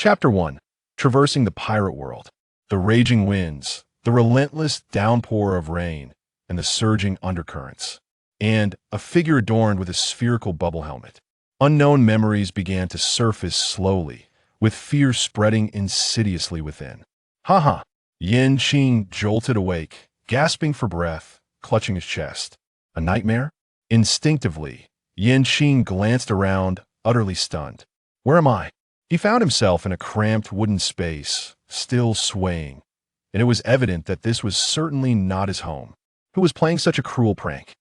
Chapter 1. Traversing the Pirate World. The raging winds, the relentless downpour of rain, and the surging undercurrents. And a figure adorned with a spherical bubble helmet. Unknown memories began to surface slowly, with fear spreading insidiously within. Ha! Yin Qing jolted awake, gasping for breath, clutching his chest. A nightmare? Instinctively, Yin Qing glanced around, utterly stunned. Where am I? He found himself in a cramped wooden space, still swaying, and it was evident that this was certainly not his home. Who was playing such a cruel prank?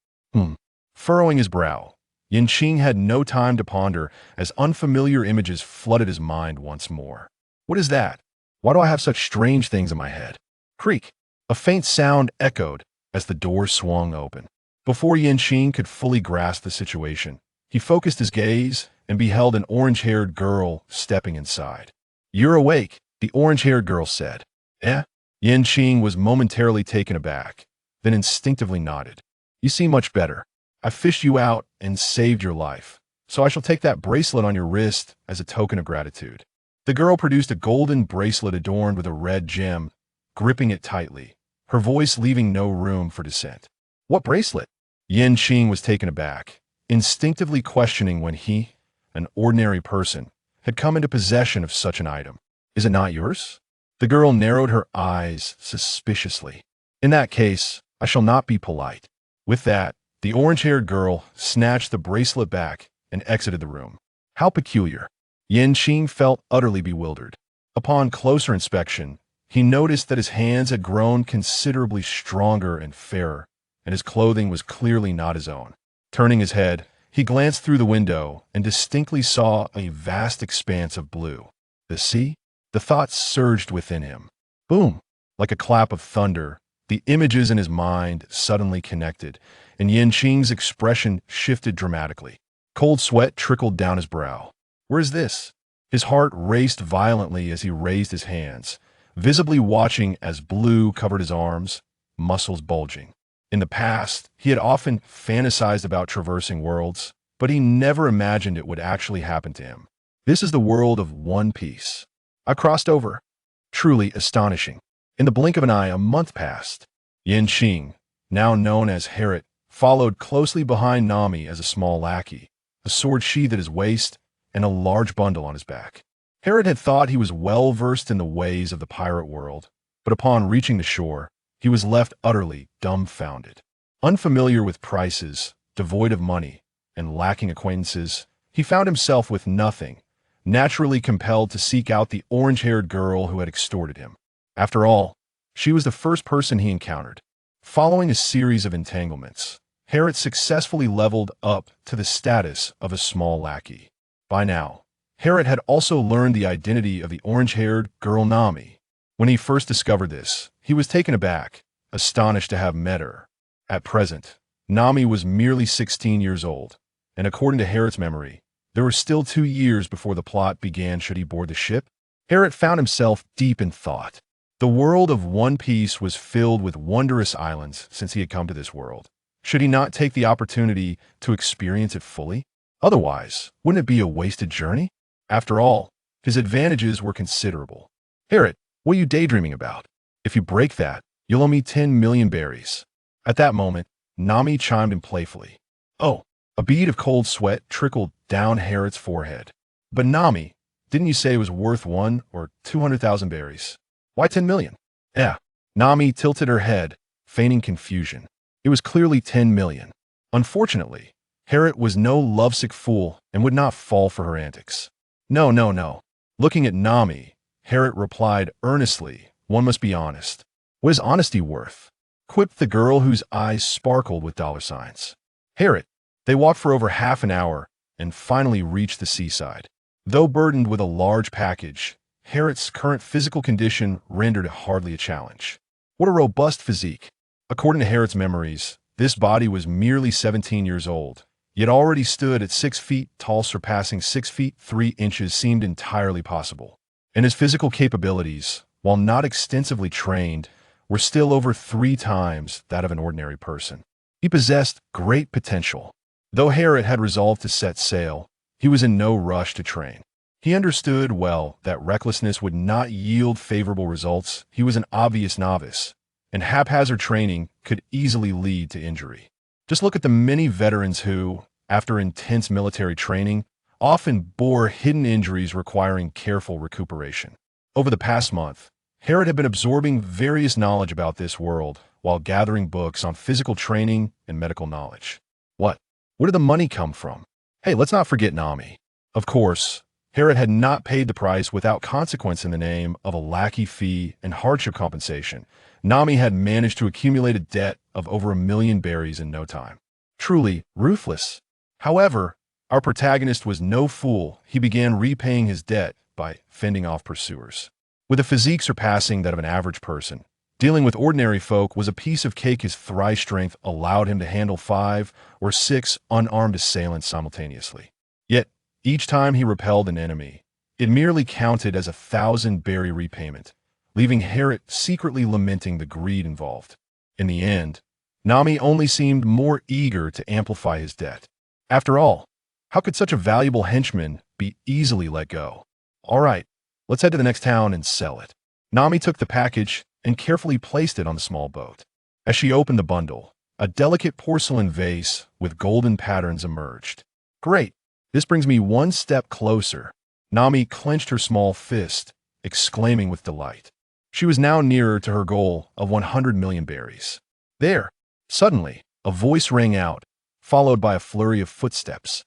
Furrowing his brow, Yin Qing had no time to ponder as unfamiliar images flooded his mind once more. What is that? Why do I have such strange things in my head? Creak! A faint sound echoed as the door swung open. Before Yin Qing could fully grasp the situation, he focused his gaze and beheld an orange-haired girl stepping inside. You're awake, the orange-haired girl said. Eh? Yin Qing was momentarily taken aback, then instinctively nodded. You seem much better. I fished you out and saved your life, so I shall take that bracelet on your wrist as a token of gratitude. The girl produced a golden bracelet adorned with a red gem, gripping it tightly, her voice leaving no room for dissent. What bracelet? Yin Qing was taken aback, instinctively questioning when he, an ordinary person, had come into possession of such an item. Is it not yours? The girl narrowed her eyes suspiciously. In that case, I shall not be polite. With that, the orange-haired girl snatched the bracelet back and exited the room. How peculiar. Yin Qing felt utterly bewildered. Upon closer inspection, he noticed that his hands had grown considerably stronger and fairer, and his clothing was clearly not his own. Turning his head, he glanced through the window and distinctly saw a vast expanse of blue. The sea? The thought surged within him. Boom! Like a clap of thunder, the images in his mind suddenly connected, and Yin Qing's expression shifted dramatically. Cold sweat trickled down his brow. Where is this? His heart raced violently as he raised his hands, visibly watching as blue covered his arms, muscles bulging. In the past, he had often fantasized about traversing worlds, but he never imagined it would actually happen to him. This is the world of One Piece. I crossed over. Truly astonishing. In the blink of an eye, a month passed. Yin Qing, now known as Harriet, followed closely behind Nami as a small lackey, a sword sheathed at his waist, and a large bundle on his back. Harriet had thought he was well versed in the ways of the pirate world, but upon reaching the shore, he was left utterly dumbfounded. Unfamiliar with prices, devoid of money, and lacking acquaintances, he found himself with nothing, naturally compelled to seek out the orange-haired girl who had extorted him. After all, she was the first person he encountered. Following a series of entanglements, Harriet successfully leveled up to the status of a small lackey. By now, Harriet had also learned the identity of the orange-haired girl Nami. When he first discovered this, he was taken aback, astonished to have met her. At present, Nami was merely 16 years old, and according to Harriet's memory, there were still 2 years before the plot began should he board the ship. Harriet found himself deep in thought. The world of One Piece was filled with wondrous islands since he had come to this world. Should he not take the opportunity to experience it fully? Otherwise, wouldn't it be a wasted journey? After all, his advantages were considerable. Harriet, what are you daydreaming about? If you break that, you'll owe me 10 million berries. At that moment, Nami chimed in playfully. Oh, a bead of cold sweat trickled down Harriet's forehead. But Nami, didn't you say it was worth 1 or 200,000 berries? Why 10 million? Yeah. Nami tilted her head, feigning confusion. It was clearly 10 million. Unfortunately, Harriet was no lovesick fool and would not fall for her antics. No. Looking at Nami, Harriet replied earnestly, one must be honest. What is honesty worth? Quipped the girl whose eyes sparkled with dollar signs. Harriet. They walked for over half an hour and finally reached the seaside. Though burdened with a large package, Harriet's current physical condition rendered it hardly a challenge. What a robust physique. According to Harriet's memories, this body was merely 17 years old, yet already stood at 6 feet tall. Surpassing 6 feet 3 inches seemed entirely possible. And his physical capabilities, while not extensively trained, were still over 3 times that of an ordinary person. He possessed great potential. Though Harriet had resolved to set sail, he was in no rush to train. He understood well that recklessness would not yield favorable results. He was an obvious novice, and haphazard training could easily lead to injury. Just look at the many veterans who, after intense military training, often bore hidden injuries requiring careful recuperation. Over the past month, Harrod had been absorbing various knowledge about this world while gathering books on physical training and medical knowledge. What? Where did the money come from? Hey, let's not forget Nami. Of course, Harrod had not paid the price without consequence in the name of a lackey fee and hardship compensation. Nami had managed to accumulate a debt of over 1,000,000 berries in no time. Truly ruthless. However, our protagonist was no fool. He began repaying his debt by fending off pursuers. With a physique surpassing that of an average person, dealing with ordinary folk was a piece of cake. His thrice strength allowed him to handle 5 or 6 unarmed assailants simultaneously. Yet, each time he repelled an enemy, it merely counted as 1,000-berry repayment, leaving Harrod secretly lamenting the greed involved. In the end, Nami only seemed more eager to amplify his debt. After all, how could such a valuable henchman be easily let go? All right, let's head to the next town and sell it. Nami took the package and carefully placed it on the small boat. As she opened the bundle, a delicate porcelain vase with golden patterns emerged. Great, this brings me one step closer. Nami clenched her small fist, exclaiming with delight. She was now nearer to her goal of 100,000,000 berries. There, suddenly, a voice rang out, followed by a flurry of footsteps.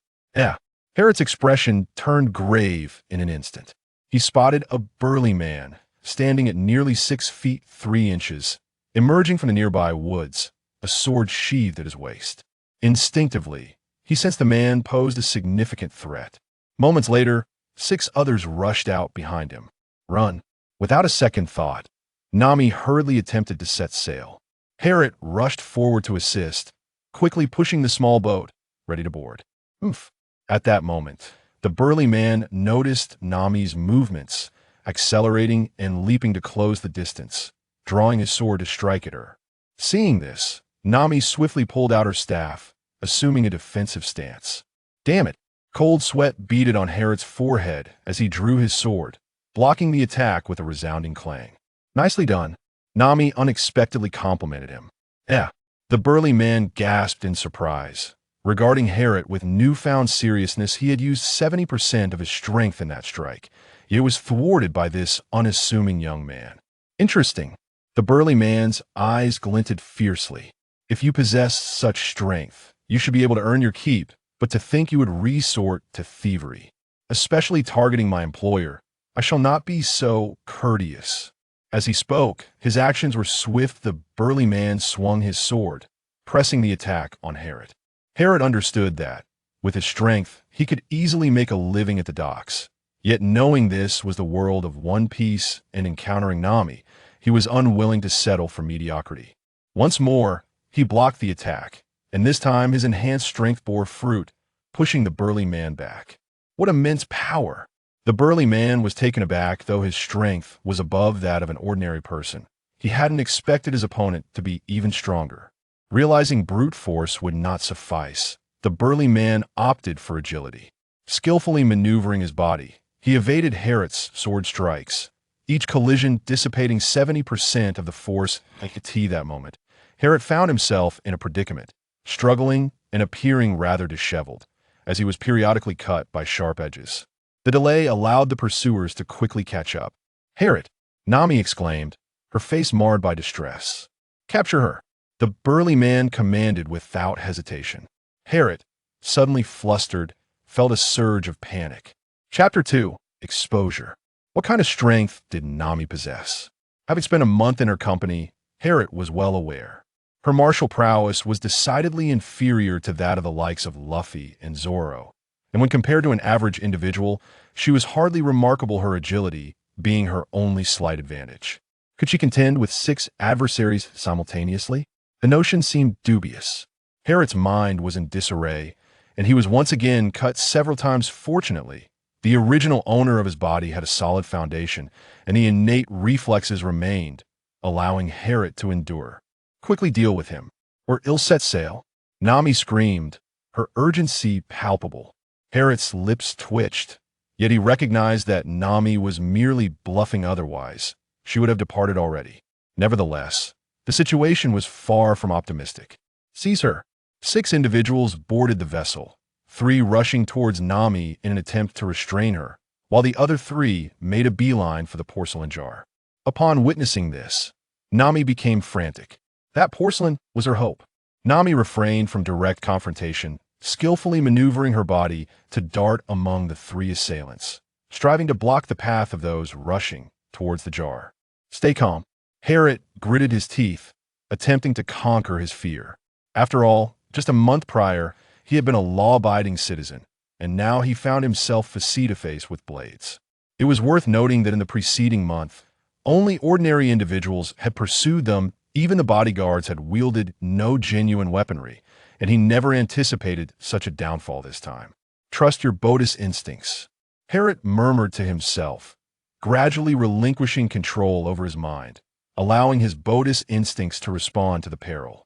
Harrod's expression turned grave in an instant. He spotted a burly man, standing at nearly 6 feet 3 inches, emerging from the nearby woods, a sword sheathed at his waist. Instinctively, he sensed the man posed a significant threat. Moments later, 6 others rushed out behind him. Run. Without a second thought, Nami hurriedly attempted to set sail. Harrod rushed forward to assist, quickly pushing the small boat, ready to board. Oof. At that moment, the burly man noticed Nami's movements, accelerating and leaping to close the distance, drawing his sword to strike at her. Seeing this, Nami swiftly pulled out her staff, assuming a defensive stance. Damn it! Cold sweat beaded on Harrod's forehead as he drew his sword, blocking the attack with a resounding clang. Nicely done. Nami unexpectedly complimented him. The burly man gasped in surprise. Regarding Harrod with newfound seriousness, he had used 70% of his strength in that strike, yet was thwarted by this unassuming young man. Interesting. The burly man's eyes glinted fiercely. If you possess such strength, you should be able to earn your keep, but to think you would resort to thievery, especially targeting my employer, I shall not be so courteous. As he spoke, his actions were swift. The burly man swung his sword, pressing the attack on Harrod. Harrod understood that, with his strength, he could easily make a living at the docks. Yet knowing this was the world of One Piece and encountering Nami, he was unwilling to settle for mediocrity. Once more, he blocked the attack, and this time his enhanced strength bore fruit, pushing the burly man back. What immense power! The burly man was taken aback, though his strength was above that of an ordinary person. He hadn't expected his opponent to be even stronger. Realizing brute force would not suffice, the burly man opted for agility. Skillfully maneuvering his body, he evaded Harrod's sword strikes, each collision dissipating 70% of the force at that moment. Harrod found himself in a predicament, struggling and appearing rather disheveled, as he was periodically cut by sharp edges. The delay allowed the pursuers to quickly catch up. Harrod! Nami exclaimed, her face marred by distress. Capture her! The burly man commanded without hesitation. Harrod, suddenly flustered, felt a surge of panic. Chapter 2. Exposure. What kind of strength did Nami possess? Having spent a month in her company, Harrod was well aware. Her martial prowess was decidedly inferior to that of the likes of Luffy and Zoro, and when compared to an average individual, she was hardly remarkable, her agility being her only slight advantage. Could she contend with 6 adversaries simultaneously? The notion seemed dubious. Harrod's mind was in disarray, and he was once again cut several times. Fortunately, the original owner of his body had a solid foundation, and the innate reflexes remained, allowing Harrod to endure. Quickly deal with him, or ill set sail. Nami screamed, her urgency palpable. Harrod's lips twitched, Yet he recognized that Nami was merely bluffing otherwise. She would have departed already. Nevertheless, the situation was far from optimistic. Seize her. 6 individuals boarded the vessel, 3 rushing towards Nami in an attempt to restrain her, while the other 3 made a beeline for the porcelain jar. Upon witnessing this, Nami became frantic. That porcelain was her hope. Nami refrained from direct confrontation, skillfully maneuvering her body to dart among the 3 assailants, striving to block the path of those rushing towards the jar. Stay calm. Harriet gritted his teeth, attempting to conquer his fear. After all, just a month prior, he had been a law-abiding citizen, and now he found himself face-to-face with blades. It was worth noting that in the preceding month, only ordinary individuals had pursued them. Even the bodyguards had wielded no genuine weaponry, and he never anticipated such a downfall this time. Trust your Bodis instincts, Harriet murmured to himself, gradually relinquishing control over his mind, allowing his Bodis instincts to respond to the peril.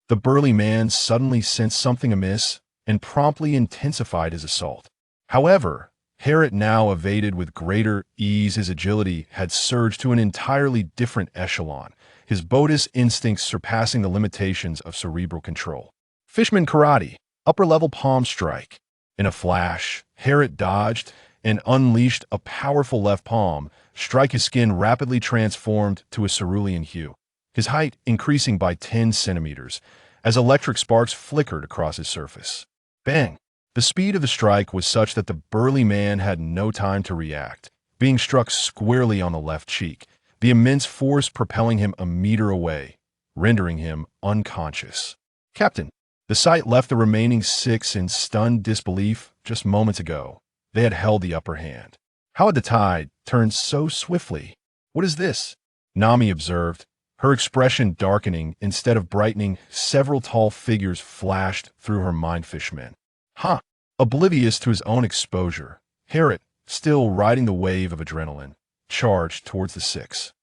The burly man suddenly sensed something amiss and promptly intensified his assault. However, Harriet now evaded with greater ease. His agility had surged to an entirely different echelon, his Bodis instincts surpassing the limitations of cerebral control. Fishman karate, upper-level palm strike. In a flash, Harriet dodged and unleashed a powerful left palm strike. His skin rapidly transformed to a cerulean hue, his height increasing by 10 centimeters as electric sparks flickered across his surface. Bang! The speed of the strike was such that the burly man had no time to react, being struck squarely on the left cheek, the immense force propelling him a meter away, rendering him unconscious. Captain, the sight left the remaining 6 in stunned disbelief. Just moments ago, they had held the upper hand. How had the tide turned so swiftly? What is this? Nami observed, her expression darkening instead of brightening. Several tall figures flashed through her mind. Fishmen. Huh. Oblivious to his own exposure, Harriet, still riding the wave of adrenaline, charged towards the 6.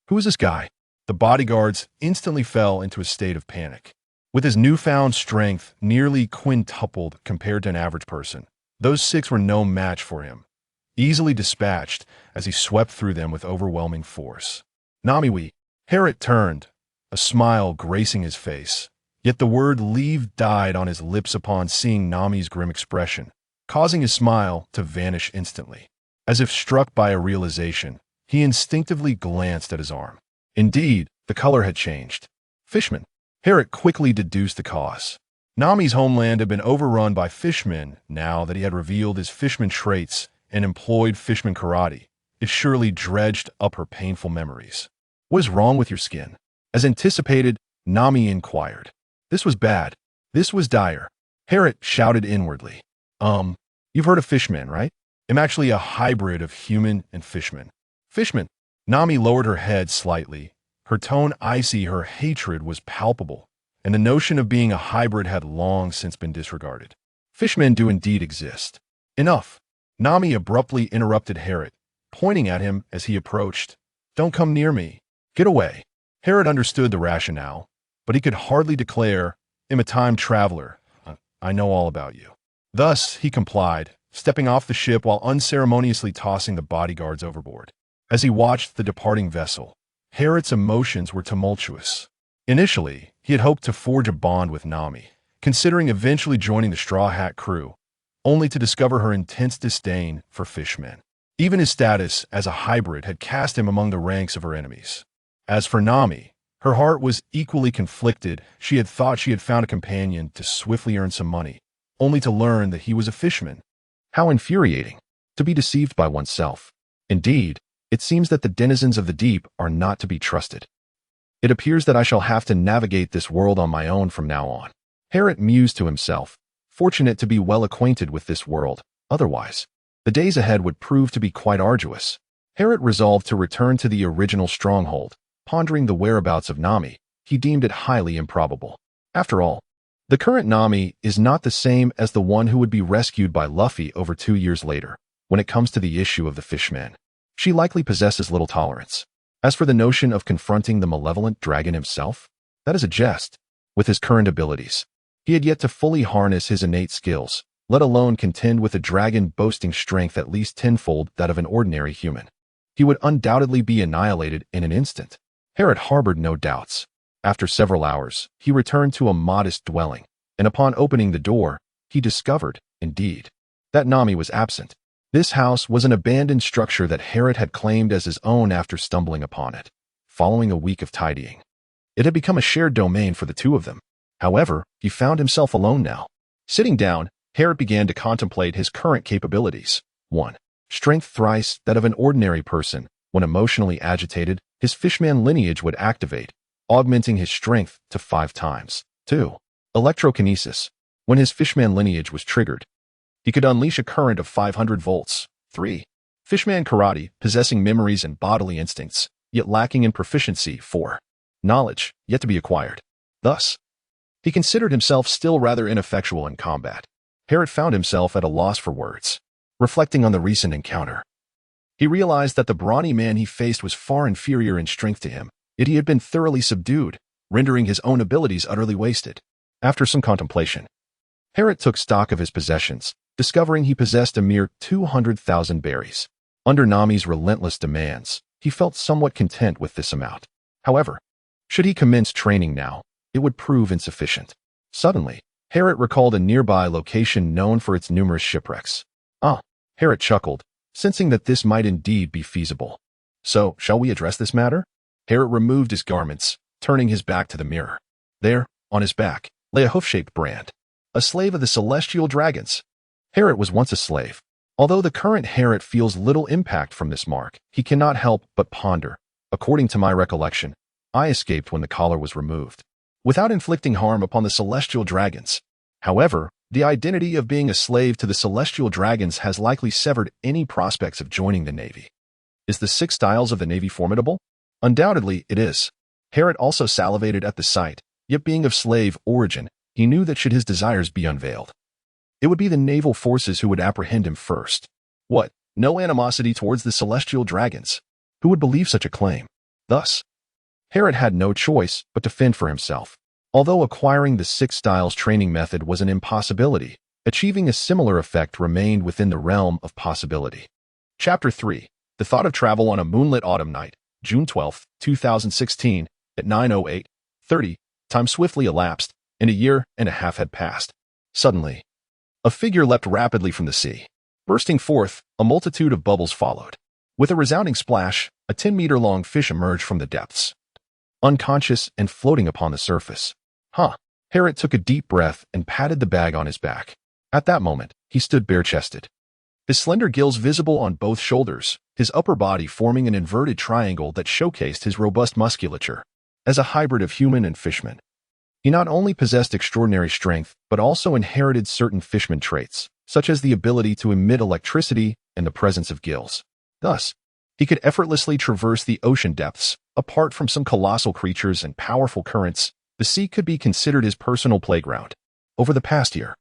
Who is this guy? The bodyguards instantly fell into a state of panic. With his newfound strength nearly quintupled compared to an average person, those 6 were no match for him, easily dispatched as he swept through them with overwhelming force. Nami, Harriet turned, a smile gracing his face. Yet the word leave died on his lips upon seeing Nami's grim expression, causing his smile to vanish instantly. As if struck by a realization, he instinctively glanced at his arm. Indeed, the color had changed. Fishmen. Harriet quickly deduced the cause. Nami's homeland had been overrun by fishmen. Now that he had revealed his fishman traits and employed fishman karate, it surely dredged up her painful memories. What is wrong with your skin? As anticipated, Nami inquired. This was bad. This was dire. Harriet shouted inwardly. You've heard of fishmen, right? I'm actually a hybrid of human and fishman. Fishman. Nami lowered her head slightly, her tone icy. Her hatred was palpable, and the notion of being a hybrid had long since been disregarded. Fishmen do indeed exist. Enough. Nami abruptly interrupted Harriet, pointing at him as he approached. Don't come near me. Get away. Harriet understood the rationale, but he could hardly declare, I'm a time traveler. I know all about you. Thus, he complied, stepping off the ship while unceremoniously tossing the bodyguards overboard. As he watched the departing vessel, Harriet's emotions were tumultuous. Initially, he had hoped to forge a bond with Nami, considering eventually joining the Straw Hat crew, only to discover her intense disdain for fishmen. Even his status as a hybrid had cast him among the ranks of her enemies. As for Nami, her heart was equally conflicted. She had thought she had found a companion to swiftly earn some money, only to learn that he was a fisherman. How infuriating, to be deceived by oneself. Indeed, it seems that the denizens of the deep are not to be trusted. It appears that I shall have to navigate this world on my own from now on. Harriet mused to himself, fortunate to be well acquainted with this world. Otherwise, the days ahead would prove to be quite arduous. Harriet resolved to return to the original stronghold. Pondering the whereabouts of Nami, he deemed it highly improbable. After all, the current Nami is not the same as the one who would be rescued by Luffy over 2 years later. When it comes to the issue of the fishman, she likely possesses little tolerance. As for the notion of confronting the malevolent dragon himself, that is a jest. With his current abilities, he had yet to fully harness his innate skills, let alone contend with a dragon boasting strength at least tenfold that of an ordinary human. He would undoubtedly be annihilated in an instant. Herod harbored no doubts. After several hours, he returned to a modest dwelling, and upon opening the door, he discovered, indeed, that Nami was absent. This house was an abandoned structure that Herod had claimed as his own after stumbling upon it, following a week of tidying. It had become a shared domain for the two of them. However, he found himself alone now. Sitting down, Herod began to contemplate his current capabilities. 1. Strength thrice that of an ordinary person. When emotionally agitated, his fishman lineage would activate, augmenting his strength to 5 times. 2. Electrokinesis. When his fishman lineage was triggered, he could unleash a current of 500 volts. 3. Fishman karate, possessing memories and bodily instincts, yet lacking in proficiency. 4. Knowledge, yet to be acquired. Thus, he considered himself still rather ineffectual in combat. Herod found himself at a loss for words. Reflecting on the recent encounter, he realized that the brawny man he faced was far inferior in strength to him, yet he had been thoroughly subdued, rendering his own abilities utterly wasted. After some contemplation, Herod took stock of his possessions, discovering he possessed a mere 200,000 berries. Under Nami's relentless demands, he felt somewhat content with this amount. However, should he commence training now, it would prove insufficient. Suddenly, Herod recalled a nearby location known for its numerous shipwrecks. Herod chuckled, sensing that this might indeed be feasible. So, shall we address this matter? Herod removed his garments, turning his back to the mirror. There, on his back, lay a hoof-shaped brand, a slave of the celestial dragons. Herod was once a slave. Although the current Herod feels little impact from this mark, he cannot help but ponder. According to my recollection, I escaped when the collar was removed, without inflicting harm upon the celestial dragons. However, the identity of being a slave to the celestial dragons has likely severed any prospects of joining the Navy. Is the 6 styles of the Navy formidable? Undoubtedly, it is. Herod also salivated at the sight, yet being of slave origin, he knew that should his desires be unveiled, it would be the naval forces who would apprehend him first. What? No animosity towards the celestial dragons? Who would believe such a claim? Thus, Herod had no choice but to fend for himself. Although acquiring the 6 styles training method was an impossibility, achieving a similar effect remained within the realm of possibility. Chapter 3. The thought of travel on a moonlit autumn night, June 12, 2016, at 9:08:30. Time swiftly elapsed, and a year and a half had passed. Suddenly, a figure leapt rapidly from the sea. Bursting forth, a multitude of bubbles followed. With a resounding splash, a 10-meter-long fish emerged from the depths, unconscious and floating upon the surface. Herod took a deep breath and patted the bag on his back. At that moment, he stood bare-chested, his slender gills visible on both shoulders, his upper body forming an inverted triangle that showcased his robust musculature. As a hybrid of human and fishman, he not only possessed extraordinary strength, but also inherited certain fishman traits, such as the ability to emit electricity and the presence of gills. Thus, he could effortlessly traverse the ocean depths. Apart from some colossal creatures and powerful currents, the sea could be considered his personal playground. Over the past year,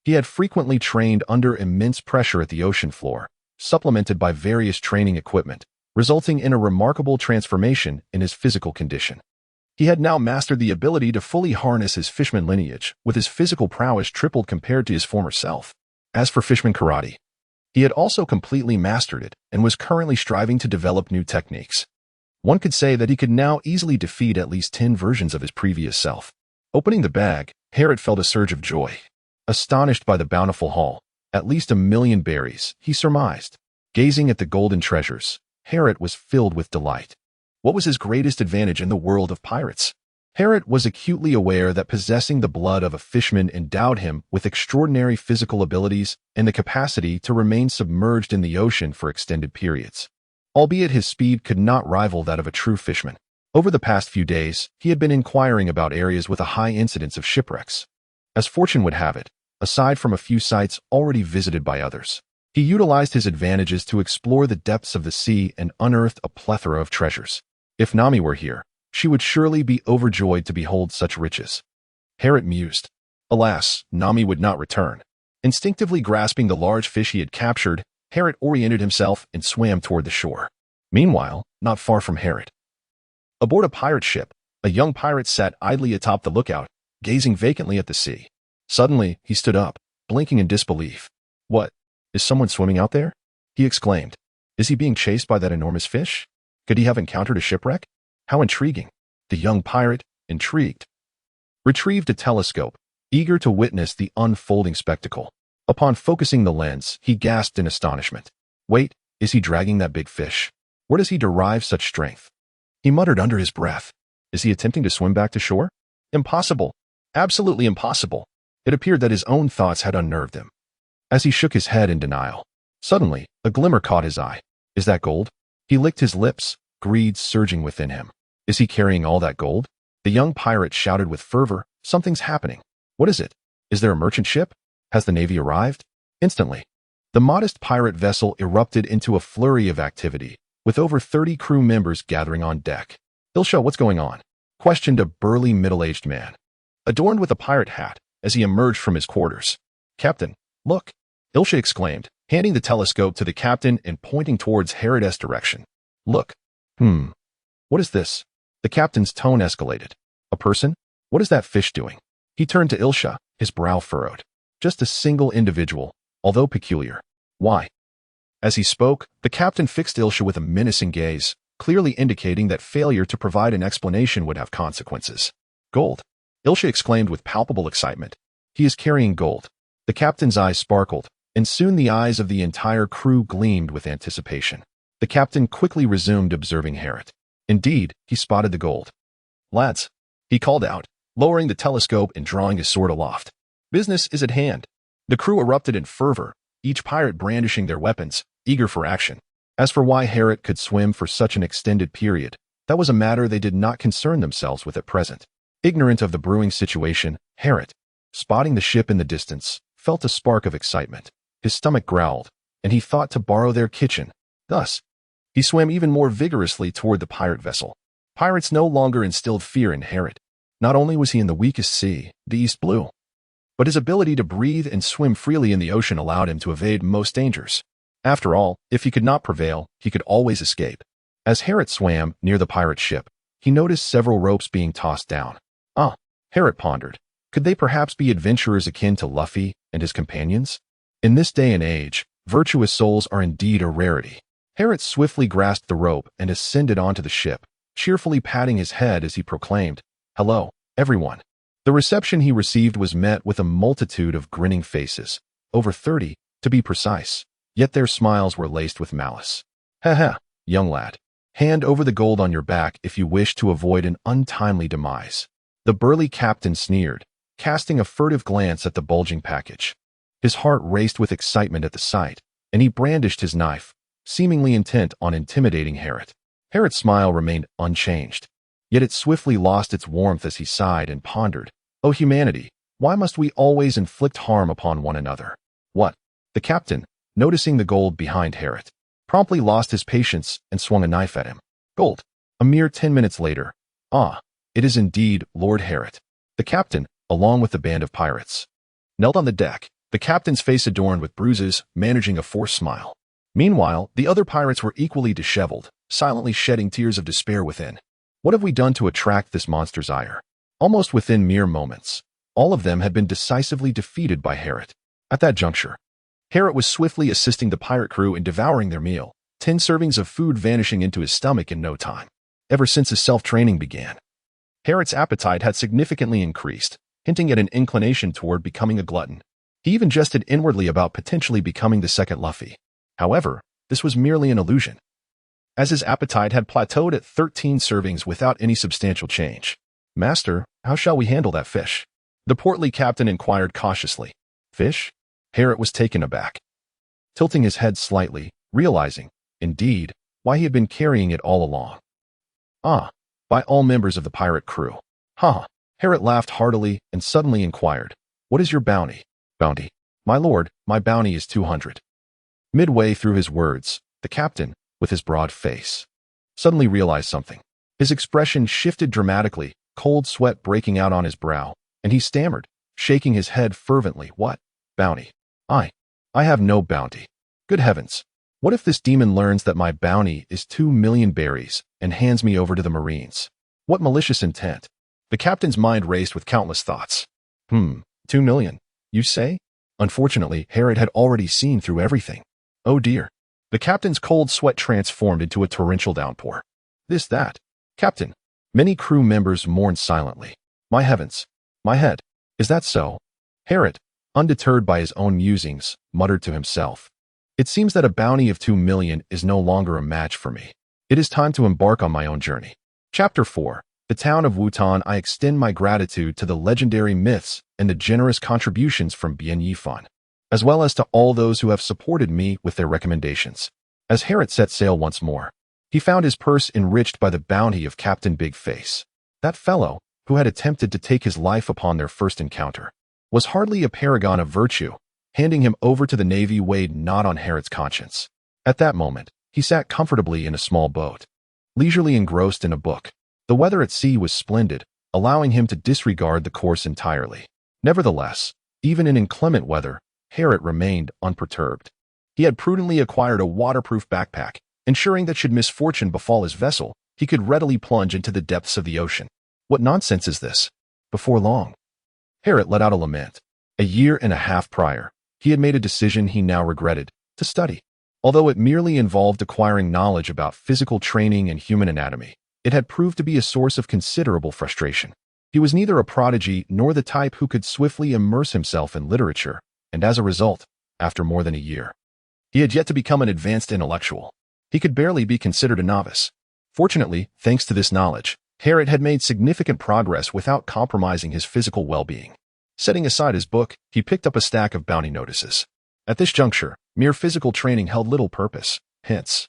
he had frequently trained under immense pressure at the ocean floor, supplemented by various training equipment, resulting in a remarkable transformation in his physical condition. He had now mastered the ability to fully harness his fishman lineage, with his physical prowess tripled compared to his former self. As for fishman karate, he had also completely mastered it and was currently striving to develop new techniques. One could say that he could now easily defeat at least 10 versions of his previous self. Opening the bag, Herod felt a surge of joy. Astonished by the bountiful haul, at least 1,000,000 berries, he surmised. Gazing at the golden treasures, Herod was filled with delight. What was his greatest advantage in the world of pirates? Herod was acutely aware that possessing the blood of a fishman endowed him with extraordinary physical abilities and the capacity to remain submerged in the ocean for extended periods. Albeit his speed could not rival that of a true fishman. Over the past few days, he had been inquiring about areas with a high incidence of shipwrecks. As fortune would have it, aside from a few sites already visited by others, he utilized his advantages to explore the depths of the sea and unearthed a plethora of treasures. If Nami were here, she would surely be overjoyed to behold such riches. Herod mused. Alas, Nami would not return. Instinctively grasping the large fish he had captured, Herod oriented himself and swam toward the shore. Meanwhile, not far from Herod, aboard a pirate ship, a young pirate sat idly atop the lookout, gazing vacantly at the sea. Suddenly, he stood up, blinking in disbelief. What? Is someone swimming out there? He exclaimed. Is he being chased by that enormous fish? Could he have encountered a shipwreck? How intriguing. The young pirate, intrigued, retrieved a telescope, eager to witness the unfolding spectacle. Upon focusing the lens, he gasped in astonishment. Wait, is he dragging that big fish? Where does he derive such strength? He muttered under his breath. Is he attempting to swim back to shore? Impossible. Absolutely impossible. It appeared that his own thoughts had unnerved him. As he shook his head in denial, suddenly, a glimmer caught his eye. Is that gold? He licked his lips, greed surging within him. Is he carrying all that gold? The young pirate shouted with fervor. Something's happening. What is it? Is there a merchant ship? Has the navy arrived? Instantly, the modest pirate vessel erupted into a flurry of activity, with over 30 crew members gathering on deck. Ilsha, what's going on? Questioned a burly middle-aged man, adorned with a pirate hat, as he emerged from his quarters. Captain, look, Ilsha exclaimed, handing the telescope to the captain and pointing towards Herod's direction. Look. What is this? The captain's tone escalated. A person? What is that fish doing? He turned to Ilsha, his brow furrowed. Just a single individual, although peculiar. Why? As he spoke, the captain fixed Ilsha with a menacing gaze, clearly indicating that failure to provide an explanation would have consequences. Gold. Ilsha exclaimed with palpable excitement. He is carrying gold. The captain's eyes sparkled, and soon the eyes of the entire crew gleamed with anticipation. The captain quickly resumed observing Herod. Indeed, he spotted the gold. Lads, he called out, lowering the telescope and drawing his sword aloft. Business is at hand. The crew erupted in fervor, each pirate brandishing their weapons, eager for action. As for why Herod could swim for such an extended period, that was a matter they did not concern themselves with at present. Ignorant of the brewing situation, Herod, spotting the ship in the distance, felt a spark of excitement. His stomach growled, and he thought to borrow their kitchen. Thus, he swam even more vigorously toward the pirate vessel. Pirates no longer instilled fear in Herod. Not only was he in the weakest sea, the East Blue, but his ability to breathe and swim freely in the ocean allowed him to evade most dangers. After all, if he could not prevail, he could always escape. As Herod swam near the pirate ship, he noticed several ropes being tossed down. Herod pondered. Could they perhaps be adventurers akin to Luffy and his companions? In this day and age, virtuous souls are indeed a rarity. Herod swiftly grasped the rope and ascended onto the ship, cheerfully patting his head as he proclaimed, Hello, everyone. The reception he received was met with a multitude of grinning faces, over 30, to be precise, yet their smiles were laced with malice. Ha, young lad. Hand over the gold on your back if you wish to avoid an untimely demise. The burly captain sneered, casting a furtive glance at the bulging package. His heart raced with excitement at the sight, and he brandished his knife, seemingly intent on intimidating Herod. Herod's smile remained unchanged, yet it swiftly lost its warmth as he sighed and pondered, O humanity, why must we always inflict harm upon one another? What? The captain, noticing the gold behind Herod, promptly lost his patience and swung a knife at him. Gold. A mere 10 minutes later. It is indeed Lord Herod. The captain, along with the band of pirates, knelt on the deck, the captain's face adorned with bruises, managing a forced smile. Meanwhile, the other pirates were equally disheveled, silently shedding tears of despair within. What have we done to attract this monster's ire? Almost within mere moments, all of them had been decisively defeated by Herod. At that juncture, Herod was swiftly assisting the pirate crew in devouring their meal, 10 servings of food vanishing into his stomach in no time. Ever since his self-training began, Herod's appetite had significantly increased, hinting at an inclination toward becoming a glutton. He even jested inwardly about potentially becoming the second Luffy. However, this was merely an illusion, as his appetite had plateaued at 13 servings without any substantial change. Master, how shall we handle that fish? The portly captain inquired cautiously. Fish? Herod was taken aback, tilting his head slightly, realizing, indeed, why he had been carrying it all along. By all members of the pirate crew. Herod laughed heartily and suddenly inquired, What is your bounty? Bounty? My lord, my bounty is 200. Midway through his words, the captain, with his broad face, suddenly realized something. His expression shifted dramatically, cold sweat breaking out on his brow, and he stammered, shaking his head fervently. What? Bounty? I have no bounty. Good heavens. What if this demon learns that my bounty is 2 million berries and hands me over to the Marines? What malicious intent? The captain's mind raced with countless thoughts. 2 million, you say? Unfortunately, Harriet had already seen through everything. Oh dear. The captain's cold sweat transformed into a torrential downpour. That. Captain. Many crew members mourned silently. My heavens. My head. Is that so? Harriet, undeterred by his own musings, muttered to himself. It seems that a bounty of 2 million is no longer a match for me. It is time to embark on my own journey. Chapter 4. The town of Wutan. I extend my gratitude to the legendary myths and the generous contributions from Bien Yifan, as well as to all those who have supported me with their recommendations. As Harriet set sail once more, he found his purse enriched by the bounty of Captain Big Face. That fellow, who had attempted to take his life upon their first encounter, was hardly a paragon of virtue. Handing him over to the Navy weighed not on Harriet's conscience. At that moment, he sat comfortably in a small boat, leisurely engrossed in a book. The weather at sea was splendid, allowing him to disregard the course entirely. Nevertheless, even in inclement weather, Harriet remained unperturbed. He had prudently acquired a waterproof backpack, ensuring that should misfortune befall his vessel, he could readily plunge into the depths of the ocean. What nonsense is this? Before long, Harriet let out a lament. A year and a half prior, he had made a decision he now regretted, to study. Although it merely involved acquiring knowledge about physical training and human anatomy, it had proved to be a source of considerable frustration. He was neither a prodigy nor the type who could swiftly immerse himself in literature, and as a result, after more than a year, he had yet to become an advanced intellectual. He could barely be considered a novice. Fortunately, thanks to this knowledge, Harriet had made significant progress without compromising his physical well-being. Setting aside his book, he picked up a stack of bounty notices. At this juncture, mere physical training held little purpose, hence,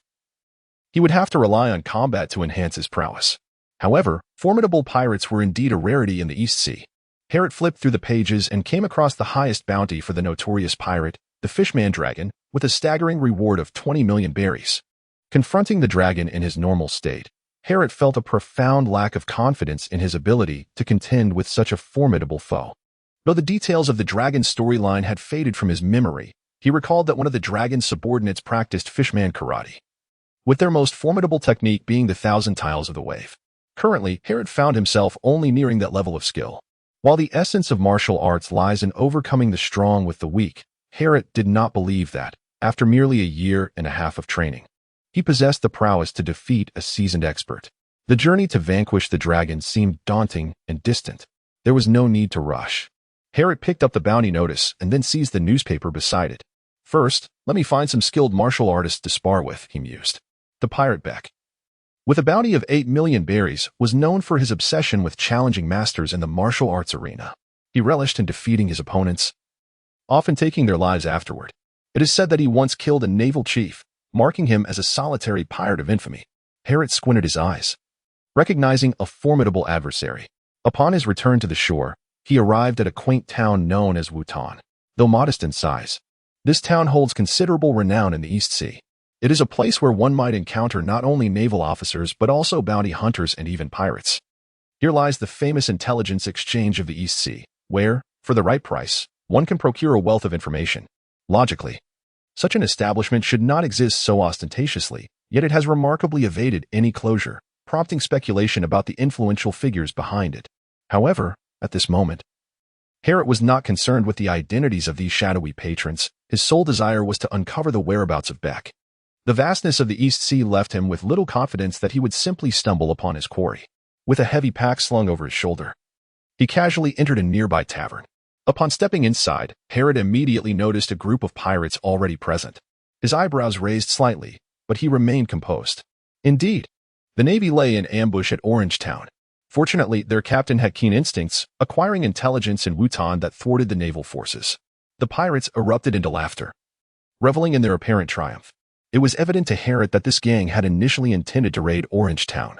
he would have to rely on combat to enhance his prowess. However, formidable pirates were indeed a rarity in the East Sea. Harriet flipped through the pages and came across the highest bounty for the notorious pirate, the Fishman Dragon, with a staggering reward of 20 million berries. Confronting the dragon in his normal state, Harriet felt a profound lack of confidence in his ability to contend with such a formidable foe. Though the details of the dragon's storyline had faded from his memory, he recalled that one of the dragon's subordinates practiced fishman karate, with their most formidable technique being the 1,000 tiles of the wave. Currently, Harriet found himself only nearing that level of skill. While the essence of martial arts lies in overcoming the strong with the weak, Harriet did not believe that, after merely a year and a half of training, he possessed the prowess to defeat a seasoned expert. The journey to vanquish the dragon seemed daunting and distant. There was no need to rush. Harriet picked up the bounty notice and then seized the newspaper beside it. First, let me find some skilled martial artists to spar with, he mused. The pirate Beck, with a bounty of 8 million berries, was known for his obsession with challenging masters in the martial arts arena. He relished in defeating his opponents, often taking their lives afterward. It is said that he once killed a naval chief, marking him as a solitary pirate of infamy. Harriet squinted his eyes, recognizing a formidable adversary. Upon his return to the shore, he arrived at a quaint town known as Wutan. Though modest in size, this town holds considerable renown in the East Sea. It is a place where one might encounter not only naval officers but also bounty hunters and even pirates. Here lies the famous intelligence exchange of the East Sea, where, for the right price, one can procure a wealth of information. Logically, such an establishment should not exist so ostentatiously, yet it has remarkably evaded any closure, prompting speculation about the influential figures behind it. However, at this moment, Harriet was not concerned with the identities of these shadowy patrons. His sole desire was to uncover the whereabouts of Beck. The vastness of the East Sea left him with little confidence that he would simply stumble upon his quarry. With a heavy pack slung over his shoulder, he casually entered a nearby tavern. Upon stepping inside, Harriet immediately noticed a group of pirates already present. His eyebrows raised slightly, but he remained composed. Indeed, the Navy lay in ambush at Orange Town. Fortunately, their captain had keen instincts, acquiring intelligence in Wutan that thwarted the naval forces. The pirates erupted into laughter, reveling in their apparent triumph. It was evident to Harriet that this gang had initially intended to raid Orange Town,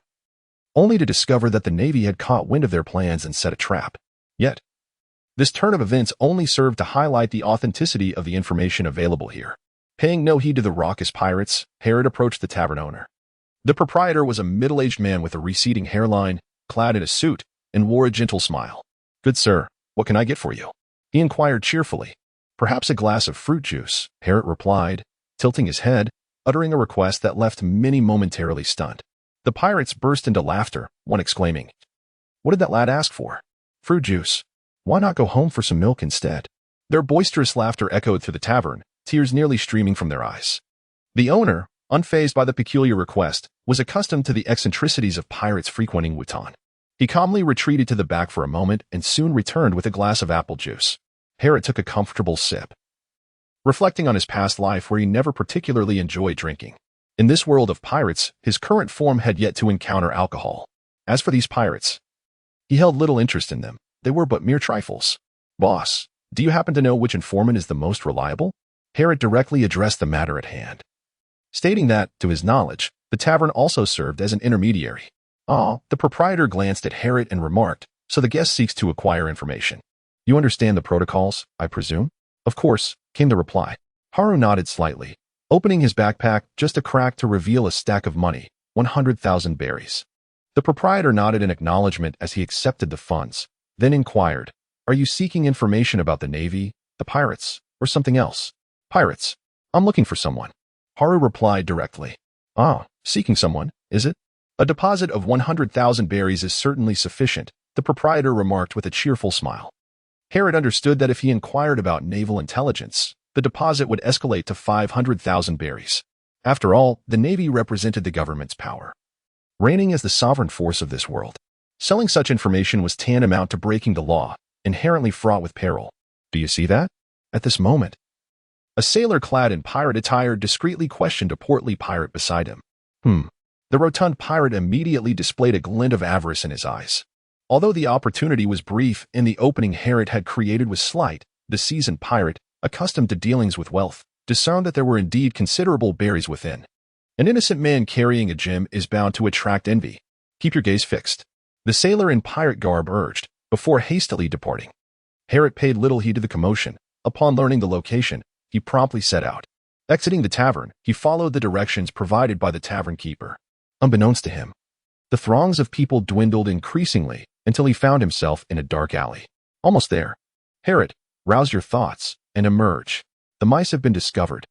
only to discover that the Navy had caught wind of their plans and set a trap. Yet, this turn of events only served to highlight the authenticity of the information available here. Paying no heed to the raucous pirates, Harriet approached the tavern owner. The proprietor was a middle-aged man with a receding hairline, clad in a suit, and wore a gentle smile. "Good sir, what can I get for you?" he inquired cheerfully. "Perhaps a glass of fruit juice," Harriet replied, tilting his head, uttering a request that left many momentarily stunned. The pirates burst into laughter, one exclaiming, "What did that lad ask for? Fruit juice. Why not go home for some milk instead?" Their boisterous laughter echoed through the tavern, tears nearly streaming from their eyes. The owner, unfazed by the peculiar request, was accustomed to the eccentricities of pirates frequenting Wutan. He calmly retreated to the back for a moment and soon returned with a glass of apple juice. Harriet took a comfortable sip, reflecting on his past life where he never particularly enjoyed drinking. In this world of pirates, his current form had yet to encounter alcohol. As for these pirates, he held little interest in them. They were but mere trifles. "Boss, do you happen to know which informant is the most reliable?" Harriet directly addressed the matter at hand, stating that, to his knowledge, the tavern also served as an intermediary. The proprietor glanced at Harriet and remarked, "So the guest seeks to acquire information. You understand the protocols, I presume?" "Of course," came the reply. Haru nodded slightly, opening his backpack just a crack to reveal a stack of money, 100,000 berries. The proprietor nodded in acknowledgement as he accepted the funds, then inquired, "Are you seeking information about the Navy, the pirates, or something else?" "Pirates. I'm looking for someone." Haru replied directly. Seeking someone, is it? A deposit of 100,000 berries is certainly sufficient," the proprietor remarked with a cheerful smile. Harriet understood that if he inquired about naval intelligence, the deposit would escalate to 500,000 berries. After all, the Navy represented the government's power, reigning as the sovereign force of this world. Selling such information was tantamount to breaking the law, inherently fraught with peril. "Do you see that?" At this moment, a sailor clad in pirate attire discreetly questioned a portly pirate beside him. The rotund pirate immediately displayed a glint of avarice in his eyes. Although the opportunity was brief and the opening Harriet had created was slight, the seasoned pirate, accustomed to dealings with wealth, discerned that there were indeed considerable berries within. An innocent man carrying a gem is bound to attract envy. "Keep your gaze fixed," the sailor in pirate garb urged, before hastily departing. Harriet paid little heed to the commotion. Upon learning the location, he promptly set out. Exiting the tavern, he followed the directions provided by the tavern keeper. Unbeknownst to him, the throngs of people dwindled increasingly until he found himself in a dark alley. Almost there. "Harriet, rouse your thoughts and emerge. The mice have been discovered."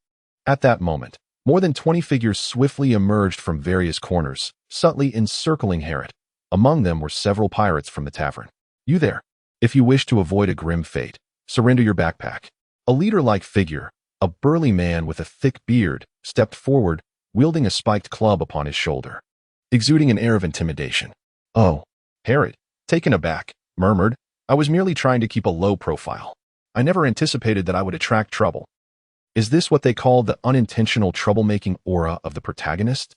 At that moment, more than 20 figures swiftly emerged from various corners, subtly encircling Harriet. Among them were several pirates from the tavern. "You there. If you wish to avoid a grim fate, surrender your backpack." A leader-like figure, a burly man with a thick beard, stepped forward, wielding a spiked club upon his shoulder, exuding an air of intimidation. "Oh." Harriet, taken aback, murmured, "I was merely trying to keep a low profile. I never anticipated that I would attract trouble." Is this what they call the unintentional troublemaking aura of the protagonist?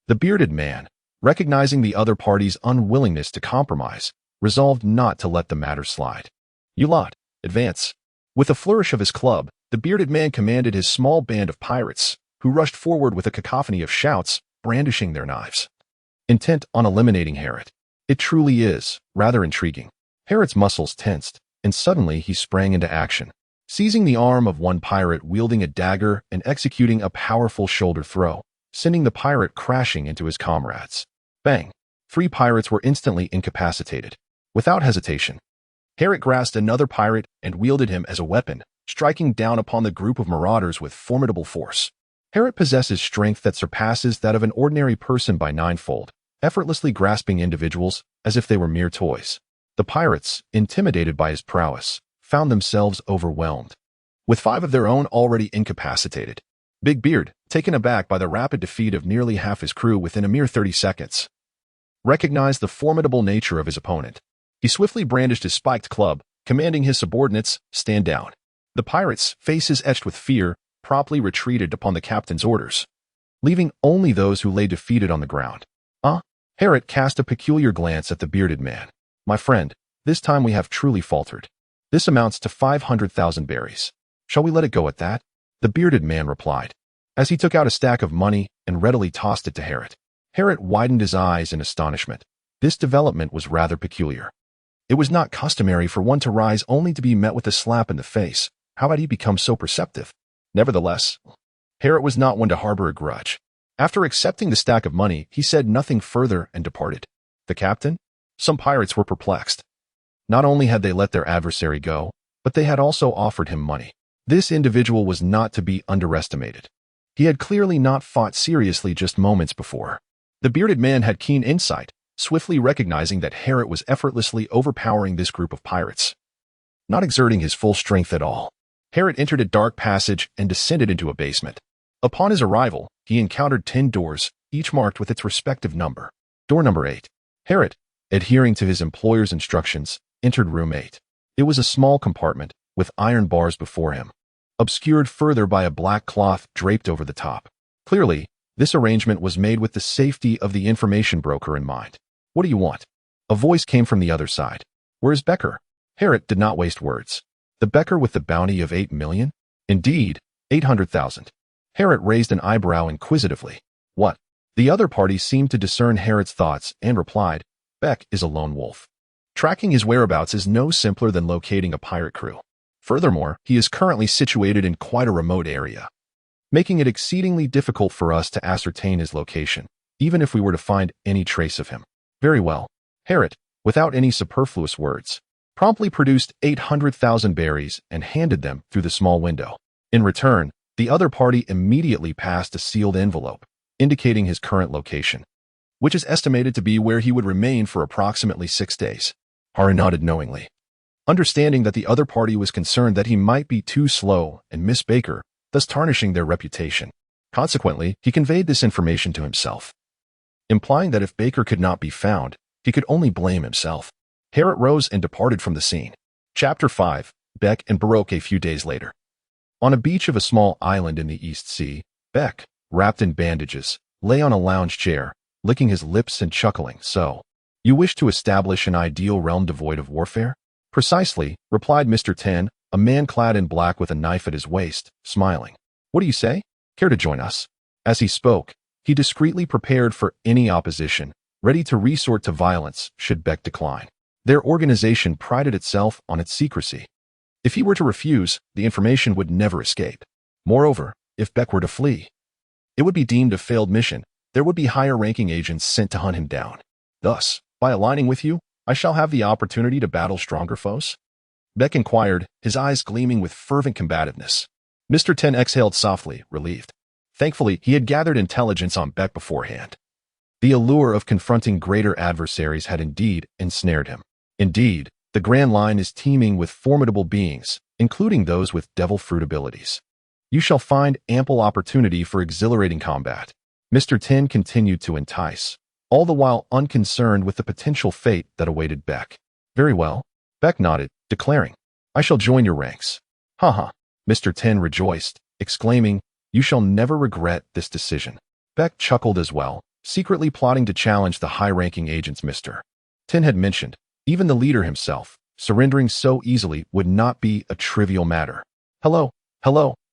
The bearded man, recognizing the other party's unwillingness to compromise, resolved not to let the matter slide. "You lot, advance." With a flourish of his club, the bearded man commanded his small band of pirates, who rushed forward with a cacophony of shouts, brandishing their knives, intent on eliminating Harriet. It truly is rather intriguing. Harriet's muscles tensed, and suddenly he sprang into action, seizing the arm of one pirate wielding a dagger and executing a powerful shoulder throw, sending the pirate crashing into his comrades. Bang! 3 pirates were instantly incapacitated. Without hesitation, Harriet grasped another pirate and wielded him as a weapon, striking down upon the group of marauders with formidable force. Harriet possesses strength that surpasses that of an ordinary person by 9-fold, effortlessly grasping individuals as if they were mere toys. The pirates, intimidated by his prowess, found themselves overwhelmed, with 5 of their own already incapacitated. Big Beard, taken aback by the rapid defeat of nearly half his crew within a mere 30 seconds, recognized the formidable nature of his opponent. He swiftly brandished his spiked club, commanding his subordinates, "Stand down." The pirates, faces etched with fear, promptly retreated upon the captain's orders, leaving only those who lay defeated on the ground. Harriet cast a peculiar glance at the bearded man. "My friend, this time we have truly faltered. This amounts to 500,000 berries. Shall we let it go at that?" The bearded man replied, as he took out a stack of money and readily tossed it to Harriet. Harriet widened his eyes in astonishment. This development was rather peculiar. It was not customary for one to rise only to be met with a slap in the face. How had he become so perceptive? Nevertheless, Harriet was not one to harbor a grudge. After accepting the stack of money, he said nothing further and departed. The captain? Some pirates were perplexed. Not only had they let their adversary go, but they had also offered him money. This individual was not to be underestimated. He had clearly not fought seriously just moments before. The bearded man had keen insight, swiftly recognizing that Harriet was effortlessly overpowering this group of pirates, not exerting his full strength at all. Harriet entered a dark passage and descended into a basement. Upon his arrival, he encountered 10 doors, each marked with its respective number. Door number 8. Harriet, adhering to his employer's instructions, entered room 8. It was a small compartment, with iron bars before him, obscured further by a black cloth draped over the top. Clearly, this arrangement was made with the safety of the information broker in mind. What do you want? A voice came from the other side. Where is Becker? Harriet did not waste words. The Becker with the bounty of 8 million? Indeed, 800,000. Harriet raised an eyebrow inquisitively. What? The other party seemed to discern Harriet's thoughts and replied, Beck is a lone wolf. Tracking his whereabouts is no simpler than locating a pirate crew. Furthermore, he is currently situated in quite a remote area, making it exceedingly difficult for us to ascertain his location, even if we were to find any trace of him. Very well. Harriet, without any superfluous words, promptly produced 800,000 berries and handed them through the small window. In return, the other party immediately passed a sealed envelope, indicating his current location, which is estimated to be where he would remain for approximately 6 days. Harry nodded knowingly. Understanding that the other party was concerned that he might be too slow and miss Baker, thus tarnishing their reputation. Consequently, he conveyed this information to himself, implying that if Baker could not be found, he could only blame himself. Harriet rose and departed from the scene. Chapter 5. Beck and Baroque. A few days later. On a beach of a small island in the East Sea, Beck, wrapped in bandages, lay on a lounge chair, licking his lips and chuckling. So, you wish to establish an ideal realm devoid of warfare? Precisely, replied Mr. 10, a man clad in black with a knife at his waist, smiling. What do you say? Care to join us? As he spoke, he discreetly prepared for any opposition, ready to resort to violence should Beck decline. Their organization prided itself on its secrecy. If he were to refuse, the information would never escape. Moreover, if Beck were to flee, it would be deemed a failed mission. There would be higher-ranking agents sent to hunt him down. Thus, by aligning with you, I shall have the opportunity to battle stronger foes? Beck inquired, his eyes gleaming with fervent combativeness. Mr. 10 exhaled softly, relieved. Thankfully, he had gathered intelligence on Beck beforehand. The allure of confronting greater adversaries had indeed ensnared him. Indeed, the Grand Line is teeming with formidable beings, including those with devil fruit abilities. You shall find ample opportunity for exhilarating combat. Mr. 10 continued to entice, all the while unconcerned with the potential fate that awaited Beck. Very well. Beck nodded, declaring, I shall join your ranks. Ha. Mr. 10 rejoiced, exclaiming, You shall never regret this decision. Beck chuckled as well, secretly plotting to challenge the high-ranking agents Mr. 10 had mentioned. Even the leader himself, surrendering so easily would not be a trivial matter. Hello.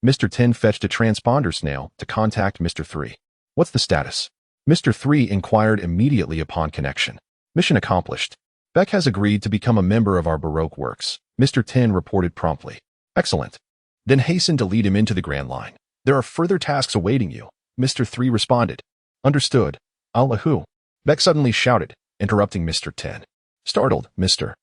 Mr. 10 fetched a transponder snail to contact Mr. 3. What's the status? Mr. 3 inquired immediately upon connection. Mission accomplished. Beck has agreed to become a member of our Baroque works, Mr. 10 reported promptly. Excellent. Then hasten to lead him into the Grand Line. There are further tasks awaiting you, Mr. 3 responded. Understood. Allahu. Beck suddenly shouted, interrupting Mr. 10. Startled, Mr.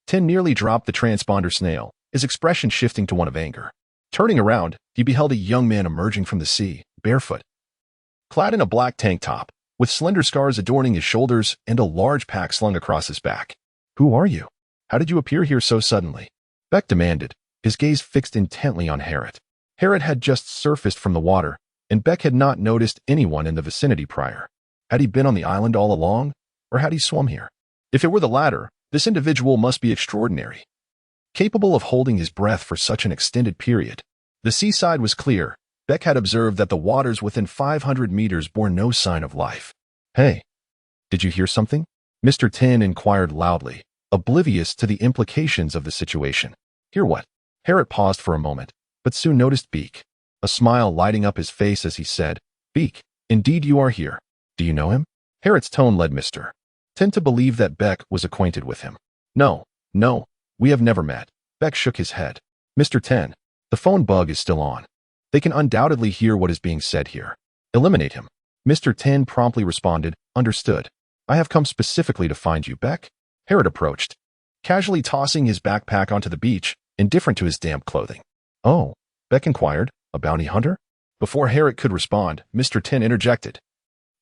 10 nearly dropped the transponder snail, his expression shifting to one of anger. Turning around, he beheld a young man emerging from the sea, barefoot, clad in a black tank top, with slender scars adorning his shoulders and a large pack slung across his back. Who are you? How did you appear here so suddenly? Beck demanded, his gaze fixed intently on Harriet. Harriet had just surfaced from the water, and Beck had not noticed anyone in the vicinity prior. Had he been on the island all along, or had he swum here? If it were the latter, this individual must be extraordinary, capable of holding his breath for such an extended period. The seaside was clear. Beck had observed that the waters within 500 meters bore no sign of life. Hey, did you hear something? Mr. 10 inquired loudly, oblivious to the implications of the situation. Hear what? Harriet paused for a moment, but soon noticed Beak, a smile lighting up his face as he said, Beak, indeed you are here. Do you know him? Harriet's tone led Mr. 10 to believe that Beck was acquainted with him. No, we have never met. Beck shook his head. Mr. 10, the phone bug is still on. They can undoubtedly hear what is being said here. Eliminate him. Mr. 10 promptly responded, Understood. I have come specifically to find you, Beck. Harriet approached, casually tossing his backpack onto the beach, indifferent to his damp clothing. Oh, Beck inquired, a bounty hunter? Before Harriet could respond, Mr. 10 interjected.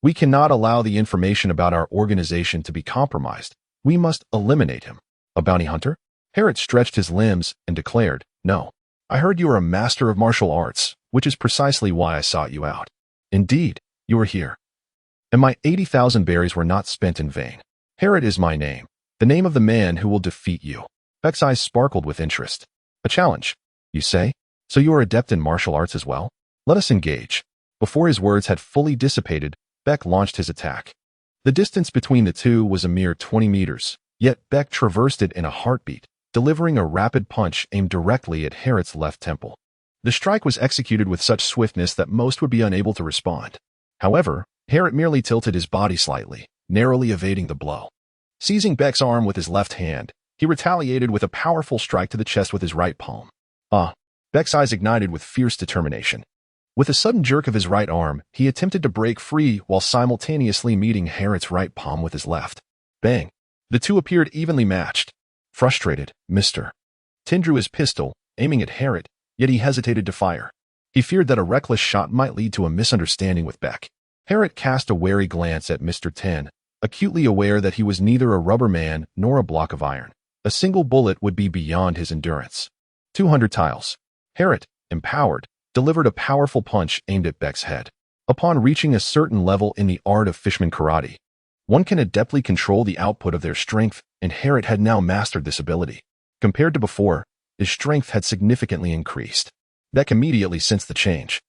We cannot allow the information about our organization to be compromised. We must eliminate him. A bounty hunter? Harriet stretched his limbs and declared, No. I heard you are a master of martial arts, which is precisely why I sought you out. Indeed, you are here. And my 80,000 berries were not spent in vain. Herod is my name, the name of the man who will defeat you. Beck's eyes sparkled with interest. A challenge, you say? So you are adept in martial arts as well? Let us engage. Before his words had fully dissipated, Beck launched his attack. The distance between the two was a mere 20 meters, yet Beck traversed it in a heartbeat, delivering a rapid punch aimed directly at Herod's left temple. The strike was executed with such swiftness that most would be unable to respond. However, Herod merely tilted his body slightly, narrowly evading the blow. Seizing Beck's arm with his left hand, he retaliated with a powerful strike to the chest with his right palm. Beck's eyes ignited with fierce determination. With a sudden jerk of his right arm, he attempted to break free while simultaneously meeting Herod's right palm with his left. Bang! The two appeared evenly matched. Frustrated, Mr. Tin drew his pistol, aiming at Herod, yet he hesitated to fire. He feared that a reckless shot might lead to a misunderstanding with Beck. Herod cast a wary glance at Mr. Tin, acutely aware that he was neither a rubber man nor a block of iron. A single bullet would be beyond his endurance. 200 tiles. Herod, empowered, delivered a powerful punch aimed at Beck's head. Upon reaching a certain level in the art of fishman karate, one can adeptly control the output of their strength, and Herod had now mastered this ability. Compared to before, his strength had significantly increased. Beck immediately sensed the change,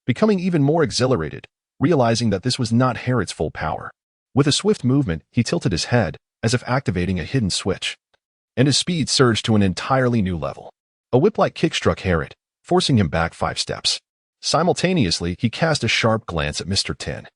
becoming even more exhilarated, realizing that this was not Herod's full power. With a swift movement, he tilted his head, as if activating a hidden switch, and his speed surged to an entirely new level. A whip-like kick struck Herod, forcing him back 5 steps. Simultaneously, he cast a sharp glance at Mr. Tin,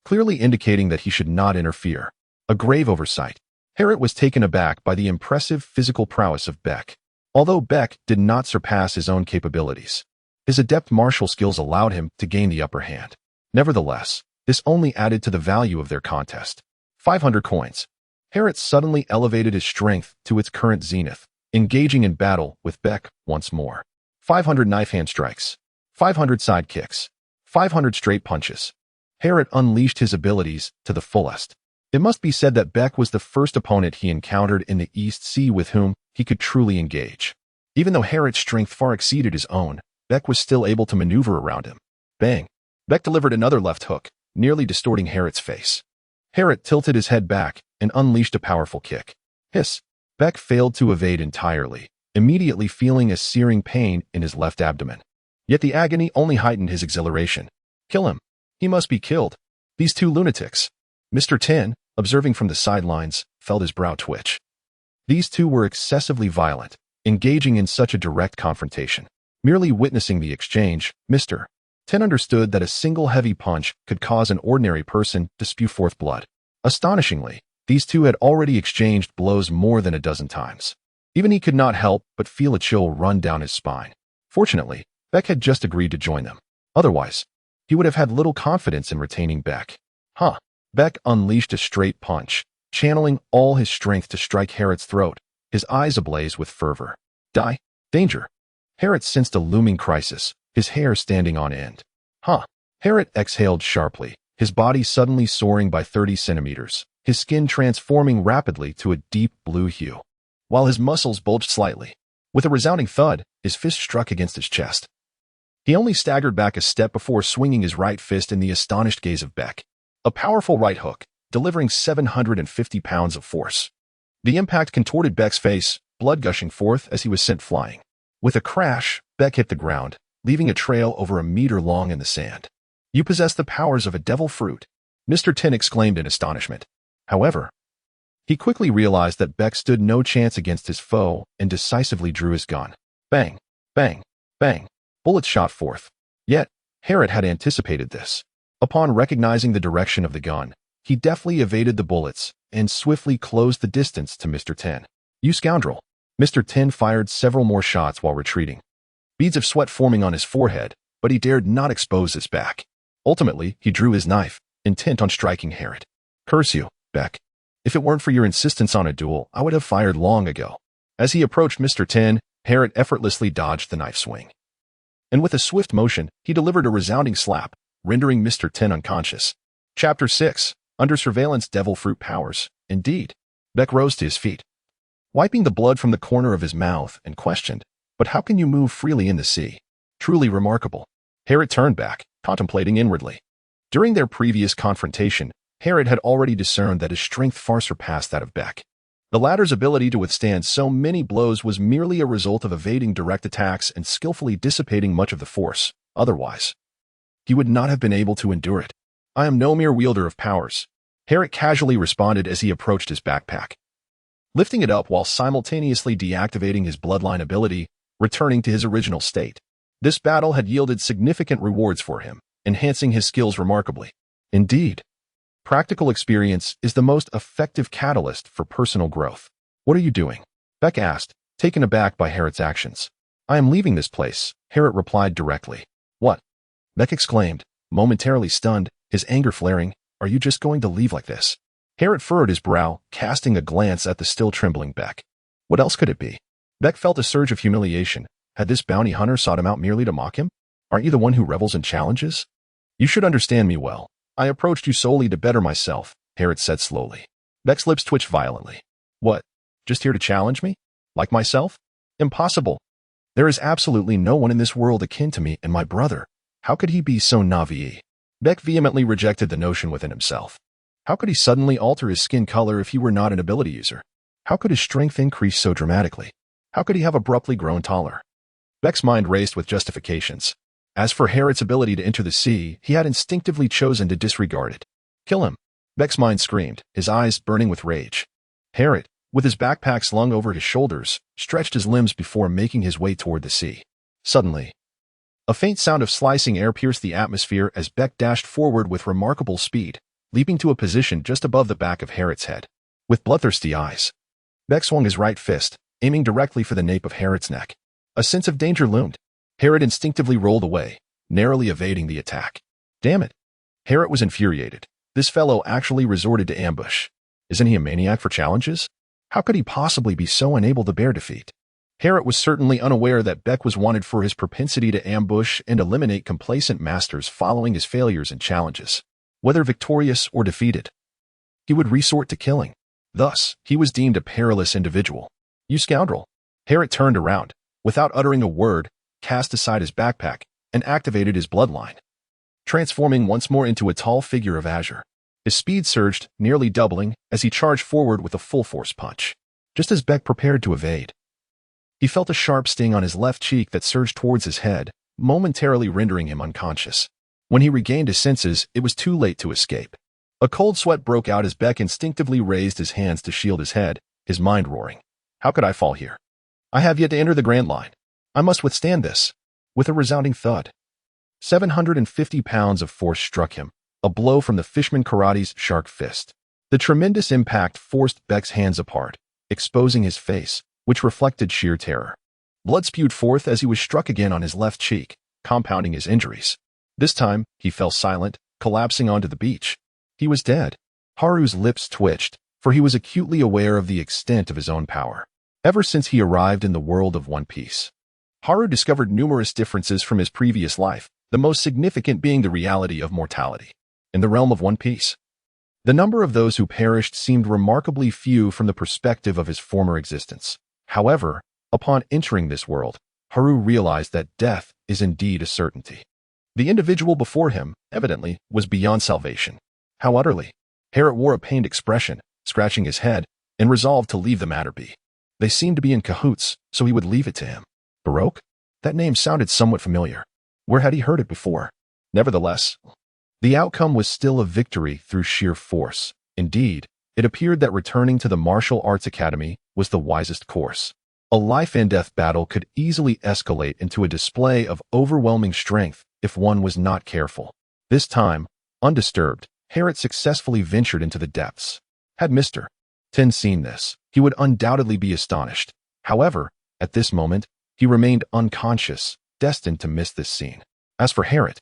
clearly indicating that he should not interfere. A grave oversight. Herod was taken aback by the impressive physical prowess of Beck. Although Beck did not surpass his own capabilities, his adept martial skills allowed him to gain the upper hand. Nevertheless, this only added to the value of their contest. 500 coins. Herod suddenly elevated his strength to its current zenith, engaging in battle with Beck once more. 500 knife hand strikes. 500 side kicks. 500 straight punches. Herod unleashed his abilities to the fullest. It must be said that Beck was the first opponent he encountered in the East Sea with whom he could truly engage. Even though Herod's strength far exceeded his own, Beck was still able to maneuver around him. Bang! Beck delivered another left hook, nearly distorting Herod's face. Herod tilted his head back and unleashed a powerful kick. Hiss! Beck failed to evade entirely, immediately feeling a searing pain in his left abdomen. Yet the agony only heightened his exhilaration. Kill him. He must be killed. These two lunatics. Mr. Tin, observing from the sidelines, felt his brow twitch. These two were excessively violent, engaging in such a direct confrontation. Merely witnessing the exchange, Mr. Tin understood that a single heavy punch could cause an ordinary person to spew forth blood. Astonishingly, these two had already exchanged blows more than a dozen times. Even he could not help but feel a chill run down his spine. Fortunately, Beck had just agreed to join them. Otherwise, he would have had little confidence in retaining Beck. Beck unleashed a straight punch, channeling all his strength to strike Herod's throat, his eyes ablaze with fervor. Die! Danger! Herod sensed a looming crisis, his hair standing on end. Herod exhaled sharply, his body suddenly soaring by 30 centimeters, his skin transforming rapidly to a deep blue hue, while his muscles bulged slightly. With a resounding thud, his fist struck against his chest. He only staggered back a step before swinging his right fist in the astonished gaze of Beck. A powerful right hook, delivering 750 pounds of force. The impact contorted Beck's face, blood gushing forth as he was sent flying. With a crash, Beck hit the ground, leaving a trail over a meter long in the sand. You possess the powers of a devil fruit, Mr. Tin exclaimed in astonishment. However, he quickly realized that Beck stood no chance against his foe and decisively drew his gun. Bang! Bang! Bang! Bullets shot forth. Yet, Herod had anticipated this. Upon recognizing the direction of the gun, he deftly evaded the bullets and swiftly closed the distance to Mr. Tin. You scoundrel! Mr. Tin fired several more shots while retreating. Beads of sweat forming on his forehead, but he dared not expose his back. Ultimately, he drew his knife, intent on striking Herod. Curse you, Beck. If it weren't for your insistence on a duel, I would have fired long ago. As he approached Mr. Tin, Herod effortlessly dodged the knife swing. And with a swift motion, he delivered a resounding slap, rendering Mr. Tin unconscious. Chapter 6. Under Surveillance Devil Fruit Powers. Indeed. Beck rose to his feet, wiping the blood from the corner of his mouth, and questioned, But how can you move freely in the sea? Truly remarkable. Harriet turned back, contemplating inwardly. During their previous confrontation, Harriet had already discerned that his strength far surpassed that of Beck. The latter's ability to withstand so many blows was merely a result of evading direct attacks and skillfully dissipating much of the force. Otherwise, he would not have been able to endure it. I am no mere wielder of powers, Harriet casually responded as he approached his backpack, lifting it up while simultaneously deactivating his bloodline ability, returning to his original state. This battle had yielded significant rewards for him, enhancing his skills remarkably. Indeed, practical experience is the most effective catalyst for personal growth. What are you doing? Beck asked, taken aback by Harriet's actions. I am leaving this place, Harriet replied directly. What? Beck exclaimed, momentarily stunned, his anger flaring. Are you just going to leave like this? Harriet furrowed his brow, casting a glance at the still trembling Beck. What else could it be? Beck felt a surge of humiliation. Had this bounty hunter sought him out merely to mock him? Aren't you the one who revels in challenges? You should understand me well. I approached you solely to better myself, Harriet said slowly. Beck's lips twitched violently. What? Just here to challenge me? Like myself? Impossible. There is absolutely no one in this world akin to me and my brother. How could he be so naive? Beck vehemently rejected the notion within himself. How could he suddenly alter his skin color if he were not an ability user? How could his strength increase so dramatically? How could he have abruptly grown taller? Beck's mind raced with justifications. As for Harriet's ability to enter the sea, he had instinctively chosen to disregard it. Kill him. Beck's mind screamed, his eyes burning with rage. Harriet, with his backpack slung over his shoulders, stretched his limbs before making his way toward the sea. Suddenly, a faint sound of slicing air pierced the atmosphere as Beck dashed forward with remarkable speed, leaping to a position just above the back of Harriet's head. With bloodthirsty eyes, Beck swung his right fist, aiming directly for the nape of Harriet's neck. A sense of danger loomed. Harriet instinctively rolled away, narrowly evading the attack. Damn it. Harriet was infuriated. This fellow actually resorted to ambush. Isn't he a maniac for challenges? How could he possibly be so unable to bear defeat? Harriet was certainly unaware that Beck was wanted for his propensity to ambush and eliminate complacent masters following his failures and challenges. Whether victorious or defeated, he would resort to killing. Thus, he was deemed a perilous individual. You scoundrel. Harriet turned around, without uttering a word, cast aside his backpack, and activated his bloodline, transforming once more into a tall figure of azure. His speed surged, nearly doubling, as he charged forward with a full-force punch. Just as Beck prepared to evade, he felt a sharp sting on his left cheek that surged towards his head, momentarily rendering him unconscious. When he regained his senses, it was too late to escape. A cold sweat broke out as Beck instinctively raised his hands to shield his head, his mind roaring. How could I fall here? I have yet to enter the Grand Line. I must withstand this. With a resounding thud, 750 pounds of force struck him, a blow from the Fishman Karate's shark fist. The tremendous impact forced Beck's hands apart, exposing his face, which reflected sheer terror. Blood spewed forth as he was struck again on his left cheek, compounding his injuries. This time, he fell silent, collapsing onto the beach. He was dead. Haru's lips twitched, for he was acutely aware of the extent of his own power. Ever since he arrived in the world of One Piece, Haru discovered numerous differences from his previous life, the most significant being the reality of mortality. In the realm of One Piece, the number of those who perished seemed remarkably few from the perspective of his former existence. However, upon entering this world, Haru realized that death is indeed a certainty. The individual before him, evidently, was beyond salvation. How utterly? Harriet wore a pained expression, scratching his head, and resolved to leave the matter be. They seemed to be in cahoots, so he would leave it to him. Baroque? That name sounded somewhat familiar. Where had he heard it before? Nevertheless, the outcome was still a victory through sheer force. Indeed, it appeared that returning to the Martial Arts Academy was the wisest course. A life-and-death battle could easily escalate into a display of overwhelming strength if one was not careful. This time, undisturbed, Harriet successfully ventured into the depths. Had Mr. Ten seen this, he would undoubtedly be astonished. However, at this moment, he remained unconscious, destined to miss this scene. As for Harriet,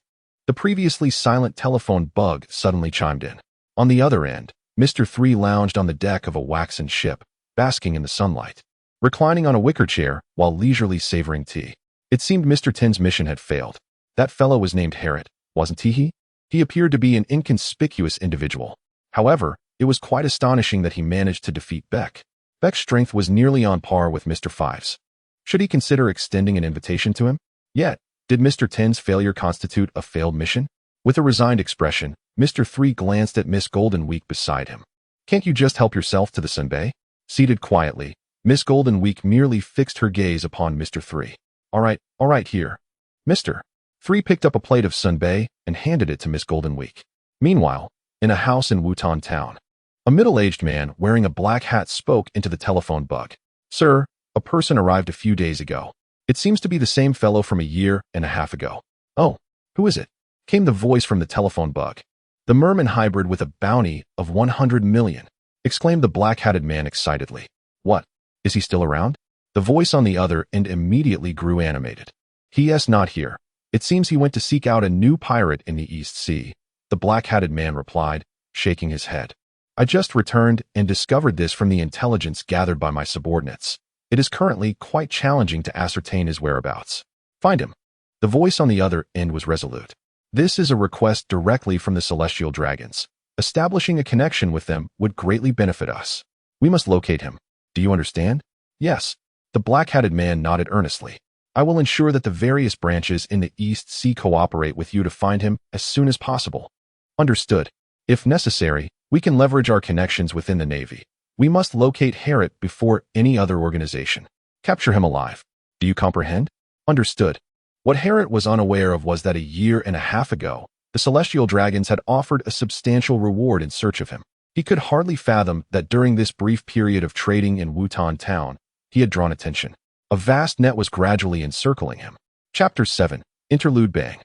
the previously silent telephone bug suddenly chimed in. On the other end, Mr. 3 lounged on the deck of a waxen ship, basking in the sunlight, reclining on a wicker chair while leisurely savoring tea. It seemed Mr. Ten's mission had failed. That fellow was named Harriet, wasn't he? He appeared to be an inconspicuous individual. However, it was quite astonishing that he managed to defeat Beck. Beck's strength was nearly on par with Mr. 5's. Should he consider extending an invitation to him? Yet, did Mr. 10's failure constitute a failed mission? With a resigned expression, Mr. 3 glanced at Miss Golden Week beside him. Can't you just help yourself to the sunbae? Seated quietly, Miss Golden Week merely fixed her gaze upon Mr. 3. All right, here. Mr. 3 picked up a plate of sunbae and handed it to Miss Golden Week. Meanwhile, in a house in Wutan Town, a middle-aged man wearing a black hat spoke into the telephone bug. Sir, a person arrived a few days ago. It seems to be the same fellow from a year and a half ago. Oh, who is it? Came the voice from the telephone bug. The merman hybrid with a bounty of 100 million, exclaimed the black-hatted man excitedly. What? Is he still around? The voice on the other end immediately grew animated. He is not here. It seems he went to seek out a new pirate in the East Sea, the black-hatted man replied, shaking his head. I just returned and discovered this from the intelligence gathered by my subordinates. It is currently quite challenging to ascertain his whereabouts. Find him. The voice on the other end was resolute. This is a request directly from the celestial dragons. Establishing a connection with them would greatly benefit us. We must locate him. Do you understand? Yes. The black-hatted man nodded earnestly. I will ensure that the various branches in the East Sea cooperate with you to find him as soon as possible. Understood. If necessary, we can leverage our connections within the Navy. We must locate Harriet before any other organization. Capture him alive. Do you comprehend? Understood. What Harriet was unaware of was that a year and a half ago, the celestial dragons had offered a substantial reward in search of him. He could hardly fathom that during this brief period of trading in Wutan Town, he had drawn attention. A vast net was gradually encircling him. Chapter 7. Interlude Bang.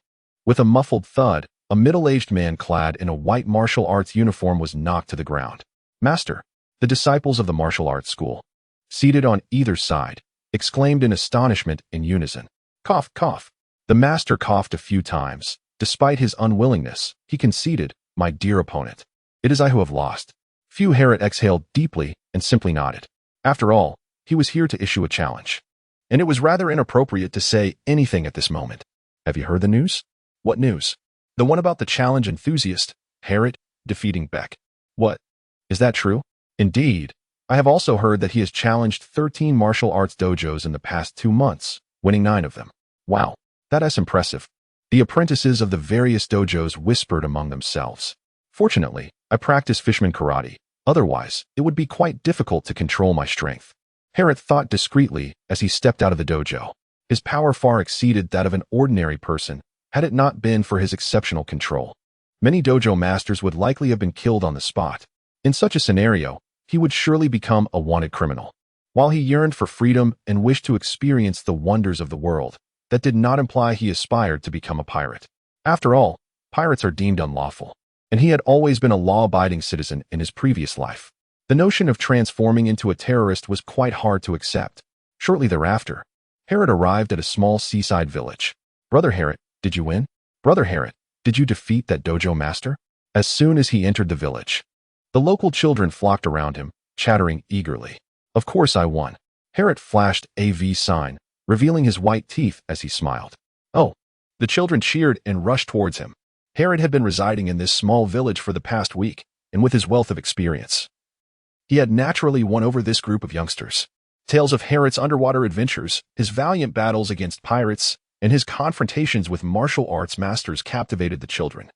With a muffled thud, a middle-aged man clad in a white martial arts uniform was knocked to the ground. Master, the disciples of the martial arts school, seated on either side, exclaimed in astonishment in unison. Cough, cough. The master coughed a few times. Despite his unwillingness, he conceded, my dear opponent. It is I who have lost. Few Harriet exhaled deeply and simply nodded. After all, he was here to issue a challenge. And it was rather inappropriate to say anything at this moment. Have you heard the news? What news? The one about the challenge enthusiast, Harriet, defeating Beck. What? Is that true? Indeed. I have also heard that he has challenged 13 martial arts dojos in the past 2 months, winning 9 of them. Wow, that is impressive. The apprentices of the various dojos whispered among themselves. Fortunately, I practice fishman karate. Otherwise, it would be quite difficult to control my strength. Harriet thought discreetly as he stepped out of the dojo. His power far exceeded that of an ordinary person, had it not been for his exceptional control. Many dojo masters would likely have been killed on the spot. In such a scenario, he would surely become a wanted criminal. While he yearned for freedom and wished to experience the wonders of the world, that did not imply he aspired to become a pirate. After all, pirates are deemed unlawful, and he had always been a law-abiding citizen in his previous life. The notion of transforming into a terrorist was quite hard to accept. Shortly thereafter, Harriet arrived at a small seaside village. Brother Harriet, did you win? Brother Harriet, did you defeat that dojo master? As soon as he entered the village, the local children flocked around him, chattering eagerly. Of course I won. Harriet flashed a V sign, revealing his white teeth as he smiled. Oh, the children cheered and rushed towards him. Harriet had been residing in this small village for the past week, and with his wealth of experience, he had naturally won over this group of youngsters. Tales of Harriet's underwater adventures, his valiant battles against pirates, and his confrontations with martial arts masters captivated the children,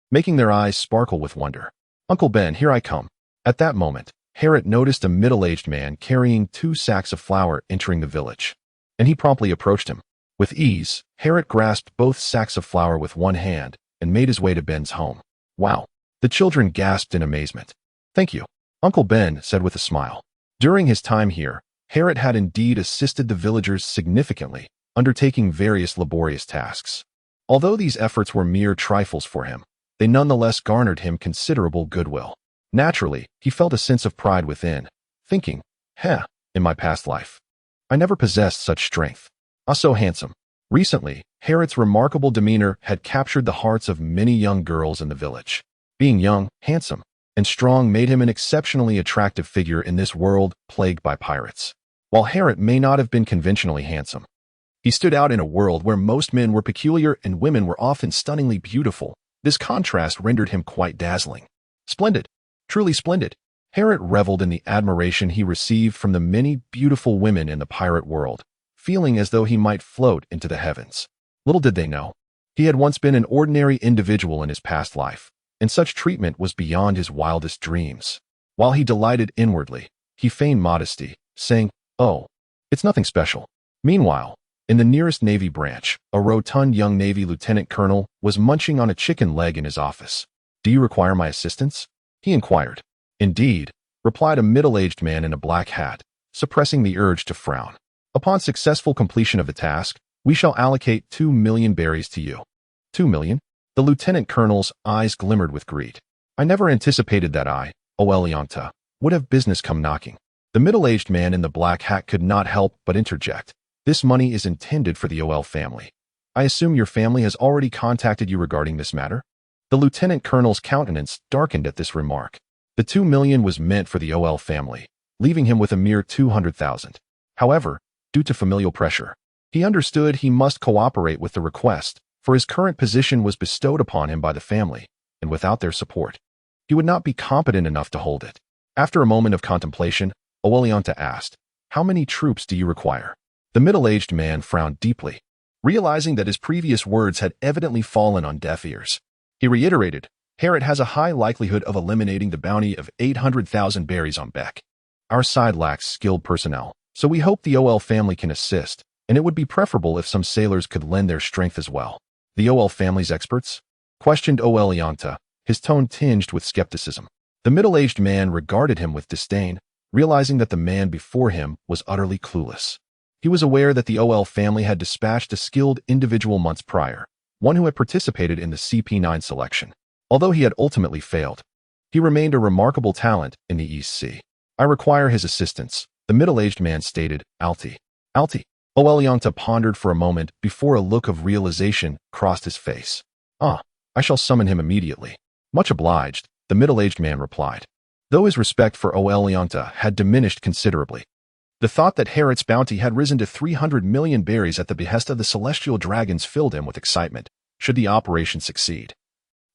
making their eyes sparkle with wonder. Uncle Ben, here I come. At that moment, Harriet noticed a middle-aged man carrying 2 sacks of flour entering the village, and he promptly approached him. With ease, Harriet grasped both sacks of flour with one hand and made his way to Ben's home. Wow! The children gasped in amazement. Thank you, Uncle Ben said with a smile. During his time here, Harriet had indeed assisted the villagers significantly, undertaking various laborious tasks. Although these efforts were mere trifles for him, they nonetheless garnered him considerable goodwill. Naturally, he felt a sense of pride within, thinking, in my past life, I never possessed such strength. So handsome. Recently, Harriet's remarkable demeanor had captured the hearts of many young girls in the village. Being young, handsome, and strong made him an exceptionally attractive figure in this world plagued by pirates. While Harriet may not have been conventionally handsome, he stood out in a world where most men were peculiar and women were often stunningly beautiful. This contrast rendered him quite dazzling. Splendid. Truly splendid. Harriet reveled in the admiration he received from the many beautiful women in the pirate world, feeling as though he might float into the heavens. Little did they know, he had once been an ordinary individual in his past life, and such treatment was beyond his wildest dreams. While he delighted inwardly, he feigned modesty, saying, "Oh, it's nothing special." Meanwhile, in the nearest Navy branch, a rotund young Navy lieutenant colonel was munching on a chicken leg in his office. "Do you require my assistance?" he inquired. "Indeed," replied a middle-aged man in a black hat, suppressing the urge to frown. "Upon successful completion of the task, we shall allocate 2,000,000 berries to you." 2,000,000? The lieutenant colonel's eyes glimmered with greed. "I never anticipated that I, Oelianta, would have business come knocking." The middle-aged man in the black hat could not help but interject. "This money is intended for the OL family. I assume your family has already contacted you regarding this matter?" The lieutenant colonel's countenance darkened at this remark. The 2,000,000 was meant for the OL family, leaving him with a mere 200,000. However, due to familial pressure, he understood he must cooperate with the request, for his current position was bestowed upon him by the family, and without their support, he would not be competent enough to hold it. After a moment of contemplation, Oelianta asked, "How many troops do you require?" The middle-aged man frowned deeply, realizing that his previous words had evidently fallen on deaf ears. He reiterated, "Harriet has a high likelihood of eliminating the bounty of 800,000 berries on Beck. Our side lacks skilled personnel, so we hope the OL family can assist, and it would be preferable if some sailors could lend their strength as well." "The OL family's experts?" questioned Oelianta, his tone tinged with skepticism. The middle-aged man regarded him with disdain, realizing that the man before him was utterly clueless. He was aware that the OL family had dispatched a skilled individual months prior, one who had participated in the CP9 selection. Although he had ultimately failed, he remained a remarkable talent in the East Sea. "I require his assistance," the middle-aged man stated. "Alti." "Alti." Oelianta pondered for a moment before a look of realization crossed his face. "Ah, I shall summon him immediately." "Much obliged," the middle-aged man replied, though his respect for Oelianta had diminished considerably. The thought that Harriet's bounty had risen to 300,000,000 berries at the behest of the celestial dragons filled him with excitement. Should the operation succeed,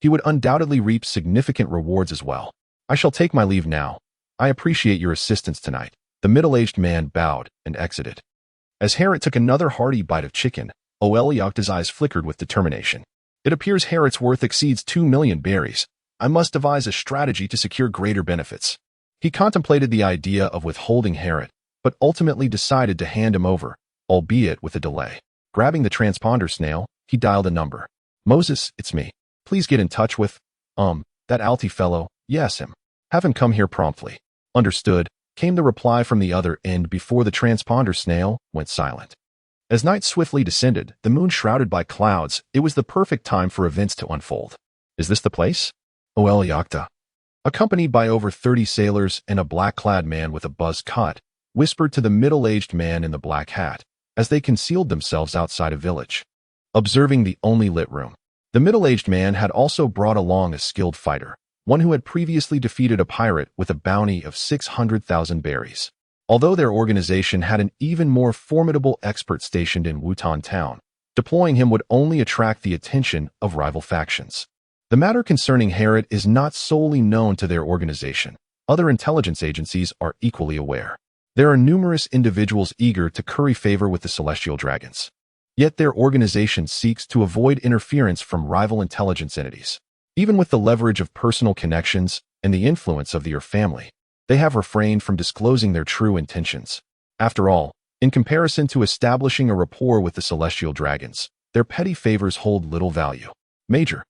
he would undoubtedly reap significant rewards as well. "I shall take my leave now. I appreciate your assistance tonight." The middle-aged man bowed and exited. As Harriet took another hearty bite of chicken, Oelianta's eyes flickered with determination. "It appears Harriet's worth exceeds 2,000,000 berries. I must devise a strategy to secure greater benefits." He contemplated the idea of withholding Harriet, but ultimately decided to hand him over, albeit with a delay. Grabbing the transponder snail, he dialed a number. "Moses, it's me. Please get in touch with, that Alti fellow. Yes, him. Have him come here promptly." "Understood," came the reply from the other end before the transponder snail went silent. As night swiftly descended, the moon shrouded by clouds, it was the perfect time for events to unfold. "Is this the place?" Oelianta, accompanied by over 30 sailors and a black-clad man with a buzz cut, whispered to the middle-aged man in the black hat as they concealed themselves outside a village. Observing the only lit room, the middle-aged man had also brought along a skilled fighter, one who had previously defeated a pirate with a bounty of 600,000 berries. Although their organization had an even more formidable expert stationed in Wutan town, deploying him would only attract the attention of rival factions. The matter concerning Harriet is not solely known to their organization. Other intelligence agencies are equally aware. There are numerous individuals eager to curry favor with the celestial dragons. Yet their organization seeks to avoid interference from rival intelligence entities. Even with the leverage of personal connections and the influence of their family, they have refrained from disclosing their true intentions. After all, in comparison to establishing a rapport with the celestial dragons, their petty favors hold little value. "Major,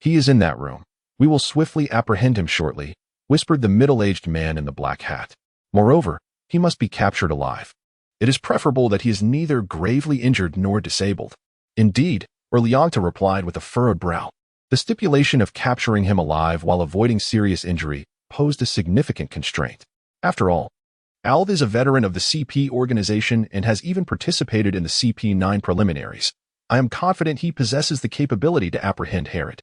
he is in that room. We will swiftly apprehend him shortly," whispered the middle-aged man in the black hat. "Moreover, he must be captured alive. It is preferable that he is neither gravely injured nor disabled." "Indeed," Oelianta replied with a furrowed brow. The stipulation of capturing him alive while avoiding serious injury posed a significant constraint. After all, Alv is a veteran of the CP organization and has even participated in the CP9 preliminaries. I am confident he possesses the capability to apprehend Harriet.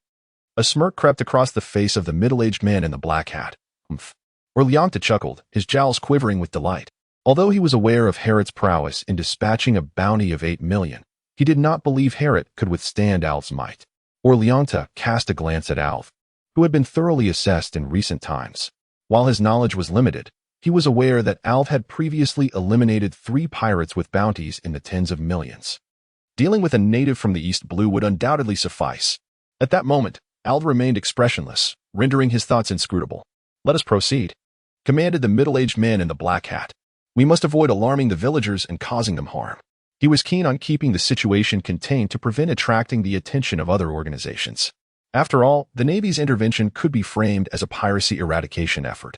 A smirk crept across the face of the middle-aged man in the black hat. "Humph." Oelianta chuckled, his jowls quivering with delight. Although he was aware of Harriet's prowess in dispatching a bounty of 8,000,000, he did not believe Harriet could withstand Alv's might. Oelianta cast a glance at Alv, who had been thoroughly assessed in recent times. While his knowledge was limited, He was aware that Alv had previously eliminated 3 pirates with bounties in the tens of millions. Dealing with a native from the East Blue would undoubtedly suffice. At that moment, Alv remained expressionless, rendering his thoughts inscrutable. "Let us proceed," commanded the middle-aged man in the black hat. "We must avoid alarming the villagers and causing them harm." He was keen on keeping the situation contained to prevent attracting the attention of other organizations. After all, the Navy's intervention could be framed as a piracy eradication effort.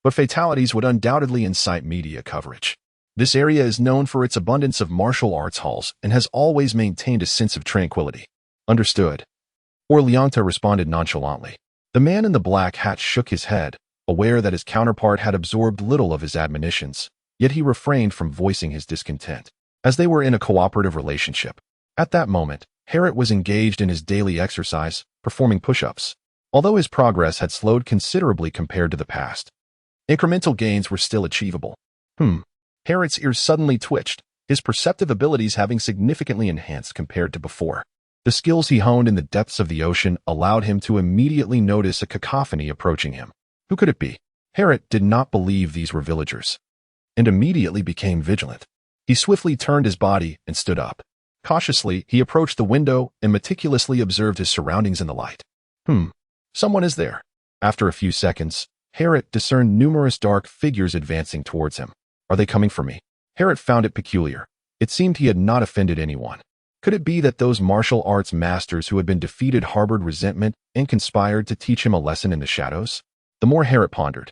But fatalities would undoubtedly incite media coverage. This area is known for its abundance of martial arts halls and has always maintained a sense of tranquility. "Understood." Orleanta responded nonchalantly. The man in the black hat shook his head, aware that his counterpart had absorbed little of his admonitions, yet he refrained from voicing his discontent, as they were in a cooperative relationship. At that moment, Harriet was engaged in his daily exercise, performing push-ups. Although his progress had slowed considerably compared to the past, incremental gains were still achievable. Harriet's ears suddenly twitched, his perceptive abilities having significantly enhanced compared to before. The skills he honed in the depths of the ocean allowed him to immediately notice a cacophony approaching him. Who could it be? Harriet did not believe these were villagers, and immediately became vigilant. He swiftly turned his body and stood up. Cautiously, he approached the window and meticulously observed his surroundings in the light. Someone is there. After a few seconds, Harriet discerned numerous dark figures advancing towards him. Are they coming for me? Harriet found it peculiar. It seemed he had not offended anyone. Could it be that those martial arts masters who had been defeated harbored resentment and conspired to teach him a lesson in the shadows? The more Harriet pondered,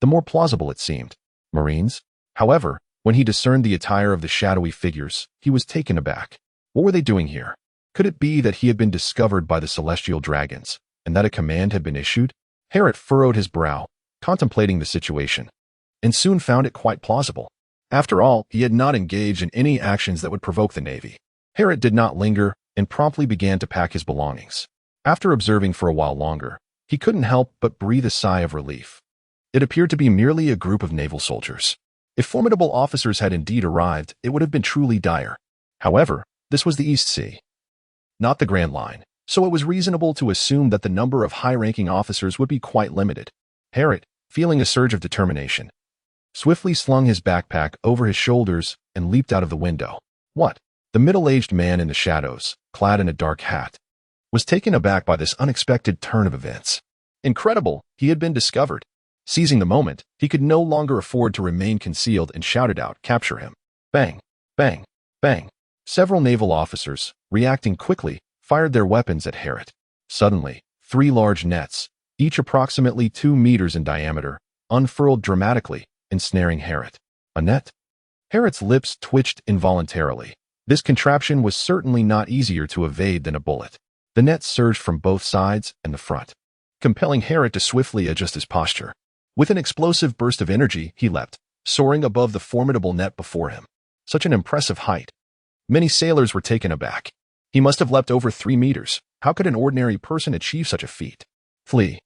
the more plausible it seemed. Marines? However, when he discerned the attire of the shadowy figures, he was taken aback. What were they doing here? Could it be that he had been discovered by the celestial dragons, and that a command had been issued? Harriet furrowed his brow, contemplating the situation, and soon found it quite plausible. After all, he had not engaged in any actions that would provoke the Navy. Harriet did not linger and promptly began to pack his belongings. After observing for a while longer, he couldn't help but breathe a sigh of relief. It appeared to be merely a group of naval soldiers. If formidable officers had indeed arrived, it would have been truly dire. However, this was the East Sea, not the Grand Line, so it was reasonable to assume that the number of high-ranking officers would be quite limited. Harriet, feeling a surge of determination, swiftly slung his backpack over his shoulders and leaped out of the window. What? The middle-aged man in the shadows, clad in a dark hat, was taken aback by this unexpected turn of events. Incredible, he had been discovered. Seizing the moment, he could no longer afford to remain concealed and shouted out, "Capture him." Bang, bang, bang. Several naval officers, reacting quickly, fired their weapons at Harriet. Suddenly, 3 large nets, each approximately 2 meters in diameter, unfurled dramatically, ensnaring Harriet. A net? Harriet's lips twitched involuntarily. This contraption was certainly not easier to evade than a bullet. The net surged from both sides and the front, compelling Harriet to swiftly adjust his posture. With an explosive burst of energy, he leapt, soaring above the formidable net before him. Such an impressive height. Many sailors were taken aback. He must have leapt over 3 meters. How could an ordinary person achieve such a feat? Flee.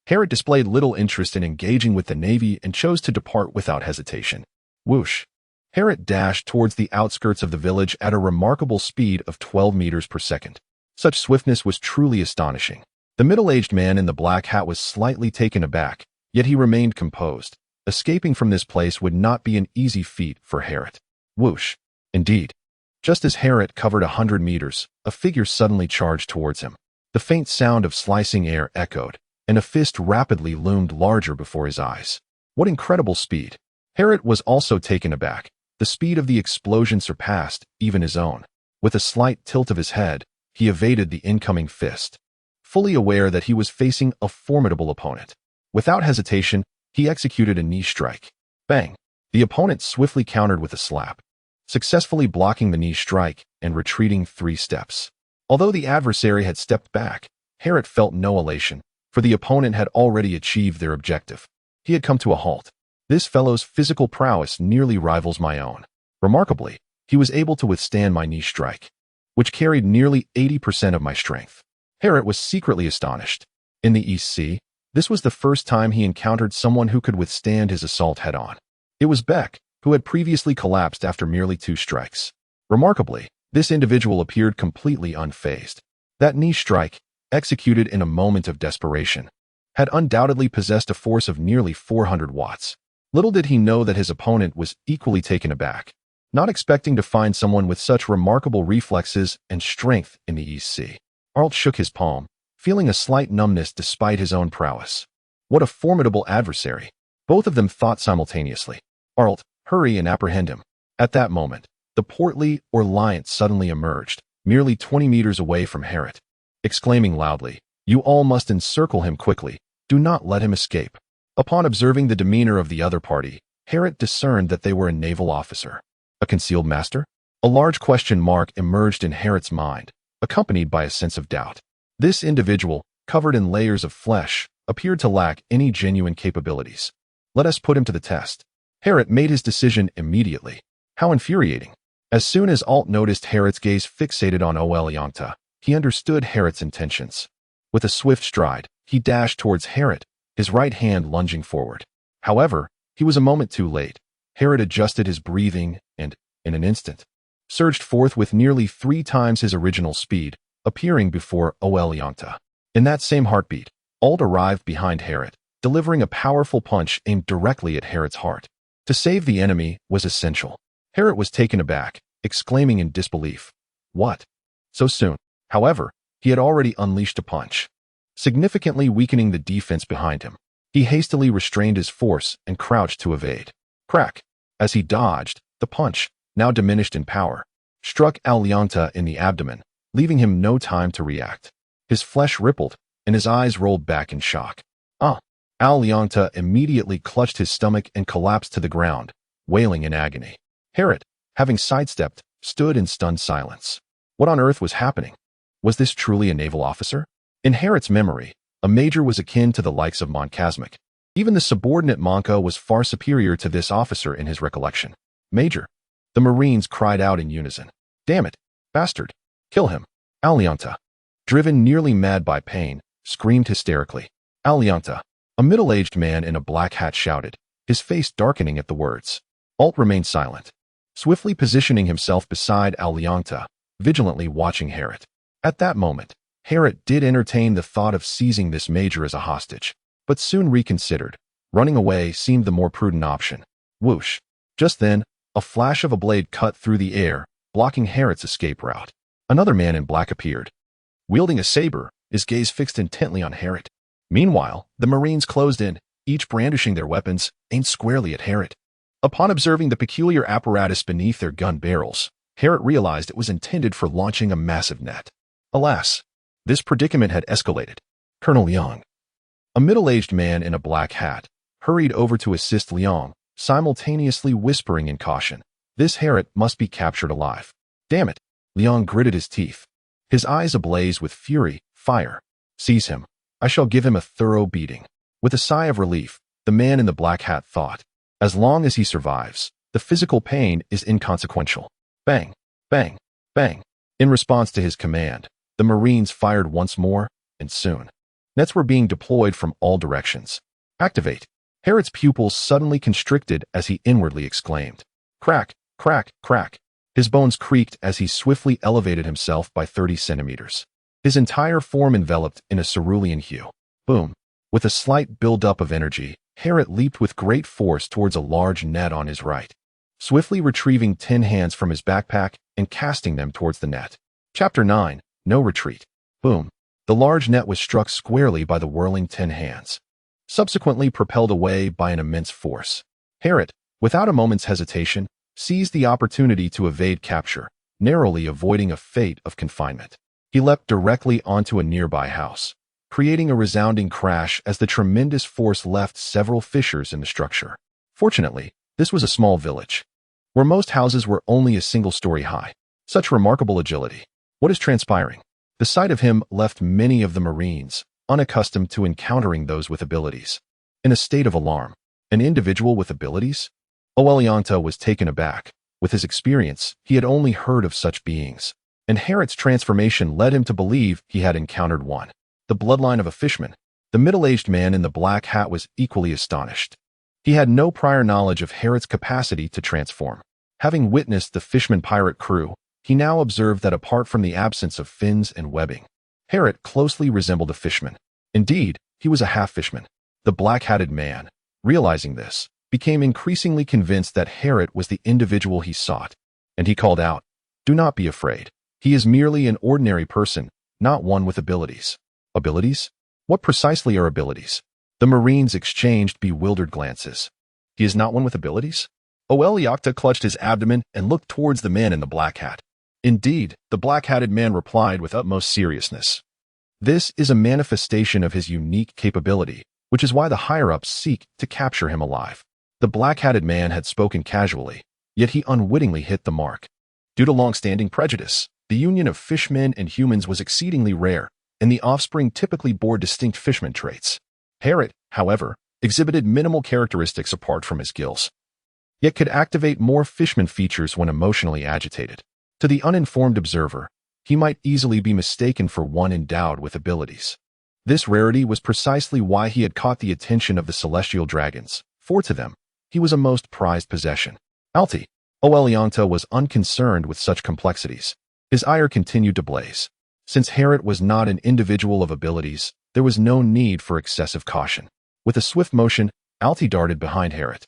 Harriet displayed little interest in engaging with the Navy and chose to depart without hesitation. Whoosh. Harriet dashed towards the outskirts of the village at a remarkable speed of 12 meters per second. Such swiftness was truly astonishing. The middle-aged man in the black hat was slightly taken aback, yet he remained composed. Escaping from this place would not be an easy feat for Harriet. Whoosh. Indeed. Just as Harriet covered 100 meters, a figure suddenly charged towards him. The faint sound of slicing air echoed, and a fist rapidly loomed larger before his eyes. What incredible speed! Harriet was also taken aback. The speed of the explosion surpassed even his own. With a slight tilt of his head, he evaded the incoming fist, fully aware that he was facing a formidable opponent. Without hesitation, he executed a knee strike. Bang! The opponent swiftly countered with a slap, successfully blocking the knee strike and retreating 3 steps. Although the adversary had stepped back, Harriet felt no elation, for the opponent had already achieved their objective. He had come to a halt. This fellow's physical prowess nearly rivals my own. Remarkably, he was able to withstand my knee strike, which carried nearly 80% of my strength. Harriet was secretly astonished. In the East Sea, this was the first time he encountered someone who could withstand his assault head-on. It was Beck, who had previously collapsed after merely 2 strikes. Remarkably, this individual appeared completely unfazed. That knee strike, executed in a moment of desperation, had undoubtedly possessed a force of nearly 400 watts. Little did he know that his opponent was equally taken aback, not expecting to find someone with such remarkable reflexes and strength in the East Sea. Arlt shook his palm, feeling a slight numbness despite his own prowess. What a formidable adversary! Both of them thought simultaneously. Arlt, hurry and apprehend him. At that moment, the portly Orliant suddenly emerged, merely 20 meters away from Harriet, exclaiming loudly, "You all must encircle him quickly. Do not let him escape." Upon observing the demeanor of the other party, Harriet discerned that they were a naval officer. A concealed master? A large question mark emerged in Harriet's mind, accompanied by a sense of doubt. This individual, covered in layers of flesh, appeared to lack any genuine capabilities. Let us put him to the test. Harriet made his decision immediately. How infuriating. As soon as Alt noticed Harriet's gaze fixated on Oelianta, he understood Harriet's intentions. With a swift stride, he dashed towards Harriet, his right hand lunging forward. However, he was a moment too late. Harriet adjusted his breathing and, in an instant, surged forth with nearly 3 times his original speed, appearing before Oelianta. In that same heartbeat, Alt arrived behind Harriet, delivering a powerful punch aimed directly at Harriet's heart. To save the enemy was essential. Harriet was taken aback, exclaiming in disbelief, "What? So soon?" However, he had already unleashed a punch, significantly weakening the defense behind him. He hastily restrained his force and crouched to evade. Crack! As he dodged, the punch, now diminished in power, struck Alianta in the abdomen, leaving him no time to react. His flesh rippled, and his eyes rolled back in shock. Alianta immediately clutched his stomach and collapsed to the ground, wailing in agony. Harriet, having sidestepped, stood in stunned silence. What on earth was happening? Was this truly a naval officer? In Harriet's memory, a major was akin to the likes of Moncasmic. Even the subordinate Monca was far superior to this officer in his recollection. "Major!" The Marines cried out in unison. "Damn it! Bastard! Kill him!" Alianta, driven nearly mad by pain, screamed hysterically. "Alianta!" A middle-aged man in a black hat shouted, his face darkening at the words. Alt remained silent, swiftly positioning himself beside Alianta, vigilantly watching Harriet. At that moment, Harriet did entertain the thought of seizing this major as a hostage, but soon reconsidered. Running away seemed the more prudent option. Whoosh! Just then, a flash of a blade cut through the air, blocking Harriet's escape route. Another man in black appeared, wielding a saber, his gaze fixed intently on Harriet. Meanwhile, the Marines closed in, each brandishing their weapons, aimed squarely at Harriet. Upon observing the peculiar apparatus beneath their gun barrels, Harriet realized it was intended for launching a massive net. Alas, this predicament had escalated. Colonel Liang, a middle-aged man in a black hat, hurried over to assist Liang, simultaneously whispering in caution, "This Harriet must be captured alive." "Damn it!" Liang gritted his teeth, his eyes ablaze with fury. "Fire! Seize him. I shall give him a thorough beating." With a sigh of relief, the man in the black hat thought, as long as he survives, the physical pain is inconsequential. Bang! Bang! Bang! In response to his command, the Marines fired once more, and soon, nets were being deployed from all directions. "Activate!" Harriet's pupils suddenly constricted as he inwardly exclaimed. Crack! Crack! Crack! His bones creaked as he swiftly elevated himself by 30 centimeters. His entire form enveloped in a cerulean hue. Boom! With a slight build-up of energy, Harriet leaped with great force towards a large net on his right, swiftly retrieving 10 hands from his backpack and casting them towards the net. Chapter 9, No Retreat. Boom! The large net was struck squarely by the whirling 10 hands, subsequently propelled away by an immense force. Harriet, without a moment's hesitation, seized the opportunity to evade capture, narrowly avoiding a fate of confinement. He leapt directly onto a nearby house, creating a resounding crash as the tremendous force left several fissures in the structure. Fortunately, this was a small village, where most houses were only a single story high. Such remarkable agility. What is transpiring? The sight of him left many of the Marines, unaccustomed to encountering those with abilities, in a state of alarm. An individual with abilities? Oelianta was taken aback. With his experience, he had only heard of such beings, and Harriet's transformation led him to believe he had encountered one. The bloodline of a fishman. The middle-aged man in the black hat was equally astonished. He had no prior knowledge of Harriet's capacity to transform. Having witnessed the fishman pirate crew, he now observed that apart from the absence of fins and webbing, Harriet closely resembled a fishman. Indeed, he was a half-fishman. The black-hatted man, realizing this, became increasingly convinced that Harriet was the individual he sought, and he called out, "Do not be afraid. He is merely an ordinary person, not one with abilities." Abilities? What precisely are abilities? The Marines exchanged bewildered glances. He is not one with abilities? Oeliakta clutched his abdomen and looked towards the man in the black hat. Indeed, the black-hatted man replied with utmost seriousness. This is a manifestation of his unique capability, which is why the higher-ups seek to capture him alive. The black-hatted man had spoken casually, yet he unwittingly hit the mark. Due to long-standing prejudice, the union of fishmen and humans was exceedingly rare, and the offspring typically bore distinct fishman traits. Harriet, however, exhibited minimal characteristics apart from his gills, yet could activate more fishman features when emotionally agitated. To the uninformed observer, he might easily be mistaken for one endowed with abilities. This rarity was precisely why he had caught the attention of the celestial dragons, for to them, he was a most prized possession. Alti, Oelianta was unconcerned with such complexities. His ire continued to blaze. Since Harriet was not an individual of abilities, there was no need for excessive caution. With a swift motion, Alti darted behind Harriet,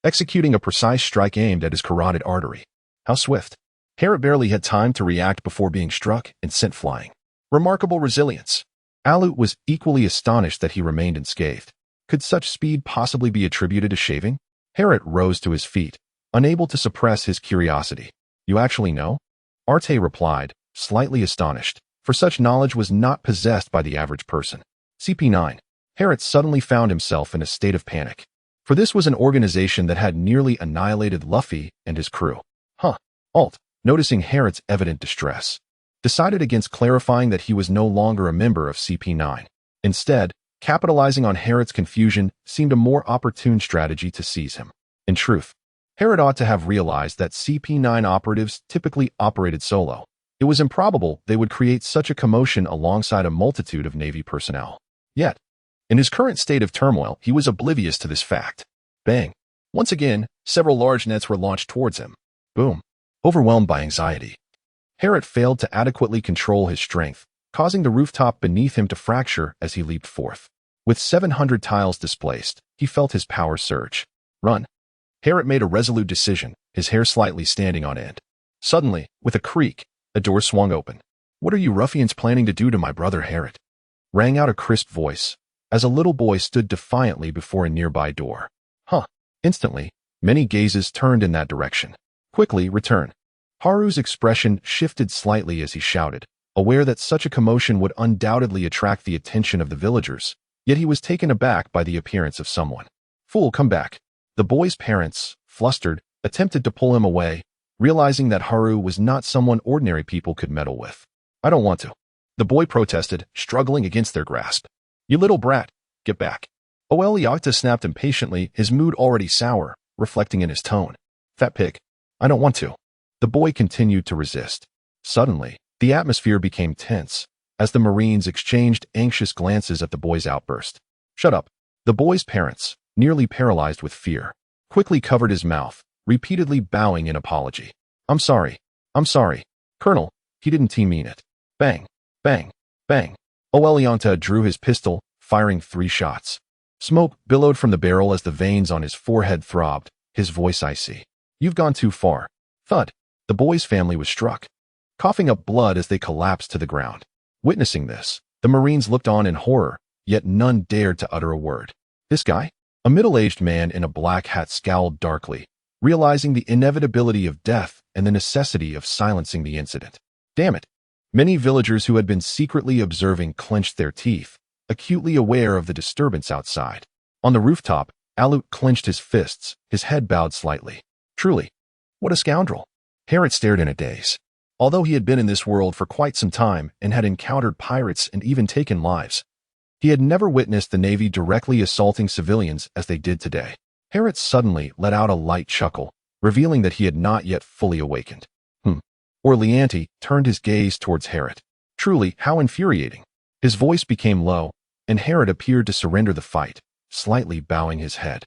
executing a precise strike aimed at his carotid artery. How swift! Harriet barely had time to react before being struck and sent flying. Remarkable resilience. Alut was equally astonished that he remained unscathed. Could such speed possibly be attributed to shaving? Harriet rose to his feet, unable to suppress his curiosity. "You actually know?" Arte replied, slightly astonished, for such knowledge was not possessed by the average person. CP9. Harriet suddenly found himself in a state of panic, for this was an organization that had nearly annihilated Luffy and his crew. Alt, noticing Harriet's evident distress, decided against clarifying that he was no longer a member of CP9. Instead, capitalizing on Harriet's confusion seemed a more opportune strategy to seize him. In truth, Harriet ought to have realized that CP9 operatives typically operated solo. It was improbable they would create such a commotion alongside a multitude of Navy personnel. Yet, in his current state of turmoil, he was oblivious to this fact. Bang! Once again, several large nets were launched towards him. Boom! Overwhelmed by anxiety, Harriet failed to adequately control his strength, causing the rooftop beneath him to fracture as he leaped forth. With 700 tiles displaced, he felt his power surge. Run! Harriet made a resolute decision, his hair slightly standing on end. Suddenly, with a creak, a door swung open. "What are you ruffians planning to do to my brother Harriet?" rang out a crisp voice, as a little boy stood defiantly before a nearby door. Instantly, many gazes turned in that direction. "Quickly, return." Haru's expression shifted slightly as he shouted, aware that such a commotion would undoubtedly attract the attention of the villagers, yet he was taken aback by the appearance of someone. "Fool, come back." The boy's parents, flustered, attempted to pull him away, realizing that Haru was not someone ordinary people could meddle with. "I don't want to," the boy protested, struggling against their grasp. "You little brat, get back." Oeliakta snapped impatiently, his mood already sour, reflecting in his tone. "Fat pig, I don't want to." The boy continued to resist. Suddenly, the atmosphere became tense, as the Marines exchanged anxious glances at the boy's outburst. "Shut up." The boy's parents, nearly paralyzed with fear, quickly covered his mouth, repeatedly bowing in apology. I'm sorry. Colonel, he didn't mean it." Bang, bang, bang. Oelianta drew his pistol, firing 3 shots. Smoke billowed from the barrel as the veins on his forehead throbbed, his voice icy. "You've gone too far." Thud. The boy's family was struck, coughing up blood as they collapsed to the ground. Witnessing this, the Marines looked on in horror, yet none dared to utter a word. "This guy?" A middle-aged man in a black hat scowled darkly, realizing the inevitability of death and the necessity of silencing the incident. "Damn it." Many villagers who had been secretly observing clenched their teeth, acutely aware of the disturbance outside. On the rooftop, Alut clenched his fists, his head bowed slightly. Truly, what a scoundrel. Harriet stared in a daze. Although he had been in this world for quite some time and had encountered pirates and even taken lives, he had never witnessed the Navy directly assaulting civilians as they did today. Harriet suddenly let out a light chuckle, revealing that he had not yet fully awakened. Orleanti turned his gaze towards Harriet. Truly, how infuriating. His voice became low, and Harriet appeared to surrender the fight, slightly bowing his head.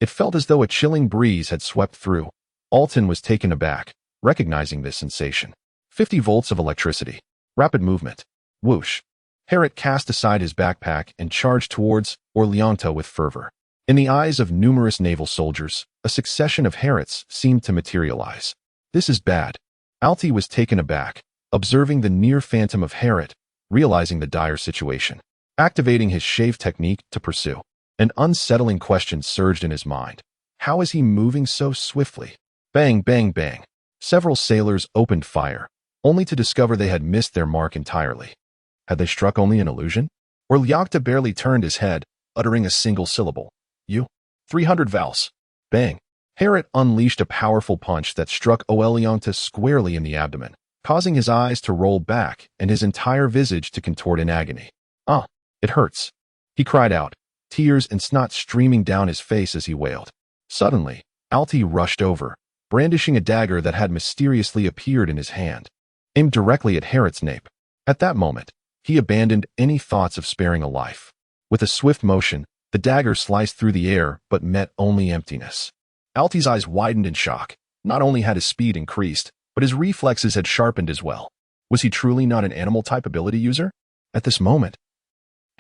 It felt as though a chilling breeze had swept through. Alton was taken aback, recognizing this sensation. 50 volts of electricity. Rapid movement. Whoosh. Harriet cast aside his backpack and charged towards Orleanta with fervor. In the eyes of numerous naval soldiers, a succession of Harrots seemed to materialize. This is bad. Alti was taken aback, observing the near phantom of Harrot, realizing the dire situation. Activating his shave technique to pursue. An unsettling question surged in his mind. How is he moving so swiftly? Bang, bang, bang. Several sailors opened fire, only to discover they had missed their mark entirely. Had they struck only an illusion? Or Lyakta barely turned his head, uttering a single syllable. 300 vals. Bang. Harrot unleashed a powerful punch that struck Oelyonta squarely in the abdomen, causing his eyes to roll back and his entire visage to contort in agony. It hurts. He cried out, tears and snot streaming down his face as he wailed. Suddenly, Alti rushed over, brandishing a dagger that had mysteriously appeared in his hand, aimed directly at Harrot's nape. At that moment, he abandoned any thoughts of sparing a life. With a swift motion, the dagger sliced through the air but met only emptiness. Alti's eyes widened in shock. Not only had his speed increased, but his reflexes had sharpened as well. Was he truly not an animal-type ability user? At this moment,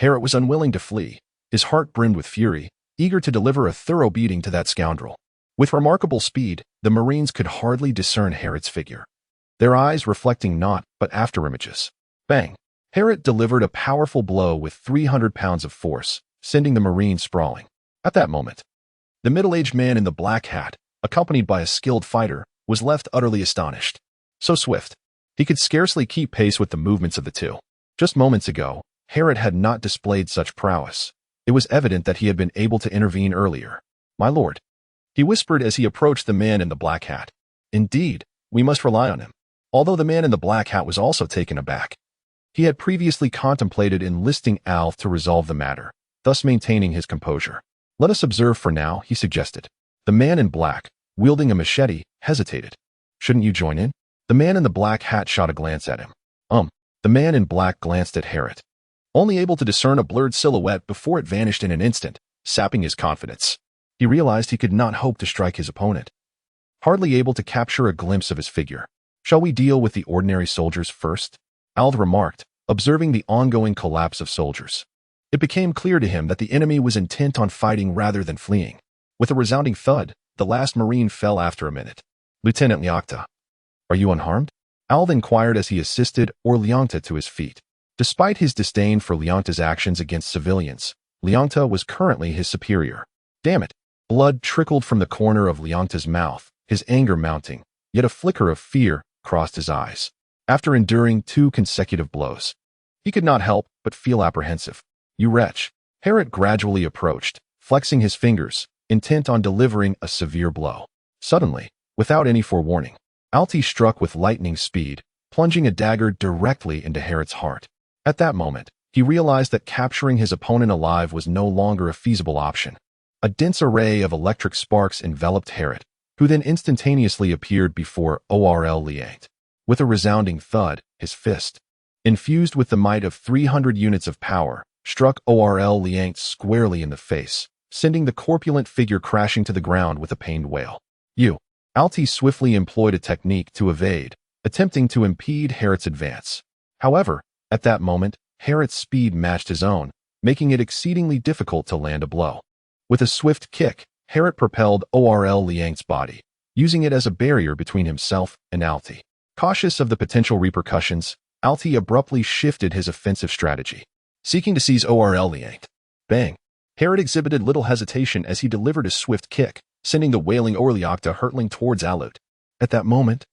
Harrot was unwilling to flee. His heart brimmed with fury, eager to deliver a thorough beating to that scoundrel. With remarkable speed, the Marines could hardly discern Harrot's figure, their eyes reflecting naught but afterimages. Bang! Harrot delivered a powerful blow with 300 pounds of force, sending the Marine sprawling. At that moment, the middle-aged man in the black hat, accompanied by a skilled fighter, was left utterly astonished. So swift, he could scarcely keep pace with the movements of the two. Just moments ago, Harrot had not displayed such prowess. It was evident that he had been able to intervene earlier. My lord, he whispered as he approached the man in the black hat. Indeed, we must rely on him. Although the man in the black hat was also taken aback. He had previously contemplated enlisting Alf to resolve the matter, thus maintaining his composure. Let us observe for now, he suggested. The man in black, wielding a machete, hesitated. Shouldn't you join in? The man in the black hat shot a glance at him. The man in black glanced at Harrot, only able to discern a blurred silhouette before it vanished in an instant, sapping his confidence. He realized he could not hope to strike his opponent, hardly able to capture a glimpse of his figure. Shall we deal with the ordinary soldiers first? Alv remarked, observing the ongoing collapse of soldiers. It became clear to him that the enemy was intent on fighting rather than fleeing. With a resounding thud, the last Marine fell after a minute. Lieutenant Lyakta, are you unharmed? Alv inquired as he assisted Oelyonta to his feet. Despite his disdain for Lyonta's actions against civilians, Lyonta was currently his superior. Damn it! Blood trickled from the corner of Lyonta's mouth, his anger mounting, yet a flicker of fear crossed his eyes. After enduring 2 consecutive blows, he could not help but feel apprehensive. You wretch! Harrot gradually approached, flexing his fingers, intent on delivering a severe blow. Suddenly, without any forewarning, Alti struck with lightning speed, plunging a dagger directly into Harrot's heart. At that moment, he realized that capturing his opponent alive was no longer a feasible option. A dense array of electric sparks enveloped Harrot, who then instantaneously appeared before Orl Liang. With a resounding thud, his fist, infused with the might of 300 units of power, struck Orl Liang squarely in the face, sending the corpulent figure crashing to the ground with a pained wail. Alti swiftly employed a technique to evade, attempting to impede Harrot's advance. However, at that moment, Harrot's speed matched his own, making it exceedingly difficult to land a blow. With a swift kick, Harrot propelled Orl Liang's body, using it as a barrier between himself and Alti. Cautious of the potential repercussions, Alti abruptly shifted his offensive strategy, seeking to seize Orl Liang. Bang! Harrot exhibited little hesitation as he delivered a swift kick, sending the wailing Oelyonta hurtling towards Alut. At that moment,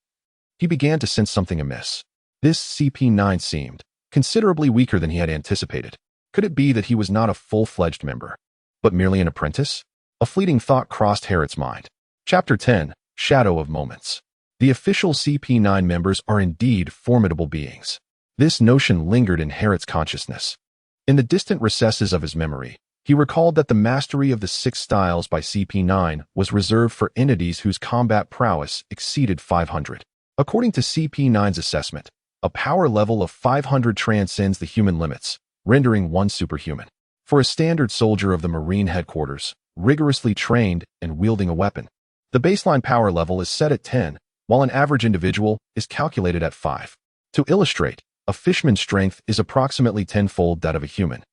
he began to sense something amiss. This CP9 seemed considerably weaker than he had anticipated. Could it be that he was not a full-fledged member, but merely an apprentice? A fleeting thought crossed Harrot's mind. Chapter 10, Shadow of Moments. The official CP9 members are indeed formidable beings. This notion lingered in Harrot's consciousness. In the distant recesses of his memory, he recalled that the mastery of the 6 styles by CP9 was reserved for entities whose combat prowess exceeded 500. According to CP9's assessment, a power level of 500 transcends the human limits, rendering one superhuman. For a standard soldier of the Marine headquarters, rigorously trained and wielding a weapon, the baseline power level is set at 10, while an average individual is calculated at 5. To illustrate, a fishman's strength is approximately tenfold that of a human,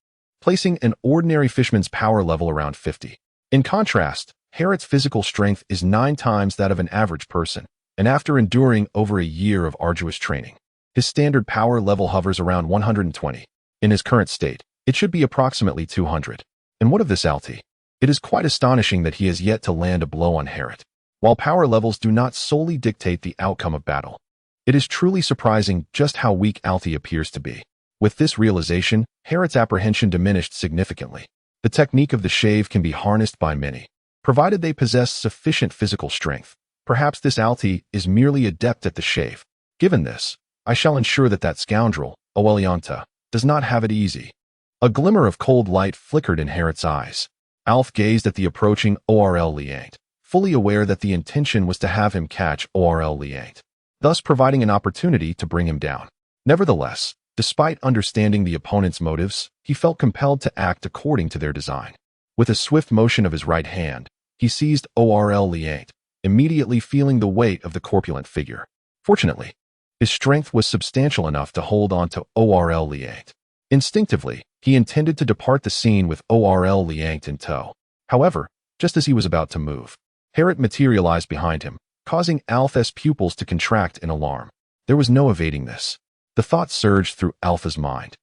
placing an ordinary fishman's power level around 50. In contrast, Harriet's physical strength is 9 times that of an average person, and after enduring over a year of arduous training, his standard power level hovers around 120. In his current state, it should be approximately 200. And what of this Alti? It is quite astonishing that he has yet to land a blow on Harriet. While power levels do not solely dictate the outcome of battle, it is truly surprising just how weak Alti appears to be. With this realization, Harriet's apprehension diminished significantly. The technique of the shave can be harnessed by many, provided they possess sufficient physical strength. Perhaps this Alti is merely adept at the shave. Given this, I shall ensure that that scoundrel, Oelianta, does not have it easy. A glimmer of cold light flickered in Harriet's eyes. Alf gazed at the approaching Orl Liang, fully aware that the intention was to have him catch Orl Liang, thus providing an opportunity to bring him down. Nevertheless, despite understanding the opponent's motives, he felt compelled to act according to their design. With a swift motion of his right hand, he seized Orl Liang, immediately feeling the weight of the corpulent figure. Fortunately, his strength was substantial enough to hold on to Orl Liang. Instinctively, he intended to depart the scene with Orl Liang in tow. However, just as he was about to move, Harriet materialized behind him, causing Alpha's pupils to contract in alarm. There was no evading this. The thought surged through Alpha's mind,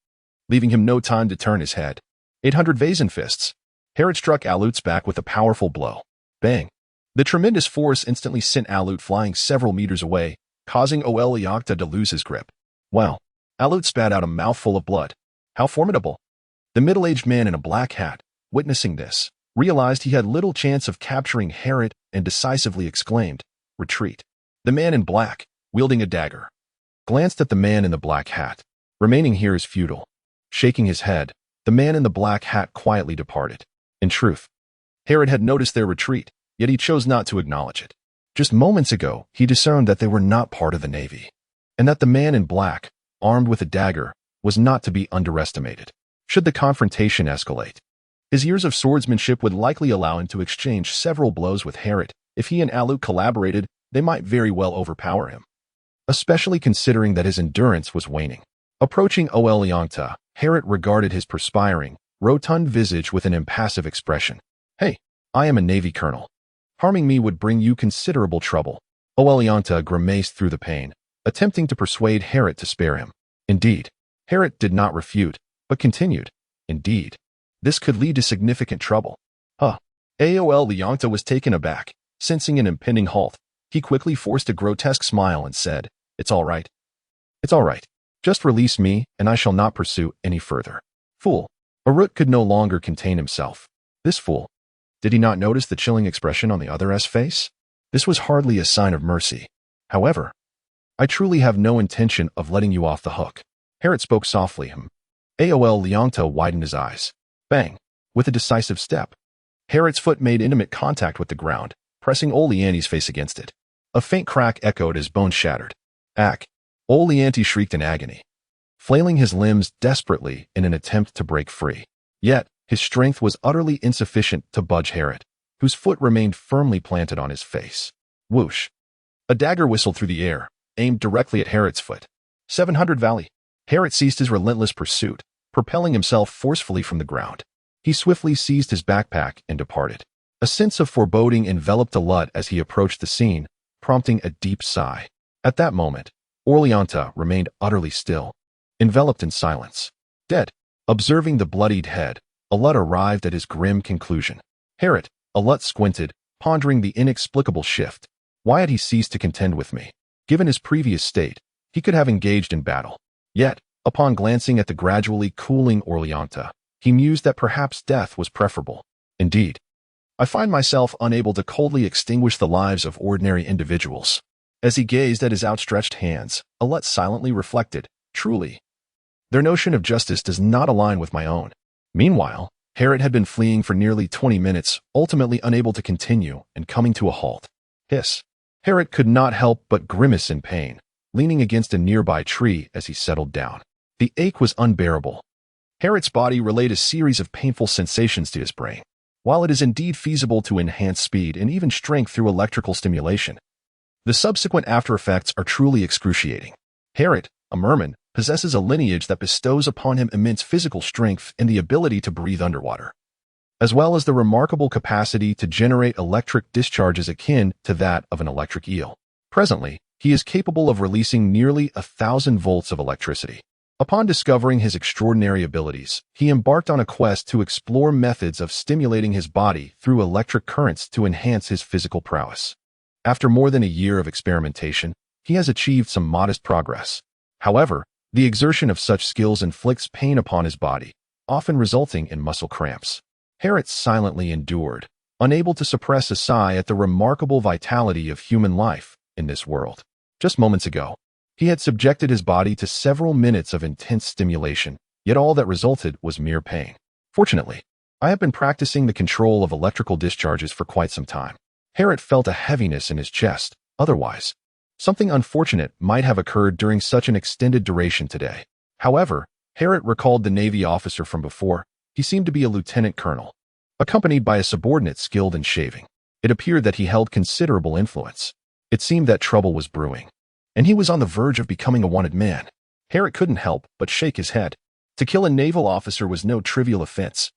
leaving him no time to turn his head. 800 Vazen fists. Harriet struck Alut's back with a powerful blow. Bang! The tremendous force instantly sent Alut flying several meters away, causing Oelianta to lose his grip. Wow! Alut spat out a mouthful of blood. How formidable! The middle-aged man in a black hat, witnessing this, realized he had little chance of capturing Harriet and decisively exclaimed, "Retreat." The man in black, wielding a dagger, glanced at the man in the black hat. Remaining here is futile. Shaking his head, the man in the black hat quietly departed. In truth, Harriet had noticed their retreat, yet he chose not to acknowledge it. Just moments ago, he discerned that they were not part of the Navy, and that the man in black, armed with a dagger, was not to be underestimated. Should the confrontation escalate, his years of swordsmanship would likely allow him to exchange several blows with Harriet. If he and Alut collaborated, they might very well overpower him, especially considering that his endurance was waning. Approaching Oelianta, Harriet regarded his perspiring, rotund visage with an impassive expression. "Hey, I am a Navy colonel. Harming me would bring you considerable trouble." Oelianta grimaced through the pain, attempting to persuade Harriet to spare him. Indeed, Harriet did not refute, but continued. Indeed, this could lead to significant trouble. Oelianta was taken aback. Sensing an impending halt, he quickly forced a grotesque smile and said, "It's all right. It's all right. Just release me, and I shall not pursue any further." Fool. Arut could no longer contain himself. This fool. Did he not notice the chilling expression on the other's face? This was hardly a sign of mercy. However, "I truly have no intention of letting you off the hook." Harriet spoke softly. Oelianta widened his eyes. Bang! With a decisive step, Harriet's foot made intimate contact with the ground, pressing Olianti's face against it. A faint crack echoed as bones shattered. Ack! Olianti shrieked in agony, flailing his limbs desperately in an attempt to break free. Yet, his strength was utterly insufficient to budge Harriet, whose foot remained firmly planted on his face. Whoosh! A dagger whistled through the air, aimed directly at Harriet's foot. 700 Valley. Harriet ceased his relentless pursuit, propelling himself forcefully from the ground. He swiftly seized his backpack and departed. A sense of foreboding enveloped Alut as he approached the scene, prompting a deep sigh. At that moment, Oelianta remained utterly still, enveloped in silence. Dead. Observing the bloodied head, Alut arrived at his grim conclusion. Harriet, Alut squinted, pondering the inexplicable shift. Why had he ceased to contend with me? Given his previous state, he could have engaged in battle. Yet, upon glancing at the gradually cooling Oelianta, he mused that perhaps death was preferable. Indeed, I find myself unable to coldly extinguish the lives of ordinary individuals. As he gazed at his outstretched hands, Alut silently reflected, truly, their notion of justice does not align with my own. Meanwhile, Harriet had been fleeing for nearly 20 minutes, ultimately unable to continue and coming to a halt. Hiss. Harriet could not help but grimace in pain, leaning against a nearby tree as he settled down. The ache was unbearable. Harriet's body relayed a series of painful sensations to his brain. While it is indeed feasible to enhance speed and even strength through electrical stimulation, the subsequent after-effects are truly excruciating. Harriet, a merman, possesses a lineage that bestows upon him immense physical strength and the ability to breathe underwater. as well as the remarkable capacity to generate electric discharges akin to that of an electric eel. Presently, he is capable of releasing nearly 1,000 volts of electricity. Upon discovering his extraordinary abilities, he embarked on a quest to explore methods of stimulating his body through electric currents to enhance his physical prowess. After more than a year of experimentation, he has achieved some modest progress. However, the exertion of such skills inflicts pain upon his body, often resulting in muscle cramps. Harriet silently endured, unable to suppress a sigh at the remarkable vitality of human life in this world. Just moments ago, he had subjected his body to several minutes of intense stimulation, yet all that resulted was mere pain. Fortunately, I have been practicing the control of electrical discharges for quite some time. Harriet felt a heaviness in his chest. Otherwise, something unfortunate might have occurred during such an extended duration today. However, Harriet recalled the Navy officer from before. He seemed to be a lieutenant colonel, accompanied by a subordinate skilled in shaving. It appeared that he held considerable influence. It seemed that trouble was brewing, and he was on the verge of becoming a wanted man. Harriet couldn't help but shake his head. To kill a naval officer was no trivial offense,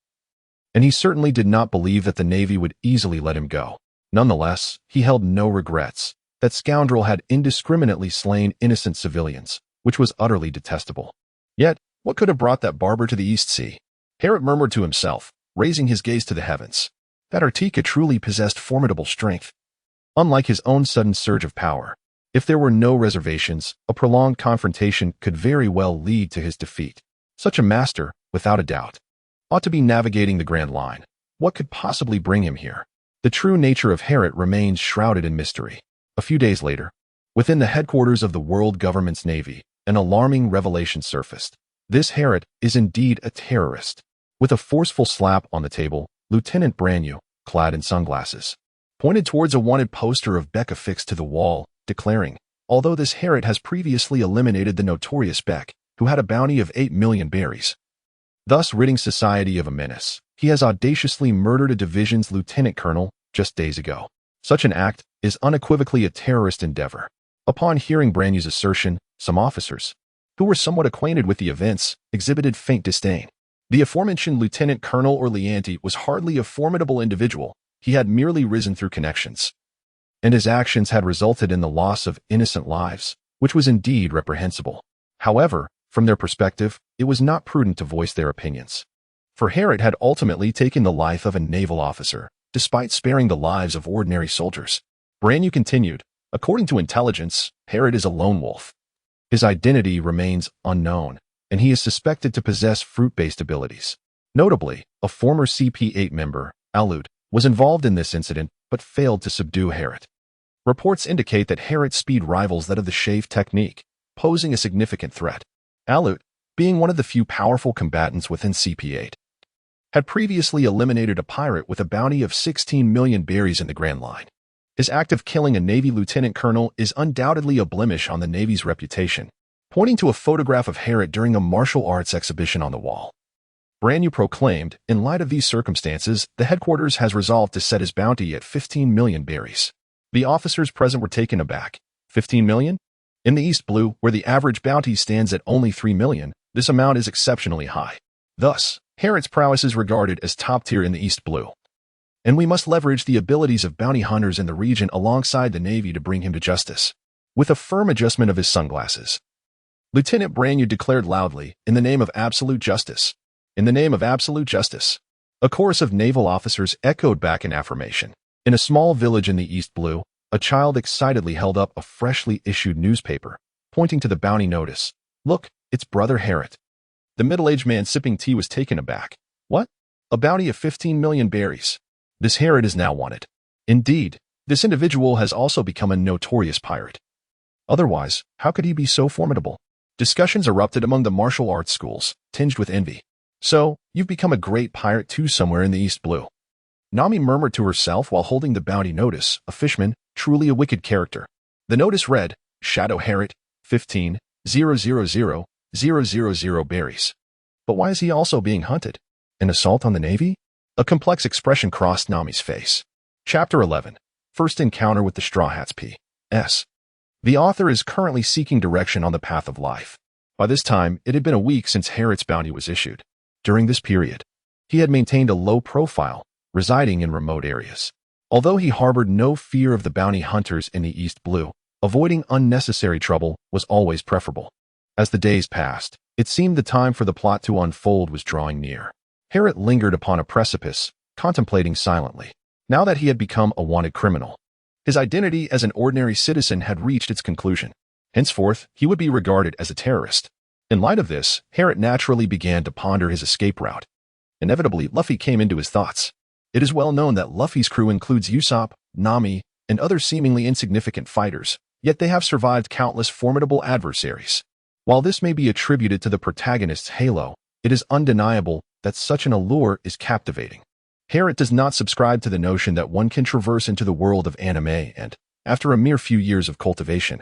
and he certainly did not believe that the Navy would easily let him go. Nonetheless, he held no regrets. That scoundrel had indiscriminately slain innocent civilians, which was utterly detestable. Yet, what could have brought that barber to the East Sea? Harriet murmured to himself, raising his gaze to the heavens. That Artika truly possessed formidable strength. Unlike his own sudden surge of power, if there were no reservations, a prolonged confrontation could very well lead to his defeat. Such a master, without a doubt, ought to be navigating the Grand Line. What could possibly bring him here? The true nature of Harriet remains shrouded in mystery. A few days later, within the headquarters of the world government's Navy, an alarming revelation surfaced. This Harriet is indeed a terrorist. With a forceful slap on the table, Lieutenant Branyu, clad in sunglasses, pointed towards a wanted poster of Beck affixed to the wall, declaring, although this Harriet has previously eliminated the notorious Beck, who had a bounty of 8 million berries, thus ridding society of a menace, he has audaciously murdered a division's lieutenant colonel just days ago. Such an act is unequivocally a terrorist endeavor. Upon hearing Branyu's assertion, some officers, who were somewhat acquainted with the events, exhibited faint disdain. The aforementioned Lieutenant Colonel Orleanti was hardly a formidable individual. He had merely risen through connections, and his actions had resulted in the loss of innocent lives, which was indeed reprehensible. However, from their perspective, it was not prudent to voice their opinions. For Harriet had ultimately taken the life of a naval officer, despite sparing the lives of ordinary soldiers. Branyu continued, according to intelligence, Harriet is a lone wolf. His identity remains unknown, and he is suspected to possess fruit-based abilities. Notably, a former CP-8 member, Alud, was involved in this incident but failed to subdue Harriet. Reports indicate that Harriet's speed rivals that of the shave technique, posing a significant threat. Alud, being one of the few powerful combatants within CP-8, had previously eliminated a pirate with a bounty of 16 million berries in the Grand Line. His act of killing a Navy lieutenant colonel is undoubtedly a blemish on the Navy's reputation, pointing to a photograph of Harriet during a martial arts exhibition on the wall. Branyu proclaimed, in light of these circumstances, the headquarters has resolved to set his bounty at 15 million berries. The officers present were taken aback. 15 million? In the East Blue, where the average bounty stands at only 3 million, this amount is exceptionally high. Thus, Harriet's prowess is regarded as top tier in the East Blue, and we must leverage the abilities of bounty hunters in the region alongside the Navy to bring him to justice. With a firm adjustment of his sunglasses, Lieutenant Branyu declared loudly, in the name of absolute justice. In the name of absolute justice. A chorus of naval officers echoed back in affirmation. In a small village in the East Blue, a child excitedly held up a freshly issued newspaper, pointing to the bounty notice. Look, it's Brother Harriet. The middle-aged man sipping tea was taken aback. What? A bounty of 15 million berries. This Harriet is now wanted. Indeed, this individual has also become a notorious pirate. Otherwise, how could he be so formidable? Discussions erupted among the martial arts schools, tinged with envy. So, you've become a great pirate too somewhere in the East Blue. Nami murmured to herself while holding the bounty notice, a fishman, truly a wicked character. The notice read, Shadow Harriet, 15,000,000 berries. But why is he also being hunted? An assault on the Navy? A complex expression crossed Nami's face. Chapter 11. First Encounter with the Straw Hats P.S. The author is currently seeking direction on the path of life. By this time, it had been a week since Harriet's bounty was issued. During this period, He had maintained a low profile, residing in remote areas. Although he harbored no fear of the bounty hunters in the East Blue, avoiding unnecessary trouble was always preferable. As the days passed, it seemed the time for the plot to unfold was drawing near. Harriet lingered upon a precipice, contemplating silently. Now that he had become a wanted criminal, his identity as an ordinary citizen had reached its conclusion. Henceforth, he would be regarded as a terrorist. In light of this, Harriet naturally began to ponder his escape route. Inevitably, Luffy came into his thoughts. It is well known that Luffy's crew includes Usopp, Nami, and other seemingly insignificant fighters, yet they have survived countless formidable adversaries. While this may be attributed to the protagonist's halo, it is undeniable that such an allure is captivating. Harriet does not subscribe to the notion that one can traverse into the world of anime and, after a mere few years of cultivation,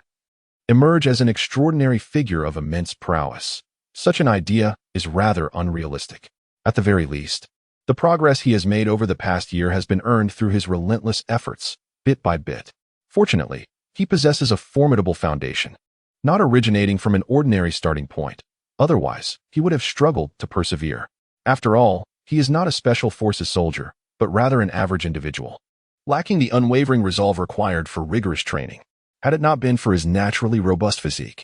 emerge as an extraordinary figure of immense prowess. Such an idea is rather unrealistic. At the very least, the progress he has made over the past year has been earned through his relentless efforts, bit by bit. Fortunately, he possesses a formidable foundation, not originating from an ordinary starting point. Otherwise, he would have struggled to persevere. After all, he is not a special forces soldier, but rather an average individual, lacking the unwavering resolve required for rigorous training. Had it not been for his naturally robust physique,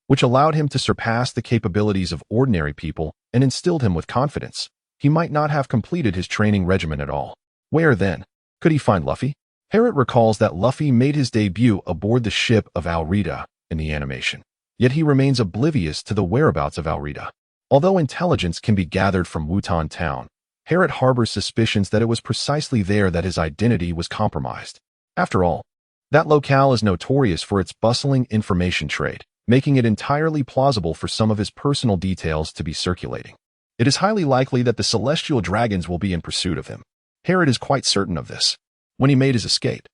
which allowed him to surpass the capabilities of ordinary people and instilled him with confidence, he might not have completed his training regimen at all. Where, then, could he find Luffy? Harriet recalls that Luffy made his debut aboard the ship of Alrita in the animation, yet he remains oblivious to the whereabouts of Alrita. Although intelligence can be gathered from Wutan Town, Harriet harbors suspicions that it was precisely there that his identity was compromised. After all, that locale is notorious for its bustling information trade, making it entirely plausible for some of his personal details to be circulating. It is highly likely that the celestial dragons will be in pursuit of him. Harriet is quite certain of this. When he made his escape,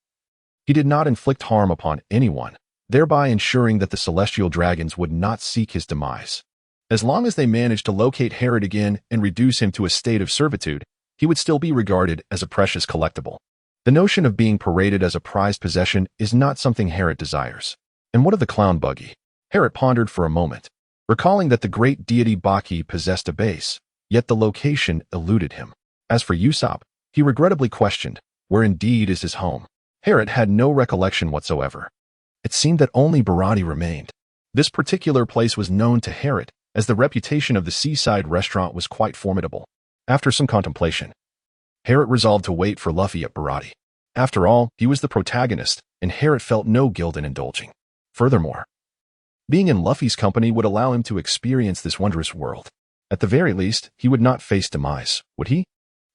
he did not inflict harm upon anyone, thereby ensuring that the celestial dragons would not seek his demise. As long as they managed to locate Harriet again and reduce him to a state of servitude, he would still be regarded as a precious collectible. The notion of being paraded as a prized possession is not something Harriet desires. And what of the clown buggy? Harriet pondered for a moment, recalling that the great deity Baki possessed a base, yet the location eluded him. As for Usopp, he regrettably questioned, where indeed is his home? Harriet had no recollection whatsoever. It seemed that only Barati remained. This particular place was known to Harriet, as the reputation of the seaside restaurant was quite formidable. After some contemplation, Harriet resolved to wait for Luffy at Barati. After all, he was the protagonist, and Harriet felt no guilt in indulging. Furthermore, being in Luffy's company would allow him to experience this wondrous world. At the very least, he would not face demise, would he?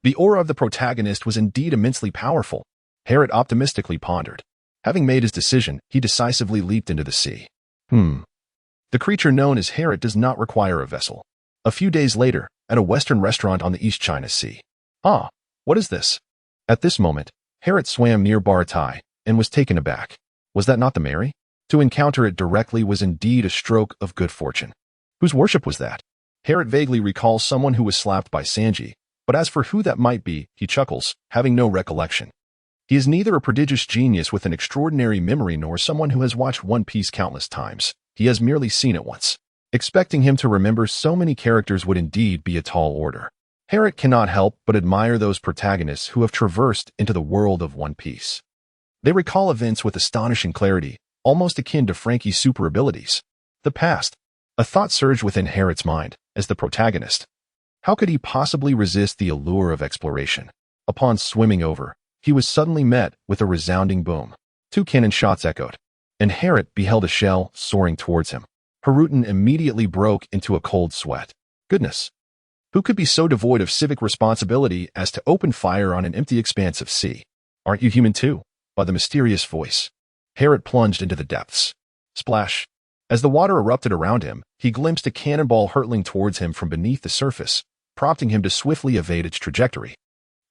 The aura of the protagonist was indeed immensely powerful. Harriet optimistically pondered. Having made his decision, he decisively leaped into the sea. The creature known as Harriet does not require a vessel. A few days later, at a Western restaurant on the East China Sea. Ah, what is this? At this moment, Harriet swam near Baratai and was taken aback. Was that not the Mary? To encounter it directly was indeed a stroke of good fortune. Whose worship was that? Harriet vaguely recalls someone who was slapped by Sanji, but as for who that might be, he chuckles, having no recollection. He is neither a prodigious genius with an extraordinary memory nor someone who has watched One Piece countless times. He has merely seen it once. Expecting him to remember so many characters would indeed be a tall order. Harriet cannot help but admire those protagonists who have traversed into the world of One Piece. They recall events with astonishing clarity, almost akin to Frankie's super abilities. The past. A thought surged within Harriet's mind, as the protagonist. How could he possibly resist the allure of exploration? Upon swimming over, he was suddenly met with a resounding boom. 2 cannon shots echoed, and Harriet beheld a shell soaring towards him. Harutan immediately broke into a cold sweat. Goodness! Who could be so devoid of civic responsibility as to open fire on an empty expanse of sea? Aren't you human too? By the mysterious voice. Harriet plunged into the depths. Splash! As the water erupted around him, he glimpsed a cannonball hurtling towards him from beneath the surface, prompting him to swiftly evade its trajectory.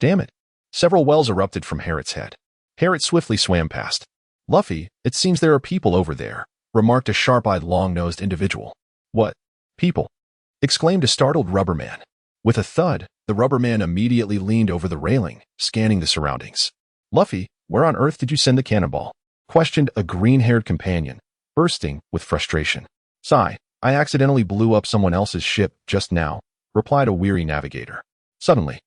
Damn it! Several wells erupted from Harriet's head. Harriet swiftly swam past. Luffy, it seems there are people over there, remarked a sharp-eyed, long-nosed individual. What? People? Exclaimed a startled rubberman. With a thud, the rubberman immediately leaned over the railing, scanning the surroundings. Luffy, where on earth did you send the cannonball? Questioned a green-haired companion, bursting with frustration. Sigh, I accidentally blew up someone else's ship just now, replied a weary navigator. Suddenly,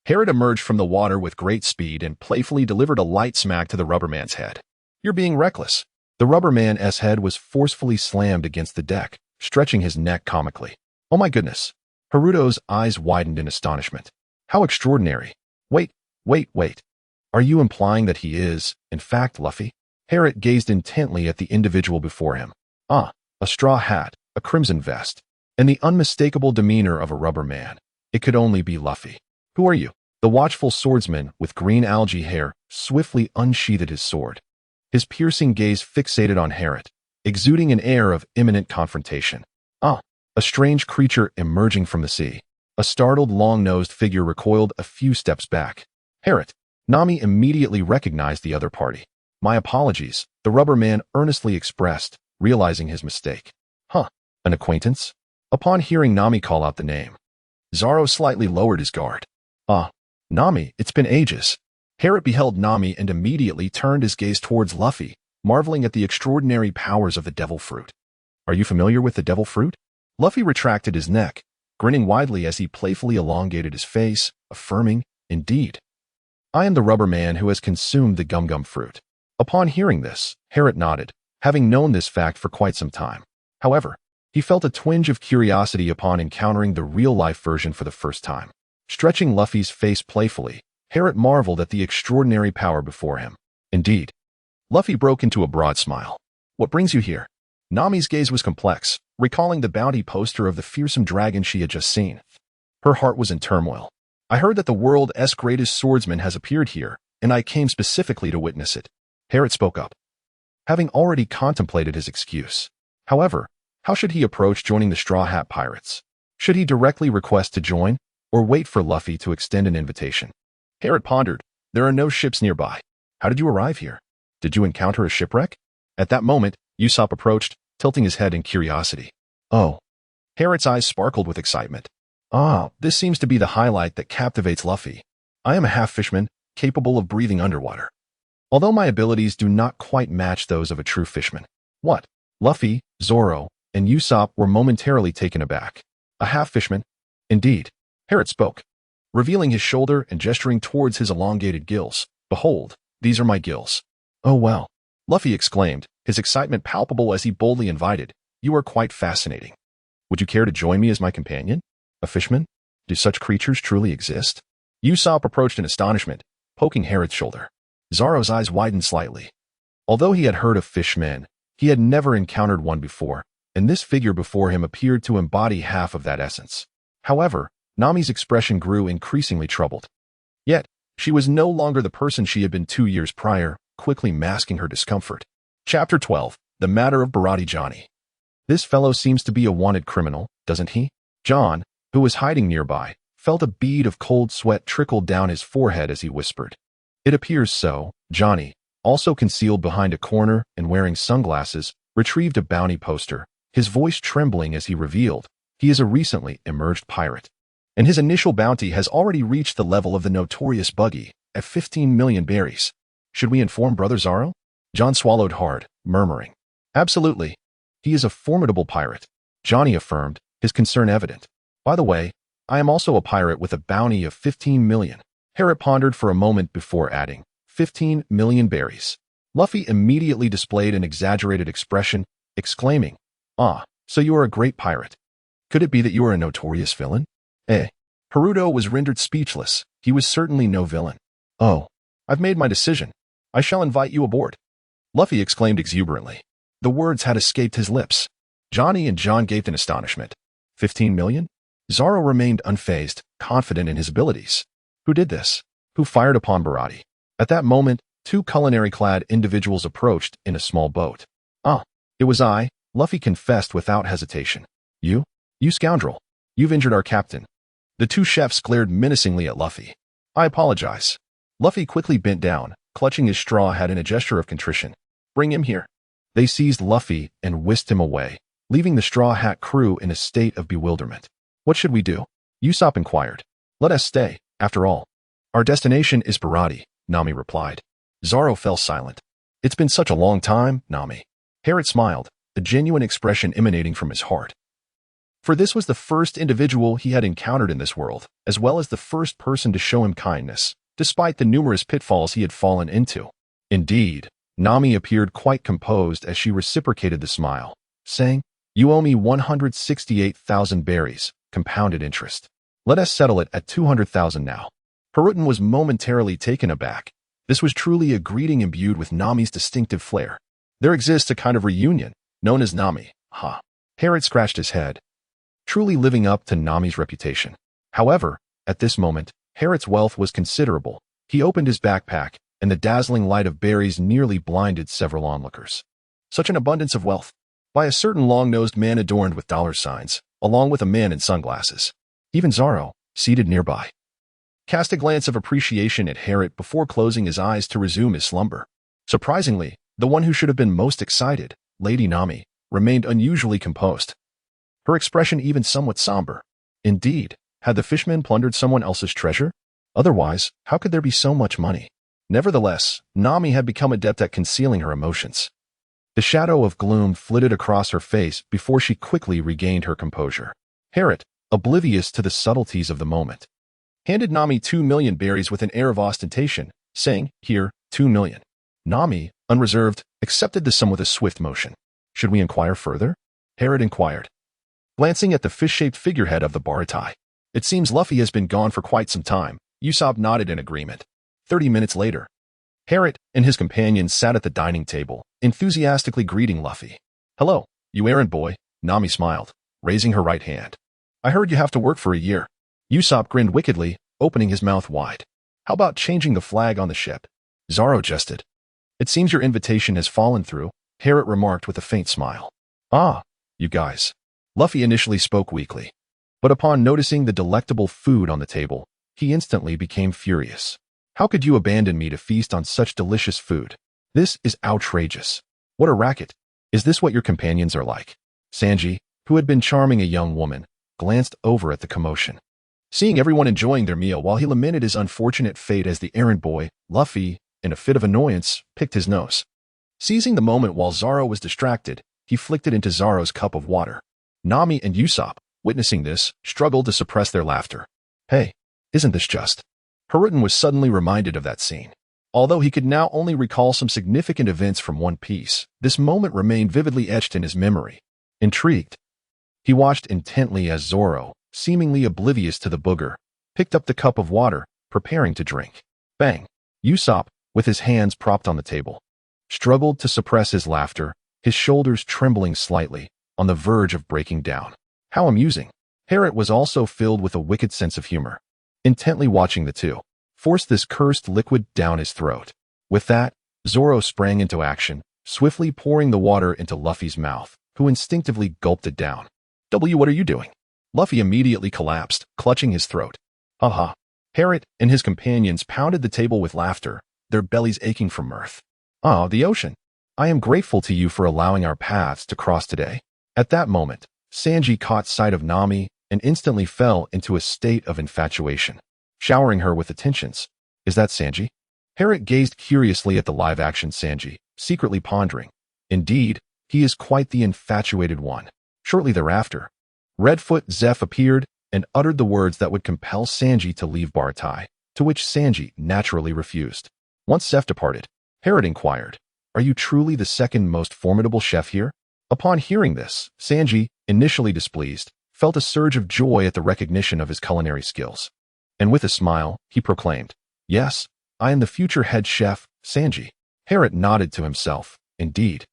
Harriet emerged from the water with great speed and playfully delivered a light smack to the rubber man's head. You're being reckless. The rubber man's head was forcefully slammed against the deck, stretching his neck comically. Oh my goodness. Haruto's eyes widened in astonishment. How extraordinary. Wait. Are you implying that he is, in fact, Luffy? Harriet gazed intently at the individual before him. Ah, a straw hat, a crimson vest, and the unmistakable demeanor of a rubber man. It could only be Luffy. Who are you? The watchful swordsman with green algae hair swiftly unsheathed his sword. His piercing gaze fixated on Harriet, exuding an air of imminent confrontation. Ah, a strange creature emerging from the sea. A startled, long-nosed figure recoiled a few steps back. Harriet. Nami immediately recognized the other party. My apologies, the rubber man earnestly expressed, realizing his mistake. Huh, an acquaintance? Upon hearing Nami call out the name, Zoro slightly lowered his guard. Ah, Nami, it's been ages. Harriet beheld Nami and immediately turned his gaze towards Luffy, marveling at the extraordinary powers of the devil fruit. Are you familiar with the devil fruit? Luffy retracted his neck, grinning widely as he playfully elongated his face, affirming, Indeed. I am the rubber man who has consumed the gum-gum fruit. Upon hearing this, Harriet nodded, having known this fact for quite some time. However, he felt a twinge of curiosity upon encountering the real-life version for the first time. Stretching Luffy's face playfully, Harriet marveled at the extraordinary power before him. Indeed. Luffy broke into a broad smile. What brings you here? Nami's gaze was complex, recalling the bounty poster of the fearsome dragon she had just seen. Her heart was in turmoil. I heard that the world's greatest swordsman has appeared here, and I came specifically to witness it. Harriet spoke up, having already contemplated his excuse. However, how should he approach joining the Straw Hat Pirates? Should he directly request to join, or wait for Luffy to extend an invitation? Harriet pondered. There are no ships nearby. How did you arrive here? Did you encounter a shipwreck? At that moment, Usopp approached, tilting his head in curiosity. Oh. Harriet's eyes sparkled with excitement. Ah, this seems to be the highlight that captivates Luffy. I am a half-fishman, capable of breathing underwater. Although my abilities do not quite match those of a true fishman. What? Luffy, Zoro, and Usopp were momentarily taken aback. A half-fishman? Indeed. Harriet spoke, revealing his shoulder and gesturing towards his elongated gills. Behold, these are my gills. Oh well. Luffy exclaimed, his excitement palpable as he boldly invited, You are quite fascinating. Would you care to join me as my companion? A fishman? Do such creatures truly exist? Usopp approached in astonishment, poking Harriet's shoulder. Zoro's eyes widened slightly. Although he had heard of fishmen, he had never encountered one before, and this figure before him appeared to embody half of that essence. However, Nami's expression grew increasingly troubled. Yet, she was no longer the person she had been 2 years prior, quickly masking her discomfort. Chapter 12. The Matter of Barati Johnny. This fellow seems to be a wanted criminal, doesn't he? John, who was hiding nearby, felt a bead of cold sweat trickle down his forehead as he whispered. It appears so. Johnny, also concealed behind a corner and wearing sunglasses, retrieved a bounty poster, his voice trembling as he revealed, he is a recently emerged pirate. And his initial bounty has already reached the level of the notorious Buggy, at 15 million berries. Should we inform Brother Zoro? John swallowed hard, murmuring. Absolutely. He is a formidable pirate, Johnny affirmed, his concern evident. By the way, I am also a pirate with a bounty of 15 million. Harriet pondered for a moment before adding, 15 million berries. Luffy immediately displayed an exaggerated expression, exclaiming, Ah, so you are a great pirate. Could it be that you are a notorious villain? Haruto was rendered speechless. He was certainly no villain. Oh, I've made my decision. I shall invite you aboard. Luffy exclaimed exuberantly. The words had escaped his lips. Johnny and John gaped in astonishment. 15 million? Zoro remained unfazed, confident in his abilities. Who did this? Who fired upon Barati? At that moment, 2 culinary-clad individuals approached in a small boat. Ah, it was I, Luffy confessed without hesitation. You scoundrel. You've injured our captain. The 2 chefs glared menacingly at Luffy. I apologize. Luffy quickly bent down, clutching his straw hat in a gesture of contrition. Bring him here. They seized Luffy and whisked him away, leaving the Straw Hat crew in a state of bewilderment. What should we do? Usopp inquired. Let us stay, after all. Our destination is Barati, Nami replied. Zoro fell silent. It's been such a long time, Nami. Harriet smiled, a genuine expression emanating from his heart. for this was the first individual he had encountered in this world, as well as the first person to show him kindness, despite the numerous pitfalls he had fallen into. Indeed, Nami appeared quite composed as she reciprocated the smile, saying, "You owe me 168,000 berries, compounded interest. Let us settle it at 200,000 now." Harutan was momentarily taken aback. This was truly a greeting imbued with Nami's distinctive flair. There exists a kind of reunion, known as Nami, ha. Harriet scratched his head, truly living up to Nami's reputation. However, at this moment, Harriet's wealth was considerable. He opened his backpack, and the dazzling light of berries nearly blinded several onlookers. Such an abundance of wealth. By a certain long-nosed man adorned with dollar signs, along with a man in sunglasses. Even Zoro, seated nearby, cast a glance of appreciation at Harriet before closing his eyes to resume his slumber. Surprisingly, the one who should have been most excited, Lady Nami, remained unusually composed. Her expression even somewhat somber. Indeed, had the fishmen plundered someone else's treasure? Otherwise, how could there be so much money? Nevertheless, Nami had become adept at concealing her emotions. The shadow of gloom flitted across her face before she quickly regained her composure. Harriet, oblivious to the subtleties of the moment, handed Nami 2 million berries with an air of ostentation, saying, "Here, 2 million. Nami, unreserved, accepted the sum with a swift motion. "Should we inquire further?" Harriet inquired, glancing at the fish-shaped figurehead of the Baratai. "It seems Luffy has been gone for quite some time." Usopp nodded in agreement. 30 minutes later, Harriet and his companions sat at the dining table, enthusiastically greeting Luffy. "Hello, you errand boy," Nami smiled, raising her right hand. "I heard you have to work for a year." Usopp grinned wickedly, opening his mouth wide. "How about changing the flag on the ship?" Zoro jested. "It seems your invitation has fallen through," Harriet remarked with a faint smile. "Ah, you guys." Luffy initially spoke weakly, but upon noticing the delectable food on the table, he instantly became furious. "How could you abandon me to feast on such delicious food? This is outrageous. What a racket. Is this what your companions are like?" Sanji, who had been charming a young woman, glanced over at the commotion. Seeing everyone enjoying their meal while he lamented his unfortunate fate as the errand boy, Luffy, in a fit of annoyance, picked his nose. Seizing the moment while Zoro was distracted, he flicked it into Zoro's cup of water. Nami and Usopp, witnessing this, struggled to suppress their laughter. "Hey, isn't this just?" Harutan was suddenly reminded of that scene. Although he could now only recall some significant events from One Piece, this moment remained vividly etched in his memory. Intrigued, he watched intently as Zoro, seemingly oblivious to the booger, picked up the cup of water, preparing to drink. Bang! Usopp, with his hands propped on the table, struggled to suppress his laughter, his shoulders trembling slightly, on the verge of breaking down. How amusing. Harriet was also filled with a wicked sense of humor. Intently watching the two, forced this cursed liquid down his throat. With that, Zoro sprang into action, swiftly pouring the water into Luffy's mouth, who instinctively gulped it down. What are you doing?" Luffy immediately collapsed, clutching his throat. "Haha." Harriet and his companions pounded the table with laughter, their bellies aching from mirth. "Ah, the ocean. I am grateful to you for allowing our paths to cross today." At that moment, Sanji caught sight of Nami and instantly fell into a state of infatuation, showering her with attentions. "Is that Sanji?" Harriet gazed curiously at the live-action Sanji, secretly pondering. Indeed, he is quite the infatuated one. Shortly thereafter, Redfoot Zeph appeared and uttered the words that would compel Sanji to leave Baratai, to which Sanji naturally refused. Once Zeph departed, Harriet inquired, "Are you truly the second most formidable chef here?" Upon hearing this, Sanji, initially displeased, felt a surge of joy at the recognition of his culinary skills. And with a smile, he proclaimed, "Yes, I am the future head chef, Sanji." Harriet nodded to himself. Indeed,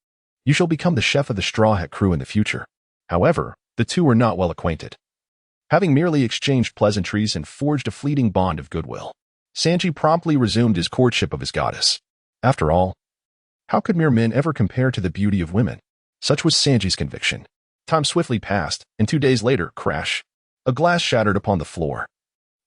you shall become the chef of the Straw Hat crew in the future. However, the two were not well acquainted, having merely exchanged pleasantries and forged a fleeting bond of goodwill. Sanji promptly resumed his courtship of his goddess. After all, how could mere men ever compare to the beauty of women? Such was Sanji's conviction. Time swiftly passed, and 2 days later, crash, a glass shattered upon the floor.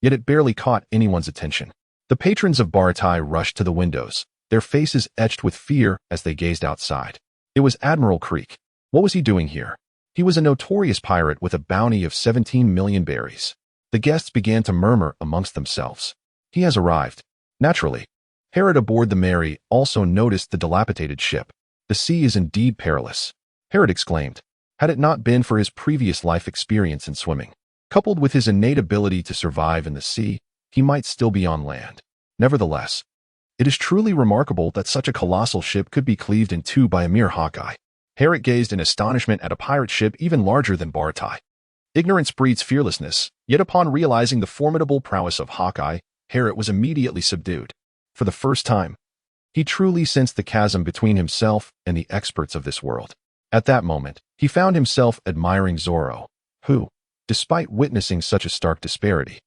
Yet it barely caught anyone's attention. The patrons of Baratai rushed to the windows, their faces etched with fear as they gazed outside. It was Admiral Creek. What was he doing here? He was a notorious pirate with a bounty of 17 million berries. The guests began to murmur amongst themselves. He has arrived. Naturally, Harriet aboard the Mary also noticed the dilapidated ship. The sea is indeed perilous. Harriet exclaimed, Had it not been for his previous life experience in swimming, coupled with his innate ability to survive in the sea, he might still be on land. Nevertheless, it is truly remarkable that such a colossal ship could be cleaved in two by a mere hawkeye. Herrick gazed in astonishment at a pirate ship even larger than Baratai. Ignorance breeds fearlessness, yet upon realizing the formidable prowess of Hawkeye, Herrick was immediately subdued. For the first time, he truly sensed the chasm between himself and the experts of this world. At that moment, he found himself admiring Zoro, who, despite witnessing such a stark disparity,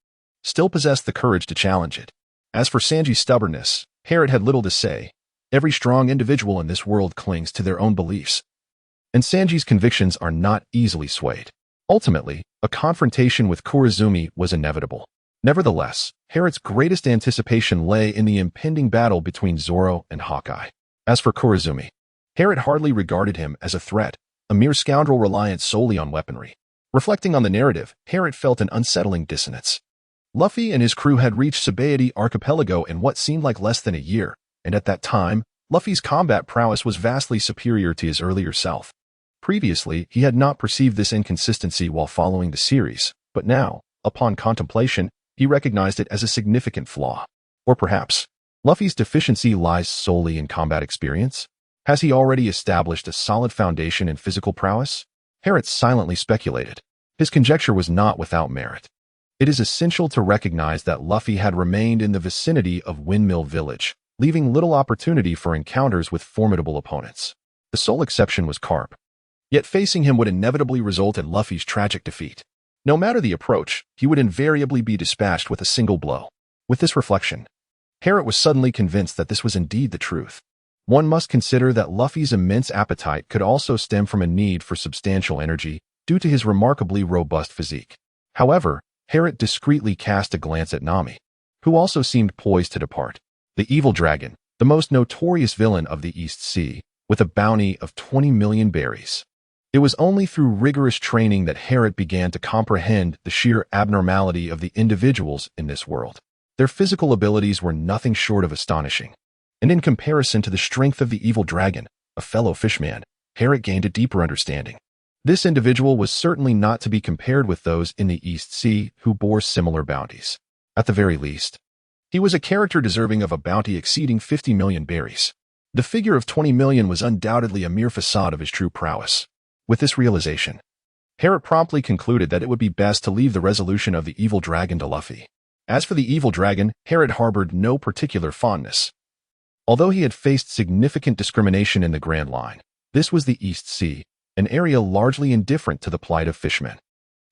still possessed the courage to challenge it. As for Sanji's stubbornness, Herrick had little to say. Every strong individual in this world clings to their own beliefs, and Sanji's convictions are not easily swayed. Ultimately, a confrontation with Kurozumi was inevitable. Nevertheless, Herrick's greatest anticipation lay in the impending battle between Zoro and Hawkeye. As for Kurozumi, Herrick hardly regarded him as a threat, a mere scoundrel reliant solely on weaponry. Reflecting on the narrative, Herrick felt an unsettling dissonance. Luffy and his crew had reached Sabaody Archipelago in what seemed like less than a year, and at that time, Luffy's combat prowess was vastly superior to his earlier self. Previously, he had not perceived this inconsistency while following the series, but now, upon contemplation, he recognized it as a significant flaw. Or perhaps, Luffy's deficiency lies solely in combat experience? Has he already established a solid foundation in physical prowess? Herrick silently speculated. His conjecture was not without merit. It is essential to recognize that Luffy had remained in the vicinity of Windmill Village, leaving little opportunity for encounters with formidable opponents. The sole exception was Carp. Yet facing him would inevitably result in Luffy's tragic defeat. No matter the approach, he would invariably be dispatched with a single blow. With this reflection, Herrick was suddenly convinced that this was indeed the truth. One must consider that Luffy's immense appetite could also stem from a need for substantial energy due to his remarkably robust physique. However, Herrick discreetly cast a glance at Nami, who also seemed poised to depart. The evil dragon, the most notorious villain of the East Sea, with a bounty of 20 million berries. It was only through rigorous training that Herrick began to comprehend the sheer abnormality of the individuals in this world. Their physical abilities were nothing short of astonishing. And in comparison to the strength of the evil dragon, a fellow fishman, Herrick gained a deeper understanding. This individual was certainly not to be compared with those in the East Sea who bore similar bounties. At the very least, he was a character deserving of a bounty exceeding 50 million berries. The figure of 20 million was undoubtedly a mere facade of his true prowess. With this realization, Herrick promptly concluded that it would be best to leave the resolution of the evil dragon to Luffy. As for the evil dragon, Herrick harbored no particular fondness. Although he had faced significant discrimination in the Grand Line, this was the East Sea, an area largely indifferent to the plight of fishmen.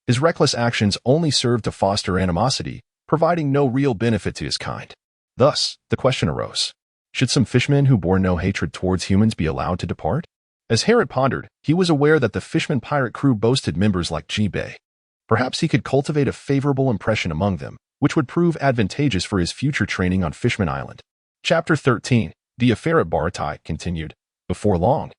His reckless actions only served to foster animosity, providing no real benefit to his kind. Thus, the question arose, should some fishmen who bore no hatred towards humans be allowed to depart? As Herrick pondered, he was aware that the Fishman pirate crew boasted members like G-Bay. Perhaps he could cultivate a favorable impression among them, which would prove advantageous for his future training on Fishman Island. Chapter 13, The Affair at Baratai, continued. Before long,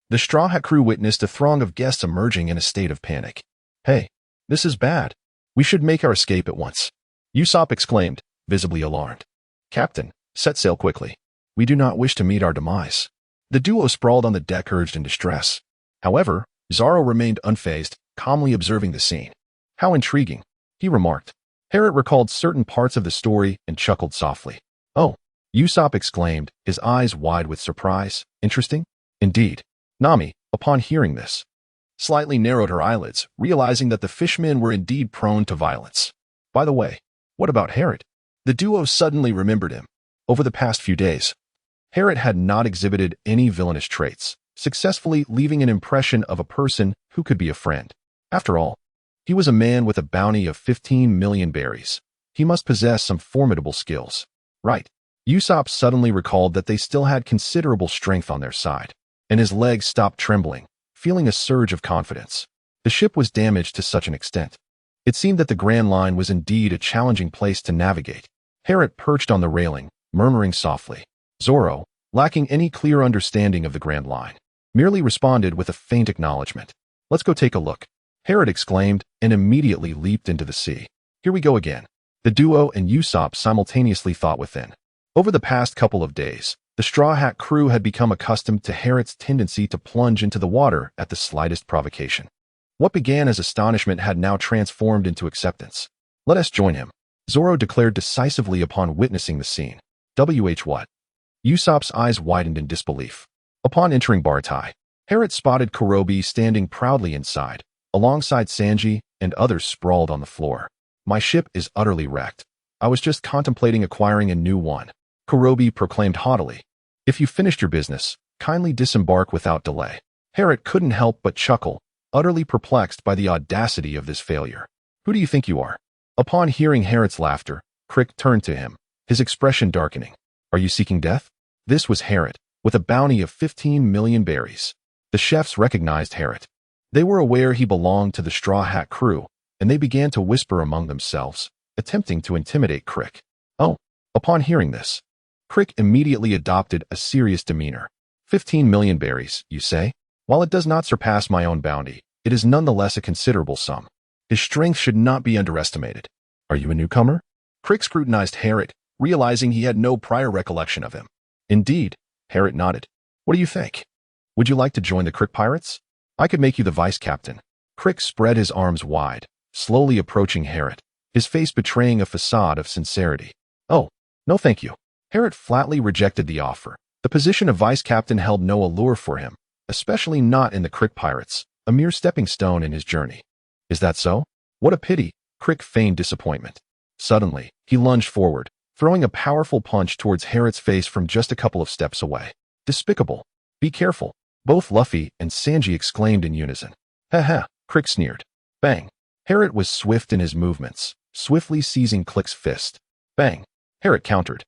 the Straw Hat crew witnessed a throng of guests emerging in a state of panic. Hey, this is bad. We should make our escape at once, Usopp exclaimed, visibly alarmed. Captain, set sail quickly. We do not wish to meet our demise. The duo sprawled on the deck urged in distress. However, Zoro remained unfazed, calmly observing the scene. How intriguing, he remarked. Herrick recalled certain parts of the story and chuckled softly. Oh, Usopp exclaimed, his eyes wide with surprise. Interesting? Indeed. Nami, upon hearing this, slightly narrowed her eyelids, realizing that the fishmen were indeed prone to violence. By the way, what about Herrick? The duo suddenly remembered him. Over the past few days, Herrick had not exhibited any villainous traits, successfully leaving an impression of a person who could be a friend. After all, he was a man with a bounty of 15 million berries. He must possess some formidable skills. Right. Usopp suddenly recalled that they still had considerable strength on their side, and his legs stopped trembling, feeling a surge of confidence. The ship was damaged to such an extent. It seemed that the Grand Line was indeed a challenging place to navigate. Herrick perched on the railing, murmuring softly. Zoro, lacking any clear understanding of the Grand Line, merely responded with a faint acknowledgement. Let's go take a look, Herrick exclaimed, and immediately leaped into the sea. Here we go again. The duo and Usopp simultaneously thought within. Over the past couple of days, The Straw Hat crew had become accustomed to Harriot's tendency to plunge into the water at the slightest provocation. What began as astonishment had now transformed into acceptance. "Let us join him," Zoro declared decisively upon witnessing the scene. What? Usopp's eyes widened in disbelief. Upon entering Bartai, Harriot spotted Kurobe standing proudly inside, alongside Sanji and others sprawled on the floor. "My ship is utterly wrecked. I was just contemplating acquiring a new one," Kurobe proclaimed haughtily. "If you finished your business, kindly disembark without delay." Harriot couldn't help but chuckle, utterly perplexed by the audacity of this failure. "Who do you think you are?" Upon hearing Harriot's laughter, Crick turned to him, his expression darkening. "Are you seeking death?" This was Harriot, with a bounty of 15 million berries. The chefs recognized Harriot. They were aware he belonged to the Straw Hat crew, and they began to whisper among themselves, attempting to intimidate Crick. Oh, upon hearing this, Crick immediately adopted a serious demeanor. 15 million berries, you say? While it does not surpass my own bounty, it is nonetheless a considerable sum. His strength should not be underestimated. Are you a newcomer? Crick scrutinized Harriot, realizing he had no prior recollection of him. Indeed, Harriot nodded. What do you think? Would you like to join the Crick Pirates? I could make you the vice captain. Crick spread his arms wide, slowly approaching Harriot, his face betraying a facade of sincerity. Oh, no thank you. Harriot flatly rejected the offer. The position of vice captain held no allure for him, especially not in the Crick Pirates, a mere stepping stone in his journey. Is that so? What a pity, Crick feigned disappointment. Suddenly, he lunged forward, throwing a powerful punch towards Harriot's face from just a couple of steps away. Despicable. Be careful, both Luffy and Sanji exclaimed in unison. Ha ha, Crick sneered. Bang. Harriot was swift in his movements, swiftly seizing Click's fist. Bang. Harriot countered,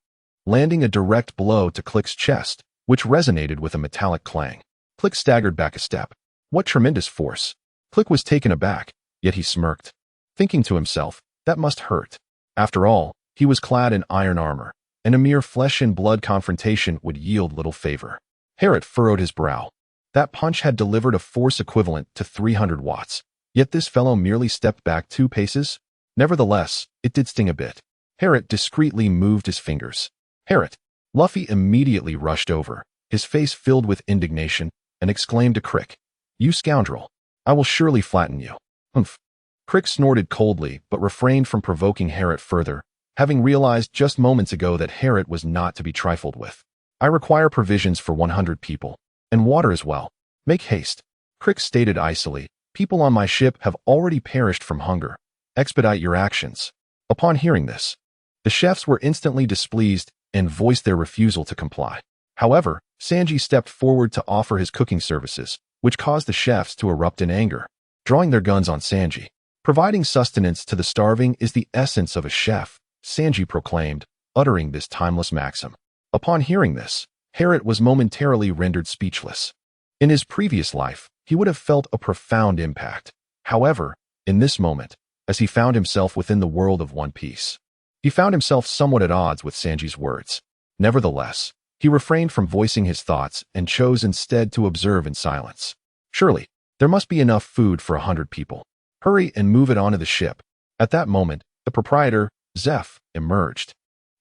landing a direct blow to Click's chest, which resonated with a metallic clang. Click staggered back a step. What tremendous force. Click was taken aback, yet he smirked, thinking to himself, that must hurt. After all, he was clad in iron armor, and a mere flesh-and-blood confrontation would yield little favor. Harriot furrowed his brow. That punch had delivered a force equivalent to 300 watts, yet this fellow merely stepped back 2 paces. Nevertheless, it did sting a bit. Harriot discreetly moved his fingers. Harriot. Luffy immediately rushed over, his face filled with indignation, and exclaimed to Crick, You scoundrel. I will surely flatten you. Humph. Crick snorted coldly but refrained from provoking Harriot further, having realized just moments ago that Harriot was not to be trifled with. I require provisions for 100 people, and water as well. Make haste. Crick stated icily, people on my ship have already perished from hunger. Expedite your actions. Upon hearing this, the chefs were instantly displeased and voiced their refusal to comply. However, Sanji stepped forward to offer his cooking services, which caused the chefs to erupt in anger, drawing their guns on Sanji. Providing sustenance to the starving is the essence of a chef, Sanji proclaimed, uttering this timeless maxim. Upon hearing this, Harriot was momentarily rendered speechless. In his previous life, he would have felt a profound impact. However, in this moment, as he found himself within the world of One Piece, he found himself somewhat at odds with Sanji's words. Nevertheless, he refrained from voicing his thoughts and chose instead to observe in silence. Surely, there must be enough food for 100 people. Hurry and move it onto the ship. At that moment, the proprietor, Zeph, emerged,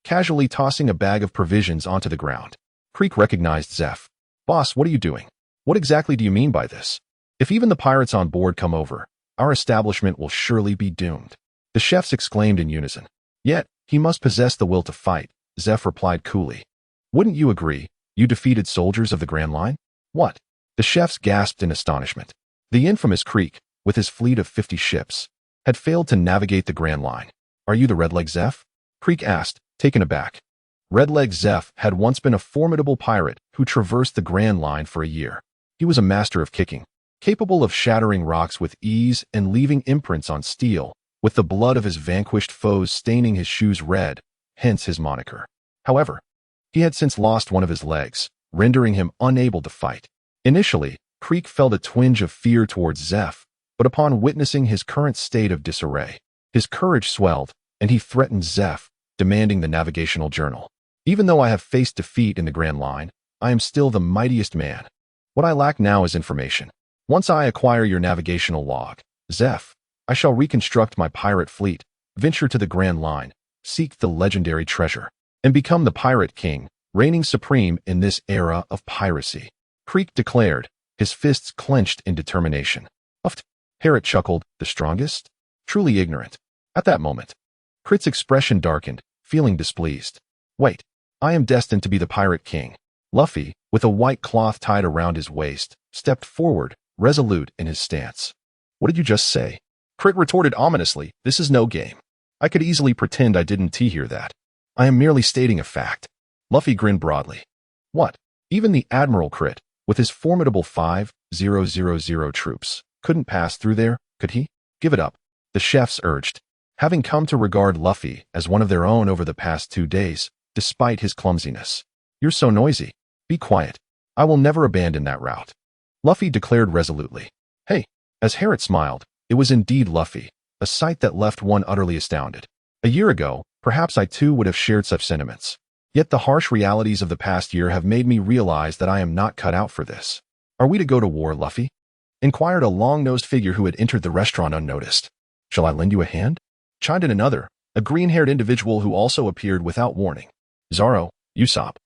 casually tossing a bag of provisions onto the ground. Creek recognized Zeph. Boss, what are you doing? What exactly do you mean by this? If even the pirates on board come over, our establishment will surely be doomed. The chefs exclaimed in unison. Yet, he must possess the will to fight, Zeph replied coolly. Wouldn't you agree, you defeated soldiers of the Grand Line? What? The chefs gasped in astonishment. The infamous Creek, with his fleet of 50 ships, had failed to navigate the Grand Line. Are you the Red-Leg Zeph? Creek asked, taken aback. Red-Leg Zeph had once been a formidable pirate who traversed the Grand Line for a year. He was a master of kicking, capable of shattering rocks with ease and leaving imprints on steel, with the blood of his vanquished foes staining his shoes red, hence his moniker. However, he had since lost one of his legs, rendering him unable to fight. Initially, Creek felt a twinge of fear towards Zeph, but upon witnessing his current state of disarray, his courage swelled, and he threatened Zeph, demanding the navigational journal. Even though I have faced defeat in the Grand Line, I am still the mightiest man. What I lack now is information. Once I acquire your navigational log, Zeph, I shall reconstruct my pirate fleet, venture to the Grand Line, seek the legendary treasure, and become the Pirate King, reigning supreme in this era of piracy, Creek declared, his fists clenched in determination. Uffed. Harriet chuckled, the strongest? Truly ignorant. At that moment, Crit's expression darkened, feeling displeased. Wait, I am destined to be the pirate king. Luffy, with a white cloth tied around his waist, stepped forward, resolute in his stance. What did you just say? Crit retorted ominously, this is no game. I could easily pretend I didn't hear that. I am merely stating a fact. Luffy grinned broadly. What? Even the Admiral Crit, with his formidable 5,000 troops, couldn't pass through there, could he? Give it up, the chefs urged, having come to regard Luffy as one of their own over the past 2 days, despite his clumsiness. You're so noisy. Be quiet. I will never abandon that route. Luffy declared resolutely. Hey, as Harriet smiled, it was indeed Luffy, a sight that left one utterly astounded. A year ago, perhaps I too would have shared such sentiments. Yet the harsh realities of the past year have made me realize that I am not cut out for this. Are we to go to war, Luffy? Inquired a long-nosed figure who had entered the restaurant unnoticed. Shall I lend you a hand? Chimed in another, a green-haired individual who also appeared without warning. Zoro, Usopp.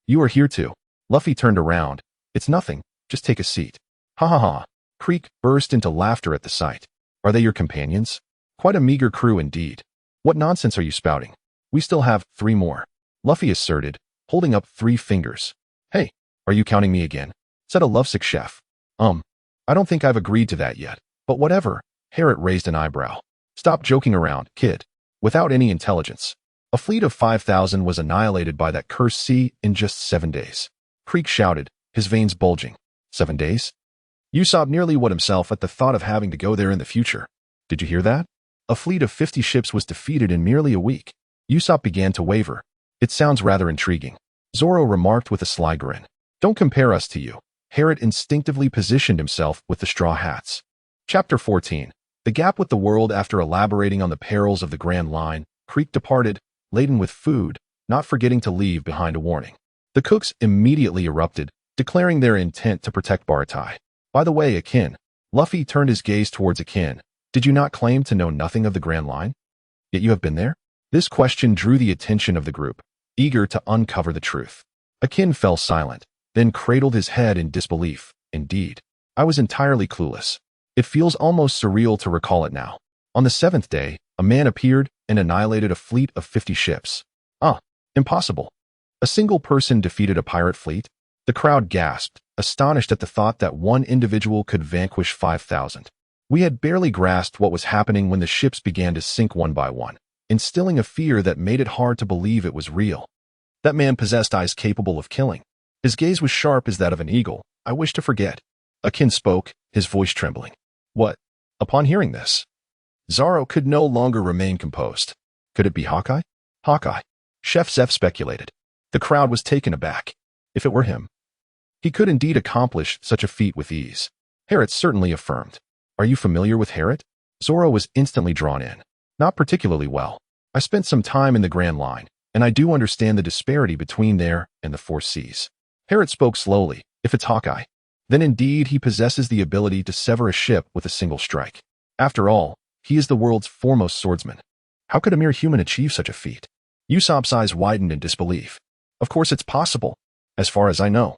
You are here too. Luffy turned around. It's nothing, just take a seat. Ha ha ha. Creek burst into laughter at the sight. Are they your companions? Quite a meager crew indeed. What nonsense are you spouting? We still have 3 more. Luffy asserted, holding up 3 fingers. Hey, are you counting me again? Said a lovesick chef. I don't think I've agreed to that yet, but whatever. Harriet raised an eyebrow. Stop joking around, kid. Without any intelligence. A fleet of 5,000 was annihilated by that cursed sea in just 7 days. Creek shouted, his veins bulging. 7 days? Usopp nearly wet himself at the thought of having to go there in the future. Did you hear that? A fleet of 50 ships was defeated in merely a week. Usopp began to waver. It sounds rather intriguing. Zoro remarked with a sly grin. Don't compare us to you. Harriet instinctively positioned himself with the straw hats. Chapter 14. The Gap with the World. After elaborating on the perils of the Grand Line, Creek departed, laden with food, not forgetting to leave behind a warning. The cooks immediately erupted, declaring their intent to protect Baratai. By the way, Akin. Luffy turned his gaze towards Akin. Did you not claim to know nothing of the Grand Line? Yet you have been there? This question drew the attention of the group, eager to uncover the truth. Akin fell silent, then cradled his head in disbelief. Indeed, I was entirely clueless. It feels almost surreal to recall it now. On the 7th day, a man appeared and annihilated a fleet of 50 ships. Impossible. A single person defeated a pirate fleet? The crowd gasped, astonished at the thought that one individual could vanquish 5,000. We had barely grasped what was happening when the ships began to sink one by one, instilling a fear that made it hard to believe it was real. That man possessed eyes capable of killing. His gaze was sharp as that of an eagle. I wish to forget. Akin spoke, his voice trembling. What? Upon hearing this, Zoro could no longer remain composed. Could it be Hawkeye? Hawkeye. Chef Zeph speculated. The crowd was taken aback. If it were him, he could indeed accomplish such a feat with ease. Harriet certainly affirmed. Are you familiar with Harriet? Zoro was instantly drawn in. Not particularly well. I spent some time in the Grand Line, and I do understand the disparity between there and the 4 seas. Harriet spoke slowly. If it's Hawkeye, then indeed he possesses the ability to sever a ship with a single strike. After all, he is the world's foremost swordsman. How could a mere human achieve such a feat? Usopp's eyes widened in disbelief. Of course it's possible, as far as I know.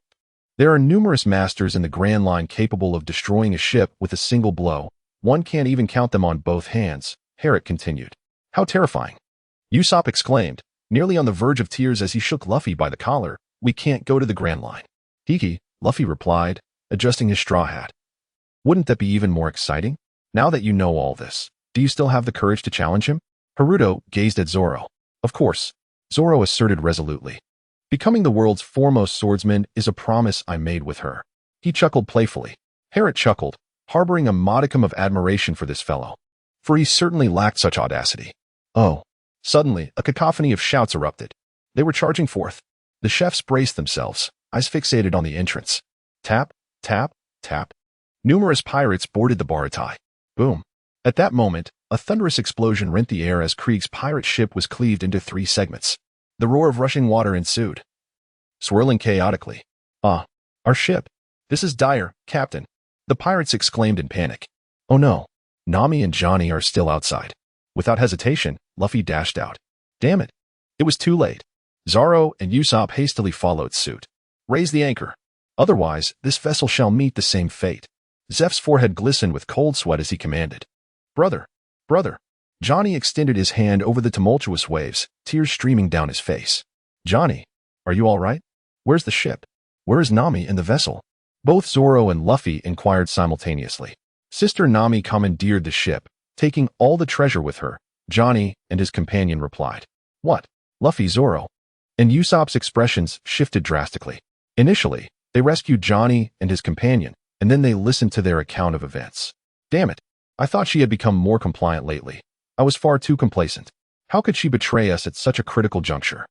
There are numerous masters in the Grand Line capable of destroying a ship with a single blow. One can't even count them on both hands, Harriet continued. How terrifying. Usopp exclaimed, nearly on the verge of tears as he shook Luffy by the collar. We can't go to the Grand Line. Hiki, Luffy replied, adjusting his straw hat. Wouldn't that be even more exciting? Now that you know all this, do you still have the courage to challenge him? Haruto gazed at Zoro. Of course, Zoro asserted resolutely. Becoming the world's foremost swordsman is a promise I made with her. He chuckled playfully. Harriet chuckled, harboring a modicum of admiration for this fellow, for he certainly lacked such audacity. Oh. Suddenly, a cacophony of shouts erupted. They were charging forth. The chefs braced themselves, eyes fixated on the entrance. Tap, tap, tap. Numerous pirates boarded the Baratai. Boom. At that moment, a thunderous explosion rent the air as Krieg's pirate ship was cleaved into 3 segments. The roar of rushing water ensued, swirling chaotically. Our ship. This is dire, Captain. The pirates exclaimed in panic. Oh no. Nami and Johnny are still outside. Without hesitation, Luffy dashed out. Damn it. It was too late. Zoro and Usopp hastily followed suit. Raise the anchor. Otherwise, this vessel shall meet the same fate. Zeph's forehead glistened with cold sweat as he commanded. Brother, brother. Johnny extended his hand over the tumultuous waves, tears streaming down his face. Johnny, are you all right? Where's the ship? Where is Nami and the vessel? Both Zoro and Luffy inquired simultaneously. Sister Nami commandeered the ship, taking all the treasure with her. Johnny and his companion replied. What? Luffy, Zoro? And Usopp's expressions shifted drastically. Initially, they rescued Johnny and his companion, and then they listened to their account of events. Damn it. I thought she had become more compliant lately. I was far too complacent. How could she betray us at such a critical juncture?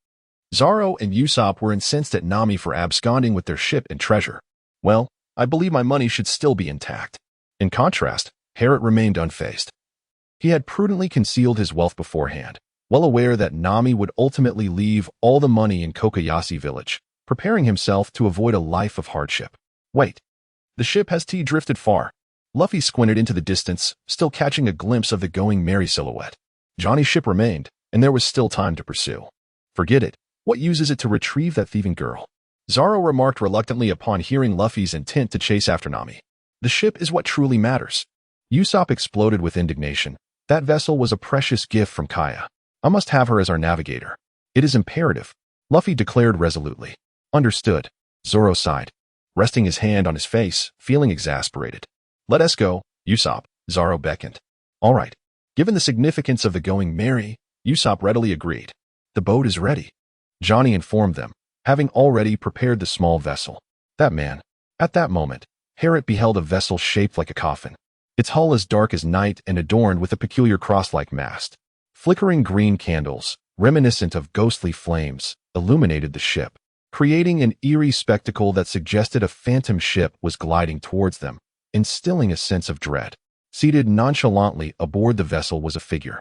Zoro and Usopp were incensed at Nami for absconding with their ship and treasure. Well, I believe my money should still be intact. In contrast, Harrot remained unfazed. He had prudently concealed his wealth beforehand, well aware that Nami would ultimately leave all the money in Kokoyashi village, preparing himself to avoid a life of hardship. Wait. The ship has drifted far. Luffy squinted into the distance, still catching a glimpse of the Going Merry silhouette. Johnny's ship remained, and there was still time to pursue. Forget it. What use is it to retrieve that thieving girl? Zoro remarked reluctantly upon hearing Luffy's intent to chase after Nami. The ship is what truly matters. Usopp exploded with indignation. That vessel was a precious gift from Kaya. I must have her as our navigator. It is imperative. Luffy declared resolutely. Understood. Zoro sighed, resting his hand on his face, feeling exasperated. Let us go, Usopp, Zoro beckoned. All right. Given the significance of the Going Merry, Usopp readily agreed. The boat is ready. Johnny informed them, having already prepared the small vessel. That man. At that moment, Harrot beheld a vessel shaped like a coffin. Its hull as dark as night and adorned with a peculiar cross-like mast. Flickering green candles, reminiscent of ghostly flames, illuminated the ship, creating an eerie spectacle that suggested a phantom ship was gliding towards them, instilling a sense of dread. Seated nonchalantly aboard the vessel was a figure.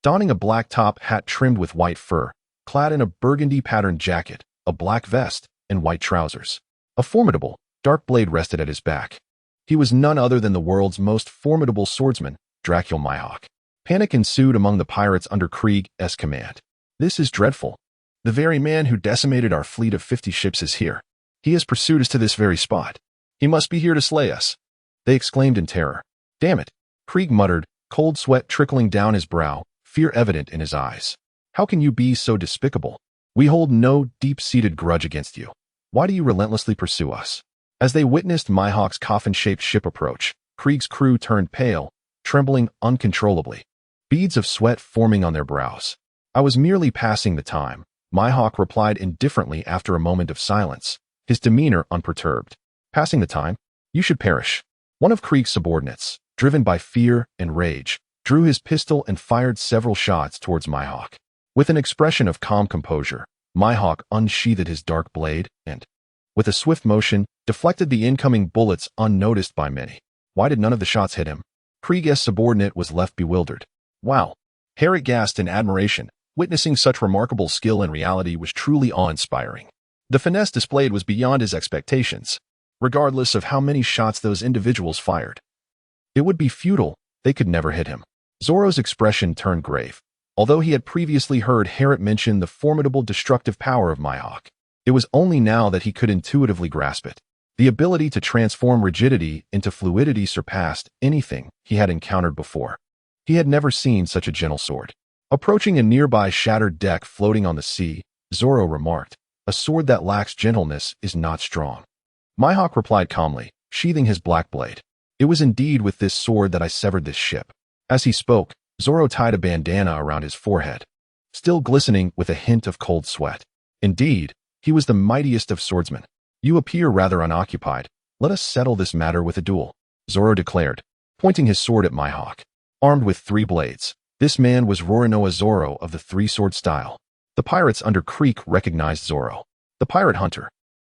Donning a black top hat trimmed with white fur, clad in a burgundy-patterned jacket, a black vest, and white trousers. A formidable, dark blade rested at his back. He was none other than the world's most formidable swordsman, Dracula Mihawk. Panic ensued among the pirates under Krieg's command. This is dreadful. The very man who decimated our fleet of 50 ships is here. He has pursued us to this very spot. He must be here to slay us. They exclaimed in terror. Damn it, Krieg muttered, cold sweat trickling down his brow, fear evident in his eyes. How can you be so despicable? We hold no deep-seated grudge against you. Why do you relentlessly pursue us? As they witnessed Mihawk's coffin-shaped ship approach, Krieg's crew turned pale, trembling uncontrollably, beads of sweat forming on their brows. I was merely passing the time, Mihawk replied indifferently after a moment of silence, his demeanor unperturbed. Passing the time? You should perish. One of Krieg's subordinates, driven by fear and rage, drew his pistol and fired several shots towards Mihawk. With an expression of calm composure, Mihawk unsheathed his dark blade and, with a swift motion, deflected the incoming bullets unnoticed by many. Why did none of the shots hit him? Krieg's subordinate was left bewildered. Wow. Harrot gasped in admiration. Witnessing such remarkable skill in reality was truly awe-inspiring. The finesse displayed was beyond his expectations, regardless of how many shots those individuals fired. It would be futile. They could never hit him. Zoro's expression turned grave. Although he had previously heard Harrot mention the formidable destructive power of Mihawk, it was only now that he could intuitively grasp it. The ability to transform rigidity into fluidity surpassed anything he had encountered before. He had never seen such a gentle sword. Approaching a nearby shattered deck floating on the sea, Zoro remarked, "A sword that lacks gentleness is not strong." Mihawk replied calmly, sheathing his black blade. "It was indeed with this sword that I severed this ship." As he spoke, Zoro tied a bandana around his forehead, still glistening with a hint of cold sweat. Indeed, he was the mightiest of swordsmen. "You appear rather unoccupied. Let us settle this matter with a duel," Zoro declared, pointing his sword at Mihawk. Armed with 3 blades, this man was Roronoa Zoro of the 3-sword style. The pirates under Krieg recognized Zoro, the pirate hunter.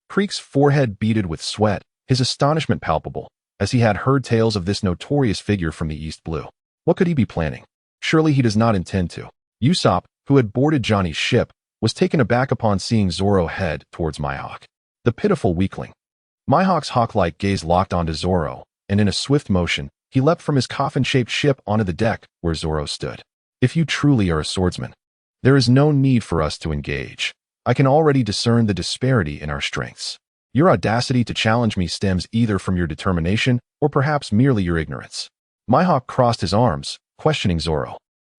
Krieg's forehead beaded with sweat, his astonishment palpable, as he had heard tales of this notorious figure from the East Blue. What could he be planning? Surely he does not intend to. Usopp, who had boarded Johnny's ship, was taken aback upon seeing Zoro head towards Mihawk. The pitiful weakling. Mihawk's hawk-like gaze locked onto Zoro, and in a swift motion, he leapt from his coffin-shaped ship onto the deck where Zoro stood. "If you truly are a swordsman, there is no need for us to engage. I can already discern the disparity in our strengths. Your audacity to challenge me stems either from your determination or perhaps merely your ignorance. Mihawk crossed his arms, questioning Zoro.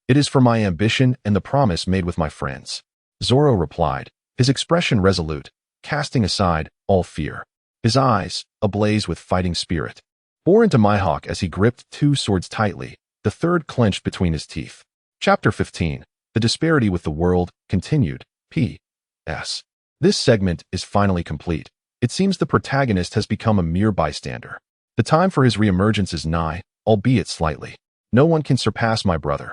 It is for my ambition and the promise made with my friends. Zoro replied, his expression resolute, casting aside all fear. His eyes, ablaze with fighting spirit, bore into Mihawk as he gripped two swords tightly, the third clenched between his teeth. Chapter 15. The Disparity with the World, continued. P.S. This segment is finally complete. It seems the protagonist has become a mere bystander. The time for his reemergence is nigh, albeit slightly. No one can surpass my brother.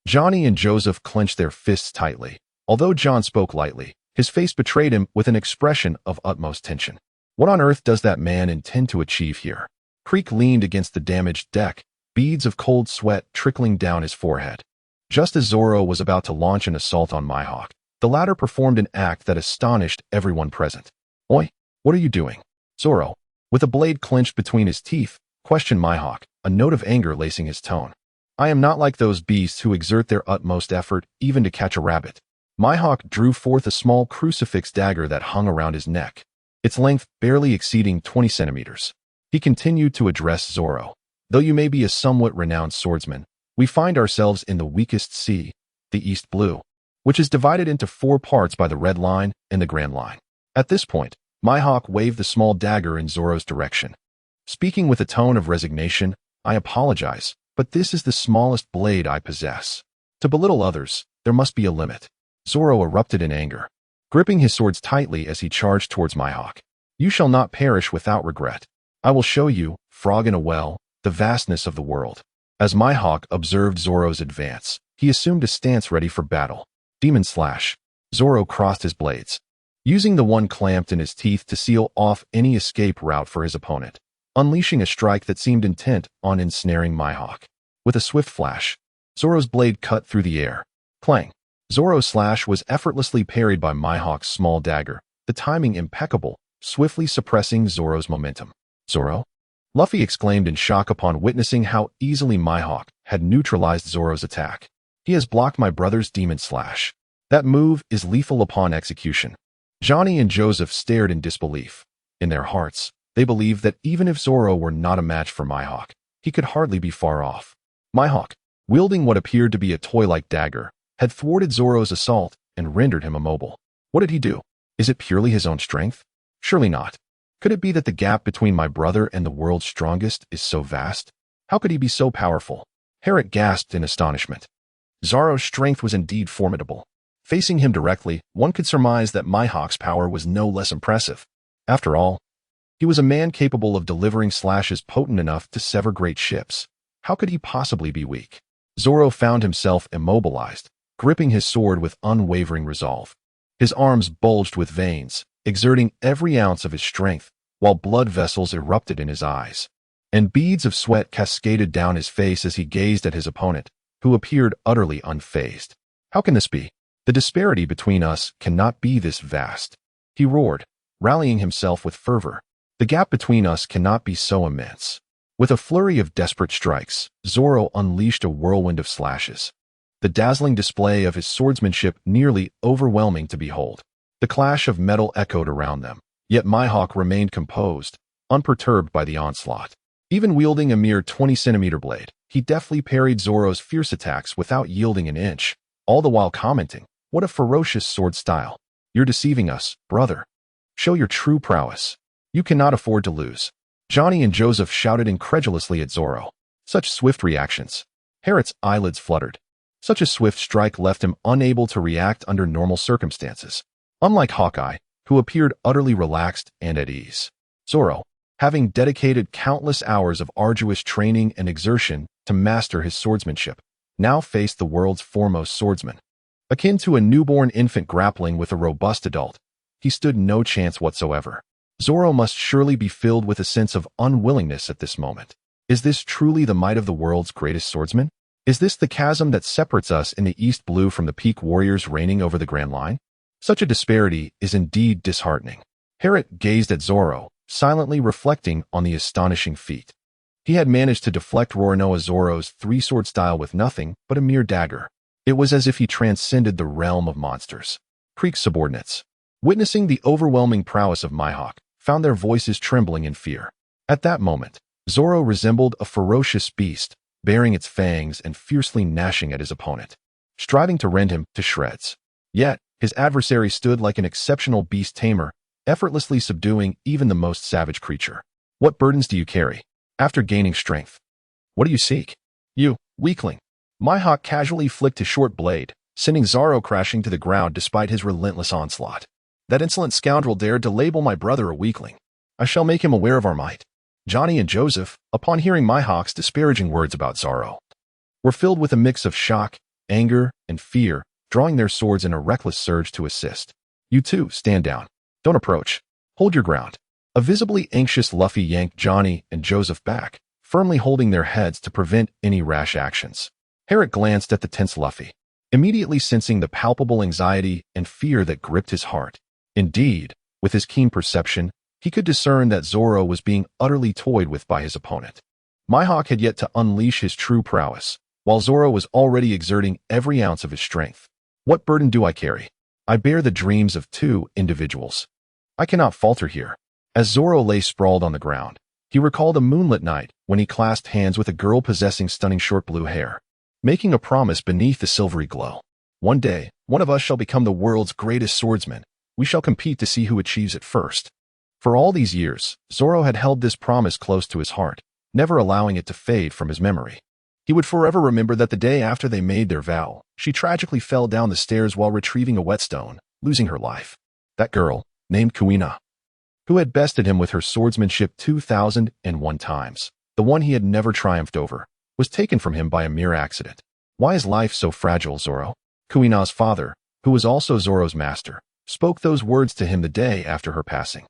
Johnny and Joseph clenched their fists tightly. Although John spoke lightly, his face betrayed him with an expression of utmost tension. What on earth does that man intend to achieve here? Creek leaned against the damaged deck, beads of cold sweat trickling down his forehead. Just as Zoro was about to launch an assault on Mihawk, the latter performed an act that astonished everyone present. Oi, what are you doing? Zoro, with a blade clenched between his teeth, questioned Mihawk, a note of anger lacing his tone. I am not like those beasts who exert their utmost effort even to catch a rabbit. Mihawk drew forth a small crucifix dagger that hung around his neck, its length barely exceeding 20 centimeters. He continued to address Zoro. Though you may be a somewhat renowned swordsman, we find ourselves in the weakest sea, the East Blue, which is divided into 4 parts by the Red Line and the Grand Line. At this point, Mihawk waved the small dagger in Zoro's direction. Speaking with a tone of resignation, I apologize, but this is the smallest blade I possess. To belittle others, there must be a limit. Zoro erupted in anger, gripping his swords tightly as he charged towards Mihawk. You shall not perish without regret. I will show you, frog in a well, the vastness of the world. As Mihawk observed Zoro's advance, he assumed a stance ready for battle. Demon Slash. Zoro crossed his blades, using the one clamped in his teeth to seal off any escape route for his opponent, unleashing a strike that seemed intent on ensnaring Mihawk. With a swift flash, Zoro's blade cut through the air. Clang. Zoro's slash was effortlessly parried by Mihawk's small dagger, the timing impeccable, swiftly suppressing Zoro's momentum. Zoro? Luffy exclaimed in shock upon witnessing how easily Mihawk had neutralized Zoro's attack. He has blocked my brother's demon slash. That move is lethal upon execution. Johnny and Joseph stared in disbelief. In their hearts, they believed that even if Zoro were not a match for Mihawk, he could hardly be far off. Mihawk, wielding what appeared to be a toy-like dagger, had thwarted Zoro's assault and rendered him immobile. What did he do? Is it purely his own strength? Surely not. Could it be that the gap between my brother and the world's strongest is so vast? How could he be so powerful? Herrick gasped in astonishment. Zoro's strength was indeed formidable. Facing him directly, one could surmise that Mihawk's power was no less impressive. After all, he was a man capable of delivering slashes potent enough to sever great ships. How could he possibly be weak? Zoro found himself immobilized, gripping his sword with unwavering resolve. His arms bulged with veins, exerting every ounce of his strength, while blood vessels erupted in his eyes, and beads of sweat cascaded down his face as he gazed at his opponent, who appeared utterly unfazed. How can this be? The disparity between us cannot be this vast. He roared, rallying himself with fervor. The gap between us cannot be so immense. With a flurry of desperate strikes, Zoro unleashed a whirlwind of slashes, the dazzling display of his swordsmanship nearly overwhelming to behold. The clash of metal echoed around them, yet Mihawk remained composed, unperturbed by the onslaught. Even wielding a mere 20-centimeter blade, he deftly parried Zoro's fierce attacks without yielding an inch, all the while commenting, "What a ferocious sword style. You're deceiving us, brother. Show your true prowess. You cannot afford to lose." Johnny and Joseph shouted incredulously at Zoro. Such swift reactions. Herrick's eyelids fluttered. Such a swift strike left him unable to react under normal circumstances. Unlike Hawkeye, who appeared utterly relaxed and at ease, Zoro, having dedicated countless hours of arduous training and exertion to master his swordsmanship, now faced the world's foremost swordsman. Akin to a newborn infant grappling with a robust adult, he stood no chance whatsoever. Zoro must surely be filled with a sense of unwillingness at this moment. Is this truly the might of the world's greatest swordsman? Is this the chasm that separates us in the East Blue from the peak warriors reigning over the Grand Line? Such a disparity is indeed disheartening. Herrick gazed at Zoro, silently reflecting on the astonishing feat. He had managed to deflect Roronoa Zoro's three-sword style with nothing but a mere dagger. It was as if he transcended the realm of monsters. Creek's subordinates. witnessing the overwhelming prowess of Mihawk, found their voices trembling in fear. At that moment, Zoro resembled a ferocious beast, baring its fangs and fiercely gnashing at his opponent, striving to rend him to shreds. Yet, his adversary stood like an exceptional beast tamer, effortlessly subduing even the most savage creature. What burdens do you carry? After gaining strength, what do you seek? You, weakling. Mihawk casually flicked his short blade, sending Zoro crashing to the ground despite his relentless onslaught. That insolent scoundrel dared to label my brother a weakling. I shall make him aware of our might. Johnny and Joseph, upon hearing Mihawk's disparaging words about Zoro, were filled with a mix of shock, anger, and fear, drawing their swords in a reckless surge to assist. You two, stand down. Don't approach. Hold your ground. A visibly anxious Luffy yanked Johnny and Joseph back, firmly holding their heads to prevent any rash actions. Herrick glanced at the tense Luffy, immediately sensing the palpable anxiety and fear that gripped his heart. Indeed, with his keen perception, he could discern that Zoro was being utterly toyed with by his opponent. Mihawk had yet to unleash his true prowess, while Zoro was already exerting every ounce of his strength. What burden do I carry? I bear the dreams of two individuals. I cannot falter here. As Zoro lay sprawled on the ground, he recalled a moonlit night when he clasped hands with a girl possessing stunning short blue hair, making a promise beneath the silvery glow. One day, one of us shall become the world's greatest swordsman. We shall compete to see who achieves it first. For all these years, Zoro had held this promise close to his heart, never allowing it to fade from his memory. He would forever remember that the day after they made their vow, she tragically fell down the stairs while retrieving a whetstone, losing her life. That girl, named Kuina, who had bested him with her swordsmanship 2,001 times, the one he had never triumphed over, was taken from him by a mere accident. Why is life so fragile, Zoro? Kuina's father, who was also Zoro's master, spoke those words to him the day after her passing.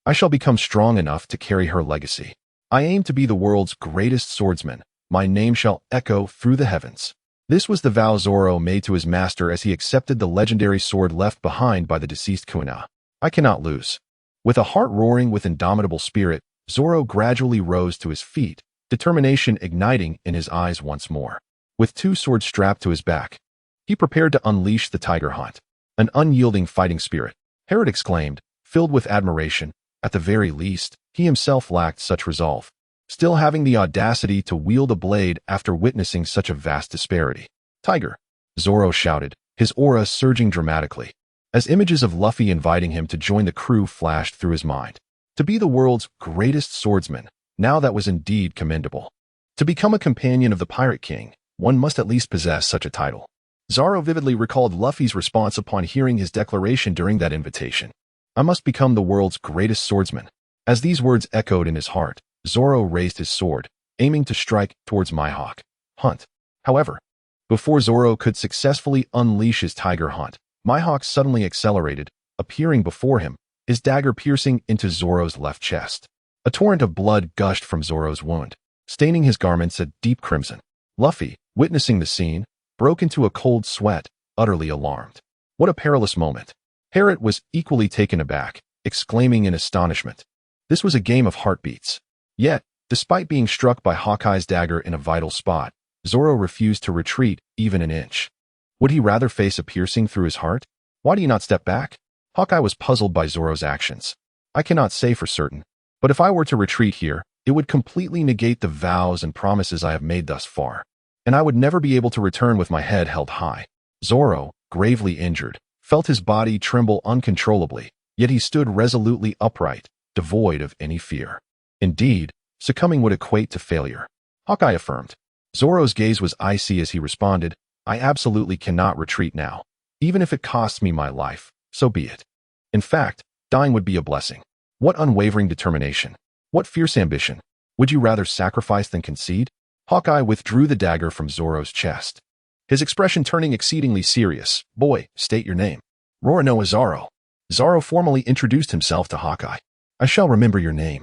I shall become strong enough to carry her legacy. I aim to be the world's greatest swordsman. My name shall echo through the heavens. This was the vow Zoro made to his master as he accepted the legendary sword left behind by the deceased Kuina. I cannot lose. With a heart roaring with indomitable spirit, Zoro gradually rose to his feet, determination igniting in his eyes once more. With two swords strapped to his back, he prepared to unleash the tiger hunt. An unyielding fighting spirit, Herod exclaimed, filled with admiration. At the very least, he himself lacked such resolve, still having the audacity to wield a blade after witnessing such a vast disparity. Tiger! Zoro shouted, his aura surging dramatically, as images of Luffy inviting him to join the crew flashed through his mind. To be the world's greatest swordsman, now that was indeed commendable. To become a companion of the Pirate King, one must at least possess such a title. Zoro vividly recalled Luffy's response upon hearing his declaration during that invitation. I must become the world's greatest swordsman. As these words echoed in his heart, Zoro raised his sword, aiming to strike towards Mihawk. Hunt. However, before Zoro could successfully unleash his tiger hunt, Mihawk suddenly accelerated, appearing before him, his dagger piercing into Zoro's left chest. A torrent of blood gushed from Zoro's wound, staining his garments a deep crimson. Luffy, witnessing the scene, broke into a cold sweat, utterly alarmed. What a perilous moment. Herod was equally taken aback, exclaiming in astonishment. This was a game of heartbeats. Yet, despite being struck by Hawkeye's dagger in a vital spot, Zoro refused to retreat even an inch. Would he rather face a piercing through his heart? Why do you not step back? Hawkeye was puzzled by Zoro's actions. I cannot say for certain, but if I were to retreat here, it would completely negate the vows and promises I have made thus far, and I would never be able to return with my head held high. Zoro, gravely injured, felt his body tremble uncontrollably, yet he stood resolutely upright, devoid of any fear. Indeed, succumbing would equate to failure, Hawkeye affirmed. Zoro's gaze was icy as he responded, I absolutely cannot retreat now. Even if it costs me my life, so be it. In fact, dying would be a blessing. What unwavering determination. What fierce ambition. Would you rather sacrifice than concede? Hawkeye withdrew the dagger from Zoro's chest, his expression turning exceedingly serious. Boy, state your name. Roronoa Zoro. Zoro formally introduced himself to Hawkeye. I shall remember your name.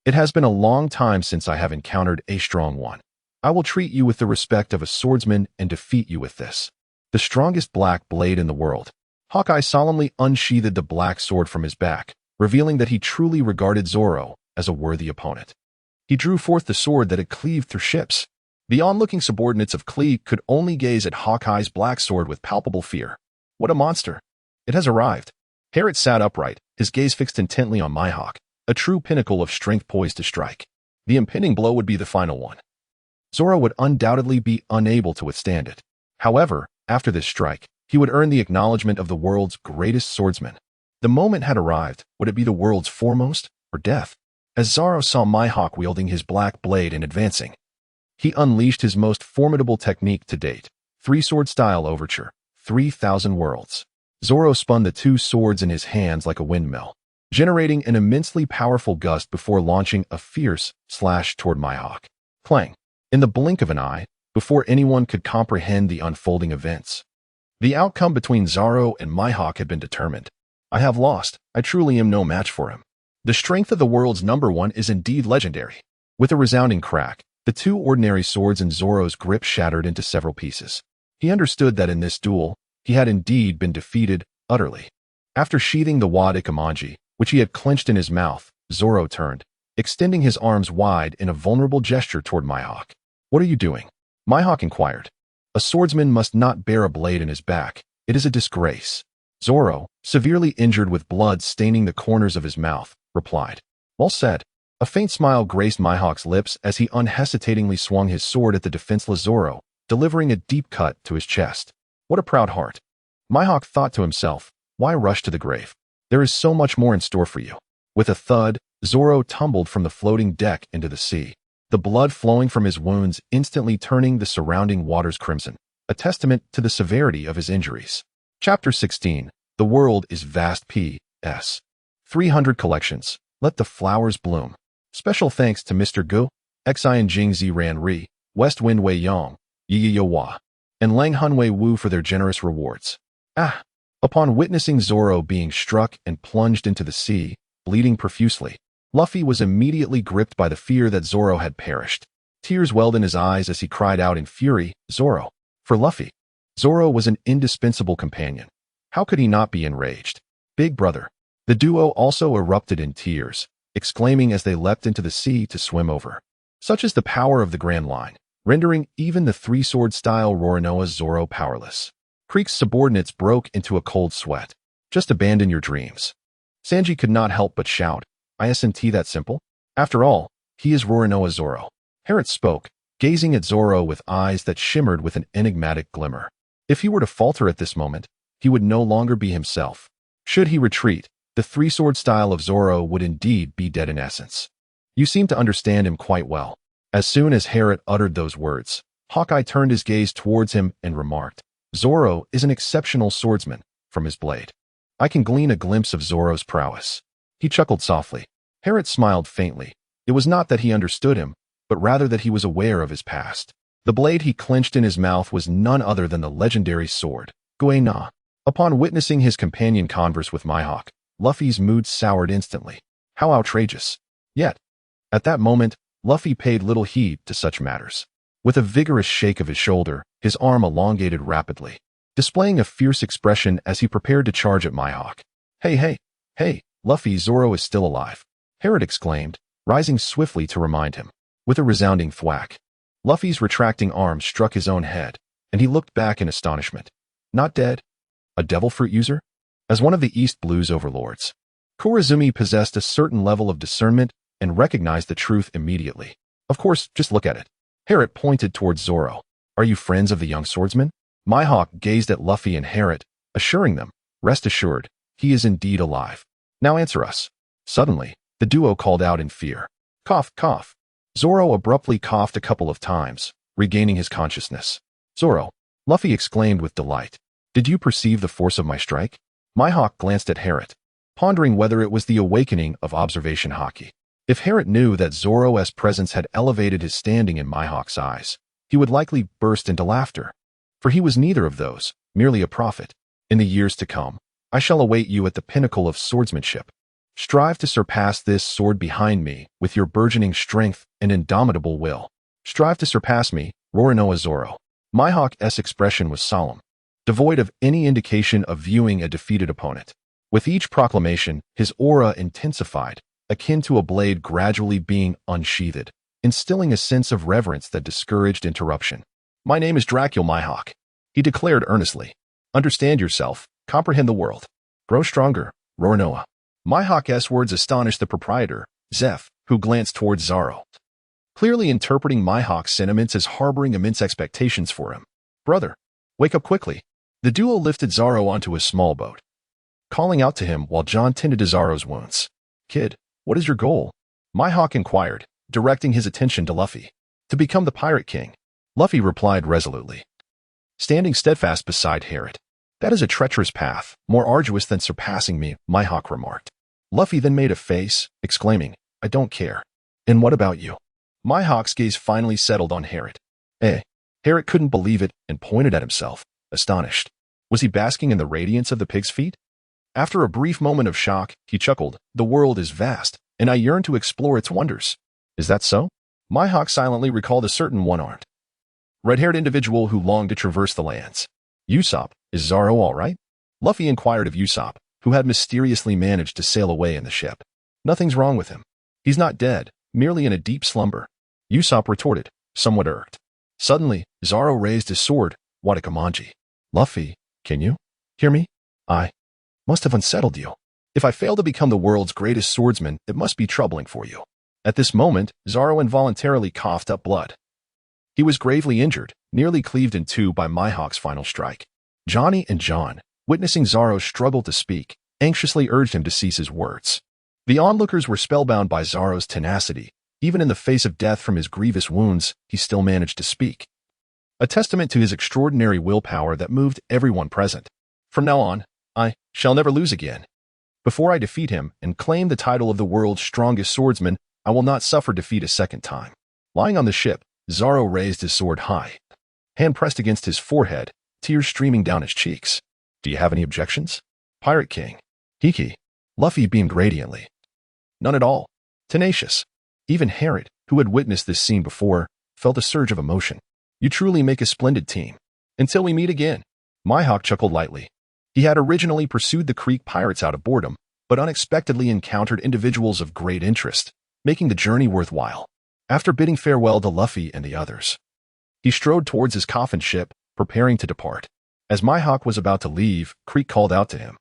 It has been a long time since I have encountered a strong one. I will treat you with the respect of a swordsman and defeat you with this, the strongest black blade in the world. Hawkeye solemnly unsheathed the black sword from his back, revealing that he truly regarded Zoro as a worthy opponent. He drew forth the sword that had cleaved through ships. The onlooking subordinates of Klee could only gaze at Hawkeye's black sword with palpable fear. What a monster! It has arrived. Herod sat upright, his gaze fixed intently on Mihawk, a true pinnacle of strength poised to strike. The impending blow would be the final one. Zoro would undoubtedly be unable to withstand it. However, after this strike, he would earn the acknowledgement of the world's greatest swordsman. The moment had arrived. Would it be the world's foremost, or death? As Zoro saw Mihawk wielding his black blade and advancing, he unleashed his most formidable technique to date. Three-sword style overture, 3,000 worlds. Zoro spun the two swords in his hands like a windmill, generating an immensely powerful gust before launching a fierce slash toward Mihawk. Clang! In the blink of an eye, before anyone could comprehend the unfolding events, the outcome between Zoro and Mihawk had been determined. I have lost. I truly am no match for him. The strength of the world's #1 is indeed legendary. With a resounding crack, the two ordinary swords in Zoro's grip shattered into several pieces. He understood that in this duel, he had indeed been defeated utterly. After sheathing the wad ikamanji, which he had clenched in his mouth, Zoro turned, extending his arms wide in a vulnerable gesture toward Mihawk. What are you doing? Mihawk inquired. A swordsman must not bear a blade in his back. It is a disgrace. Zoro, severely injured with blood staining the corners of his mouth, replied. Well said. A faint smile graced Mihawk's lips as he unhesitatingly swung his sword at the defenseless Zoro, delivering a deep cut to his chest. What a proud heart. Mihawk thought to himself, why rush to the grave? There is so much more in store for you. With a thud, Zoro tumbled from the floating deck into the sea, the blood flowing from his wounds instantly turning the surrounding waters crimson, a testament to the severity of his injuries. Chapter 16. The World is Vast. P.S. 300 Collections. Let the Flowers Bloom. Special thanks to Mr. Gu, Xian Jingzi Ran Ri, West Wind Wei Yong, Yi Yo Hua, and Lang Hunwei Wu for their generous rewards. Upon witnessing Zoro being struck and plunged into the sea, bleeding profusely, Luffy was immediately gripped by the fear that Zoro had perished. Tears welled in his eyes as he cried out in fury, Zoro. For Luffy, Zoro was an indispensable companion. How could he not be enraged? Big brother. The duo also erupted in tears, exclaiming as they leapt into the sea to swim over. Such is the power of the Grand Line, rendering even the three-sword style Roronoa's Zoro powerless. Creek's subordinates broke into a cold sweat. Just abandon your dreams. Sanji could not help but shout, Isn't that simple? After all, he is Roronoa Zoro. Herod spoke, gazing at Zoro with eyes that shimmered with an enigmatic glimmer. If he were to falter at this moment, he would no longer be himself. Should he retreat, the three-sword style of Zoro would indeed be dead in essence. You seem to understand him quite well. As soon as Herod uttered those words, Hawkeye turned his gaze towards him and remarked, Zoro is an exceptional swordsman. From his blade, I can glean a glimpse of Zoro's prowess. He chuckled softly. Herod smiled faintly. It was not that he understood him, but rather that he was aware of his past. The blade he clenched in his mouth was none other than the legendary sword, Gui Na. Upon witnessing his companion converse with Mihawk, Luffy's mood soured instantly. How outrageous. Yet, at that moment, Luffy paid little heed to such matters. With a vigorous shake of his shoulder, his arm elongated rapidly, displaying a fierce expression as he prepared to charge at Mihawk. Hey, Luffy, Zoro is still alive, Herod exclaimed, rising swiftly to remind him. With a resounding thwack, Luffy's retracting arm struck his own head, and he looked back in astonishment. Not dead? A devil fruit user? As one of the East Blue's overlords, Korazumi possessed a certain level of discernment and recognized the truth immediately. Of course, just look at it. Herod pointed towards Zoro. Are you friends of the young swordsman? Mihawk gazed at Luffy and Herod, assuring them, rest assured, he is indeed alive. Now answer us. Suddenly, the duo called out in fear. Cough, cough. Zoro abruptly coughed a couple of times, regaining his consciousness. Zoro, Luffy exclaimed with delight. Did you perceive the force of my strike? Mihawk glanced at Herod, pondering whether it was the awakening of observation haki. If Herod knew that Zoro's presence had elevated his standing in Mihawk's eyes, he would likely burst into laughter. For he was neither of those, merely a prophet. In the years to come, I shall await you at the pinnacle of swordsmanship. Strive to surpass this sword behind me with your burgeoning strength and indomitable will. Strive to surpass me, Roronoa Zoro. Mihawk's expression was solemn, devoid of any indication of viewing a defeated opponent. With each proclamation, his aura intensified, akin to a blade gradually being unsheathed, instilling a sense of reverence that discouraged interruption. My name is Dracula Mihawk, he declared earnestly. Understand yourself, comprehend the world. Grow stronger, roar Noah. Mihawk's words astonished the proprietor, Zeph, who glanced towards Zoro, clearly interpreting Mihawk's sentiments as harboring immense expectations for him. Brother, wake up quickly. The duel lifted Zoro onto a small boat, calling out to him while John tended to Zoro's wounds. Kid, what is your goal? Mihawk inquired, directing his attention to Luffy. To become the Pirate King. Luffy replied resolutely, standing steadfast beside Harrod. That is a treacherous path, more arduous than surpassing me, Mihawk remarked. Luffy then made a face, exclaiming, I don't care. And what about you? Mihawk's gaze finally settled on Harrod. Harrod couldn't believe it and pointed at himself, astonished. Was he basking in the radiance of the pig's feet? After a brief moment of shock, he chuckled, The world is vast, and I yearn to explore its wonders. Is that so? Mihawk silently recalled a certain one-armed, red-haired individual who longed to traverse the lands. Usopp, is Zoro all right? Luffy inquired of Usopp, who had mysteriously managed to sail away in the ship. Nothing's wrong with him. He's not dead, merely in a deep slumber. Usopp retorted, somewhat irked. Suddenly, Zoro raised his sword, Watakimanji. Luffy, can you hear me? I must have unsettled you. If I fail to become the world's greatest swordsman, it must be troubling for you. At this moment, Zoro involuntarily coughed up blood. He was gravely injured, nearly cleaved in two by Mihawk's final strike. Johnny and John, witnessing Zoro's struggle to speak, anxiously urged him to cease his words. The onlookers were spellbound by Zoro's tenacity. Even in the face of death from his grievous wounds, he still managed to speak. A testament to his extraordinary willpower that moved everyone present. From now on, I shall never lose again. Before I defeat him and claim the title of the world's strongest swordsman, I will not suffer defeat a second time. Lying on the ship, Zoro raised his sword high, hand pressed against his forehead, tears streaming down his cheeks. Do you have any objections? Pirate King. Hiki. Luffy beamed radiantly. None at all. Tenacious. Even Harrod, who had witnessed this scene before, felt a surge of emotion. You truly make a splendid team. Until we meet again. Mihawk chuckled lightly. He had originally pursued the Creek pirates out of boredom, but unexpectedly encountered individuals of great interest, making the journey worthwhile. After bidding farewell to Luffy and the others, he strode towards his coffin ship, preparing to depart. As Mihawk was about to leave, Creek called out to him.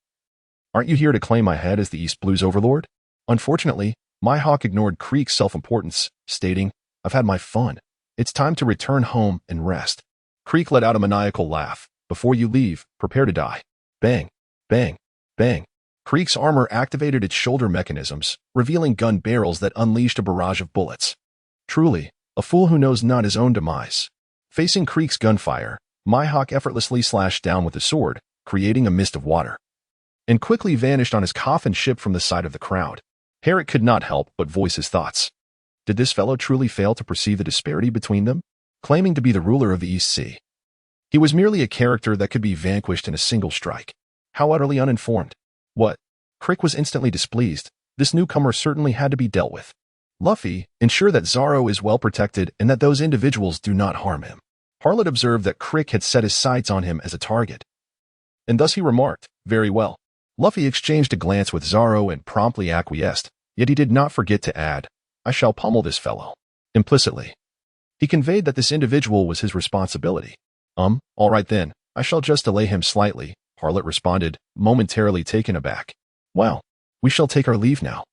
Aren't you here to claim my head as the East Blue's overlord? Unfortunately, Mihawk ignored Creek's self-importance, stating, I've had my fun. It's time to return home and rest. Creek let out a maniacal laugh. Before you leave, prepare to die. Bang, bang, bang. Creek's armor activated its shoulder mechanisms, revealing gun barrels that unleashed a barrage of bullets. Truly, a fool who knows not his own demise. Facing Creek's gunfire, Mihawk effortlessly slashed down with the sword, creating a mist of water, and quickly vanished on his coffin ship from the sight of the crowd. Harrod could not help but voice his thoughts. Did this fellow truly fail to perceive the disparity between them? Claiming to be the ruler of the East Sea, he was merely a character that could be vanquished in a single strike. How utterly uninformed. What? Crick was instantly displeased. This newcomer certainly had to be dealt with. Luffy, ensure that Zoro is well protected and that those individuals do not harm him. Harlot observed that Crick had set his sights on him as a target, and thus he remarked, very well. Luffy exchanged a glance with Zoro and promptly acquiesced, yet he did not forget to add, I shall pummel this fellow. Implicitly, he conveyed that this individual was his responsibility. All right then, I shall just delay him slightly, Harlot responded, momentarily taken aback. Well, we shall take our leave now.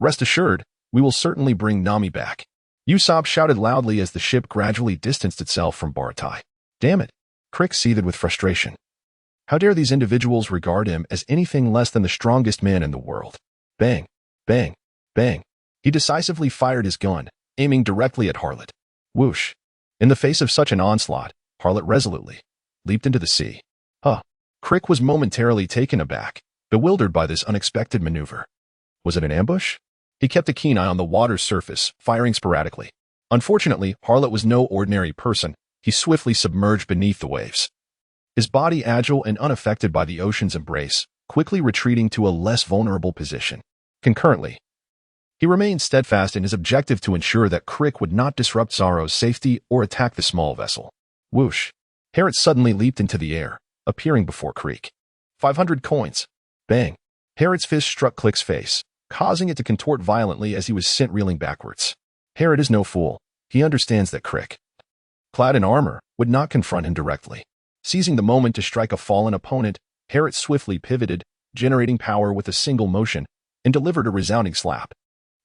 Rest assured, we will certainly bring Nami back. Usopp shouted loudly as the ship gradually distanced itself from Baratai. Damn it. Crick seethed with frustration. How dare these individuals regard him as anything less than the strongest man in the world? Bang, bang, bang. He decisively fired his gun, aiming directly at Harlot. Whoosh. In the face of such an onslaught, Harlot resolutely leaped into the sea. Crick was momentarily taken aback, bewildered by this unexpected maneuver. Was it an ambush? He kept a keen eye on the water's surface, firing sporadically. Unfortunately, Harlot was no ordinary person. He swiftly submerged beneath the waves, his body agile and unaffected by the ocean's embrace, quickly retreating to a less vulnerable position. Concurrently, he remained steadfast in his objective to ensure that Crick would not disrupt Zoro's safety or attack the small vessel. Whoosh. Harrod suddenly leaped into the air, appearing before Crick. 500 coins. Bang. Harrod's fist struck Crick's face, causing it to contort violently as he was sent reeling backwards. Harrod is no fool. He understands that Crick, clad in armor, would not confront him directly. Seizing the moment to strike a fallen opponent, Harrod swiftly pivoted, generating power with a single motion, and delivered a resounding slap.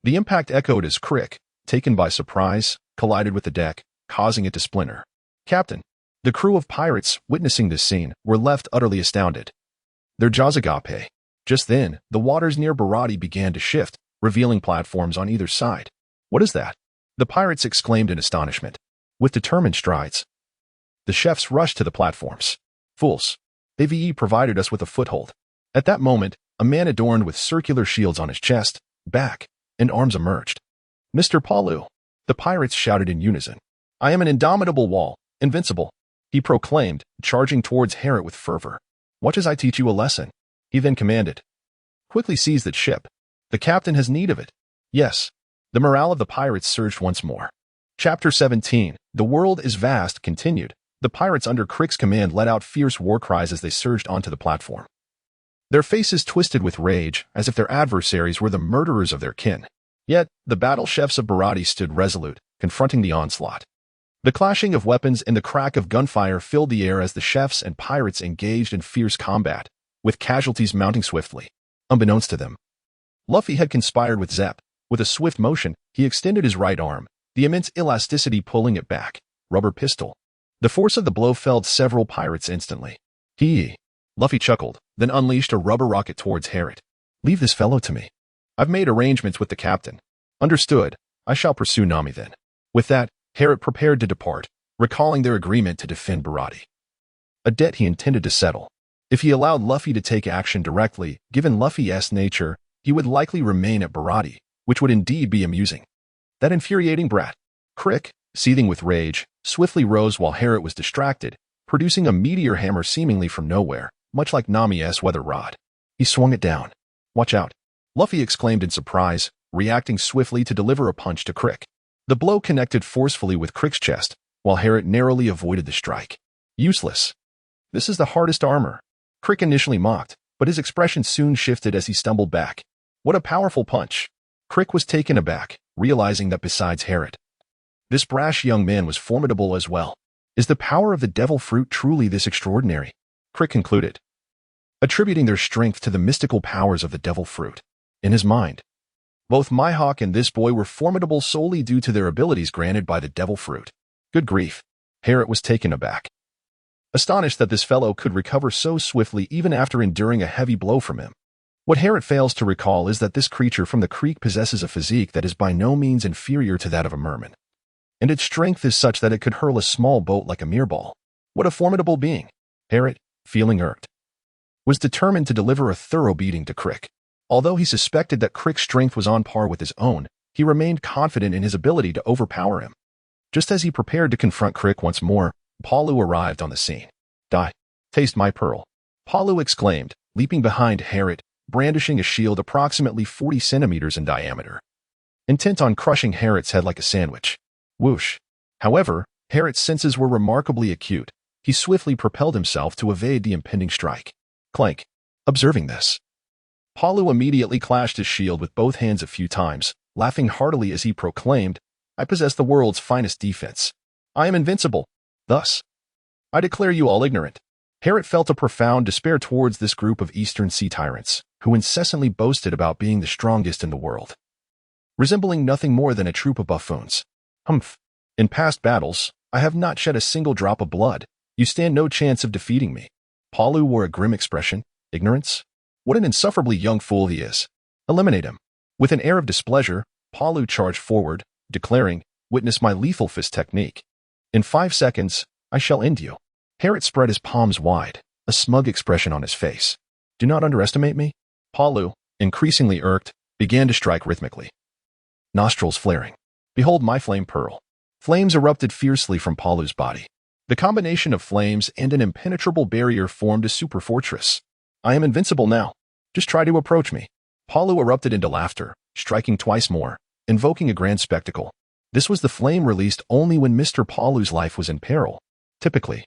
The impact echoed as Crick, taken by surprise, collided with the deck, causing it to splinter. Captain. The crew of pirates, witnessing this scene, were left utterly astounded. Their jaws agape. Just then, the waters near Barati began to shift, revealing platforms on either side. What is that? The pirates exclaimed in astonishment. With determined strides, the chefs rushed to the platforms. Fools. AVE provided us with a foothold. At that moment, a man adorned with circular shields on his chest, back, and arms emerged. Mr. Palu. The pirates shouted in unison. I am an indomitable wall, invincible, he proclaimed, charging towards Harriet with fervor. Watch as I teach you a lesson. He then commanded. Quickly seize that ship. The captain has need of it. Yes. The morale of the pirates surged once more. Chapter 17, The World is Vast, continued. The pirates under Crick's command let out fierce war cries as they surged onto the platform. Their faces twisted with rage, as if their adversaries were the murderers of their kin. Yet, the battle chefs of Barati stood resolute, confronting the onslaught. The clashing of weapons and the crack of gunfire filled the air as the chefs and pirates engaged in fierce combat, with casualties mounting swiftly. Unbeknownst to them, Luffy had conspired with Zepp. With a swift motion, he extended his right arm, the immense elasticity pulling it back. Rubber pistol. The force of the blow felled several pirates instantly. Luffy chuckled, then unleashed a rubber rocket towards Harriet. Leave this fellow to me. I've made arrangements with the captain. Understood. I shall pursue Nami then. With that, Harriet prepared to depart, recalling their agreement to defend Barati. A debt he intended to settle. If he allowed Luffy to take action directly, given Luffy's nature, he would likely remain at Barati, which would indeed be amusing. That infuriating brat. Crick, seething with rage, swiftly rose while Harriet was distracted, producing a meteor hammer seemingly from nowhere, much like Nami's weather rod. He swung it down. Watch out. Luffy exclaimed in surprise, reacting swiftly to deliver a punch to Crick. The blow connected forcefully with Crick's chest, while Harriet narrowly avoided the strike. Useless. This is the hardest armor. Crick initially mocked, but his expression soon shifted as he stumbled back. What a powerful punch. Crick was taken aback, realizing that besides Harriet, this brash young man was formidable as well. Is the power of the devil fruit truly this extraordinary? Crick concluded, attributing their strength to the mystical powers of the devil fruit. In his mind, both Mihawk and this boy were formidable solely due to their abilities granted by the devil fruit. Good grief. Harriet was taken aback, astonished that this fellow could recover so swiftly even after enduring a heavy blow from him. What Harriet fails to recall is that this creature from the creek possesses a physique that is by no means inferior to that of a merman. And its strength is such that it could hurl a small boat like a mere ball. What a formidable being. Harriet, feeling irked, was determined to deliver a thorough beating to Crick. Although he suspected that Crick's strength was on par with his own, he remained confident in his ability to overpower him. Just as he prepared to confront Crick once more, Palu arrived on the scene. Die. Taste my pearl. Palu exclaimed, leaping behind Harriet, brandishing a shield approximately 40 centimeters in diameter, intent on crushing Harriet's head like a sandwich. Whoosh. However, Harriet's senses were remarkably acute. He swiftly propelled himself to evade the impending strike. Clank. Observing this, Palu immediately clashed his shield with both hands a few times, laughing heartily as he proclaimed, I possess the world's finest defense. I am invincible. Thus, I declare you all ignorant. Harriet felt a profound despair towards this group of Eastern Sea tyrants, who incessantly boasted about being the strongest in the world, resembling nothing more than a troop of buffoons. Humph. In past battles, I have not shed a single drop of blood. You stand no chance of defeating me. Palu wore a grim expression. Ignorance? What an insufferably young fool he is. Eliminate him. With an air of displeasure, Palu charged forward, declaring, witness my lethal fist technique. In 5 seconds, I shall end you. Harriet spread his palms wide, a smug expression on his face. Do not underestimate me. Palu, increasingly irked, began to strike rhythmically, nostrils flaring. Behold my flame pearl. Flames erupted fiercely from Palu's body. The combination of flames and an impenetrable barrier formed a super fortress. I am invincible now. Just try to approach me. Palu erupted into laughter, striking twice more, invoking a grand spectacle. This was the flame released only when Mr. Palu's life was in peril. Typically,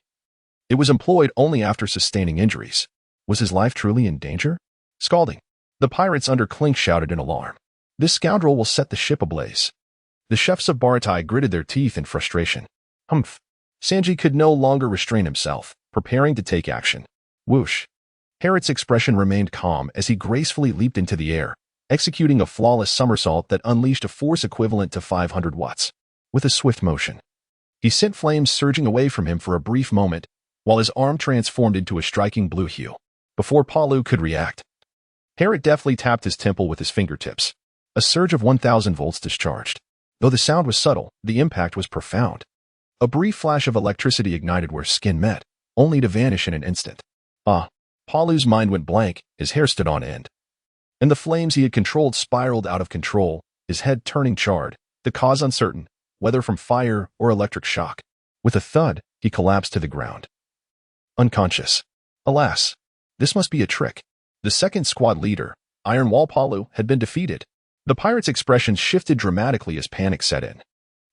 it was employed only after sustaining injuries. Was his life truly in danger? Scalding. The pirates under Clink shouted in alarm. This scoundrel will set the ship ablaze. The chefs of Baratai gritted their teeth in frustration. Humph. Sanji could no longer restrain himself, preparing to take action. Whoosh. Harriot's expression remained calm as he gracefully leaped into the air, executing a flawless somersault that unleashed a force equivalent to 500 watts. With a swift motion, he sent flames surging away from him for a brief moment, while his arm transformed into a striking blue hue. Before Palu could react, Harriot deftly tapped his temple with his fingertips. A surge of 1,000 volts discharged. Though the sound was subtle, the impact was profound. A brief flash of electricity ignited where skin met, only to vanish in an instant. Palu's mind went blank, his hair stood on end. And the flames he had controlled spiraled out of control, his head turning charred, the cause uncertain, whether from fire or electric shock. With a thud, he collapsed to the ground. Unconscious. Alas, this must be a trick. The second squad leader, Iron Wall Palu, had been defeated. The pirates' expressions shifted dramatically as panic set in.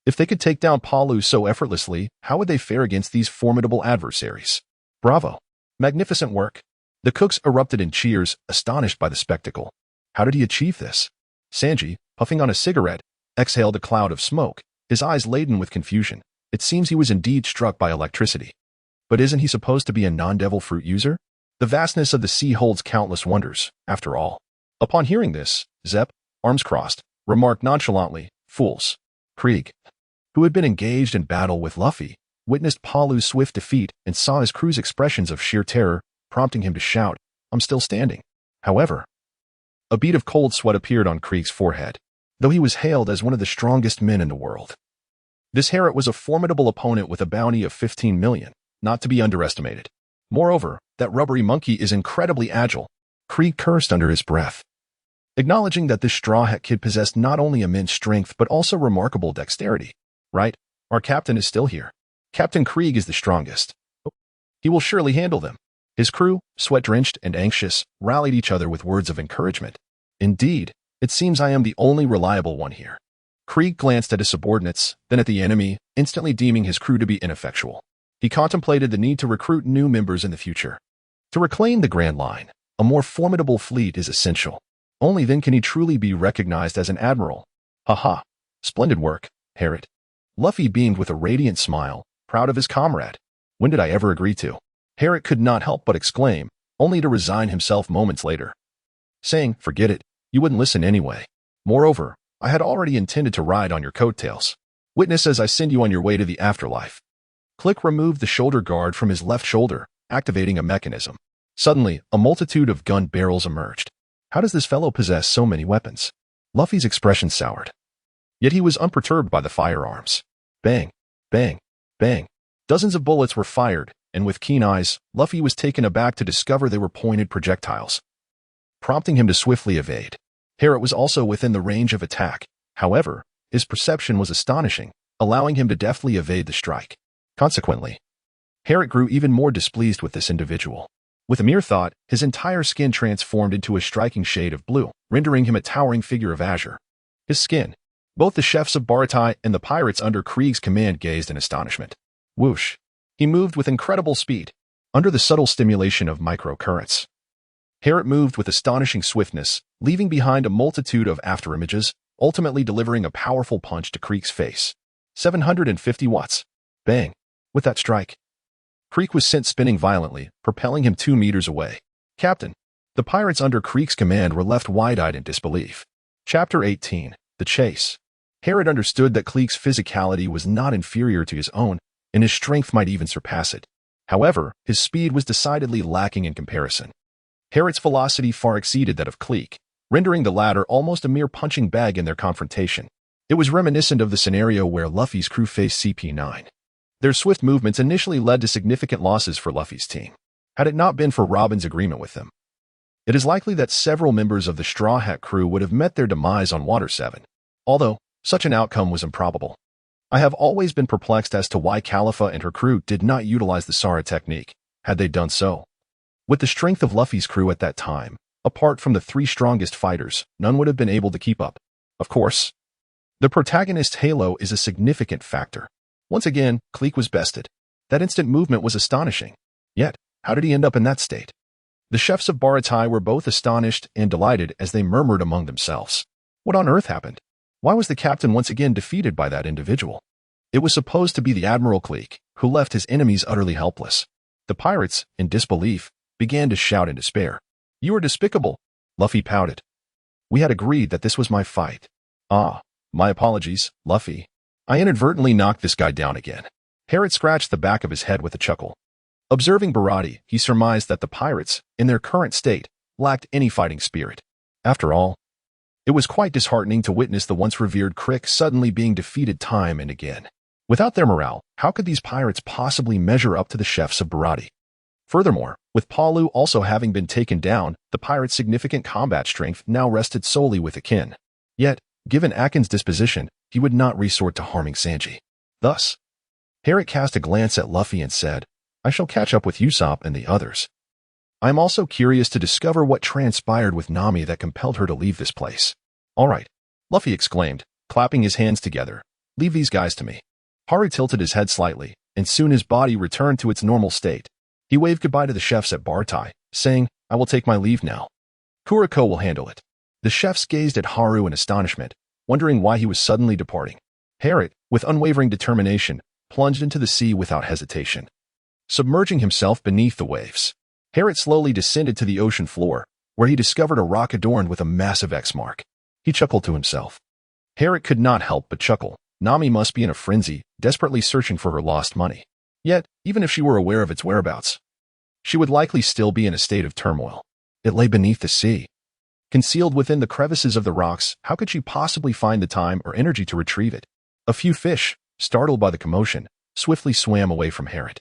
If they could take down Palu so effortlessly, how would they fare against these formidable adversaries? Bravo! Magnificent work! The cooks erupted in cheers, astonished by the spectacle. How did he achieve this? Sanji, puffing on a cigarette, exhaled a cloud of smoke, his eyes laden with confusion. It seems he was indeed struck by electricity. But isn't he supposed to be a non-devil fruit user? The vastness of the sea holds countless wonders, after all. Upon hearing this, Zep, arms crossed, remarked nonchalantly, "Fools." Krieg, who had been engaged in battle with Luffy, witnessed Palu's swift defeat and saw his crew's expressions of sheer terror, prompting him to shout, "I'm still standing." However, a bead of cold sweat appeared on Krieg's forehead, though he was hailed as one of the strongest men in the world. This Harriot was a formidable opponent with a bounty of 15 million, not to be underestimated. Moreover, that rubbery monkey is incredibly agile. Krieg cursed under his breath, acknowledging that this Straw Hat Kid possessed not only immense strength but also remarkable dexterity. Right, our captain is still here. Captain Krieg is the strongest. He will surely handle them. His crew, sweat-drenched and anxious, rallied each other with words of encouragement. Indeed, it seems I am the only reliable one here. Krieg glanced at his subordinates, then at the enemy, instantly deeming his crew to be ineffectual. He contemplated the need to recruit new members in the future. To reclaim the Grand Line, a more formidable fleet is essential. Only then can he truly be recognized as an admiral. Haha, splendid work, Harriot. Luffy beamed with a radiant smile, proud of his comrade. When did I ever agree to? Harriot could not help but exclaim, only to resign himself moments later, saying, "Forget it, you wouldn't listen anyway. Moreover, I had already intended to ride on your coattails. Witness as I send you on your way to the afterlife." Click removed the shoulder guard from his left shoulder, activating a mechanism. Suddenly, a multitude of gun barrels emerged. How does this fellow possess so many weapons? Luffy's expression soured. Yet he was unperturbed by the firearms. Bang, bang, bang. Dozens of bullets were fired, and with keen eyes, Luffy was taken aback to discover they were pointed projectiles, prompting him to swiftly evade. Harriot was also within the range of attack. However, his perception was astonishing, allowing him to deftly evade the strike. Consequently, Harriot grew even more displeased with this individual. With a mere thought, his entire skin transformed into a striking shade of blue, rendering him a towering figure of azure. His skin. Both the chefs of Baratai and the pirates under Krieg's command gazed in astonishment. Whoosh. He moved with incredible speed, under the subtle stimulation of microcurrents. Harriot moved with astonishing swiftness, leaving behind a multitude of afterimages, ultimately delivering a powerful punch to Krieg's face. 750 watts. Bang. With that strike, Krieg was sent spinning violently, propelling him 2 meters away. Captain. The pirates under Krieg's command were left wide-eyed in disbelief. Chapter 18. The Chase. Harriot understood that Krieg's physicality was not inferior to his own, and his strength might even surpass it. However, his speed was decidedly lacking in comparison. Harriot's velocity far exceeded that of Krieg, rendering the latter almost a mere punching bag in their confrontation. It was reminiscent of the scenario where Luffy's crew faced CP9. Their swift movements initially led to significant losses for Luffy's team, had it not been for Robin's agreement with them. It is likely that several members of the Straw Hat crew would have met their demise on Water 7, although such an outcome was improbable. I have always been perplexed as to why Califa and her crew did not utilize the Sara technique. Had they done so, with the strength of Luffy's crew at that time, apart from the 3 strongest fighters, none would have been able to keep up. Of course, the protagonist's halo is a significant factor. Once again, Krieg was bested. That instant movement was astonishing. Yet, how did he end up in that state? The chefs of Baratai were both astonished and delighted as they murmured among themselves. What on earth happened? Why was the captain once again defeated by that individual? It was supposed to be the Admiral Krieg, who left his enemies utterly helpless. The pirates, in disbelief, began to shout in despair. "You are despicable," Luffy pouted. "We had agreed that this was my fight." "Ah, my apologies, Luffy. I inadvertently knocked this guy down again." Harrot scratched the back of his head with a chuckle. Observing Barati, he surmised that the pirates, in their current state, lacked any fighting spirit. After all, it was quite disheartening to witness the once revered Crick suddenly being defeated time and again. Without their morale, how could these pirates possibly measure up to the chefs of Barati? Furthermore, with Palu also having been taken down, the pirates' significant combat strength now rested solely with Akin. Yet, given Akin's disposition, he would not resort to harming Sanji. Thus, Harrot cast a glance at Luffy and said, "I shall catch up with Usopp and the others. I am also curious to discover what transpired with Nami that compelled her to leave this place." "All right," Luffy exclaimed, clapping his hands together. "Leave these guys to me." Haru tilted his head slightly, and soon his body returned to its normal state. He waved goodbye to the chefs at Bartai, saying, "I will take my leave now. Kuriko will handle it." The chefs gazed at Haru in astonishment, wondering why he was suddenly departing. Harrot, with unwavering determination, plunged into the sea without hesitation. Submerging himself beneath the waves, Harrot slowly descended to the ocean floor, where he discovered a rock adorned with a massive X mark. He chuckled to himself. Harrot could not help but chuckle. Nami must be in a frenzy, desperately searching for her lost money. Yet, even if she were aware of its whereabouts, she would likely still be in a state of turmoil. It lay beneath the sea. Concealed within the crevices of the rocks, how could she possibly find the time or energy to retrieve it? A few fish, startled by the commotion, swiftly swam away from Harrot.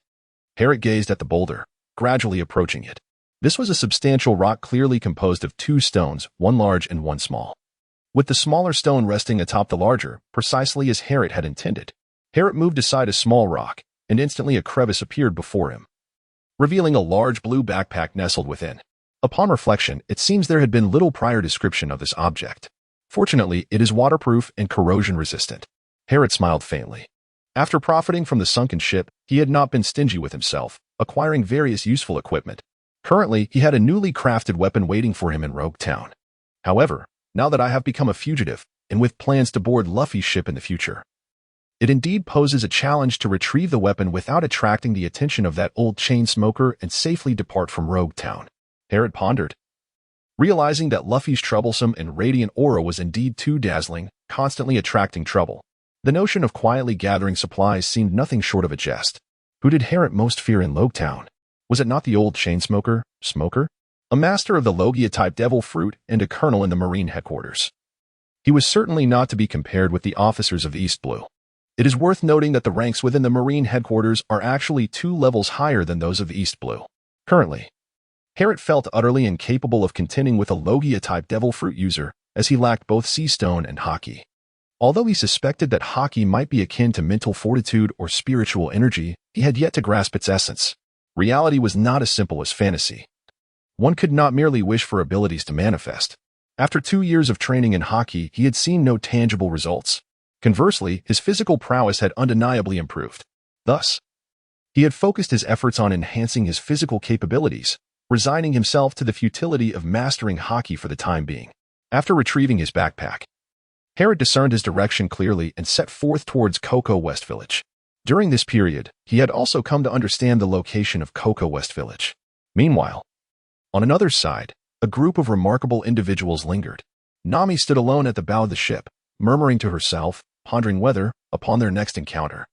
Harrot gazed at the boulder, gradually approaching it. This was a substantial rock clearly composed of two stones, one large and one small, with the smaller stone resting atop the larger, precisely as Harrot had intended. Harrot moved aside a small rock, and instantly a crevice appeared before him, revealing a large blue backpack nestled within. Upon reflection, it seems there had been little prior description of this object. Fortunately, it is waterproof and corrosion-resistant. Harrot smiled faintly. After profiting from the sunken ship, he had not been stingy with himself, acquiring various useful equipment. Currently, he had a newly crafted weapon waiting for him in Rogue Town. However, now that I have become a fugitive, and with plans to board Luffy's ship in the future, it indeed poses a challenge to retrieve the weapon without attracting the attention of that old chain smoker and safely depart from Rogue Town. Harrot pondered. Realizing that Luffy's troublesome and radiant aura was indeed too dazzling, constantly attracting trouble, the notion of quietly gathering supplies seemed nothing short of a jest. Who did Harrot most fear in Rogue Town? Was it not the old chain smoker, a master of the Logia-type devil fruit and a colonel in the Marine headquarters? He was certainly not to be compared with the officers of the East Blue. It is worth noting that the ranks within the Marine headquarters are actually 2 levels higher than those of the East Blue. Currently, Harrot felt utterly incapable of contending with a Logia-type devil fruit user, as he lacked both sea stone and haki. Although he suspected that haki might be akin to mental fortitude or spiritual energy, he had yet to grasp its essence. Reality was not as simple as fantasy. One could not merely wish for abilities to manifest. After 2 years of training in haki, he had seen no tangible results. Conversely, his physical prowess had undeniably improved. Thus, he had focused his efforts on enhancing his physical capabilities, resigning himself to the futility of mastering haki for the time being. After retrieving his backpack, Harrot discerned his direction clearly and set forth towards Cocoa West Village. During this period, he had also come to understand the location of Cocoa West Village. Meanwhile, on another side, a group of remarkable individuals lingered. Nami stood alone at the bow of the ship, murmuring to herself, pondering whether, upon their next encounter,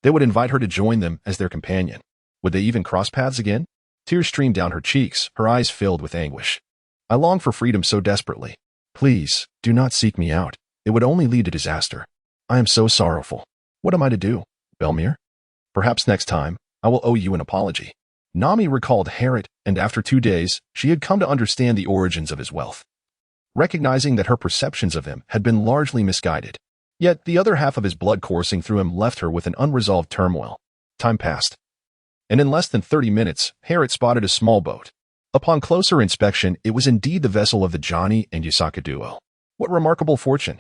they would invite her to join them as their companion. Would they even cross paths again? Tears streamed down her cheeks, her eyes filled with anguish. "I long for freedom so desperately. Please, do not seek me out. It would only lead to disaster. I am so sorrowful. What am I to do, Belmir? Perhaps next time, I will owe you an apology." Nami recalled Harrot, and after 2 days, she had come to understand the origins of his wealth. Recognizing that her perceptions of him had been largely misguided, yet the other half of his blood coursing through him left her with an unresolved turmoil. Time passed, and in less than 30 minutes, Harrot spotted a small boat. Upon closer inspection, it was indeed the vessel of the Johnny and Yusaka duo. What remarkable fortune!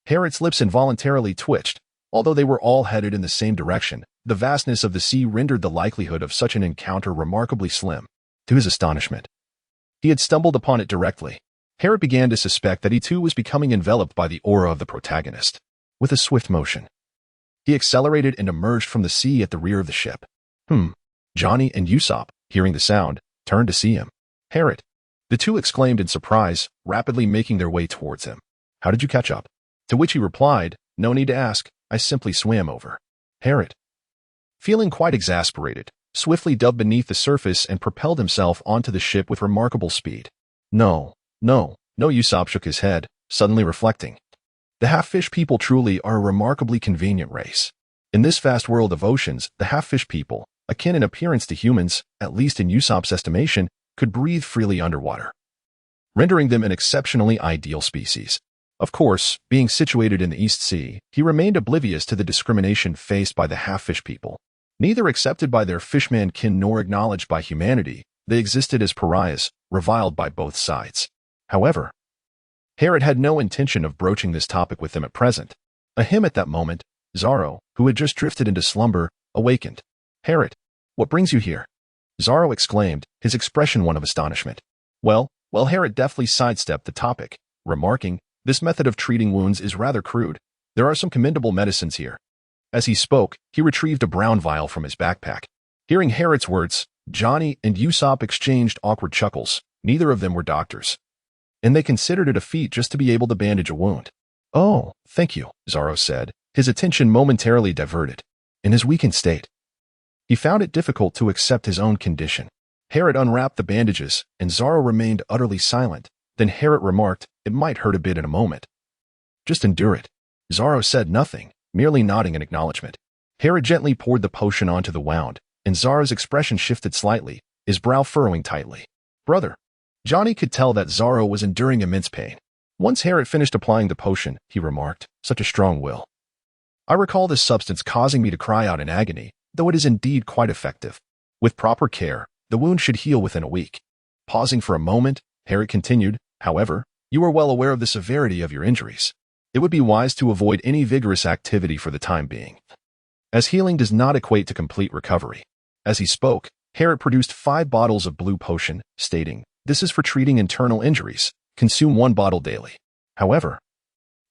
Harrot's lips involuntarily twitched. Although they were all headed in the same direction, the vastness of the sea rendered the likelihood of such an encounter remarkably slim. To his astonishment, he had stumbled upon it directly. Harrot began to suspect that he too was becoming enveloped by the aura of the protagonist. With a swift motion, he accelerated and emerged from the sea at the rear of the ship. Johnny and Usopp, hearing the sound, turned to see him. Harriet, the two exclaimed in surprise, rapidly making their way towards him. How did you catch up? To which he replied, no need to ask, I simply swam over. Harriet, feeling quite exasperated, swiftly dove beneath the surface and propelled himself onto the ship with remarkable speed. No, Usopp shook his head, suddenly reflecting. The half-fish people truly are a remarkably convenient race. In this vast world of oceans, the half-fish people, akin in appearance to humans, at least in Usopp's estimation, could breathe freely underwater, rendering them an exceptionally ideal species. Of course, being situated in the East Sea, he remained oblivious to the discrimination faced by the half-fish people. Neither accepted by their fishman kin nor acknowledged by humanity, they existed as pariahs, reviled by both sides. However, Harriet had no intention of broaching this topic with them at present. At that moment, Zoro, who had just drifted into slumber, awakened. Harriet, what brings you here? Zoro exclaimed, his expression one of astonishment. Well, Harriet deftly sidestepped the topic, remarking, this method of treating wounds is rather crude. There are some commendable medicines here. As he spoke, he retrieved a brown vial from his backpack. Hearing Harriet's words, Johnny and Usopp exchanged awkward chuckles. Neither of them were doctors, and they considered it a feat just to be able to bandage a wound. Oh, thank you, Zoro said, his attention momentarily diverted. In his weakened state, he found it difficult to accept his own condition. Harriet unwrapped the bandages, and Zoro remained utterly silent. Then Harriet remarked, it might hurt a bit in a moment. Just endure it. Zoro said nothing, merely nodding in acknowledgement. Harriet gently poured the potion onto the wound, and Zoro's expression shifted slightly, his brow furrowing tightly. Brother. Johnny could tell that Zoro was enduring immense pain. Once Harriet finished applying the potion, he remarked, such a strong will. I recall this substance causing me to cry out in agony, though it is indeed quite effective. With proper care, the wound should heal within a week. Pausing for a moment, Harriet continued, however, you are well aware of the severity of your injuries. It would be wise to avoid any vigorous activity for the time being, as healing does not equate to complete recovery. As he spoke, Harriet produced 5 bottles of blue potion, stating, this is for treating internal injuries. Consume 1 bottle daily. However,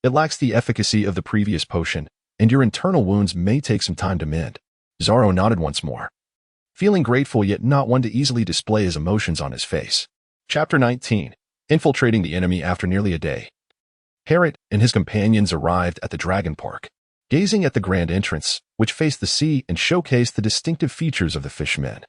it lacks the efficacy of the previous potion, and your internal wounds may take some time to mend. Zoro nodded once more, feeling grateful yet not one to easily display his emotions on his face. Chapter 19. Infiltrating the enemy after nearly a day. Harriet and his companions arrived at the Dragon Park, gazing at the grand entrance, which faced the sea and showcased the distinctive features of the fishmen.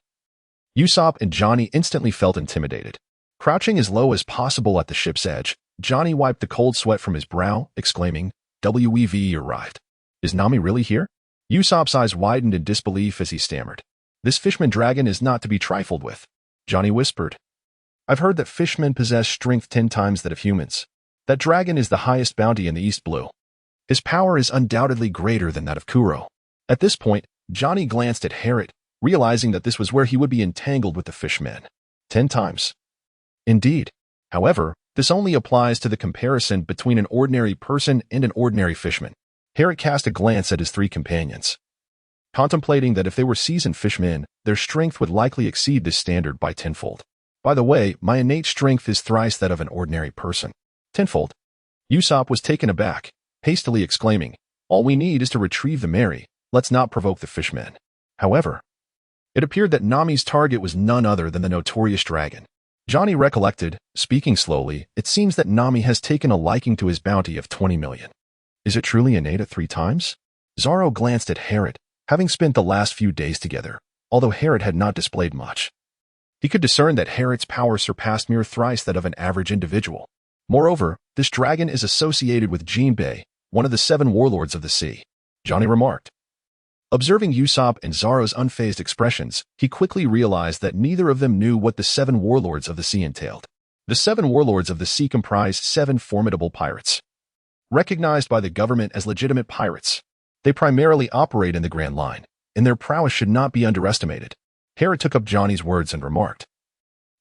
Usopp and Johnny instantly felt intimidated. Crouching as low as possible at the ship's edge, Johnny wiped the cold sweat from his brow, exclaiming, "We've arrived. Is Nami really here?" Usopp's eyes widened in disbelief as he stammered. "This fishman dragon is not to be trifled with," Johnny whispered. "I've heard that fishmen possess strength 10 times that of humans. That dragon is the highest bounty in the East Blue. His power is undoubtedly greater than that of Kuro." At this point, Johnny glanced at Harriet, realizing that this was where he would be entangled with the fishmen. 10 times. Indeed. However, this only applies to the comparison between an ordinary person and an ordinary fishman. Harriet cast a glance at his 3 companions, contemplating that if they were seasoned fishmen, their strength would likely exceed this standard by 10-fold. By the way, my innate strength is thrice that of an ordinary person. 10-fold. Usopp was taken aback, hastily exclaiming, "All we need is to retrieve the Mary. Let's not provoke the fishmen." However, it appeared that Nami's target was none other than the notorious dragon. Johnny recollected, speaking slowly, it seems that Nami has taken a liking to his bounty of 20 million. Is it truly innate at 3 times? Zoro glanced at Harriet, having spent the last few days together, although Harriet had not displayed much. He could discern that Harriet's power surpassed mere thrice that of an average individual. Moreover, this dragon is associated with Jinbei, one of the 7 warlords of the sea, Johnny remarked. Observing Usopp and Zoro's unfazed expressions, he quickly realized that neither of them knew what the 7 warlords of the sea entailed. The 7 warlords of the sea comprise 7 formidable pirates, recognized by the government as legitimate pirates. They primarily operate in the Grand Line, and their prowess should not be underestimated. Harriet took up Johnny's words and remarked,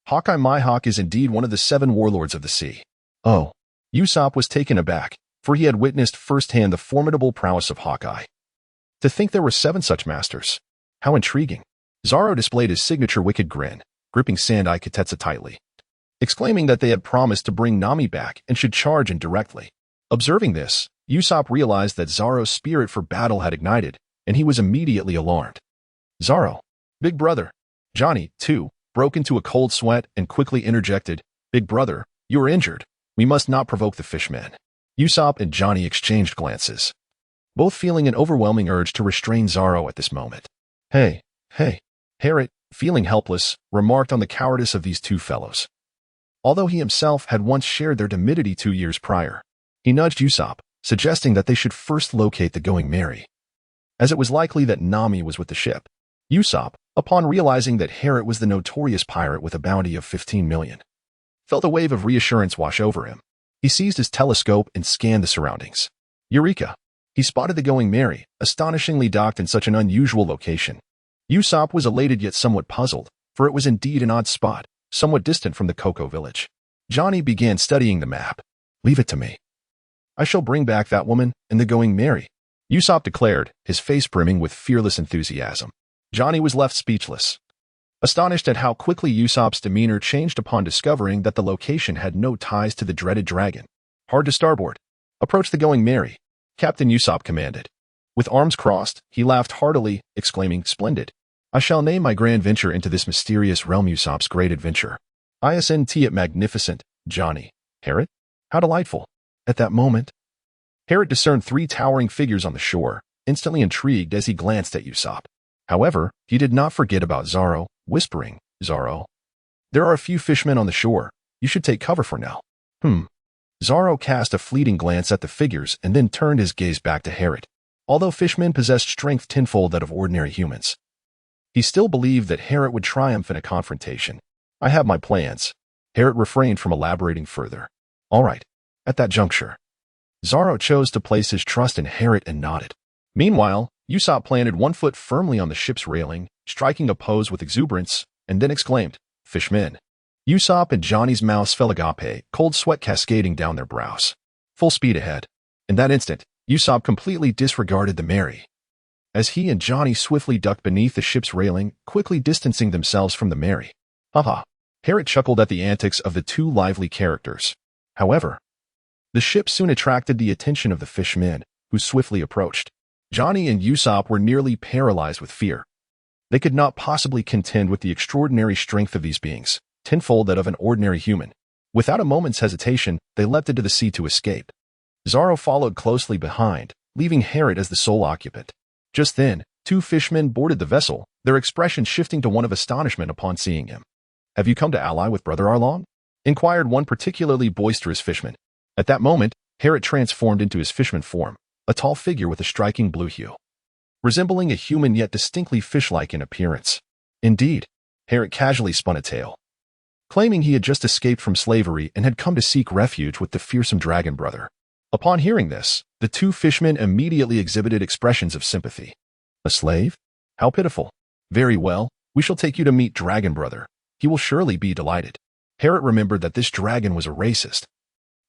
Hawkeye Mihawk is indeed one of the 7 warlords of the sea. Oh. Usopp was taken aback, for he had witnessed firsthand the formidable prowess of Hawkeye. To think there were 7 such masters. How intriguing. Zoro displayed his signature wicked grin, gripping Sand-Eye Katetsu tightly, exclaiming that they had promised to bring Nami back and should charge in directly. Observing this, Usopp realized that Zoro's spirit for battle had ignited, and he was immediately alarmed. Zoro. Big brother. Johnny, too, broke into a cold sweat and quickly interjected, "Big brother, you are injured. We must not provoke the fishmen." Usopp and Johnny exchanged glances, both feeling an overwhelming urge to restrain Zoro at this moment. Hey. Harriet, feeling helpless, remarked on the cowardice of these two fellows. Although he himself had once shared their timidity 2 years prior, he nudged Usopp, suggesting that they should first locate the Going Merry, as it was likely that Nami was with the ship. Usopp, upon realizing that Harriet was the notorious pirate with a bounty of 15 million, felt a wave of reassurance wash over him. He seized his telescope and scanned the surroundings. Eureka! He spotted the Going Merry, astonishingly docked in such an unusual location. Usopp was elated yet somewhat puzzled, for it was indeed an odd spot, somewhat distant from the Cocoa Village. Johnny began studying the map. "Leave it to me. I shall bring back that woman and the Going Merry," Usopp declared, his face brimming with fearless enthusiasm. Johnny was left speechless, astonished at how quickly Usopp's demeanor changed upon discovering that the location had no ties to the dreaded dragon. "Hard to starboard. Approach the Going Merry," Captain Usopp commanded. With arms crossed, he laughed heartily, exclaiming, "Splendid. I shall name my grand venture into this mysterious realm Usopp's great adventure. Isn't it magnificent, Johnny? Harriet? How delightful." At that moment, Harriet discerned 3 towering figures on the shore, instantly intrigued as he glanced at Usopp. However, he did not forget about Zoro, whispering, "Zoro, there are a few fishmen on the shore. You should take cover for now." Zoro cast a fleeting glance at the figures and then turned his gaze back to Harriet. Although fishmen possessed strength tenfold that of ordinary humans, he still believed that Harriet would triumph in a confrontation. "I have my plans." Harriet refrained from elaborating further. "All right." At that juncture, Zoro chose to place his trust in Harriet and nodded. Meanwhile, Usopp planted one foot firmly on the ship's railing, striking a pose with exuberance, and then exclaimed, "Fishmen." Usopp and Johnny's mouths fell agape, cold sweat cascading down their brows. Full speed ahead. In that instant, Usopp completely disregarded the Merry, as he and Johnny swiftly ducked beneath the ship's railing, quickly distancing themselves from the Merry. "Haha." Harriet chuckled at the antics of the 2 lively characters. However, the ship soon attracted the attention of the fishmen, who swiftly approached. Johnny and Usopp were nearly paralyzed with fear. They could not possibly contend with the extraordinary strength of these beings, tenfold that of an ordinary human. Without a moment's hesitation, they leapt into the sea to escape. Zoro followed closely behind, leaving Harriet as the sole occupant. Just then, 2 fishmen boarded the vessel, their expression shifting to one of astonishment upon seeing him. "Have you come to ally with Brother Arlong?" inquired one particularly boisterous fisherman. At that moment, Harriet transformed into his fisherman form, a tall figure with a striking blue hue, resembling a human yet distinctly fish-like in appearance. Indeed, Harriet casually spun a tale, claiming he had just escaped from slavery and had come to seek refuge with the fearsome dragon brother. Upon hearing this, the 2 fishmen immediately exhibited expressions of sympathy. "A slave? How pitiful. Very well, we shall take you to meet Dragon Brother. He will surely be delighted." Harriet remembered that this dragon was a racist,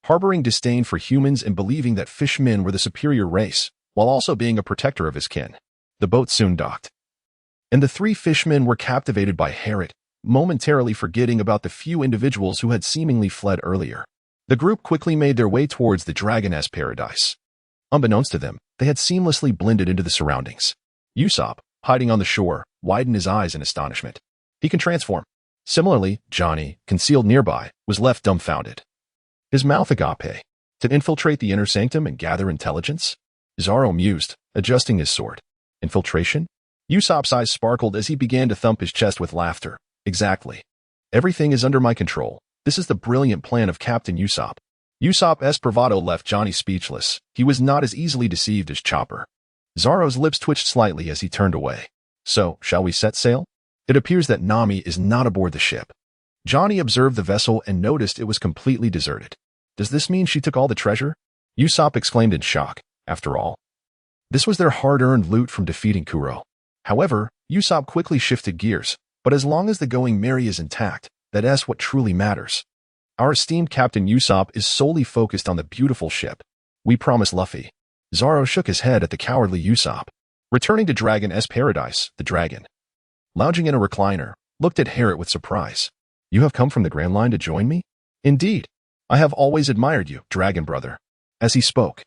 harboring disdain for humans and believing that fishmen were the superior race, while also being a protector of his kin. The boat soon docked, and the 3 fishmen were captivated by Harriet, momentarily forgetting about the few individuals who had seemingly fled earlier. The group quickly made their way towards the dragoness paradise. Unbeknownst to them, they had seamlessly blended into the surroundings. Usopp, hiding on the shore, widened his eyes in astonishment. He can transform. Similarly, Johnny, concealed nearby, was left dumbfounded, his mouth agape. To infiltrate the inner sanctum and gather intelligence? Zoro mused, adjusting his sword. Infiltration? Usopp's eyes sparkled as he began to thump his chest with laughter. Exactly. Everything is under my control. This is the brilliant plan of Captain Usopp. Usopp's bravado left Johnny speechless. He was not as easily deceived as Chopper. Zoro's lips twitched slightly as he turned away. "So, shall we set sail?" It appears that Nami is not aboard the ship. Johnny observed the vessel and noticed it was completely deserted. "Does this mean she took all the treasure?" Usopp exclaimed in shock. After all, this was their hard-earned loot from defeating Kuro. However, Usopp quickly shifted gears. "But as long as the Going Merry is intact, that's what truly matters. Our esteemed Captain Usopp is solely focused on the beautiful ship. We promise Luffy." Zoro shook his head at the cowardly Usopp. Returning to Dragon's paradise, the dragon, lounging in a recliner, looked at Harriet with surprise. "You have come from the Grand Line to join me?" "Indeed. I have always admired you, Dragon Brother." As he spoke,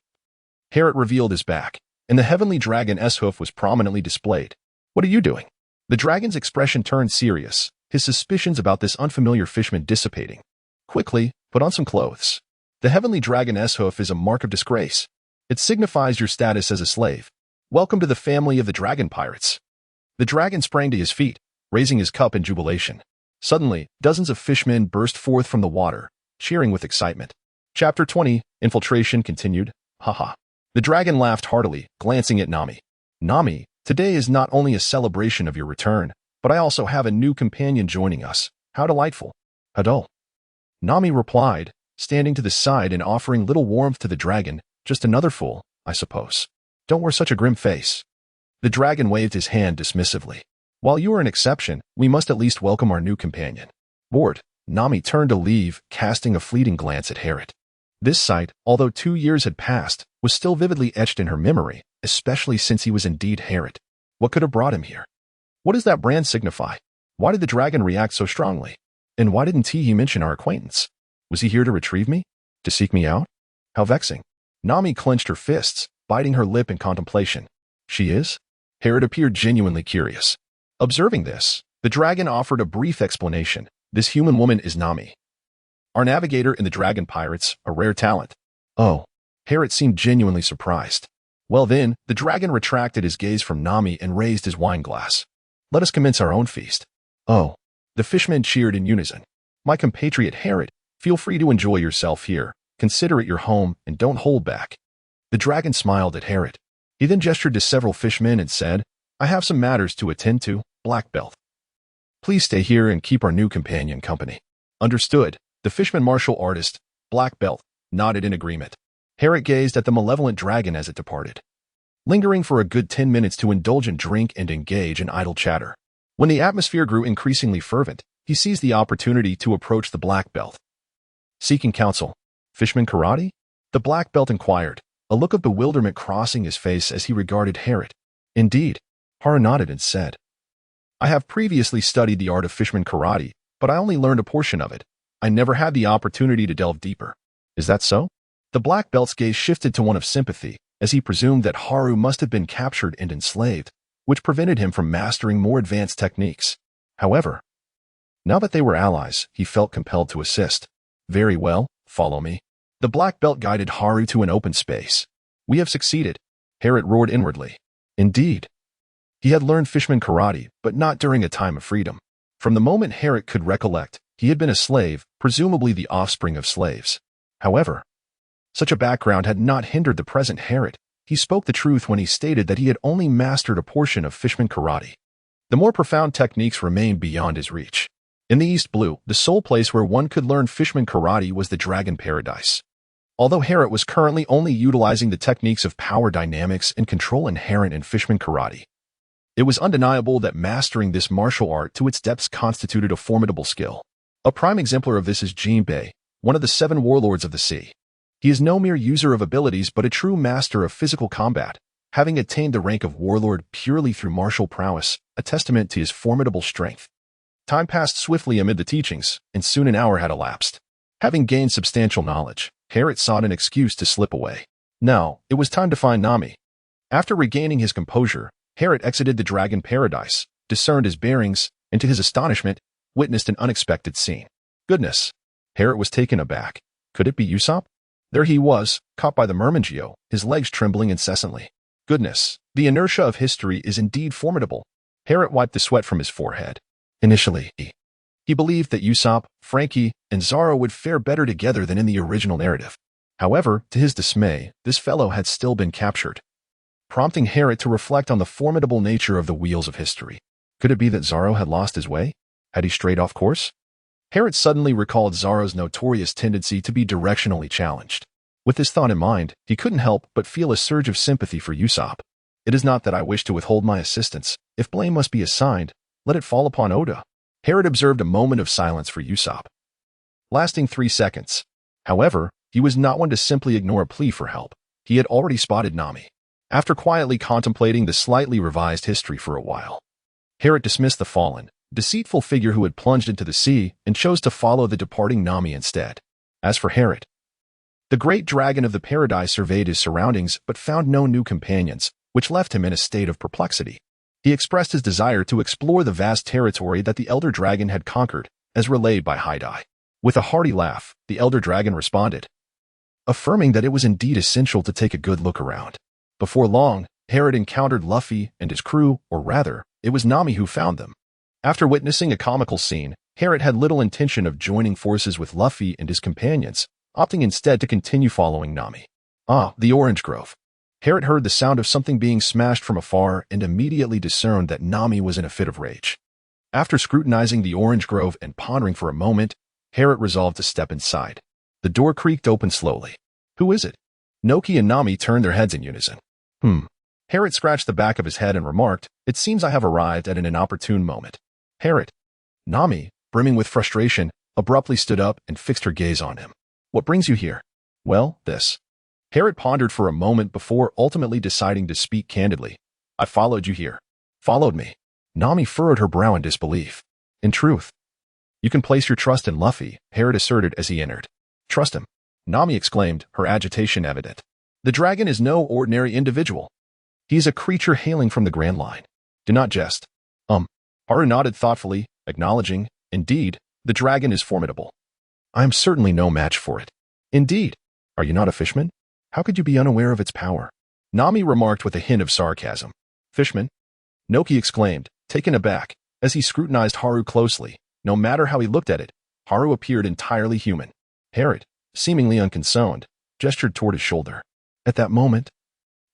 Harriet revealed his back, and the heavenly dragon's hoof was prominently displayed. "What are you doing?" The dragon's expression turned serious, his suspicions about this unfamiliar fishman dissipating. Quickly, put on some clothes. The heavenly dragon's hoof is a mark of disgrace. It signifies your status as a slave. Welcome to the family of the dragon pirates. The dragon sprang to his feet, raising his cup in jubilation. Suddenly, dozens of fishmen burst forth from the water, cheering with excitement. Chapter 20, Infiltration continued. Haha. The dragon laughed heartily, glancing at Nami. Nami, today is not only a celebration of your return, but I also have a new companion joining us. How delightful. Hadol. Nami replied, standing to the side and offering little warmth to the dragon. Just another fool, I suppose. Don't wear such a grim face. The dragon waved his hand dismissively. While you are an exception, we must at least welcome our new companion. Bored, Nami turned to leave, casting a fleeting glance at Harriet. This sight, although 2 years had passed, was still vividly etched in her memory, especially since he was indeed Harriet. What could have brought him here? What does that brand signify? Why did the dragon react so strongly? And why didn't he mention our acquaintance? Was he here to retrieve me? To seek me out? How vexing. Nami clenched her fists, biting her lip in contemplation. She is? Harriet appeared genuinely curious. Observing this, the dragon offered a brief explanation. This human woman is Nami, our navigator in the Dragon Pirates, a rare talent. Oh. Harriet seemed genuinely surprised. Well then, the dragon retracted his gaze from Nami and raised his wine glass. Let us commence our own feast. Oh. The fishmen cheered in unison. My compatriot Harriet, feel free to enjoy yourself here. Consider it your home and don't hold back. The dragon smiled at Harriet. He then gestured to several fishmen and said, I have some matters to attend to, Black Belt. Please stay here and keep our new companion company. Understood. The fishman martial artist, Black Belt, nodded in agreement. Harriet gazed at the malevolent dragon as it departed, lingering for a good 10 minutes to indulge in drink and engage in idle chatter. When the atmosphere grew increasingly fervent, he seized the opportunity to approach the Black Belt. Seeking counsel. Fishman karate? The Black Belt inquired, a look of bewilderment crossing his face as he regarded Harriet. Indeed. Hara nodded and said, I have previously studied the art of fishman karate, but I only learned a portion of it. I never had the opportunity to delve deeper. Is that so? The Black Belt's gaze shifted to one of sympathy, as he presumed that Haru must have been captured and enslaved, which prevented him from mastering more advanced techniques. However, now that they were allies, he felt compelled to assist. Very well, follow me. The Black Belt guided Haru to an open space. We have succeeded, Harriet roared inwardly. Indeed. He had learned fishman karate, but not during a time of freedom. From the moment Harriet could recollect, he had been a slave, presumably the offspring of slaves. However, such a background had not hindered the present Harriet. He spoke the truth when he stated that he had only mastered a portion of fishman karate. The more profound techniques remained beyond his reach. In the East Blue, the sole place where one could learn fishman karate was the Dragon Paradise. Although Harriet was currently only utilizing the techniques of power dynamics and control inherent in fishman karate, it was undeniable that mastering this martial art to its depths constituted a formidable skill. A prime exemplar of this is Jinbei, one of the 7 warlords of the sea. He is no mere user of abilities but a true master of physical combat, having attained the rank of warlord purely through martial prowess, a testament to his formidable strength. Time passed swiftly amid the teachings, and soon an hour had elapsed. Having gained substantial knowledge, Harriet sought an excuse to slip away. Now, it was time to find Nami. After regaining his composure, Harriet exited the Dragon Paradise, discerned his bearings, and to his astonishment, witnessed an unexpected scene. Goodness! Harriet was taken aback. Could it be Usopp? There he was, caught by the Mermangio, his legs trembling incessantly. Goodness! The inertia of history is indeed formidable. Harriet wiped the sweat from his forehead. Initially, he believed that Usopp, Frankie, and Zoro would fare better together than in the original narrative. However, to his dismay, this fellow had still been captured, prompting Harriet to reflect on the formidable nature of the wheels of history. Could it be that Zoro had lost his way? Had he strayed off course? Harriet suddenly recalled Zoro's notorious tendency to be directionally challenged. With this thought in mind, he couldn't help but feel a surge of sympathy for Usopp. It is not that I wish to withhold my assistance. If blame must be assigned, let it fall upon Oda. Harriet observed a moment of silence for Usopp, lasting 3 seconds. However, he was not one to simply ignore a plea for help. He had already spotted Nami. After quietly contemplating the slightly revised history for a while, Harriet dismissed the fallen, deceitful figure who had plunged into the sea and chose to follow the departing Nami instead. As for Harriet, the great dragon of the paradise surveyed his surroundings but found no new companions, which left him in a state of perplexity. He expressed his desire to explore the vast territory that the Elder Dragon had conquered, as relayed by Haidai. With a hearty laugh, the Elder Dragon responded, affirming that it was indeed essential to take a good look around. Before long, Herod encountered Luffy and his crew, or rather, it was Nami who found them. After witnessing a comical scene, Herod had little intention of joining forces with Luffy and his companions, opting instead to continue following Nami. Ah, the orange grove. Herod heard the sound of something being smashed from afar and immediately discerned that Nami was in a fit of rage. After scrutinizing the orange grove and pondering for a moment, Herod resolved to step inside. The door creaked open slowly. Who is it? Noki and Nami turned their heads in unison. Herod scratched the back of his head and remarked, it seems I have arrived at an inopportune moment. Herod. Nami, brimming with frustration, abruptly stood up and fixed her gaze on him. What brings you here? Well, this. Herod pondered for a moment before ultimately deciding to speak candidly. I followed you here. Followed me. Nami furrowed her brow in disbelief. In truth. You can place your trust in Luffy, Herod asserted as he entered. Trust him. Nami exclaimed, her agitation evident. The dragon is no ordinary individual. He is a creature hailing from the Grand Line. Do not jest. Haru nodded thoughtfully, acknowledging, indeed, the dragon is formidable. I am certainly no match for it. Indeed. Are you not a fishman? How could you be unaware of its power? Nami remarked with a hint of sarcasm. Fishman? Noki exclaimed, taken aback, as he scrutinized Haru closely. No matter how he looked at it, Haru appeared entirely human. Herod, seemingly unconcerned, gestured toward his shoulder. At that moment,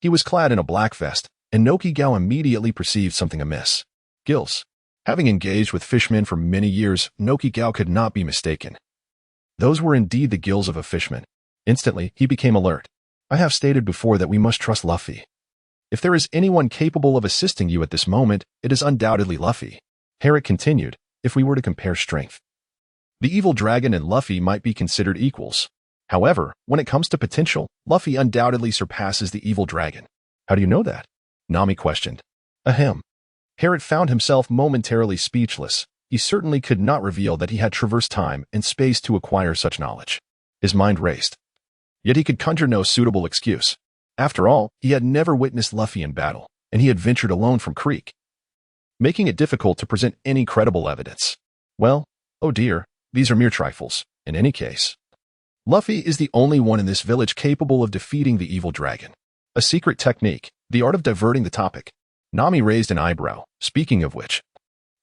he was clad in a black vest, and Noki Gao immediately perceived something amiss. Gills. Having engaged with fishmen for many years, Noki Gao could not be mistaken. Those were indeed the gills of a fishman. Instantly, he became alert. I have stated before that we must trust Luffy. If there is anyone capable of assisting you at this moment, it is undoubtedly Luffy. Herod continued, if we were to compare strength. The evil dragon and Luffy might be considered equals. However, when it comes to potential, Luffy undoubtedly surpasses the evil dragon. How do you know that? Nami questioned. Ahem. Herod found himself momentarily speechless. He certainly could not reveal that he had traversed time and space to acquire such knowledge. His mind raced. Yet he could conjure no suitable excuse. After all, he had never witnessed Luffy in battle, and he had ventured alone from Creek, making it difficult to present any credible evidence. Well, oh dear, these are mere trifles. In any case, Luffy is the only one in this village capable of defeating the evil dragon. A secret technique, the art of diverting the topic. Nami raised an eyebrow. Speaking of which,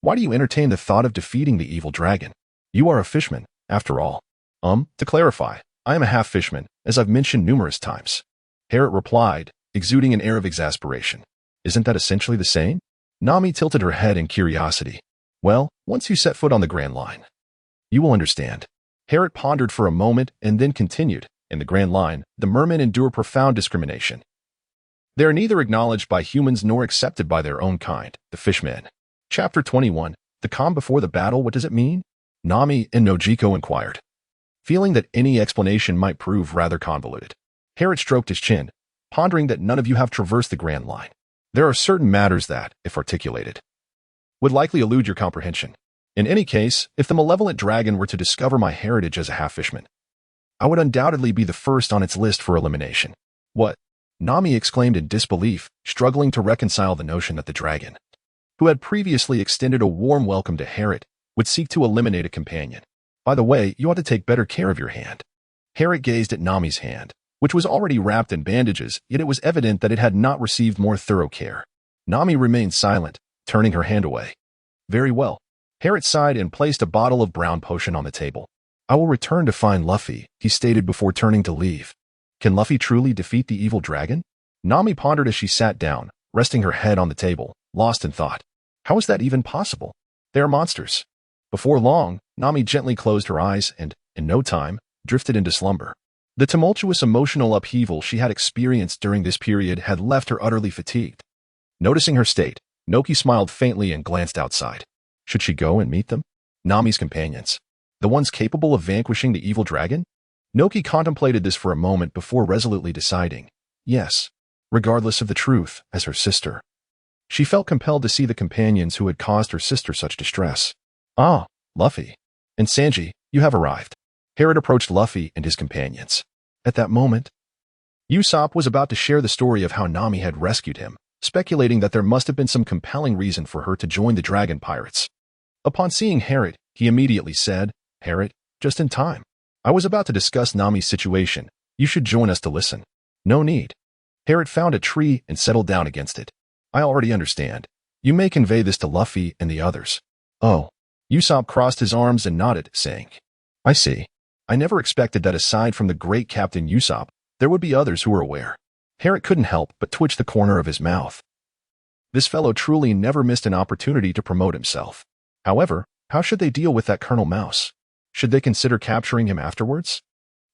why do you entertain the thought of defeating the evil dragon? You are a fishman, after all. To clarify, I am a half fishman, as I've mentioned numerous times. Herod replied, exuding an air of exasperation. Isn't that essentially the same? Nami tilted her head in curiosity. Well, once you set foot on the Grand Line, you will understand. Herod pondered for a moment and then continued. In the Grand Line, the mermen endure profound discrimination. They are neither acknowledged by humans nor accepted by their own kind, the fishmen. Chapter 21, the calm before the battle, what does it mean? Nami and Nojiko inquired, feeling that any explanation might prove rather convoluted. Herod stroked his chin, pondering that none of you have traversed the Grand Line. There are certain matters that, if articulated, would likely elude your comprehension. In any case, if the malevolent dragon were to discover my heritage as a half-fishman, I would undoubtedly be the first on its list for elimination. What? Nami exclaimed in disbelief, struggling to reconcile the notion that the dragon, who had previously extended a warm welcome to Herod, would seek to eliminate a companion. By the way, you ought to take better care of your hand. Herod gazed at Nami's hand, which was already wrapped in bandages, yet it was evident that it had not received more thorough care. Nami remained silent, turning her hand away. Very well. Herod sighed and placed a bottle of brown potion on the table. I will return to find Luffy, he stated before turning to leave. Can Luffy truly defeat the evil dragon? Nami pondered as she sat down, resting her head on the table, lost in thought. How is that even possible? They are monsters. Before long, Nami gently closed her eyes and, in no time, drifted into slumber. The tumultuous emotional upheaval she had experienced during this period had left her utterly fatigued. Noticing her state, Noki smiled faintly and glanced outside. Should she go and meet them? Nami's companions. The ones capable of vanquishing the evil dragon? Noki contemplated this for a moment before resolutely deciding, yes, regardless of the truth, as her sister. She felt compelled to see the companions who had caused her sister such distress. Ah, Luffy. And Sanji, you have arrived. Herod approached Luffy and his companions. At that moment, Usopp was about to share the story of how Nami had rescued him, speculating that there must have been some compelling reason for her to join the dragon pirates. Upon seeing Harriet, he immediately said, "Harriet, just in time. I was about to discuss Nami's situation. You should join us to listen." "No need." Harriet found a tree and settled down against it. "I already understand. You may convey this to Luffy and the others." "Oh." Usopp crossed his arms and nodded, saying, "I see. I never expected that aside from the great Captain Usopp, there would be others who were aware." Harriet couldn't help but twitch the corner of his mouth. This fellow truly never missed an opportunity to promote himself. However, how should they deal with that Colonel Mouse? Should they consider capturing him afterwards?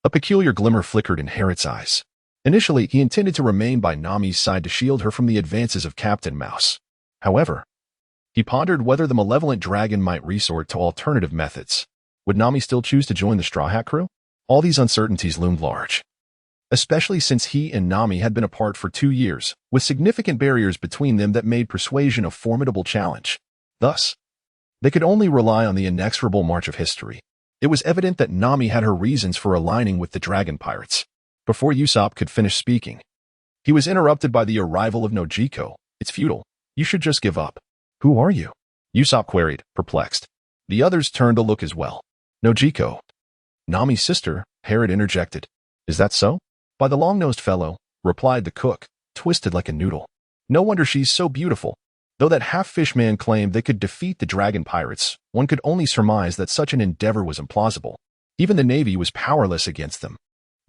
A peculiar glimmer flickered in Harriet's eyes. Initially, he intended to remain by Nami's side to shield her from the advances of Captain Mouse. However, he pondered whether the malevolent dragon might resort to alternative methods. Would Nami still choose to join the Straw Hat crew? All these uncertainties loomed large, especially since he and Nami had been apart for 2 years, with significant barriers between them that made persuasion a formidable challenge. Thus, they could only rely on the inexorable march of history. It was evident that Nami had her reasons for aligning with the dragon pirates. Before Usopp could finish speaking, he was interrupted by the arrival of Nojiko. "It's futile. You should just give up." "Who are you?" Usopp queried, perplexed. The others turned to look as well. "Nojiko." "Nami's sister," Harriet interjected. "Is that so?" "By the long-nosed fellow," replied the cook, twisted like a noodle. "No wonder she's so beautiful." Though that half-fish man claimed they could defeat the dragon pirates, one could only surmise that such an endeavor was implausible. Even the Navy was powerless against them.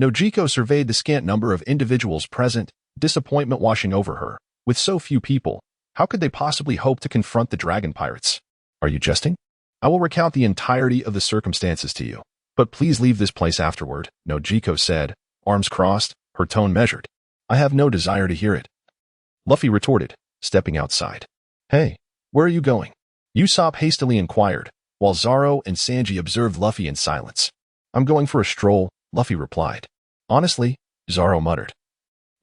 Nojiko surveyed the scant number of individuals present, disappointment washing over her. With so few people, how could they possibly hope to confront the dragon pirates? "Are you jesting? I will recount the entirety of the circumstances to you. But please leave this place afterward," Nojiko said, arms crossed, her tone measured. "I have no desire to hear it." Luffy retorted, stepping outside. "Hey, where are you going?" Usopp hastily inquired, while Zoro and Sanji observed Luffy in silence. "I'm going for a stroll," Luffy replied. "Honestly," Zoro muttered,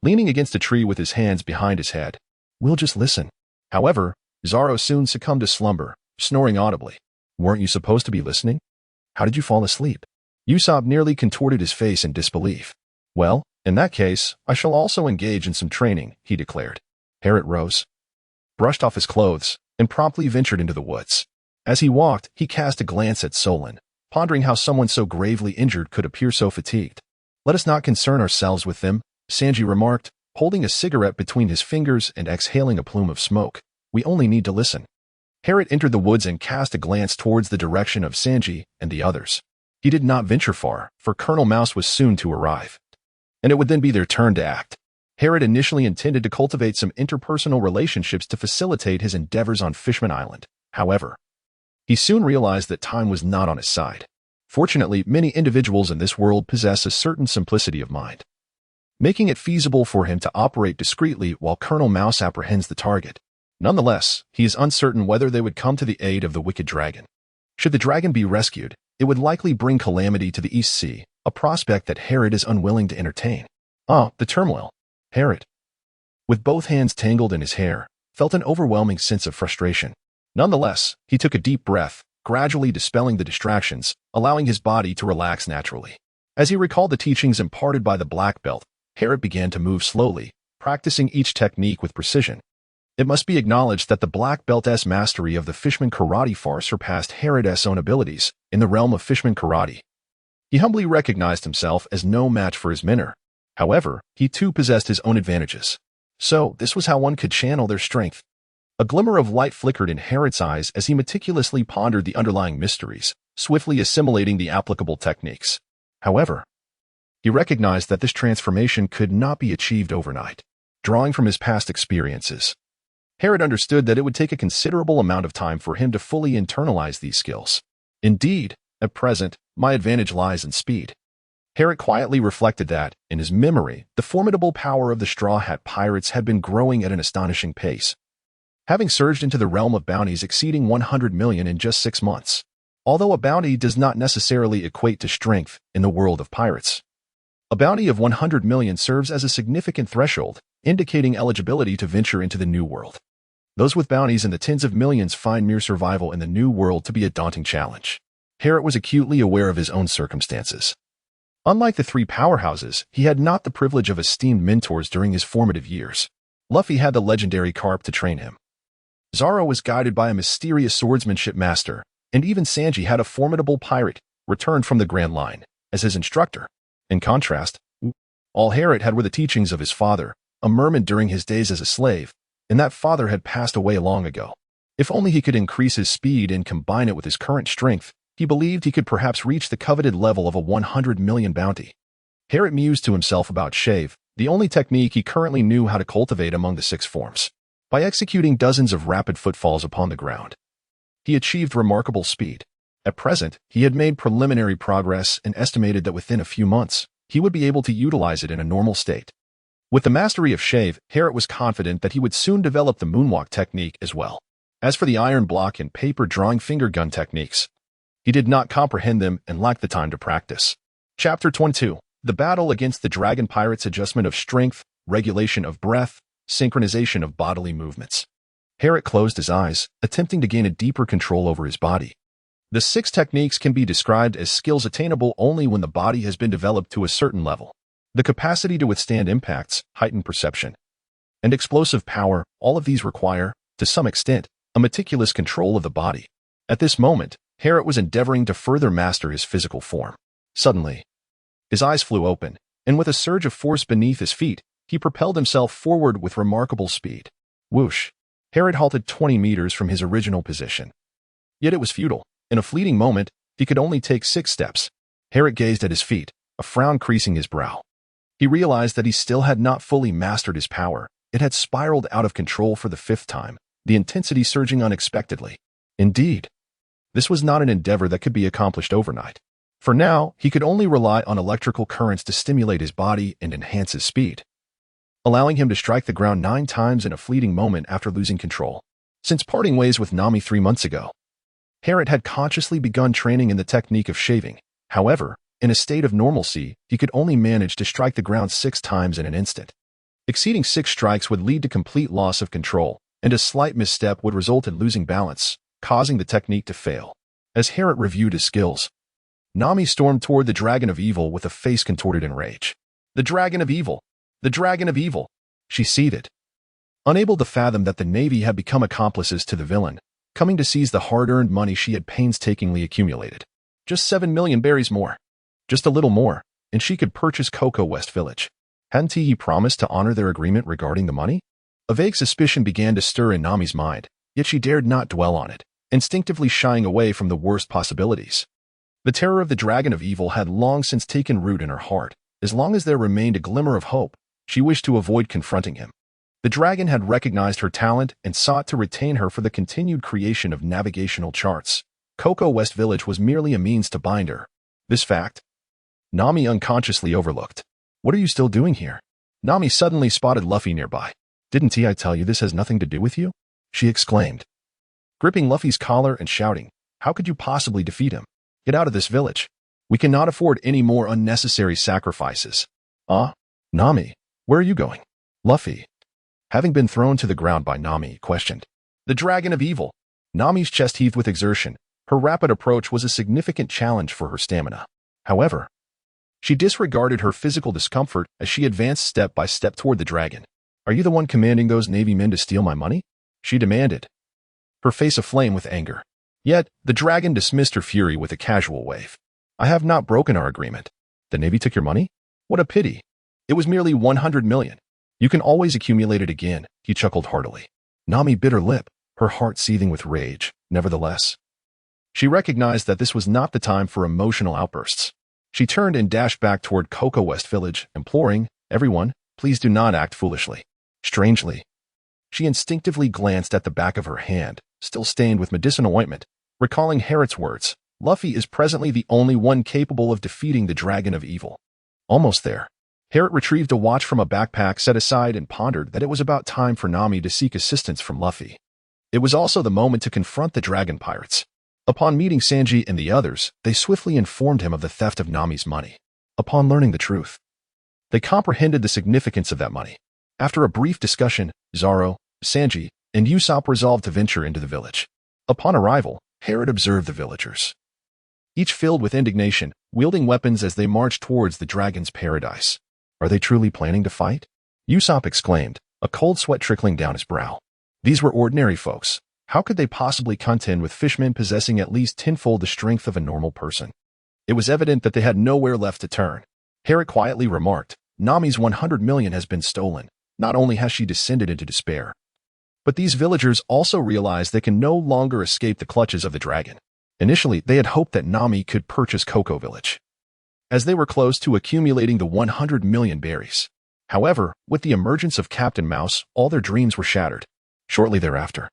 leaning against a tree with his hands behind his head. "We'll just listen." However, Zoro soon succumbed to slumber, snoring audibly. "Weren't you supposed to be listening? How did you fall asleep?" Usopp nearly contorted his face in disbelief. "Well, in that case, I shall also engage in some training," he declared. Harriet rose, brushed off his clothes, and promptly ventured into the woods. As he walked, he cast a glance at Solon, pondering how someone so gravely injured could appear so fatigued. "Let us not concern ourselves with them," Sanji remarked, holding a cigarette between his fingers and exhaling a plume of smoke. "We only need to listen." Harriet entered the woods and cast a glance towards the direction of Sanji and the others. He did not venture far, for Colonel Mouse was soon to arrive, and it would then be their turn to act. Harriet initially intended to cultivate some interpersonal relationships to facilitate his endeavors on Fishman Island. However, he soon realized that time was not on his side. Fortunately, many individuals in this world possess a certain simplicity of mind, making it feasible for him to operate discreetly while Colonel Mouse apprehends the target. Nonetheless, he is uncertain whether they would come to the aid of the wicked dragon. Should the dragon be rescued, it would likely bring calamity to the East Sea, a prospect that Harriet is unwilling to entertain. The turmoil. Harriet, with both hands tangled in his hair, felt an overwhelming sense of frustration. Nonetheless, he took a deep breath, gradually dispelling the distractions, allowing his body to relax naturally. As he recalled the teachings imparted by the black belt, Harriet began to move slowly, practicing each technique with precision. It must be acknowledged that the black belt's mastery of the Fishman karate far surpassed Harriet's own abilities in the realm of Fishman karate. He humbly recognized himself as no match for his mentor. However, he too possessed his own advantages. So, this was how one could channel their strength. A glimmer of light flickered in Harriet's eyes as he meticulously pondered the underlying mysteries, swiftly assimilating the applicable techniques. However, he recognized that this transformation could not be achieved overnight. Drawing from his past experiences, Harriet understood that it would take a considerable amount of time for him to fully internalize these skills. Indeed, at present, my advantage lies in speed. Harriet quietly reflected that, in his memory, the formidable power of the Straw Hat Pirates had been growing at an astonishing pace, having surged into the realm of bounties exceeding 100 million in just 6 months. Although a bounty does not necessarily equate to strength in the world of pirates, a bounty of 100 million serves as a significant threshold, indicating eligibility to venture into the New World. Those with bounties in the tens of millions find mere survival in the New World to be a daunting challenge. Harriet was acutely aware of his own circumstances. Unlike the 3 powerhouses, he had not the privilege of esteemed mentors during his formative years. Luffy had the legendary carp to train him. Zoro was guided by a mysterious swordsmanship master, and even Sanji had a formidable pirate, returned from the Grand Line, as his instructor. In contrast, all Harrot had were the teachings of his father, a merman during his days as a slave, and that father had passed away long ago. If only he could increase his speed and combine it with his current strength, he believed he could perhaps reach the coveted level of a 100 million bounty. Harrot mused to himself about shave, the only technique he currently knew how to cultivate among the 6 forms. By executing dozens of rapid footfalls upon the ground, he achieved remarkable speed. At present, he had made preliminary progress and estimated that within a few months, he would be able to utilize it in a normal state. With the mastery of shave, Harrot was confident that he would soon develop the moonwalk technique as well. As for the iron block and paper drawing finger gun techniques, he did not comprehend them and lacked the time to practice. Chapter 22. The Battle Against the Dragon Pirates. Adjustment of strength, regulation of breath, synchronization of bodily movements. Harrot closed his eyes, attempting to gain a deeper control over his body. The 6 techniques can be described as skills attainable only when the body has been developed to a certain level. The capacity to withstand impacts, heightened perception, and explosive power, all of these require, to some extent, a meticulous control of the body. At this moment, Harrot was endeavoring to further master his physical form. Suddenly, his eyes flew open, and with a surge of force beneath his feet, he propelled himself forward with remarkable speed. Whoosh! Harrot halted 20 meters from his original position. Yet it was futile. In a fleeting moment, he could only take 6 steps. Harrot gazed at his feet, a frown creasing his brow. He realized that he still had not fully mastered his power. It had spiraled out of control for the 5th time, the intensity surging unexpectedly. Indeed, this was not an endeavor that could be accomplished overnight. For now, he could only rely on electrical currents to stimulate his body and enhance his speed, allowing him to strike the ground 9 times in a fleeting moment after losing control. Since parting ways with Nami 3 months ago, Harrot had consciously begun training in the technique of shaving. However, in a state of normalcy, he could only manage to strike the ground 6 times in an instant. Exceeding 6 strikes would lead to complete loss of control, and a slight misstep would result in losing balance, causing the technique to fail. As Harrot reviewed his skills, Nami stormed toward the Dragon of Evil with a face contorted in rage. The Dragon of Evil! The Dragon of Evil! She seethed, unable to fathom that the Navy had become accomplices to the villain, coming to seize the hard-earned money she had painstakingly accumulated. Just 7 million berries more. Just a little more, and she could purchase Cocoa West Village. Hadn't he promised to honor their agreement regarding the money? A vague suspicion began to stir in Nami's mind, yet she dared not dwell on it, instinctively shying away from the worst possibilities. The terror of the Dragon of Evil had long since taken root in her heart. As long as there remained a glimmer of hope, she wished to avoid confronting him. The dragon had recognized her talent and sought to retain her for the continued creation of navigational charts. Cocoa West Village was merely a means to bind her. This fact, Nami unconsciously overlooked. What are you still doing here? Nami suddenly spotted Luffy nearby. Didn't I tell you this has nothing to do with you? She exclaimed, gripping Luffy's collar and shouting, how could you possibly defeat him? Get out of this village. We cannot afford any more unnecessary sacrifices. Nami, where are you going? Luffy, having been thrown to the ground by Nami, questioned. The Dragon of Evil. Nami's chest heaved with exertion. Her rapid approach was a significant challenge for her stamina. However, she disregarded her physical discomfort as she advanced step by step toward the dragon. Are you the one commanding those Navy men to steal my money? She demanded, her face aflame with anger. Yet, the dragon dismissed her fury with a casual wave. I have not broken our agreement. The Navy took your money? What a pity. It was merely 100 million. You can always accumulate it again, he chuckled heartily. Nami bit her lip, her heart seething with rage. Nevertheless, she recognized that this was not the time for emotional outbursts. She turned and dashed back toward Cocoa West Village, imploring, everyone, please do not act foolishly. Strangely, she instinctively glanced at the back of her hand, still stained with medicinal ointment, recalling Harrot's words, Luffy is presently the only one capable of defeating the Dragon of Evil. Almost there. Harrot retrieved a watch from a backpack set aside and pondered that it was about time for Nami to seek assistance from Luffy. It was also the moment to confront the dragon pirates. Upon meeting Sanji and the others, they swiftly informed him of the theft of Nami's money. Upon learning the truth, they comprehended the significance of that money. After a brief discussion, Zoro, Sanji, and Usopp resolved to venture into the village. Upon arrival, Harrot observed the villagers, each filled with indignation, wielding weapons as they marched towards the dragon's paradise. Are they truly planning to fight? Usopp exclaimed, a cold sweat trickling down his brow. These were ordinary folks. How could they possibly contend with fishmen possessing at least tenfold the strength of a normal person? It was evident that they had nowhere left to turn. Herod quietly remarked, "Nami's 100 million has been stolen. Not only has she descended into despair, but these villagers also realize they can no longer escape the clutches of the dragon." Initially, they had hoped that Nami could purchase Cocoa Village, as they were close to accumulating the 100 million berries. However, with the emergence of Captain Mouse, all their dreams were shattered. Shortly thereafter,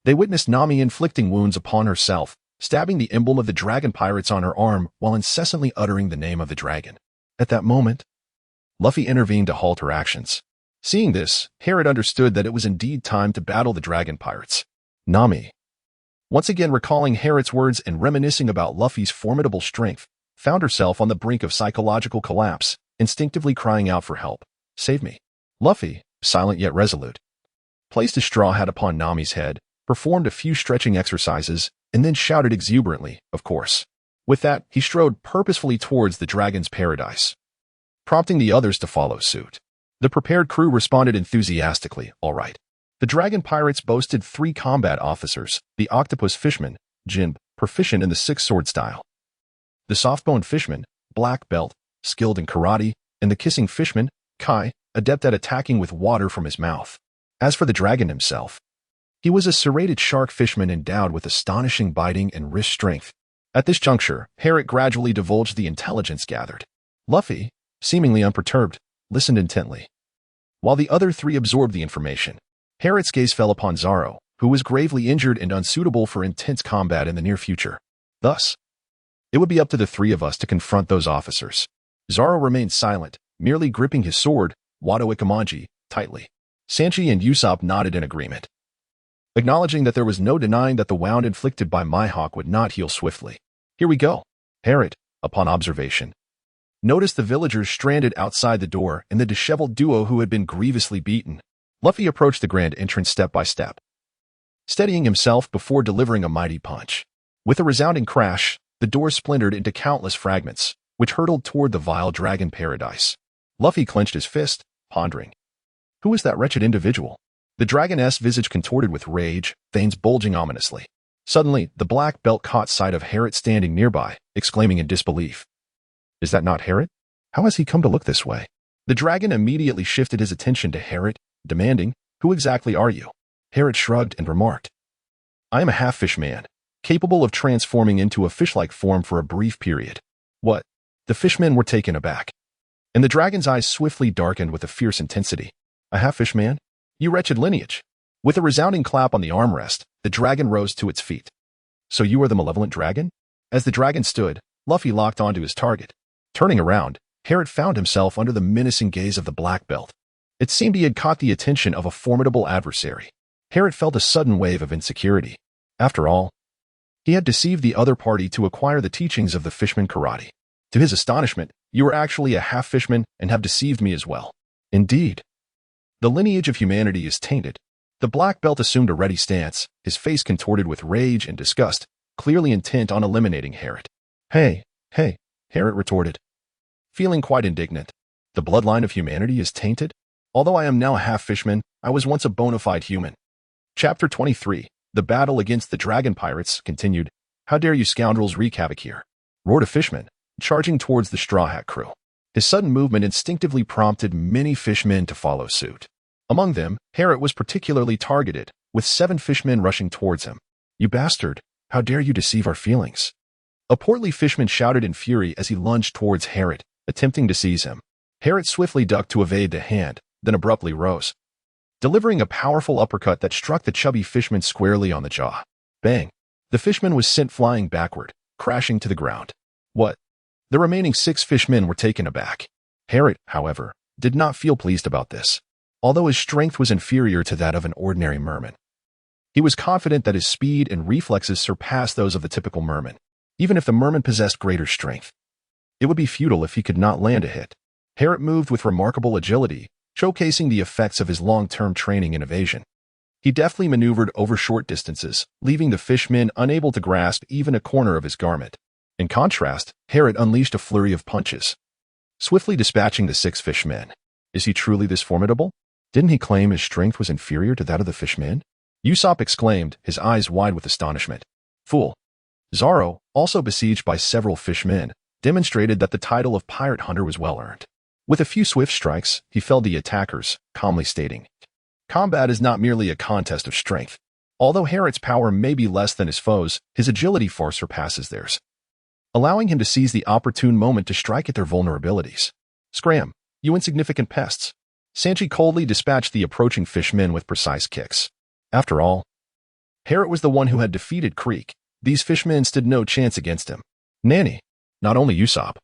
they witnessed Nami inflicting wounds upon herself, stabbing the emblem of the dragon pirates on her arm while incessantly uttering the name of the dragon. At that moment, Luffy intervened to halt her actions. Seeing this, Herod understood that it was indeed time to battle the dragon pirates. Nami, once again recalling Herod's words and reminiscing about Luffy's formidable strength, found herself on the brink of psychological collapse, instinctively crying out for help. "Save me." Luffy, silent yet resolute, placed his straw hat upon Nami's head, performed a few stretching exercises, and then shouted exuberantly, "Of course." With that, he strode purposefully towards the dragon's paradise, prompting the others to follow suit. The prepared crew responded enthusiastically, "All right." The dragon pirates boasted 3 combat officers: the octopus fishman, Jin, proficient in the 6-sword style; the soft-boned fishman, black belt, skilled in karate; and the kissing fishman, Kai, adept at attacking with water from his mouth. As for the dragon himself, he was a serrated shark fishman endowed with astonishing biting and wrist strength. At this juncture, Herod gradually divulged the intelligence gathered. Luffy, seemingly unperturbed, listened intently, while the other 3 absorbed the information. Herod's gaze fell upon Zoro, who was gravely injured and unsuitable for intense combat in the near future. Thus, it would be up to the 3 of us to confront those officers. Zoro remained silent, merely gripping his sword, Wado Ikamanji, tightly. Sanji and Usopp nodded in agreement, acknowledging that there was no denying that the wound inflicted by Mihawk would not heal swiftly. "Here we go." Herod, upon observation, noticed the villagers stranded outside the door and the disheveled duo who had been grievously beaten. Luffy approached the grand entrance step by step, steadying himself before delivering a mighty punch. With a resounding crash, the door splintered into countless fragments, which hurtled toward the vile dragon paradise. Luffy clenched his fist, pondering. Who was that wretched individual? The dragoness visage contorted with rage, veins bulging ominously. Suddenly, the black belt caught sight of Herod standing nearby, exclaiming in disbelief, "Is that not Herod? How has he come to look this way?" The dragon immediately shifted his attention to Herod, demanding, "Who exactly are you?" Herod shrugged and remarked, "I am a half-fish man, capable of transforming into a fish-like form for a brief period." "What?" The fishmen were taken aback, and the dragon's eyes swiftly darkened with a fierce intensity. "A half-fish man? You wretched lineage." With a resounding clap on the armrest, the dragon rose to its feet. "So you are the malevolent dragon?" As the dragon stood, Luffy locked onto his target. Turning around, Herod found himself under the menacing gaze of the black belt. It seemed he had caught the attention of a formidable adversary. Herod felt a sudden wave of insecurity. After all, he had deceived the other party to acquire the teachings of the fishman karate. To his astonishment, "You are actually a half-fishman and have deceived me as well." "Indeed. The lineage of humanity is tainted." The black belt assumed a ready stance, his face contorted with rage and disgust, clearly intent on eliminating Herod. Hey, Herod retorted, feeling quite indignant. "The bloodline of humanity is tainted? Although I am now a half-fishman, I was once a bona fide human." Chapter 23, The Battle Against the Dragon Pirates, continued. "How dare you scoundrels wreak havoc here?" roared a fishman, charging towards the Straw Hat crew. His sudden movement instinctively prompted many fishmen to follow suit. Among them, Herod was particularly targeted, with 7 fishmen rushing towards him. "You bastard! How dare you deceive our feelings?" A portly fishman shouted in fury as he lunged towards Herod, attempting to seize him. Herod swiftly ducked to evade the hand, then abruptly rose, delivering a powerful uppercut that struck the chubby fishman squarely on the jaw. Bang! The fishman was sent flying backward, crashing to the ground. "What?" The remaining 6 fishmen were taken aback. Herod, however, did not feel pleased about this. Although his strength was inferior to that of an ordinary merman, he was confident that his speed and reflexes surpassed those of the typical merman. Even if the merman possessed greater strength, it would be futile if he could not land a hit. Herod moved with remarkable agility, showcasing the effects of his long-term training in evasion. He deftly maneuvered over short distances, leaving the fishmen unable to grasp even a corner of his garment. In contrast, Herod unleashed a flurry of punches, swiftly dispatching the 6 fishmen. "Is he truly this formidable?" Didn't he claim his strength was inferior to that of the fishmen? Usopp exclaimed, his eyes wide with astonishment. Fool. Zoro, also besieged by several fishmen, demonstrated that the title of pirate hunter was well earned. With a few swift strikes, he felled the attackers, calmly stating, "Combat is not merely a contest of strength. Although Herod's power may be less than his foes, his agility far surpasses theirs," allowing him to seize the opportune moment to strike at their vulnerabilities. "Scram, you insignificant pests." Sanji coldly dispatched the approaching fishmen with precise kicks. After all, Herod was the one who had defeated Creek. These fishmen stood no chance against him. Nanny, not only Usopp,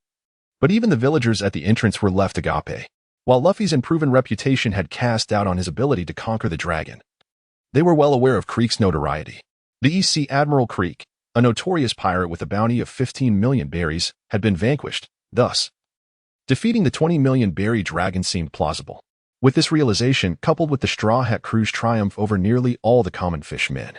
but even the villagers at the entrance were left agape, while Luffy's unproven reputation had cast doubt on his ability to conquer the dragon. They were well aware of Creek's notoriety. The East Sea Admiral Creek, a notorious pirate with a bounty of 15 million berries, had been vanquished. Thus, defeating the 20 million berry dragon seemed plausible. With this realization, coupled with the Straw Hat Crew's triumph over nearly all the common fishmen,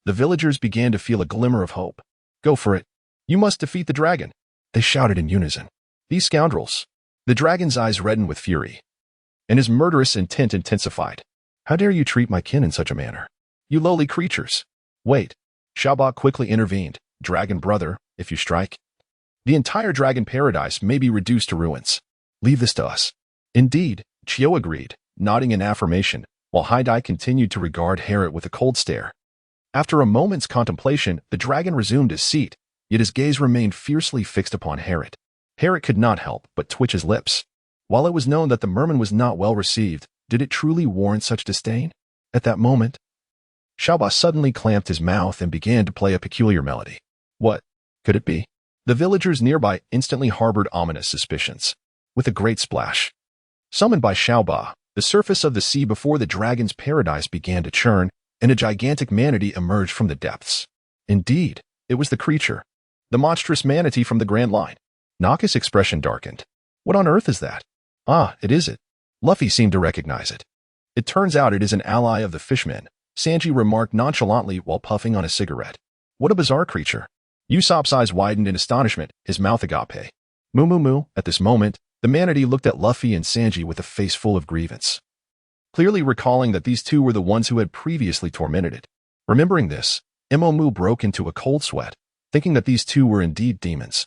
the villagers began to feel a glimmer of hope. "Go for it. You must defeat the dragon," they shouted in unison. "These scoundrels." The dragon's eyes reddened with fury, and his murderous intent intensified. "How dare you treat my kin in such a manner? You lowly creatures." "Wait." Xiaoba quickly intervened. "Dragon brother, if you strike, the entire dragon paradise may be reduced to ruins. Leave this to us." "Indeed," Chio agreed, nodding in affirmation, while Haidai continued to regard Herod with a cold stare. After a moment's contemplation, the dragon resumed his seat, yet his gaze remained fiercely fixed upon Herod. Herod could not help but twitch his lips. While it was known that the merman was not well received, did it truly warrant such disdain? At that moment, Xiaoba suddenly clamped his mouth and began to play a peculiar melody. What could it be? The villagers nearby instantly harbored ominous suspicions. With a great splash, summoned by Xiaoba, the surface of the sea before the dragon's paradise began to churn, and a gigantic manatee emerged from the depths. Indeed, it was the creature, the monstrous manatee from the Grand Line. Naka's expression darkened. "What on earth is that?" "Ah, it is it." Luffy seemed to recognize it. "It turns out it is an ally of the fishmen," Sanji remarked nonchalantly while puffing on a cigarette. "What a bizarre creature." Usopp's eyes widened in astonishment, his mouth agape. "Moo moo moo." At this moment, the manatee looked at Luffy and Sanji with a face full of grievance, clearly recalling that these two were the ones who had previously tormented it. Remembering this, Momu broke into a cold sweat, thinking that these two were indeed demons.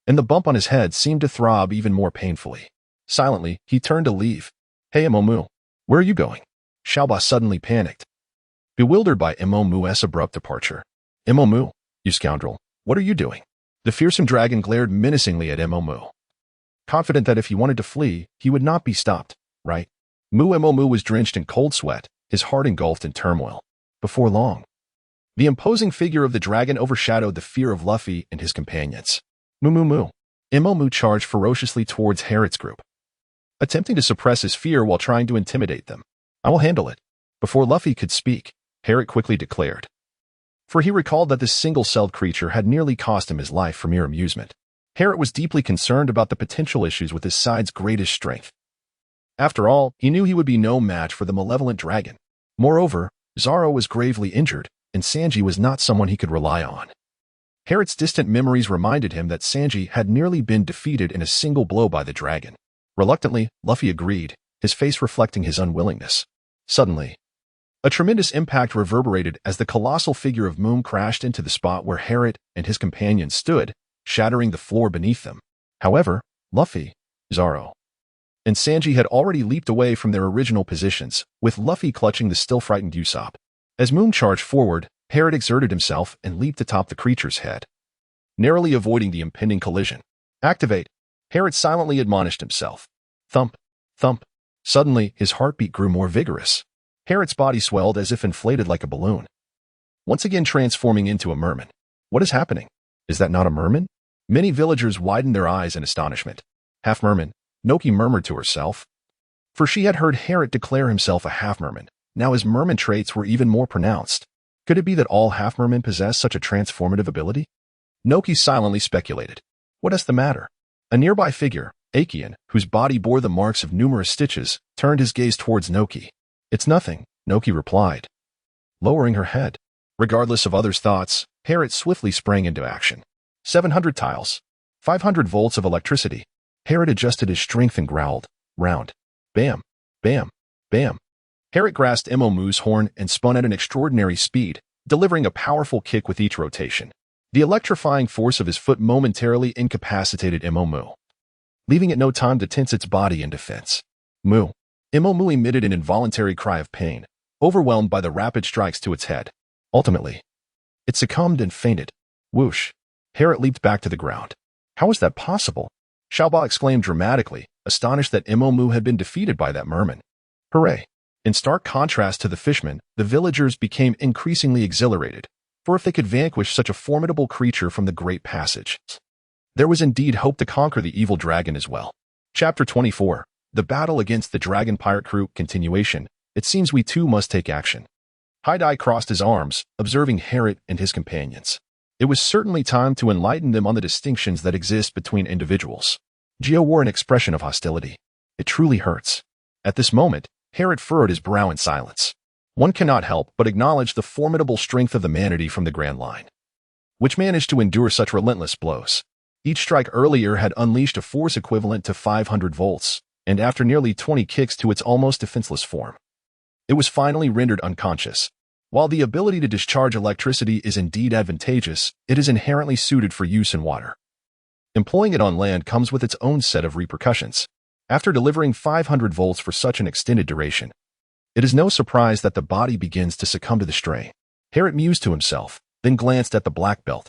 And the bump on his head seemed to throb even more painfully. Silently, he turned to leave. "Hey Momu, where are you going?" Xiaoba suddenly panicked, bewildered by Momu's abrupt departure. "Momu, you scoundrel, what are you doing?" The fearsome dragon glared menacingly at Momu, confident that if he wanted to flee, he would not be stopped, right? Momu was drenched in cold sweat, his heart engulfed in turmoil. Before long, the imposing figure of the dragon overshadowed the fear of Luffy and his companions. Momu charged ferociously towards Herod's group, attempting to suppress his fear while trying to intimidate them. "I will handle it." Before Luffy could speak, Herod quickly declared, for he recalled that this single-celled creature had nearly cost him his life for mere amusement. Herod was deeply concerned about the potential issues with his side's greatest strength. After all, he knew he would be no match for the malevolent dragon. Moreover, Zoro was gravely injured, and Sanji was not someone he could rely on. Herod's distant memories reminded him that Sanji had nearly been defeated in a single blow by the dragon. Reluctantly, Luffy agreed, his face reflecting his unwillingness. Suddenly, a tremendous impact reverberated as the colossal figure of Moom crashed into the spot where Herod and his companions stood, shattering the floor beneath them. However, Luffy, Zoro, and Sanji had already leaped away from their original positions, with Luffy clutching the still frightened Usopp. As Moom charged forward, Herod exerted himself and leaped atop the creature's head, narrowly avoiding the impending collision. "Activate," Herod silently admonished himself. Thump, thump. Suddenly, his heartbeat grew more vigorous. Herod's body swelled as if inflated like a balloon, once again transforming into a merman. "What is happening? Is that not a merman?" Many villagers widened their eyes in astonishment. "Half merman," Noki murmured to herself, for she had heard Herod declare himself a half merman. Now his merman traits were even more pronounced. Could it be that all half mermen possess such a transformative ability? Noki silently speculated. "What is the matter?" A nearby figure, Acheon, whose body bore the marks of numerous stitches, turned his gaze towards Noki. "It's nothing," Noki replied, lowering her head. Regardless of others' thoughts, Herod swiftly sprang into action. 700 tiles. 500 volts of electricity. Herod adjusted his strength and growled, "Round." Bam. Bam. Bam! Herrick grasped Emomu's horn and spun at an extraordinary speed, delivering a powerful kick with each rotation. The electrifying force of his foot momentarily incapacitated Emomu, leaving it no time to tense its body in defense. Moo! Emomu emitted an involuntary cry of pain, overwhelmed by the rapid strikes to its head. Ultimately, it succumbed and fainted. Whoosh! Herrick leaped back to the ground. How was that possible? Xiaoba exclaimed dramatically, astonished that Emomu had been defeated by that merman. Hooray! In stark contrast to the fishmen, the villagers became increasingly exhilarated, for if they could vanquish such a formidable creature from the Great Passage, there was indeed hope to conquer the evil dragon as well. Chapter 24. The Battle Against the Dragon Pirate Crew. Continuation. It seems we too must take action. Haidai crossed his arms, observing Herrick and his companions. It was certainly time to enlighten them on the distinctions that exist between individuals. Gio wore an expression of hostility. It truly hurts. At this moment, Herrick furrowed his brow in silence. One cannot help but acknowledge the formidable strength of the manatee from the Grand Line, which managed to endure such relentless blows. Each strike earlier had unleashed a force equivalent to 500 volts, and after nearly 20 kicks to its almost defenseless form, it was finally rendered unconscious. While the ability to discharge electricity is indeed advantageous, it is inherently suited for use in water. Employing it on land comes with its own set of repercussions. After delivering 500 volts for such an extended duration, it is no surprise that the body begins to succumb to the strain. Herrick mused to himself, then glanced at the black belt.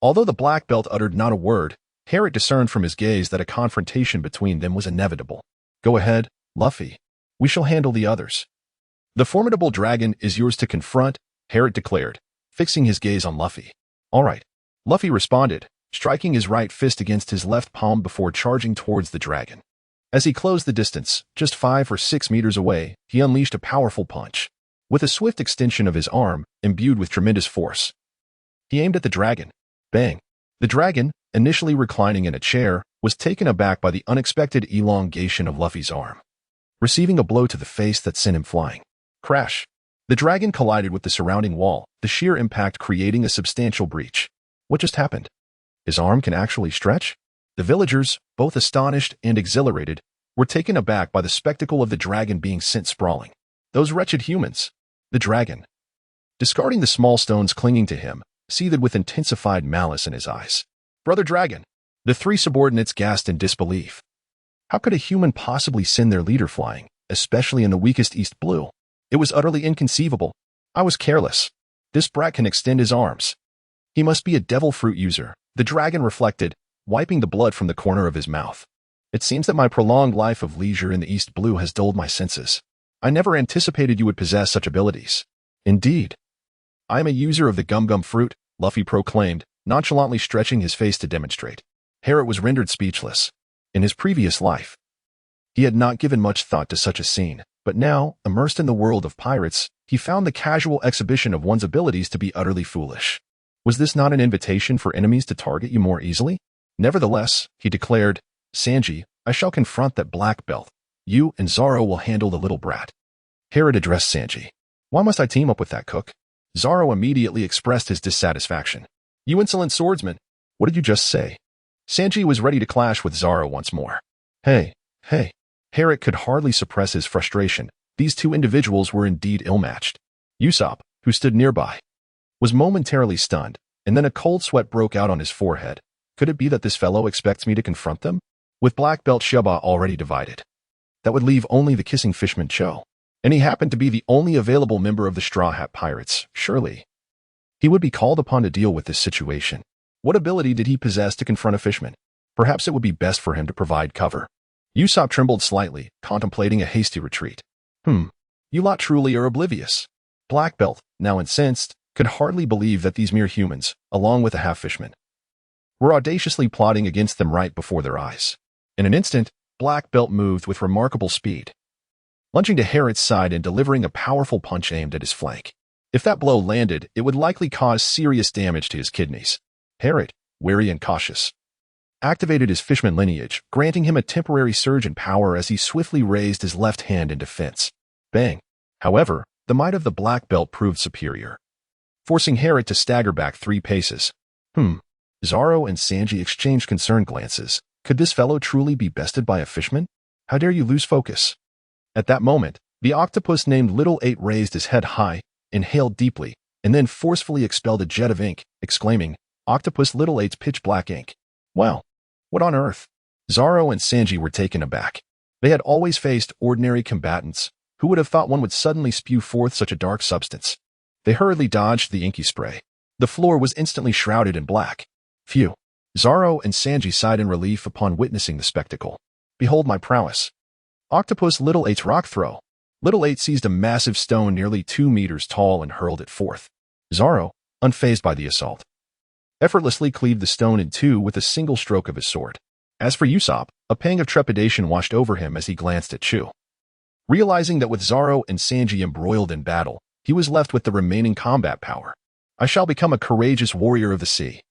Although the black belt uttered not a word, Herrick discerned from his gaze that a confrontation between them was inevitable. Go ahead, Luffy. We shall handle the others. The formidable dragon is yours to confront, Herrick declared, fixing his gaze on Luffy. All right. Luffy responded, striking his right fist against his left palm before charging towards the dragon. As he closed the distance, just 5 or 6 meters away, he unleashed a powerful punch. With a swift extension of his arm, imbued with tremendous force, he aimed at the dragon. Bang! The dragon, initially reclining in a chair, was taken aback by the unexpected elongation of Luffy's arm, receiving a blow to the face that sent him flying. Crash! The dragon collided with the surrounding wall, the sheer impact creating a substantial breach. What just happened? His arm can actually stretch? The villagers, both astonished and exhilarated, were taken aback by the spectacle of the dragon being sent sprawling. Those wretched humans! The dragon, discarding the small stones clinging to him, seethed with intensified malice in his eyes. Brother Dragon! The 3 subordinates gasped in disbelief. How could a human possibly send their leader flying, especially in the weakest East Blue? It was utterly inconceivable. I was careless. This brat can extend his arms. He must be a devil fruit user, the dragon reflected, wiping the blood from the corner of his mouth. It seems that my prolonged life of leisure in the East Blue has dulled my senses. I never anticipated you would possess such abilities. Indeed. I am a user of the gum-gum fruit, Luffy proclaimed, nonchalantly stretching his face to demonstrate. Herrick was rendered speechless. In his previous life, he had not given much thought to such a scene, but now, immersed in the world of pirates, he found the casual exhibition of one's abilities to be utterly foolish. Was this not an invitation for enemies to target you more easily? Nevertheless, he declared, Sanji, I shall confront that black belt. You and Zoro will handle the little brat. Herrick addressed Sanji. Why must I team up with that cook? Zoro immediately expressed his dissatisfaction. You insolent swordsman! What did you just say? Sanji was ready to clash with Zoro once more. Hey. Herrick could hardly suppress his frustration. These 2 individuals were indeed ill-matched. Usopp, who stood nearby, was momentarily stunned, and then a cold sweat broke out on his forehead. Could it be that this fellow expects me to confront them? With Black Belt Sheba already divided, that would leave only the kissing fishman Cho. And he happened to be the only available member of the Straw Hat Pirates. Surely he would be called upon to deal with this situation. What ability did he possess to confront a fishman? Perhaps it would be best for him to provide cover. Usopp trembled slightly, contemplating a hasty retreat. You lot truly are oblivious. Black Belt, now incensed, could hardly believe that these mere humans, along with a half-fishman, were audaciously plotting against them right before their eyes. In an instant, Black Belt moved with remarkable speed, lunging to Herrick's side and delivering a powerful punch aimed at his flank. If that blow landed, it would likely cause serious damage to his kidneys. Herrick, wary and cautious, activated his fishman lineage, granting him a temporary surge in power as he swiftly raised his left hand in defense. Bang! However, the might of the black belt proved superior, forcing Herrick to stagger back 3 paces. Zoro and Sanji exchanged concerned glances. Could this fellow truly be bested by a fishman? How dare you lose focus? At that moment, The octopus named Little 8 raised his head high, inhaled deeply, and then forcefully expelled a jet of ink, exclaiming, "Octopus Little 8's pitch-black ink. Well, what on earth?" Zoro and Sanji were taken aback. They had always faced ordinary combatants. Who would have thought one would suddenly spew forth such a dark substance? They hurriedly dodged the inky spray. The floor was instantly shrouded in black. Phew. Zoro and Sanji sighed in relief upon witnessing the spectacle. "Behold my prowess." Octopus Little 8's rock throw. Little 8 seized a massive stone nearly 2 meters tall and hurled it forth. Zoro, unfazed by the assault, effortlessly cleaved the stone in two with a single stroke of his sword. As for Usopp, a pang of trepidation washed over him as he glanced at Chu. Realizing that with Zoro and Sanji embroiled in battle, he was left with the remaining combat power. "I shall become a courageous warrior of the sea."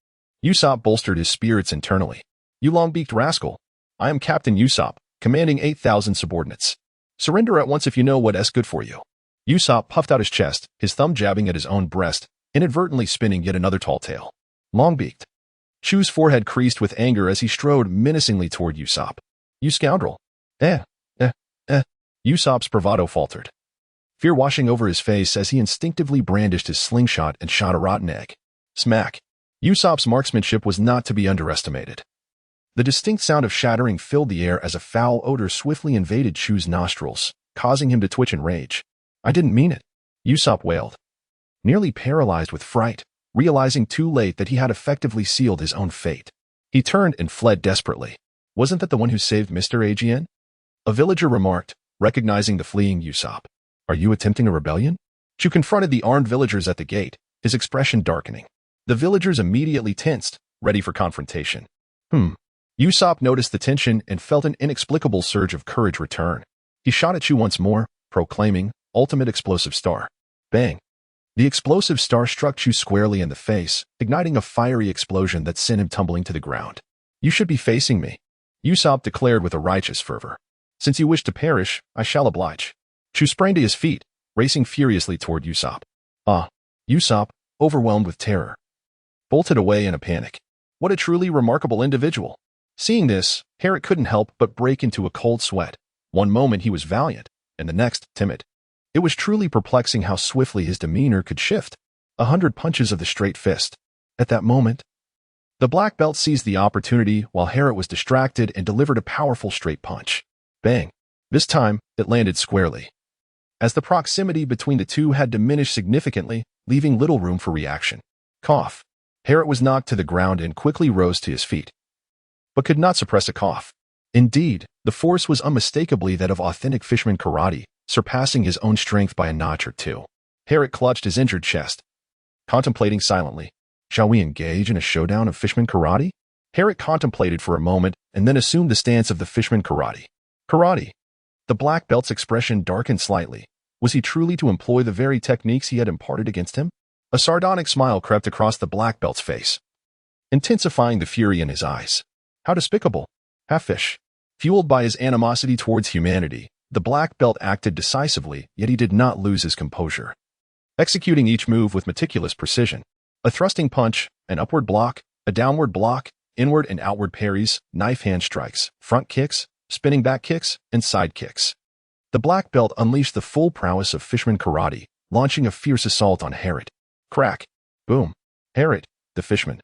Usopp bolstered his spirits internally. "You long-beaked rascal. I am Captain Usopp, commanding 8,000 subordinates. Surrender at once if you know what is good for you." Usopp puffed out his chest, his thumb jabbing at his own breast, inadvertently spinning yet another tall tale. Long-beaked. Chu's forehead creased with anger as he strode menacingly toward Usopp. "You scoundrel." Usopp's bravado faltered, fear washing over his face as he instinctively brandished his slingshot and shot a rotten egg. Smack. Usopp's marksmanship was not to be underestimated. The distinct sound of shattering filled the air as a foul odor swiftly invaded Chu's nostrils, causing him to twitch in rage. "I didn't mean it," Usopp wailed, nearly paralyzed with fright, realizing too late that he had effectively sealed his own fate. He turned and fled desperately. "Wasn't that the one who saved Mr. Agn?" a villager remarked, recognizing the fleeing Usopp. "Are you attempting a rebellion?" Chu confronted the armed villagers at the gate, his expression darkening. The villagers immediately tensed, ready for confrontation. Usopp noticed the tension and felt an inexplicable surge of courage return. He shot at Chu once more, proclaiming, "Ultimate explosive star." Bang! The explosive star struck Chu squarely in the face, igniting a fiery explosion that sent him tumbling to the ground. "You should be facing me," Usopp declared with a righteous fervor. "Since you wish to perish, I shall oblige." Chu sprang to his feet, racing furiously toward Usopp. Usopp, overwhelmed with terror, bolted away in a panic. What a truly remarkable individual. Seeing this, Herrick couldn't help but break into a cold sweat. One moment he was valiant, and the next timid. It was truly perplexing how swiftly his demeanor could shift. 100 punches of the straight fist. At that moment, the black belt seized the opportunity while Herrick was distracted and delivered a powerful straight punch. Bang! This time, it landed squarely. As the proximity between the two had diminished significantly, leaving little room for reaction. Cough. Herrick was knocked to the ground and quickly rose to his feet, but could not suppress a cough. Indeed, the force was unmistakably that of authentic fisherman karate, surpassing his own strength by a notch or two. Herrick clutched his injured chest, contemplating silently. "Shall we engage in a showdown of fisherman karate?" Herrick contemplated for a moment and then assumed the stance of the fisherman karate. Karate. The black belt's expression darkened slightly. Was he truly to employ the very techniques he had imparted against him? A sardonic smile crept across the black belt's face, intensifying the fury in his eyes. How despicable. Half-fish. Fueled by his animosity towards humanity, the black belt acted decisively, yet he did not lose his composure. Executing each move with meticulous precision. A thrusting punch, an upward block, a downward block, inward and outward parries, knife hand strikes, front kicks, spinning back kicks, and side kicks. The black belt unleashed the full prowess of fisherman karate, launching a fierce assault on Herrick. Crack. Boom. Herrick, the fisherman,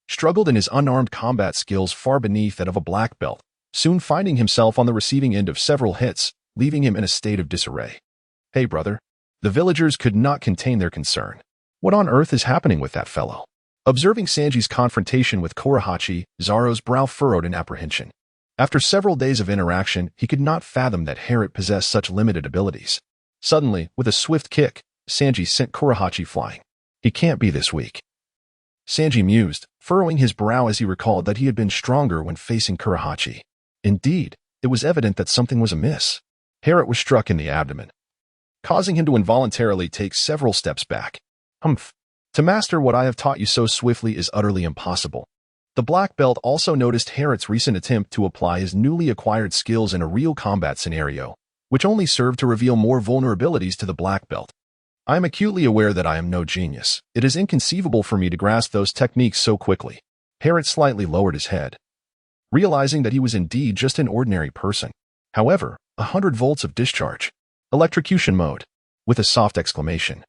struggled in his unarmed combat skills far beneath that of a black belt, soon finding himself on the receiving end of several hits, leaving him in a state of disarray. "Hey, brother." The villagers could not contain their concern. "What on earth is happening with that fellow?" Observing Sanji's confrontation with Korahachi, Zoro's brow furrowed in apprehension. After several days of interaction, he could not fathom that Herrick possessed such limited abilities. Suddenly, with a swift kick, Sanji sent Korahachi flying. "He can't be this weak," Sanji mused, furrowing his brow as he recalled that he had been stronger when facing Korahachi. Indeed, it was evident that something was amiss. Herrick was struck in the abdomen, causing him to involuntarily take several steps back. "Humph. To master what I have taught you so swiftly is utterly impossible." The black belt also noticed Herrick's recent attempt to apply his newly acquired skills in a real combat scenario, which only served to reveal more vulnerabilities to the black belt. "I am acutely aware that I am no genius. It is inconceivable for me to grasp those techniques so quickly." Herrick slightly lowered his head, realizing that he was indeed just an ordinary person. However, 100 volts of discharge, Electrocution mode. With a soft exclamation,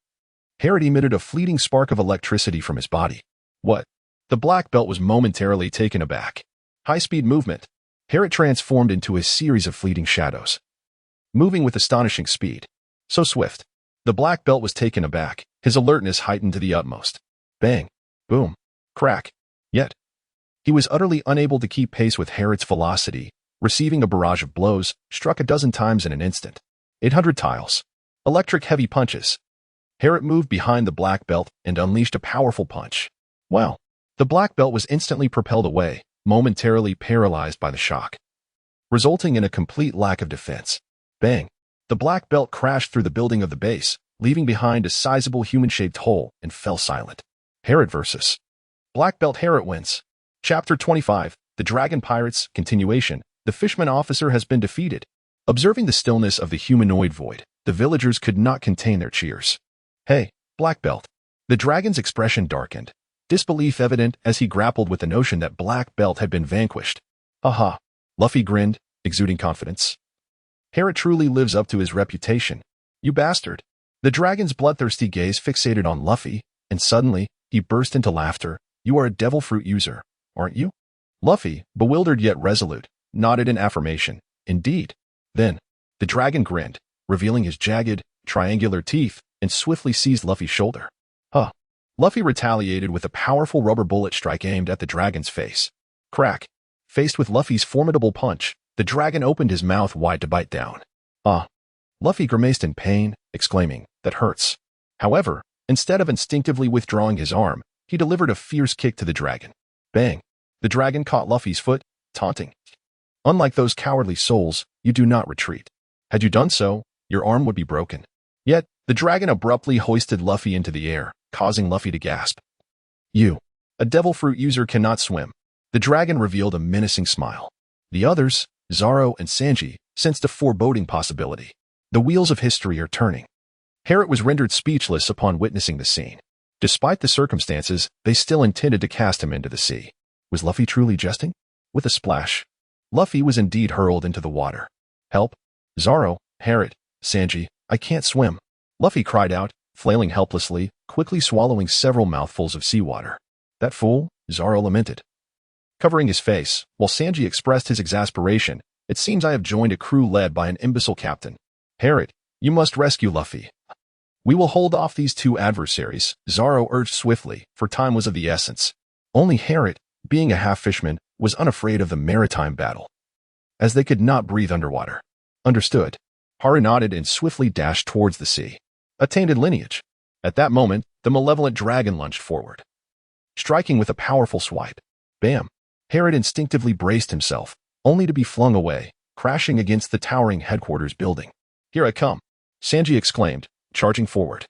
Harriet emitted a fleeting spark of electricity from his body. What? The black belt was momentarily taken aback. High-speed movement. Harriet transformed into a series of fleeting shadows, moving with astonishing speed. So swift. The black belt was taken aback, his alertness heightened to the utmost. Bang. Boom. Crack. Yet, he was utterly unable to keep pace with Harriet's velocity, receiving a barrage of blows, struck a dozen times in an instant. 800 tiles. Electric heavy punches. Harriet moved behind the black belt and unleashed a powerful punch. Wow. The black belt was instantly propelled away, momentarily paralyzed by the shock, resulting in a complete lack of defense. Bang. The black belt crashed through the building of the base, leaving behind a sizable human-shaped hole, and fell silent. Harriet versus Black Belt. Harriet wins. Chapter 25, The Dragon Pirates, Continuation. The Fishman officer has been defeated. Observing the stillness of the humanoid void, the villagers could not contain their cheers. Hey, Black Belt. The dragon's expression darkened, disbelief evident as he grappled with the notion that Black Belt had been vanquished. Haha. Luffy grinned, exuding confidence. Harriet truly lives up to his reputation. You bastard. The dragon's bloodthirsty gaze fixated on Luffy, and suddenly, he burst into laughter. You are a devil fruit user, aren't you? Luffy, bewildered yet resolute, nodded in affirmation. Indeed. Then, the dragon grinned, revealing his jagged, triangular teeth, and swiftly seized Luffy's shoulder. Huh. Luffy retaliated with a powerful rubber bullet strike aimed at the dragon's face. Crack. Faced with Luffy's formidable punch, the dragon opened his mouth wide to bite down. Luffy grimaced in pain, exclaiming, that hurts. However, instead of instinctively withdrawing his arm, he delivered a fierce kick to the dragon. Bang. The dragon caught Luffy's foot, taunting. Unlike those cowardly souls, you do not retreat. Had you done so, your arm would be broken. Yet, the dragon abruptly hoisted Luffy into the air, causing Luffy to gasp. You, a devil fruit user, cannot swim. The dragon revealed a menacing smile. The others, Zoro and Sanji, sensed a foreboding possibility. The wheels of history are turning. Harriet was rendered speechless upon witnessing the scene. Despite the circumstances, they still intended to cast him into the sea. Was Luffy truly jesting? With a splash, Luffy was indeed hurled into the water. Help! Zoro, Harriet, Sanji, I can't swim. Luffy cried out, flailing helplessly, quickly swallowing several mouthfuls of seawater. That fool, Zoro lamented, covering his face, while Sanji expressed his exasperation. It seems I have joined a crew led by an imbecile captain. Harriet, you must rescue Luffy. We will hold off these two adversaries, Zoro urged swiftly, for time was of the essence. Only Harriet, being a half-fishman, was unafraid of the maritime battle, as they could not breathe underwater. Understood. Haru nodded and swiftly dashed towards the sea. A tainted lineage. At that moment, the malevolent dragon lunged forward, striking with a powerful swipe. Bam! Harriet instinctively braced himself, only to be flung away, crashing against the towering headquarters building. Here I come, Sanji exclaimed, charging forward,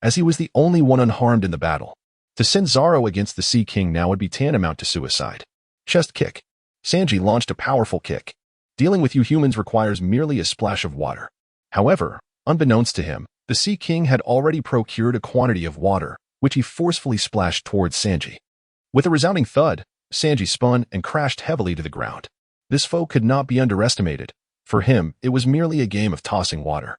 as he was the only one unharmed in the battle. To send Zoro against the Sea King now would be tantamount to suicide. Chest kick. Sanji launched a powerful kick. Dealing with you humans requires merely a splash of water. However, unbeknownst to him, the Sea King had already procured a quantity of water, which he forcefully splashed towards Sanji. With a resounding thud, Sanji spun and crashed heavily to the ground. This foe could not be underestimated. For him, it was merely a game of tossing water.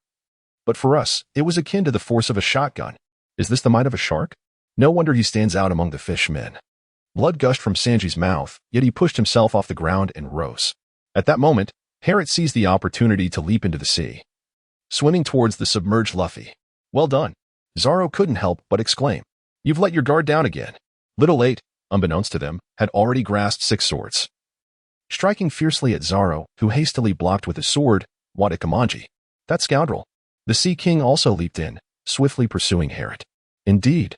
But for us, it was akin to the force of a shotgun. Is this the might of a shark? No wonder he stands out among the fishmen. Blood gushed from Sanji's mouth, yet he pushed himself off the ground and rose. At that moment, Harriet seized the opportunity to leap into the sea, swimming towards the submerged Luffy. Well done. Zoro couldn't help but exclaim. You've let your guard down again. Little Eight, unbeknownst to them, had already grasped 6 swords, striking fiercely at Zoro, who hastily blocked with his sword, Wadakamanji. That scoundrel. The Sea King also leaped in, swiftly pursuing Harriet. Indeed.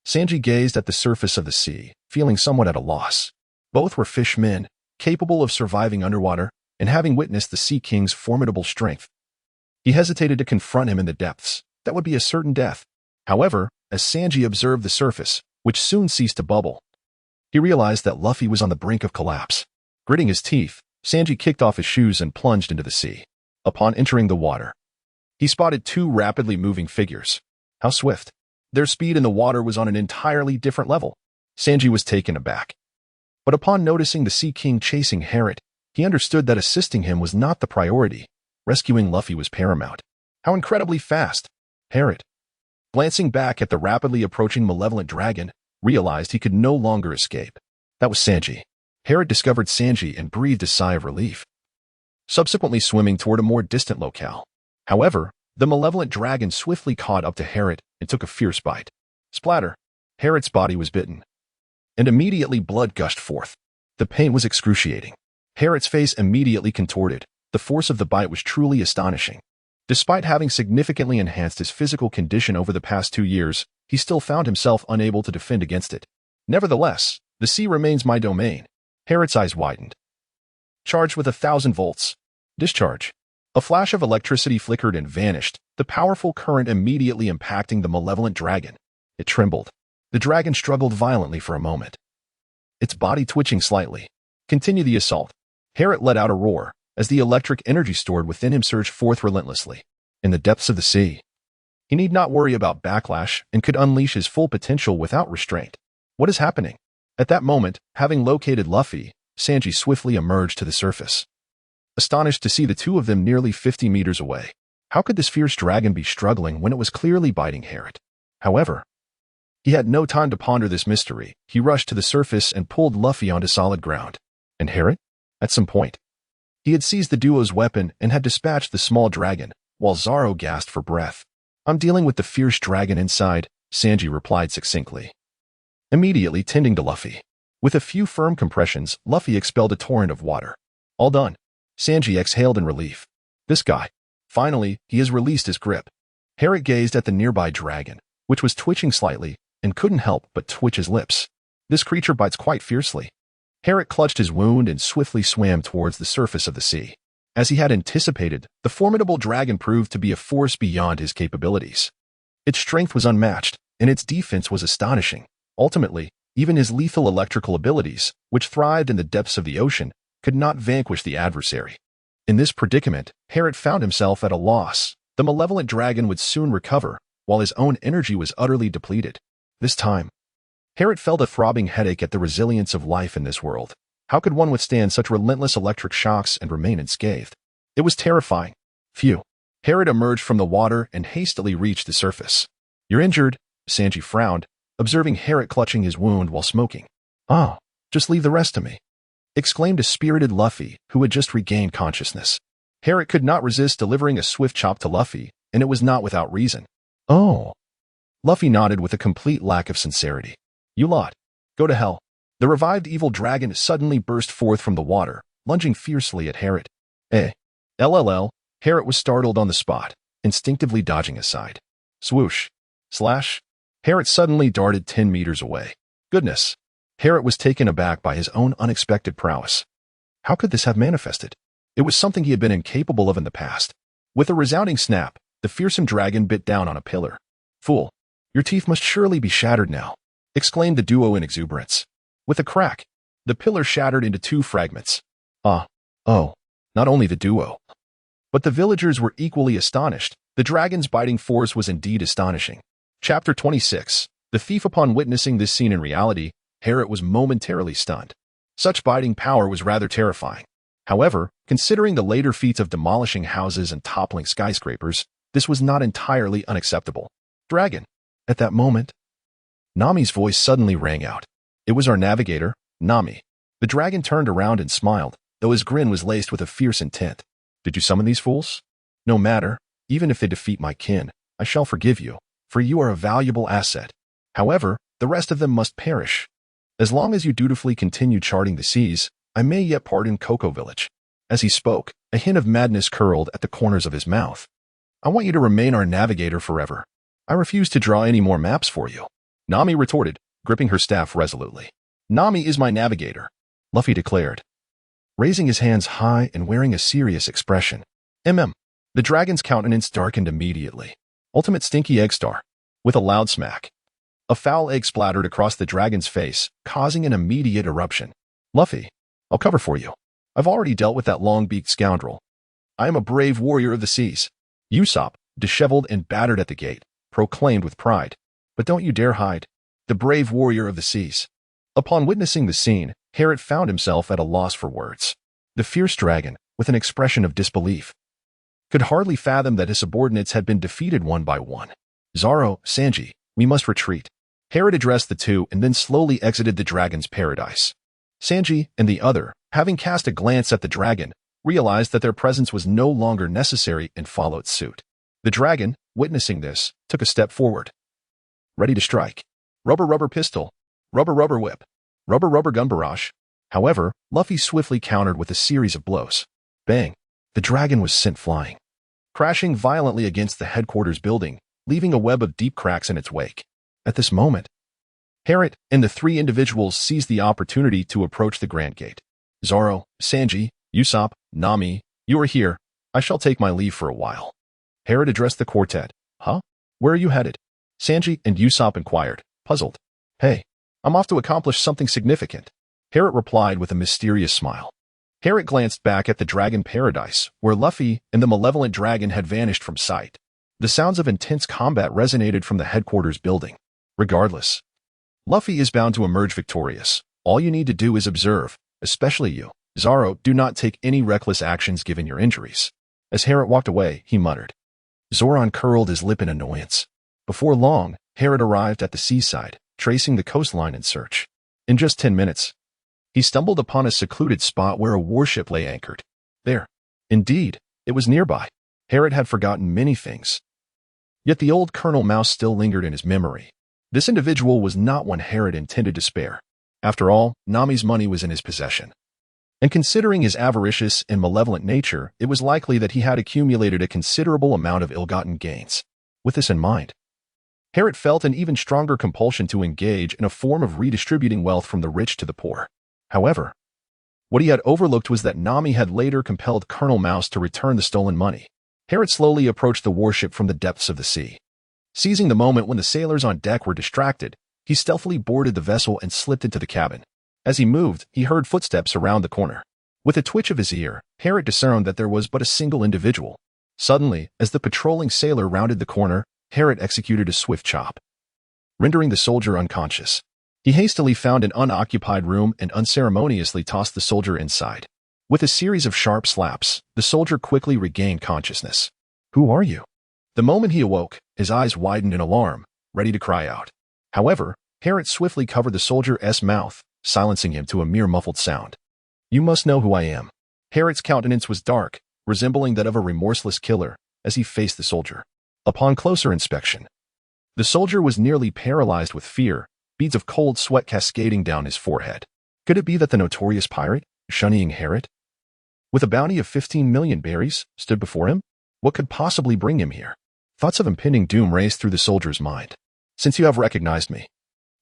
Sanji gazed at the surface of the sea, feeling somewhat at a loss. Both were fishmen, capable of surviving underwater, and having witnessed the Sea King's formidable strength, he hesitated to confront him in the depths. That would be a certain death. However, as Sanji observed the surface, which soon ceased to bubble, he realized that Luffy was on the brink of collapse. Gritting his teeth, Sanji kicked off his shoes and plunged into the sea. Upon entering the water, he spotted 2 rapidly moving figures. How swift! Their speed in the water was on an entirely different level. Sanji was taken aback. But upon noticing the Sea King chasing Harriet, he understood that assisting him was not the priority. Rescuing Luffy was paramount. How incredibly fast! Harriet, glancing back at the rapidly approaching malevolent dragon, realized he could no longer escape. That was Sanji. Harriet discovered Sanji and breathed a sigh of relief, subsequently swimming toward a more distant locale. However, the malevolent dragon swiftly caught up to Harriet and took a fierce bite. Splatter! Harriet's body was bitten, and immediately blood gushed forth. The pain was excruciating. Harriet's face immediately contorted. The force of the bite was truly astonishing. Despite having significantly enhanced his physical condition over the past 2 years, he still found himself unable to defend against it. Nevertheless, the sea remains my domain. Harriet's eyes widened. Charged with 1,000 volts. Discharge. A flash of electricity flickered and vanished, the powerful current immediately impacting the malevolent dragon. It trembled. The dragon struggled violently for a moment, its body twitching slightly. Continue the assault. Harriet let out a roar, as the electric energy stored within him surged forth relentlessly. In the depths of the sea, he need not worry about backlash and could unleash his full potential without restraint. What is happening? At that moment, having located Luffy, Sanji swiftly emerged to the surface, astonished to see the two of them nearly 50 meters away. How could this fierce dragon be struggling when it was clearly biting Harriet? However, he had no time to ponder this mystery. He rushed to the surface and pulled Luffy onto solid ground. And Harriet? At some point, he had seized the duo's weapon and had dispatched the small dragon, while Zoro gasped for breath. I'm dealing with the fierce dragon inside, Sanji replied succinctly, immediately tending to Luffy. With a few firm compressions, Luffy expelled a torrent of water. All done. Sanji exhaled in relief. This guy. Finally, he has released his grip. Harriet gazed at the nearby dragon, which was twitching slightly, and couldn't help but twitch his lips. This creature bites quite fiercely. Harriet clutched his wound and swiftly swam towards the surface of the sea. As he had anticipated, the formidable dragon proved to be a force beyond his capabilities. Its strength was unmatched, and its defense was astonishing. Ultimately, even his lethal electrical abilities, which thrived in the depths of the ocean, could not vanquish the adversary. In this predicament, Harriet found himself at a loss. The malevolent dragon would soon recover, while his own energy was utterly depleted. This time, Harriet felt a throbbing headache at the resilience of life in this world. How could one withstand such relentless electric shocks and remain unscathed? It was terrifying. Phew. Harriet emerged from the water and hastily reached the surface. You're injured, Sanji frowned, observing Harriet clutching his wound while smoking. Oh, just leave the rest to me, exclaimed a spirited Luffy who had just regained consciousness. Harriet could not resist delivering a swift chop to Luffy, and it was not without reason. Oh. Luffy nodded with a complete lack of sincerity. You lot. Go to hell. The revived evil dragon suddenly burst forth from the water, lunging fiercely at Harriet. LLL. Harriet was startled on the spot, instinctively dodging aside. Swoosh. Slash. Harriet suddenly darted 10 meters away. Goodness. Harriet was taken aback by his own unexpected prowess. How could this have manifested? It was something he had been incapable of in the past. With a resounding snap, the fearsome dragon bit down on a pillar. Fool. Your teeth must surely be shattered now, exclaimed the duo in exuberance. With a crack, the pillar shattered into 2 fragments. Oh, not only the duo, but the villagers were equally astonished. The dragon's biting force was indeed astonishing. Chapter 26. The thief. Upon witnessing this scene in reality, Harriet was momentarily stunned. Such biting power was rather terrifying. However, considering the later feats of demolishing houses and toppling skyscrapers, this was not entirely unacceptable. Dragon. At that moment, Nami's voice suddenly rang out. It was our navigator, Nami. The dragon turned around and smiled, though his grin was laced with a fierce intent. Did you summon these fools? No matter, even if they defeat my kin, I shall forgive you, for you are a valuable asset. However, the rest of them must perish. As long as you dutifully continue charting the seas, I may yet pardon Cocoa Village. As he spoke, a hint of madness curled at the corners of his mouth. I want you to remain our navigator forever. I refuse to draw any more maps for you, Nami retorted, gripping her staff resolutely. Nami is my navigator, Luffy declared, raising his hands high and wearing a serious expression. The dragon's countenance darkened immediately. Ultimate Stinky Egg Star. With a loud smack, a foul egg splattered across the dragon's face, causing an immediate eruption. Luffy, I'll cover for you. I've already dealt with that long-beaked scoundrel. I am a brave warrior of the seas. Usopp, disheveled and battered at the gate, proclaimed with pride. But don't you dare hide. The brave warrior of the seas. Upon witnessing the scene, Harriet found himself at a loss for words. The fierce dragon, with an expression of disbelief, could hardly fathom that his subordinates had been defeated one by one. Zoro, Sanji, we must retreat. Herod addressed the two and then slowly exited the dragon's paradise. Sanji and the other, having cast a glance at the dragon, realized that their presence was no longer necessary and followed suit. The dragon, witnessing this, took a step forward. Ready to strike. Rubber rubber pistol. Rubber rubber whip. Rubber rubber gun barrage. However, Luffy swiftly countered with a series of blows. Bang! The dragon was sent flying, crashing violently against the headquarters building, leaving a web of deep cracks in its wake. At this moment, Herod and the three individuals seized the opportunity to approach the Grand Gate. Zoro, Sanji, Usopp, Nami, you are here. I shall take my leave for a while. Herod addressed the quartet. Huh? Where are you headed? Sanji and Usopp inquired, puzzled. Hey, I'm off to accomplish something significant. Herod replied with a mysterious smile. Herod glanced back at the dragon paradise, where Luffy and the malevolent dragon had vanished from sight. The sounds of intense combat resonated from the headquarters building. Regardless, Luffy is bound to emerge victorious. All you need to do is observe, especially you. Zoro, do not take any reckless actions given your injuries. As Herod walked away, he muttered. Zoro curled his lip in annoyance. Before long, Herod arrived at the seaside, tracing the coastline in search. In just 10 minutes, he stumbled upon a secluded spot where a warship lay anchored. There. Indeed, it was nearby. Herod had forgotten many things. Yet the old Colonel Mouse still lingered in his memory. This individual was not one Herod intended to spare. After all, Nami's money was in his possession. And considering his avaricious and malevolent nature, it was likely that he had accumulated a considerable amount of ill-gotten gains. With this in mind, Herod felt an even stronger compulsion to engage in a form of redistributing wealth from the rich to the poor. However, what he had overlooked was that Nami had later compelled Colonel Mouse to return the stolen money. Herod slowly approached the warship from the depths of the sea. Seizing the moment when the sailors on deck were distracted, he stealthily boarded the vessel and slipped into the cabin. As he moved, he heard footsteps around the corner. With a twitch of his ear, Herod discerned that there was but a single individual. Suddenly, as the patrolling sailor rounded the corner, Herod executed a swift chop, rendering the soldier unconscious. He hastily found an unoccupied room and unceremoniously tossed the soldier inside. With a series of sharp slaps, the soldier quickly regained consciousness. Who are you? The moment he awoke, his eyes widened in alarm, ready to cry out. However, Herod swiftly covered the soldier's mouth, silencing him to a mere muffled sound. You must know who I am. Herod's countenance was dark, resembling that of a remorseless killer, as he faced the soldier. Upon closer inspection, the soldier was nearly paralyzed with fear, beads of cold sweat cascading down his forehead. Could it be that the notorious pirate, shunning Herod, with a bounty of 15 million berries, stood before him? What could possibly bring him here? Thoughts of impending doom raced through the soldier's mind. Since you have recognized me,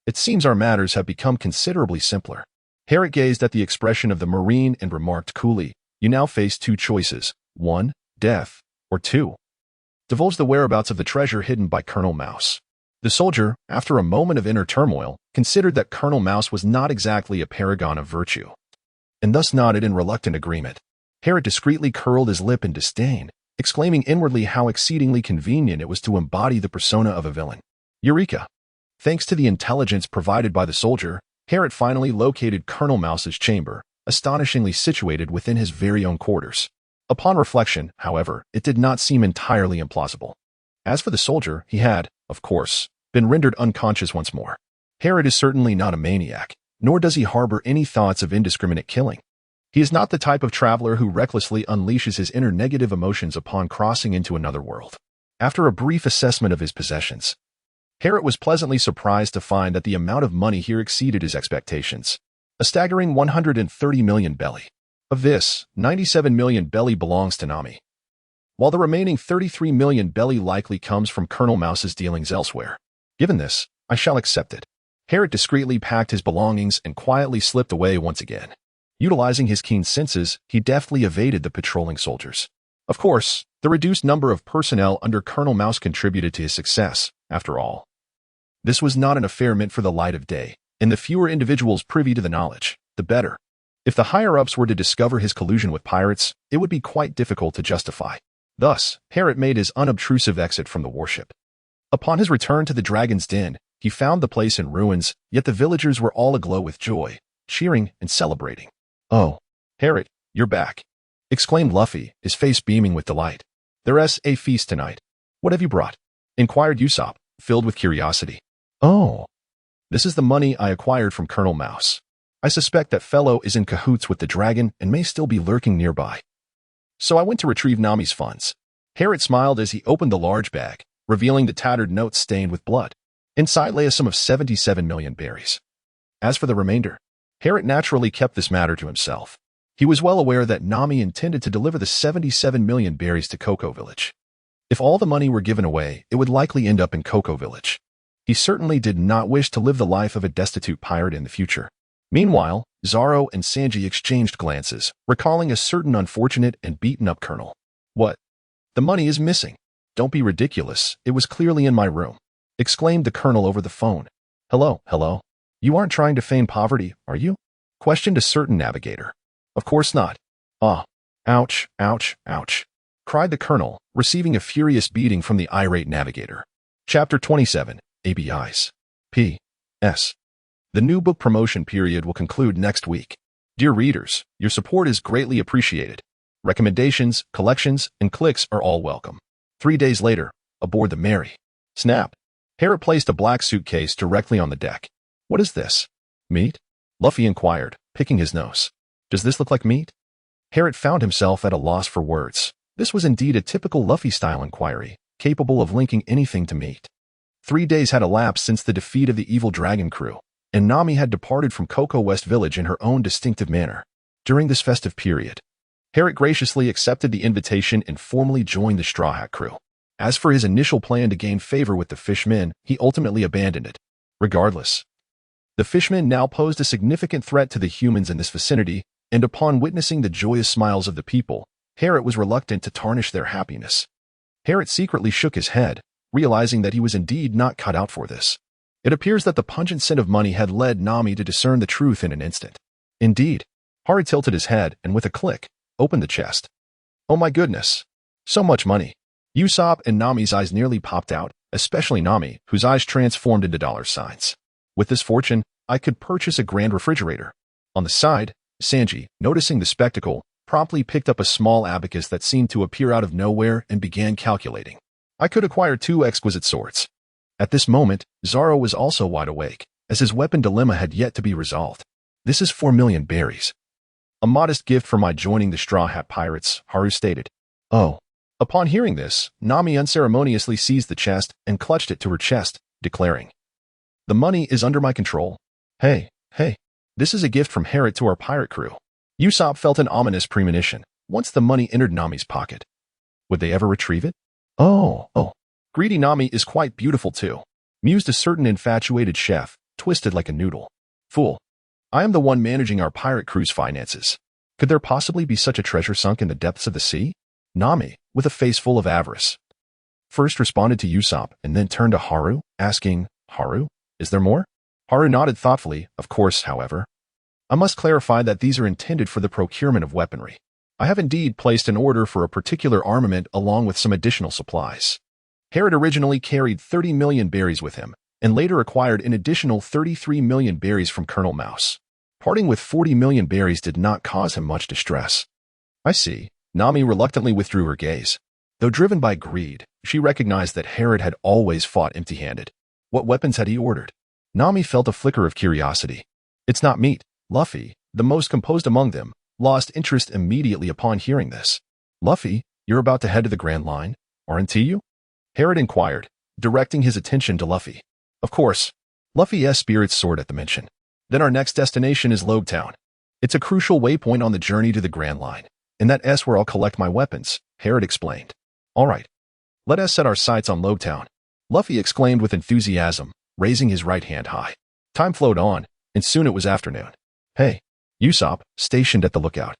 it seems our matters have become considerably simpler. Herod gazed at the expression of the Marine and remarked coolly, you now face two choices. 1, death, or 2, divulge the whereabouts of the treasure hidden by Colonel Mouse. The soldier, after a moment of inner turmoil, considered that Colonel Mouse was not exactly a paragon of virtue, and thus nodded in reluctant agreement. Herod discreetly curled his lip in disdain, exclaiming inwardly how exceedingly convenient it was to embody the persona of a villain. Eureka! Thanks to the intelligence provided by the soldier, Herod finally located Colonel Mouse's chamber, astonishingly situated within his very own quarters. Upon reflection, however, it did not seem entirely implausible. As for the soldier, he had, of course, been rendered unconscious once more. Herod is certainly not a maniac, nor does he harbor any thoughts of indiscriminate killing. He is not the type of traveler who recklessly unleashes his inner negative emotions upon crossing into another world. After a brief assessment of his possessions, Herod was pleasantly surprised to find that the amount of money here exceeded his expectations. A staggering 130 million belly. Of this, 97 million belly belongs to Nami, while the remaining 33 million belly likely comes from Colonel Mouse's dealings elsewhere. Given this, I shall accept it. Herod discreetly packed his belongings and quietly slipped away once again. Utilizing his keen senses, he deftly evaded the patrolling soldiers. Of course, the reduced number of personnel under Colonel Mouse contributed to his success, after all. This was not an affair meant for the light of day, and the fewer individuals privy to the knowledge, the better. If the higher-ups were to discover his collusion with pirates, it would be quite difficult to justify. Thus, Herod made his unobtrusive exit from the warship. Upon his return to the Dragon's Den, he found the place in ruins, yet the villagers were all aglow with joy, cheering and celebrating. Oh, Herod, you're back, exclaimed Luffy, his face beaming with delight. There's a feast tonight. What have you brought? Inquired Usopp, filled with curiosity. Oh, this is the money I acquired from Colonel Mouse. I suspect that fellow is in cahoots with the dragon and may still be lurking nearby. So I went to retrieve Nami's funds. Harrod smiled as he opened the large bag, revealing the tattered notes stained with blood. Inside lay a sum of 77 million berries. As for the remainder, Harrod naturally kept this matter to himself. He was well aware that Nami intended to deliver the 77 million berries to Cocoa Village. If all the money were given away, it would likely end up in Cocoa Village. He certainly did not wish to live the life of a destitute pirate in the future. Meanwhile, Zoro and Sanji exchanged glances, recalling a certain unfortunate and beaten-up colonel. What? The money is missing. Don't be ridiculous, it was clearly in my room, exclaimed the colonel over the phone. Hello. You aren't trying to feign poverty, are you? Questioned a certain navigator. Of course not. Ah, ouch, cried the colonel, receiving a furious beating from the irate navigator. Chapter 27, ABIs. P.S. The new book promotion period will conclude next week. Dear readers, your support is greatly appreciated. Recommendations, collections, and clicks are all welcome. 3 days later, aboard the Mary. Snap. Harrod placed a black suitcase directly on the deck. What is this? Meat? Luffy inquired, picking his nose. Does this look like meat? Harrod found himself at a loss for words. This was indeed a typical Luffy-style inquiry, capable of linking anything to meat. 3 days had elapsed since the defeat of the evil dragon crew, and Nami had departed from Cocoa West Village in her own distinctive manner. During this festive period, Harrod graciously accepted the invitation and formally joined the Straw Hat crew. As for his initial plan to gain favor with the fishmen, he ultimately abandoned it. Regardless, the fishmen now posed a significant threat to the humans in this vicinity, and upon witnessing the joyous smiles of the people, Harrod was reluctant to tarnish their happiness. Harrod secretly shook his head, realizing that he was indeed not cut out for this. It appears that the pungent scent of money had led Nami to discern the truth in an instant. Indeed, Harrod tilted his head and with a click, opened the chest. Oh my goodness! So much money! Usopp and Nami's eyes nearly popped out, especially Nami, whose eyes transformed into dollar signs. With this fortune, I could purchase a grand refrigerator. On the side, Sanji, noticing the spectacle, promptly picked up a small abacus that seemed to appear out of nowhere and began calculating. I could acquire 2 exquisite swords. At this moment, Zoro was also wide awake, as his weapon dilemma had yet to be resolved. This is 4 million berries. A modest gift for my joining the Straw Hat Pirates, Haru stated. Oh. Upon hearing this, Nami unceremoniously seized the chest and clutched it to her chest, declaring, The money is under my control. Hey, this is a gift from Harrod to our pirate crew. Usopp felt an ominous premonition once the money entered Nami's pocket. Would they ever retrieve it? Oh. Greedy Nami is quite beautiful too, mused a certain infatuated chef, twisted like a noodle. Fool. I am the one managing our pirate crew's finances. Could there possibly be such a treasure sunk in the depths of the sea? Nami, with a face full of avarice, first responded to Usopp and then turned to Haru, asking, Haru, is there more? Haru nodded thoughtfully, of course, however. I must clarify that these are intended for the procurement of weaponry. I have indeed placed an order for a particular armament along with some additional supplies. Harrod originally carried 30 million berries with him, and later acquired an additional 33 million berries from Colonel Mouse. Parting with 40 million berries did not cause him much distress. I see. Nami reluctantly withdrew her gaze. Though driven by greed, she recognized that Harrod had always fought empty-handed. What weapons had he ordered? Nami felt a flicker of curiosity. It's not meat. Luffy, the most composed among them, lost interest immediately upon hearing this. Luffy, you're about to head to the Grand Line, aren't you? Harrod inquired, directing his attention to Luffy. Of course. Luffy's spirits soared at the mention. Then our next destination is Logtown. It's a crucial waypoint on the journey to the Grand Line, and that's where I'll collect my weapons, Harrod explained. All right. Let us set our sights on Logtown, Luffy exclaimed with enthusiasm, raising his right hand high. Time flowed on, and soon it was afternoon. Hey, Usopp, stationed at the lookout,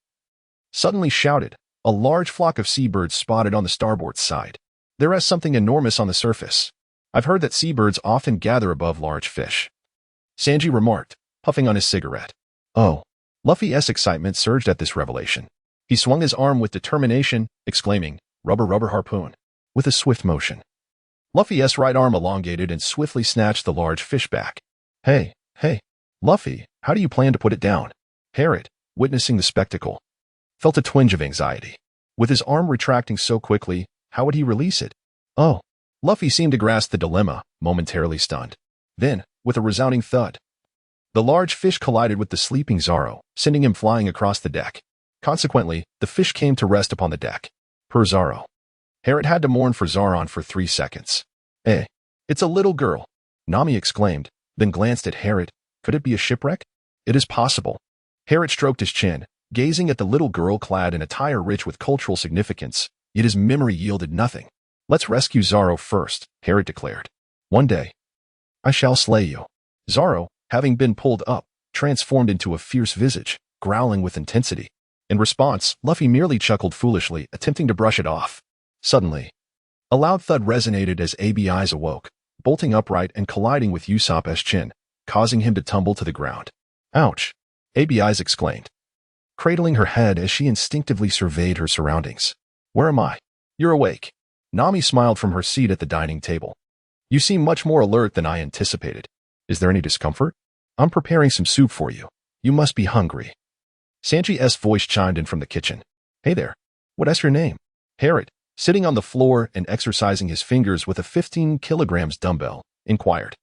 suddenly shouted, a large flock of seabirds spotted on the starboard side. There is something enormous on the surface. I've heard that seabirds often gather above large fish. Sanji remarked, puffing on his cigarette. Oh. Luffy's excitement surged at this revelation. He swung his arm with determination, exclaiming, rubber harpoon, with a swift motion. Luffy's right arm elongated and swiftly snatched the large fish back. Hey, Luffy, how do you plan to put it down? Harrod, witnessing the spectacle, felt a twinge of anxiety. With his arm retracting so quickly, How would he release it? Oh. Luffy seemed to grasp the dilemma, momentarily stunned. Then, with a resounding thud, the large fish collided with the sleeping Zoro, sending him flying across the deck. Consequently, the fish came to rest upon the deck. Per Zoro. Harrod had to mourn for Zoron for 3 seconds. It's a little girl, Nami exclaimed, then glanced at Harrod. Could it be a shipwreck? It is possible. Harrod stroked his chin, gazing at the little girl clad in attire rich with cultural significance, yet his memory yielded nothing. Let's rescue Zoro first, Harrod declared. One day, I shall slay you. Zoro, having been pulled up, transformed into a fierce visage, growling with intensity. In response, Luffy merely chuckled foolishly, attempting to brush it off. Suddenly, a loud thud resonated as AB's awoke, bolting upright and colliding with Usopp's chin, causing him to tumble to the ground. Ouch! AB's exclaimed, cradling her head as she instinctively surveyed her surroundings. Where am I? You're awake. Nami smiled from her seat at the dining table. You seem much more alert than I anticipated. Is there any discomfort? I'm preparing some soup for you. You must be hungry. Sanji's voice chimed in from the kitchen. Hey there. What's your name? Harrod, sitting on the floor and exercising his fingers with a 15 kilograms dumbbell, inquired.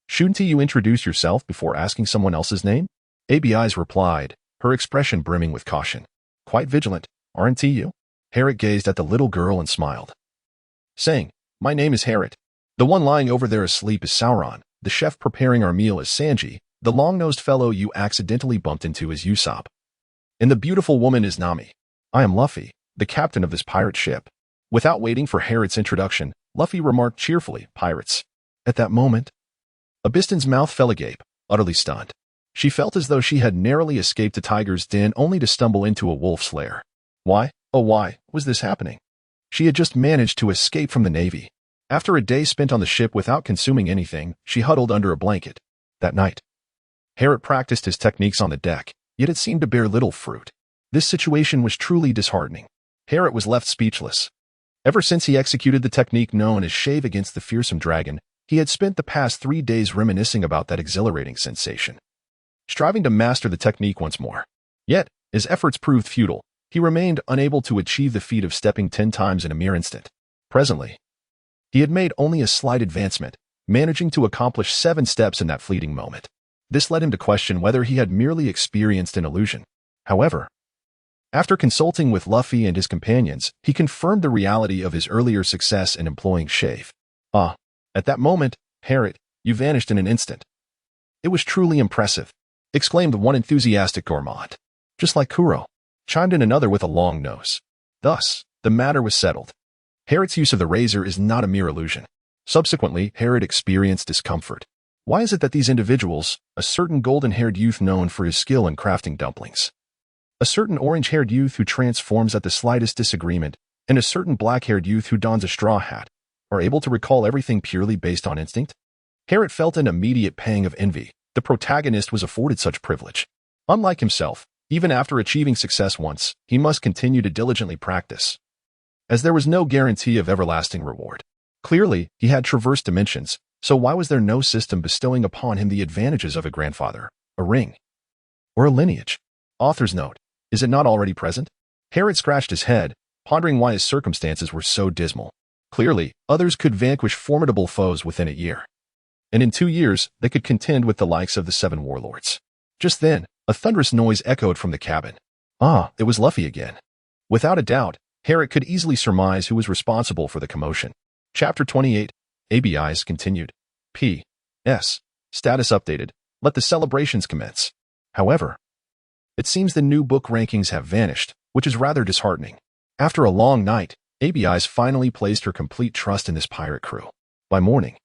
Shouldn't you introduce yourself before asking someone else's name? AB's replied, her expression brimming with caution. Quite vigilant, aren't you? Harrod gazed at the little girl and smiled, saying, My name is Harrod. The one lying over there asleep is Sauron. The chef preparing our meal is Sanji. The long-nosed fellow you accidentally bumped into is Usopp. And the beautiful woman is Nami. I am Luffy, the captain of this pirate ship. Without waiting for Harrod's introduction, Luffy remarked cheerfully, Pirates. At that moment, Abystin's mouth fell agape, utterly stunned. She felt as though she had narrowly escaped a tiger's den only to stumble into a wolf's lair. Why, oh why, was this happening? She had just managed to escape from the Navy. After a day spent on the ship without consuming anything, she huddled under a blanket. That night, Harrod practiced his techniques on the deck, yet it seemed to bear little fruit. This situation was truly disheartening. Harrod was left speechless. Ever since he executed the technique known as shave against the fearsome dragon, he had spent the past 3 days reminiscing about that exhilarating sensation, striving to master the technique once more. Yet, his efforts proved futile. He remained unable to achieve the feat of stepping 10 times in a mere instant. Presently, he had made only a slight advancement, managing to accomplish 7 steps in that fleeting moment. This led him to question whether he had merely experienced an illusion. However, after consulting with Luffy and his companions, he confirmed the reality of his earlier success in employing shave. At that moment, Harrod, you vanished in an instant. It was truly impressive, exclaimed one enthusiastic gourmand. Just like Kuro, chimed in another with a long nose. Thus, the matter was settled. Harrod's use of the razor is not a mere illusion. Subsequently, Harrod experienced discomfort. Why is it that these individuals, a certain golden-haired youth known for his skill in crafting dumplings, a certain orange-haired youth who transforms at the slightest disagreement, and a certain black-haired youth who dons a straw hat, are able to recall everything purely based on instinct? Harrod felt an immediate pang of envy. The protagonist was afforded such privilege. Unlike himself, even after achieving success once, he must continue to diligently practice, as there was no guarantee of everlasting reward. Clearly, he had traversed dimensions, so why was there no system bestowing upon him the advantages of a grandfather, a ring, or a lineage? Author's note, is it not already present? Harrod scratched his head, pondering why his circumstances were so dismal. Clearly, others could vanquish formidable foes within a year. And in 2 years, they could contend with the likes of the 7 warlords. Just then, a thunderous noise echoed from the cabin. It was Luffy again. Without a doubt, Harrod could easily surmise who was responsible for the commotion. Chapter 28, ABIs continued. P.S. Status updated. Let the celebrations commence. However, it seems the new book rankings have vanished, which is rather disheartening. After a long night, ABIs finally placed her complete trust in this pirate crew. By morning,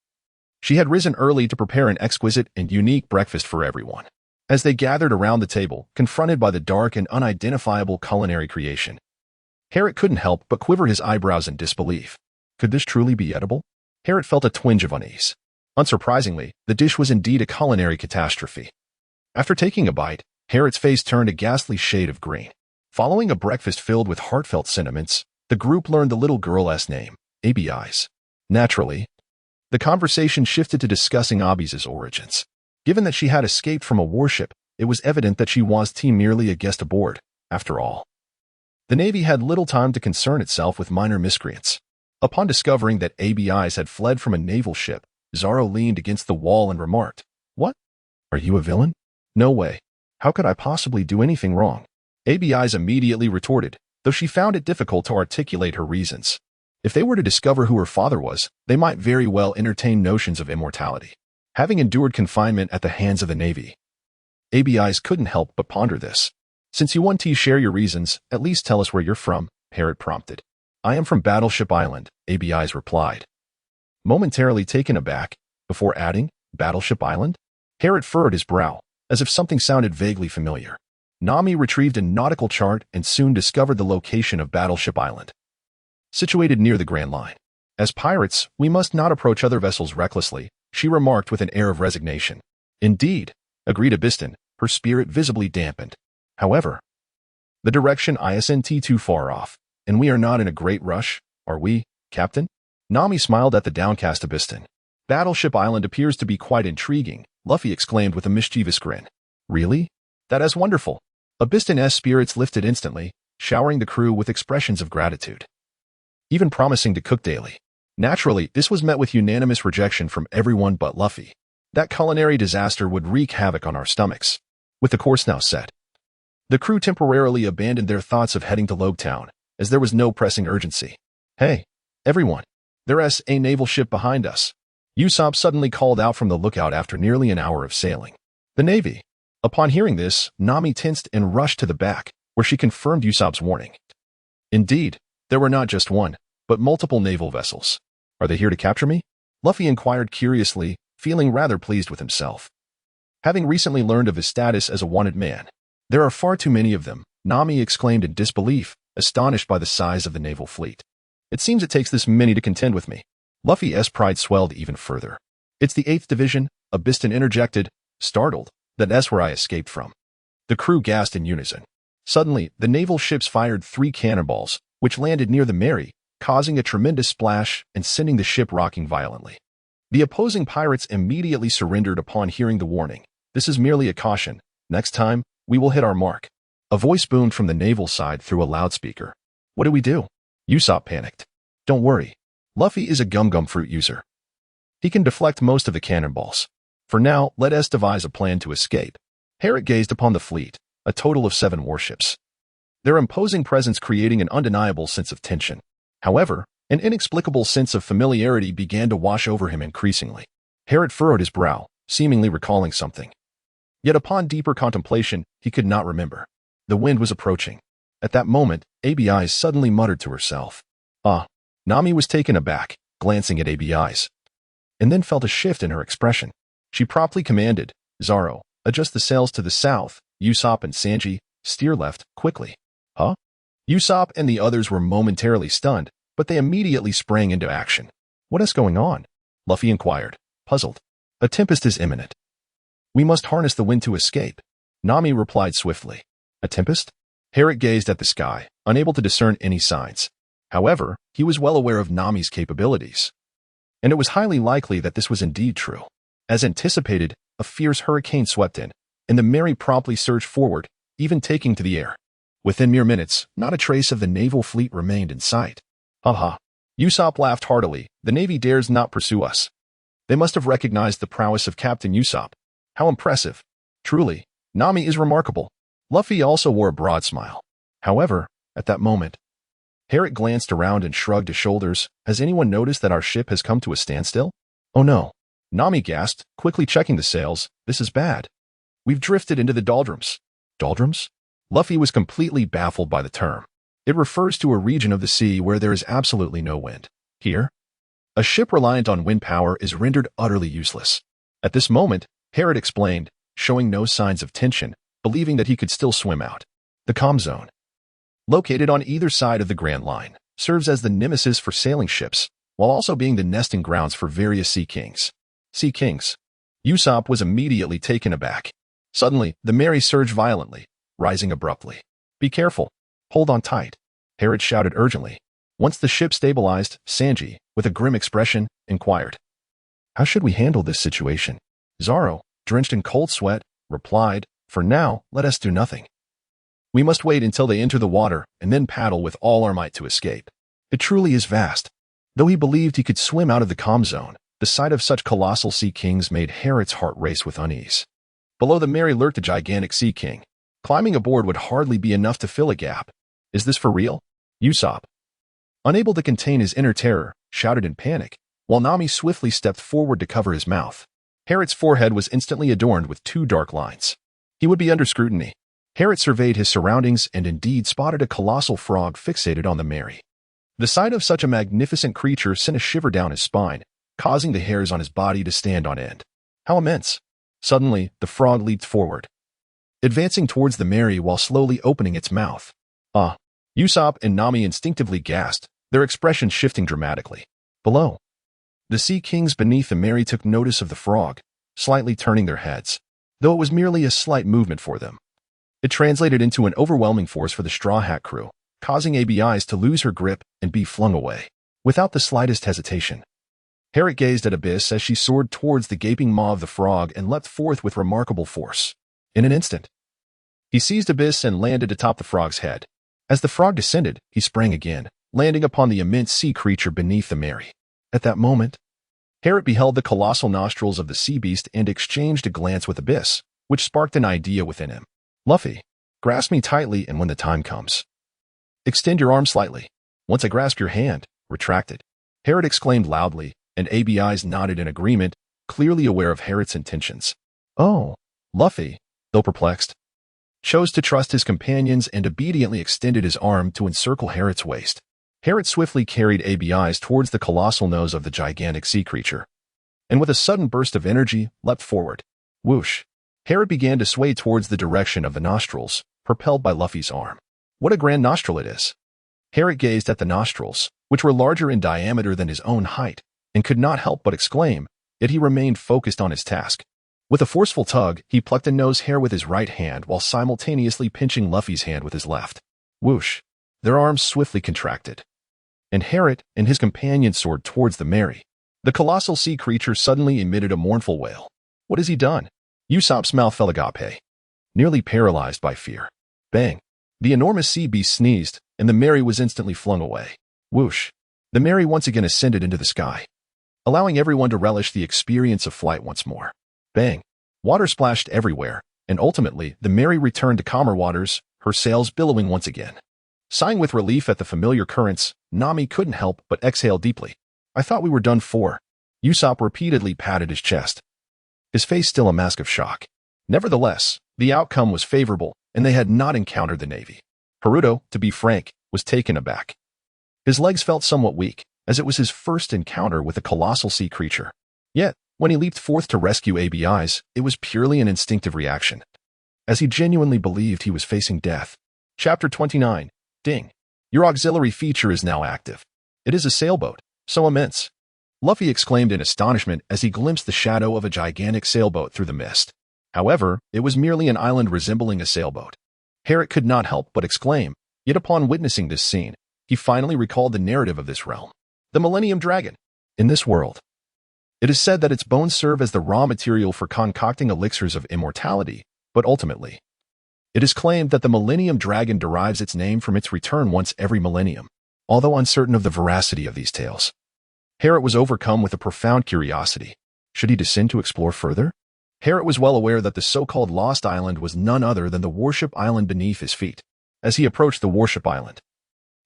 she had risen early to prepare an exquisite and unique breakfast for everyone. As they gathered around the table, confronted by the dark and unidentifiable culinary creation, Harrod couldn't help but quiver his eyebrows in disbelief. Could this truly be edible? Harrod felt a twinge of unease. Unsurprisingly, the dish was indeed a culinary catastrophe. After taking a bite, Harrod's face turned a ghastly shade of green. Following a breakfast filled with heartfelt sentiments, the group learned the little girl's name, ABIs. Naturally, the conversation shifted to discussing Abis's origins. Given that she had escaped from a warship, it was evident that she was merely a guest aboard, after all. The Navy had little time to concern itself with minor miscreants. Upon discovering that ABIs had fled from a naval ship, Zaro leaned against the wall and remarked, "What? Are you a villain? No way. How could I possibly do anything wrong?" ABIs immediately retorted, though she found it difficult to articulate her reasons. If they were to discover who her father was, they might very well entertain notions of immortality. Having endured confinement at the hands of the Navy, ABIs couldn't help but ponder this. "Since you want to share your reasons, at least tell us where you're from," Harriet prompted. "I am from Battleship Island," ABIs replied. Momentarily taken aback, before adding, "Battleship Island?" Harriet furrowed his brow, as if something sounded vaguely familiar. Nami retrieved a nautical chart and soon discovered the location of Battleship Island, situated near the Grand Line. "As pirates, we must not approach other vessels recklessly," she remarked with an air of resignation. "Indeed," agreed Abiston, her spirit visibly dampened. "However, the direction isn't too far off, and we are not in a great rush, are we, Captain?" Nami smiled at the downcast Abiston. "Battleship Island appears to be quite intriguing," Luffy exclaimed with a mischievous grin. "Really? That is wonderful." Abiston's spirits lifted instantly, showering the crew with expressions of gratitude, even promising to cook daily. Naturally, this was met with unanimous rejection from everyone but Luffy. That culinary disaster would wreak havoc on our stomachs. With the course now set, the crew temporarily abandoned their thoughts of heading to Logtown, as there was no pressing urgency. "Hey, everyone, there's a naval ship behind us," Usopp suddenly called out from the lookout after nearly an hour of sailing. "The Navy." Upon hearing this, Nami tensed and rushed to the back, where she confirmed Usopp's warning. Indeed, there were not just one, but multiple naval vessels. "Are they here to capture me?" Luffy inquired curiously, feeling rather pleased with himself. Having recently learned of his status as a wanted man, "There are far too many of them," Nami exclaimed in disbelief, astonished by the size of the naval fleet. "It seems it takes this many to contend with me." Luffy's pride swelled even further. "It's the 8th Division," Abiston interjected, startled. "That's where I escaped from." The crew gasped in unison. Suddenly, the naval ships fired 3 cannonballs, which landed near the Mary, causing a tremendous splash and sending the ship rocking violently. The opposing pirates immediately surrendered upon hearing the warning. "This is merely a caution. Next time, we will hit our mark." A voice boomed from the naval side through a loudspeaker. "What do we do?" Usopp panicked. "Don't worry. Luffy is a gum-gum fruit user. He can deflect most of the cannonballs. For now, let us devise a plan to escape." Harriet gazed upon the fleet, a total of 7 warships, their imposing presence creating an undeniable sense of tension. However, an inexplicable sense of familiarity began to wash over him increasingly. Harriet furrowed his brow, seemingly recalling something. Yet upon deeper contemplation, he could not remember. The wind was approaching. At that moment, ABIs suddenly muttered to herself. "Ah." Nami was taken aback, glancing at ABIs, and then felt a shift in her expression. She promptly commanded, "Zaro, adjust the sails to the south. Usopp and Sanji, steer left, quickly." "Huh?" Usopp and the others were momentarily stunned, but they immediately sprang into action. "What is going on?" Luffy inquired, puzzled. "A tempest is imminent. We must harness the wind to escape," Nami replied swiftly. "A tempest?" Harriet gazed at the sky, unable to discern any signs. However, he was well aware of Nami's capabilities, and it was highly likely that this was indeed true. As anticipated, a fierce hurricane swept in, and the Mary promptly surged forward, even taking to the air. Within mere minutes, not a trace of the naval fleet remained in sight. "Ha." Usopp laughed heartily. "The Navy dares not pursue us. They must have recognized the prowess of Captain Usopp. How impressive. Truly, Nami is remarkable." Luffy also wore a broad smile. However, at that moment, Harriet glanced around and shrugged his shoulders. "Has anyone noticed that our ship has come to a standstill?" "Oh no." Nami gasped, quickly checking the sails. "This is bad. We've drifted into the doldrums." "Doldrums?" Luffy was completely baffled by the term. It refers to a region of the sea where there is absolutely no wind. Here, a ship reliant on wind power is rendered utterly useless. At this moment, Harriet explained, showing no signs of tension, believing that he could still swim out. The calm zone, located on either side of the Grand Line, serves as the nemesis for sailing ships, while also being the nesting grounds for various sea kings. Sea kings. Usopp was immediately taken aback. Suddenly, the Mary surged violently, rising abruptly. "Be careful. Hold on tight," Harriet shouted urgently. Once the ship stabilized, Sanji, with a grim expression, inquired, "How should we handle this situation?" Zaro, drenched in cold sweat, replied, "For now, let us do nothing. We must wait until they enter the water and then paddle with all our might to escape. It truly is vast." Though he believed he could swim out of the calm zone, the sight of such colossal sea kings made Harriot's heart race with unease. Below the Mary lurked a gigantic sea king. Climbing aboard would hardly be enough to fill a gap. Is this for real? Usopp, unable to contain his inner terror, shouted in panic, while Nami swiftly stepped forward to cover his mouth. Harriot's forehead was instantly adorned with 2 dark lines. He would be under scrutiny. Harriot surveyed his surroundings and indeed spotted a colossal frog fixated on the Mary. The sight of such a magnificent creature sent a shiver down his spine, causing the hairs on his body to stand on end. How immense! Suddenly, the frog leaped forward, advancing towards the Mary while slowly opening its mouth. Ah! Usopp and Nami instinctively gasped, their expressions shifting dramatically. Below, the sea kings beneath the Mary took notice of the frog, slightly turning their heads, though it was merely a slight movement for them. It translated into an overwhelming force for the Straw Hat crew, causing ABI's to lose her grip and be flung away. Without the slightest hesitation, Harriot gazed at Abyss as she soared towards the gaping maw of the frog and leapt forth with remarkable force. In an instant, he seized Abyss and landed atop the frog's head. As the frog descended, he sprang again, landing upon the immense sea creature beneath the Mary. At that moment, Harriot beheld the colossal nostrils of the sea beast and exchanged a glance with Abyss, which sparked an idea within him. Luffy, grasp me tightly, and when the time comes, extend your arm slightly. Once I grasp your hand, retract it. Harriot exclaimed loudly, and ABI's nodded in agreement, clearly aware of Harriot's intentions. Oh, Luffy, though perplexed, chose to trust his companions and obediently extended his arm to encircle Harriot's waist. Harriot swiftly carried ABI's towards the colossal nose of the gigantic sea creature, and with a sudden burst of energy, leapt forward. Whoosh! Harriot began to sway towards the direction of the nostrils, propelled by Luffy's arm. What a grand nostril it is! Harriot gazed at the nostrils, which were larger in diameter than his own height, and could not help but exclaim, yet he remained focused on his task. With a forceful tug, he plucked a nose hair with his right hand while simultaneously pinching Luffy's hand with his left. Whoosh! Their arms swiftly contracted, and Harriot and his companion soared towards the Mary. The colossal sea creature suddenly emitted a mournful wail. What has he done? Usopp's mouth fell agape, nearly paralyzed by fear. Bang! The enormous sea beast sneezed, and the Mary was instantly flung away. Whoosh! The Mary once again ascended into the sky, allowing everyone to relish the experience of flight once more. Bang! Water splashed everywhere, and ultimately the Mary returned to calmer waters, her sails billowing once again. Sighing with relief at the familiar currents, Nami couldn't help but exhale deeply. I thought we were done for. Usopp repeatedly patted his chest, his face still a mask of shock. Nevertheless, the outcome was favorable, and they had not encountered the Navy. Haruto, to be frank, was taken aback. His legs felt somewhat weak, as it was his first encounter with a colossal sea creature. Yet, when he leaped forth to rescue ABI's, it was purely an instinctive reaction, as he genuinely believed he was facing death. Chapter 29. Ding. Your auxiliary feature is now active. It is a sailboat, so immense. Luffy exclaimed in astonishment as he glimpsed the shadow of a gigantic sailboat through the mist. However, it was merely an island resembling a sailboat. Harriot could not help but exclaim, yet upon witnessing this scene, he finally recalled the narrative of this realm. The Millennium Dragon. In this world, it is said that its bones serve as the raw material for concocting elixirs of immortality, but ultimately, it is claimed that the Millennium Dragon derives its name from its return once every millennium. Although uncertain of the veracity of these tales, Harriot was overcome with a profound curiosity. Should he descend to explore further? Harriot was well aware that the so-called Lost Island was none other than the Warship Island beneath his feet. As he approached the Warship Island,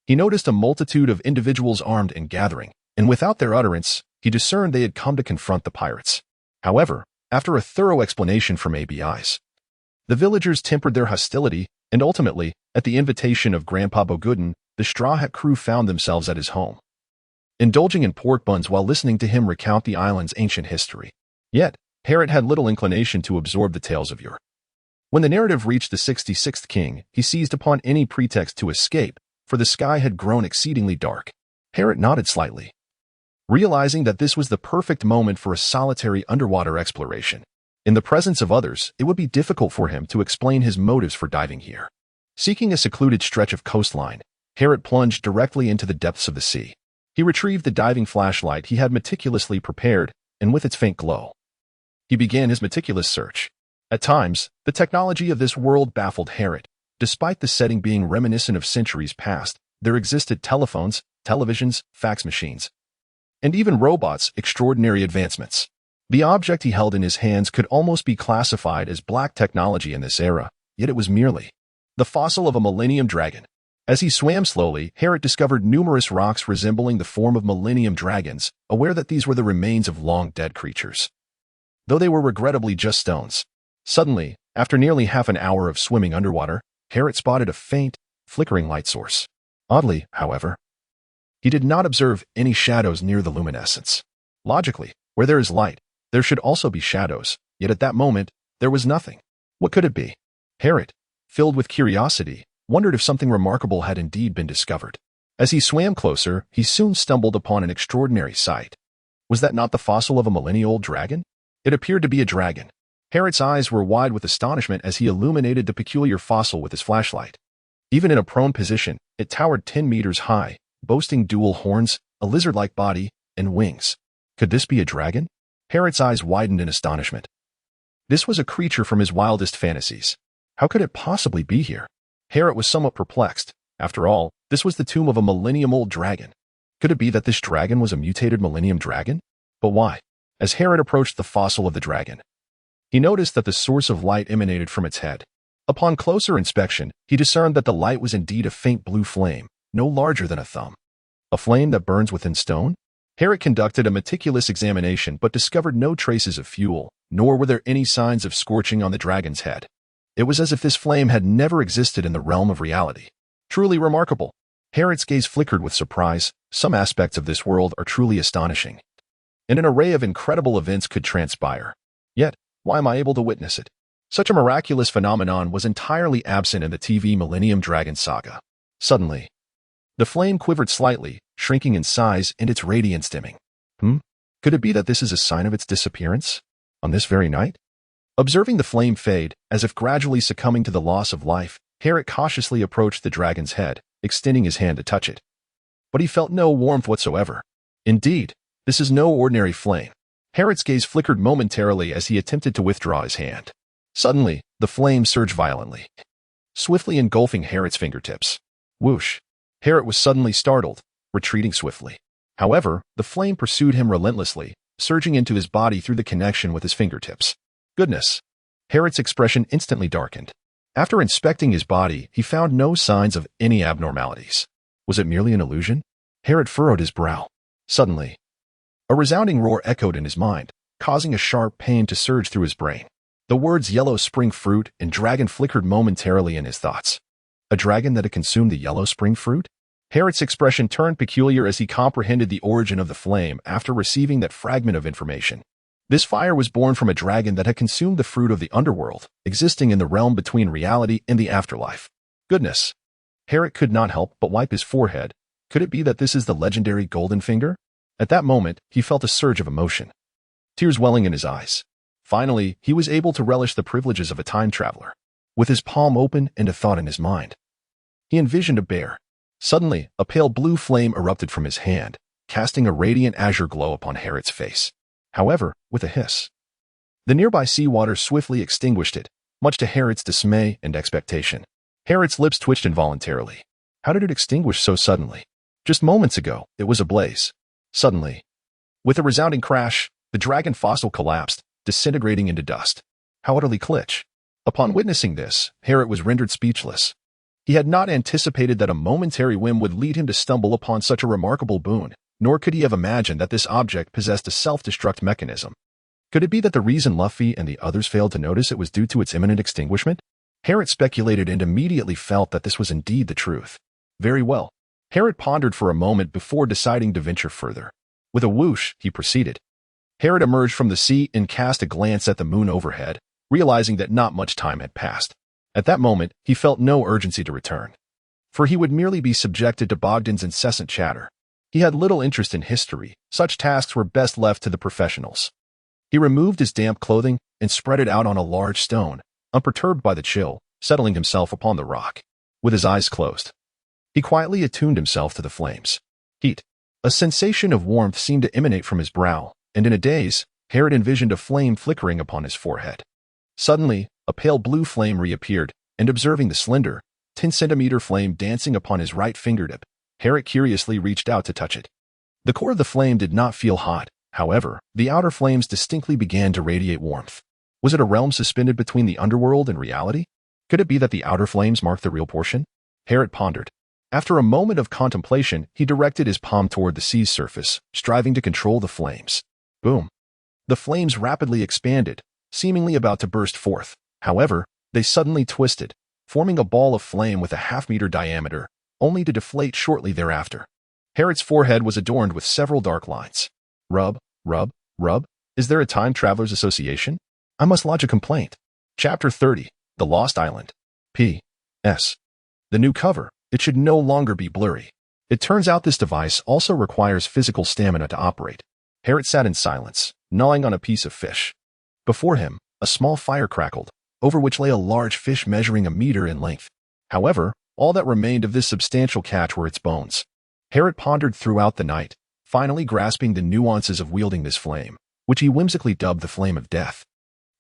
he noticed a multitude of individuals armed and gathering, and without their utterance, he discerned they had come to confront the pirates. However, after a thorough explanation from ABI's, the villagers tempered their hostility, and ultimately, at the invitation of Grandpa Boguden, the Straw Hat crew found themselves at his home, indulging in pork buns while listening to him recount the island's ancient history. Yet, Harriot had little inclination to absorb the tales of yore. When the narrative reached the 66th king, he seized upon any pretext to escape, for the sky had grown exceedingly dark. Harriot nodded slightly, realizing that this was the perfect moment for a solitary underwater exploration. In the presence of others, it would be difficult for him to explain his motives for diving here. Seeking a secluded stretch of coastline, Harriot plunged directly into the depths of the sea. He retrieved the diving flashlight he had meticulously prepared, and with its faint glow, he began his meticulous search. At times, the technology of this world baffled Harriot. Despite the setting being reminiscent of centuries past, there existed telephones, televisions, fax machines, and even robots' extraordinary advancements. The object he held in his hands could almost be classified as black technology in this era, yet it was merely the fossil of a millennium dragon. As he swam slowly, Harriet discovered numerous rocks resembling the form of millennium dragons, aware that these were the remains of long-dead creatures, though they were regrettably just stones. Suddenly, after nearly half an hour of swimming underwater, Harriet spotted a faint, flickering light source. Oddly, however, he did not observe any shadows near the luminescence. Logically, where there is light, there should also be shadows, yet at that moment, there was nothing. What could it be? Harriet, filled with curiosity, wondered if something remarkable had indeed been discovered. As he swam closer, he soon stumbled upon an extraordinary sight. Was that not the fossil of a millennia-old dragon? It appeared to be a dragon. Harriet's eyes were wide with astonishment as he illuminated the peculiar fossil with his flashlight. Even in a prone position, it towered 10 meters high, boasting dual horns, a lizard-like body, and wings. Could this be a dragon? Harriet's eyes widened in astonishment. This was a creature from his wildest fantasies. How could it possibly be here? Harriet was somewhat perplexed. After all, this was the tomb of a millennium-old dragon. Could it be that this dragon was a mutated millennium dragon? But why? As Harriet approached the fossil of the dragon, he noticed that the source of light emanated from its head. Upon closer inspection, he discerned that the light was indeed a faint blue flame, no larger than a thumb. A flame that burns within stone? Harriet conducted a meticulous examination but discovered no traces of fuel, nor were there any signs of scorching on the dragon's head. It was as if this flame had never existed in the realm of reality. Truly remarkable. Harriet's gaze flickered with surprise. Some aspects of this world are truly astonishing, and an array of incredible events could transpire. Yet, why am I able to witness it? Such a miraculous phenomenon was entirely absent in the TV Millennium Dragon saga. Suddenly, the flame quivered slightly, shrinking in size and its radiance dimming. Could it be that this is a sign of its disappearance? On this very night? Observing the flame fade, as if gradually succumbing to the loss of life, Harriet cautiously approached the dragon's head, extending his hand to touch it. But he felt no warmth whatsoever. Indeed, this is no ordinary flame. Harriet's gaze flickered momentarily as he attempted to withdraw his hand. Suddenly, the flame surged violently, swiftly engulfing Harriet's fingertips. Whoosh! Harriet was suddenly startled, retreating swiftly. However, the flame pursued him relentlessly, surging into his body through the connection with his fingertips. Goodness! Harriet's expression instantly darkened. After inspecting his body, he found no signs of any abnormalities. Was it merely an illusion? Harriet furrowed his brow. Suddenly, a resounding roar echoed in his mind, causing a sharp pain to surge through his brain. The words yellow spring fruit and dragon flickered momentarily in his thoughts. A dragon that had consumed the yellow spring fruit? Harriet's expression turned peculiar as he comprehended the origin of the flame after receiving that fragment of information. This fire was born from a dragon that had consumed the fruit of the underworld, existing in the realm between reality and the afterlife. Goodness! Harriet could not help but wipe his forehead. Could it be that this is the legendary Golden Finger? At that moment, he felt a surge of emotion, tears welling in his eyes. Finally, he was able to relish the privileges of a time traveler. With his palm open and a thought in his mind, he envisioned a bear. Suddenly, a pale blue flame erupted from his hand, casting a radiant azure glow upon Harriet's face. However, with a hiss, the nearby seawater swiftly extinguished it, much to Harriet's dismay and expectation. Harriet's lips twitched involuntarily. How did it extinguish so suddenly? Just moments ago, it was ablaze. Suddenly, with a resounding crash, the dragon fossil collapsed, disintegrating into dust. How utterly kitsch! Upon witnessing this, Harriet was rendered speechless. He had not anticipated that a momentary whim would lead him to stumble upon such a remarkable boon, nor could he have imagined that this object possessed a self-destruct mechanism. Could it be that the reason Luffy and the others failed to notice it was due to its imminent extinguishment? Harriet speculated and immediately felt that this was indeed the truth. Very well. Harriet pondered for a moment before deciding to venture further. With a whoosh, he proceeded. Harriet emerged from the sea and cast a glance at the moon overhead, realizing that not much time had passed. At that moment, he felt no urgency to return, for he would merely be subjected to Bogdan's incessant chatter. He had little interest in history. Such tasks were best left to the professionals. He removed his damp clothing and spread it out on a large stone, unperturbed by the chill, settling himself upon the rock. With his eyes closed, he quietly attuned himself to the flames. Heat. A sensation of warmth seemed to emanate from his brow, and in a daze, Harriet envisioned a flame flickering upon his forehead. Suddenly, a pale blue flame reappeared, and observing the slender, 10-centimeter flame dancing upon his right fingertip, Harriet curiously reached out to touch it. The core of the flame did not feel hot. However, the outer flames distinctly began to radiate warmth. Was it a realm suspended between the underworld and reality? Could it be that the outer flames marked the real portion? Harriet pondered. After a moment of contemplation, he directed his palm toward the sea's surface, striving to control the flames. Boom. The flames rapidly expanded, seemingly about to burst forth. However, they suddenly twisted, forming a ball of flame with a half-meter diameter, only to deflate shortly thereafter. Harriet's forehead was adorned with several dark lines. Rub, rub, rub. Is there a time traveler's association? I must lodge a complaint. Chapter 30. The Lost Island. P.S. The new cover. It should no longer be blurry. It turns out this device also requires physical stamina to operate. Harriet sat in silence, gnawing on a piece of fish. Before him, a small fire crackled, over which lay a large fish measuring a meter in length. However, all that remained of this substantial catch were its bones. Harriet pondered throughout the night, finally grasping the nuances of wielding this flame, which he whimsically dubbed the Flame of Death.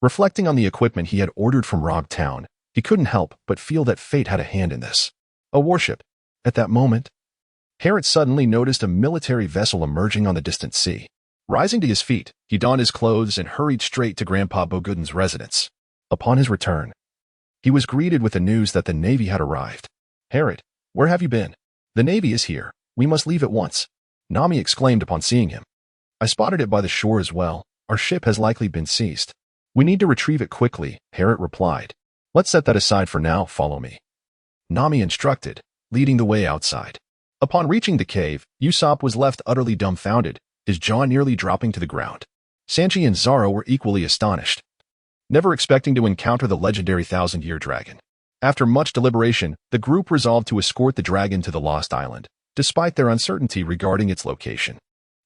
Reflecting on the equipment he had ordered from Rogue Town, he couldn't help but feel that fate had a hand in this. A warship. At that moment, Harriet suddenly noticed a military vessel emerging on the distant sea. Rising to his feet, he donned his clothes and hurried straight to Grandpa Bogooden's residence. Upon his return, he was greeted with the news that the Navy had arrived. Harriet, where have you been? The Navy is here. We must leave at once. Nami exclaimed upon seeing him. I spotted it by the shore as well. Our ship has likely been seized. We need to retrieve it quickly, Harriet replied. Let's set that aside for now. Follow me. Nami instructed, leading the way outside. Upon reaching the cave, Usopp was left utterly dumbfounded, his jaw nearly dropping to the ground. Sanji and Zoro were equally astonished, never expecting to encounter the legendary thousand-year dragon. After much deliberation, the group resolved to escort the dragon to the Lost Island, despite their uncertainty regarding its location.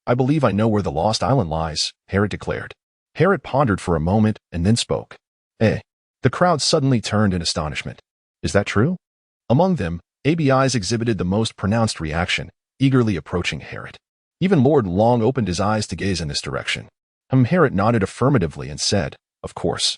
I believe I know where the Lost Island lies, Harriet declared. Harriet pondered for a moment and then spoke. Eh? The crowd suddenly turned in astonishment. Is that true? Among them, ABIs exhibited the most pronounced reaction, eagerly approaching Harriet. Even Lord Long opened his eyes to gaze in this direction. Harriet nodded affirmatively and said, Of course.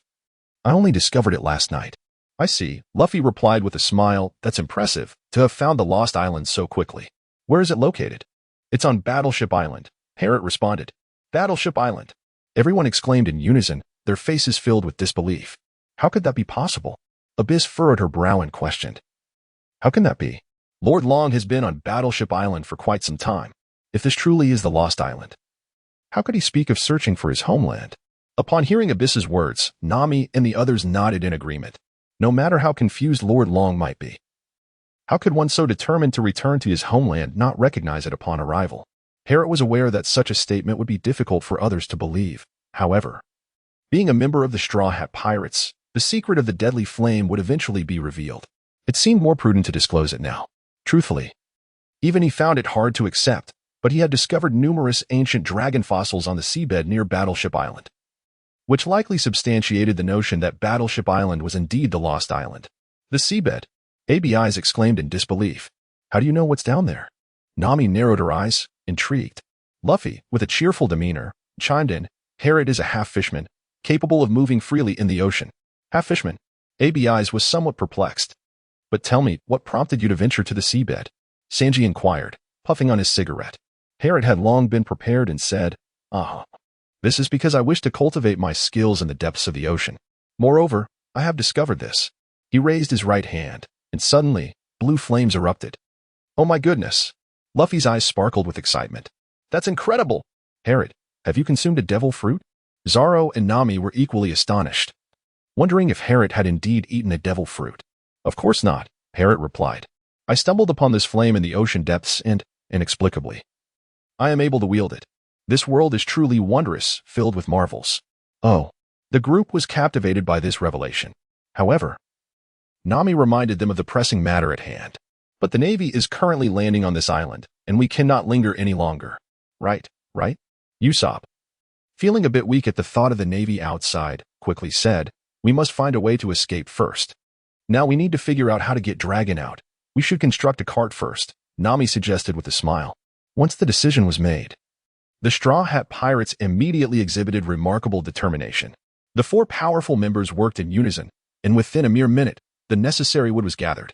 I only discovered it last night. I see, Luffy replied with a smile. That's impressive, to have found the Lost Island so quickly. Where is it located? It's on Battleship Island, Harriet responded. Battleship Island. Everyone exclaimed in unison, their faces filled with disbelief. How could that be possible? Abyss furrowed her brow and questioned. How can that be? Lord Long has been on Battleship Island for quite some time. If this truly is the Lost Island, how could he speak of searching for his homeland? Upon hearing Abyss's words, Nami and the others nodded in agreement. No matter how confused Lord Long might be, how could one so determined to return to his homeland not recognize it upon arrival? Harriet was aware that such a statement would be difficult for others to believe. However, being a member of the Straw Hat Pirates, the secret of the deadly flame would eventually be revealed. It seemed more prudent to disclose it now. Truthfully, even he found it hard to accept, but he had discovered numerous ancient dragon fossils on the seabed near Battleship Island, which likely substantiated the notion that Battleship Island was indeed the Lost Island. The seabed? ABIs exclaimed in disbelief. How do you know what's down there? Nami narrowed her eyes, intrigued. Luffy, with a cheerful demeanor, chimed in. Harriet is a half-fishman, capable of moving freely in the ocean. Half-fishman? ABIs was somewhat perplexed. But tell me, what prompted you to venture to the seabed? Sanji inquired, puffing on his cigarette. Harriet had long been prepared and said, This is because I wish to cultivate my skills in the depths of the ocean. Moreover, I have discovered this. He raised his right hand, and suddenly, blue flames erupted. Oh my goodness! Luffy's eyes sparkled with excitement. That's incredible! Harriet, have you consumed a devil fruit? Zoro and Nami were equally astonished, wondering if Harriet had indeed eaten a devil fruit. Of course not, Harriet replied. I stumbled upon this flame in the ocean depths and, inexplicably, I am able to wield it. This world is truly wondrous, filled with marvels. Oh, the group was captivated by this revelation. However, Nami reminded them of the pressing matter at hand. But the Navy is currently landing on this island, and we cannot linger any longer. Right? Usopp, feeling a bit weak at the thought of the Navy outside, quickly said, We must find a way to escape first. Now we need to figure out how to get Dragon out. We should construct a cart first, Nami suggested with a smile. Once the decision was made, the Straw Hat Pirates immediately exhibited remarkable determination. The four powerful members worked in unison, and within a mere minute, the necessary wood was gathered.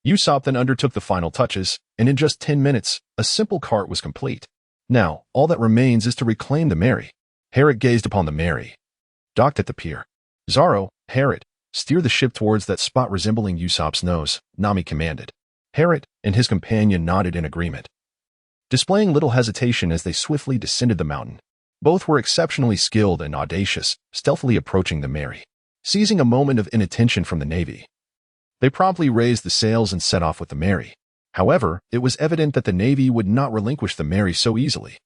Usopp then undertook the final touches, and in just 10 minutes, a simple cart was complete. Now, all that remains is to reclaim the Mary. Herod gazed upon the Mary, docked at the pier. Zaro, Herod, steer the ship towards that spot resembling Usopp's nose, Nami commanded. Herod and his companion nodded in agreement, displaying little hesitation as they swiftly descended the mountain. Both were exceptionally skilled and audacious, stealthily approaching the Mary. Seizing a moment of inattention from the Navy, they promptly raised the sails and set off with the Mary. However, it was evident that the Navy would not relinquish the Mary so easily.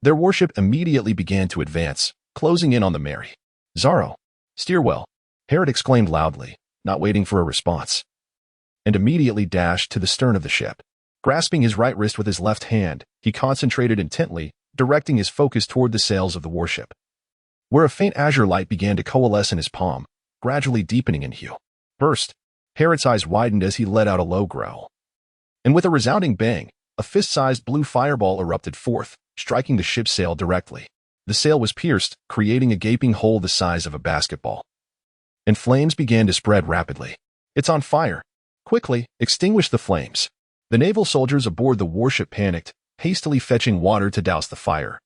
Their warship immediately began to advance, closing in on the Mary. Zaro, steer well, Herod exclaimed loudly, not waiting for a response, and immediately dashed to the stern of the ship. Grasping his right wrist with his left hand, he concentrated intently, directing his focus toward the sails of the warship, where a faint azure light began to coalesce in his palm, gradually deepening in hue. Burst! Herod's eyes widened as he let out a low growl. And with a resounding bang, a fist-sized blue fireball erupted forth, striking the ship's sail directly. The sail was pierced, creating a gaping hole the size of a basketball. And flames began to spread rapidly. It's on fire! Quickly, extinguish the flames. The naval soldiers aboard the warship panicked, hastily fetching water to douse the fire,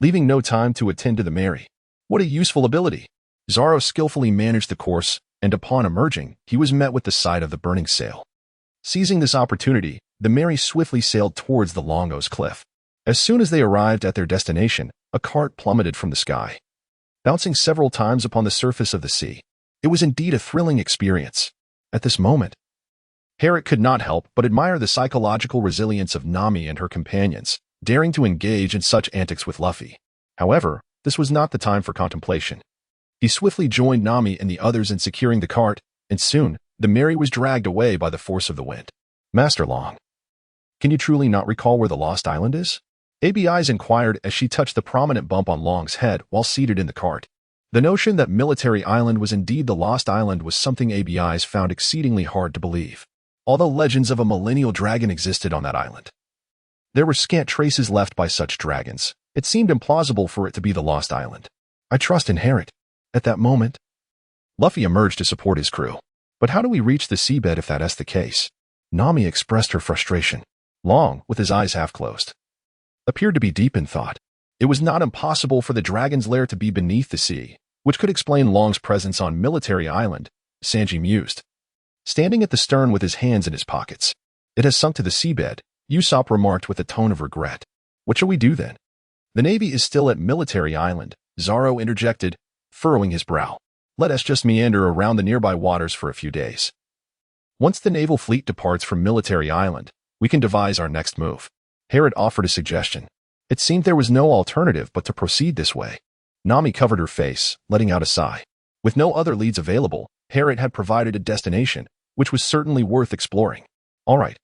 leaving no time to attend to the Mary. What a useful ability! Zaro skillfully managed the course, and upon emerging, he was met with the sight of the burning sail. Seizing this opportunity, the Mary swiftly sailed towards the Longos cliff. As soon as they arrived at their destination, a cart plummeted from the sky, bouncing several times upon the surface of the sea. It was indeed a thrilling experience. At this moment, Herod could not help but admire the psychological resilience of Nami and her companions, daring to engage in such antics with Luffy. However, this was not the time for contemplation. He swiftly joined Nami and the others in securing the cart, and soon, the Mary was dragged away by the force of the wind. Master Long, can you truly not recall where the Lost Island is? ABI's inquired as she touched the prominent bump on Long's head while seated in the cart. The notion that Military Island was indeed the Lost Island was something ABI's found exceedingly hard to believe. Although legends of a millennial dragon existed on that island, there were scant traces left by such dragons. It seemed implausible for it to be the Lost Island. I trust in Herod. At that moment, Luffy emerged to support his crew. But how do we reach the seabed if that is the case? Nami expressed her frustration. Long, with his eyes half closed, appeared to be deep in thought. It was not impossible for the dragon's lair to be beneath the sea, which could explain Long's presence on Military Island, Sanji mused. Standing at the stern with his hands in his pockets. It has sunk to the seabed, Usopp remarked with a tone of regret. What shall we do then? The Navy is still at Military Island, Zaro interjected, furrowing his brow. Let us just meander around the nearby waters for a few days. Once the naval fleet departs from Military Island, we can devise our next move. Herod offered a suggestion. It seemed there was no alternative but to proceed this way. Nami covered her face, letting out a sigh. With no other leads available, Herod had provided a destination, which was certainly worth exploring. All right,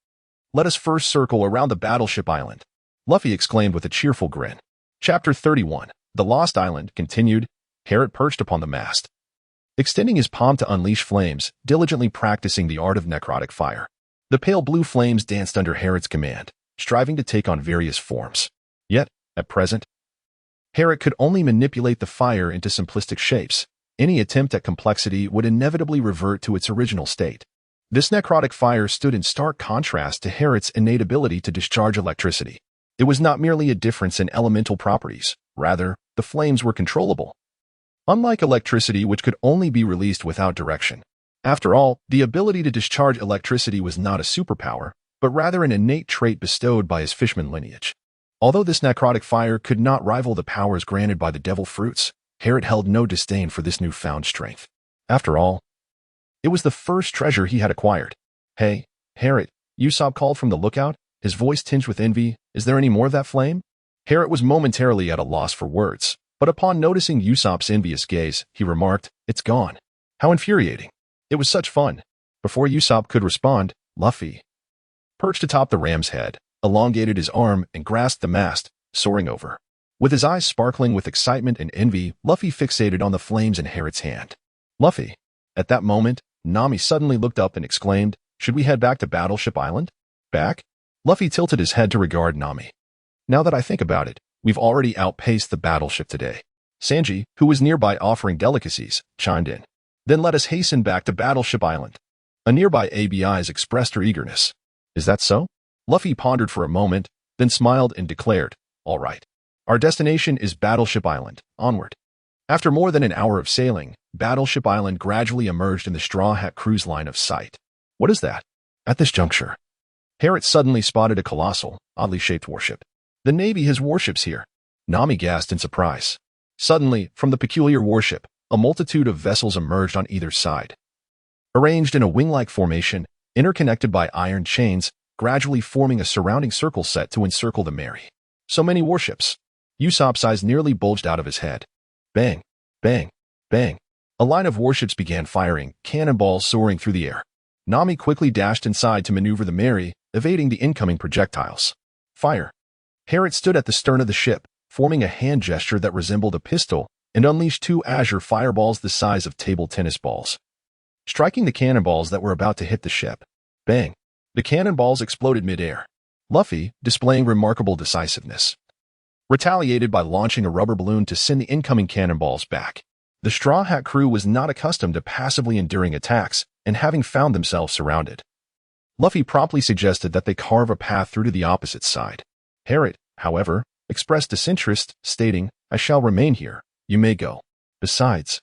let us first circle around the battleship island, Luffy exclaimed with a cheerful grin. Chapter 31, The Lost Island, continued. Herod perched upon the mast, extending his palm to unleash flames, diligently practicing the art of necrotic fire. The pale blue flames danced under Herod's command, striving to take on various forms. Yet, at present, Herod could only manipulate the fire into simplistic shapes. Any attempt at complexity would inevitably revert to its original state. This necrotic fire stood in stark contrast to Herod's innate ability to discharge electricity. It was not merely a difference in elemental properties. Rather, the flames were controllable. Unlike electricity, which could only be released without direction. After all, the ability to discharge electricity was not a superpower, but rather an innate trait bestowed by his fishman lineage. Although this necrotic fire could not rival the powers granted by the devil fruits, Herod held no disdain for this newfound strength. After all, it was the first treasure he had acquired. Hey, Herod, Usopp called from the lookout, his voice tinged with envy. Is there any more of that flame? Herod was momentarily at a loss for words, but upon noticing Usopp's envious gaze, he remarked, "It's gone. How infuriating. It was such fun." Before Usopp could respond, Luffy, perched atop the ram's head, elongated his arm and grasped the mast, soaring over. With his eyes sparkling with excitement and envy, Luffy fixated on the flames in Herod's hand. Luffy. At that moment, Nami suddenly looked up and exclaimed, "Should we head back to Battleship Island?" Back? Luffy tilted his head to regard Nami. Now that I think about it, we've already outpaced the battleship today. Sanji, who was nearby offering delicacies, chimed in. Then let us hasten back to Battleship Island. A nearby ABI's expressed her eagerness. Is that so? Luffy pondered for a moment, then smiled and declared, All right. Our destination is Battleship Island. Onward. After more than an hour of sailing, Battleship Island gradually emerged in the Straw Hat Crew's line of sight. What is that? At this juncture, Harriet suddenly spotted a colossal, oddly shaped warship. The Navy has warships here. Nami gasped in surprise. Suddenly, from the peculiar warship, a multitude of vessels emerged on either side. Arranged in a wing-like formation, interconnected by iron chains, gradually forming a surrounding circle set to encircle the Mary. So many warships. Usopp's eyes nearly bulged out of his head. Bang, bang, bang. A line of warships began firing, cannonballs soaring through the air. Nami quickly dashed inside to maneuver the Mary, evading the incoming projectiles. Fire. Harriet stood at the stern of the ship, forming a hand gesture that resembled a pistol, and unleashed two azure fireballs the size of table tennis balls. Striking the cannonballs that were about to hit the ship. Bang. The cannonballs exploded mid-air. Luffy, displaying remarkable decisiveness, retaliated by launching a rubber balloon to send the incoming cannonballs back. The Straw Hat Crew was not accustomed to passively enduring attacks and having found themselves surrounded. Luffy promptly suggested that they carve a path through to the opposite side. Harriet, however, expressed disinterest, stating, "I shall remain here. You may go. Besides,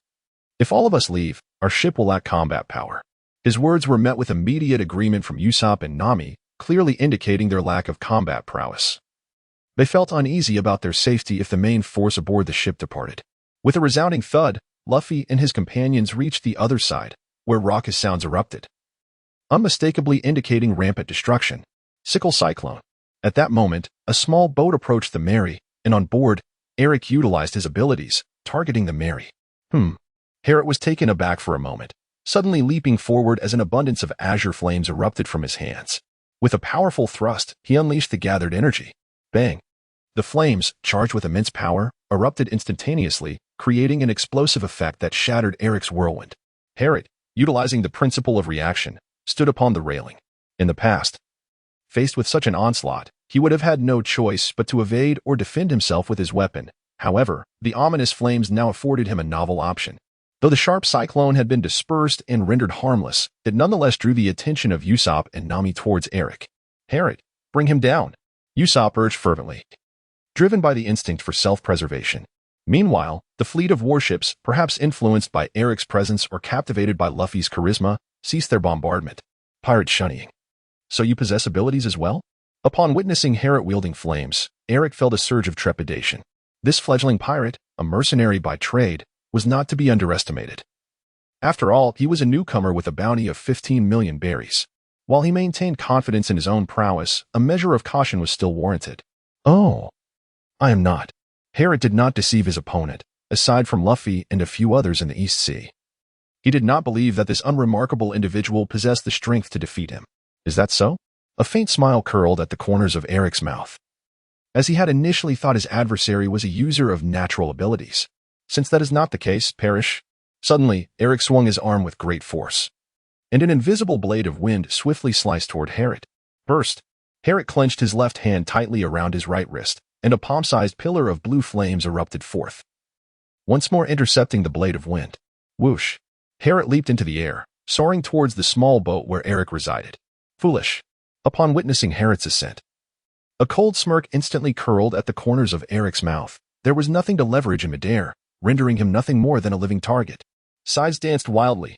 if all of us leave, our ship will lack combat power." His words were met with immediate agreement from Usopp and Nami, clearly indicating their lack of combat prowess. They felt uneasy about their safety if the main force aboard the ship departed. With a resounding thud, Luffy and his companions reached the other side, where raucous sounds erupted, unmistakably indicating rampant destruction. Sickle Cyclone. At that moment, a small boat approached the Mary, and on board, Eric utilized his abilities, targeting the Mary. Harriet was taken aback for a moment, suddenly leaping forward as an abundance of azure flames erupted from his hands. With a powerful thrust, he unleashed the gathered energy. Bang! The flames, charged with immense power, erupted instantaneously, creating an explosive effect that shattered Eric's whirlwind. Harriet, utilizing the principle of reaction, stood upon the railing. In the past, faced with such an onslaught, he would have had no choice but to evade or defend himself with his weapon. However, the ominous flames now afforded him a novel option. Though the sharp cyclone had been dispersed and rendered harmless, it nonetheless drew the attention of Usopp and Nami towards Eric. "Harriet, bring him down," Usopp urged fervently, driven by the instinct for self-preservation. Meanwhile, the fleet of warships, perhaps influenced by Eric's presence or captivated by Luffy's charisma, ceased their bombardment. Pirate shunning. "So you possess abilities as well?" Upon witnessing Harriet wielding flames, Eric felt a surge of trepidation. This fledgling pirate, a mercenary by trade, was not to be underestimated. After all, he was a newcomer with a bounty of 15 million berries. While he maintained confidence in his own prowess, a measure of caution was still warranted. "Oh, I am not." Harriet did not deceive his opponent, aside from Luffy and a few others in the East Sea. He did not believe that this unremarkable individual possessed the strength to defeat him. "Is that so?" A faint smile curled at the corners of Eric's mouth, as he had initially thought his adversary was a user of natural abilities. "Since that is not the case, perish." Suddenly, Eric swung his arm with great force, and an invisible blade of wind swiftly sliced toward Harriet. Burst! Harriet clenched his left hand tightly around his right wrist, and a palm-sized pillar of blue flames erupted forth, once more intercepting the blade of wind. Whoosh! Harriet leaped into the air, soaring towards the small boat where Eric resided. "Foolish." Upon witnessing Harriet's ascent, a cold smirk instantly curled at the corners of Eric's mouth. There was nothing to leverage in midair, rendering him nothing more than a living target. Sides danced wildly.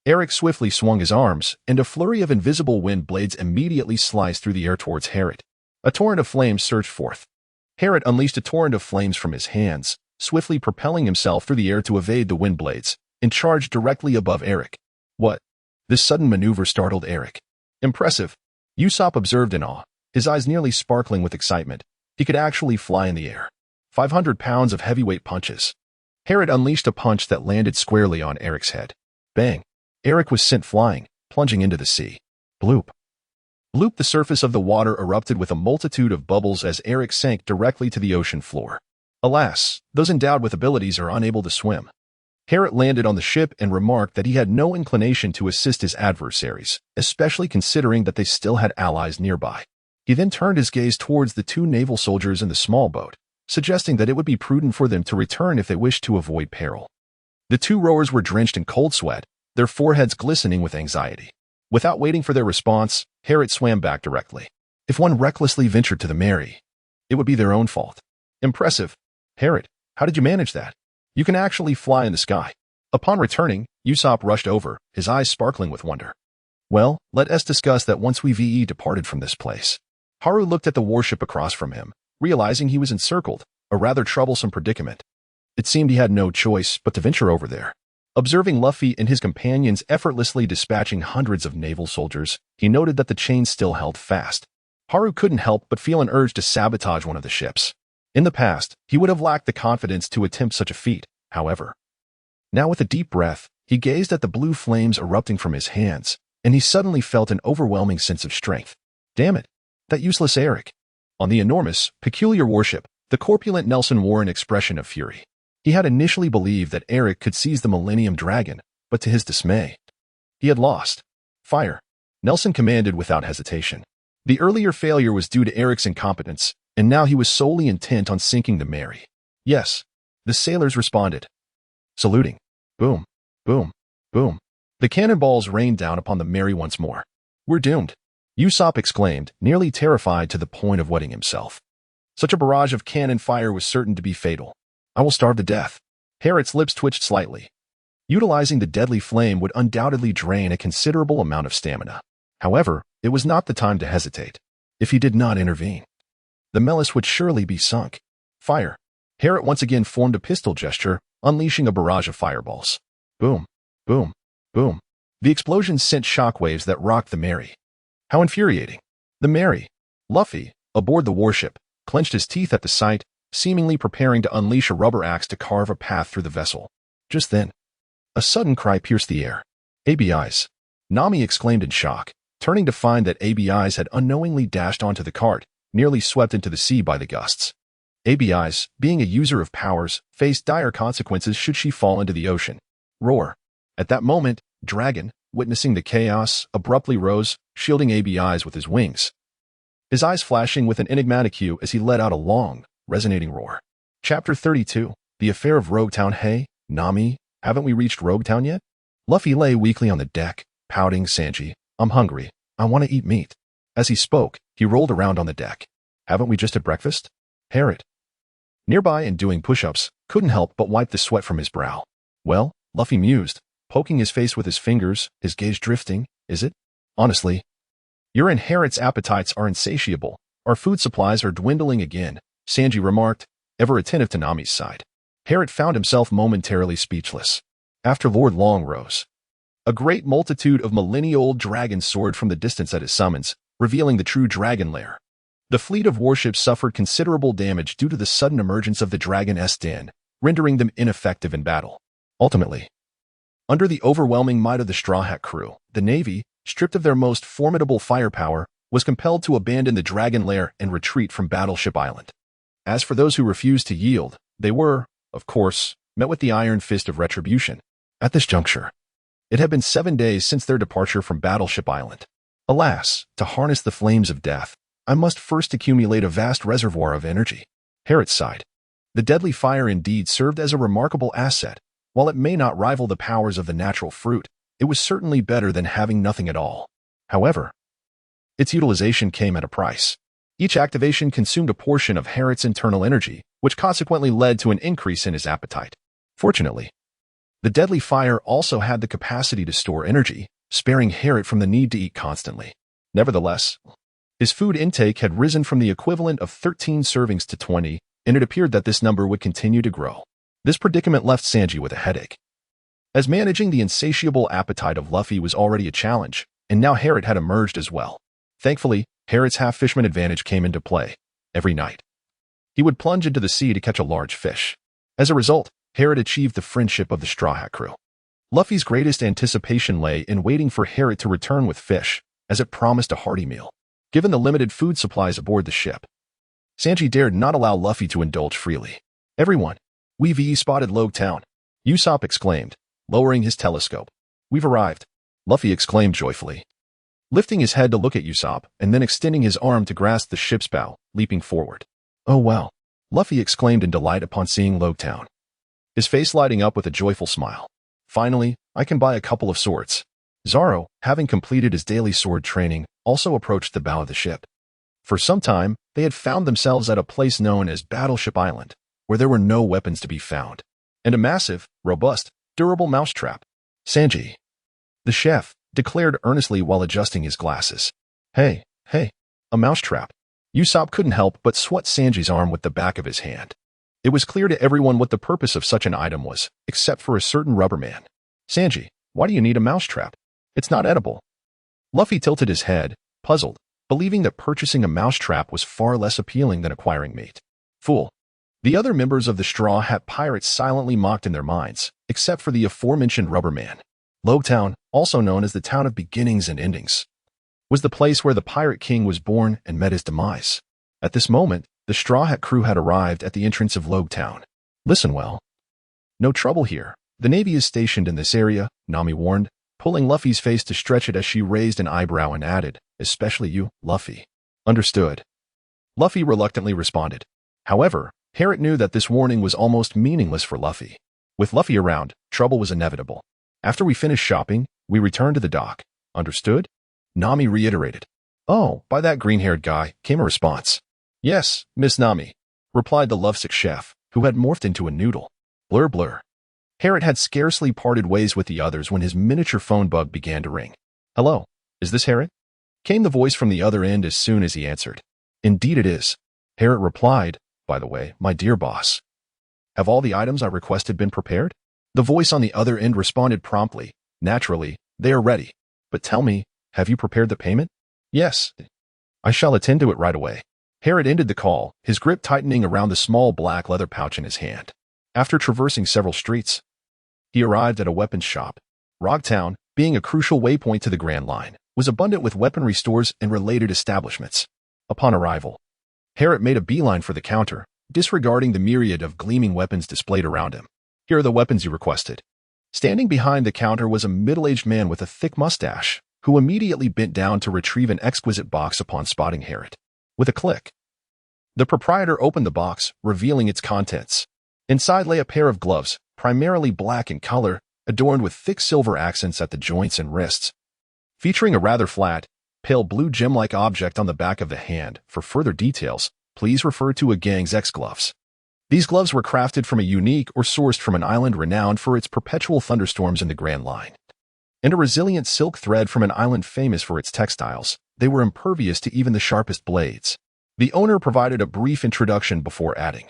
Eric swiftly swung his arms, and a flurry of invisible wind blades immediately sliced through the air towards Harriet. A torrent of flames surged forth. Harriet unleashed a torrent of flames from his hands, swiftly propelling himself through the air to evade the wind blades, and charged directly above Eric. "What?" This sudden maneuver startled Eric. "Impressive," Usopp observed in awe, his eyes nearly sparkling with excitement. He could actually fly in the air. 500 pounds of heavyweight punches. Harriet unleashed a punch that landed squarely on Eric's head. Bang! Eric was sent flying, plunging into the sea. Bloop! Bloop! The surface of the water erupted with a multitude of bubbles as Eric sank directly to the ocean floor. Alas, those endowed with abilities are unable to swim. Harriet landed on the ship and remarked that he had no inclination to assist his adversaries, especially considering that they still had allies nearby. He then turned his gaze towards the two naval soldiers in the small boat, suggesting that it would be prudent for them to return if they wished to avoid peril. The two rowers were drenched in cold sweat, their foreheads glistening with anxiety. Without waiting for their response, Harriet swam back directly. If one recklessly ventured to the Mary, it would be their own fault. Impressive. Herod, how did you manage that? You can actually fly in the sky. Upon returning, Usopp rushed over, his eyes sparkling with wonder. Well, let us discuss that once we departed from this place. Haru looked at the warship across from him, realizing he was encircled, a rather troublesome predicament. It seemed he had no choice but to venture over there. Observing Luffy and his companions effortlessly dispatching hundreds of naval soldiers, he noted that the chains still held fast. Haru couldn't help but feel an urge to sabotage one of the ships. In the past, he would have lacked the confidence to attempt such a feat, however. Now with a deep breath, he gazed at the blue flames erupting from his hands, and he suddenly felt an overwhelming sense of strength. Damn it, that useless Eric. On the enormous, peculiar warship, the corpulent Nelson wore an expression of fury. He had initially believed that Eric could seize the Millennium Dragon, but to his dismay, he had lost. Fire. Nelson commanded without hesitation. The earlier failure was due to Eric's incompetence, and now he was solely intent on sinking the Mary. Yes, the sailors responded. Saluting. Boom, boom, boom. The cannonballs rained down upon the Mary once more. We're doomed, Usopp exclaimed, nearly terrified to the point of wetting himself. Such a barrage of cannon fire was certain to be fatal. I will starve to death. Harriet's lips twitched slightly. Utilizing the deadly flame would undoubtedly drain a considerable amount of stamina. However, it was not the time to hesitate. If he did not intervene, the Melis would surely be sunk. Fire. Harriet once again formed a pistol gesture, unleashing a barrage of fireballs. Boom, boom, boom. The explosions sent shockwaves that rocked the Mary. How infuriating. The Mary, Luffy, aboard the warship, clenched his teeth at the sight, seemingly preparing to unleash a rubber axe to carve a path through the vessel. Just then, a sudden cry pierced the air. ABIs. Nami exclaimed in shock, turning to find that ABIs had unknowingly dashed onto the cart, nearly swept into the sea by the gusts. ABIs, being a user of powers, faced dire consequences should she fall into the ocean. Roar. At that moment, Dragon, witnessing the chaos, abruptly rose, shielding ABIs with his wings. His eyes flashing with an enigmatic hue as he let out a long, resonating roar. Chapter 32, The Affair of Roguetown. Hey, Nami, haven't we reached Roguetown yet? Luffy lay weakly on the deck, pouting. Sanji, I'm hungry. I want to eat meat. As he spoke, he rolled around on the deck. Haven't we just had breakfast? Harriet, nearby and doing push-ups, couldn't help but wipe the sweat from his brow. Well, Luffy mused, poking his face with his fingers, his gaze drifting. Is it? Honestly, your and Harriet's appetites are insatiable. Our food supplies are dwindling again, Sanji remarked, ever attentive to Nami's side. Harriet found himself momentarily speechless. After Lord Long rose, a great multitude of millennia-old dragons soared from the distance at his summons, revealing the true dragon lair. The fleet of warships suffered considerable damage due to the sudden emergence of the Dragon's Den, rendering them ineffective in battle. Ultimately, under the overwhelming might of the Straw Hat crew, the Navy, stripped of their most formidable firepower, was compelled to abandon the Dragon Lair and retreat from Battleship Island. As for those who refused to yield, they were, of course, met with the iron fist of retribution. At this juncture, it had been 7 days since their departure from Battleship Island. Alas, to harness the flames of death, I must first accumulate a vast reservoir of energy. Harriet sighed. The deadly fire indeed served as a remarkable asset. While it may not rival the powers of the natural fruit, it was certainly better than having nothing at all. However, its utilization came at a price. Each activation consumed a portion of Harriet's internal energy, which consequently led to an increase in his appetite. Fortunately, the deadly fire also had the capacity to store energy, sparing Harriet from the need to eat constantly. Nevertheless, his food intake had risen from the equivalent of 13 servings to 20, and it appeared that this number would continue to grow. This predicament left Sanji with a headache, as managing the insatiable appetite of Luffy was already a challenge, and now Harriet had emerged as well. Thankfully, Harriet's half-fishman advantage came into play. Every night, he would plunge into the sea to catch a large fish. As a result, Harriet achieved the friendship of the Straw Hat crew. Luffy's greatest anticipation lay in waiting for Harriet to return with fish, as it promised a hearty meal. Given the limited food supplies aboard the ship, Sanji dared not allow Luffy to indulge freely. Everyone, we've spotted Roguetown, Usopp exclaimed, lowering his telescope. We've arrived, Luffy exclaimed joyfully, lifting his head to look at Usopp and then extending his arm to grasp the ship's bow, leaping forward. Oh wow, Luffy exclaimed in delight upon seeing Roguetown, his face lighting up with a joyful smile. Finally, I can buy a couple of swords. Zoro, having completed his daily sword training, also approached the bow of the ship. For some time, they had found themselves at a place known as Battleship Island, where there were no weapons to be found, and a massive, robust, durable mousetrap. Sanji, the chef, declared earnestly while adjusting his glasses. Hey, a mousetrap. Usopp couldn't help but swat Sanji's arm with the back of his hand. It was clear to everyone what the purpose of such an item was, except for a certain rubber man. Sanji, why do you need a mousetrap? It's not edible. Luffy tilted his head, puzzled, believing that purchasing a mousetrap was far less appealing than acquiring meat. Fool. The other members of the Straw Hat Pirates silently mocked in their minds, except for the aforementioned rubber man. Logtown, also known as the Town of Beginnings and Endings, was the place where the Pirate King was born and met his demise. At this moment, the Straw Hat crew had arrived at the entrance of Logtown. Listen well. No trouble here. The Navy is stationed in this area, Nami warned, pulling Luffy's face to stretch it as she raised an eyebrow and added, especially you, Luffy. Understood. Luffy reluctantly responded. However, Harrot knew that this warning was almost meaningless for Luffy. With Luffy around, trouble was inevitable. After we finish shopping, we return to the dock. Understood? Nami reiterated. Oh, by that green-haired guy, came a response. Yes, Miss Nami, replied the lovesick chef, who had morphed into a noodle. Blur blur. Harrot had scarcely parted ways with the others when his miniature phone bug began to ring. Hello, is this Harrot? Came the voice from the other end as soon as he answered. Indeed it is. Harrot replied, by the way, my dear boss. Have all the items I requested been prepared? The voice on the other end responded promptly. Naturally, they are ready. But tell me, have you prepared the payment? Yes. I shall attend to it right away. Harrot ended the call, his grip tightening around the small black leather pouch in his hand. After traversing several streets, he arrived at a weapons shop. Rogtown, being a crucial waypoint to the Grand Line, was abundant with weaponry stores and related establishments. Upon arrival, Harrot made a beeline for the counter, disregarding the myriad of gleaming weapons displayed around him. Here are the weapons you requested. Standing behind the counter was a middle-aged man with a thick mustache, who immediately bent down to retrieve an exquisite box upon spotting Harrot. With a click, the proprietor opened the box, revealing its contents. Inside lay a pair of gloves, primarily black in color, adorned with thick silver accents at the joints and wrists, featuring a rather flat, pale blue gem-like object on the back of the hand. For further details, please refer to a Gang's X gloves. These gloves were crafted from a unique or sourced from an island renowned for its perpetual thunderstorms in the Grand Line, and a resilient silk thread from an island famous for its textiles. They were impervious to even the sharpest blades. The owner provided a brief introduction before adding,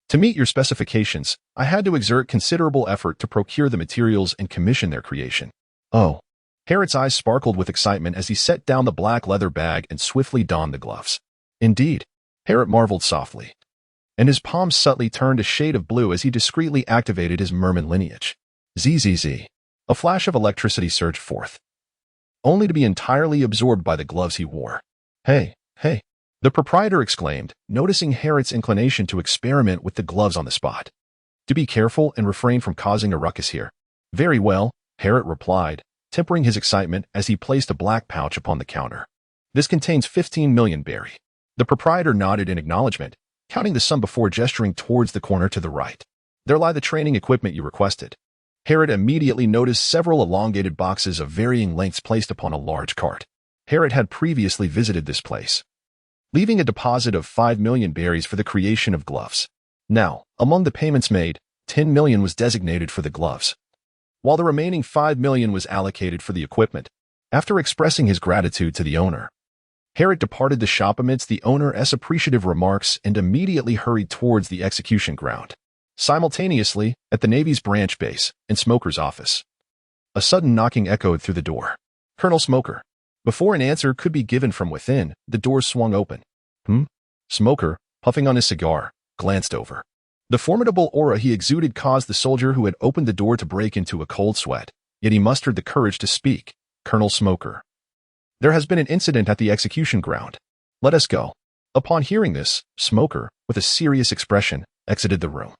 to meet your specifications, I had to exert considerable effort to procure the materials and commission their creation. Oh. Harrot's eyes sparkled with excitement as he set down the black leather bag and swiftly donned the gloves. Indeed, Harrot marveled softly, and his palms subtly turned a shade of blue as he discreetly activated his merman lineage. Zzz. A flash of electricity surged forth, only to be entirely absorbed by the gloves he wore. Hey, the proprietor exclaimed, noticing Harrot's inclination to experiment with the gloves on the spot. To be careful and refrain from causing a ruckus here. Very well, Harrot replied, tempering his excitement as he placed a black pouch upon the counter. This contains 15 million berry. The proprietor nodded in acknowledgement, counting the sum before gesturing towards the corner to the right. There lie the training equipment you requested. Harrot immediately noticed several elongated boxes of varying lengths placed upon a large cart. Harrot had previously visited this place, leaving a deposit of 5 million berries for the creation of gloves. Now, among the payments made, 10 million was designated for the gloves, while the remaining 5 million was allocated for the equipment. After expressing his gratitude to the owner, Harrot departed the shop amidst the owner's appreciative remarks and immediately hurried towards the execution ground. Simultaneously, at the Navy's branch base and Smoker's office, a sudden knocking echoed through the door. Colonel Smoker. Before an answer could be given from within, the door swung open. Smoker, puffing on his cigar, glanced over. The formidable aura he exuded caused the soldier who had opened the door to break into a cold sweat, yet he mustered the courage to speak. Colonel Smoker. There has been an incident at the execution ground. Let us go. Upon hearing this, Smoker, with a serious expression, exited the room.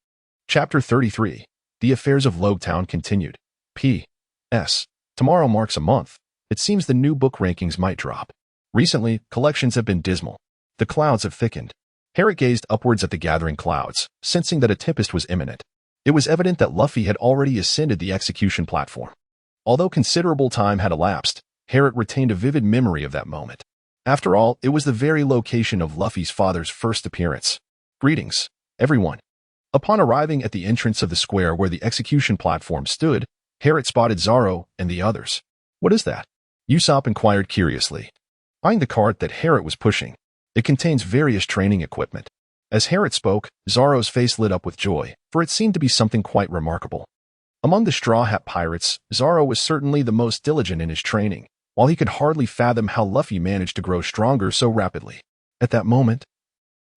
Chapter 33. The Affairs of Logtown continued. P.S. Tomorrow marks a month. It seems the new book rankings might drop. Recently, collections have been dismal. The clouds have thickened. Harrot gazed upwards at the gathering clouds, sensing that a tempest was imminent. It was evident that Luffy had already ascended the execution platform. Although considerable time had elapsed, Harrot retained a vivid memory of that moment. After all, it was the very location of Luffy's father's first appearance. Greetings, everyone. Upon arriving at the entrance of the square where the execution platform stood, Harriet spotted Zoro and the others. What is that? Usopp inquired curiously. Eyeing the cart that Harriet was pushing, it contains various training equipment. As Harriet spoke, Zoro's face lit up with joy, for it seemed to be something quite remarkable. Among the Straw Hat Pirates, Zoro was certainly the most diligent in his training, while he could hardly fathom how Luffy managed to grow stronger so rapidly. At that moment,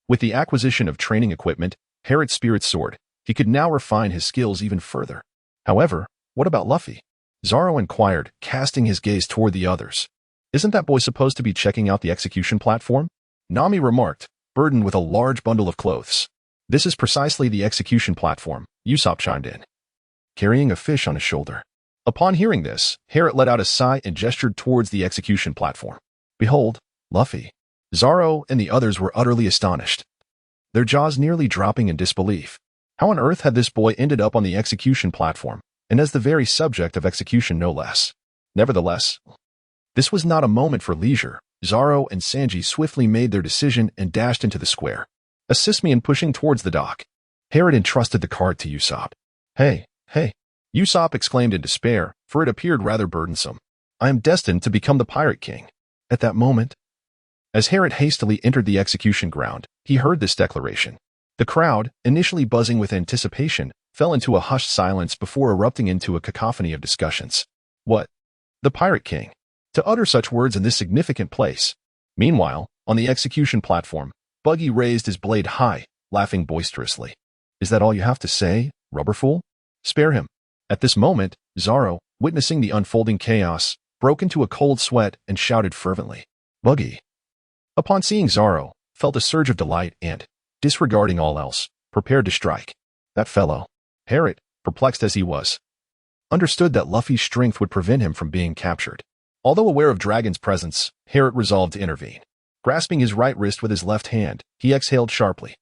with the acquisition of training equipment, Harriet's spirit soared. He could now refine his skills even further. However, what about Luffy? Zoro inquired, casting his gaze toward the others. Isn't that boy supposed to be checking out the execution platform? Nami remarked, burdened with a large bundle of clothes. This is precisely the execution platform, Usopp chimed in, carrying a fish on his shoulder. Upon hearing this, Harriet let out a sigh and gestured towards the execution platform. Behold, Luffy. Zoro and the others were utterly astonished, their jaws nearly dropping in disbelief. How on earth had this boy ended up on the execution platform, and as the very subject of execution no less? Nevertheless, this was not a moment for leisure. Zoro and Sanji swiftly made their decision and dashed into the square. Assist me in pushing towards the dock. Harriet entrusted the cart to Usopp. Hey, Usopp exclaimed in despair, for it appeared rather burdensome. I am destined to become the Pirate King. At that moment, as Harriet hastily entered the execution ground, he heard this declaration. The crowd, initially buzzing with anticipation, fell into a hushed silence before erupting into a cacophony of discussions. What? The Pirate King? To utter such words in this significant place. Meanwhile, on the execution platform, Buggy raised his blade high, laughing boisterously. Is that all you have to say, rubber fool? Spare him. At this moment, Zoro, witnessing the unfolding chaos, broke into a cold sweat and shouted fervently. Buggy. Upon seeing Zoro, felt a surge of delight and, disregarding all else, prepared to strike. That fellow, Harriet, perplexed as he was, understood that Luffy's strength would prevent him from being captured. Although aware of Dragon's presence, Harriet resolved to intervene. Grasping his right wrist with his left hand, he exhaled sharply.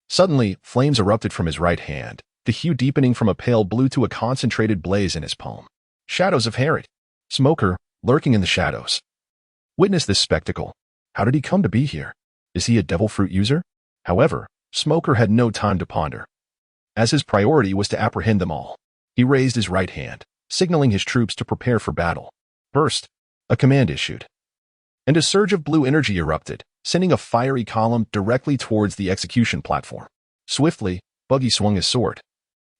Suddenly, flames erupted from his right hand, the hue deepening from a pale blue to a concentrated blaze in his palm. Shadows of Harriet. Smoker, lurking in the shadows. Witness this spectacle. How did he come to be here? Is he a devil fruit user? However, Smoker had no time to ponder, as his priority was to apprehend them all. He raised his right hand, signaling his troops to prepare for battle. Burst. A command issued, and a surge of blue energy erupted, sending a fiery column directly towards the execution platform. Swiftly, Buggy swung his sword.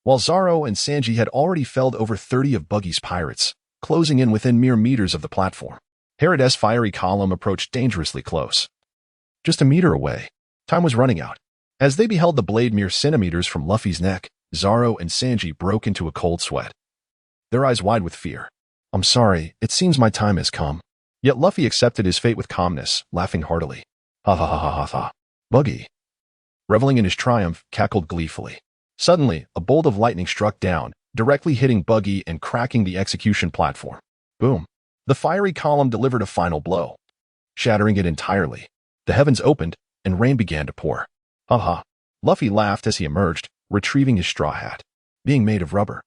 While Zoro and Sanji had already felled over 30 of Buggy's pirates, closing in within mere meters of the platform, Harriet's fiery column approached dangerously close. Just a meter away. Time was running out. As they beheld the blade mere centimeters from Luffy's neck, Zoro and Sanji broke into a cold sweat, their eyes wide with fear. I'm sorry, it seems my time has come. Yet Luffy accepted his fate with calmness, laughing heartily. Ha ha ha ha ha ha. Buggy, reveling in his triumph, cackled gleefully. Suddenly, a bolt of lightning struck down, directly hitting Buggy and cracking the execution platform. Boom. The fiery column delivered a final blow, shattering it entirely. The heavens opened, and rain began to pour. Ha ha. Luffy laughed as he emerged, retrieving his straw hat. Being made of rubber,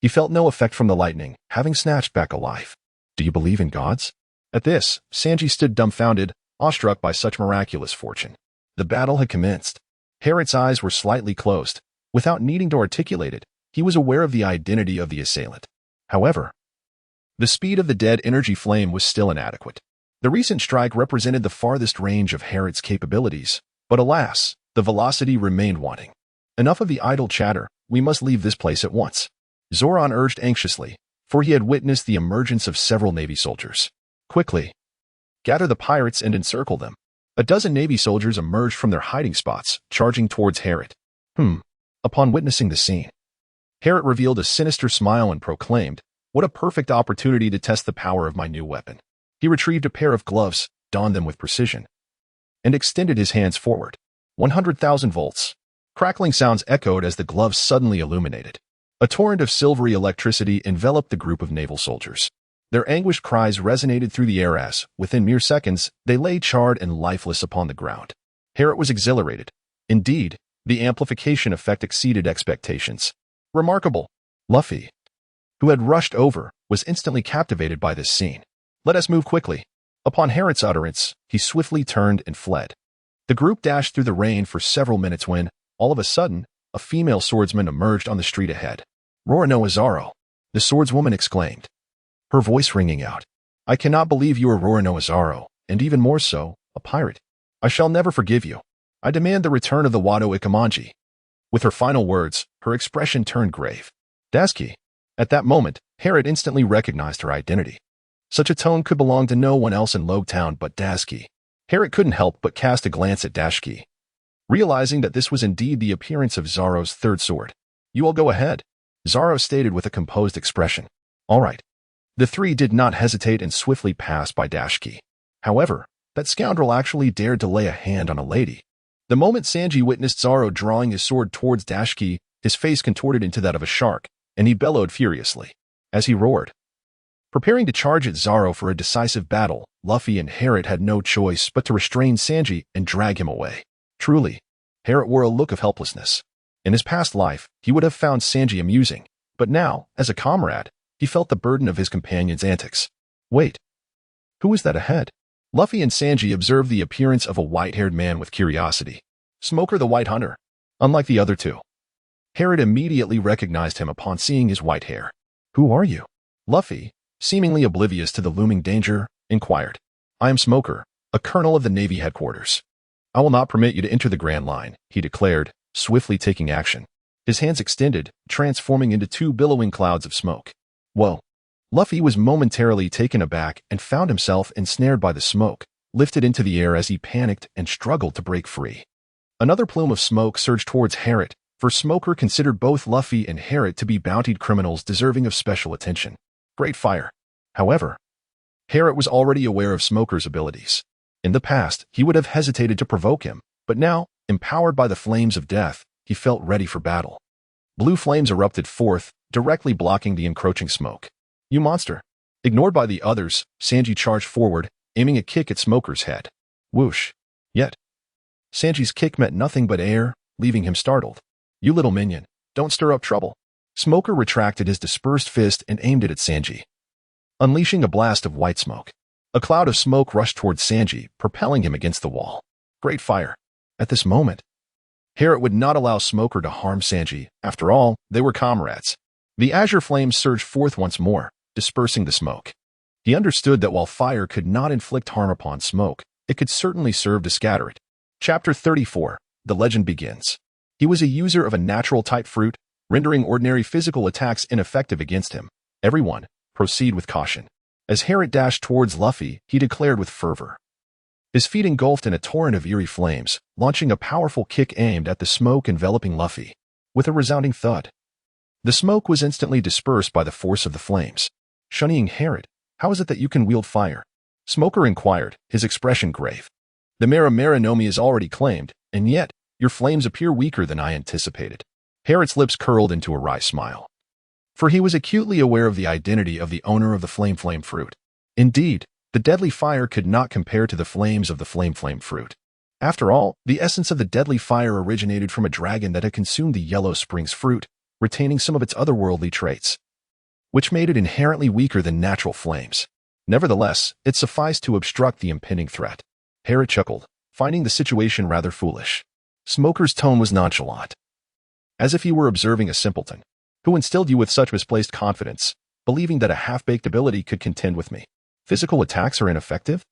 he felt no effect from the lightning, having snatched back a life. Do you believe in gods? At this, Sanji stood dumbfounded, awestruck by such miraculous fortune. The battle had commenced. Harriet's eyes were slightly closed. Without needing to articulate it, he was aware of the identity of the assailant. However, the speed of the dead energy flame was still inadequate. The recent strike represented the farthest range of Harriet's capabilities, but alas, the velocity remained wanting. Enough of the idle chatter, we must leave this place at once. Zoran urged anxiously, for he had witnessed the emergence of several Navy soldiers. Quickly, gather the pirates and encircle them. A dozen Navy soldiers emerged from their hiding spots, charging towards Harriet. Upon witnessing the scene, Harriet revealed a sinister smile and proclaimed, "What a perfect opportunity to test the power of my new weapon." He retrieved a pair of gloves, donned them with precision, and extended his hands forward. 100,000 volts. Crackling sounds echoed as the gloves suddenly illuminated. A torrent of silvery electricity enveloped the group of naval soldiers. Their anguished cries resonated through the air as, within mere seconds, they lay charred and lifeless upon the ground. Harriet was exhilarated. Indeed, the amplification effect exceeded expectations. Remarkable. Luffy, who had rushed over, was instantly captivated by this scene. Let us move quickly. Upon Harriet's utterance, he swiftly turned and fled. The group dashed through the rain for several minutes when, all of a sudden, a female swordsman emerged on the street ahead. "Rorano Azaro," the swordswoman exclaimed, her voice ringing out. "I cannot believe you are Rorano Azaro, and even more so, a pirate. I shall never forgive you. I demand the return of the Wado Ikamanji." With her final words, her expression turned grave. Daski. At that moment, Harriet instantly recognized her identity. Such a tone could belong to no one else in Logue Town but Daski. Harriet couldn't help but cast a glance at Dashki, realizing that this was indeed the appearance of Zaro's third sword. "You all go ahead," Zaro stated with a composed expression. "All right." The three did not hesitate and swiftly passed by Dashki. However, that scoundrel actually dared to lay a hand on a lady. The moment Sanji witnessed Zaro drawing his sword towards Dashki, his face contorted into that of a shark, and he bellowed furiously. As he roared, preparing to charge at Zaro for a decisive battle, Luffy and Harriet had no choice but to restrain Sanji and drag him away. Truly, Harriet wore a look of helplessness. In his past life, he would have found Sanji amusing, but now, as a comrade, he felt the burden of his companion's antics. Wait, who was that ahead? Luffy and Sanji observed the appearance of a white-haired man with curiosity. Smoker the White Hunter. Unlike the other two, Harriet immediately recognized him upon seeing his white hair. "Who are you?" Luffy, seemingly oblivious to the looming danger, inquired. "I am Smoker, a colonel of the Navy headquarters. I will not permit you to enter the Grand Line," he declared, swiftly taking action. His hands extended, transforming into two billowing clouds of smoke. Whoa! Luffy was momentarily taken aback and found himself ensnared by the smoke, lifted into the air as he panicked and struggled to break free. Another plume of smoke surged towards Harriet, for Smoker considered both Luffy and Harriet to be bountied criminals deserving of special attention. Great fire. However, Harriet was already aware of Smoker's abilities. In the past, he would have hesitated to provoke him, but now, empowered by the flames of death, he felt ready for battle. Blue flames erupted forth, directly blocking the encroaching smoke. "You monster!" Ignored by the others, Sanji charged forward, aiming a kick at Smoker's head. Whoosh! Yet, Sanji's kick met nothing but air, leaving him startled. "You little minion, don't stir up trouble." Smoker retracted his dispersed fist and aimed it at Sanji, unleashing a blast of white smoke. A cloud of smoke rushed towards Sanji, propelling him against the wall. Great fire. At this moment, Harriet would not allow Smoker to harm Sanji. After all, they were comrades. The azure flames surged forth once more, dispersing the smoke. He understood that while fire could not inflict harm upon smoke, it could certainly serve to scatter it. Chapter 34. The Legend Begins. He was a user of a natural-type fruit, rendering ordinary physical attacks ineffective against him. "Everyone, proceed with caution." As Harriet dashed towards Luffy, he declared with fervor. His feet engulfed in a torrent of eerie flames, launching a powerful kick aimed at the smoke enveloping Luffy. With a resounding thud, the smoke was instantly dispersed by the force of the flames. Shunning Harriet, "How is it that you can wield fire?" Smoker inquired, his expression grave. "The Mera Nomi is already claimed, and yet, your flames appear weaker than I anticipated." Harriet's lips curled into a wry smile, for he was acutely aware of the identity of the owner of the flame fruit. Indeed, the deadly fire could not compare to the flames of the flame fruit. After all, the essence of the deadly fire originated from a dragon that had consumed the Yellow Springs fruit, retaining some of its otherworldly traits, which made it inherently weaker than natural flames. Nevertheless, it sufficed to obstruct the impending threat. Harriet chuckled, finding the situation rather foolish. Smoker's tone was nonchalant, as if he were observing a simpleton. "Who instilled you with such misplaced confidence, believing that a half-baked ability could contend with me? Physical attacks are ineffective?"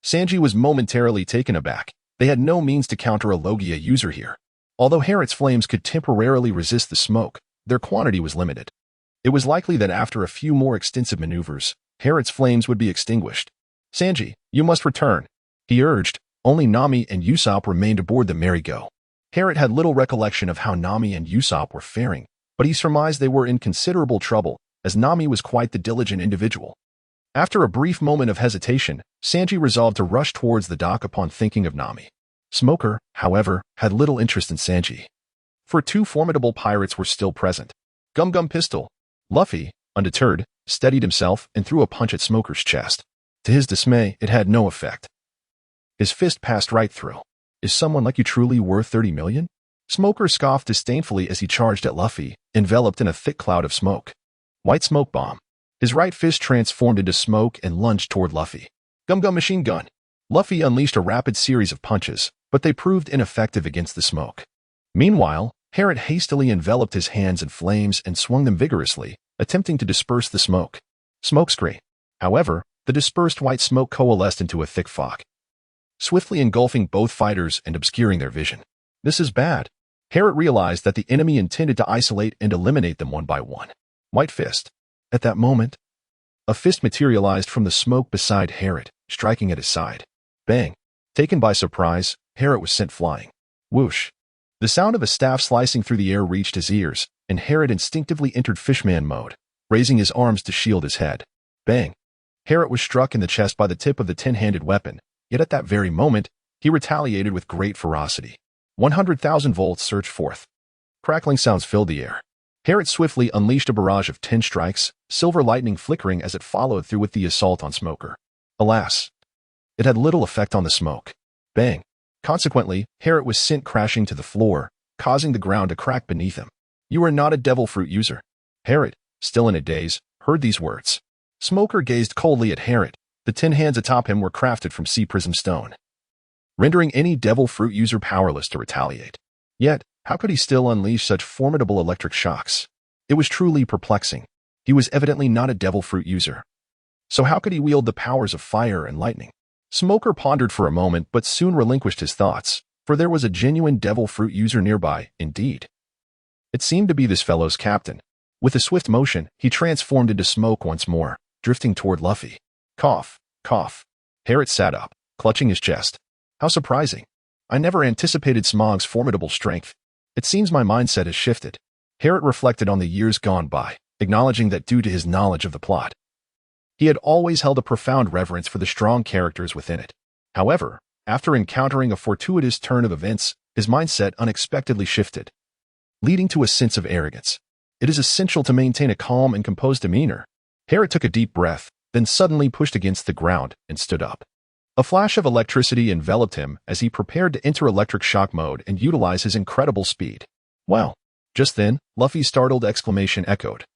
Sanji was momentarily taken aback. They had no means to counter a Logia user here. Although Harriet's flames could temporarily resist the smoke, their quantity was limited. It was likely that after a few more extensive maneuvers, Harriet's flames would be extinguished. "Sanji, you must return," he urged. Only Nami and Usopp remained aboard the merry-go. Harriet had little recollection of how Nami and Usopp were faring, but he surmised they were in considerable trouble, as Nami was quite the diligent individual. After a brief moment of hesitation, Sanji resolved to rush towards the dock upon thinking of Nami. Smoker, however, had little interest in Sanji, for two formidable pirates were still present. Gum Pistol. Luffy, undeterred, steadied himself and threw a punch at Smoker's chest. To his dismay, it had no effect. His fist passed right through. "Is someone like you truly worth 30 million? Smoker scoffed disdainfully as he charged at Luffy, enveloped in a thick cloud of smoke. White smoke bomb. His right fist transformed into smoke and lunged toward Luffy. Gum machine gun. Luffy unleashed a rapid series of punches, but they proved ineffective against the smoke. Meanwhile, Herod hastily enveloped his hands in flames and swung them vigorously, attempting to disperse the smoke. Smokescreen. However, the dispersed white smoke coalesced into a thick fog, swiftly engulfing both fighters and obscuring their vision. This is bad. Herod realized that the enemy intended to isolate and eliminate them one by one. White fist. At that moment, a fist materialized from the smoke beside Herod, striking at his side. Bang. Taken by surprise, Herod was sent flying. Whoosh. The sound of a staff slicing through the air reached his ears, and Herod instinctively entered fishman mode, raising his arms to shield his head. Bang. Herod was struck in the chest by the tip of the 10-handed weapon, yet at that very moment, he retaliated with great ferocity. 100,000 volts surged forth. Crackling sounds filled the air. Herod swiftly unleashed a barrage of 10 strikes, silver lightning flickering as it followed through with the assault on Smoker. Alas, it had little effect on the smoke. Bang. Consequently, Herod was sent crashing to the floor, causing the ground to crack beneath him. You are not a devil fruit user. Herod, still in a daze, heard these words. Smoker gazed coldly at Herod. The 10 hands atop him were crafted from sea prism stone, rendering any devil fruit user powerless to retaliate. Yet, how could he still unleash such formidable electric shocks? It was truly perplexing. He was evidently not a devil fruit user. So how could he wield the powers of fire and lightning? Smoker pondered for a moment but soon relinquished his thoughts, for there was a genuine devil fruit user nearby, indeed. It seemed to be this fellow's captain. With a swift motion, he transformed into smoke once more, drifting toward Luffy. Cough, cough. Herod sat up, clutching his chest. How surprising. I never anticipated Smog's formidable strength. It seems my mindset has shifted. Herod reflected on the years gone by, acknowledging that due to his knowledge of the plot, he had always held a profound reverence for the strong characters within it. However, after encountering a fortuitous turn of events, his mindset unexpectedly shifted, leading to a sense of arrogance. It is essential to maintain a calm and composed demeanor. Herod took a deep breath, then suddenly pushed against the ground and stood up. A flash of electricity enveloped him as he prepared to enter electric shock mode and utilize his incredible speed. Wow! Just then, Luffy's startled exclamation echoed.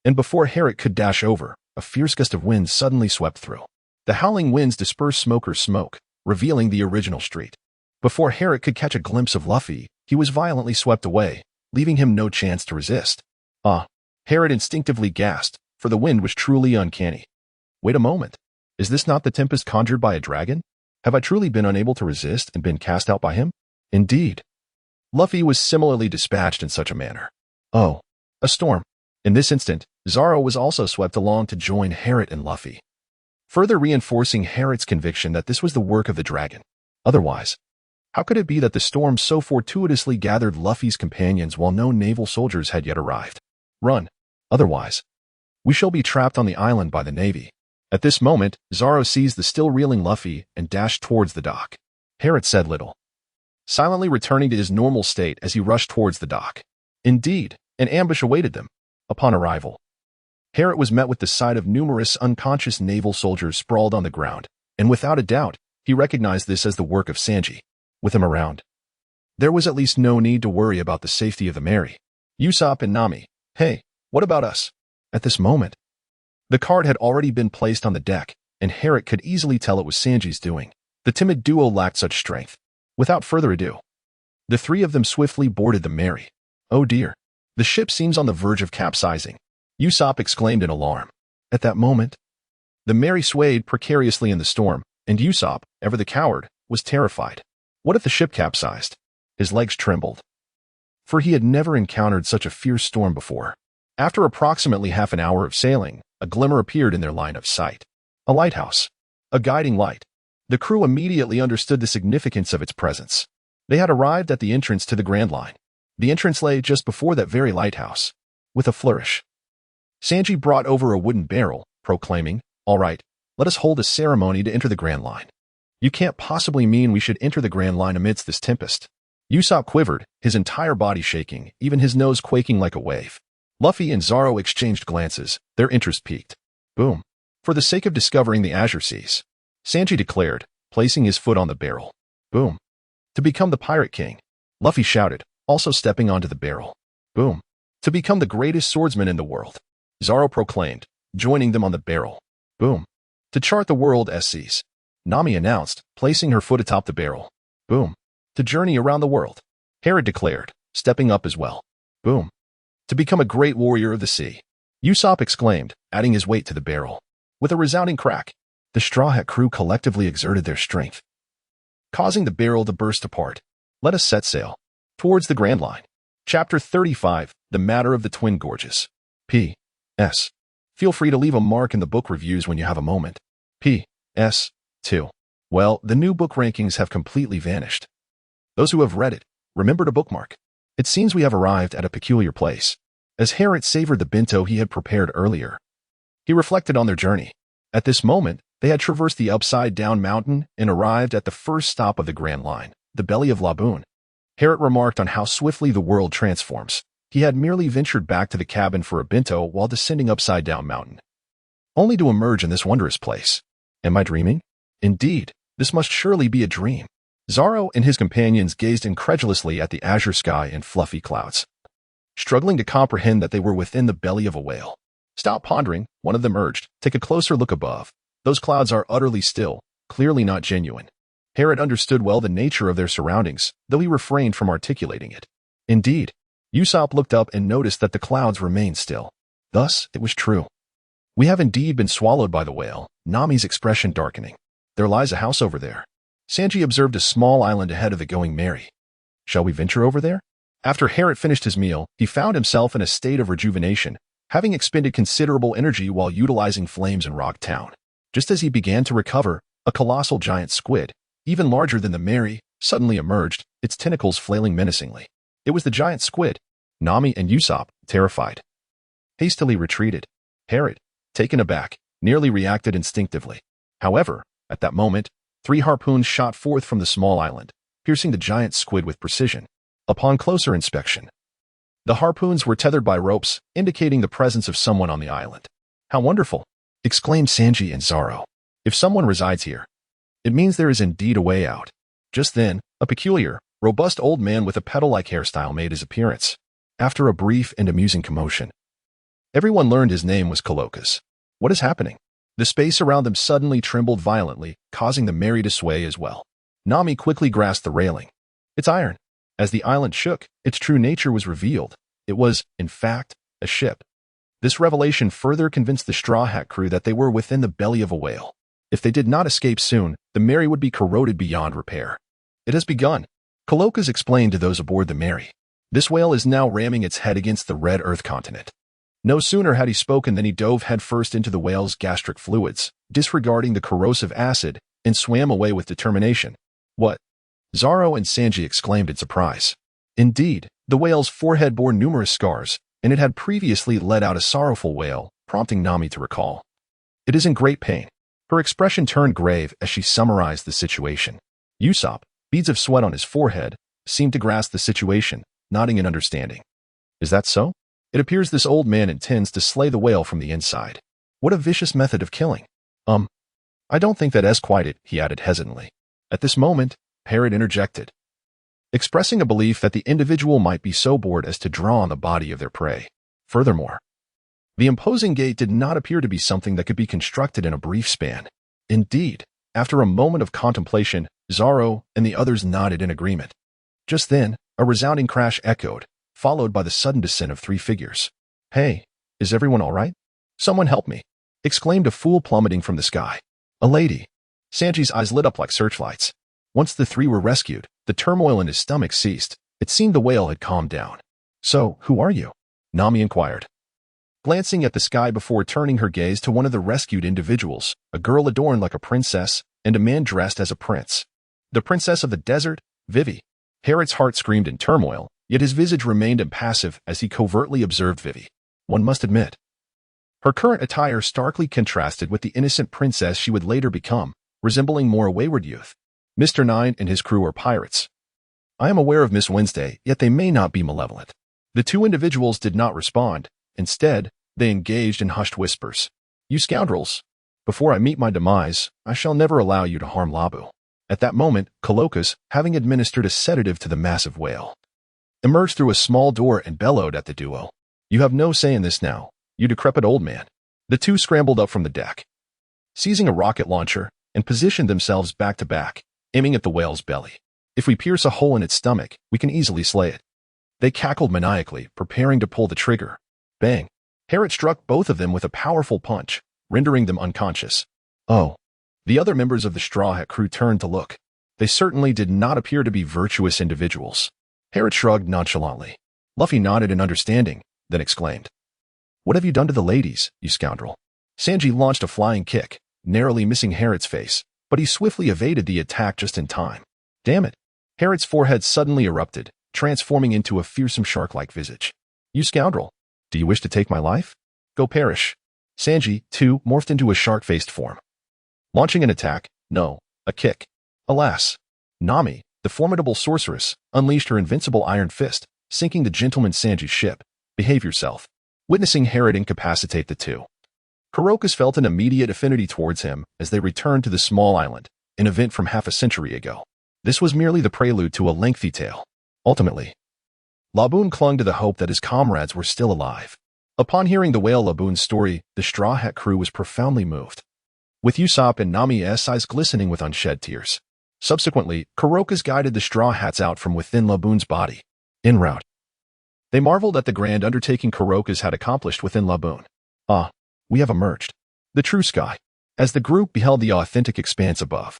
And before Herod could dash over, a fierce gust of wind suddenly swept through. The howling winds dispersed Smoker's smoke, revealing the original street. Before Herod could catch a glimpse of Luffy, he was violently swept away, leaving him no chance to resist. Herod instinctively gasped, for the wind was truly uncanny. Wait a moment. Is this not the tempest conjured by a dragon? Have I truly been unable to resist and been cast out by him? Indeed. Luffy was similarly dispatched in such a manner. Oh, a storm. In this instant, Zoro was also swept along to join Herod and Luffy, further reinforcing Herod's conviction that this was the work of the dragon. Otherwise, how could it be that the storm so fortuitously gathered Luffy's companions while no naval soldiers had yet arrived? Run. Otherwise, we shall be trapped on the island by the Navy. At this moment, Zoro seized the still reeling Luffy and dashed towards the dock. Herod said little, silently returning to his normal state as he rushed towards the dock. Indeed, an ambush awaited them. Upon arrival, Herod was met with the sight of numerous unconscious naval soldiers sprawled on the ground, and without a doubt, he recognized this as the work of Sanji. With him around, there was at least no need to worry about the safety of the Mary, Usopp and Nami. Hey, what about us? At this moment, the card had already been placed on the deck, and Herod could easily tell it was Sanji's doing. The timid duo lacked such strength. Without further ado, the three of them swiftly boarded the Mary. Oh dear. The ship seems on the verge of capsizing, Usopp exclaimed in alarm. At that moment, the Mary swayed precariously in the storm, and Usopp, ever the coward, was terrified. What if the ship capsized? His legs trembled, for he had never encountered such a fierce storm before. After approximately half an hour of sailing, a glimmer appeared in their line of sight. A lighthouse. A guiding light. The crew immediately understood the significance of its presence. They had arrived at the entrance to the Grand Line. The entrance lay just before that very lighthouse. With a flourish, Sanji brought over a wooden barrel, proclaiming, "All right, let us hold a ceremony to enter the Grand Line." You can't possibly mean we should enter the Grand Line amidst this tempest. Usopp quivered, his entire body shaking, even his nose quaking like a wave. Luffy and Zoro exchanged glances, their interest piqued. Boom. For the sake of discovering the Azure Seas, Sanji declared, placing his foot on the barrel. Boom. To become the Pirate King, Luffy shouted, also stepping onto the barrel. Boom. To become the greatest swordsman in the world, Zoro proclaimed, joining them on the barrel. Boom. To chart the world as seas, Nami announced, placing her foot atop the barrel. Boom. To journey around the world, Herod declared, stepping up as well. Boom. To become a great warrior of the sea, Usopp exclaimed, adding his weight to the barrel. With a resounding crack, the Straw Hat crew collectively exerted their strength, causing the barrel to burst apart. Let us set sail towards the Grand Line. Chapter 35, The Matter of the Twin Gorges. P.S. Feel free to leave a mark in the book reviews when you have a moment. P.S. 2. Well, the new book rankings have completely vanished. Those who have read it, remember to bookmark. It seems we have arrived at a peculiar place. As Herod savored the bento he had prepared earlier, he reflected on their journey. At this moment, they had traversed the upside-down mountain and arrived at the first stop of the Grand Line, the belly of Laboon. Herod remarked on how swiftly the world transforms. He had merely ventured back to the cabin for a bento while descending upside-down mountain, only to emerge in this wondrous place. Am I dreaming? Indeed, this must surely be a dream. Zoro and his companions gazed incredulously at the azure sky and fluffy clouds, struggling to comprehend that they were within the belly of a whale. Stop pondering, one of them urged. Take a closer look above. Those clouds are utterly still, clearly not genuine. Herod understood well the nature of their surroundings, though he refrained from articulating it. Indeed, Usopp looked up and noticed that the clouds remained still. Thus, it was true. We have indeed been swallowed by the whale, Nami's expression darkening. There lies a house over there. Sanji observed a small island ahead of the Going Merry. Shall we venture over there? After Herod finished his meal, he found himself in a state of rejuvenation, having expended considerable energy while utilizing flames in Rock Town. Just as he began to recover, a colossal giant squid, even larger than the Merry, suddenly emerged, its tentacles flailing menacingly. It was the giant squid. Nami and Usopp, terrified, hastily retreated. Herod, taken aback, nearly reacted instinctively. However, at that moment, 3 harpoons shot forth from the small island, piercing the giant squid with precision. Upon closer inspection, the harpoons were tethered by ropes, indicating the presence of someone on the island. How wonderful! Exclaimed Sanji and Zoro. If someone resides here, it means there is indeed a way out. Just then, a peculiar, robust old man with a petal-like hairstyle made his appearance. After a brief and amusing commotion, everyone learned his name was Coloccus. What is happening? The space around them suddenly trembled violently, causing the Merry to sway as well. Nami quickly grasped the railing. It's iron. As the island shook, its true nature was revealed. It was, in fact, a ship. This revelation further convinced the Straw Hat crew that they were within the belly of a whale. If they did not escape soon, the Merry would be corroded beyond repair. It has begun, Coloccus explained to those aboard the Merry. This whale is now ramming its head against the red Earth continent. No sooner had he spoken than he dove headfirst into the whale's gastric fluids, disregarding the corrosive acid, and swam away with determination. What? Zoro and Sanji exclaimed in surprise. Indeed, the whale's forehead bore numerous scars, and it had previously let out a sorrowful wail, prompting Nami to recall. It is in great pain. Her expression turned grave as she summarized the situation. Usopp, beads of sweat on his forehead, seemed to grasp the situation, nodding in understanding. Is that so? It appears this old man intends to slay the whale from the inside. What a vicious method of killing. I don't think that is quite it, he added hesitantly. At this moment, Herod interjected, expressing a belief that the individual might be so bored as to draw on the body of their prey. Furthermore, the imposing gate did not appear to be something that could be constructed in a brief span. Indeed, after a moment of contemplation, Zoro and the others nodded in agreement. Just then, a resounding crash echoed, followed by the sudden descent of 3 figures. Hey, is everyone all right? Someone help me, exclaimed a fool plummeting from the sky. A lady. Sanji's eyes lit up like searchlights. Once the 3 were rescued, the turmoil in his stomach ceased. It seemed the whale had calmed down. So, who are you? Nami inquired, glancing at the sky before turning her gaze to one of the rescued individuals, a girl adorned like a princess and a man dressed as a prince. The princess of the desert, Vivi. Herod's heart screamed in turmoil, yet his visage remained impassive as he covertly observed Vivi. One must admit, her current attire starkly contrasted with the innocent princess she would later become, resembling more a wayward youth. Mr. Nine and his crew are pirates. I am aware of Miss Wednesday, yet they may not be malevolent. The 2 individuals did not respond. Instead, they engaged in hushed whispers. You scoundrels! Before I meet my demise, I shall never allow you to harm Labu. At that moment, Coloccus, having administered a sedative to the massive whale, emerged through a small door and bellowed at the duo. You have no say in this now, you decrepit old man. The 2 scrambled up from the deck, seizing a rocket launcher, and positioned themselves back to back, aiming at the whale's belly. If we pierce a hole in its stomach, we can easily slay it. They cackled maniacally, preparing to pull the trigger. Bang! Harriet struck both of them with a powerful punch, rendering them unconscious. Oh. The other members of the Straw Hat crew turned to look. They certainly did not appear to be virtuous individuals. Harriet shrugged nonchalantly. Luffy nodded in understanding, then exclaimed, "What have you done to the ladies, you scoundrel?" Sanji launched a flying kick, narrowly missing Harriet's face, but he swiftly evaded the attack just in time. Damn it! Harriet's forehead suddenly erupted, transforming into a fearsome shark-like visage. "You scoundrel! Do you wish to take my life? Go perish." Sanji, too, morphed into a shark-faced form. Launching an attack, no, a kick. Alas! Nami, the formidable sorceress, unleashed her invincible iron fist, sinking the gentleman Sanji's ship. Behave yourself. Witnessing Harriet incapacitate the two, Kurokas felt an immediate affinity towards him as they returned to the small island, an event from half a century ago. This was merely the prelude to a lengthy tale. Ultimately, Laboon clung to the hope that his comrades were still alive. Upon hearing the whale Laboon's story, the Straw Hat crew was profoundly moved, with Usopp and Nami's eyes glistening with unshed tears. Subsequently, Kurokas guided the Straw Hats out from within Laboon's body. En route, they marveled at the grand undertaking Kurokas had accomplished within Laboon. Ah, we have emerged. The true sky. As the group beheld the authentic expanse above,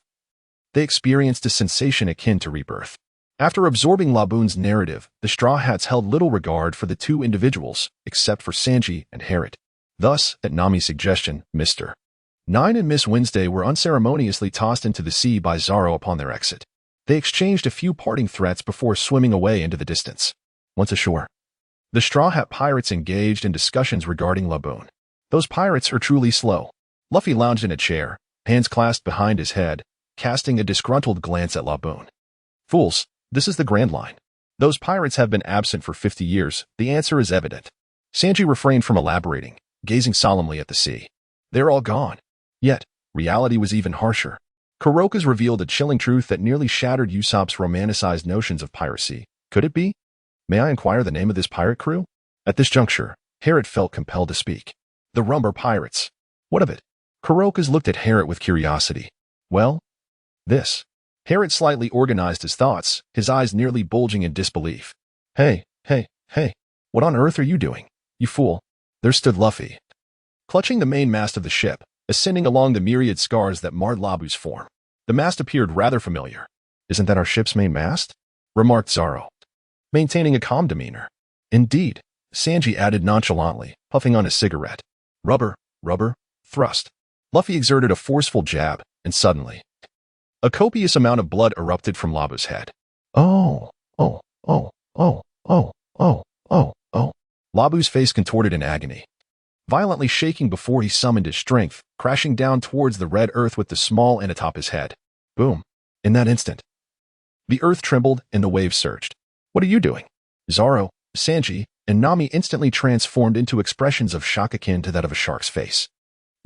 they experienced a sensation akin to rebirth. After absorbing Laboon's narrative, the Straw Hats held little regard for the two individuals, except for Sanji and Harriet. Thus, at Nami's suggestion, Mr. Nine and Miss Wednesday were unceremoniously tossed into the sea by Zoro upon their exit. They exchanged a few parting threats before swimming away into the distance. Once ashore, the Straw Hat pirates engaged in discussions regarding Laboon. Those pirates are truly slow. Luffy lounged in a chair, hands clasped behind his head, casting a disgruntled glance at Laboon. Fools, this is the Grand Line. Those pirates have been absent for 50 years, the answer is evident. Sanji refrained from elaborating, gazing solemnly at the sea. They're all gone. Yet, reality was even harsher. Kurokas revealed a chilling truth that nearly shattered Usopp's romanticized notions of piracy. Could it be? May I inquire the name of this pirate crew? At this juncture, Harriet felt compelled to speak. The Rumbar Pirates. What of it? Kurokas looked at Harriet with curiosity. Well, this. Harriet slightly organized his thoughts, his eyes nearly bulging in disbelief. Hey, what on earth are you doing, you fool? There stood Luffy, clutching the main mast of the ship, ascending along the myriad scars that marred Labu's form. The mast appeared rather familiar. Isn't that our ship's main mast? Remarked Zoro, maintaining a calm demeanor. Indeed, Sanji added nonchalantly, puffing on his cigarette. Rubber, thrust. Luffy exerted a forceful jab, and suddenly, a copious amount of blood erupted from Labu's head. Oh. Labu's face contorted in agony, violently shaking before he summoned his strength, crashing down towards the red earth with the small end atop his head. Boom. In that instant, the earth trembled and the waves surged. What are you doing? Zoro, Sanji, and Nami instantly transformed into expressions of shock akin to that of a shark's face.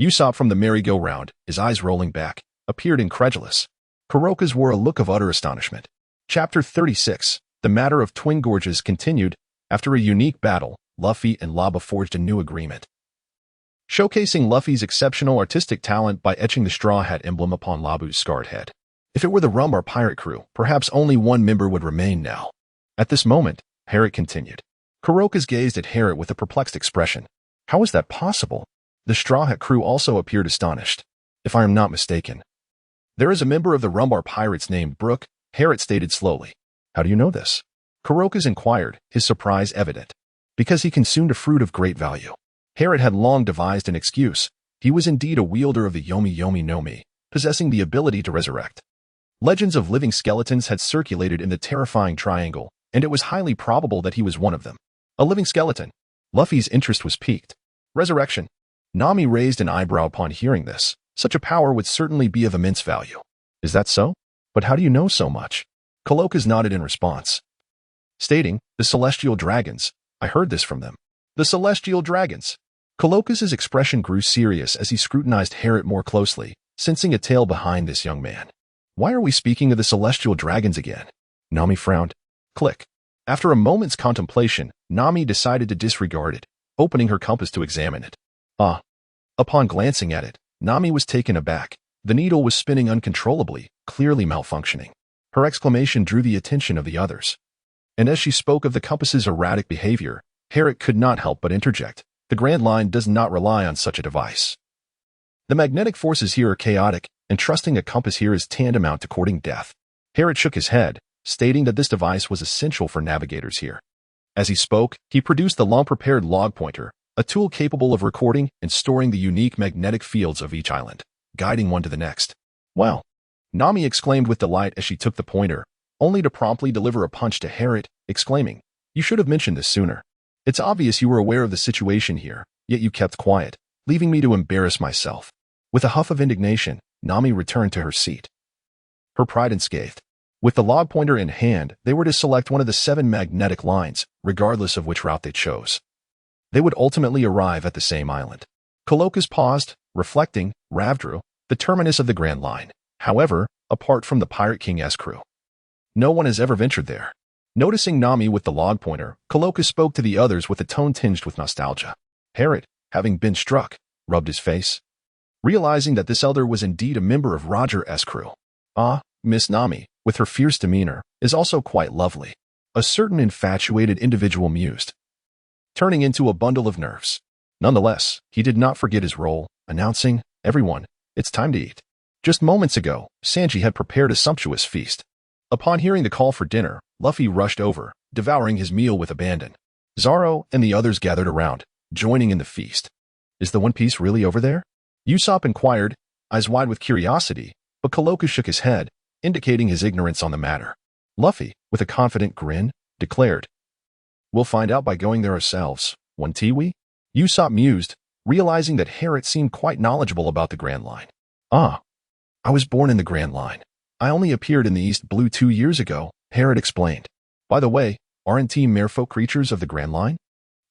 Usopp from the merry-go-round, his eyes rolling back, appeared incredulous. Kurokas wore a look of utter astonishment. Chapter 36, The Matter of Twin Gorges continued. After a unique battle, Luffy and Laba forged a new agreement, showcasing Luffy's exceptional artistic talent by etching the Straw Hat emblem upon Labu's scarred head. If it were the Rumbar pirate crew, perhaps only one member would remain now. At this moment, Harriet continued. Kurokas gazed at Harriet with a perplexed expression. How is that possible? The Straw Hat crew also appeared astonished. If I am not mistaken, there is a member of the Rumbar pirates named Brook, Harriet stated slowly. How do you know this? Kurokas inquired, his surprise evident. Because he consumed a fruit of great value. Harriet had long devised an excuse. He was indeed a wielder of the Yomi Yomi no Mi, possessing the ability to resurrect. Legends of living skeletons had circulated in the terrifying triangle, and it was highly probable that he was one of them. A living skeleton. Luffy's interest was piqued. Resurrection. Nami raised an eyebrow upon hearing this. Such a power would certainly be of immense value. Is that so? But how do you know so much? Kurokas nodded in response, stating, the Celestial Dragons. I heard this from them. The Celestial Dragons. Kurokas' expression grew serious as he scrutinized Harriet more closely, sensing a tale behind this young man. Why are we speaking of the Celestial Dragons again? Nami frowned. Click. After a moment's contemplation, Nami decided to disregard it, opening her compass to examine it. Upon glancing at it, Nami was taken aback. The needle was spinning uncontrollably, clearly malfunctioning. Her exclamation drew the attention of the others. And as she spoke of the compass's erratic behavior, Herrick could not help but interject. The Grand Line does not rely on such a device. The magnetic forces here are chaotic, and trusting a compass here is tantamount to courting death. Herrick shook his head, stating that this device was essential for navigators here. As he spoke, he produced the long-prepared log pointer, a tool capable of recording and storing the unique magnetic fields of each island, guiding one to the next. Wow! Nami exclaimed with delight as she took the pointer, only to promptly deliver a punch to Herrick, exclaiming, "You should have mentioned this sooner. It's obvious you were aware of the situation here, yet you kept quiet, leaving me to embarrass myself." With a huff of indignation, Nami returned to her seat. Her pride unscathed. With the log pointer in hand, they were to select one of the 7 magnetic lines, regardless of which route they chose. They would ultimately arrive at the same island. Coloccus paused, reflecting, Ravdru, the terminus of the Grand Line. However, apart from the Pirate King's crew, no one has ever ventured there. Noticing Nami with the log pointer, Coloccus spoke to the others with a tone tinged with nostalgia. Herrick, having been struck, rubbed his face, realizing that this elder was indeed a member of Roger's crew. Ah, Miss Nami, with her fierce demeanor, is also quite lovely. A certain infatuated individual mused, turning into a bundle of nerves. Nonetheless, he did not forget his role, announcing, "Everyone, it's time to eat." Just moments ago, Sanji had prepared a sumptuous feast. Upon hearing the call for dinner, Luffy rushed over, devouring his meal with abandon. Zoro and the others gathered around, joining in the feast. "Is the One Piece really over there?" Usopp inquired, eyes wide with curiosity, but Coloccus shook his head, indicating his ignorance on the matter. Luffy, with a confident grin, declared, "We'll find out by going there ourselves, won't we?" Usopp mused, realizing that Herrick seemed quite knowledgeable about the Grand Line. "Ah, I was born in the Grand Line. I only appeared in the East Blue 2 years ago," Herrick explained. "By the way, aren't merfolk creatures of the Grand Line?"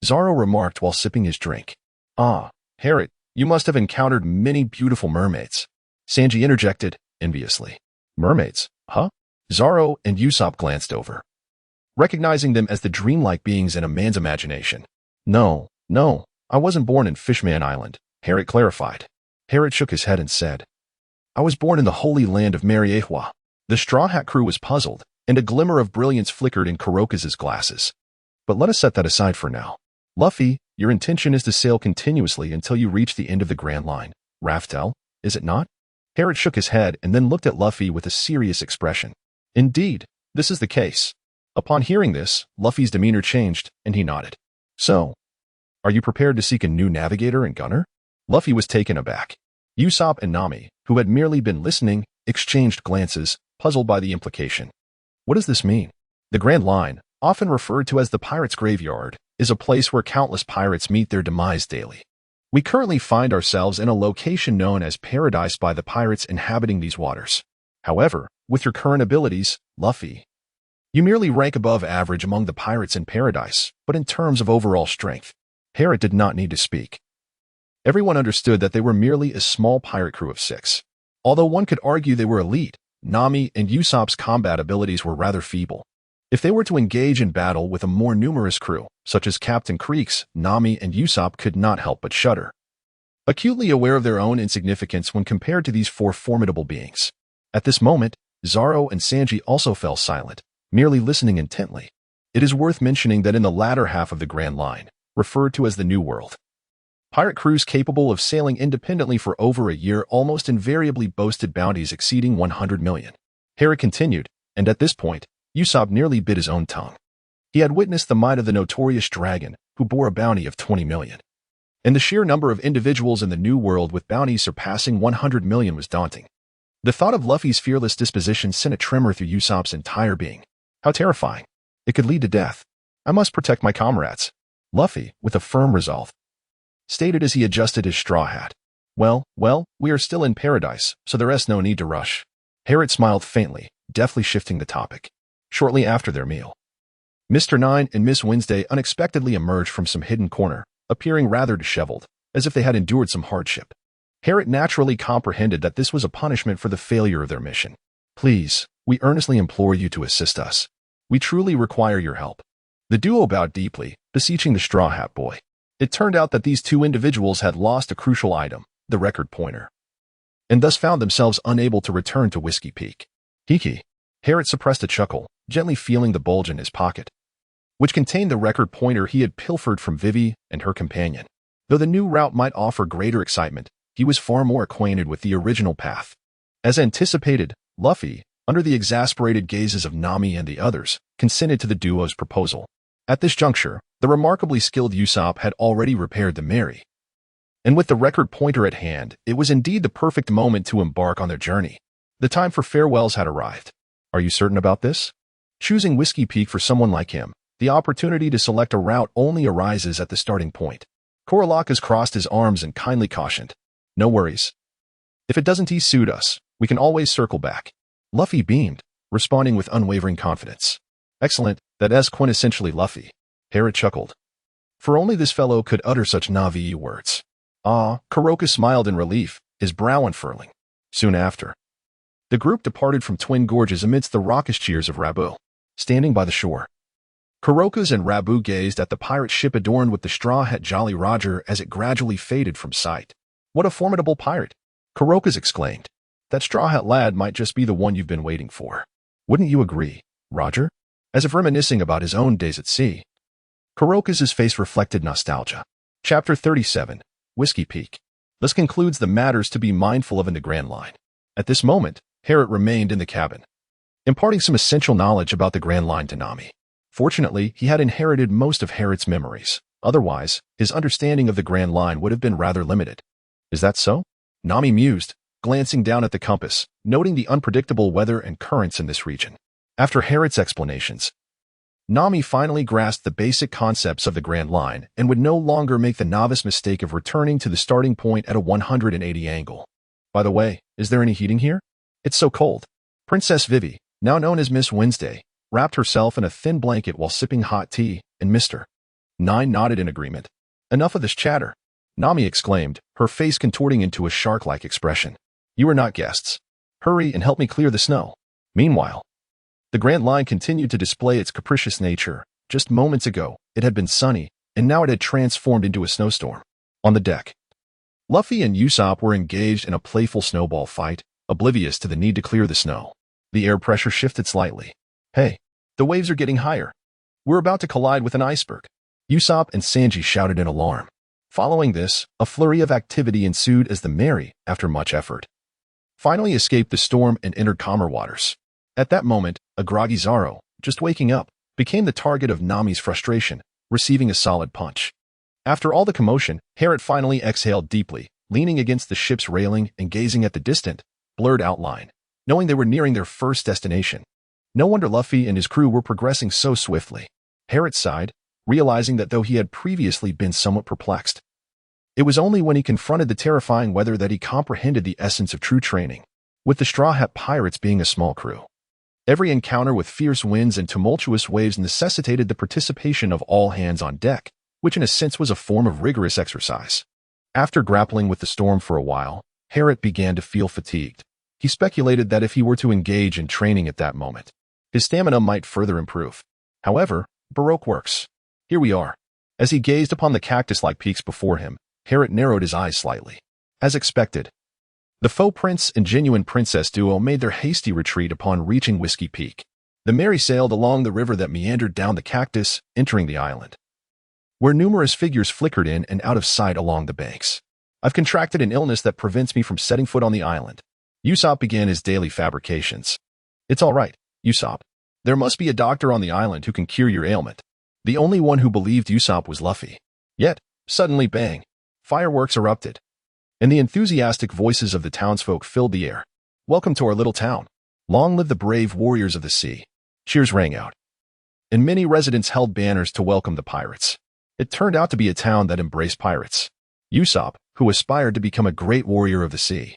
Zoro remarked while sipping his drink. "Ah, Herrick, you must have encountered many beautiful mermaids," Sanji interjected, enviously. "Mermaids, huh?" Zoro and Usopp glanced over, recognizing them as the dreamlike beings in a man's imagination. No, I wasn't born in Fishman Island," Herrick clarified. Herrick shook his head and said, "I was born in the holy land of Mariehua." The Straw Hat crew was puzzled, and a glimmer of brilliance flickered in Kurokaz's glasses. But let us set that aside for now. Luffy, your intention is to sail continuously until you reach the end of the Grand Line. Raftel, is it not? Herrick shook his head and then looked at Luffy with a serious expression. Indeed, this is the case. Upon hearing this, Luffy's demeanor changed, and he nodded. So, are you prepared to seek a new navigator and gunner? Luffy was taken aback. Usopp and Nami, who had merely been listening, exchanged glances, puzzled by the implication. What does this mean? The Grand Line, often referred to as the Pirates' Graveyard, is a place where countless pirates meet their demise daily. We currently find ourselves in a location known as Paradise by the pirates inhabiting these waters. However, with your current abilities, Luffy, you merely rank above average among the pirates in Paradise, but in terms of overall strength, Herrick did not need to speak. Everyone understood that they were merely a small pirate crew of 6. Although one could argue they were elite, Nami and Usopp's combat abilities were rather feeble. If they were to engage in battle with a more numerous crew, such as Captain Creek's, Nami and Usopp could not help but shudder, acutely aware of their own insignificance when compared to these 4 formidable beings. At this moment, Zoro and Sanji also fell silent, merely listening intently. It is worth mentioning that in the latter half of the Grand Line, referred to as the New World, pirate crews capable of sailing independently for over a year almost invariably boasted bounties exceeding 100 million. Herrick continued, and at this point, Usopp nearly bit his own tongue. He had witnessed the might of the notorious dragon, who bore a bounty of 20 million. And the sheer number of individuals in the New World with bounties surpassing 100 million was daunting. The thought of Luffy's fearless disposition sent a tremor through Usopp's entire being. How terrifying. It could lead to death. I must protect my comrades. Luffy, with a firm resolve, stated as he adjusted his straw hat. Well, we are still in Paradise, so there's no need to rush. Herrick smiled faintly, deftly shifting the topic. Shortly after their meal, Mr. 9 and Miss Wednesday unexpectedly emerged from some hidden corner, appearing rather disheveled, as if they had endured some hardship. Herrick naturally comprehended that this was a punishment for the failure of their mission. Please, we earnestly implore you to assist us. We truly require your help. The duo bowed deeply, beseeching the Straw Hat Boy. It turned out that these 2 individuals had lost a crucial item, the record pointer. and thus found themselves unable to return to Whiskey Peak. Hiki. Harriet suppressed a chuckle, gently feeling the bulge in his pocket, which contained the record pointer he had pilfered from Vivi and her companion. Though the new route might offer greater excitement, he was far more acquainted with the original path. As anticipated, Luffy, under the exasperated gazes of Nami and the others, consented to the duo's proposal. At this juncture, the remarkably skilled Usopp had already repaired the Mary, and with the record pointer at hand, it was indeed the perfect moment to embark on their journey. The time for farewells had arrived. Are you certain about this? Choosing Whiskey Peak for someone like him, the opportunity to select a route only arises at the starting point. Koralakas crossed his arms and kindly cautioned, "No worries. If it doesn't suit us, we can always circle back." Luffy beamed, responding with unwavering confidence. "Excellent, that's quintessentially Luffy." Harriet chuckled. For only this fellow could utter such Na'vi words. Ah, Kuroka smiled in relief, his brow unfurling. Soon after, the group departed from Twin Gorges amidst the raucous cheers of Rabu. Standing by the shore, Kurokas and Rabu gazed at the pirate ship adorned with the straw hat Jolly Roger as it gradually faded from sight. "What a formidable pirate!" Kurokas exclaimed. "That straw hat lad might just be the one you've been waiting for. Wouldn't you agree, Roger?" As if reminiscing about his own days at sea, Kurokas' face reflected nostalgia. Chapter 37. Whiskey Peak. This concludes the matters to be mindful of in the Grand Line. At this moment, Harriet remained in the cabin, imparting some essential knowledge about the Grand Line to Nami. Fortunately, he had inherited most of Harriet's memories. Otherwise, his understanding of the Grand Line would have been rather limited. Is that so? Nami mused, glancing down at the compass, noting the unpredictable weather and currents in this region. After Harriet's explanations, Nami finally grasped the basic concepts of the Grand Line and would no longer make the novice mistake of returning to the starting point at a 180 angle. By the way, is there any heating here? It's so cold. Princess Vivi, now known as Miss Wednesday, wrapped herself in a thin blanket while sipping hot tea, and Mr. Nine nodded in agreement. Enough of this chatter, Nami exclaimed, her face contorting into a shark-like expression. You are not guests. Hurry and help me clear the snow. Meanwhile, the Grand Line continued to display its capricious nature. Just moments ago, it had been sunny, and now it had transformed into a snowstorm. On the deck, Luffy and Usopp were engaged in a playful snowball fight, oblivious to the need to clear the snow. The air pressure shifted slightly. Hey, the waves are getting higher. We're about to collide with an iceberg. Usopp and Sanji shouted in alarm. Following this, a flurry of activity ensued as the Mary, after much effort, finally escaped the storm and entered calmer waters. At that moment, a groggy Zoro, just waking up, became the target of Nami's frustration, receiving a solid punch. After all the commotion, Harriet finally exhaled deeply, leaning against the ship's railing and gazing at the distant, blurred outline, knowing they were nearing their first destination. No wonder Luffy and his crew were progressing so swiftly. Harriet sighed, realizing that though he had previously been somewhat perplexed, it was only when he confronted the terrifying weather that he comprehended the essence of true training. With the Straw Hat Pirates being a small crew, every encounter with fierce winds and tumultuous waves necessitated the participation of all hands on deck, which in a sense was a form of rigorous exercise. After grappling with the storm for a while, Harriet began to feel fatigued. He speculated that if he were to engage in training at that moment, his stamina might further improve. However, Baroque works. Here we are. As he gazed upon the cactus-like peaks before him, Harriet narrowed his eyes slightly. As expected, the faux prince and genuine princess duo made their hasty retreat upon reaching Whiskey Peak. The Mary sailed along the river that meandered down the cactus, entering the island, where numerous figures flickered in and out of sight along the banks. I've contracted an illness that prevents me from setting foot on the island. Usopp began his daily fabrications. It's all right, Usopp. There must be a doctor on the island who can cure your ailment. The only one who believed Usopp was Luffy. Yet, suddenly bang, fireworks erupted, and the enthusiastic voices of the townsfolk filled the air. Welcome to our little town. Long live the brave warriors of the sea. Cheers rang out, and many residents held banners to welcome the pirates. It turned out to be a town that embraced pirates. Usopp, who aspired to become a great warrior of the sea,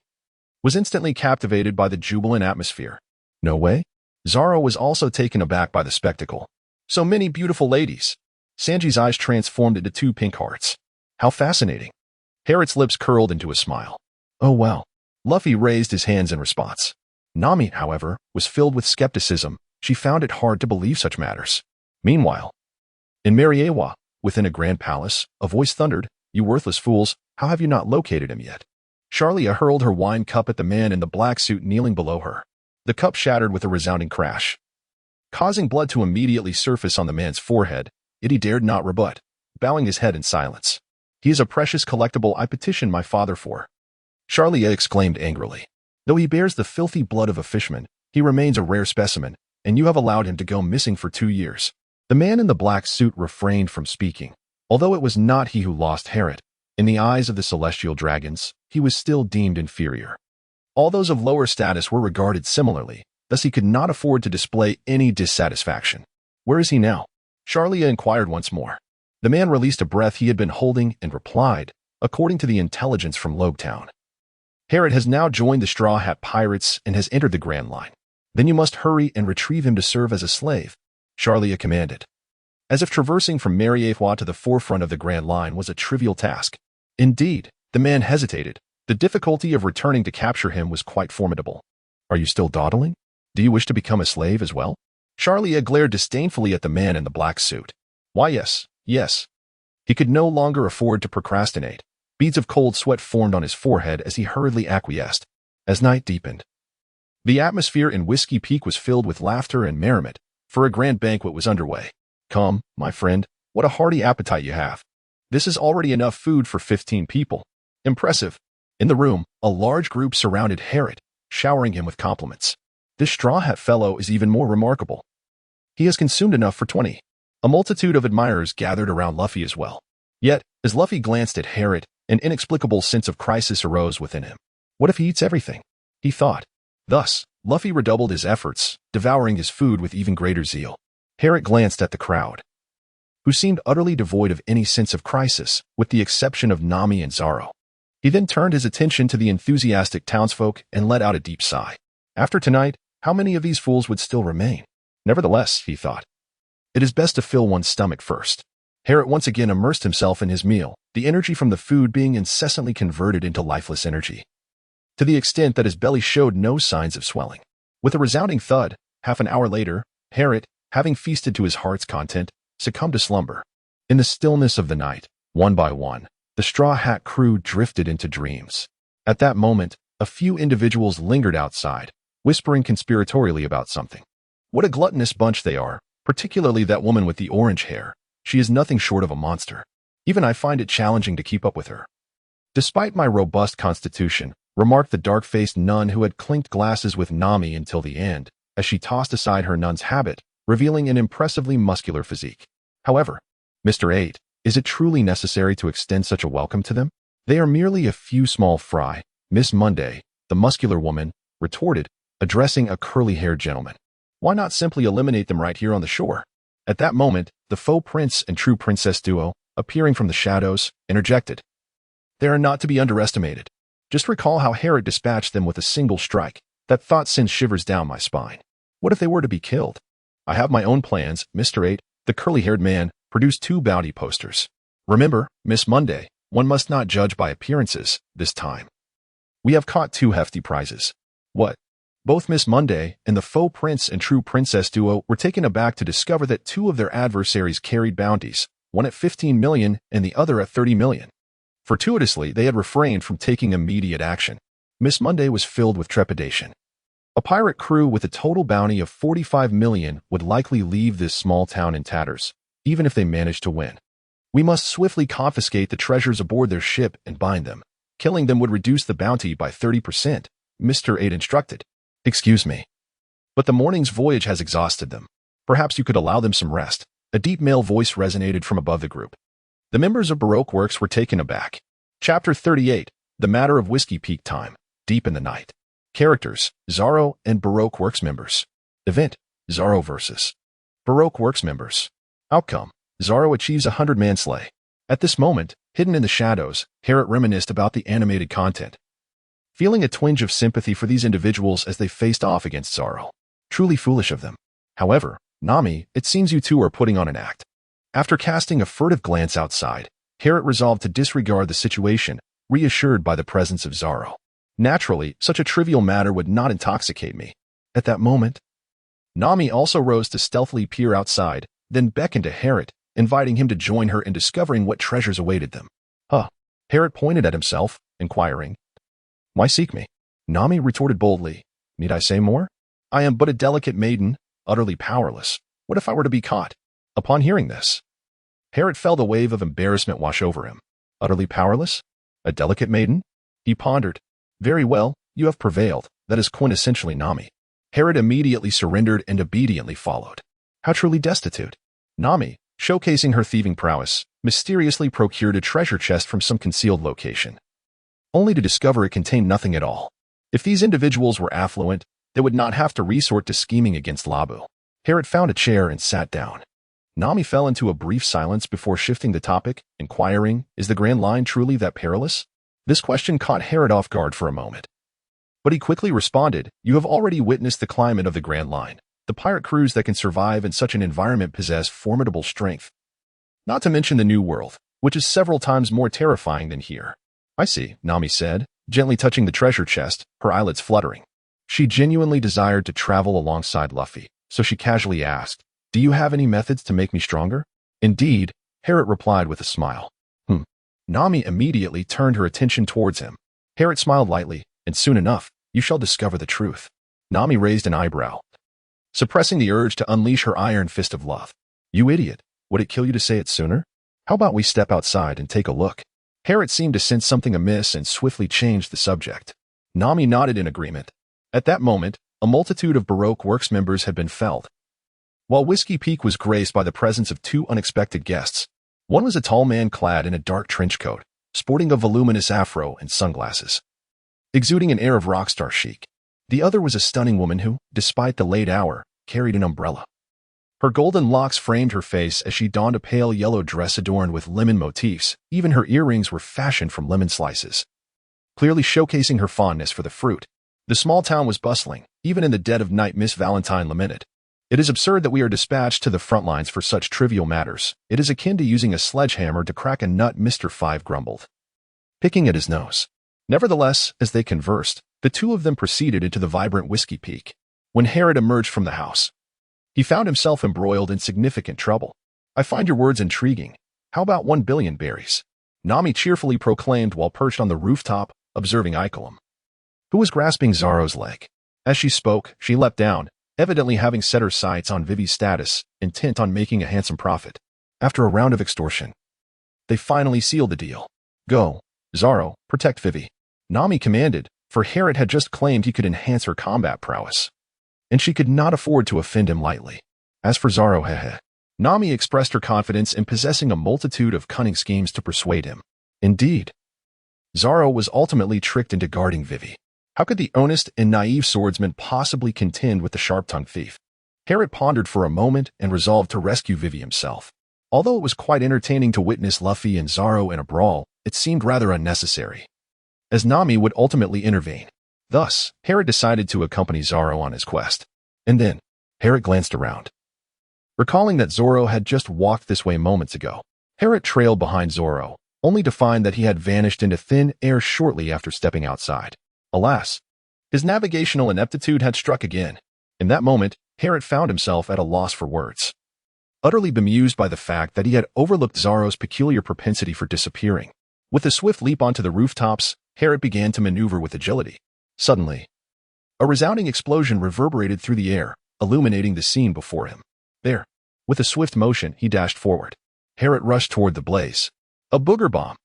was instantly captivated by the jubilant atmosphere. No way? Zoro was also taken aback by the spectacle. So many beautiful ladies. Sanji's eyes transformed into two pink hearts. How fascinating. Harriet's lips curled into a smile. Oh well. Luffy raised his hands in response. Nami, however, was filled with skepticism. She found it hard to believe such matters. Meanwhile, in Mariewa, within a grand palace, a voice thundered, You worthless fools, how have you not located him yet? Charlia hurled her wine cup at the man in the black suit kneeling below her. The cup shattered with a resounding crash, causing blood to immediately surface on the man's forehead, yet he dared not rebut, bowing his head in silence. "He is a precious collectible I petitioned my father for," Charlia exclaimed angrily. "Though he bears the filthy blood of a fisherman, he remains a rare specimen, and you have allowed him to go missing for 2 years. The man in the black suit refrained from speaking. Although it was not he who lost Herod, in the eyes of the celestial dragons, he was still deemed inferior. All those of lower status were regarded similarly, thus he could not afford to display any dissatisfaction. "Where is he now?" Charlia inquired once more. The man released a breath he had been holding and replied, according to the intelligence from Logetown. "Herod has now joined the Straw Hat Pirates and has entered the Grand Line. Then you must hurry and retrieve him to serve as a slave," Charlia commanded. As if traversing from Mariéfois to the forefront of the Grand Line was a trivial task. Indeed, the man hesitated. The difficulty of returning to capture him was quite formidable. "Are you still dawdling? Do you wish to become a slave as well?" Charlia glared disdainfully at the man in the black suit. "Why, yes, yes." He could no longer afford to procrastinate. Beads of cold sweat formed on his forehead as he hurriedly acquiesced. As night deepened, the atmosphere in Whiskey Peak was filled with laughter and merriment, for a grand banquet was underway. "Come, my friend, what a hearty appetite you have. This is already enough food for 15 people. Impressive." In the room, a large group surrounded Herod, showering him with compliments. "This straw hat fellow is even more remarkable. He has consumed enough for 20. A multitude of admirers gathered around Luffy as well. Yet, as Luffy glanced at Herod, an inexplicable sense of crisis arose within him. What if he eats everything? He thought. Thus, Luffy redoubled his efforts, devouring his food with even greater zeal. Herod glanced at the crowd, who seemed utterly devoid of any sense of crisis, with the exception of Nami and Zoro. He then turned his attention to the enthusiastic townsfolk and let out a deep sigh. After tonight, how many of these fools would still remain? Nevertheless, he thought, it is best to fill one's stomach first. Herod once again immersed himself in his meal, the energy from the food being incessantly converted into lifeless energy, to the extent that his belly showed no signs of swelling. With a resounding thud, half an hour later, Herod, having feasted to his heart's content, succumbed to slumber. In the stillness of the night, one by one, the Straw Hat crew drifted into dreams. At that moment, a few individuals lingered outside, whispering conspiratorially about something. What a gluttonous bunch they are, particularly that woman with the orange hair. She is nothing short of a monster. Even I find it challenging to keep up with her. Despite my robust constitution, remarked the dark-faced nun who had clinked glasses with Nami until the end, as she tossed aside her nun's habit, revealing an impressively muscular physique. However, Mr. 8, is it truly necessary to extend such a welcome to them? They are merely a few small fry, Miss Monday, the muscular woman, retorted, addressing a curly-haired gentleman. Why not simply eliminate them right here on the shore? At that moment, the faux prince and true princess duo, appearing from the shadows, interjected. They are not to be underestimated. Just recall how Herod dispatched them with a single strike. That thought sends shivers down my spine. What if they were to be killed? I have my own plans, Mr. 8, the curly-haired man, produced 2 bounty posters. Remember, Miss Monday, one must not judge by appearances, this time. We have caught 2 hefty prizes. What? Both Miss Monday and the faux prince and true princess duo were taken aback to discover that 2 of their adversaries carried bounties, one at 15 million and the other at 30 million. Fortuitously, they had refrained from taking immediate action. Miss Monday was filled with trepidation. A pirate crew with a total bounty of 45 million would likely leave this small town in tatters, even if they managed to win. We must swiftly confiscate the treasures aboard their ship and bind them. Killing them would reduce the bounty by 30%, Mr. 8 instructed. Excuse me, but the morning's voyage has exhausted them. Perhaps you could allow them some rest. A deep male voice resonated from above the group. The members of Baroque Works were taken aback. Chapter 38, The Matter of Whiskey Peak Time, Deep in the Night. Characters, Zoro and Baroque Works members. Event, Zoro versus Baroque Works members. Outcome, Zoro achieves a 100-man slay. At this moment, hidden in the shadows, Herod reminisced about the animated content, feeling a twinge of sympathy for these individuals as they faced off against Zoro. Truly foolish of them. However, Nami, it seems you two are putting on an act. After casting a furtive glance outside, Herod resolved to disregard the situation, reassured by the presence of Zoro. Naturally, such a trivial matter would not intoxicate me. At that moment, Nami also rose to stealthily peer outside, then beckoned to Herod, inviting him to join her in discovering what treasures awaited them. Herod pointed at himself, inquiring, Why seek me? Nami retorted boldly. Need I say more? I am but a delicate maiden, utterly powerless. What if I were to be caught? Upon hearing this, Herod felt a wave of embarrassment wash over him. Utterly powerless? A delicate maiden? He pondered. Very well, you have prevailed. That is quintessentially Nami. Herod immediately surrendered and obediently followed. How truly destitute. Nami, showcasing her thieving prowess, mysteriously procured a treasure chest from some concealed location, only to discover it contained nothing at all. If these individuals were affluent, they would not have to resort to scheming against Labu. Herod found a chair and sat down. Nami fell into a brief silence before shifting the topic, inquiring, is the Grand Line truly that perilous? This question caught Herod off guard for a moment. But he quickly responded, you have already witnessed the climate of the Grand Line. The pirate crews that can survive in such an environment possess formidable strength. Not to mention the New World, which is several times more terrifying than here. I see, Nami said, gently touching the treasure chest, her eyelids fluttering. She genuinely desired to travel alongside Luffy, so she casually asked, do you have any methods to make me stronger? Indeed, Herod replied with a smile. Nami immediately turned her attention towards him. Herod smiled lightly, and soon enough, you shall discover the truth. Nami raised an eyebrow, suppressing the urge to unleash her iron fist of love. You idiot, would it kill you to say it sooner? How about we step outside and take a look? Herod seemed to sense something amiss and swiftly changed the subject. Nami nodded in agreement. At that moment, a multitude of Baroque Works members had been felled, while Whiskey Peak was graced by the presence of two unexpected guests. One was a tall man clad in a dark trench coat, sporting a voluminous afro and sunglasses, exuding an air of rockstar chic. The other was a stunning woman who, despite the late hour, carried an umbrella. Her golden locks framed her face as she donned a pale yellow dress adorned with lemon motifs. Even her earrings were fashioned from lemon slices, clearly showcasing her fondness for the fruit. The small town was bustling. Even in the dead of night, Miss Valentine lamented, it is absurd that we are dispatched to the front lines for such trivial matters. It is akin to using a sledgehammer to crack a nut, Mr. Five grumbled, picking at his nose. Nevertheless, as they conversed, the two of them proceeded into the vibrant Whiskey Peak. When Herod emerged from the house, he found himself embroiled in significant trouble. I find your words intriguing. How about 1 billion berries? Nami cheerfully proclaimed while perched on the rooftop, observing Icolum, who was grasping Zoro's leg. As she spoke, she leapt down, evidently having set her sights on Vivi's status, intent on making a handsome profit. After a round of extortion, they finally sealed the deal. Go, Zoro, protect Vivi, Nami commanded, for Herod had just claimed he could enhance her combat prowess, and she could not afford to offend him lightly. As for Zoro, Nami expressed her confidence in possessing a multitude of cunning schemes to persuade him. Indeed, Zoro was ultimately tricked into guarding Vivi. How could the honest and naive swordsman possibly contend with the sharp-tongued thief? Herod pondered for a moment and resolved to rescue Vivi himself. Although it was quite entertaining to witness Luffy and Zoro in a brawl, it seemed rather unnecessary, as Nami would ultimately intervene. Thus, Herod decided to accompany Zoro on his quest. And then, Herod glanced around, recalling that Zoro had just walked this way moments ago. Herod trailed behind Zoro, only to find that he had vanished into thin air shortly after stepping outside. Alas, his navigational ineptitude had struck again. In that moment, Herod found himself at a loss for words, utterly bemused by the fact that he had overlooked Zoro's peculiar propensity for disappearing. With a swift leap onto the rooftops, Herod began to maneuver with agility. Suddenly, a resounding explosion reverberated through the air, illuminating the scene before him. There, with a swift motion, he dashed forward. Herod rushed toward the blaze. A booger bomb.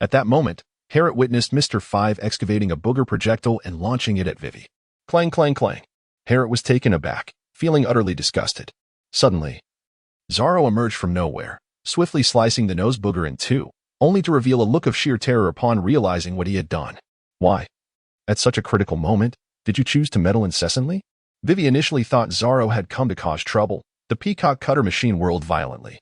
At that moment, Herod witnessed Mr. Five excavating a booger projectile and launching it at Vivi. Clang, clang, clang. Herod was taken aback, feeling utterly disgusted. Suddenly, Zoro emerged from nowhere, swiftly slicing the nose booger in two, only to reveal a look of sheer terror upon realizing what he had done. Why, at such a critical moment, did you choose to meddle incessantly? Vivi initially thought Zoro had come to cause trouble. The peacock cutter machine whirled violently,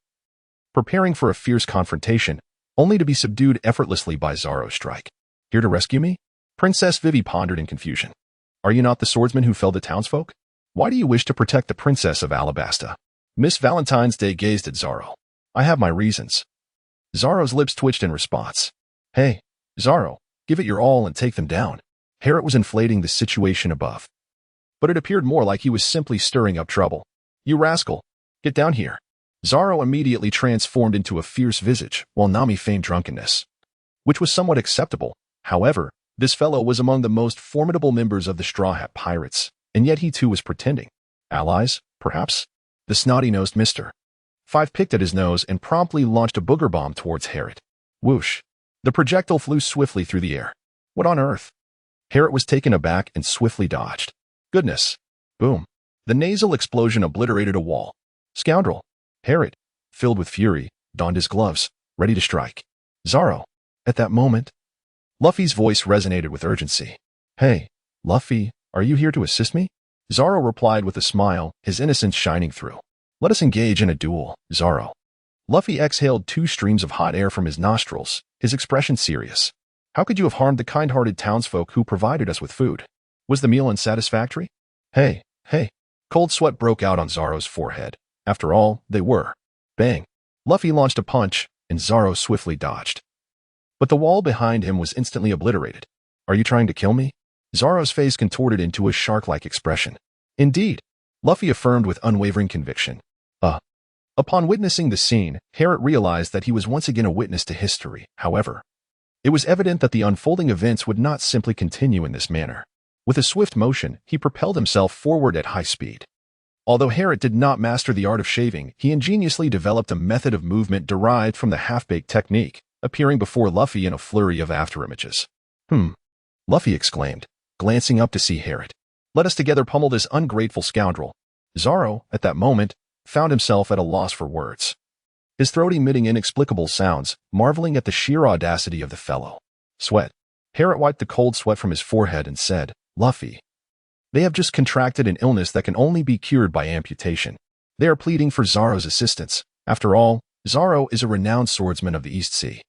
preparing for a fierce confrontation, only to be subdued effortlessly by Zoro's strike. Here to rescue me? Princess Vivi pondered in confusion. Are you not the swordsman who felled the townsfolk? Why do you wish to protect the princess of Alabasta? Miss Valentine's Day gazed at Zoro. I have my reasons. Zoro's lips twitched in response. Hey, Zoro, give it your all and take them down. Herod was inflating the situation above, but it appeared more like he was simply stirring up trouble. You rascal, get down here. Zoro immediately transformed into a fierce visage, while Nami feigned drunkenness, which was somewhat acceptable. However, This fellow was among the most formidable members of the Straw Hat Pirates, and yet he too was pretending. Allies, perhaps? The snotty-nosed Mr. 5 picked at his nose and promptly launched a booger bomb towards Harriet. Whoosh! The projectile flew swiftly through the air. What on earth? Harriet was taken aback and swiftly dodged. Goodness! Boom! The nasal explosion obliterated a wall. Scoundrel! Harriet, filled with fury, donned his gloves, ready to strike. Zorro! At that moment, Luffy's voice resonated with urgency. Hey, Luffy, are you here to assist me? Zorro replied with a smile, his innocence shining through. Let us engage in a duel, Zorro. Luffy exhaled 2 streams of hot air from his nostrils, his expression serious. How could you have harmed the kind-hearted townsfolk who provided us with food? Was the meal unsatisfactory? Hey. Cold sweat broke out on Zorro's forehead. After all, they were. Bang. Luffy launched a punch, and Zorro swiftly dodged. But the wall behind him was instantly obliterated. Are you trying to kill me? Zorro's face contorted into a shark-like expression. Indeed, Luffy affirmed with unwavering conviction. Upon witnessing the scene, Harriet realized that he was once again a witness to history. However, it was evident that the unfolding events would not simply continue in this manner. With a swift motion, he propelled himself forward at high speed. Although Harriet did not master the art of shaving, he ingeniously developed a method of movement derived from the half-baked technique, appearing before Luffy in a flurry of afterimages. Luffy exclaimed, glancing up to see Harriet. Let us together pummel this ungrateful scoundrel. Zorro, at that moment, found himself at a loss for words. His throat emitting inexplicable sounds, marveling at the sheer audacity of the fellow. Sweat. Harriet wiped the cold sweat from his forehead and said, Luffy, they have just contracted an illness that can only be cured by amputation. They are pleading for Zorro's assistance. After all, Zorro is a renowned swordsman of the East Sea.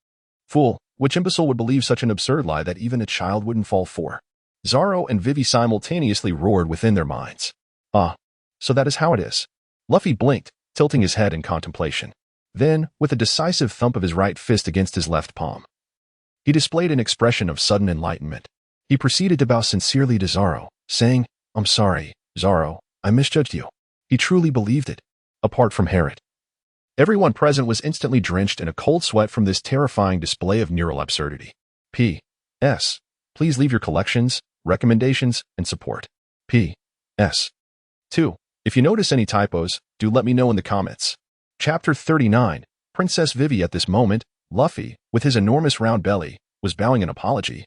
Fool, which imbecile would believe such an absurd lie that even a child wouldn't fall for? Zorro and Vivi simultaneously roared within their minds. So that is how it is. Luffy blinked, tilting his head in contemplation. Then, with a decisive thump of his right fist against his left palm, he displayed an expression of sudden enlightenment. He proceeded to bow sincerely to Zorro, saying, I'm sorry, Zorro, I misjudged you. He truly believed it. Apart from Harriet, everyone present was instantly drenched in a cold sweat from this terrifying display of neural absurdity. P.S. Please leave your collections, recommendations, and support. P.S. 2. If you notice any typos, do let me know in the comments. Chapter 39. Princess Vivi. At this moment, Luffy, with his enormous round belly, was bowing an apology,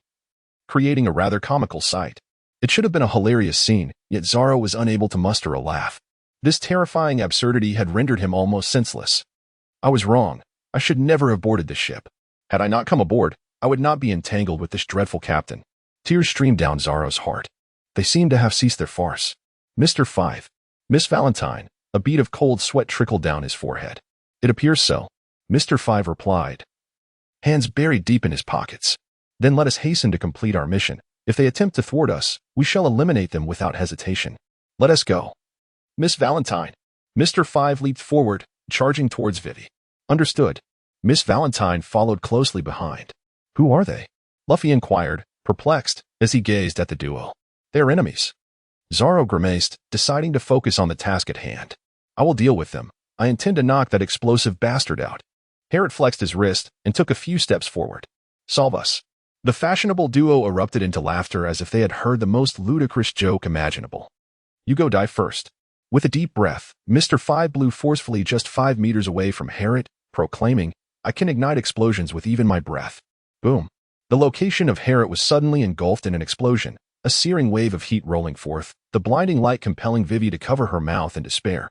creating a rather comical sight. It should have been a hilarious scene, yet Zorro was unable to muster a laugh. This terrifying absurdity had rendered him almost senseless. I was wrong. I should never have boarded this ship. Had I not come aboard, I would not be entangled with this dreadful captain. Tears streamed down Zorro's heart. They seemed to have ceased their farce. Mr. 5. Miss Valentine, a bead of cold sweat trickled down his forehead. It appears so, Mr. 5 replied, hands buried deep in his pockets. Then let us hasten to complete our mission. If they attempt to thwart us, we shall eliminate them without hesitation. Let us go. Miss Valentine. Mr. 5 leaped forward, charging towards Vivi. Understood. Miss Valentine followed closely behind. Who are they? Luffy inquired, perplexed, as he gazed at the duo. They are enemies. Zorro grimaced, deciding to focus on the task at hand. I will deal with them. I intend to knock that explosive bastard out. Harriet flexed his wrist and took a few steps forward. Solve us. The fashionable duo erupted into laughter as if they had heard the most ludicrous joke imaginable. You go die first. With a deep breath, Mr. 5 blew forcefully just 5 meters away from Harriet, proclaiming, I can ignite explosions with even my breath. Boom. The location of Harriet was suddenly engulfed in an explosion, a searing wave of heat rolling forth, the blinding light compelling Vivi to cover her mouth in despair.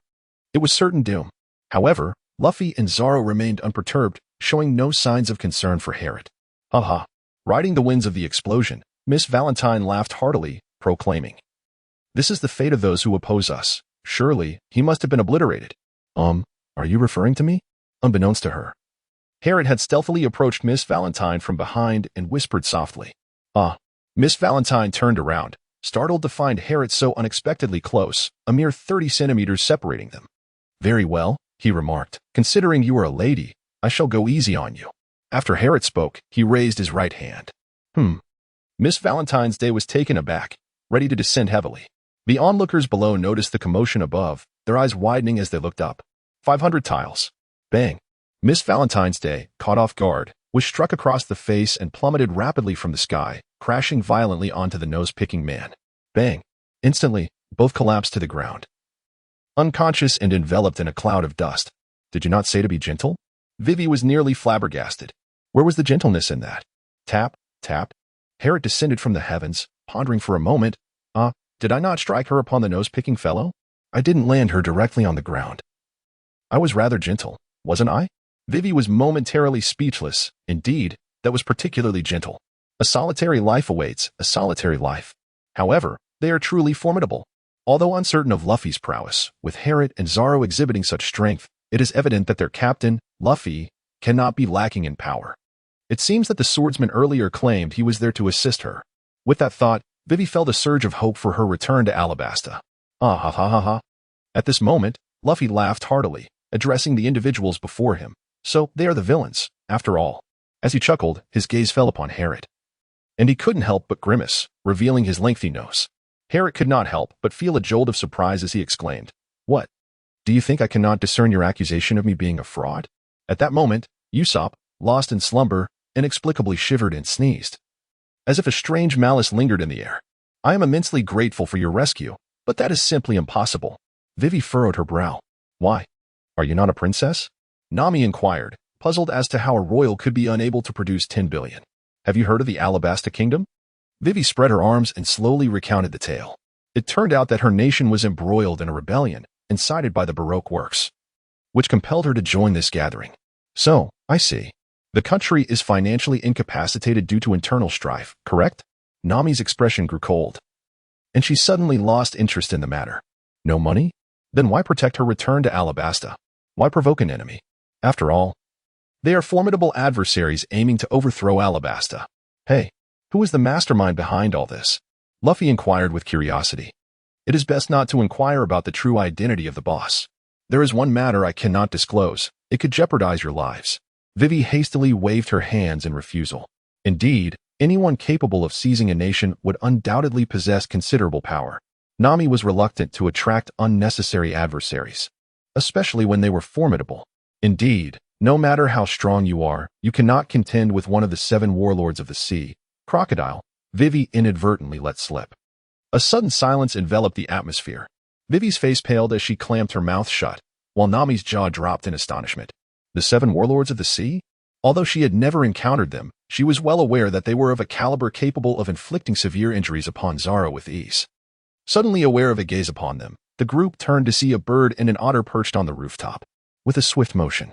It was certain doom. However, Luffy and Zorro remained unperturbed, showing no signs of concern for Harriet. Ha. Riding the winds of the explosion, Miss Valentine laughed heartily, proclaiming, This is the fate of those who oppose us. Surely, he must have been obliterated. Are you referring to me? Unbeknownst to her, Harriet had stealthily approached Miss Valentine from behind and whispered softly. Miss Valentine turned around, startled to find Harriet so unexpectedly close, a mere 30 centimeters separating them. Very well, he remarked. Considering you are a lady, I shall go easy on you. After Harriet spoke, he raised his right hand. Miss Valentine's day was taken aback, ready to descend heavily. The onlookers below noticed the commotion above, their eyes widening as they looked up. 500 tiles. Bang. Miss Valentine's Day, caught off guard, was struck across the face and plummeted rapidly from the sky, crashing violently onto the nose-picking man. Bang! Instantly, both collapsed to the ground, unconscious and enveloped in a cloud of dust. Did you not say to be gentle? Vivi was nearly flabbergasted. Where was the gentleness in that? Tap, tap. Harriet descended from the heavens, pondering for a moment. Did I not strike her upon the nose-picking fellow? I didn't land her directly on the ground. I was rather gentle, wasn't I? Vivi was momentarily speechless. Indeed, that was particularly gentle. A solitary life awaits, a solitary life. However, they are truly formidable. Although uncertain of Luffy's prowess, with Harriet and Zoro exhibiting such strength, it is evident that their captain, Luffy, cannot be lacking in power. It seems that the swordsman earlier claimed he was there to assist her. With that thought, Vivi felt a surge of hope for her return to Alabasta. Ah ha ha ha ha. At this moment, Luffy laughed heartily, addressing the individuals before him. So, they are the villains, after all. As he chuckled, his gaze fell upon Harriet. And he couldn't help but grimace, revealing his lengthy nose. Harriet could not help but feel a jolt of surprise as he exclaimed, "What? Do you think I cannot discern your accusation of me being a fraud?" At that moment, Usopp, lost in slumber, inexplicably shivered and sneezed, as if a strange malice lingered in the air. "I am immensely grateful for your rescue, but that is simply impossible." Vivi furrowed her brow. "Why? Are you not a princess?" Nami inquired, puzzled as to how a royal could be unable to produce 10 billion. "Have you heard of the Alabasta kingdom?" Vivi spread her arms and slowly recounted the tale. It turned out that her nation was embroiled in a rebellion, incited by the Baroque works, which compelled her to join this gathering. "So, I see. The country is financially incapacitated due to internal strife, correct?" Nami's expression grew cold, and she suddenly lost interest in the matter. "No money? Then why protect her return to Alabasta? Why provoke an enemy? After all, they are formidable adversaries aiming to overthrow Alabasta. Hey, who is the mastermind behind all this?" Luffy inquired with curiosity. "It is best not to inquire about the true identity of the boss. There is one matter I cannot disclose. It could jeopardize your lives." Vivi hastily waved her hands in refusal. Indeed, anyone capable of seizing a nation would undoubtedly possess considerable power. Nami was reluctant to attract unnecessary adversaries, especially when they were formidable. Indeed, no matter how strong you are, you cannot contend with one of the 7 warlords of the sea. Crocodile, Vivi inadvertently let slip. A sudden silence enveloped the atmosphere. Vivi's face paled as she clamped her mouth shut, while Nami's jaw dropped in astonishment. The 7 warlords of the sea? Although she had never encountered them, she was well aware that they were of a caliber capable of inflicting severe injuries upon Zoro with ease. Suddenly aware of a gaze upon them, the group turned to see a bird and an otter perched on the rooftop. With a swift motion,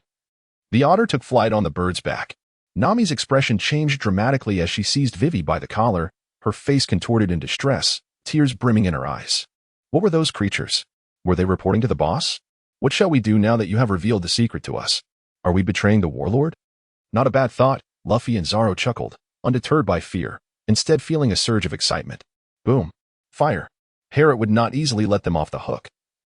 the otter took flight on the bird's back. Nami's expression changed dramatically as she seized Vivi by the collar, her face contorted in distress, tears brimming in her eyes. What were those creatures? Were they reporting to the boss? What shall we do now that you have revealed the secret to us? Are we betraying the warlord? Not a bad thought, Luffy and Zoro chuckled, undeterred by fear, instead feeling a surge of excitement. Boom. Fire. Harriet would not easily let them off the hook.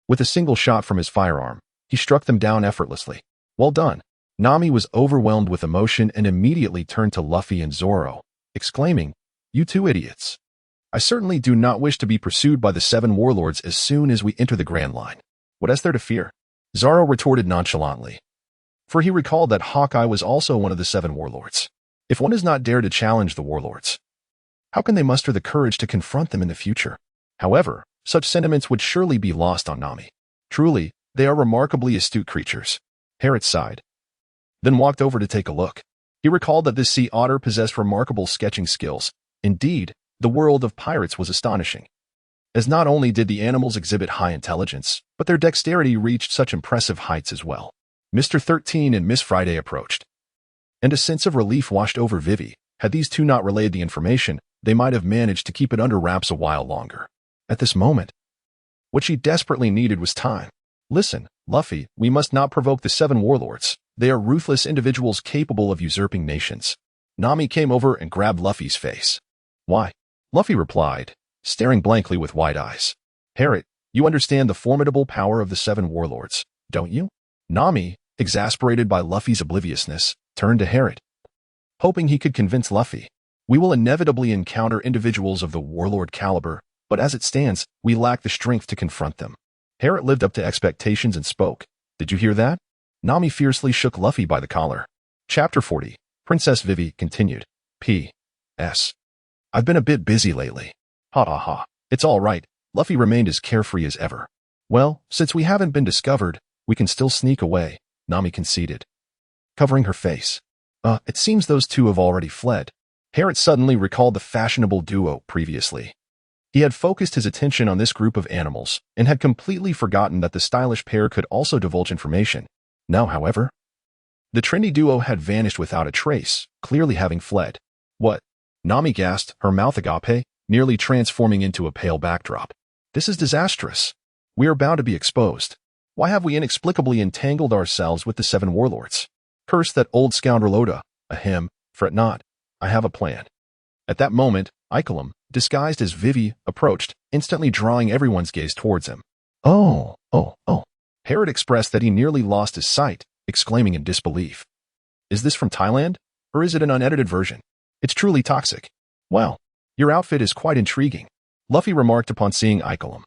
With a single shot from his firearm, he struck them down effortlessly. Well done. Nami was overwhelmed with emotion and immediately turned to Luffy and Zoro, exclaiming, "You two idiots. I certainly do not wish to be pursued by the 7 warlords as soon as we enter the Grand Line. What is there to fear?" Zoro retorted nonchalantly, for he recalled that Hawkeye was also one of the 7 warlords. If one does not dare to challenge the warlords, how can they muster the courage to confront them in the future? However, such sentiments would surely be lost on Nami. Truly, they are remarkably astute creatures. Harriet sighed, then walked over to take a look. He recalled that this sea otter possessed remarkable sketching skills. Indeed, the world of pirates was astonishing, as not only did the animals exhibit high intelligence, but their dexterity reached such impressive heights as well. Mr. 13 and Miss Friday approached, and a sense of relief washed over Vivi. Had these two not relayed the information, they might have managed to keep it under wraps a while longer. At this moment, what she desperately needed was time. "Listen, Luffy, we must not provoke the 7 warlords. They are ruthless individuals capable of usurping nations." Nami came over and grabbed Luffy's face. "Why?" Luffy replied, staring blankly with wide eyes. "Harriet, you understand the formidable power of the 7 warlords, don't you?" Nami, exasperated by Luffy's obliviousness, turned to Harriet, hoping he could convince Luffy. "We will inevitably encounter individuals of the warlord caliber, but as it stands, we lack the strength to confront them." Harriet lived up to expectations and spoke. "Did you hear that?" Nami fiercely shook Luffy by the collar. Chapter 40. Princess Vivi continued. P.S. I've been a bit busy lately. Ha ha ha. It's all right. Luffy remained as carefree as ever. Well, since we haven't been discovered, we can still sneak away, Nami conceded, covering her face. It seems those two have already fled. Harriet suddenly recalled the fashionable duo previously. He had focused his attention on this group of animals and had completely forgotten that the stylish pair could also divulge information. Now, however, the trendy duo had vanished without a trace, clearly having fled. What? Nami gasped, her mouth agape, nearly transforming into a pale backdrop. This is disastrous. We are bound to be exposed. Why have we inexplicably entangled ourselves with the 7 warlords? Curse that old scoundrel Oda. Ahem, fret not. I have a plan. At that moment, Icolum, disguised as Vivi, approached, instantly drawing everyone's gaze towards him. Oh. Harriet expressed that he nearly lost his sight, exclaiming in disbelief. Is this from Thailand? Or is it an unedited version? It's truly toxic. Well, your outfit is quite intriguing, Luffy remarked upon seeing Icolum,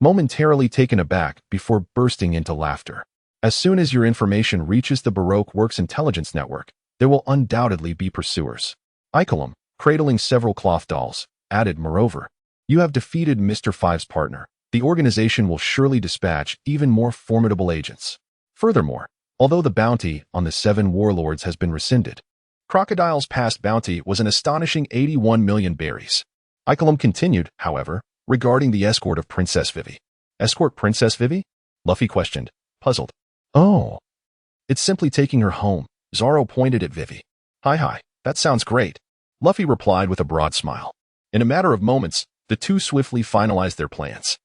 momentarily taken aback before bursting into laughter. As soon as your information reaches the Baroque Works Intelligence Network, there will undoubtedly be pursuers. Icolum, cradling several cloth dolls, added, moreover, you have defeated Mr. Five's partner. The organization will surely dispatch even more formidable agents. Furthermore, although the bounty on the 7 warlords has been rescinded, Crocodile's past bounty was an astonishing 81 million berries. Icolum continued, however, regarding the escort of Princess Vivi. Escort Princess Vivi? Luffy questioned, puzzled. Oh. It's simply taking her home, Zoro pointed at Vivi. Hi, that sounds great, Luffy replied with a broad smile. In a matter of moments, the two swiftly finalized their plans.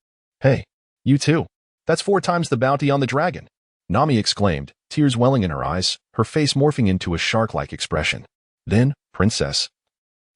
Hey, you too. That's 4 times the bounty on the dragon, Nami exclaimed, tears welling in her eyes, her face morphing into a shark-like expression. Then, Princess,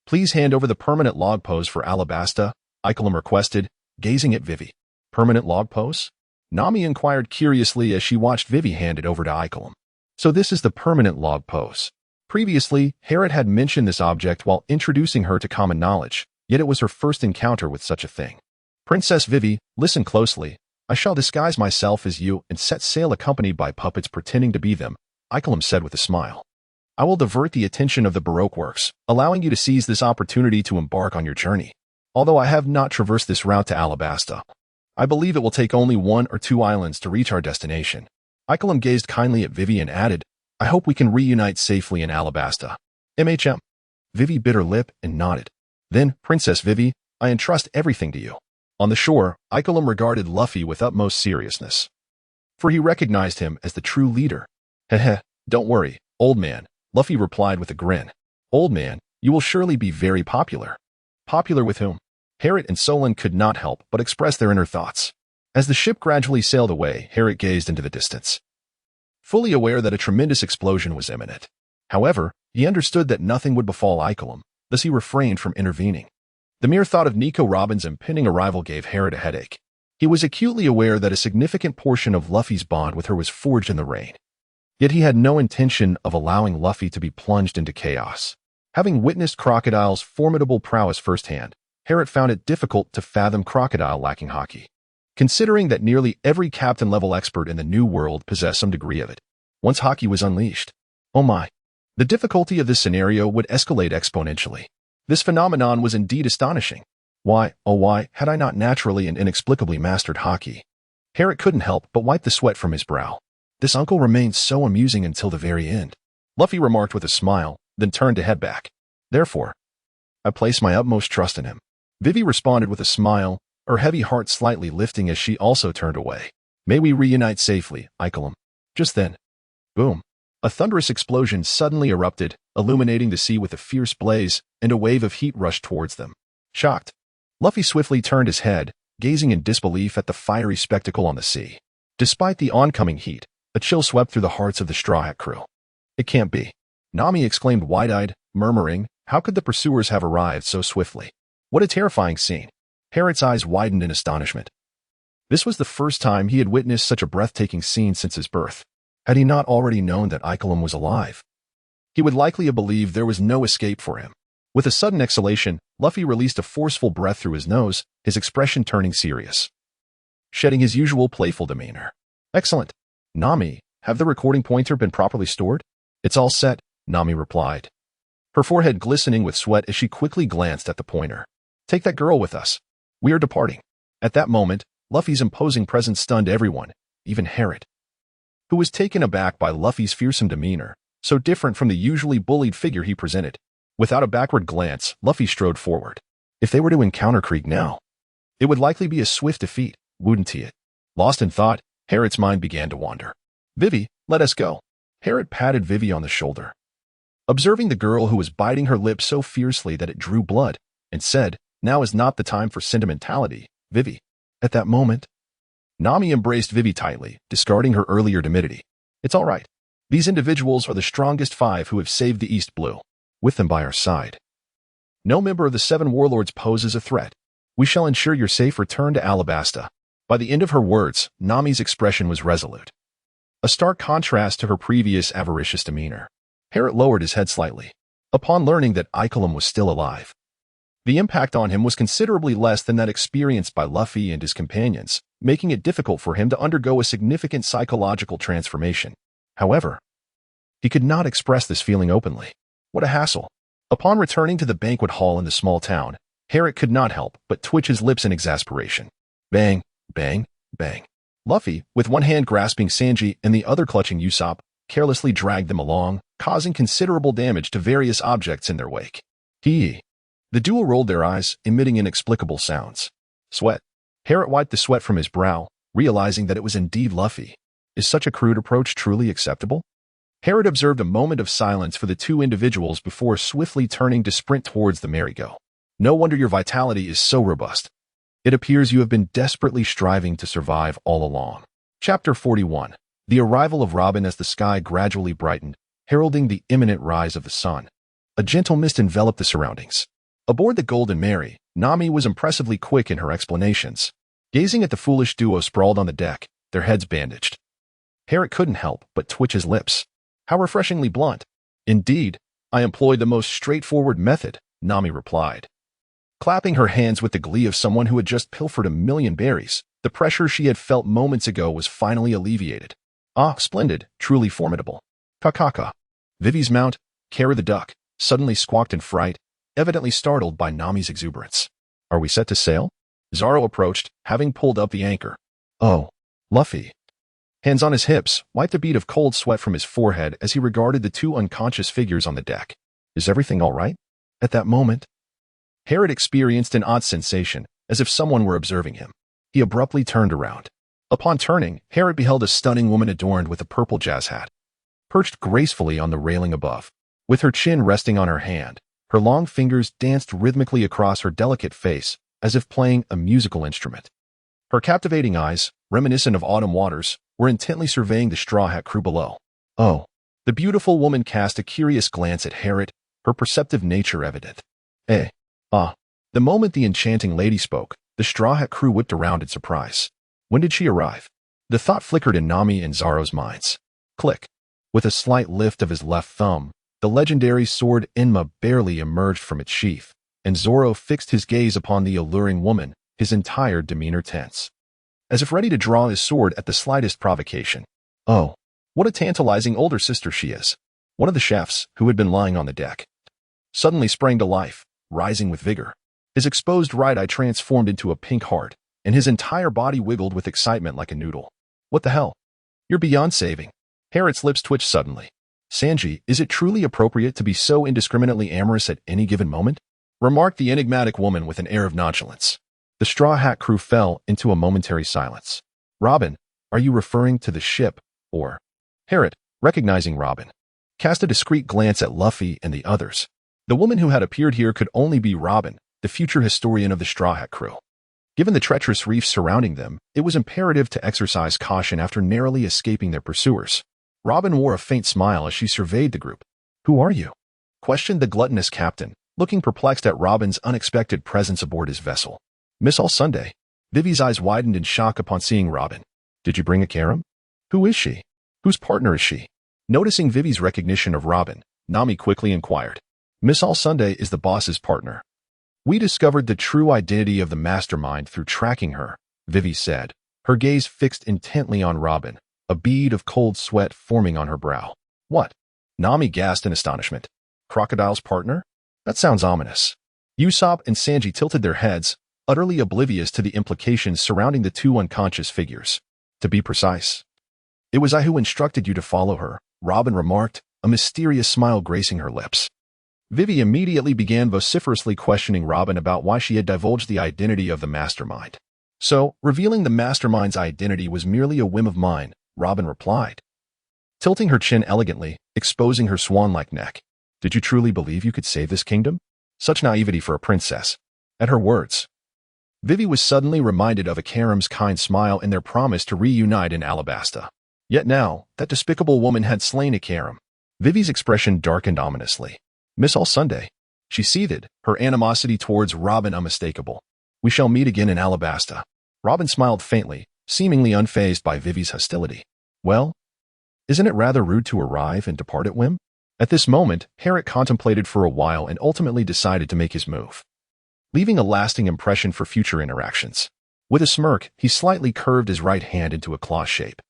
please hand over the permanent log pose for Alabasta, Icolum requested, gazing at Vivi. Permanent log pose? Nami inquired curiously as she watched Vivi hand it over to Icolum. So this is the permanent log pose. Previously, Harriet had mentioned this object while introducing her to common knowledge, yet it was her first encounter with such a thing. Princess Vivi, listen closely. I shall disguise myself as you and set sail accompanied by puppets pretending to be them, Icolum said with a smile. I will divert the attention of the Baroque Works, allowing you to seize this opportunity to embark on your journey. Although I have not traversed this route to Alabasta, I believe it will take only 1 or 2 islands to reach our destination. Icolum gazed kindly at Vivi and added, I hope we can reunite safely in Alabasta. MHM. Vivi bit her lip and nodded. Then, Princess Vivi, I entrust everything to you. On the shore, Icolum regarded Luffy with utmost seriousness, for he recognized him as the true leader. Heh, don't worry, old man, Luffy replied with a grin. Old man, you will surely be very popular. Popular with whom? Harriet and Solon could not help but express their inner thoughts. As the ship gradually sailed away, Harriet gazed into the distance, fully aware that a tremendous explosion was imminent. However, he understood that nothing would befall Icolum, thus he refrained from intervening. The mere thought of Nico Robin's impending arrival gave Harriet a headache. He was acutely aware that a significant portion of Luffy's bond with her was forged in the rain. Yet he had no intention of allowing Luffy to be plunged into chaos. Having witnessed Crocodile's formidable prowess firsthand, Harriet found it difficult to fathom Crocodile lacking haki, considering that nearly every captain-level expert in the New World possessed some degree of it. Once haki was unleashed, oh my, the difficulty of this scenario would escalate exponentially. This phenomenon was indeed astonishing. Why, oh why, had I not naturally and inexplicably mastered haki? Harriet couldn't help but wipe the sweat from his brow. This uncle remained so amusing until the very end, Luffy remarked with a smile, then turned to head back. Therefore, I place my utmost trust in him. Vivi responded with a smile, her heavy heart slightly lifting as she also turned away. May we reunite safely, Icolum. Just then, boom. A thunderous explosion suddenly erupted, illuminating the sea with a fierce blaze, and a wave of heat rushed towards them. Shocked, Luffy swiftly turned his head, gazing in disbelief at the fiery spectacle on the sea. Despite the oncoming heat, a chill swept through the hearts of the Straw Hat crew. It can't be. Nami exclaimed wide-eyed, murmuring, how could the pursuers have arrived so swiftly? What a terrifying scene. Harriet's eyes widened in astonishment. This was the first time he had witnessed such a breathtaking scene since his birth. Had he not already known that Icolum was alive, he would likely have believed there was no escape for him. With a sudden exhalation, Luffy released a forceful breath through his nose, his expression turning serious, shedding his usual playful demeanor. Excellent. Nami, have the recording pointer been properly stored? It's all set, Nami replied, her forehead glistening with sweat as she quickly glanced at the pointer. Take that girl with us. We are departing. At that moment, Luffy's imposing presence stunned everyone, even Harriet, who was taken aback by Luffy's fearsome demeanor, so different from the usually bullied figure he presented. Without a backward glance, Luffy strode forward. If they were to encounter Krieg now, it would likely be a swift defeat, wouldn't it? Lost in thought, Harriet's mind began to wander. Vivi, let us go. Harriet patted Vivi on the shoulder, observing the girl who was biting her lip so fiercely that it drew blood, and said, now is not the time for sentimentality, Vivi. At that moment, Nami embraced Vivi tightly, discarding her earlier timidity. It's all right. These individuals are the strongest 5 who have saved the East Blue. With them by our side, no member of the 7 warlords poses a threat. We shall ensure your safe return to Alabasta. By the end of her words, Nami's expression was resolute, a stark contrast to her previous avaricious demeanor. Harriet lowered his head slightly. Upon learning that Ikelim was still alive, the impact on him was considerably less than that experienced by Luffy and his companions, making it difficult for him to undergo a significant psychological transformation. However, he could not express this feeling openly. What a hassle. Upon returning to the banquet hall in the small town, Harriet could not help but twitch his lips in exasperation. Bang, bang, bang. Luffy, with one hand grasping Sanji and the other clutching Usopp, carelessly dragged them along, causing considerable damage to various objects in their wake. The duo rolled their eyes, emitting inexplicable sounds. Sweat. Harriet wiped the sweat from his brow, realizing that it was indeed Luffy. Is such a crude approach truly acceptable? Harriet observed a moment of silence for the 2 individuals before swiftly turning to sprint towards the merry-go. No wonder your vitality is so robust. It appears you have been desperately striving to survive all along. Chapter 41. The arrival of Robin. As the sky gradually brightened, heralding the imminent rise of the sun, a gentle mist enveloped the surroundings. Aboard the Golden Mary, Nami was impressively quick in her explanations. Gazing at the foolish duo sprawled on the deck, their heads bandaged, Harriet couldn't help but twitch his lips. How refreshingly blunt. Indeed, I employed the most straightforward method, Nami replied, clapping her hands with the glee of someone who had just pilfered 1,000,000 berries. The pressure she had felt moments ago was finally alleviated. Ah, splendid, truly formidable. Kakaka. Vivi's mount, Kara the duck, suddenly squawked in fright, evidently startled by Nami's exuberance. Are we set to sail? Zoro approached, having pulled up the anchor. Oh, Luffy. Hands on his hips, wiped a bead of cold sweat from his forehead as he regarded the 2 unconscious figures on the deck. Is everything all right? At that moment, Harriet experienced an odd sensation, as if someone were observing him. He abruptly turned around. Upon turning, Harriet beheld a stunning woman adorned with a purple jazz hat, perched gracefully on the railing above. With her chin resting on her hand, her long fingers danced rhythmically across her delicate face, as if playing a musical instrument. Her captivating eyes, reminiscent of autumn waters, were intently surveying the Straw Hat crew below. Oh, the beautiful woman cast a curious glance at Harriet, her perceptive nature evident. The moment the enchanting lady spoke, the Straw Hat crew whipped around in surprise. When did she arrive? The thought flickered in Nami and Zoro's minds. Click. With a slight lift of his left thumb, the legendary sword Enma barely emerged from its sheath, and Zoro fixed his gaze upon the alluring woman, his entire demeanor tense, as if ready to draw his sword at the slightest provocation. Oh, what a tantalizing older sister she is. One of the chefs, who had been lying on the deck, suddenly sprang to life, rising with vigor. His exposed right eye transformed into a pink heart, and his entire body wiggled with excitement like a noodle. What the hell? You're beyond saving. Harriet's lips twitched suddenly. Sanji, is it truly appropriate to be so indiscriminately amorous at any given moment? Remarked the enigmatic woman with an air of nonchalance. The Straw Hat crew fell into a momentary silence. Robin, are you referring to the ship, or? Harriet, recognizing Robin, cast a discreet glance at Luffy and the others. The woman who had appeared here could only be Robin, the future historian of the Straw Hat crew. Given the treacherous reefs surrounding them, it was imperative to exercise caution after narrowly escaping their pursuers. Robin wore a faint smile as she surveyed the group. Who are you? Questioned the gluttonous captain, looking perplexed at Robin's unexpected presence aboard his vessel. Miss All Sunday. Vivi's eyes widened in shock upon seeing Robin. Did you bring a carom? Who is she? Whose partner is she? Noticing Vivi's recognition of Robin, Nami quickly inquired. Miss All Sunday is the boss's partner. We discovered the true identity of the mastermind through tracking her, Vivi said, her gaze fixed intently on Robin, a bead of cold sweat forming on her brow. What? Nami gasped in astonishment. Crocodile's partner? That sounds ominous. Usopp and Sanji tilted their heads, utterly oblivious to the implications surrounding the two unconscious figures. To be precise, it was I who instructed you to follow her, Robin remarked, a mysterious smile gracing her lips. Vivi immediately began vociferously questioning Robin about why she had divulged the identity of the mastermind. So, revealing the mastermind's identity was merely a whim of mine, Robin replied, tilting her chin elegantly, exposing her swan-like neck. Did you truly believe you could save this kingdom? Such naivety for a princess. At her words, Vivi was suddenly reminded of Akaram's kind smile and their promise to reunite in Alabasta. Yet now, that despicable woman had slain Akaram. Vivi's expression darkened ominously. Miss all Sunday. She seethed, her animosity towards Robin unmistakable. We shall meet again in Alabasta. Robin smiled faintly, seemingly unfazed by Vivi's hostility. Well, isn't it rather rude to arrive and depart at whim? At this moment, Herrick contemplated for a while and ultimately decided to make his move, leaving a lasting impression for future interactions. With a smirk, he slightly curved his right hand into a claw shape,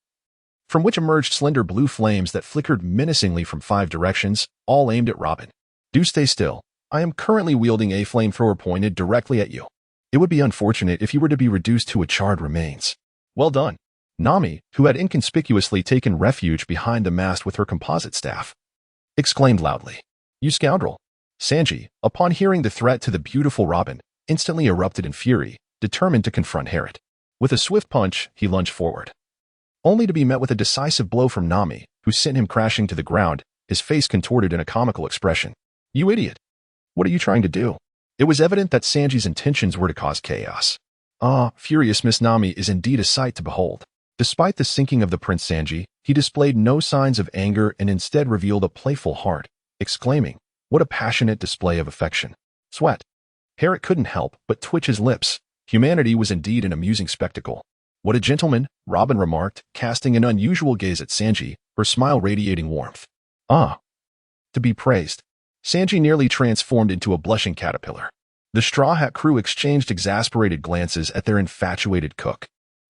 from which emerged slender blue flames that flickered menacingly from 5 directions, all aimed at Robin. Do stay still. I am currently wielding a flamethrower pointed directly at you. It would be unfortunate if you were to be reduced to a charred remains. Well done. Nami, who had inconspicuously taken refuge behind the mast with her composite staff, exclaimed loudly. You scoundrel. Sanji, upon hearing the threat to the beautiful Robin, instantly erupted in fury, determined to confront Herrick. With a swift punch, he lunged forward, only to be met with a decisive blow from Nami, who sent him crashing to the ground, his face contorted in a comical expression. You idiot. What are you trying to do? It was evident that Sanji's intentions were to cause chaos. Furious Miss Nami is indeed a sight to behold. Despite the sinking of the Prince Sanji, he displayed no signs of anger and instead revealed a playful heart, exclaiming, what a passionate display of affection. Sweat. Herrick couldn't help but twitch his lips. Humanity was indeed an amusing spectacle. What a gentleman, Robin remarked, casting an unusual gaze at Sanji, her smile radiating warmth. To be praised. Sanji nearly transformed into a blushing caterpillar. The Straw Hat crew exchanged exasperated glances at their infatuated cook.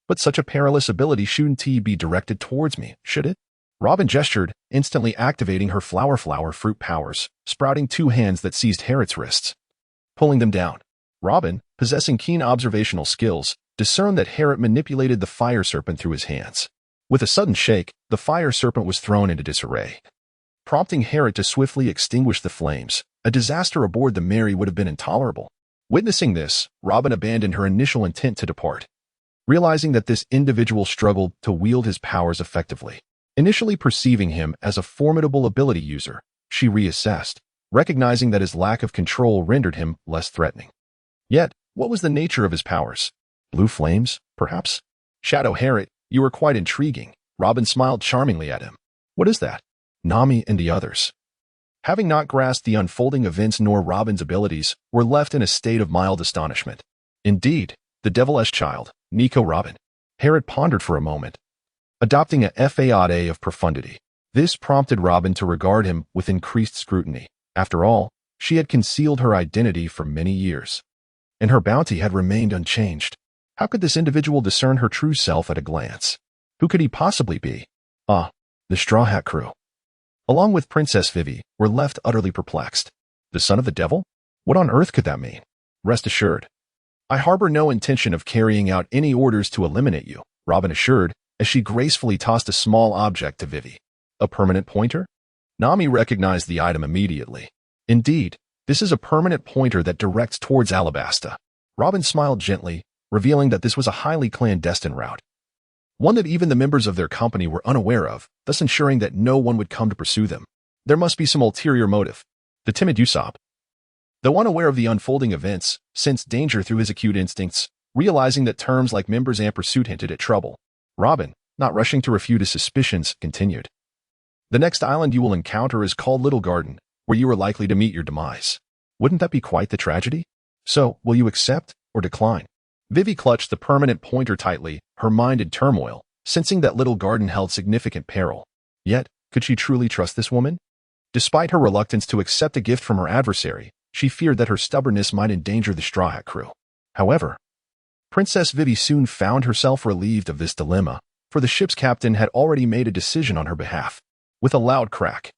But such a perilous ability shouldn't be directed towards me, should it? Robin gestured, instantly activating her flower fruit powers, sprouting 2 hands that seized Herrick's wrists, pulling them down. Robin, possessing keen observational skills, discerned that Herrick manipulated the fire serpent through his hands. With a sudden shake, the fire serpent was thrown into disarray, prompting Herrick to swiftly extinguish the flames. A disaster aboard the Mary would have been intolerable. Witnessing this, Robin abandoned her initial intent to depart, realizing that this individual struggled to wield his powers effectively. Initially perceiving him as a formidable ability user, she reassessed, recognizing that his lack of control rendered him less threatening. Yet, what was the nature of his powers? Blue flames, perhaps? Shadow Herrick, you are quite intriguing. Robin smiled charmingly at him. What is that? Nami and the others, having not grasped the unfolding events nor Robin's abilities, were left in a state of mild astonishment. Indeed, the devilish child, Nico Robin. Herrick pondered for a moment, adopting a facade of profundity. This prompted Robin to regard him with increased scrutiny. After all, she had concealed her identity for many years, and her bounty had remained unchanged. How could this individual discern her true self at a glance? Who could he possibly be? The Straw Hat crew, along with Princess Vivi, were left utterly perplexed. The son of the devil? What on earth could that mean? Rest assured, I harbor no intention of carrying out any orders to eliminate you, Robin assured, as she gracefully tossed a small object to Vivi. A permanent pointer? Nami recognized the item immediately. Indeed, this is a permanent pointer that directs towards Alabasta. Robin smiled gently, revealing that this was a highly clandestine route, one that even the members of their company were unaware of, thus ensuring that no one would come to pursue them. There must be some ulterior motive. The timid Usopp, though unaware of the unfolding events, sensed danger through his acute instincts, realizing that terms like members and pursuit hinted at trouble. Robin, not rushing to refute his suspicions, continued. The next island you will encounter is called Little Garden, where you are likely to meet your demise. Wouldn't that be quite the tragedy? So, will you accept or decline? Vivi clutched the permanent pointer tightly, her mind in turmoil, sensing that Little Garden held significant peril. Yet, could she truly trust this woman? Despite her reluctance to accept a gift from her adversary, she feared that her stubbornness might endanger the Straw Hat crew. However, Princess Vivi soon found herself relieved of this dilemma, for the ship's captain had already made a decision on her behalf. With a loud crack,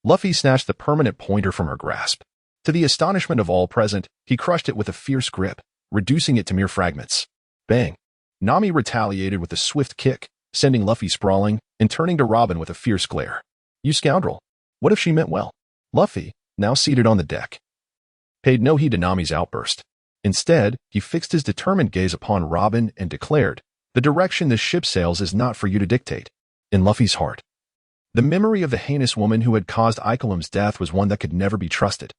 Luffy snatched the permanent pointer from her grasp. To the astonishment of all present, he crushed it with a fierce grip, reducing it to mere fragments. Bang! Nami retaliated with a swift kick, sending Luffy sprawling and turning to Robin with a fierce glare. You scoundrel! What if she meant well? Luffy, now seated on the deck, paid no heed to Nami's outburst. Instead, he fixed his determined gaze upon Robin and declared, the direction this ship sails is not for you to dictate. In Luffy's heart, the memory of the heinous woman who had caused Ikelim's death was one that could never be trusted.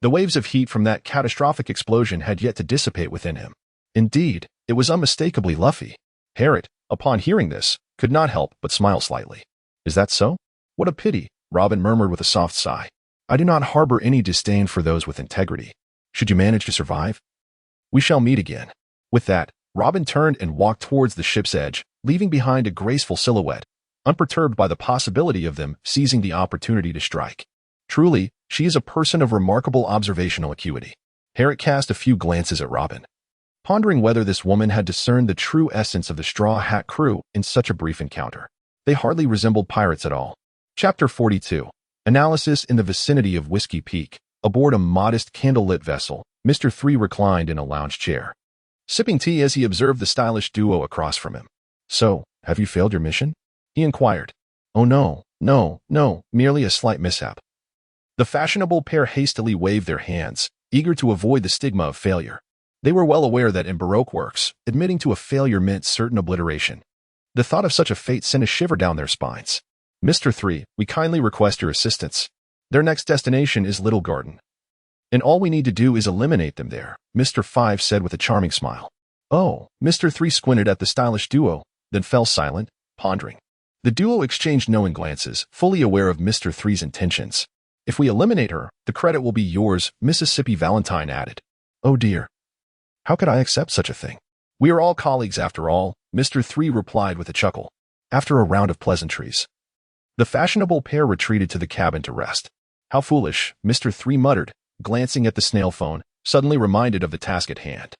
The waves of heat from that catastrophic explosion had yet to dissipate within him. Indeed, it was unmistakably Luffy. Harriet, upon hearing this, could not help but smile slightly. Is that so? What a pity, Robin murmured with a soft sigh. I do not harbor any disdain for those with integrity. Should you manage to survive, we shall meet again. With that, Robin turned and walked towards the ship's edge, leaving behind a graceful silhouette, unperturbed by the possibility of them seizing the opportunity to strike. Truly, she is a person of remarkable observational acuity. Harriet cast a few glances at Robin, pondering whether this woman had discerned the true essence of the Straw Hat crew in such a brief encounter. They hardly resembled pirates at all. Chapter 42. Analysis. In the vicinity of Whiskey Peak, aboard a modest candlelit vessel, Mr. 3 reclined in a lounge chair, sipping tea as he observed the stylish duo across from him. So, have you failed your mission? He inquired. Oh no, merely a slight mishap. The fashionable pair hastily waved their hands, eager to avoid the stigma of failure. They were well aware that in Baroque works, admitting to a failure meant certain obliteration. The thought of such a fate sent a shiver down their spines. Mr. 3, we kindly request your assistance. Their next destination is Little Garden, and all we need to do is eliminate them there, Mr. 5 said with a charming smile. Oh, Mr. 3 squinted at the stylish duo, then fell silent, pondering. The duo exchanged knowing glances, fully aware of Mr. 3's intentions. If we eliminate her, the credit will be yours, Mississippi Valentine added. Oh dear. How could I accept such a thing? We are all colleagues after all, Mr. 3 replied with a chuckle. After a round of pleasantries, the fashionable pair retreated to the cabin to rest. How foolish, Mr. 3 muttered, glancing at the snail phone, suddenly reminded of the task at hand.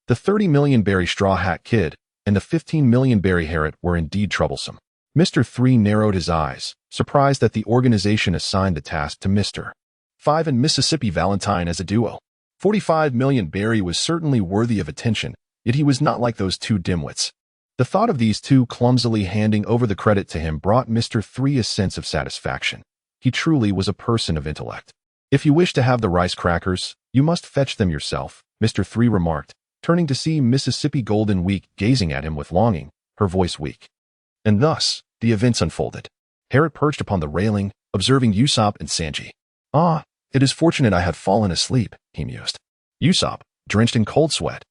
The 30 million berry Straw Hat Kid and the 15 million berry Harriet were indeed troublesome. Mr. 3 narrowed his eyes, surprised that the organization assigned the task to Mr. 5 and Mississippi Valentine as a duo. 45 million berry was certainly worthy of attention, yet he was not like those two dimwits. The thought of these two clumsily handing over the credit to him brought Mr. 3 a sense of satisfaction. He truly was a person of intellect. If you wish to have the rice crackers, you must fetch them yourself, Mr. 3 remarked, turning to see Mississippi Golden Week gazing at him with longing, her voice weak. And thus, the events unfolded. Harriet perched upon the railing, observing Usopp and Sanji. Ah, it is fortunate I had fallen asleep, he mused. Usopp, drenched in cold sweat,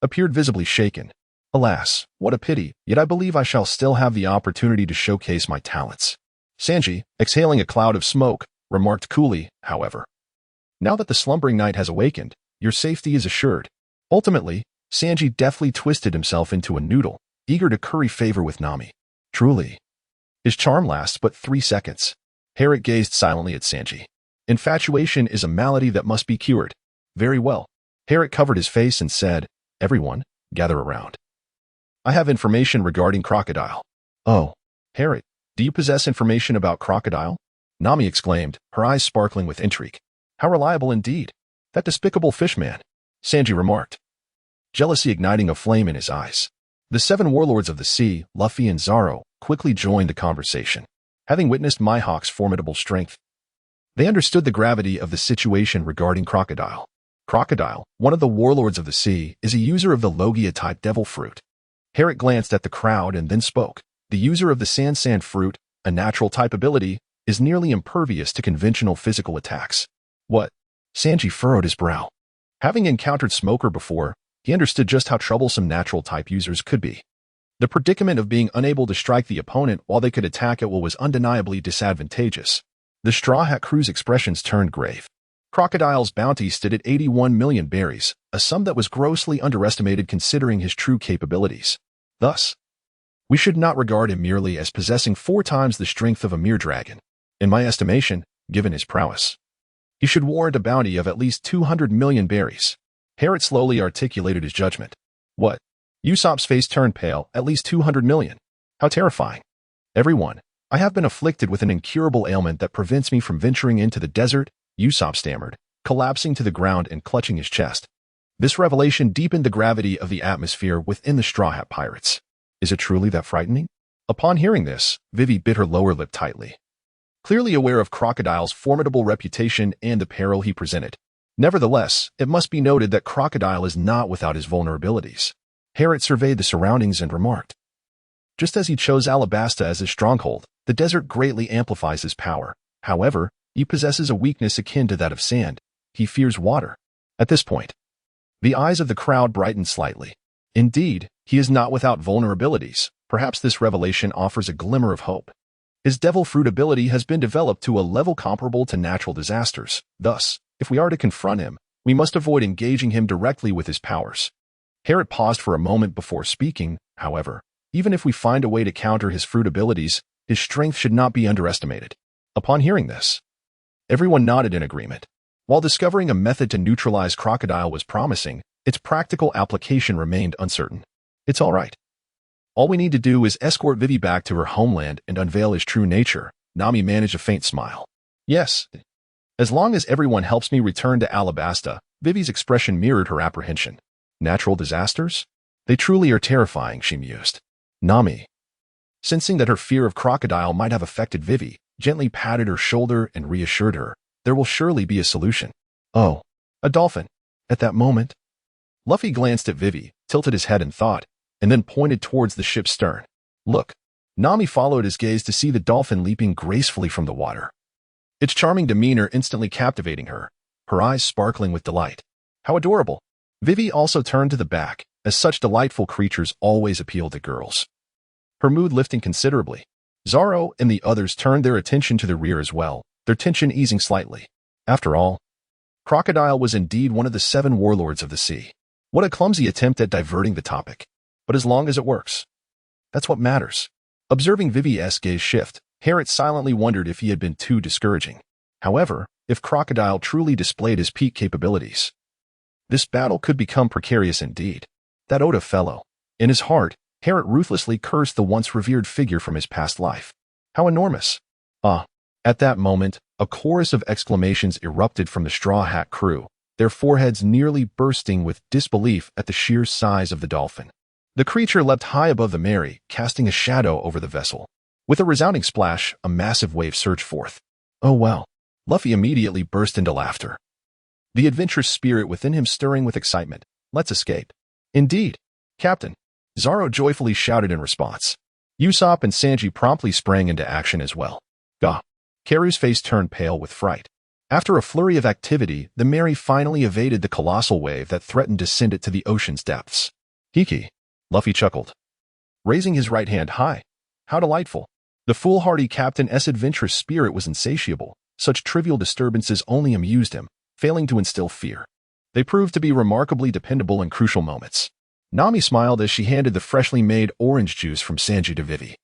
appeared visibly shaken. Alas, what a pity, yet I believe I shall still have the opportunity to showcase my talents. Sanji, exhaling a cloud of smoke, remarked coolly, however. Now that the slumbering knight has awakened, your safety is assured. Ultimately, Sanji deftly twisted himself into a noodle, eager to curry favor with Nami. Truly, his charm lasts but 3 seconds. Harriet gazed silently at Sanji. Infatuation is a malady that must be cured. Very well. Harriet covered his face and said, Everyone, gather around. I have information regarding Crocodile. Oh, Harriet, do you possess information about Crocodile? Nami exclaimed, her eyes sparkling with intrigue. How reliable indeed. That despicable fishman, Sanji remarked, jealousy igniting a flame in his eyes. The 7 warlords of the sea, Luffy and Zoro, quickly joined the conversation. Having witnessed Mihawk's formidable strength, they understood the gravity of the situation regarding Crocodile. Crocodile, one of the warlords of the sea, is a user of the Logia-type devil fruit. Harriet glanced at the crowd and then spoke. The user of the Sand fruit, a natural type ability, is nearly impervious to conventional physical attacks. What? Sanji furrowed his brow. Having encountered Smoker before, he understood just how troublesome natural type users could be. The predicament of being unable to strike the opponent while they could attack at will was undeniably disadvantageous. The Straw Hat crew's expressions turned grave. Crocodile's bounty stood at 81 million berries, a sum that was grossly underestimated considering his true capabilities. Thus, we should not regard him merely as possessing 4 times the strength of a mere dragon. In my estimation, given his prowess, he should warrant a bounty of at least 200 million berries. Harriet slowly articulated his judgment. What? Usopp's face turned pale. At least 200 million. How terrifying. Everyone, I have been afflicted with an incurable ailment that prevents me from venturing into the desert, Usopp stammered, collapsing to the ground and clutching his chest. This revelation deepened the gravity of the atmosphere within the Straw Hat Pirates. Is it truly that frightening? Upon hearing this, Vivi bit her lower lip tightly. Clearly aware of Crocodile's formidable reputation and the peril he presented. Nevertheless, it must be noted that Crocodile is not without his vulnerabilities. Harriet surveyed the surroundings and remarked. Just as he chose Alabasta as his stronghold, the desert greatly amplifies his power. However, he possesses a weakness akin to that of sand. He fears water. At this point, the eyes of the crowd brightened slightly. Indeed, he is not without vulnerabilities. Perhaps this revelation offers a glimmer of hope. His devil fruit ability has been developed to a level comparable to natural disasters. Thus, if we are to confront him, we must avoid engaging him directly with his powers. Harriet paused for a moment before speaking. However, even if we find a way to counter his fruit abilities, his strength should not be underestimated. Upon hearing this, everyone nodded in agreement. While discovering a method to neutralize Crocodile was promising, its practical application remained uncertain. It's all right. All we need to do is escort Vivi back to her homeland and unveil his true nature. Nami managed a faint smile. Yes. As long as everyone helps me return to Alabasta, Vivi's expression mirrored her apprehension. Natural disasters? They truly are terrifying, she mused. Nami, sensing that her fear of Crocodile might have affected Vivi, gently patted her shoulder and reassured her, there will surely be a solution. Oh, a dolphin. At that moment, Luffy glanced at Vivi, tilted his head in thought, and then pointed towards the ship's stern. Look. Nami followed his gaze to see the dolphin leaping gracefully from the water. Its charming demeanor instantly captivating her, her eyes sparkling with delight. How adorable. Vivi also turned to the back, as such delightful creatures always appeal to girls. Her mood lifting considerably. Zoro and the others turned their attention to the rear as well, their tension easing slightly. After all, Crocodile was indeed one of the 7 warlords of the sea. What a clumsy attempt at diverting the topic. But as long as it works, that's what matters. Observing Vivi's gaze shift, Harriet silently wondered if he had been too discouraging. However, if Crocodile truly displayed his peak capabilities, this battle could become precarious indeed. That Oda fellow. In his heart, Harriet ruthlessly cursed the once revered figure from his past life. How enormous. At that moment, a chorus of exclamations erupted from the Straw Hat crew, their foreheads nearly bursting with disbelief at the sheer size of the dolphin. The creature leapt high above the Mary, casting a shadow over the vessel. With a resounding splash, a massive wave surged forth. Oh well. Luffy immediately burst into laughter, the adventurous spirit within him stirring with excitement. Let's escape. Indeed, Captain. Zoro joyfully shouted in response. Usopp and Sanji promptly sprang into action as well. Gah. Karu's face turned pale with fright. After a flurry of activity, the Mary finally evaded the colossal wave that threatened to send it to the ocean's depths. Hiki. Luffy chuckled, raising his right hand high. How delightful. The foolhardy captain's adventurous spirit was insatiable. Such trivial disturbances only amused him, failing to instill fear. They proved to be remarkably dependable in crucial moments. Nami smiled as she handed the freshly made orange juice from Sanji to Vivi.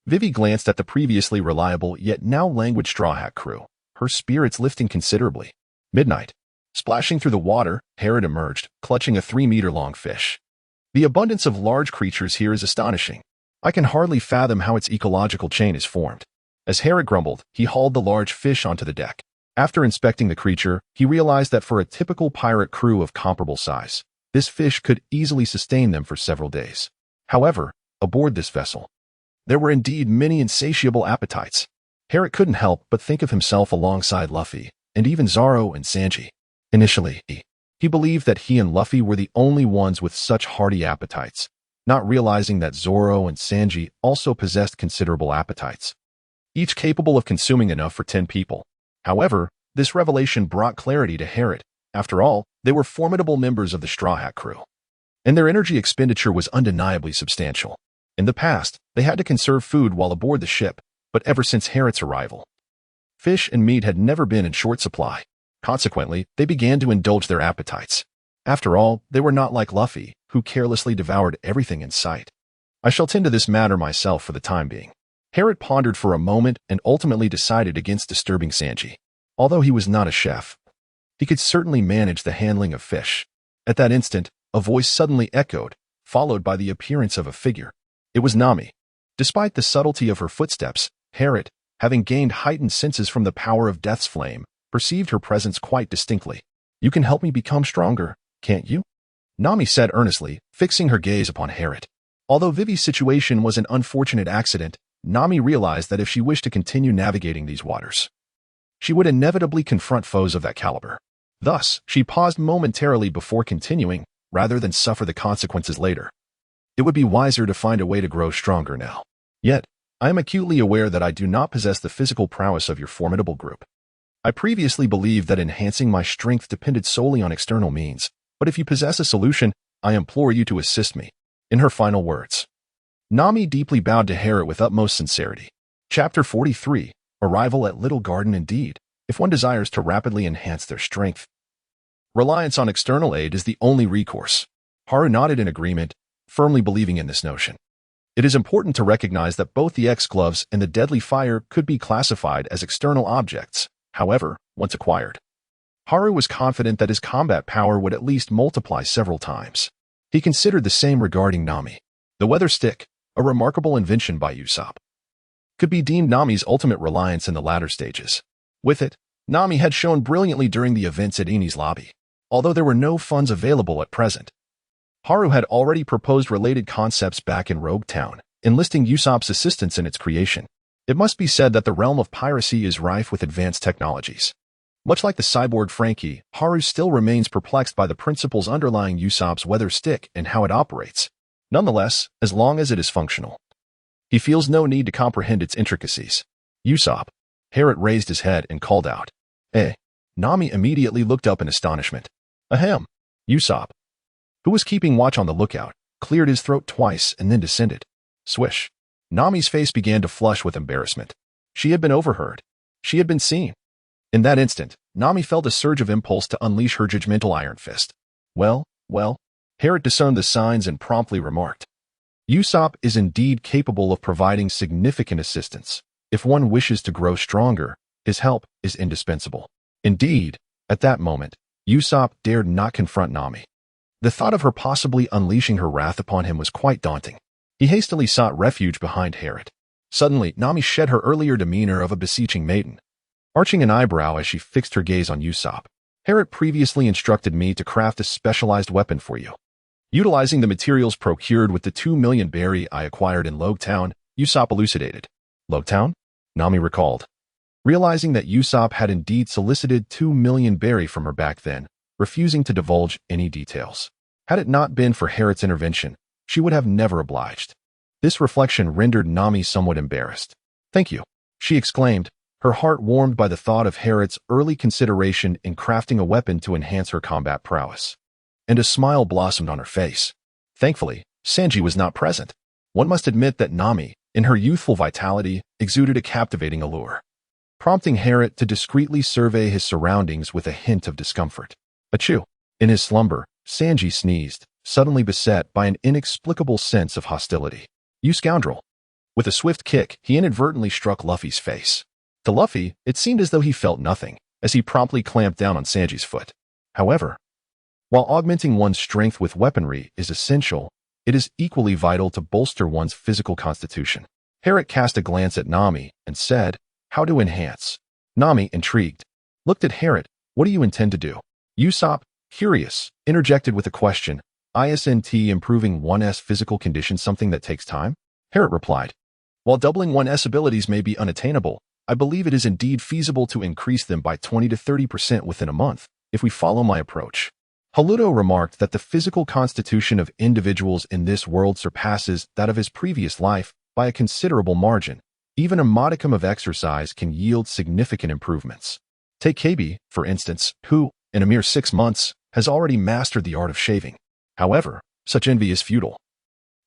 Vivi glanced at the previously reliable yet now languid Straw Hat crew, her spirits lifting considerably. Midnight. Splashing through the water, Harriet emerged, clutching a 3-meter-long fish. The abundance of large creatures here is astonishing. I can hardly fathom how its ecological chain is formed. As Harriet grumbled, he hauled the large fish onto the deck. After inspecting the creature, he realized that for a typical pirate crew of comparable size, this fish could easily sustain them for several days. However, aboard this vessel, there were indeed many insatiable appetites. Harriet couldn't help but think of himself alongside Luffy, and even Zoro and Sanji. Initially, he believed that he and Luffy were the only ones with such hearty appetites, not realizing that Zoro and Sanji also possessed considerable appetites, each capable of consuming enough for 10 people. However, this revelation brought clarity to Harriet. After all, they were formidable members of the Straw Hat crew, and their energy expenditure was undeniably substantial. In the past, they had to conserve food while aboard the ship, but ever since Harriet's arrival, fish and meat had never been in short supply. Consequently, they began to indulge their appetites. After all, they were not like Luffy, who carelessly devoured everything in sight. I shall tend to this matter myself for the time being. Harriet pondered for a moment and ultimately decided against disturbing Sanji. Although he was not a chef, he could certainly manage the handling of fish. At that instant, a voice suddenly echoed, followed by the appearance of a figure. It was Nami. Despite the subtlety of her footsteps, Harriet, having gained heightened senses from the power of Death's flame, perceived her presence quite distinctly. "You can help me become stronger, can't you?" Nami said earnestly, fixing her gaze upon Harriet. Although Vivi's situation was an unfortunate accident, Nami realized that if she wished to continue navigating these waters, she would inevitably confront foes of that caliber. Thus, she paused momentarily before continuing, rather than suffer the consequences later. "It would be wiser to find a way to grow stronger now. Yet, I am acutely aware that I do not possess the physical prowess of your formidable group. I previously believed that enhancing my strength depended solely on external means, but if you possess a solution, I implore you to assist me." In her final words, Nami deeply bowed to Harriet with utmost sincerity. Chapter 43, Arrival at Little Garden. Indeed, if one desires to rapidly enhance their strength, reliance on external aid is the only recourse. Haru nodded in agreement, firmly believing in this notion. It is important to recognize that both the X-gloves and the deadly fire could be classified as external objects. However, once acquired, Haru was confident that his combat power would at least multiply several times. He considered the same regarding Nami. The weather stick, a remarkable invention by Usopp, could be deemed Nami's ultimate reliance in the latter stages. With it, Nami had shown brilliantly during the events at Eni's lobby. Although there were no funds available at present, Haru had already proposed related concepts back in Rogue Town, enlisting Usopp's assistance in its creation. It must be said that the realm of piracy is rife with advanced technologies. Much like the cyborg Frankie, Haru still remains perplexed by the principles underlying Usopp's weather stick and how it operates. Nonetheless, as long as it is functional, he feels no need to comprehend its intricacies. "Usopp." Harriet raised his head and called out, "Eh?" Nami immediately looked up in astonishment. "Ahem." Usopp, who was keeping watch on the lookout, cleared his throat twice and then descended. Swish. Nami's face began to flush with embarrassment. She had been overheard. She had been seen. In that instant, Nami felt a surge of impulse to unleash her judgmental iron fist. Well. Harriet discerned the signs and promptly remarked, "Usopp is indeed capable of providing significant assistance. If one wishes to grow stronger, his help is indispensable." Indeed, at that moment, Usopp dared not confront Nami. The thought of her possibly unleashing her wrath upon him was quite daunting. He hastily sought refuge behind Harriet. Suddenly, Nami shed her earlier demeanor of a beseeching maiden, arching an eyebrow as she fixed her gaze on Usopp. "Harriet previously instructed me to craft a specialized weapon for you. Utilizing the materials procured with the 2 million berry I acquired in Rogue Town," Usopp elucidated. "Rogue Town?" Nami recalled, realizing that Usopp had indeed solicited 2 million berry from her back then, refusing to divulge any details. Had it not been for Harriet's intervention, she would have never obliged. This reflection rendered Nami somewhat embarrassed. "Thank you," she exclaimed, her heart warmed by the thought of Harriet's early consideration in crafting a weapon to enhance her combat prowess. And a smile blossomed on her face. Thankfully, Sanji was not present. One must admit that Nami, in her youthful vitality, exuded a captivating allure, prompting Harriet to discreetly survey his surroundings with a hint of discomfort. Achoo! In his slumber, Sanji sneezed, suddenly beset by an inexplicable sense of hostility. "You scoundrel!" With a swift kick, he inadvertently struck Luffy's face. To Luffy, it seemed as though he felt nothing, as he promptly clamped down on Sanji's foot. However, while augmenting one's strength with weaponry is essential, it is equally vital to bolster one's physical constitution. Harriet cast a glance at Nami and said, "How to enhance?" Nami, intrigued, looked at Harriet. "What do you intend to do?" Usopp, curious, interjected with a question. "Isn't improving one's physical condition something that takes time?" Harriet replied, "While doubling one's abilities may be unattainable, I believe it is indeed feasible to increase them by 20 to 30% within a month, if we follow my approach." Haruto remarked that the physical constitution of individuals in this world surpasses that of his previous life by a considerable margin. Even a modicum of exercise can yield significant improvements. Take Kabi, for instance, who, in a mere 6 months, has already mastered the art of shaving. However, such envy is futile,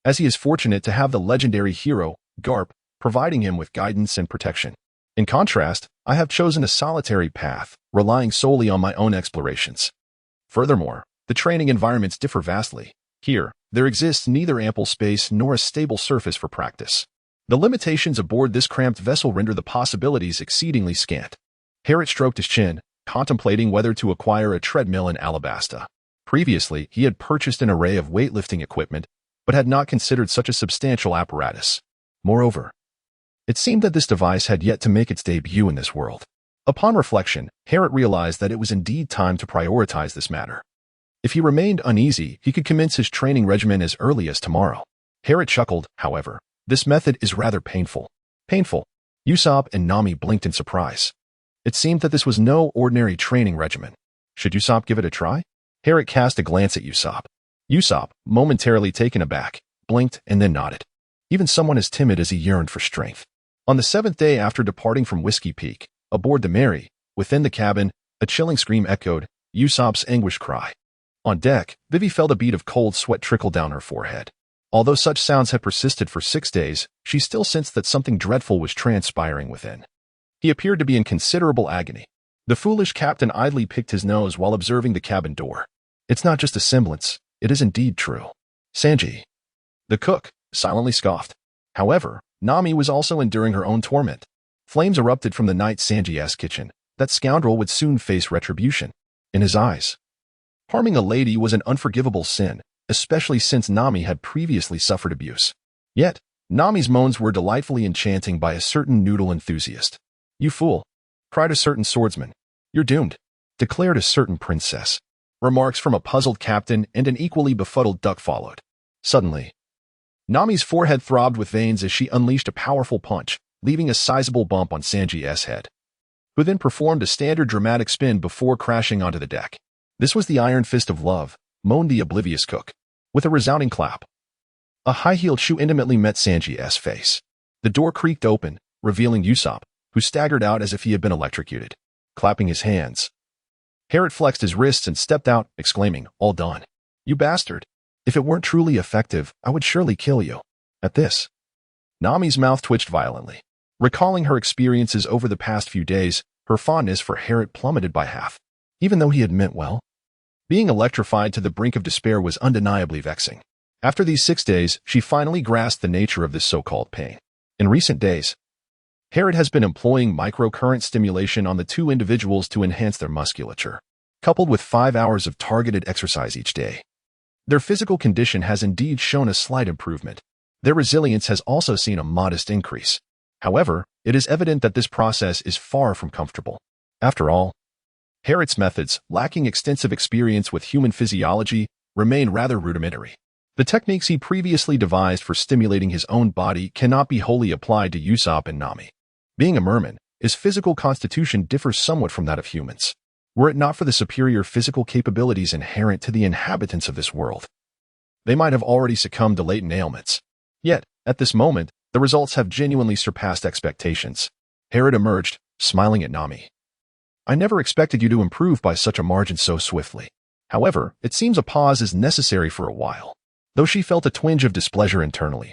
as he is fortunate to have the legendary hero, Garp, providing him with guidance and protection. In contrast, I have chosen a solitary path, relying solely on my own explorations. Furthermore, the training environments differ vastly. Here, there exists neither ample space nor a stable surface for practice. The limitations aboard this cramped vessel render the possibilities exceedingly scant. Harriet stroked his chin, contemplating whether to acquire a treadmill in Alabasta. Previously, he had purchased an array of weightlifting equipment, but had not considered such a substantial apparatus. Moreover, it seemed that this device had yet to make its debut in this world. Upon reflection, Harriet realized that it was indeed time to prioritize this matter. If he remained uneasy, he could commence his training regimen as early as tomorrow. Harriet chuckled, however. This method is rather painful. Painful. Usopp and Nami blinked in surprise. It seemed that this was no ordinary training regimen. Should Usopp give it a try? Harriet cast a glance at Usopp. Usopp, momentarily taken aback, blinked and then nodded. Even someone as timid as he yearned for strength. On the 7th day after departing from Whiskey Peak, aboard the Mary, within the cabin, a chilling scream echoed Usopp's anguished cry. On deck, Vivi felt a bead of cold sweat trickle down her forehead. Although such sounds had persisted for 6 days, she still sensed that something dreadful was transpiring within. He appeared to be in considerable agony. The foolish captain idly picked his nose while observing the cabin door. It's not just a semblance, it is indeed true. Sanji. The cook silently scoffed. However, Nami was also enduring her own torment. Flames erupted from the night Sanji's kitchen. That scoundrel would soon face retribution. In his eyes, harming a lady was an unforgivable sin, especially since Nami had previously suffered abuse. Yet, Nami's moans were delightfully enchanting by a certain noodle enthusiast. You fool, cried a certain swordsman. You're doomed, declared a certain princess. Remarks from a puzzled captain and an equally befuddled duck followed. Suddenly, Nami's forehead throbbed with veins as she unleashed a powerful punch, leaving a sizable bump on Sanji's head, who then performed a standard dramatic spin before crashing onto the deck. This was the iron fist of love, moaned the oblivious cook, with a resounding clap. A high-heeled shoe intimately met Sanji's face. The door creaked open, revealing Usopp, who staggered out as if he had been electrocuted. Clapping his hands, Harriet flexed his wrists and stepped out, exclaiming, "All done. You bastard. If it weren't truly effective, I would surely kill you." At this, Nami's mouth twitched violently. Recalling her experiences over the past few days, her fondness for Harriet plummeted by half. Even though he had meant well, being electrified to the brink of despair was undeniably vexing. After these 6 days, she finally grasped the nature of this so-called pain. In recent days, Harriet has been employing microcurrent stimulation on the 2 individuals to enhance their musculature, coupled with 5 hours of targeted exercise each day. Their physical condition has indeed shown a slight improvement. Their resilience has also seen a modest increase. However, it is evident that this process is far from comfortable. After all, Harriet's methods, lacking extensive experience with human physiology, remain rather rudimentary. The techniques he previously devised for stimulating his own body cannot be wholly applied to Usopp and Nami. Being a merman, his physical constitution differs somewhat from that of humans. Were it not for the superior physical capabilities inherent to the inhabitants of this world, they might have already succumbed to latent ailments. Yet, at this moment, the results have genuinely surpassed expectations. Harriet emerged, smiling at Nami. I never expected you to improve by such a margin so swiftly. However, it seems a pause is necessary for a while. Though she felt a twinge of displeasure internally,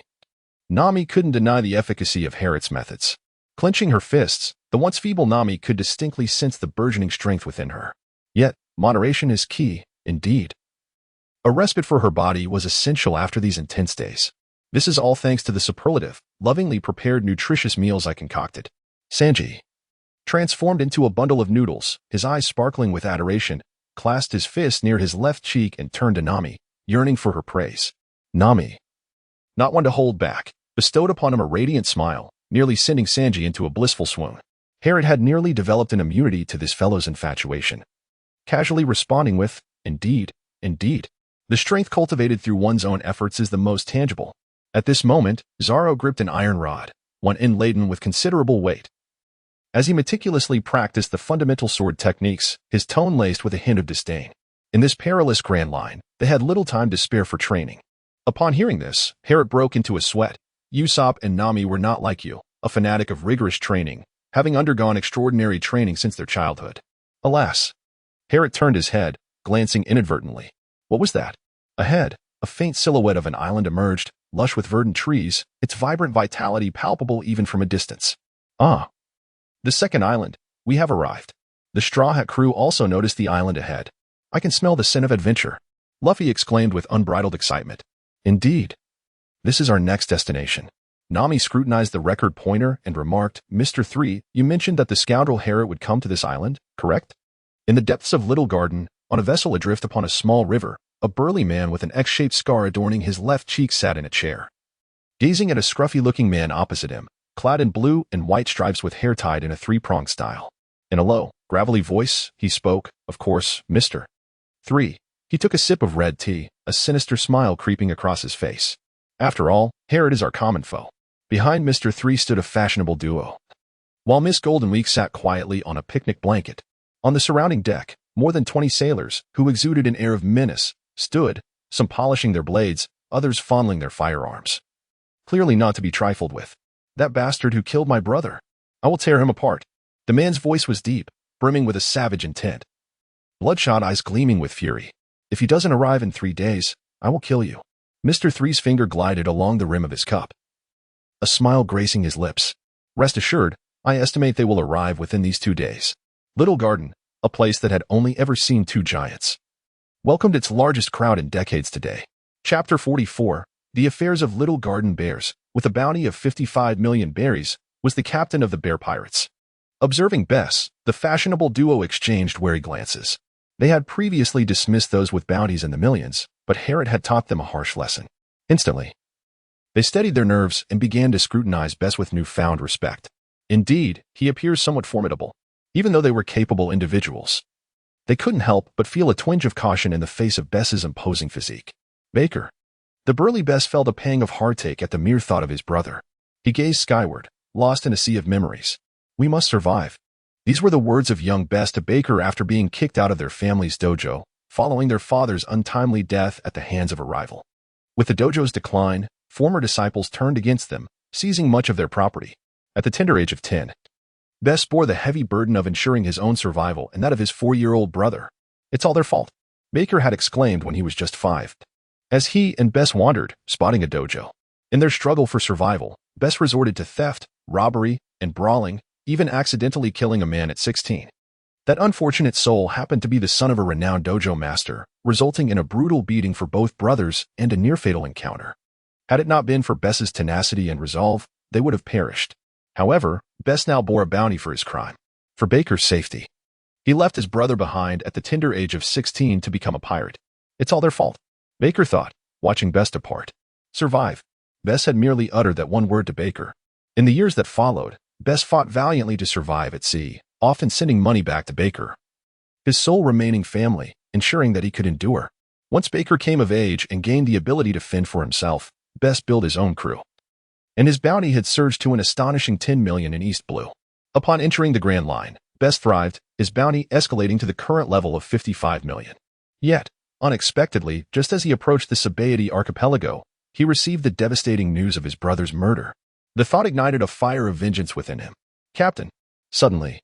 Nami couldn't deny the efficacy of Harriet's methods. Clenching her fists, the once feeble Nami could distinctly sense the burgeoning strength within her. Yet, moderation is key, indeed. A respite for her body was essential after these intense days. This is all thanks to the superlative, lovingly prepared nutritious meals I concocted. Sanji, transformed into a bundle of noodles, his eyes sparkling with adoration, clasped his fist near his left cheek and turned to Nami, yearning for her praise. Nami, not one to hold back, bestowed upon him a radiant smile, nearly sending Sanji into a blissful swoon. Harriet had nearly developed an immunity to this fellow's infatuation, casually responding with, "Indeed, indeed." The strength cultivated through one's own efforts is the most tangible. At this moment, Zoro gripped an iron rod, one end laden with considerable weight. As he meticulously practiced the fundamental sword techniques, his tone laced with a hint of disdain. In this perilous grand line, they had little time to spare for training. Upon hearing this, Harriet broke into a sweat. Usopp and Nami were not like you, a fanatic of rigorous training, having undergone extraordinary training since their childhood. Alas. Harriet turned his head, glancing inadvertently. What was that? Ahead, a faint silhouette of an island emerged, lush with verdant trees, its vibrant vitality palpable even from a distance. Ah. The second island. We have arrived. The Straw Hat crew also noticed the island ahead. I can smell the scent of adventure, Luffy exclaimed with unbridled excitement. Indeed. This is our next destination. Nami scrutinized the record pointer and remarked, Mr. 3, you mentioned that the scoundrel Harriet would come to this island, correct? In the depths of Little Garden, on a vessel adrift upon a small river, a burly man with an X-shaped scar adorning his left cheek sat in a chair. gazing at a scruffy-looking man opposite him, clad in blue and white stripes with hair tied in a three-pronged style. In a low, gravelly voice, he spoke, of course, Mr. 3. He took a sip of red tea, a sinister smile creeping across his face. After all, Herod is our common foe. Behind Mr. 3 stood a fashionable duo, while Miss Goldenweek sat quietly on a picnic blanket. On the surrounding deck, more than 20 sailors, who exuded an air of menace, stood, some polishing their blades, others fondling their firearms. Clearly not to be trifled with. That bastard who killed my brother. I will tear him apart. The man's voice was deep, brimming with a savage intent. Bloodshot eyes gleaming with fury. If he doesn't arrive in 3 days, I will kill you. Mr. 3's finger glided along the rim of his cup, a smile gracing his lips. Rest assured, I estimate they will arrive within these 2 days. Little Garden, a place that had only ever seen 2 giants, welcomed its largest crowd in decades today. Chapter 44, The Affairs of Little Garden Bears, with a bounty of 55 million berries, was the captain of the Bear Pirates. Observing Bess, the fashionable duo exchanged wary glances. They had previously dismissed those with bounties in the millions, but Herod had taught them a harsh lesson. Instantly, they steadied their nerves and began to scrutinize Bess with newfound respect. Indeed, he appears somewhat formidable, even though they were capable individuals. They couldn't help but feel a twinge of caution in the face of Bess's imposing physique. Baker. The burly Bess felt a pang of heartache at the mere thought of his brother. He gazed skyward, lost in a sea of memories. We must survive. These were the words of young Bess to Baker after being kicked out of their family's dojo, following their father's untimely death at the hands of a rival. With the dojo's decline, former disciples turned against them, seizing much of their property. At the tender age of 10, Bess bore the heavy burden of ensuring his own survival and that of his 4-year-old brother. It's all their fault, Baker had exclaimed when he was just 5. As he and Bess wandered, spotting a dojo. In their struggle for survival, Bess resorted to theft, robbery, and brawling, even accidentally killing a man at 16. That unfortunate soul happened to be the son of a renowned dojo master, resulting in a brutal beating for both brothers and a near-fatal encounter. Had it not been for Bess's tenacity and resolve, they would have perished. However, Bess now bore a bounty for his crime. For Baker's safety, he left his brother behind at the tender age of 16 to become a pirate. It's all their fault, Baker thought, watching Bess depart. Survive. Bess had merely uttered that one word to Baker. In the years that followed, Bess fought valiantly to survive at sea, often sending money back to Baker, his sole remaining family, ensuring that he could endure. Once Baker came of age and gained the ability to fend for himself, Bess built his own crew, and his bounty had surged to an astonishing 10 million in East Blue. Upon entering the Grand Line, Bess thrived, his bounty escalating to the current level of 55 million. Yet, unexpectedly, just as he approached the Sabaody archipelago, he received the devastating news of his brother's murder. The thought ignited a fire of vengeance within him. Captain. Suddenly,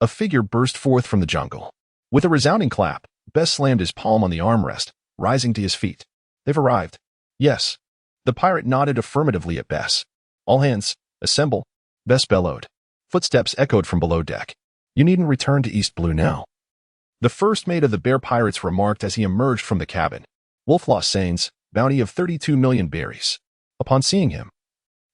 a figure burst forth from the jungle. With a resounding clap, Bess slammed his palm on the armrest, rising to his feet. They've arrived. Yes. The pirate nodded affirmatively at Bess. All hands, assemble. Bess bellowed. Footsteps echoed from below deck. You needn't return to East Blue now, the first mate of the Bear Pirates remarked as he emerged from the cabin. Wolflaw Sains, bounty of 32 million berries. Upon seeing him,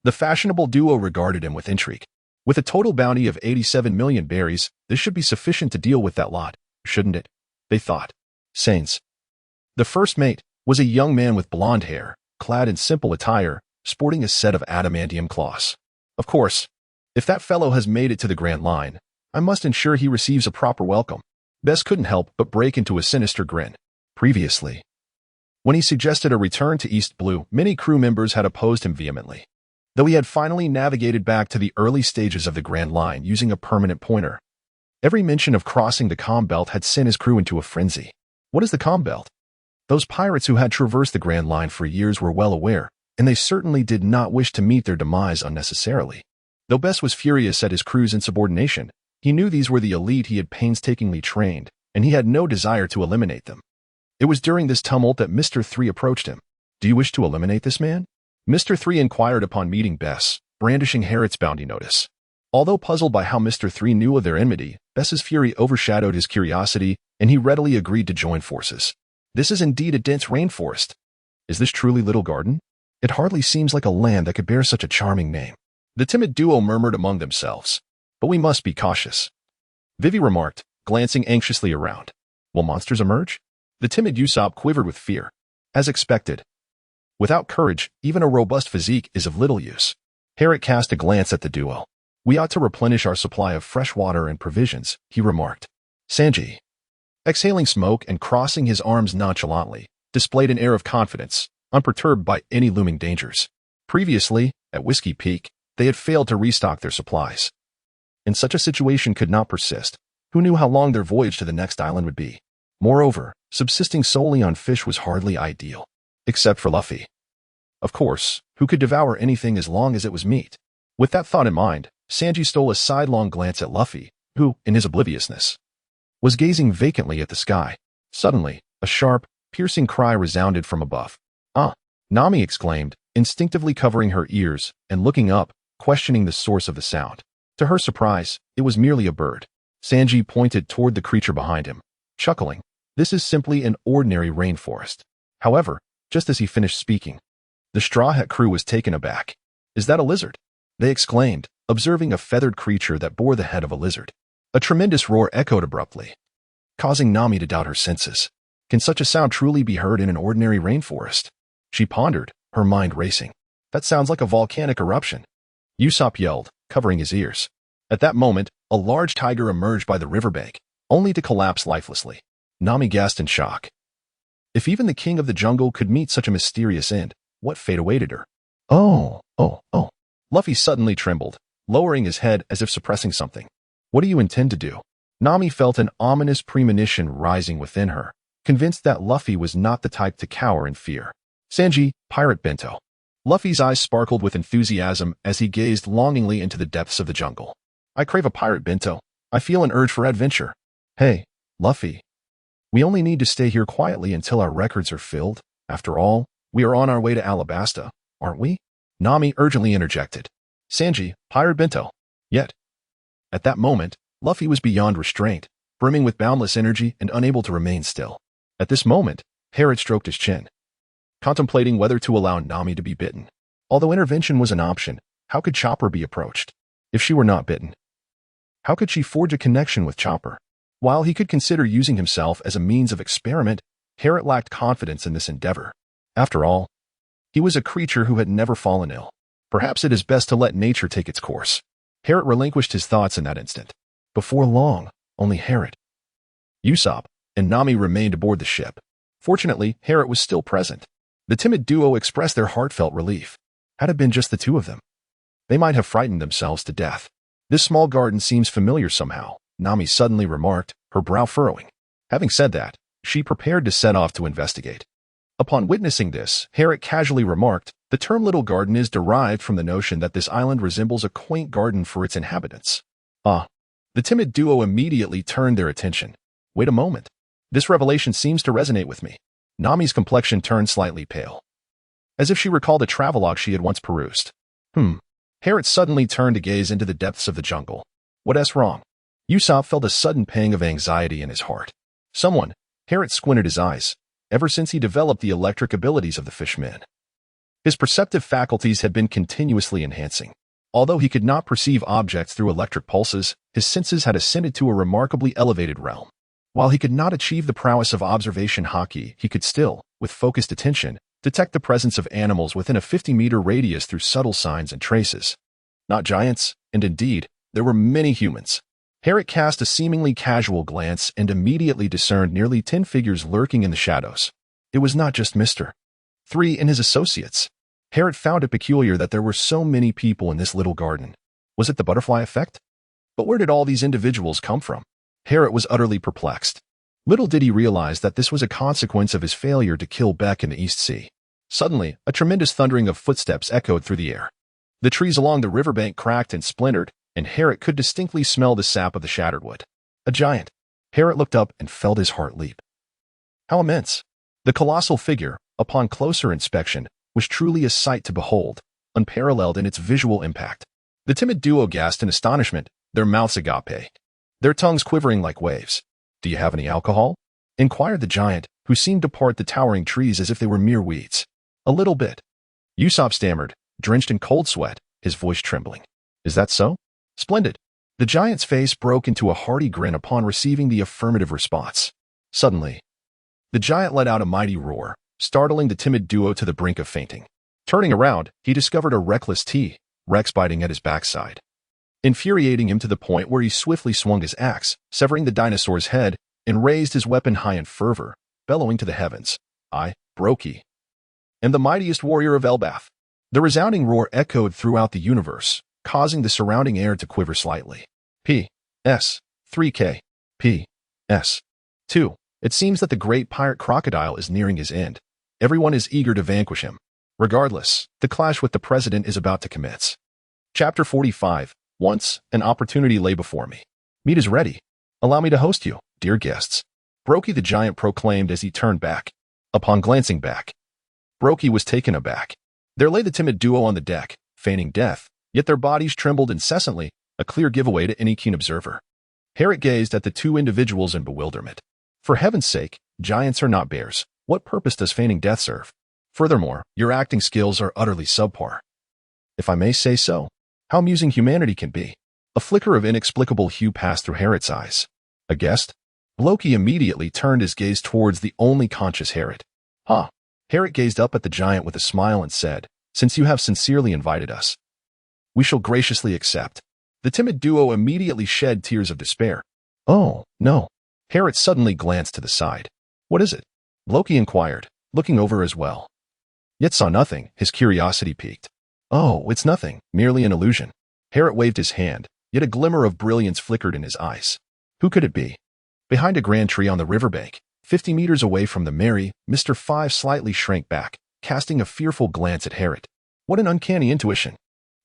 the fashionable duo regarded him with intrigue. With a total bounty of 87 million berries, this should be sufficient to deal with that lot, shouldn't it? They thought. Sains. The first mate was a young man with blonde hair, clad in simple attire, sporting a set of adamantium claws. Of course, if that fellow has made it to the Grand Line, I must ensure he receives a proper welcome. Bess couldn't help but break into a sinister grin. Previously, when he suggested a return to East Blue, many crew members had opposed him vehemently. Though he had finally navigated back to the early stages of the Grand Line using a permanent pointer, every mention of crossing the Calm Belt had sent his crew into a frenzy. What is the Calm Belt? Those pirates who had traversed the Grand Line for years were well aware, and they certainly did not wish to meet their demise unnecessarily. Though Bess was furious at his crew's insubordination, he knew these were the elite he had painstakingly trained, and he had no desire to eliminate them. It was during this tumult that Mr. 3 approached him. Do you wish to eliminate this man? Mr. 3 inquired upon meeting Bess, brandishing Herod's bounty notice. Although puzzled by how Mr. 3 knew of their enmity, Bess's fury overshadowed his curiosity, and he readily agreed to join forces. This is indeed a dense rainforest. Is this truly Little Garden? It hardly seems like a land that could bear such a charming name. The timid duo murmured among themselves. But we must be cautious, Vivi remarked, glancing anxiously around. Will monsters emerge? The timid Usopp quivered with fear. As expected, Without courage, even a robust physique is of little use. Herrick cast a glance at the duo. We ought to replenish our supply of fresh water and provisions, he remarked. Sanji, exhaling smoke and crossing his arms nonchalantly, displayed an air of confidence, unperturbed by any looming dangers. Previously, at Whiskey Peak, they had failed to restock their supplies. And such a situation could not persist. Who knew how long their voyage to the next island would be? Moreover, subsisting solely on fish was hardly ideal. Except for Luffy. Of course, who could devour anything as long as it was meat? With that thought in mind, Sanji stole a sidelong glance at Luffy, who, in his obliviousness, was gazing vacantly at the sky. Suddenly, a sharp, piercing cry resounded from above. Ah! Nami exclaimed, instinctively covering her ears and looking up, questioning the source of the sound. To her surprise, it was merely a bird. Sanji pointed toward the creature behind him, chuckling. This is simply an ordinary rainforest. However, just as he finished speaking, the Straw Hat crew was taken aback. Is that a lizard? They exclaimed, observing a feathered creature that bore the head of a lizard. A tremendous roar echoed abruptly, causing Nami to doubt her senses. Can such a sound truly be heard in an ordinary rainforest? She pondered, her mind racing. That sounds like a volcanic eruption. Usopp yelled, covering his ears. At that moment, a large tiger emerged by the riverbank, only to collapse lifelessly. Nami gasped in shock. If even the king of the jungle could meet such a mysterious end, what fate awaited her? Oh. Luffy suddenly trembled, lowering his head as if suppressing something. What do you intend to do? Nami felt an ominous premonition rising within her, convinced that Luffy was not the type to cower in fear. Sanji, pirate bento. Luffy's eyes sparkled with enthusiasm as he gazed longingly into the depths of the jungle. I crave a pirate bento. I feel an urge for adventure. Hey, Luffy. We only need to stay here quietly until our records are filled. After all, we are on our way to Alabasta, aren't we? Nami urgently interjected. Sanji, pirate bento. Yet. At that moment, Luffy was beyond restraint, brimming with boundless energy and unable to remain still. At this moment, Herrick stroked his chin, contemplating whether to allow Nami to be bitten. Although intervention was an option, how could Chopper be approached? If she were not bitten, how could she forge a connection with Chopper? While he could consider using himself as a means of experiment, Herrick lacked confidence in this endeavor. After all, he was a creature who had never fallen ill. Perhaps it is best to let nature take its course. Herrick relinquished his thoughts in that instant. Before long, only Herrick, Usopp, and Nami remained aboard the ship. Fortunately, Herrick was still present. The timid duo expressed their heartfelt relief. Had it been just the two of them, they might have frightened themselves to death. This small garden seems familiar somehow, Nami suddenly remarked, her brow furrowing. Having said that, she prepared to set off to investigate. Upon witnessing this, Herrick casually remarked, the term little garden is derived from the notion that this island resembles a quaint garden for its inhabitants. Ah. The timid duo immediately turned their attention. Wait a moment. This revelation seems to resonate with me. Nami's complexion turned slightly pale, as if she recalled a travelogue she had once perused. Herrick suddenly turned to gaze into the depths of the jungle. What's wrong? Usopp felt a sudden pang of anxiety in his heart. Someone. Herrick squinted his eyes. Ever since he developed the electric abilities of the fishman, his perceptive faculties had been continuously enhancing. Although he could not perceive objects through electric pulses, his senses had ascended to a remarkably elevated realm. While he could not achieve the prowess of observation haki, he could still, with focused attention, detect the presence of animals within a 50-meter radius through subtle signs and traces. Not giants, and indeed, there were many humans. Herrick cast a seemingly casual glance and immediately discerned nearly 10 figures lurking in the shadows. It was not just Mr. 3 and his associates. Herrick found it peculiar that there were so many people in this little garden. Was it the butterfly effect? But where did all these individuals come from? Herrick was utterly perplexed. Little did he realize that this was a consequence of his failure to kill Beck in the East Sea. Suddenly, a tremendous thundering of footsteps echoed through the air. The trees along the riverbank cracked and splintered, and Herrick could distinctly smell the sap of the shattered wood. A giant. Herrick looked up and felt his heart leap. How immense! The colossal figure, upon closer inspection, was truly a sight to behold, unparalleled in its visual impact. The timid duo gasped in astonishment, their mouths agape, their tongues quivering like waves. Do you have any alcohol? Inquired the giant, who seemed to part the towering trees as if they were mere weeds. A little bit. Usopp stammered, drenched in cold sweat, his voice trembling. Is that so? Splendid. The giant's face broke into a hearty grin upon receiving the affirmative response. Suddenly, the giant let out a mighty roar, startling the timid duo to the brink of fainting. Turning around, he discovered a reckless T-Rex biting at his backside, infuriating him to the point where he swiftly swung his axe, severing the dinosaur's head, and raised his weapon high in fervor, bellowing to the heavens, "I, Brokey, am the mightiest warrior of Elbath." The resounding roar echoed throughout the universe, causing the surrounding air to quiver slightly. P.S. 3K. P.S. 2. It seems that the great pirate crocodile is nearing his end. Everyone is eager to vanquish him. Regardless, the clash with the president is about to commence. Chapter 45. Once, an opportunity lay before me. Meat is ready. Allow me to host you, dear guests. Brokey the giant proclaimed as he turned back. Upon glancing back, Brokey was taken aback. There lay the timid duo on the deck, feigning death, yet their bodies trembled incessantly, a clear giveaway to any keen observer. Harriet gazed at the two individuals in bewilderment. For heaven's sake, giants are not bears. What purpose does feigning death serve? Furthermore, your acting skills are utterly subpar. If I may say so, how amusing humanity can be. A flicker of inexplicable hue passed through Harriet's eyes. A guest? Brokey immediately turned his gaze towards the only conscious Harriet. "Huh." Harriet gazed up at the giant with a smile and said, "Since you have sincerely invited us, we shall graciously accept." The timid duo immediately shed tears of despair. "Oh, no." Harriet suddenly glanced to the side. "What is it?" Brokey inquired, looking over as well. Yet saw nothing, his curiosity piqued. "Oh, it's nothing, merely an illusion." Harriet waved his hand, yet a glimmer of brilliance flickered in his eyes. Who could it be? Behind a grand tree on the riverbank, 50 meters away from the Mary, Mr. Five slightly shrank back, casting a fearful glance at Harriet. What an uncanny intuition.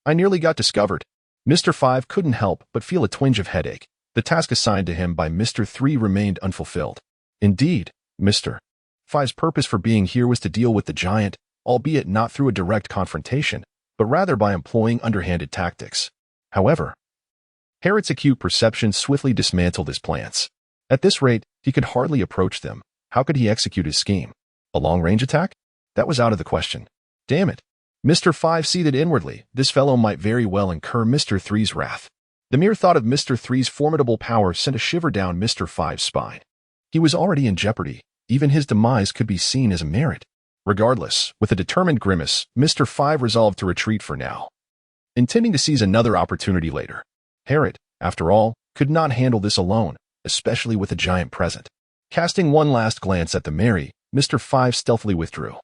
I nearly got discovered. Mr. Five couldn't help but feel a twinge of headache. The task assigned to him by Mr. Three remained unfulfilled. Indeed, Mr. Five's purpose for being here was to deal with the giant, albeit not through a direct confrontation, but rather by employing underhanded tactics. However, Harriet's acute perception swiftly dismantled his plans. At this rate, he could hardly approach them. How could he execute his scheme? A long-range attack? That was out of the question. Damn it. Mr. Five seethed inwardly. This fellow might very well incur Mr. Three's wrath. The mere thought of Mr. Three's formidable power sent a shiver down Mr. Five's spine. He was already in jeopardy. Even his demise could be seen as a merit. Regardless, with a determined grimace, Mr. Five resolved to retreat for now, intending to seize another opportunity later. Harriet, after all, could not handle this alone, especially with a giant present. Casting one last glance at the Mary, Mr. Five stealthily withdrew,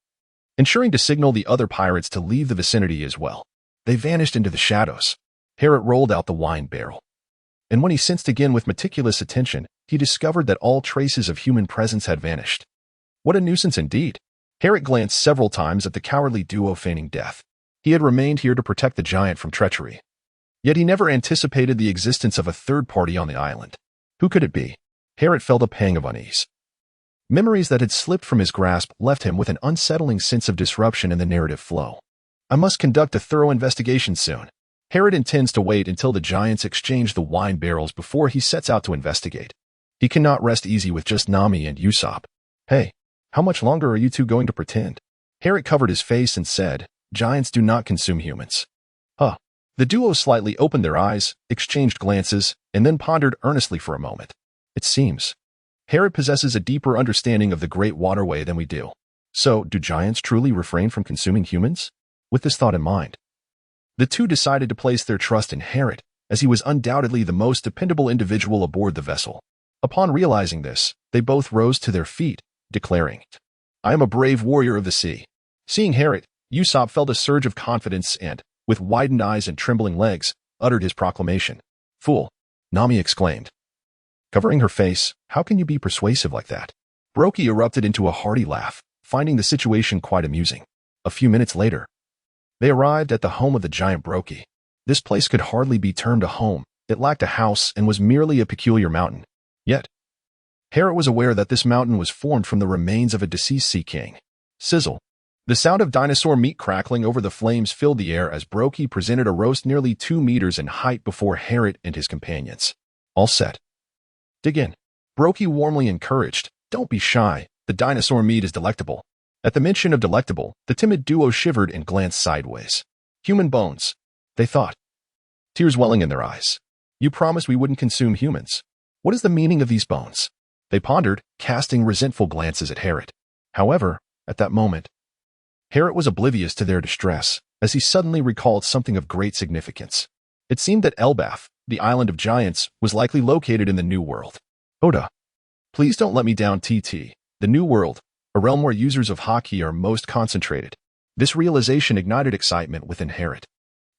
ensuring to signal the other pirates to leave the vicinity as well. They vanished into the shadows. Harriet rolled out the wine barrel, and when he sensed again with meticulous attention, he discovered that all traces of human presence had vanished. What a nuisance indeed. Harriet glanced several times at the cowardly duo feigning death. He had remained here to protect the giant from treachery. Yet he never anticipated the existence of a third party on the island. Who could it be? Harriet felt a pang of unease. Memories that had slipped from his grasp left him with an unsettling sense of disruption in the narrative flow. I must conduct a thorough investigation soon. Harriet intends to wait until the giants exchange the wine barrels before he sets out to investigate. He cannot rest easy with just Nami and Usopp. Hey, how much longer are you two going to pretend? Harriet covered his face and said, "Giants do not consume humans." Huh. The duo slightly opened their eyes, exchanged glances, and then pondered earnestly for a moment. It seems Harriet possesses a deeper understanding of the great waterway than we do. So, do giants truly refrain from consuming humans? With this thought in mind, the two decided to place their trust in Harriet, as he was undoubtedly the most dependable individual aboard the vessel. Upon realizing this, they both rose to their feet, declaring, "I am a brave warrior of the sea." Seeing Harriet, Usopp felt a surge of confidence and, with widened eyes and trembling legs, uttered his proclamation. "Fool!" Nami exclaimed, covering her face. "How can you be persuasive like that?" Brokey erupted into a hearty laugh, finding the situation quite amusing. A few minutes later, they arrived at the home of the giant Brokey. This place could hardly be termed a home. It lacked a house and was merely a peculiar mountain. Yet, Harriet was aware that this mountain was formed from the remains of a deceased sea king. Sizzle. The sound of dinosaur meat crackling over the flames filled the air as Brokey presented a roast nearly 2 meters in height before Harriet and his companions. All set. Dig in. Brokey warmly encouraged. Don't be shy. The dinosaur meat is delectable. At the mention of delectable, the timid duo shivered and glanced sideways. Human bones, they thought, tears welling in their eyes. You promised we wouldn't consume humans. What is the meaning of these bones? They pondered, casting resentful glances at Harriet. However, At that moment, Harriet was oblivious to their distress, as he suddenly recalled something of great significance. It seemed that Alabasta, the island of giants, was likely located in the New World. Oda, please don't let me down, TT. The New World, a realm where users of Haki are most concentrated. This realization ignited excitement within Harriet.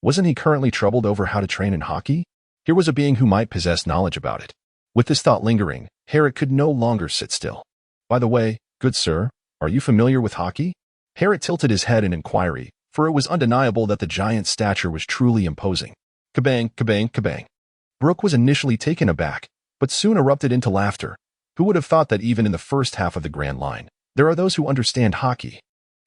Wasn't he currently troubled over how to train in Haki? Here was a being who might possess knowledge about it. With this thought lingering, Harriet could no longer sit still. By the way, good sir, are you familiar with Haki? Harriet tilted his head in inquiry, for it was undeniable that the giant's stature was truly imposing. Kabang, kabang, kabang. Brooke was initially taken aback, but soon erupted into laughter. Who would have thought that even in the first half of the Grand Line, there are those who understand Haki?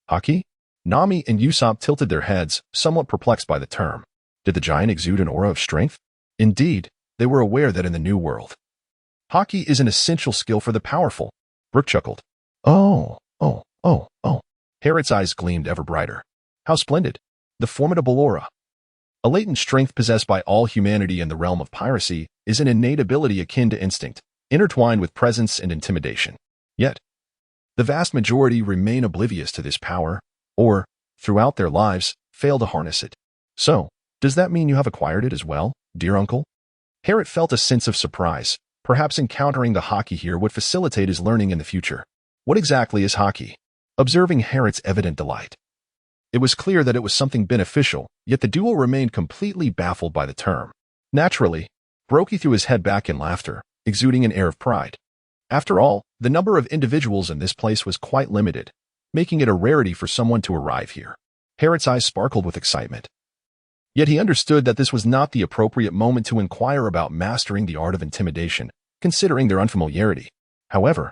Haki? Nami and Usopp tilted their heads, somewhat perplexed by the term. Did the giant exude an aura of strength? Indeed, they were aware that in the New World, Haki is an essential skill for the powerful. Brooke chuckled. Oh. Harriet's eyes gleamed ever brighter. How splendid. The formidable aura. A latent strength possessed by all humanity in the realm of piracy is an innate ability akin to instinct, intertwined with presence and intimidation. Yet, the vast majority remain oblivious to this power, or, throughout their lives, fail to harness it. So, does that mean you have acquired it as well, dear uncle? Harriet felt a sense of surprise. Perhaps encountering the Haki here would facilitate his learning in the future. What exactly is Haki? Observing Harriet's evident delight, it was clear that it was something beneficial, yet the duo remained completely baffled by the term. Naturally, Brokey threw his head back in laughter, exuding an air of pride. After all, the number of individuals in this place was quite limited, making it a rarity for someone to arrive here. Harriet's eyes sparkled with excitement. Yet he understood that this was not the appropriate moment to inquire about mastering the art of intimidation, considering their unfamiliarity. However,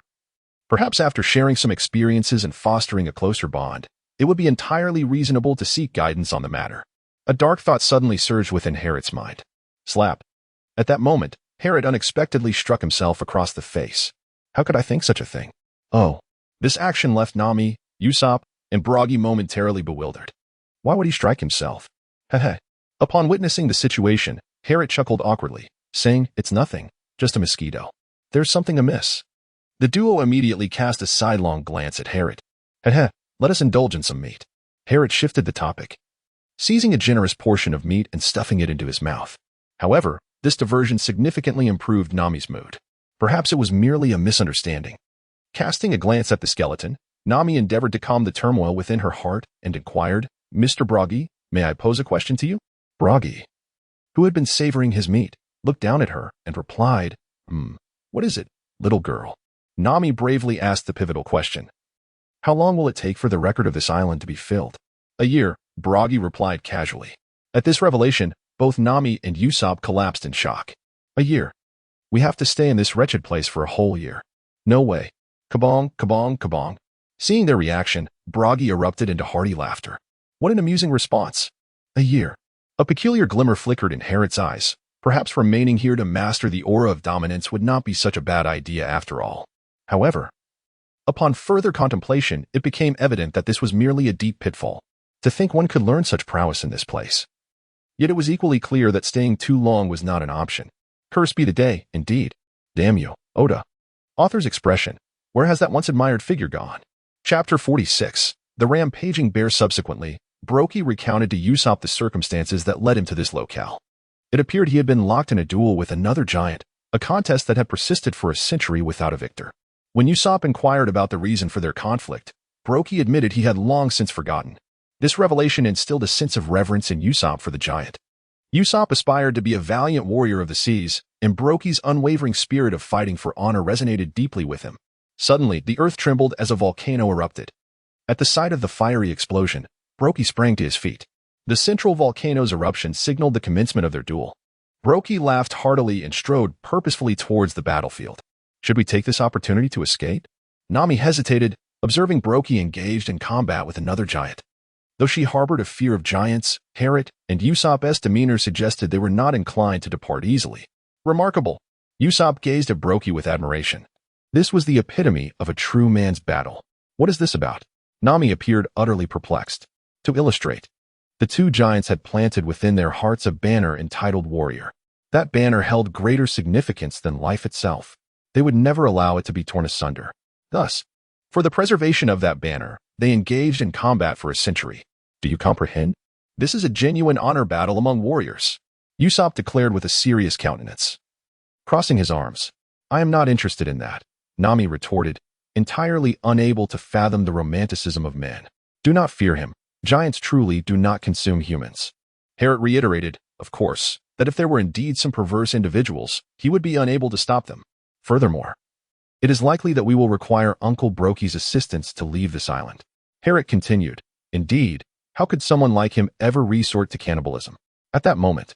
perhaps after sharing some experiences and fostering a closer bond, it would be entirely reasonable to seek guidance on the matter. A dark thought suddenly surged within Harriet's mind. Slap. At that moment, Harriet unexpectedly struck himself across the face. How could I think such a thing? Oh. This action left Nami, Usopp, and Bragi momentarily bewildered. Why would he strike himself? Heh. Upon witnessing the situation, Harriet chuckled awkwardly, saying, "It's nothing, just a mosquito. There's something amiss." The duo immediately cast a sidelong glance at Harriet. Heh. Let us indulge in some meat. Harriet shifted the topic, seizing a generous portion of meat and stuffing it into his mouth. However, this diversion significantly improved Nami's mood. Perhaps it was merely a misunderstanding. Casting a glance at the skeleton, Nami endeavored to calm the turmoil within her heart and inquired, "Mr. Bragi, may I pose a question to you?" Bragi, who had been savoring his meat, looked down at her and replied, What is it, little girl?" Nami bravely asked the pivotal question. "How long will it take for the record of this island to be filled?" "A year," Bragi replied casually. At this revelation, both Nami and Usopp collapsed in shock. "A year? We have to stay in this wretched place for a whole year. No way." Kabong, kabong, kabong. Seeing their reaction, Bragi erupted into hearty laughter. What an amusing response. A year. A peculiar glimmer flickered in Harriet's eyes. Perhaps remaining here to master the aura of dominance would not be such a bad idea after all. However, upon further contemplation, it became evident that this was merely a deep pitfall. To think one could learn such prowess in this place. Yet it was equally clear that staying too long was not an option. Cursed be the day, indeed. Damn you, Oda. Author's expression. Where has that once admired figure gone? Chapter 46. The Rampaging Bear. Subsequently, Brokey recounted to Usopp the circumstances that led him to this locale. It appeared he had been locked in a duel with another giant, a contest that had persisted for a century without a victor. When Usopp inquired about the reason for their conflict, Brokey admitted he had long since forgotten. This revelation instilled a sense of reverence in Usopp for the giant. Usopp aspired to be a valiant warrior of the seas, and Brokey's unwavering spirit of fighting for honor resonated deeply with him. Suddenly, the earth trembled as a volcano erupted. At the sight of the fiery explosion, Brokey sprang to his feet. The central volcano's eruption signaled the commencement of their duel. Brokey laughed heartily and strode purposefully towards the battlefield. Should we take this opportunity to escape? Nami hesitated, observing Brokey engaged in combat with another giant. Though she harbored a fear of giants, Harriet and Usopp's demeanor suggested they were not inclined to depart easily. Remarkable. Usopp gazed at Brokey with admiration. This was the epitome of a true man's battle. What is this about? Nami appeared utterly perplexed. To illustrate, the two giants had planted within their hearts a banner entitled Warrior. That banner held greater significance than life itself. They would never allow it to be torn asunder. Thus, for the preservation of that banner, They engaged in combat for a century. Do you comprehend? This is a genuine honor battle among warriors, Usopp declared with a serious countenance. Crossing his arms, I am not interested in that, Nami retorted, entirely unable to fathom the romanticism of men. Do not fear him. Giants truly do not consume humans. Herod reiterated, of course, that if there were indeed some perverse individuals, he would be unable to stop them. Furthermore, it is likely that we will require Uncle Broky's assistance to leave this island. Herod continued, indeed, how could someone like him ever resort to cannibalism? At that moment,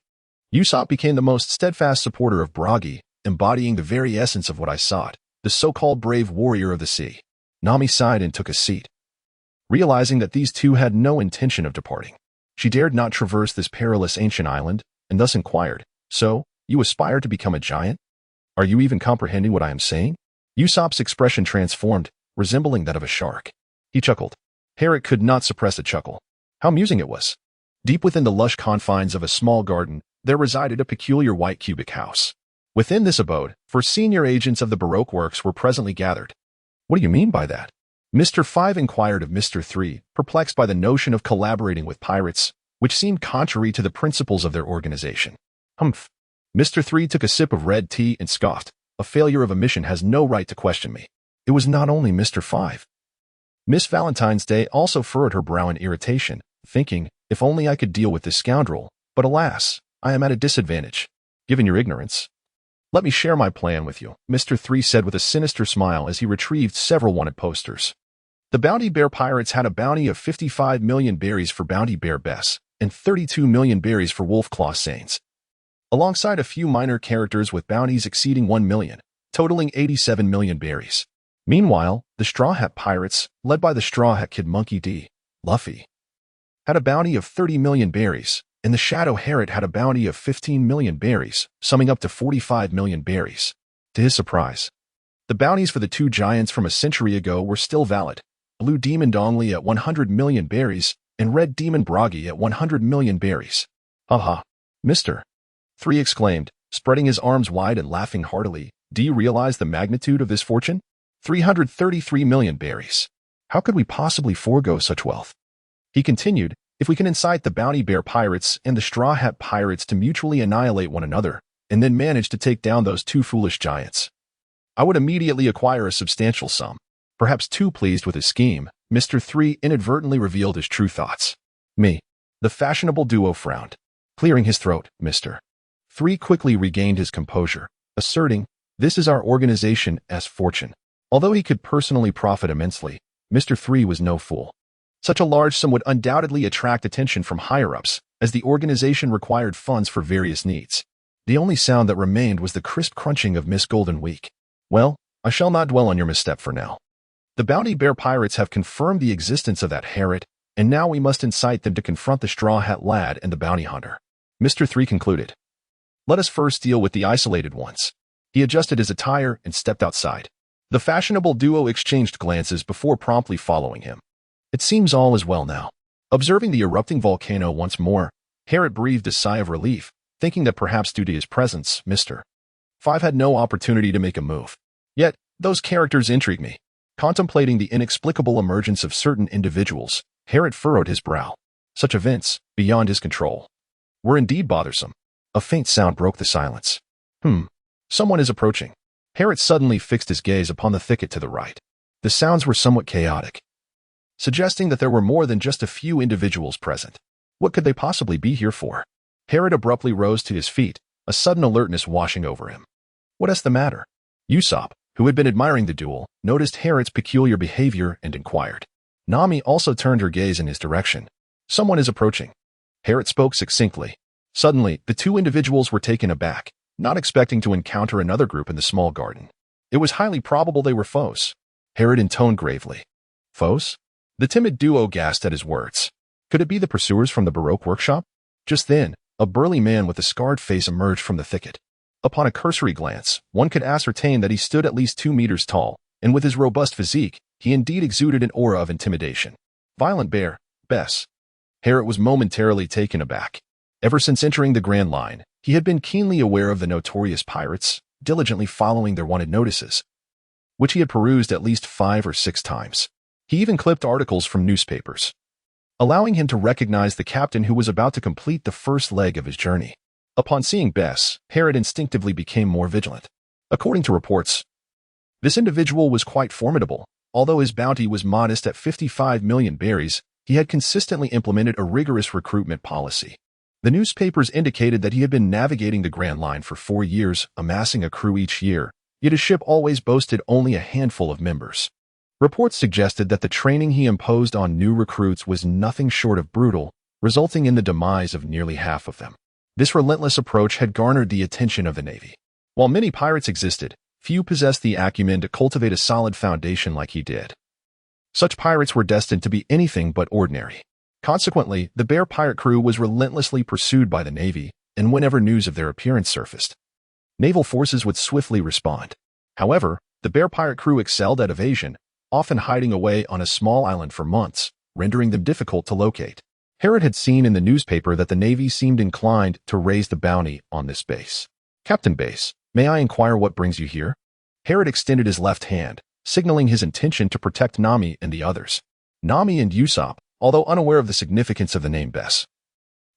Usopp became the most steadfast supporter of Brogy, embodying the very essence of what I sought, the so-called brave warrior of the sea. Nami sighed and took a seat. Realizing that these two had no intention of departing, she dared not traverse this perilous ancient island, and thus inquired, so, you aspire to become a giant? Are you even comprehending what I am saying? Usopp's expression transformed, resembling that of a shark. He chuckled. Herod could not suppress a chuckle. How amusing it was. Deep within the lush confines of a small garden, there resided a peculiar white cubic house. Within this abode, 4 senior agents of the Baroque works were presently gathered. What do you mean by that? Mr. 5 inquired of Mr. 3, perplexed by the notion of collaborating with pirates, which seemed contrary to the principles of their organization. Humph. Mr. 3 took a sip of red tea and scoffed. A failure of a mission has no right to question me. It was not only Mr. 5. Miss Valentine's Day also furrowed her brow in irritation, thinking, if only I could deal with this scoundrel, but alas, I am at a disadvantage. Given your ignorance, let me share my plan with you, Mr. 3 said with a sinister smile as he retrieved several wanted posters. The Bounty Bear Pirates had a bounty of 55 million berries for Bounty Bear Bess, and 32 million berries for Wolf Claw Saints, alongside a few minor characters with bounties exceeding 1 million, totaling 87 million berries. Meanwhile, the Straw Hat Pirates, led by the Straw Hat Kid Monkey D. Luffy, had a bounty of 30 million berries, and the Shadow Herod had a bounty of 15 million berries, summing up to 45 million berries. To his surprise, the bounties for the 2 giants from a century ago were still valid. Blue Demon Dongli at 100 million berries, and Red Demon Brogy at 100 million berries. Haha, Mr. 3 exclaimed, spreading his arms wide and laughing heartily. Do you realize the magnitude of this fortune? 333 million berries. How could we possibly forego such wealth? He continued, if we can incite the Bounty Bear Pirates and the Straw Hat Pirates to mutually annihilate one another, and then manage to take down those 2 foolish giants, I would immediately acquire a substantial sum. Perhaps too pleased with his scheme, Mr. 3 inadvertently revealed his true thoughts. Me. The fashionable duo frowned. Clearing his throat, Mr. 3 quickly regained his composure, asserting, this is our organization's fortune. Although he could personally profit immensely, Mr. 3 was no fool. Such a large sum would undoubtedly attract attention from higher-ups, as the organization required funds for various needs. The only sound that remained was the crisp crunching of Miss Golden Week. Well, I shall not dwell on your misstep for now. The Bounty Bear Pirates have confirmed the existence of that Herod, and now we must incite them to confront the Straw Hat Lad and the Bounty Hunter. Mr. 3 concluded. Let us first deal with the isolated ones. He adjusted his attire and stepped outside. The fashionable duo exchanged glances before promptly following him. It seems all is well now. Observing the erupting volcano once more, Herod breathed a sigh of relief, thinking that perhaps due to his presence, Mr. 5 had no opportunity to make a move. Yet, those characters intrigue me. Contemplating the inexplicable emergence of certain individuals, Herod furrowed his brow. Such events, beyond his control, were indeed bothersome. A faint sound broke the silence. Someone is approaching. Herod suddenly fixed his gaze upon the thicket to the right. The sounds were somewhat chaotic, suggesting that there were more than just a few individuals present. What could they possibly be here for? Herod abruptly rose to his feet, a sudden alertness washing over him. What is the matter? Usopp, who had been admiring the duel, noticed Herod's peculiar behavior and inquired. Nami also turned her gaze in his direction. Someone is approaching. Herod spoke succinctly. Suddenly, the 2 individuals were taken aback, not expecting to encounter another group in the small garden. It was highly probable they were foes. Herod intoned gravely. Foes? The timid duo gasped at his words. Could it be the pursuers from the Baroque workshop? Just then, a burly man with a scarred face emerged from the thicket. Upon a cursory glance, one could ascertain that he stood at least 2 meters tall, and with his robust physique, he indeed exuded an aura of intimidation. Violent Bear, Bess. Herod was momentarily taken aback. Ever since entering the Grand Line, he had been keenly aware of the notorious pirates, diligently following their wanted notices, which he had perused at least 5 or 6 times. He even clipped articles from newspapers, allowing him to recognize the captain who was about to complete the first leg of his journey. Upon seeing Bess, Herod instinctively became more vigilant. According to reports, this individual was quite formidable. Although his bounty was modest at 55 million berries, he had consistently implemented a rigorous recruitment policy. The newspapers indicated that he had been navigating the Grand Line for 4 years, amassing a crew each year, yet his ship always boasted only a handful of members. Reports suggested that the training he imposed on new recruits was nothing short of brutal, resulting in the demise of nearly half of them. This relentless approach had garnered the attention of the Navy. While many pirates existed, few possessed the acumen to cultivate a solid foundation like he did. Such pirates were destined to be anything but ordinary. Consequently, the Bear pirate crew was relentlessly pursued by the Navy, and whenever news of their appearance surfaced, naval forces would swiftly respond. However, the Bear pirate crew excelled at evasion, often hiding away on a small island for months, rendering them difficult to locate. Herod had seen in the newspaper that the Navy seemed inclined to raise the bounty on this base. "Captain Base, may I inquire what brings you here?" Herod extended his left hand, signaling his intention to protect Nami and the others. Nami and Usopp, although unaware of the significance of the name Bess,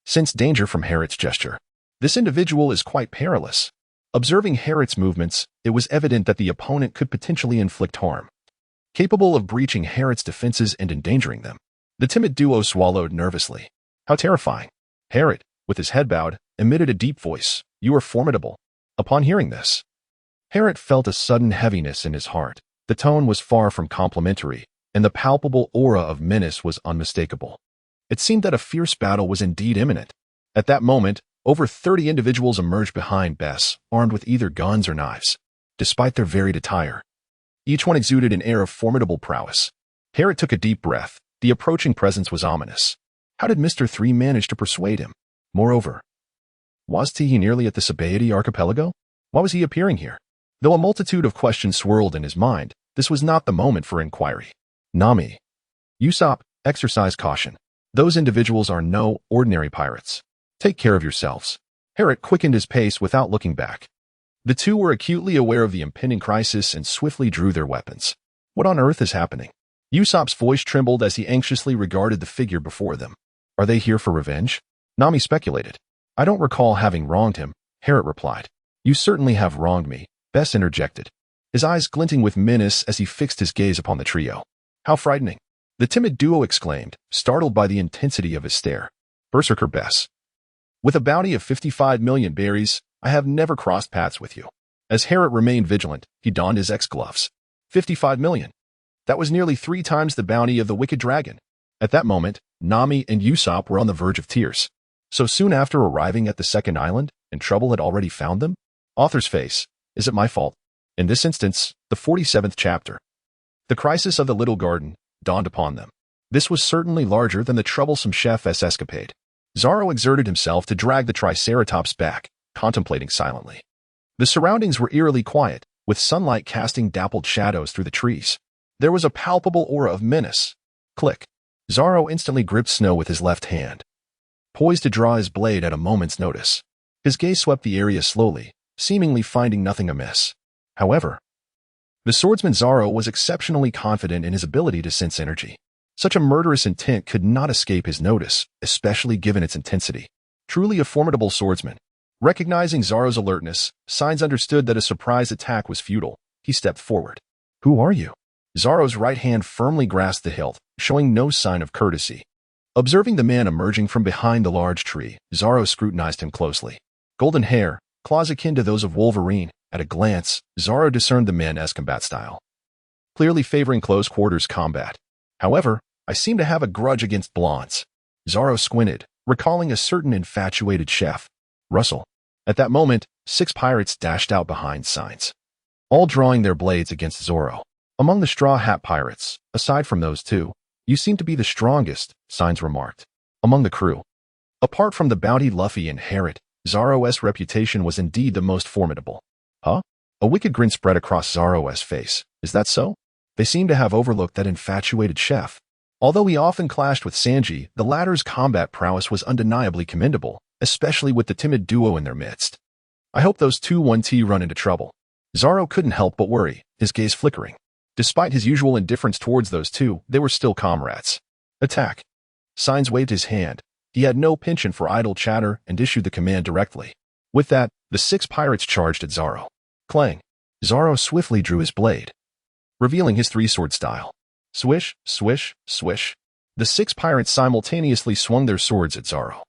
sensed danger from Herod's gesture. This individual is quite perilous. Observing Herod's movements, it was evident that the opponent could potentially inflict harm, capable of breaching Herod's defenses and endangering them. The timid duo swallowed nervously. How terrifying. Herod, with his head bowed, emitted a deep voice. "You are formidable." Upon hearing this, Herod felt a sudden heaviness in his heart. The tone was far from complimentary, and the palpable aura of menace was unmistakable. It seemed that a fierce battle was indeed imminent. At that moment, over 30 individuals emerged behind Bess, armed with either guns or knives. Despite their varied attire, each one exuded an air of formidable prowess. Herod took a deep breath. The approaching presence was ominous. How did Mr. 3 manage to persuade him? Moreover, was he nearly at the Sabaody archipelago? Why was he appearing here? Though a multitude of questions swirled in his mind, this was not the moment for inquiry. Nami, Usopp, exercise caution. Those individuals are no ordinary pirates. Take care of yourselves. Herod quickened his pace without looking back. The two were acutely aware of the impending crisis and swiftly drew their weapons. What on earth is happening? Usopp's voice trembled as he anxiously regarded the figure before them. Are they here for revenge? Nami speculated. I don't recall having wronged him, Herod replied. You certainly have wronged me, Bess interjected, his eyes glinting with menace as he fixed his gaze upon the trio. How frightening, the timid duo exclaimed, startled by the intensity of his stare. Berserker Bess. With a bounty of 55 million berries, I have never crossed paths with you. As Herod remained vigilant, he donned his X-gloves. 55 million. That was nearly 3 times the bounty of the wicked dragon. At that moment, Nami and Usopp were on the verge of tears. So soon after arriving at the second island, and trouble had already found them? Author's face. Is it my fault? In this instance, the 47th chapter. The crisis of the Little Garden dawned upon them. This was certainly larger than the troublesome chef's escapade. Zoro exerted himself to drag the Triceratops back, contemplating silently. The surroundings were eerily quiet, with sunlight casting dappled shadows through the trees. There was a palpable aura of menace. Click. Zoro instantly gripped snow with his left hand, poised to draw his blade at a moment's notice. His gaze swept the area slowly, seemingly finding nothing amiss. However, the swordsman Zoro was exceptionally confident in his ability to sense energy. Such a murderous intent could not escape his notice, especially given its intensity. Truly a formidable swordsman. Recognizing Zoro's alertness, Signs understood that a surprise attack was futile. He stepped forward. Who are you? Zoro's right hand firmly grasped the hilt, showing no sign of courtesy. Observing the man emerging from behind the large tree, Zoro scrutinized him closely. Golden hair, claws akin to those of Wolverine. At a glance, Zoro discerned the man as combat style, clearly favoring close quarters combat. However, I seem to have a grudge against blondes. Zoro squinted, recalling a certain infatuated chef, Russell. At that moment, 6 pirates dashed out behind Signs, all drawing their blades against Zoro. Among the Straw Hat pirates, aside from those 2, you seem to be the strongest, Signs remarked. Among the crew, apart from the bounty Luffy and Herod, Zoro's reputation was indeed the most formidable. Huh? A wicked grin spread across Zoro's face. Is that so? They seem to have overlooked that infatuated chef. Although he often clashed with Sanji, the latter's combat prowess was undeniably commendable, especially with the timid duo in their midst. I hope those 2-1T run into trouble. Zoro couldn't help but worry, his gaze flickering. Despite his usual indifference towards those two, they were still comrades. Attack. Signs waved his hand. He had no penchant for idle chatter and issued the command directly. With that, the 6 pirates charged at Zoro. Clang. Zoro swiftly drew his blade, revealing his 3-sword style. Swish, swish, swish. The 6 pirates simultaneously swung their swords at Zoro.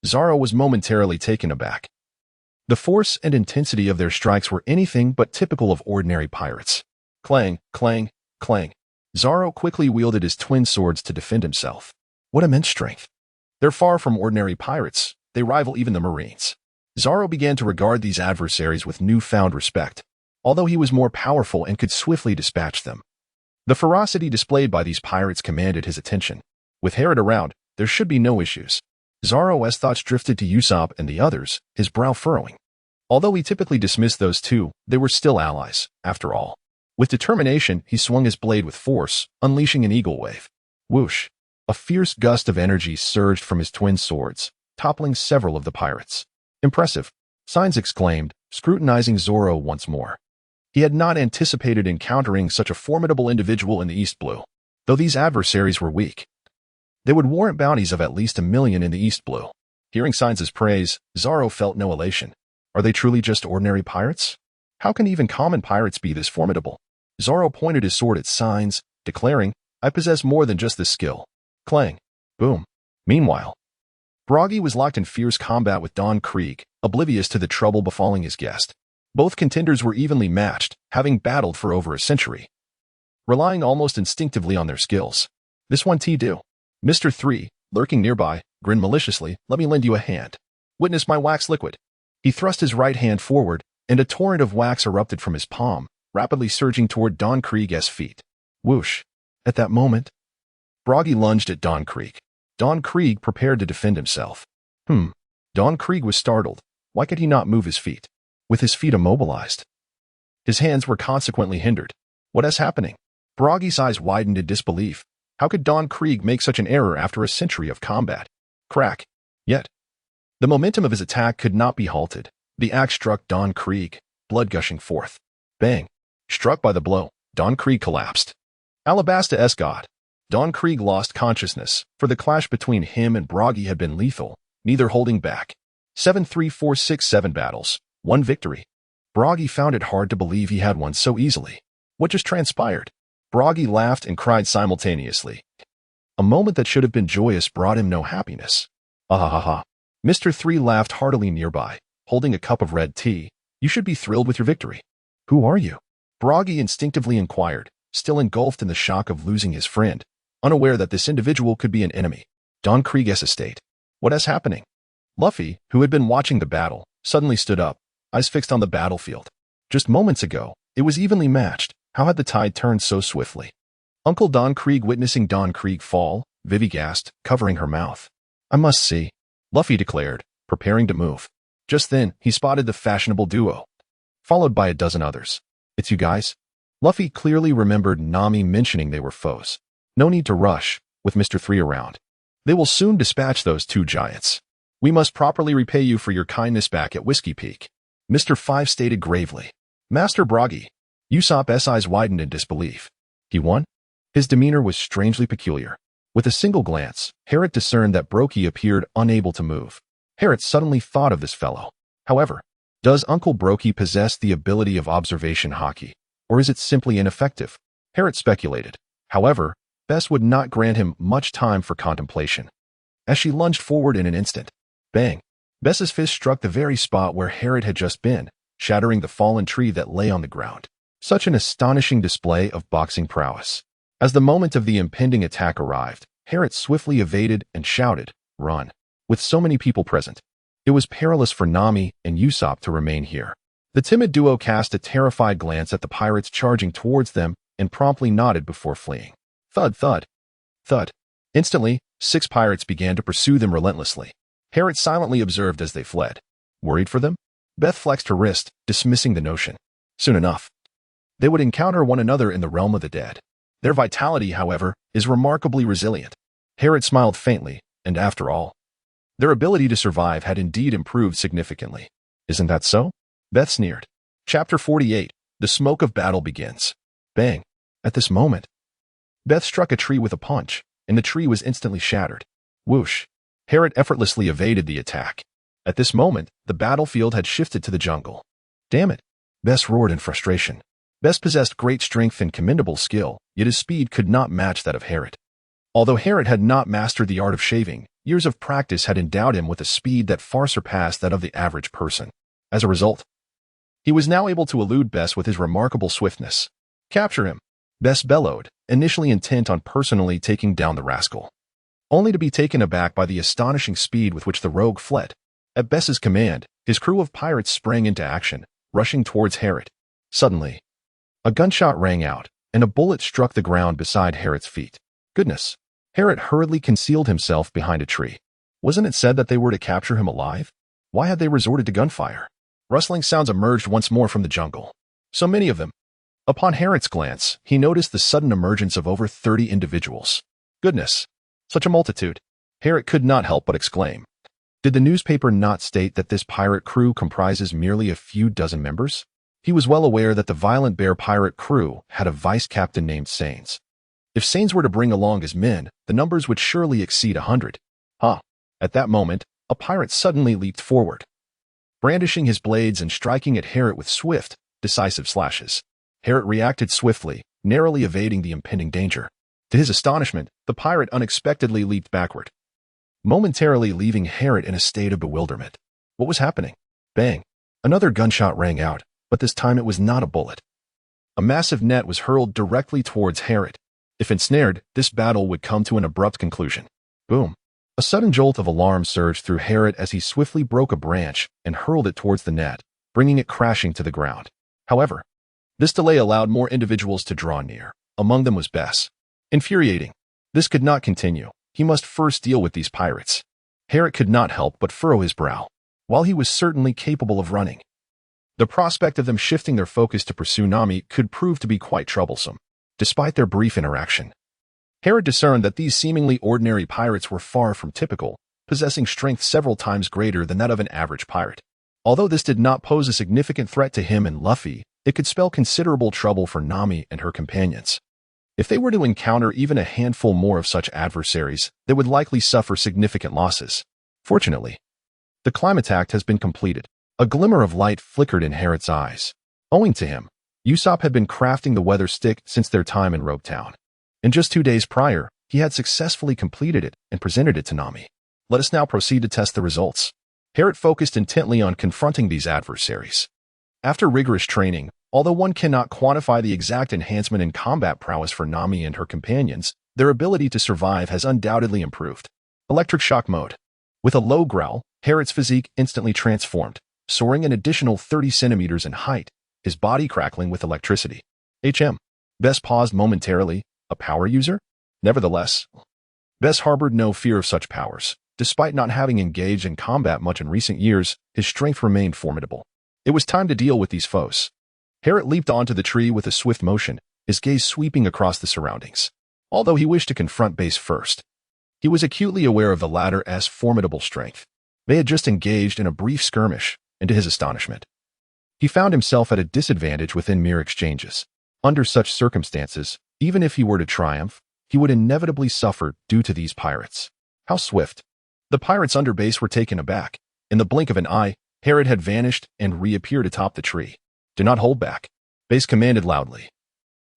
Zoro was momentarily taken aback. The force and intensity of their strikes were anything but typical of ordinary pirates. Clang, clang, clang. Zoro quickly wielded his twin swords to defend himself. What immense strength. They're far from ordinary pirates. They rival even the Marines. Zoro began to regard these adversaries with newfound respect, although he was more powerful and could swiftly dispatch them. The ferocity displayed by these pirates commanded his attention. With Herod around, there should be no issues. Zoro's thoughts drifted to Usopp and the others, his brow furrowing. Although he typically dismissed those two, they were still allies, after all. With determination, he swung his blade with force, unleashing an eagle wave. Whoosh! A fierce gust of energy surged from his twin swords, toppling several of the pirates. Impressive, Signs exclaimed, scrutinizing Zoro once more. He had not anticipated encountering such a formidable individual in the East Blue. Though these adversaries were weak, they would warrant bounties of at least 1 million in the East Blue. Hearing Signs' praise, Zoro felt no elation. Are they truly just ordinary pirates? How can even common pirates be this formidable? Zoro pointed his sword at Signs, declaring, I possess more than just this skill. Clang. Boom. Meanwhile, Broggy was locked in fierce combat with Don Krieg, oblivious to the trouble befalling his guest. Both contenders were evenly matched, having battled for over a century, relying almost instinctively on their skills. This one do. Mr. 3, lurking nearby, grinned maliciously, let me lend you a hand. Witness my wax liquid. He thrust his right hand forward, and a torrent of wax erupted from his palm, rapidly surging toward Don Krieg's feet. Whoosh. At that moment, Broggy lunged at Don Krieg. Don Krieg prepared to defend himself. Don Krieg was startled. Why could he not move his feet? With his feet immobilized, his hands were consequently hindered. What is happening? Broggy's eyes widened in disbelief. How could Don Krieg make such an error after a century of combat? Crack. Yet, the momentum of his attack could not be halted. The axe struck Don Krieg, blood gushing forth. Bang. Struck by the blow, Don Krieg collapsed. Alabasta God. Don Krieg lost consciousness, for the clash between him and Broggy had been lethal, neither holding back. 7-3-4-6-7 battles, 1 victory. Broggy found it hard to believe he had won so easily. What just transpired? Broggy laughed and cried simultaneously. A moment that should have been joyous brought him no happiness. Ah. Mr. 3 laughed heartily nearby, holding a cup of red tea. You should be thrilled with your victory. Who are you? Broggy instinctively inquired, still engulfed in the shock of losing his friend, unaware that this individual could be an enemy. Don Krieg's estate. What is happening? Luffy, who had been watching the battle, suddenly stood up, eyes fixed on the battlefield. Just moments ago, it was evenly matched. How had the tide turned so swiftly? Uncle Don Krieg witnessing Don Krieg fall, Vivi gasped, covering her mouth. I must see, Luffy declared, preparing to move. Just then, he spotted the fashionable duo, followed by a dozen others. It's you guys? Luffy clearly remembered Nami mentioning they were foes. No need to rush, with Mr. 3 around. They will soon dispatch those 2 giants. We must properly repay you for your kindness back at Whiskey Peak, Mr. 5 stated gravely. Master Broggy. Usopp's eyes widened in disbelief. He won? His demeanor was strangely peculiar. With a single glance, Herod discerned that Broggy appeared unable to move. Herod suddenly thought of this fellow. However, does Uncle Broggy possess the ability of observation hockey, or is it simply ineffective? Herod speculated. However, Bess would not grant him much time for contemplation. As she lunged forward in an instant, bang! Bess's fist struck the very spot where Herod had just been, shattering the fallen tree that lay on the ground. Such an astonishing display of boxing prowess. As the moment of the impending attack arrived, Herod swiftly evaded and shouted, Run! With so many people present, it was perilous for Nami and Usopp to remain here. The timid duo cast a terrified glance at the pirates charging towards them and promptly nodded before fleeing. Thud, thud, thud. Instantly, 6 pirates began to pursue them relentlessly. Herod silently observed as they fled. Worried for them? Beth flexed her wrist, dismissing the notion. Soon enough, they would encounter one another in the realm of the dead. Their vitality, however, is remarkably resilient. Herod smiled faintly, and after all, their ability to survive had indeed improved significantly. Isn't that so? Beth sneered. Chapter 48. The smoke of battle begins. Bang. At this moment, Beth struck a tree with a punch, and the tree was instantly shattered. Whoosh. Harriet effortlessly evaded the attack. At this moment, the battlefield had shifted to the jungle. Damn it. Bess roared in frustration. Bess possessed great strength and commendable skill, yet his speed could not match that of Harriet. Although Harriet had not mastered the art of shaving, years of practice had endowed him with a speed that far surpassed that of the average person. As a result, he was now able to elude Bess with his remarkable swiftness. Capture him, Bess bellowed, initially intent on personally taking down the rascal, only to be taken aback by the astonishing speed with which the rogue fled. At Bess's command, his crew of pirates sprang into action, rushing towards Harriet. Suddenly, a gunshot rang out, and a bullet struck the ground beside Harriet's feet. Goodness! Harriet hurriedly concealed himself behind a tree. Wasn't it said that they were to capture him alive? Why had they resorted to gunfire? Rustling sounds emerged once more from the jungle. So many of them. Upon Harriet's glance, he noticed the sudden emergence of over 30 individuals. Goodness! Such a multitude! Harriet could not help but exclaim. Did the newspaper not state that this pirate crew comprises merely a few dozen members? He was well aware that the Violent Bear pirate crew had a vice captain named Sains. If Sains were to bring along his men, the numbers would surely exceed 100. At that moment, a pirate suddenly leaped forward, brandishing his blades and striking at Harriet with swift, decisive slashes. Harriet reacted swiftly, narrowly evading the impending danger. To his astonishment, the pirate unexpectedly leaped backward, momentarily leaving Harriet in a state of bewilderment. What was happening? Bang! Another gunshot rang out, but this time it was not a bullet. A massive net was hurled directly towards Harriet. If ensnared, this battle would come to an abrupt conclusion. Boom! A sudden jolt of alarm surged through Harriet as he swiftly broke a branch and hurled it towards the net, bringing it crashing to the ground. However, this delay allowed more individuals to draw near. Among them was Bess. Infuriating. This could not continue. He must first deal with these pirates. Harriet could not help but furrow his brow. While he was certainly capable of running, the prospect of them shifting their focus to pursue Nami could prove to be quite troublesome. Despite their brief interaction, Harriet discerned that these seemingly ordinary pirates were far from typical, possessing strength several times greater than that of an average pirate. Although this did not pose a significant threat to him and Luffy, it could spell considerable trouble for Nami and her companions. If they were to encounter even a handful more of such adversaries, they would likely suffer significant losses. Fortunately, the climax has been completed. A glimmer of light flickered in Harriet's eyes. Owing to him, Usopp had been crafting the weather stick since their time in Rogue Town. And just 2 days prior, he had successfully completed it and presented it to Nami. Let us now proceed to test the results. Harriet focused intently on confronting these adversaries. After rigorous training, although one cannot quantify the exact enhancement in combat prowess for Nami and her companions, their ability to survive has undoubtedly improved. Electric shock mode. With a low growl, Harriet's physique instantly transformed, soaring an additional 30 centimeters in height, his body crackling with electricity. Bess paused momentarily. A power user? Nevertheless, Bess harbored no fear of such powers. Despite not having engaged in combat much in recent years, his strength remained formidable. It was time to deal with these foes. Harriet leaped onto the tree with a swift motion, his gaze sweeping across the surroundings. Although he wished to confront Bess first, he was acutely aware of the latter's formidable strength. They had just engaged in a brief skirmish, and to his astonishment, he found himself at a disadvantage within mere exchanges. Under such circumstances, even if he were to triumph, he would inevitably suffer due to these pirates. How swift! The pirates under Bess were taken aback. In the blink of an eye, Harriet had vanished and reappeared atop the tree. Do not hold back, Bess commanded loudly.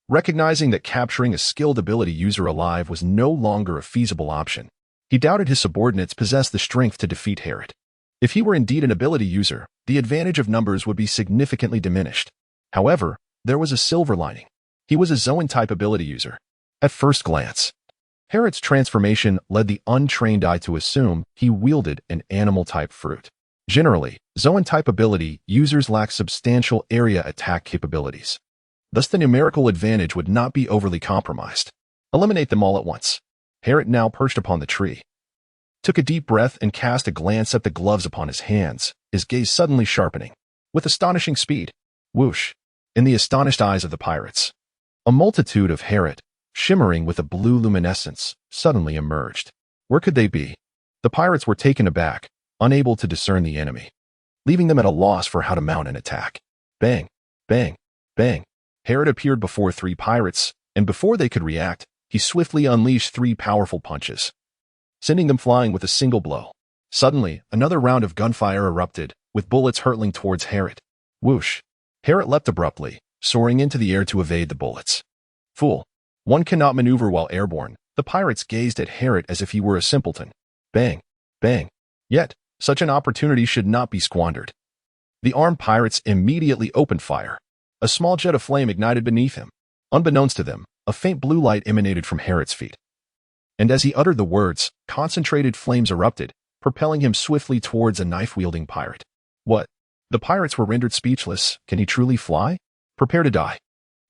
Recognizing that capturing a skilled ability user alive was no longer a feasible option, he doubted his subordinates possessed the strength to defeat Harriet. If he were indeed an ability user, the advantage of numbers would be significantly diminished. However, there was a silver lining. He was a Zoan-type ability user. At first glance, Harriet's transformation led the untrained eye to assume he wielded an animal-type fruit. Generally, Zoan-type ability users lack substantial area attack capabilities. Thus, the numerical advantage would not be overly compromised. Eliminate them all at once. Harriet, now perched upon the tree, took a deep breath and cast a glance at the gloves upon his hands, his gaze suddenly sharpening. With astonishing speed, whoosh, in the astonished eyes of the pirates, a multitude of Harriet, shimmering with a blue luminescence, suddenly emerged. Where could they be? The pirates were taken aback, unable to discern the enemy, leaving them at a loss for how to mount an attack. Bang! Bang! Bang! Herod appeared before three pirates, and before they could react, he swiftly unleashed three powerful punches, sending them flying with a single blow. Suddenly, another round of gunfire erupted, with bullets hurtling towards Herod. Whoosh! Herod leapt abruptly, soaring into the air to evade the bullets. Fool! One cannot maneuver while airborne. The pirates gazed at Herod as if he were a simpleton. Bang! Bang! Yet, such an opportunity should not be squandered. The armed pirates immediately opened fire. A small jet of flame ignited beneath him. Unbeknownst to them, a faint blue light emanated from Herod's feet. And as he uttered the words, concentrated flames erupted, propelling him swiftly towards a knife-wielding pirate. What? The pirates were rendered speechless. Can he truly fly? Prepare to die.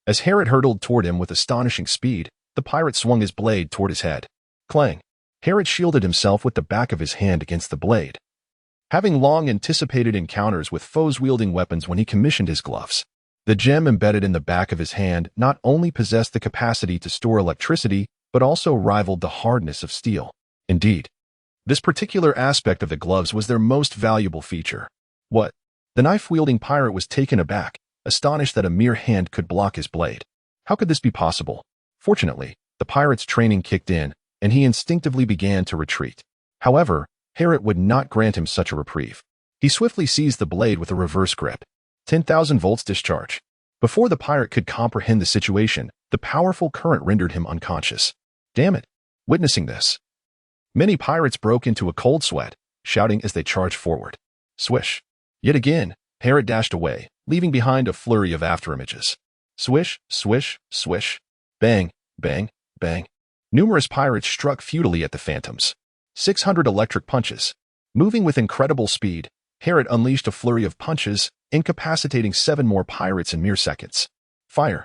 As Herod hurtled toward him with astonishing speed, the pirate swung his blade toward his head. Clang! Herod shielded himself with the back of his hand against the blade. Having long anticipated encounters with foes wielding weapons when he commissioned his gloves, the gem embedded in the back of his hand not only possessed the capacity to store electricity, but also rivaled the hardness of steel. Indeed, this particular aspect of the gloves was their most valuable feature. What? The knife-wielding pirate was taken aback, astonished that a mere hand could block his blade. How could this be possible? Fortunately, the pirate's training kicked in, and he instinctively began to retreat. However, Herod would not grant him such a reprieve. He swiftly seized the blade with a reverse grip. 10,000 volts discharge. Before the pirate could comprehend the situation, the powerful current rendered him unconscious. Damn it! Witnessing this, many pirates broke into a cold sweat, shouting as they charged forward. Swish! Yet again, Herod dashed away, leaving behind a flurry of afterimages. Swish, swish, swish. Bang, bang, bang. Numerous pirates struck futilely at the phantoms. 600 electric punches. Moving with incredible speed, Herod unleashed a flurry of punches, incapacitating 7 more pirates in mere seconds. Fire!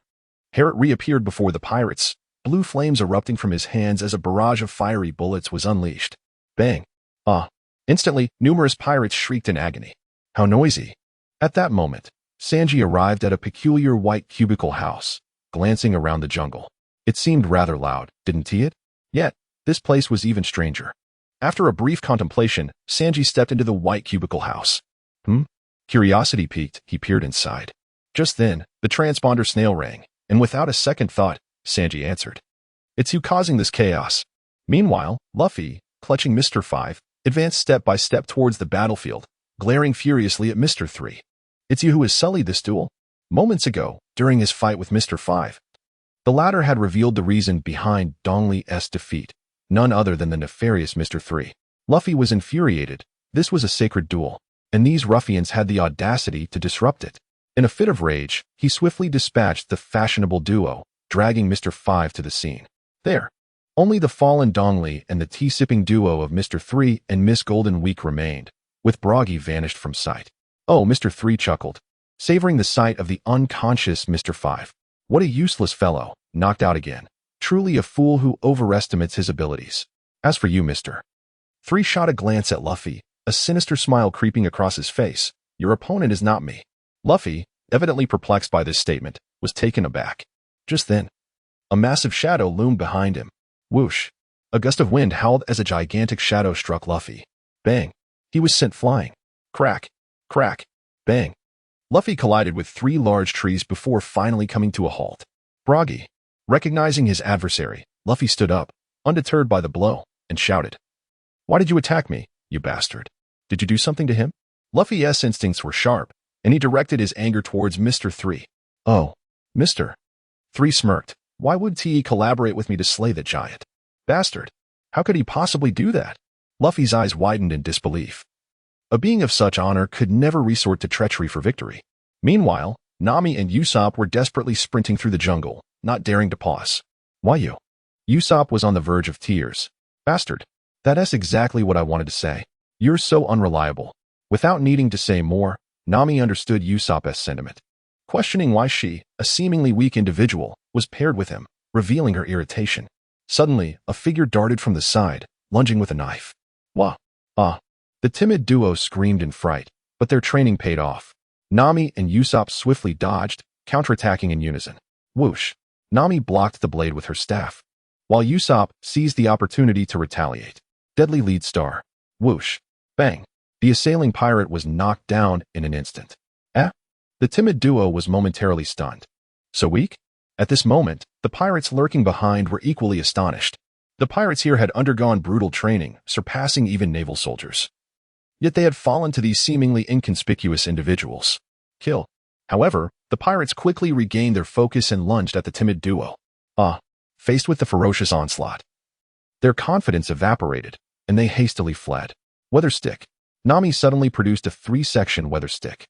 Herod reappeared before the pirates, blue flames erupting from his hands as a barrage of fiery bullets was unleashed. Bang! Ah! Instantly, numerous pirates shrieked in agony. How noisy! At that moment, Sanji arrived at a peculiar white cubicle house, glancing around the jungle. It seemed rather loud, didn't it? Yet, this place was even stranger. After a brief contemplation, Sanji stepped into the white cubicle house. Curiosity piqued, he peered inside. Just then, the transponder snail rang, and without a second thought, Sanji answered. It's you causing this chaos. Meanwhile, Luffy, clutching Mr. 5, advanced step by step towards the battlefield, glaring furiously at Mr. 3. It's you who has sullied this duel. Moments ago, during his fight with Mr. 5, the latter had revealed the reason behind Dongli's defeat, none other than the nefarious Mr. 3. Luffy was infuriated. This was a sacred duel, and these ruffians had the audacity to disrupt it. In a fit of rage, he swiftly dispatched the fashionable duo, dragging Mr. 5 to the scene. There, only the fallen Dongli and the tea-sipping duo of Mr. 3 and Miss Golden Week remained, with Broggy vanished from sight. Oh, Mr. 3 chuckled, savoring the sight of the unconscious Mr. 5. What a useless fellow, knocked out again. Truly a fool who overestimates his abilities. As for you, Mr. 3 shot a glance at Luffy, a sinister smile creeping across his face. Your opponent is not me. Luffy, evidently perplexed by this statement, was taken aback. Just then, a massive shadow loomed behind him. Whoosh! A gust of wind howled as a gigantic shadow struck Luffy. Bang! He was sent flying. Crack! Crack! Bang! Luffy collided with 3 large trees before finally coming to a halt. Broggy. Recognizing his adversary, Luffy stood up, undeterred by the blow, and shouted. Why did you attack me, you bastard? Did you do something to him? Luffy's instincts were sharp, and he directed his anger towards Mr. 3. Oh, Mr. 3 smirked. Why would he collaborate with me to slay the giant? Bastard! How could he possibly do that? Luffy's eyes widened in disbelief. A being of such honor could never resort to treachery for victory. Meanwhile, Nami and Usopp were desperately sprinting through the jungle, not daring to pause. Why you? Usopp was on the verge of tears. Bastard. That's exactly what I wanted to say. You're so unreliable. Without needing to say more, Nami understood Usopp's sentiment. Questioning why she, a seemingly weak individual, was paired with him, revealing her irritation. Suddenly, a figure darted from the side, lunging with a knife. Wah! Ah! The timid duo screamed in fright, but their training paid off. Nami and Usopp swiftly dodged, counterattacking in unison. Whoosh! Nami blocked the blade with her staff, while Usopp seized the opportunity to retaliate. Deadly lead star. Whoosh! Bang! The assailing pirate was knocked down in an instant. The timid duo was momentarily stunned. So weak? At this moment, the pirates lurking behind were equally astonished. The pirates here had undergone brutal training, surpassing even naval soldiers. Yet they had fallen to these seemingly inconspicuous individuals. Kill. However, the pirates quickly regained their focus and lunged at the timid duo. Faced with the ferocious onslaught, their confidence evaporated, and they hastily fled. Weather stick. Nami suddenly produced a 3-section weather stick.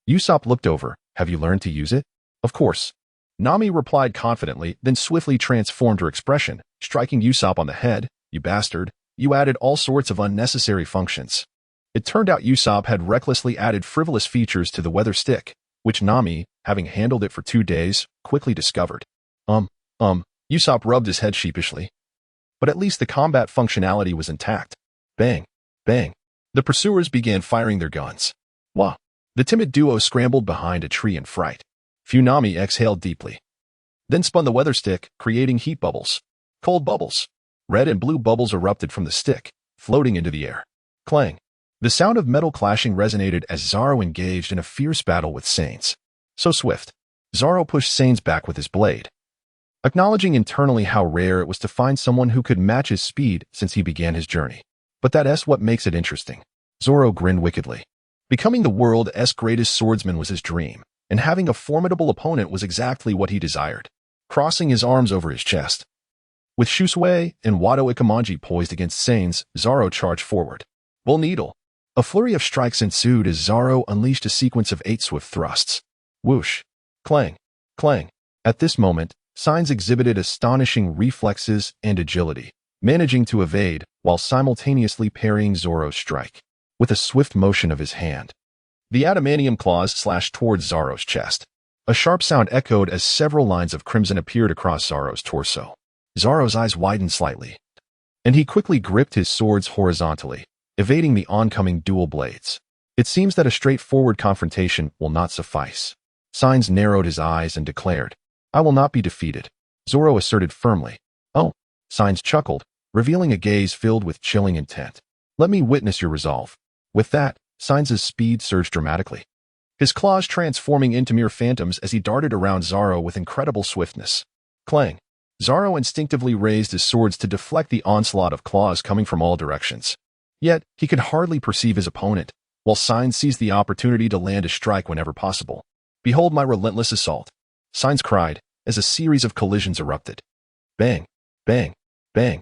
Usopp looked over. Have you learned to use it? Of course. Nami replied confidently, then swiftly transformed her expression, striking Usopp on the head. You bastard. You added all sorts of unnecessary functions. It turned out Usopp had recklessly added frivolous features to the weather stick, which Nami, having handled it for 2 days, quickly discovered. Usopp rubbed his head sheepishly. But at least the combat functionality was intact. Bang, bang. The pursuers began firing their guns. Wah. The timid duo scrambled behind a tree in fright. Nami exhaled deeply. Then spun the weather stick, creating heat bubbles. Cold bubbles. Red and blue bubbles erupted from the stick, floating into the air. Clang. The sound of metal clashing resonated as Zoro engaged in a fierce battle with Sains. So swift. Zoro pushed Sains back with his blade, acknowledging internally how rare it was to find someone who could match his speed since he began his journey. But that's what makes it interesting. Zoro grinned wickedly. Becoming the world's greatest swordsman was his dream, and having a formidable opponent was exactly what he desired. Crossing his arms over his chest, with Shusui and Wado Ikamanji poised against Sains, Zoro charged forward. Bull Needle. A flurry of strikes ensued as Zoro unleashed a sequence of 8 swift thrusts. Whoosh. Clang. Clang. At this moment, Sains exhibited astonishing reflexes and agility, managing to evade while simultaneously parrying Zoro's strike. With a swift motion of his hand, the adamantium claws slashed towards Zoro's chest. A sharp sound echoed as several lines of crimson appeared across Zoro's torso. Zoro's eyes widened slightly, and he quickly gripped his swords horizontally, evading the oncoming dual blades. It seems that a straightforward confrontation will not suffice. Sains narrowed his eyes and declared, I will not be defeated. Zoro asserted firmly. Oh. Sains chuckled, revealing a gaze filled with chilling intent. Let me witness your resolve. With that, Sains' speed surged dramatically, his claws transforming into mere phantoms as he darted around Zoro with incredible swiftness. Clang. Zoro instinctively raised his swords to deflect the onslaught of claws coming from all directions. Yet, he could hardly perceive his opponent, while Sains seized the opportunity to land a strike whenever possible. Behold my relentless assault. Sains cried, as a series of collisions erupted. Bang, bang, bang.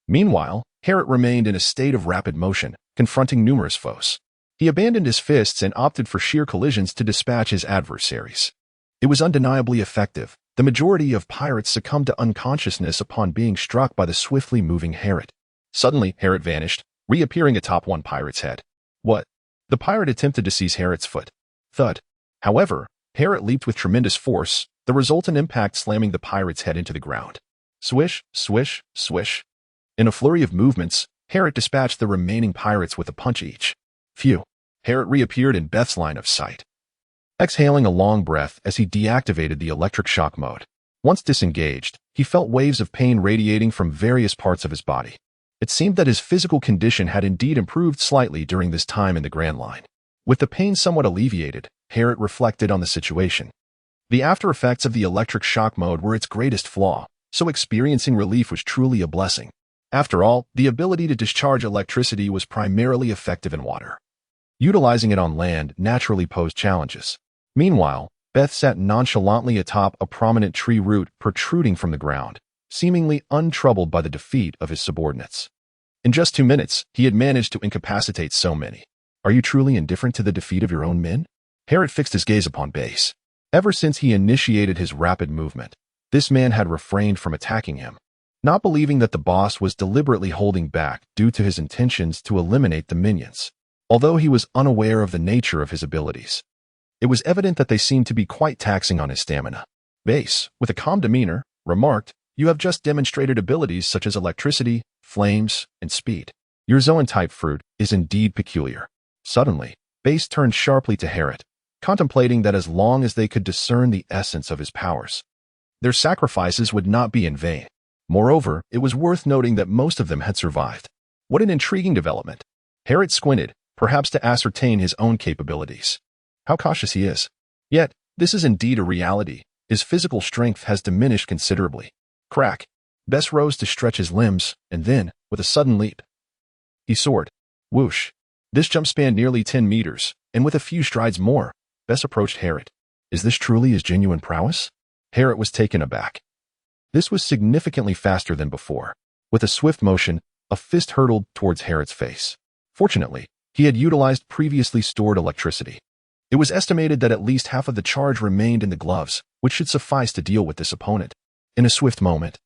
Meanwhile, Herrot remained in a state of rapid motion, confronting numerous foes. He abandoned his fists and opted for sheer collisions to dispatch his adversaries. It was undeniably effective. The majority of pirates succumbed to unconsciousness upon being struck by the swiftly moving Herrot. Suddenly, Herrot vanished, reappearing atop one pirate's head. What? The pirate attempted to seize Herrot's foot. Thud. However, Herrot leaped with tremendous force, the resultant impact slamming the pirate's head into the ground. Swish, swish, swish. In a flurry of movements, Herrot dispatched the remaining pirates with a punch each. Phew. Herrot reappeared in Beth's line of sight, exhaling a long breath as he deactivated the electric shock mode. Once disengaged, he felt waves of pain radiating from various parts of his body. It seemed that his physical condition had indeed improved slightly during this time in the Grand Line. With the pain somewhat alleviated, Herrot reflected on the situation. The after effects of the electric shock mode were its greatest flaw, so experiencing relief was truly a blessing. After all, the ability to discharge electricity was primarily effective in water. Utilizing it on land naturally posed challenges. Meanwhile, Beth sat nonchalantly atop a prominent tree root protruding from the ground, seemingly untroubled by the defeat of his subordinates. In just 2 minutes, he had managed to incapacitate so many. Are you truly indifferent to the defeat of your own men? Herrot fixed his gaze upon Base. Ever since he initiated his rapid movement, this man had refrained from attacking him, not believing that the boss was deliberately holding back due to his intentions to eliminate the minions. Although he was unaware of the nature of his abilities, it was evident that they seemed to be quite taxing on his stamina. Base, with a calm demeanor, remarked, You have just demonstrated abilities such as electricity, flames, and speed. Your Zoan-type fruit is indeed peculiar. Suddenly, Base turned sharply to Herrot, contemplating that as long as they could discern the essence of his powers, their sacrifices would not be in vain. Moreover, it was worth noting that most of them had survived. What an intriguing development. Herrot squinted, perhaps to ascertain his own capabilities. How cautious he is. Yet, This is indeed a reality. His physical strength has diminished considerably. Crack. Bess rose to stretch his limbs, and then, with a sudden leap, he soared. Whoosh. This jump spanned nearly 10 meters, and with a few strides more, Bess approached Harriet. Is this truly his genuine prowess? Harriet was taken aback. This was significantly faster than before. With a swift motion, a fist hurtled towards Harriet's face. Fortunately, he had utilized previously stored electricity. It was estimated that at least half of the charge remained in the gloves, which should suffice to deal with this opponent. In a swift moment,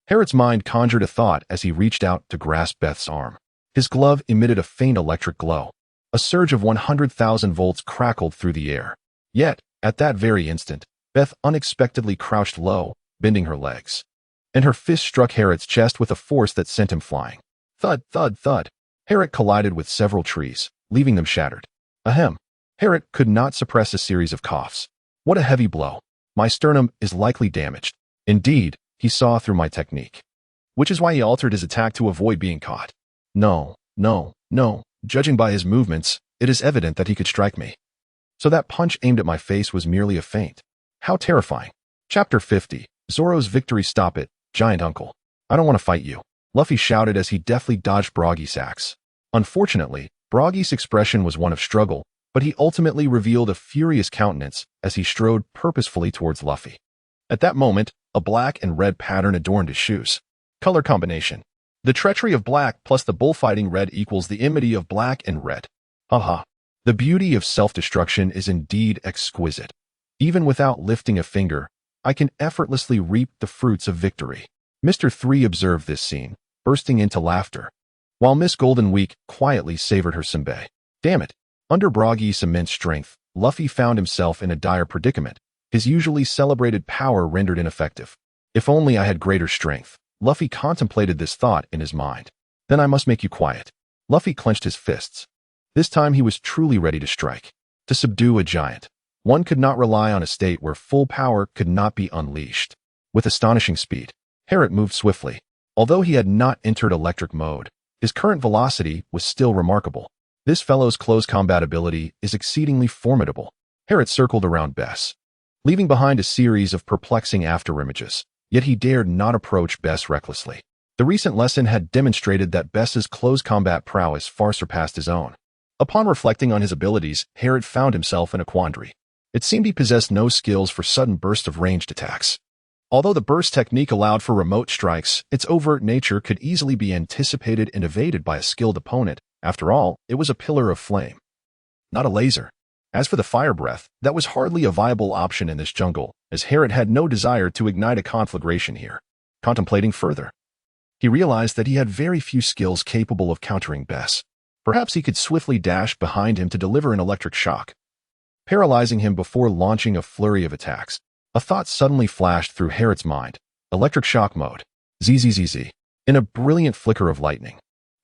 Harriet's mind conjured a thought as he reached out to grasp Beth's arm. His glove emitted a faint electric glow. A surge of 100,000 volts crackled through the air. Yet, at that very instant, Beth unexpectedly crouched low, bending her legs. And her fist struck Harriet's chest with a force that sent him flying. Thud, thud, thud. Harriet collided with several trees, leaving them shattered. Ahem. Harriet could not suppress a series of coughs. What a heavy blow. My sternum is likely damaged. Indeed, he saw through my technique. Which is why he altered his attack to avoid being caught. No. Judging by his movements, it is evident that he could strike me. So that punch aimed at my face was merely a feint. How terrifying. Chapter 50. Zoro's victory. Stop it, giant uncle. I don't want to fight you. Luffy shouted as he deftly dodged Broggy's axe. Unfortunately, Broggy's expression was one of struggle, but he ultimately revealed a furious countenance as he strode purposefully towards Luffy. At that moment, a black and red pattern adorned his shoes. Color combination. The treachery of black plus the bullfighting red equals the enmity of black and red. Haha. The beauty of self-destruction is indeed exquisite. Even without lifting a finger, I can effortlessly reap the fruits of victory. Mr. 3 observed this scene, bursting into laughter, while Miss Golden Week quietly savored her senbei. Damn it. Under Broggy's immense strength, Luffy found himself in a dire predicament, his usually celebrated power rendered ineffective. If only I had greater strength. Luffy contemplated this thought in his mind. Then I must make you quiet. Luffy clenched his fists. This time he was truly ready to strike. To subdue a giant, one could not rely on a state where full power could not be unleashed. With astonishing speed, Harriet moved swiftly. Although he had not entered electric mode, his current velocity was still remarkable. This fellow's close combat ability is exceedingly formidable. Harriet circled around Bess, leaving behind a series of perplexing afterimages. Yet he dared not approach Bess recklessly. The recent lesson had demonstrated that Bess's close combat prowess far surpassed his own. Upon reflecting on his abilities, Harriet found himself in a quandary. It seemed he possessed no skills for sudden bursts of ranged attacks. Although the burst technique allowed for remote strikes, its overt nature could easily be anticipated and evaded by a skilled opponent. After all, it was a pillar of flame, not a laser. As for the fire breath, that was hardly a viable option in this jungle, as Harriet had no desire to ignite a conflagration here. Contemplating further, he realized that he had very few skills capable of countering Bess. Perhaps he could swiftly dash behind him to deliver an electric shock, paralyzing him before launching a flurry of attacks. A thought suddenly flashed through Harriet's mind. Electric shock mode. ZZZZ. In a brilliant flicker of lightning,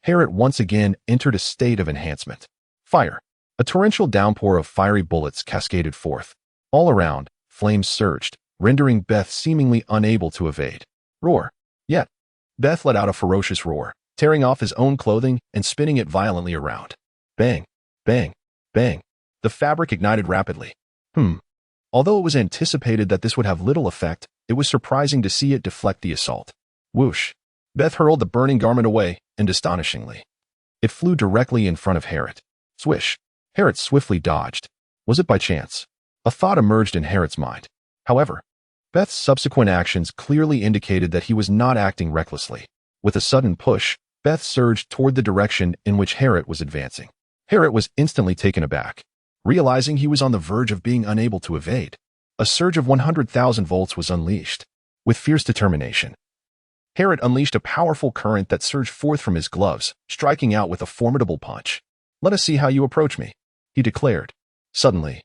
Harriet once again entered a state of enhancement. Fire. A torrential downpour of fiery bullets cascaded forth. All around, flames surged, rendering Beth seemingly unable to evade. Roar. Yet, Beth let out a ferocious roar, tearing off his own clothing and spinning it violently around. Bang, bang, bang. The fabric ignited rapidly. Although it was anticipated that this would have little effect, it was surprising to see it deflect the assault. Whoosh. Beth hurled the burning garment away, and astonishingly, it flew directly in front of Harriet. Swish. Harriet swiftly dodged. Was it by chance? A thought emerged in Harriet's mind. However, Beth's subsequent actions clearly indicated that he was not acting recklessly. With a sudden push, Beth surged toward the direction in which Harriet was advancing. Harriet was instantly taken aback, realizing he was on the verge of being unable to evade. A surge of 100,000 volts was unleashed. With fierce determination, Harriet unleashed a powerful current that surged forth from his gloves, striking out with a formidable punch. Let us see how you approach me, he declared. Suddenly,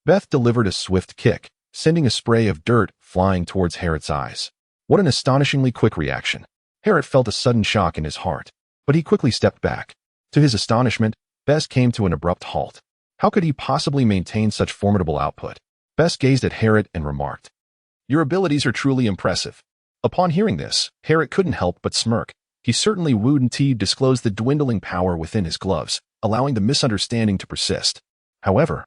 Beth delivered a swift kick, sending a spray of dirt flying towards Harriet's eyes. What an astonishingly quick reaction. Harriet felt a sudden shock in his heart, but he quickly stepped back. To his astonishment, Bess came to an abrupt halt. How could he possibly maintain such formidable output? Bess gazed at Harriet and remarked, "Your abilities are truly impressive." Upon hearing this, Harriet couldn't help but smirk. He certainly wouldn't disclose the dwindling power within his gloves, allowing the misunderstanding to persist. However,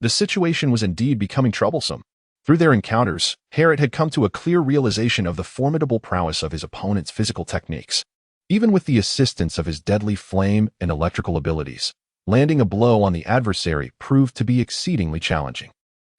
The situation was indeed becoming troublesome. Through their encounters, Herod had come to a clear realization of the formidable prowess of his opponent's physical techniques. Even with the assistance of his deadly flame and electrical abilities, landing a blow on the adversary proved to be exceedingly challenging.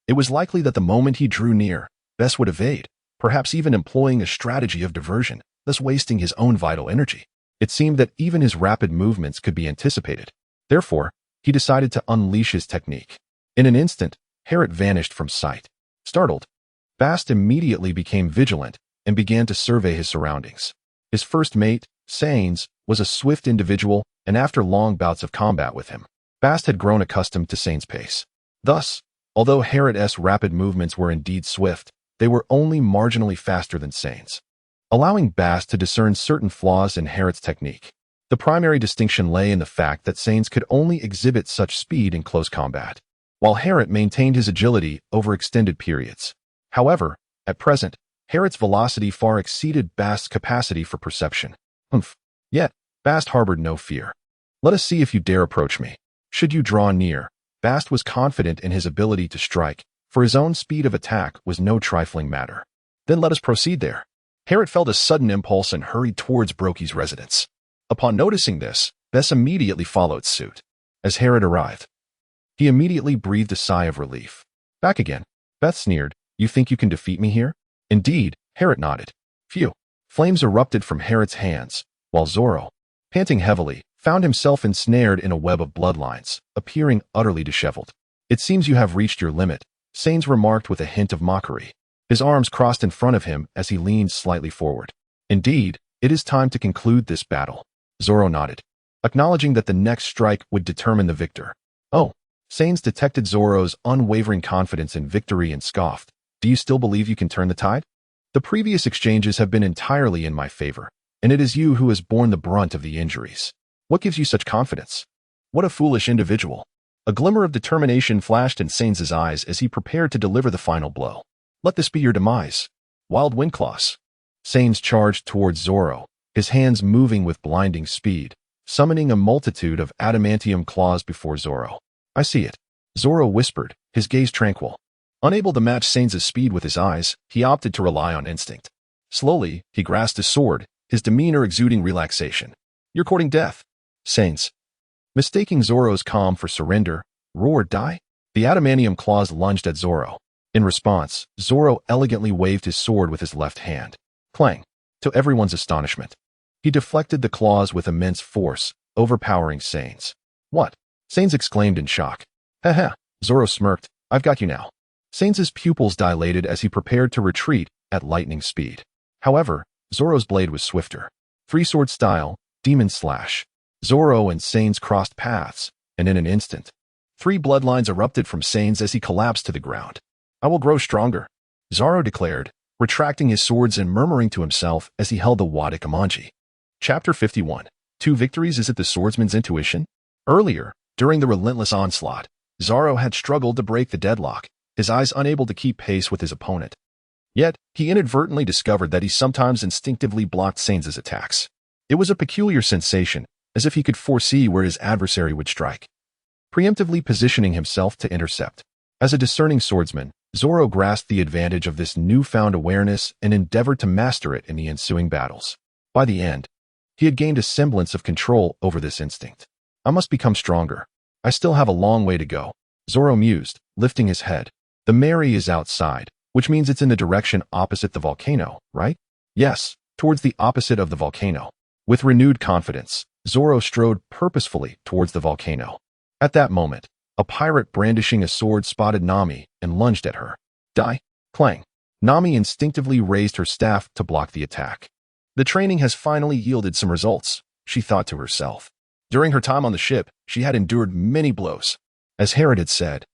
It was likely that the moment he drew near, Best would evade, perhaps even employing a strategy of diversion, thus wasting his own vital energy. It seemed that even his rapid movements could be anticipated. Therefore, he decided to unleash his technique. In an instant, Herod vanished from sight. Startled, Bast immediately became vigilant and began to survey his surroundings. His first mate, Sains, was a swift individual, and after long bouts of combat with him, Bast had grown accustomed to Sains' pace. Thus, although Herod's rapid movements were indeed swift, they were only marginally faster than Sains, allowing Bast to discern certain flaws in Herod's technique. The primary distinction lay in the fact that Sains could only exhibit such speed in close combat, while Herod maintained his agility over extended periods. However, at present, Herod's velocity far exceeded Bast's capacity for perception. Yet, Bast harbored no fear. "Let us see if you dare approach me." Should you draw near, Bast was confident in his ability to strike, for his own speed of attack was no trifling matter. "Then let us proceed there." Herod felt a sudden impulse and hurried towards Broki's residence. Upon noticing this, Bess immediately followed suit. As Herod arrived, he immediately breathed a sigh of relief. "Back again?" Beth sneered. "You think you can defeat me here?" "Indeed," Herod nodded. Phew. Flames erupted from Herod's hands, while Zorro, panting heavily, found himself ensnared in a web of bloodlines, appearing utterly disheveled. "It seems you have reached your limit," Sains remarked with a hint of mockery. His arms crossed in front of him as he leaned slightly forward. "Indeed, it is time to conclude this battle." Zorro nodded, acknowledging that the next strike would determine the victor. "Oh." Sains detected Zorro's unwavering confidence in victory and scoffed. "Do you still believe you can turn the tide? The previous exchanges have been entirely in my favor, and it is you who has borne the brunt of the injuries. What gives you such confidence?" "What a foolish individual." A glimmer of determination flashed in Sains' eyes as he prepared to deliver the final blow. "Let this be your demise." Wild Windclaws. Sains charged towards Zorro, his hands moving with blinding speed, summoning a multitude of adamantium claws before Zorro. "I see it," Zorro whispered, his gaze tranquil. Unable to match Sains' speed with his eyes, he opted to rely on instinct. Slowly, he grasped his sword, his demeanor exuding relaxation. "You're courting death." Sains, mistaking Zorro's calm for surrender, roared, "Die!" The adamantium claws lunged at Zorro. In response, Zorro elegantly waved his sword with his left hand. Clang! To everyone's astonishment, he deflected the claws with immense force, overpowering Sains. "What?" Sains exclaimed in shock. "Ha ha!" Zorro smirked. "I've got you now." Sains' pupils dilated as he prepared to retreat at lightning speed. However, Zorro's blade was swifter. Three-sword style, demon slash. Zorro and Sains crossed paths, and in an instant, three bloodlines erupted from Sains as he collapsed to the ground. "I will grow stronger," Zorro declared, retracting his swords and murmuring to himself as he held the Wadikamanji. Chapter 51. 2 victories. Is it the swordsman's intuition? Earlier, during the relentless onslaught, Zorro had struggled to break the deadlock, his eyes unable to keep pace with his opponent. Yet, he inadvertently discovered that he sometimes instinctively blocked Sains' attacks. It was a peculiar sensation, as if he could foresee where his adversary would strike, preemptively positioning himself to intercept. As a discerning swordsman, Zorro grasped the advantage of this newfound awareness and endeavored to master it in the ensuing battles. By the end, he had gained a semblance of control over this instinct. "I must become stronger. I still have a long way to go," Zorro mused, lifting his head. "The Mary is outside, which means it's in the direction opposite the volcano, right?" "Yes, towards the opposite of the volcano." With renewed confidence, Zorro strode purposefully towards the volcano. At that moment, a pirate brandishing a sword spotted Nami and lunged at her. "Die!" Clang! Nami instinctively raised her staff to block the attack. "The training has finally yielded some results," she thought to herself. During her time on the ship, she had endured many blows. As Herod had said,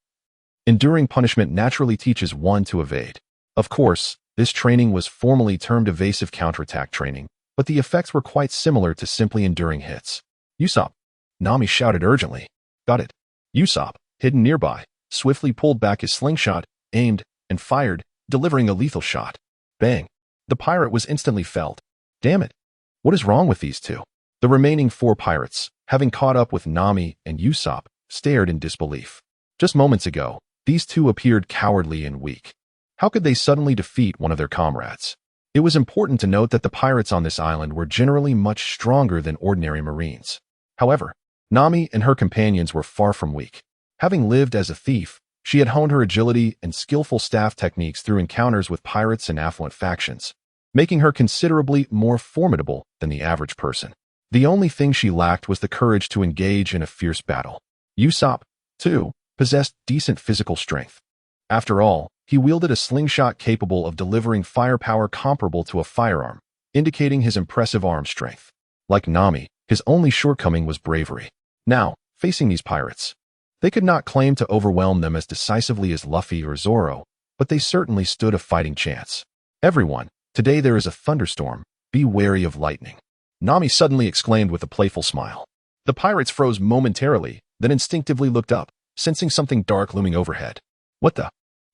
enduring punishment naturally teaches one to evade. Of course, this training was formally termed evasive counterattack training, but the effects were quite similar to simply enduring hits. "Usopp!" Nami shouted urgently. "Got it." Usopp, hidden nearby, swiftly pulled back his slingshot, aimed, and fired, delivering a lethal shot. Bang! The pirate was instantly felled. "Damn it! What is wrong with these two?" The remaining 4 pirates, having caught up with Nami and Usopp, stared in disbelief. Just moments ago, These two appeared cowardly and weak. How could they suddenly defeat one of their comrades? It was important to note that the pirates on this island were generally much stronger than ordinary marines. However, Nami and her companions were far from weak. Having lived as a thief, she had honed her agility and skillful staff techniques through encounters with pirates and affluent factions, making her considerably more formidable than the average person. The only thing she lacked was the courage to engage in a fierce battle. Usopp, too, possessed decent physical strength. After all, he wielded a slingshot capable of delivering firepower comparable to a firearm, indicating his impressive arm strength. Like Nami, his only shortcoming was bravery. Now, facing these pirates, they could not claim to overwhelm them as decisively as Luffy or Zoro, but they certainly stood a fighting chance. Everyone, today there is a thunderstorm. Be wary of lightning. Nami suddenly exclaimed with a playful smile. The pirates froze momentarily, then instinctively looked up, sensing something dark looming overhead. What the?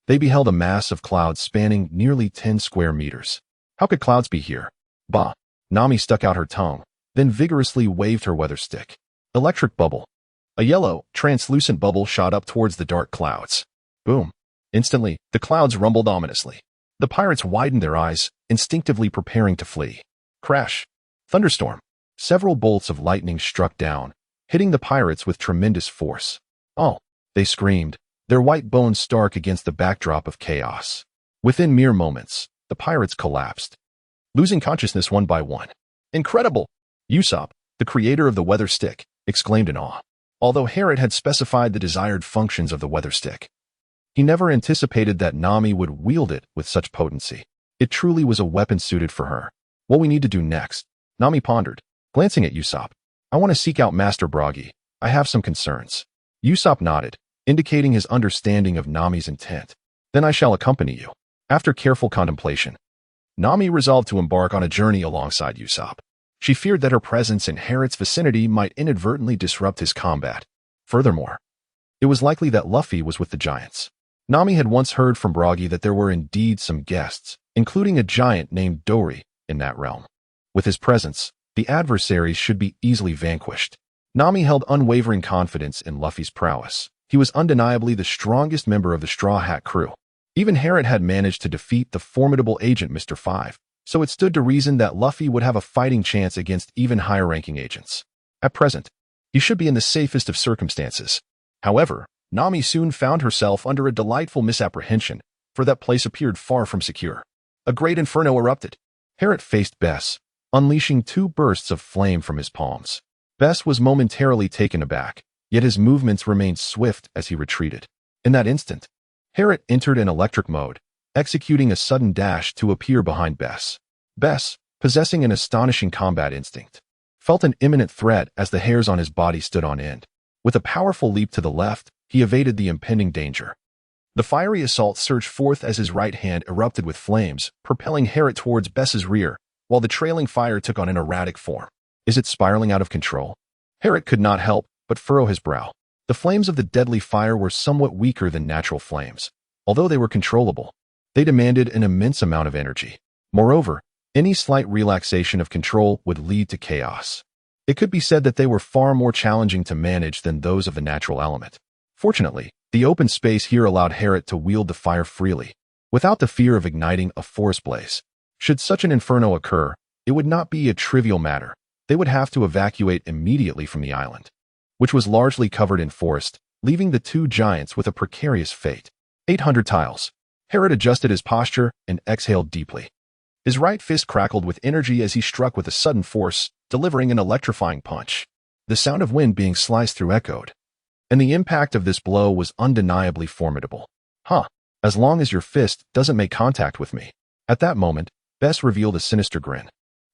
They beheld a mass of clouds spanning nearly 10 square meters. How could clouds be here? Bah! Nami stuck out her tongue, then vigorously waved her weather stick. Electric bubble. A yellow, translucent bubble shot up towards the dark clouds. Boom! Instantly, the clouds rumbled ominously. The pirates widened their eyes, instinctively preparing to flee. Crash! Thunderstorm. Several bolts of lightning struck down, hitting the pirates with tremendous force. Oh! They screamed, their white bones stark against the backdrop of chaos. Within mere moments, the pirates collapsed, losing consciousness one by one. Incredible! Usopp, the creator of the weather stick, exclaimed in awe. Although Herod had specified the desired functions of the weather stick, he never anticipated that Nami would wield it with such potency. It truly was a weapon suited for her. What we need to do next? Nami pondered, glancing at Usopp. I want to seek out Master Broggy. I have some concerns. Usopp nodded, indicating his understanding of Nami's intent. Then I shall accompany you. After careful contemplation, Nami resolved to embark on a journey alongside Usopp. She feared that her presence in Herod's vicinity might inadvertently disrupt his combat. Furthermore, it was likely that Luffy was with the giants. Nami had once heard from Broggy that there were indeed some guests, including a giant named Dory, in that realm. With his presence, the adversaries should be easily vanquished. Nami held unwavering confidence in Luffy's prowess. He was undeniably the strongest member of the Straw Hat crew. Even Herod had managed to defeat the formidable agent Mr. Five, so it stood to reason that Luffy would have a fighting chance against even higher-ranking agents. At present, he should be in the safest of circumstances. However, Nami soon found herself under a delightful misapprehension, for that place appeared far from secure. A great inferno erupted. Herod faced Bess, unleashing 2 bursts of flame from his palms. Bess was momentarily taken aback, yet his movements remained swift as he retreated. In that instant, Herod entered an electric mode, executing a sudden dash to appear behind Bess. Bess, possessing an astonishing combat instinct, felt an imminent threat as the hairs on his body stood on end. With a powerful leap to the left, he evaded the impending danger. The fiery assault surged forth as his right hand erupted with flames, propelling Herod towards Bess's rear, while the trailing fire took on an erratic form. Is it spiraling out of control? Herod could not help but furrow his brow. The flames of the deadly fire were somewhat weaker than natural flames. Although they were controllable, they demanded an immense amount of energy. Moreover, any slight relaxation of control would lead to chaos. It could be said that they were far more challenging to manage than those of the natural element. Fortunately, the open space here allowed Herod to wield the fire freely, without the fear of igniting a forest blaze. Should such an inferno occur, it would not be a trivial matter. They would have to evacuate immediately from the island, which was largely covered in forest, leaving the 2 giants with a precarious fate. 800 tiles. Herod adjusted his posture and exhaled deeply. His right fist crackled with energy as he struck with a sudden force, delivering an electrifying punch. The sound of wind being sliced through echoed, and the impact of this blow was undeniably formidable. As long as your fist doesn't make contact with me. At that moment, Bess revealed a sinister grin.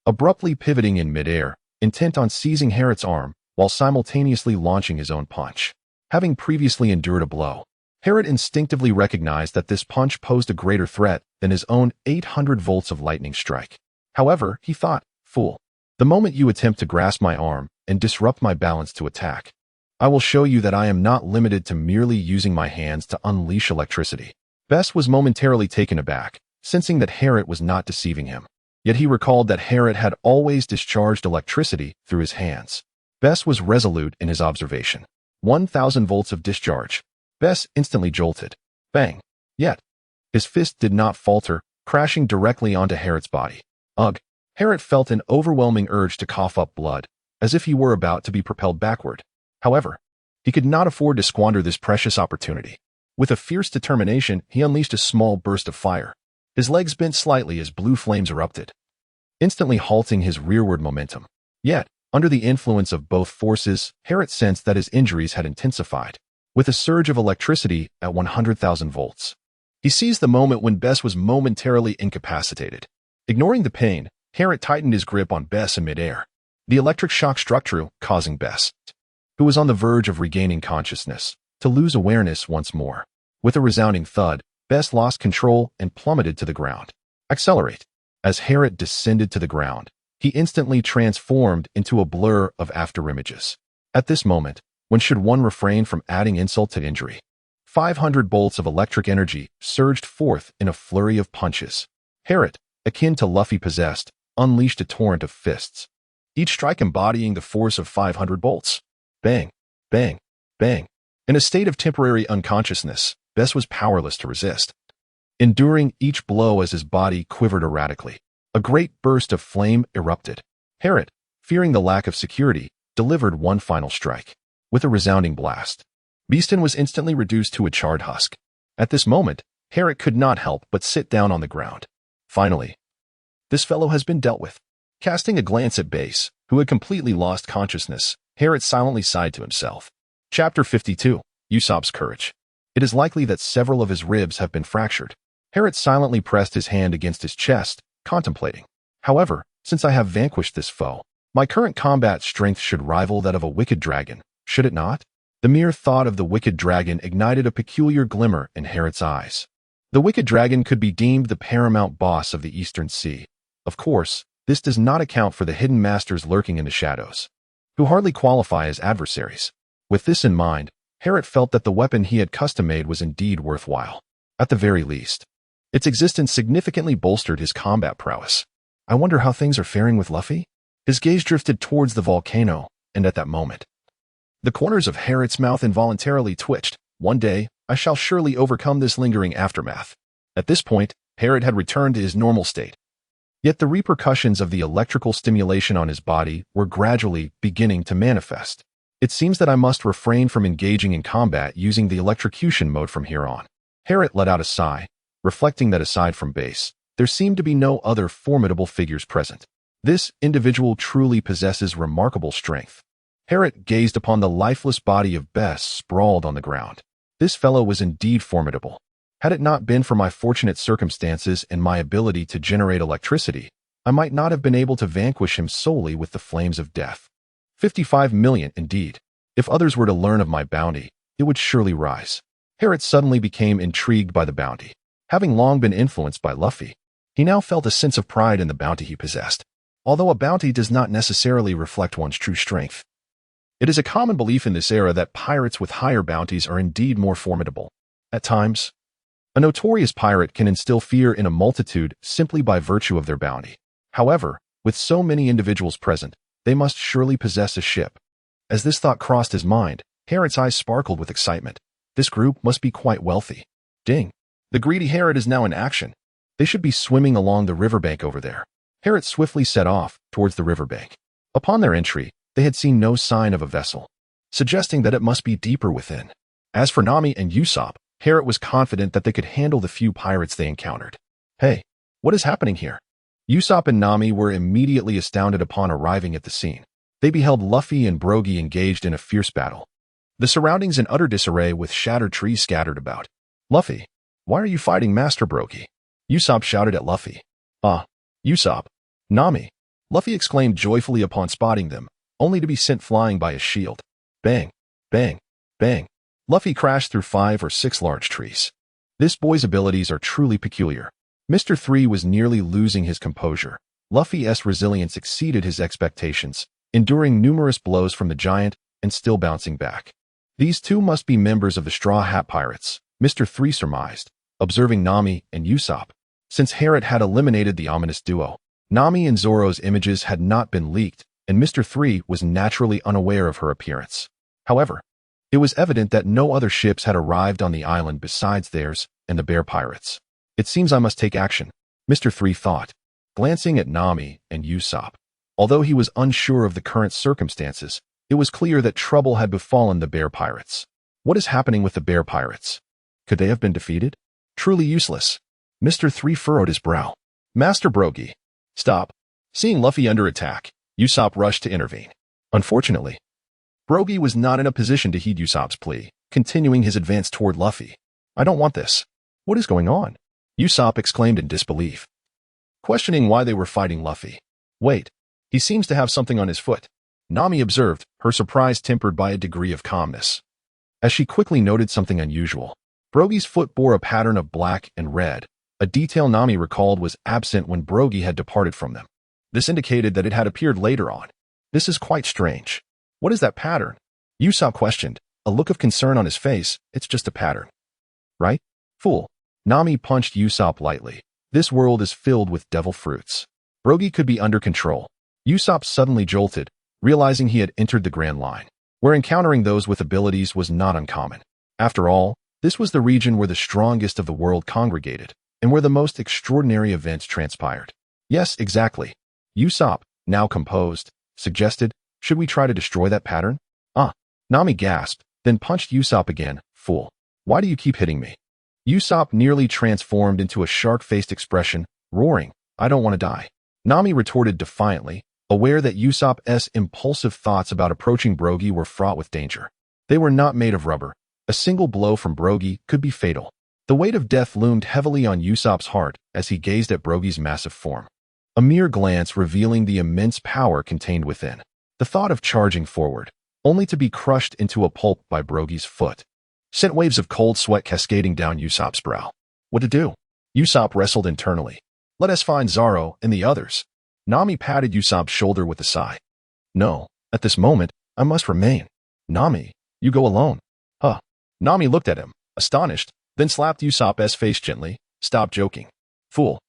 Abruptly pivoting in midair, intent on seizing Herod's arm, while simultaneously launching his own punch. Having previously endured a blow, Herod instinctively recognized that this punch posed a greater threat than his own 800 volts of lightning strike. However, he thought, fool, the moment you attempt to grasp my arm and disrupt my balance to attack, I will show you that I am not limited to merely using my hands to unleash electricity. Bess was momentarily taken aback, sensing that Herod was not deceiving him. Yet he recalled that Herod had always discharged electricity through his hands. Bess was resolute in his observation. 1,000 volts of discharge. Bess instantly jolted, Bang! Yet, his fist did not falter, crashing directly onto Harriet's body. Ugh! Harriet felt an overwhelming urge to cough up blood, as if he were about to be propelled backward. However, he could not afford to squander this precious opportunity. With a fierce determination, he unleashed a small burst of fire. His legs bent slightly as blue flames erupted, instantly halting his rearward momentum. Yet, under the influence of both forces, Harriet sensed that his injuries had intensified, with a surge of electricity at 100,000 volts. He seized the moment when Bess was momentarily incapacitated. Ignoring the pain, Harriet tightened his grip on Bess in midair. The electric shock struck true, causing Bess, who was on the verge of regaining consciousness, to lose awareness once more. With a resounding thud, Bess lost control and plummeted to the ground. Accelerate. As Harriet descended to the ground, he instantly transformed into a blur of afterimages. At this moment, when should one refrain from adding insult to injury? 500 bolts of electric energy surged forth in a flurry of punches. Harriet, akin to Luffy possessed, unleashed a torrent of fists, each strike embodying the force of 500 bolts. Bang, bang, bang. In a state of temporary unconsciousness, Bess was powerless to resist, enduring each blow as his body quivered erratically. A great burst of flame erupted. Harriet, fearing the lack of security, delivered one final strike. With a resounding blast, Beeston was instantly reduced to a charred husk. At this moment, Harriet could not help but sit down on the ground. Finally, this fellow has been dealt with. Casting a glance at Base, who had completely lost consciousness, Harriet silently sighed to himself. Chapter 52. Usopp's Courage. It is likely that several of his ribs have been fractured. Harriet silently pressed his hand against his chest, contemplating. However, since I have vanquished this foe, my current combat strength should rival that of a wicked dragon, should it not? The mere thought of the wicked dragon ignited a peculiar glimmer in Harriet's eyes. The wicked dragon could be deemed the paramount boss of the Eastern Sea. Of course, this does not account for the hidden masters lurking in the shadows, who hardly qualify as adversaries. With this in mind, Harriet felt that the weapon he had custom-made was indeed worthwhile. At the very least, its existence significantly bolstered his combat prowess. I wonder how things are faring with Luffy? His gaze drifted towards the volcano, and at that moment, the corners of Harriet's mouth involuntarily twitched. One day, I shall surely overcome this lingering aftermath. At this point, Harriet had returned to his normal state. Yet the repercussions of the electrical stimulation on his body were gradually beginning to manifest. It seems that I must refrain from engaging in combat using the electrocution mode from here on. Harriet let out a sigh, reflecting that aside from Base, there seemed to be no other formidable figures present. This individual truly possesses remarkable strength. Harriet gazed upon the lifeless body of Bess sprawled on the ground. This fellow was indeed formidable. Had it not been for my fortunate circumstances and my ability to generate electricity, I might not have been able to vanquish him solely with the flames of death. 55 million, indeed. If others were to learn of my bounty, it would surely rise. Harriet suddenly became intrigued by the bounty. Having long been influenced by Luffy, he now felt a sense of pride in the bounty he possessed. Although a bounty does not necessarily reflect one's true strength, it is a common belief in this era that pirates with higher bounties are indeed more formidable. At times, a notorious pirate can instill fear in a multitude simply by virtue of their bounty. However, with so many individuals present, they must surely possess a ship. As this thought crossed his mind, Harriet's eyes sparkled with excitement. This group must be quite wealthy. Ding! The greedy Harriet is now in action. They should be swimming along the riverbank over there. Harriet swiftly set off towards the riverbank. Upon their entry, they had seen no sign of a vessel, suggesting that it must be deeper within. As for Nami and Usopp, Harriet was confident that they could handle the few pirates they encountered. Hey, what is happening here? Usopp and Nami were immediately astounded upon arriving at the scene. They beheld Luffy and Brogy engaged in a fierce battle, the surroundings in utter disarray with shattered trees scattered about. Luffy, why are you fighting Master Brogy? Usopp shouted at Luffy. Usopp. Nami. Luffy exclaimed joyfully upon spotting them, only to be sent flying by his shield. Bang, bang, bang. Luffy crashed through 5 or 6 large trees. This boy's abilities are truly peculiar. Mr. 3 was nearly losing his composure. Luffy's resilience exceeded his expectations, enduring numerous blows from the giant and still bouncing back. These two must be members of the Straw Hat Pirates, Mr. 3 surmised, observing Nami and Usopp. Since Harriet had eliminated the ominous duo, Nami and Zoro's images had not been leaked, and Mr. 3 was naturally unaware of her appearance. However, It was evident that no other ships had arrived on the island besides theirs and the bear pirates. It seems I must take action, Mr. 3 thought, glancing at Nami and Usopp. Although he was unsure of the current circumstances, it was clear that trouble had befallen the bear pirates. What is happening with the bear pirates? Could they have been defeated? Truly useless. Mr. 3 furrowed his brow. Master Brogy. Stop. Seeing Luffy under attack, Usopp rushed to intervene. Unfortunately, Brogy was not in a position to heed Usopp's plea, continuing his advance toward Luffy. I don't want this. What is going on? Usopp exclaimed in disbelief, questioning why they were fighting Luffy. Wait, he seems to have something on his foot, Nami observed, her surprise tempered by a degree of calmness. As she quickly noted something unusual, Brogy's foot bore a pattern of black and red, a detail Nami recalled was absent when Brogy had departed from them. This indicated that it had appeared later on. This is quite strange. What is that pattern? Usopp questioned, a look of concern on his face. It's just a pattern. Right? Fool. Nami punched Usopp lightly. This world is filled with devil fruits. Brogy could be under control. Usopp suddenly jolted, realizing he had entered the Grand Line, where encountering those with abilities was not uncommon. After all, this was the region where the strongest of the world congregated, and where the most extraordinary events transpired. Yes, exactly. Usopp, now composed, suggested, should we try to destroy that pattern? Nami gasped, then punched Usopp again. Fool. Why do you keep hitting me? Usopp nearly transformed into a shark-faced expression, roaring, I don't want to die. Nami retorted defiantly, aware that Usopp's impulsive thoughts about approaching Brogy were fraught with danger. They were not made of rubber. A single blow from Brogy could be fatal. The weight of death loomed heavily on Usopp's heart as he gazed at Brogy's massive form. A mere glance revealing the immense power contained within. The thought of charging forward, only to be crushed into a pulp by Brogy's foot, sent waves of cold sweat cascading down Usopp's brow. What to do? Usopp wrestled internally. Let us find Zoro and the others. Nami patted Usopp's shoulder with a sigh. No, at this moment, I must remain. Nami, you go alone. Huh. Nami looked at him, astonished, then slapped Usopp's face gently. Stop joking. Fool.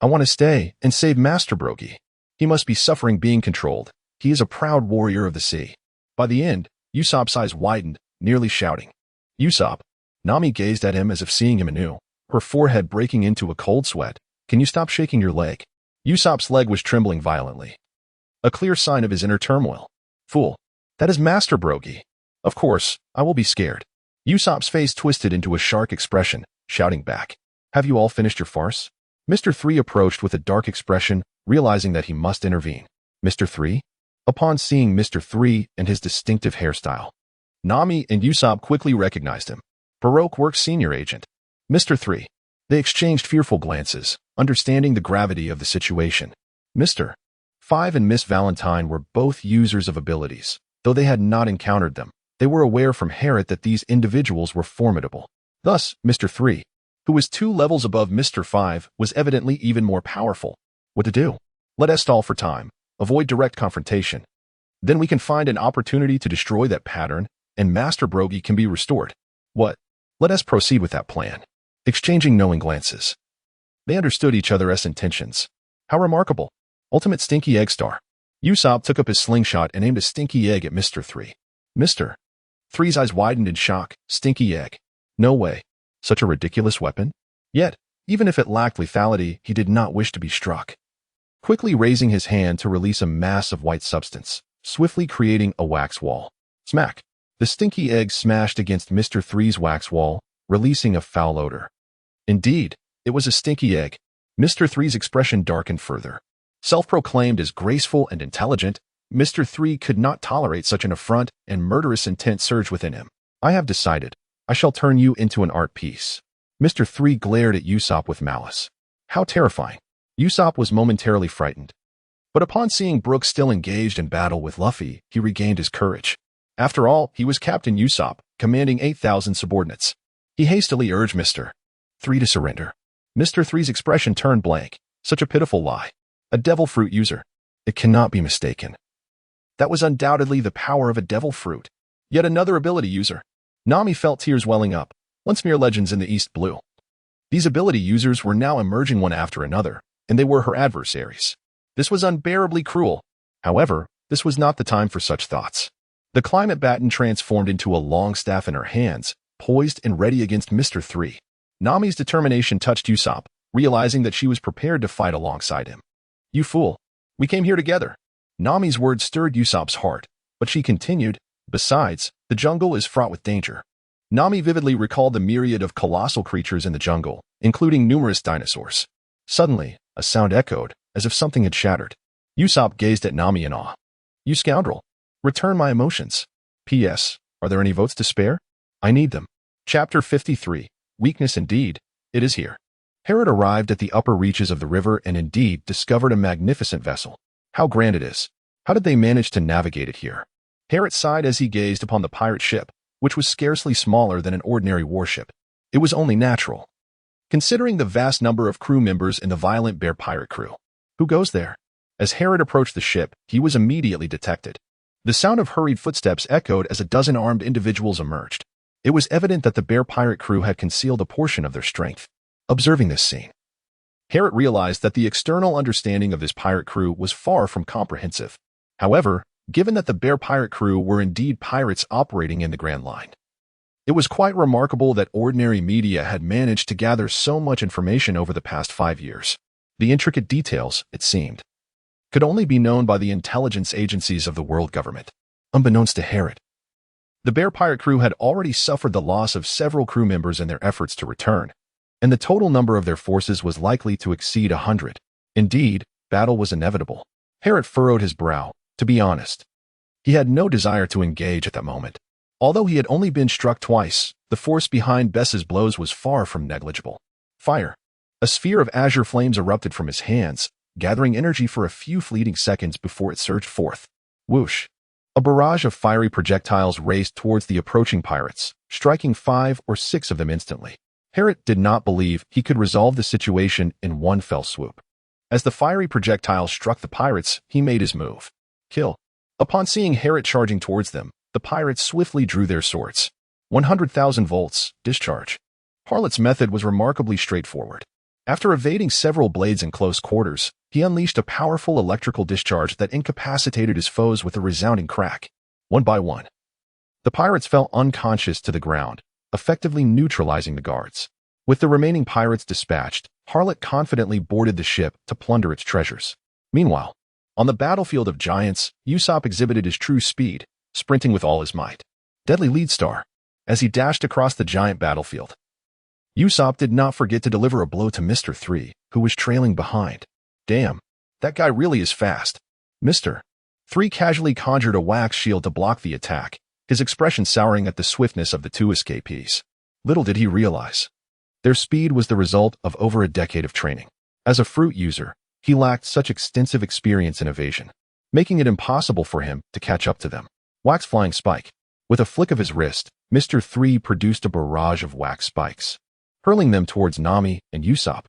I want to stay and save Master Brogy. He must be suffering being controlled. He is a proud warrior of the sea. By the end, Usopp's eyes widened, nearly shouting. Usopp. Nami gazed at him as if seeing him anew, her forehead breaking into a cold sweat. Can you stop shaking your leg? Usopp's leg was trembling violently. A clear sign of his inner turmoil. Fool. That is Master Brogy. Of course, I will be scared. Usopp's face twisted into a shark expression, shouting back. Have you all finished your farce? Mr. 3 approached with a dark expression, realizing that he must intervene. Mr. 3? Upon seeing Mr. 3 and his distinctive hairstyle, Nami and Usopp quickly recognized him. Baroque Works Senior Agent. Mr. 3. They exchanged fearful glances, understanding the gravity of the situation. Mr. 5 and Miss Valentine were both users of abilities. Though they had not encountered them, they were aware from Harriet that these individuals were formidable. Thus, Mr. 3, who was 2 levels above Mr. 5, was evidently even more powerful. What to do? Let us stall for time. Avoid direct confrontation. Then we can find an opportunity to destroy that pattern, and Master Brogy can be restored. What? Let us proceed with that plan. Exchanging knowing glances. They understood each other's intentions. How remarkable. Ultimate Stinky Egg Star. Usopp took up his slingshot and aimed a stinky egg at Mr. 3. Mr. 3's eyes widened in shock. Stinky egg. No way. Such a ridiculous weapon? Yet, even if it lacked lethality, he did not wish to be struck. Quickly raising his hand to release a mass of white substance, swiftly creating a wax wall. Smack! The stinky egg smashed against Mr. 3's wax wall, releasing a foul odor. Indeed, it was a stinky egg. Mr. 3's expression darkened further. Self-proclaimed as graceful and intelligent, Mr. 3 could not tolerate such an affront, and murderous intent surged within him. I have decided. I shall turn you into an art piece. Mr. 3 glared at Usopp with malice. How terrifying. Usopp was momentarily frightened. But upon seeing Brooks still engaged in battle with Luffy, he regained his courage. After all, he was Captain Usopp, commanding 8,000 subordinates. He hastily urged Mr. 3 to surrender. Mr. 3's expression turned blank. Such a pitiful lie. A devil fruit user. It cannot be mistaken. That was undoubtedly the power of a devil fruit. Yet another ability user. Nami felt tears welling up. Once mere legends in the East Blue. These ability users were now emerging one after another, and they were her adversaries. This was unbearably cruel. However, this was not the time for such thoughts. The climate baton transformed into a long staff in her hands, poised and ready against Mr. 3. Nami's determination touched Usopp, realizing that she was prepared to fight alongside him. "You fool. We came here together." Nami's words stirred Usopp's heart, but she continued, "Besides, the jungle is fraught with danger." Nami vividly recalled the myriad of colossal creatures in the jungle, including numerous dinosaurs. Suddenly, a sound echoed, as if something had shattered. Usopp gazed at Nami in awe. "You scoundrel. Return my emotions. P.S. Are there any votes to spare? I need them." Chapter 53. Weakness Indeed. It is here. Herod arrived at the upper reaches of the river and indeed discovered a magnificent vessel. How grand it is. How did they manage to navigate it here? Herod sighed as he gazed upon the pirate ship, which was scarcely smaller than an ordinary warship. It was only natural, considering the vast number of crew members in the violent bear pirate crew. Who goes there? As Herod approached the ship, he was immediately detected. The sound of hurried footsteps echoed as a dozen armed individuals emerged. It was evident that the bear pirate crew had concealed a portion of their strength. Observing this scene, Herod realized that the external understanding of this pirate crew was far from comprehensive. However, given that the bear pirate crew were indeed pirates operating in the Grand Line, it was quite remarkable that ordinary media had managed to gather so much information over the past 5 years. The intricate details, it seemed, could only be known by the intelligence agencies of the world government. Unbeknownst to Herod, the bear pirate crew had already suffered the loss of several crew members in their efforts to return, and the total number of their forces was likely to exceed 100. Indeed, battle was inevitable. Herod furrowed his brow. To be honest, he had no desire to engage at that moment. Although he had only been struck twice, the force behind Bess's blows was far from negligible. Fire. A sphere of azure flames erupted from his hands, gathering energy for a few fleeting seconds before it surged forth. Whoosh. A barrage of fiery projectiles raced towards the approaching pirates, striking 5 or 6 of them instantly. Herod did not believe he could resolve the situation in one fell swoop. As the fiery projectiles struck the pirates, he made his move. Kill. Upon seeing Herod charging towards them, the pirates swiftly drew their swords. 100,000 volts, discharge. Harlot's method was remarkably straightforward. After evading several blades in close quarters, he unleashed a powerful electrical discharge that incapacitated his foes with a resounding crack. One by one, the pirates fell unconscious to the ground, effectively neutralizing the guards. With the remaining pirates dispatched, Harlot confidently boarded the ship to plunder its treasures. Meanwhile, on the battlefield of giants, Usopp exhibited his true speed, sprinting with all his might. Deadly lead star. As he dashed across the giant battlefield, Usopp did not forget to deliver a blow to Mr. 3, who was trailing behind. Damn, that guy really is fast. Mr. 3 casually conjured a wax shield to block the attack, his expression souring at the swiftness of the 2 escapees. Little did he realize, their speed was the result of over a decade of training. As a fruit user, he lacked such extensive experience in evasion, making it impossible for him to catch up to them. Wax flying spike. With a flick of his wrist, Mr. 3 produced a barrage of wax spikes, hurling them towards Nami and Usopp.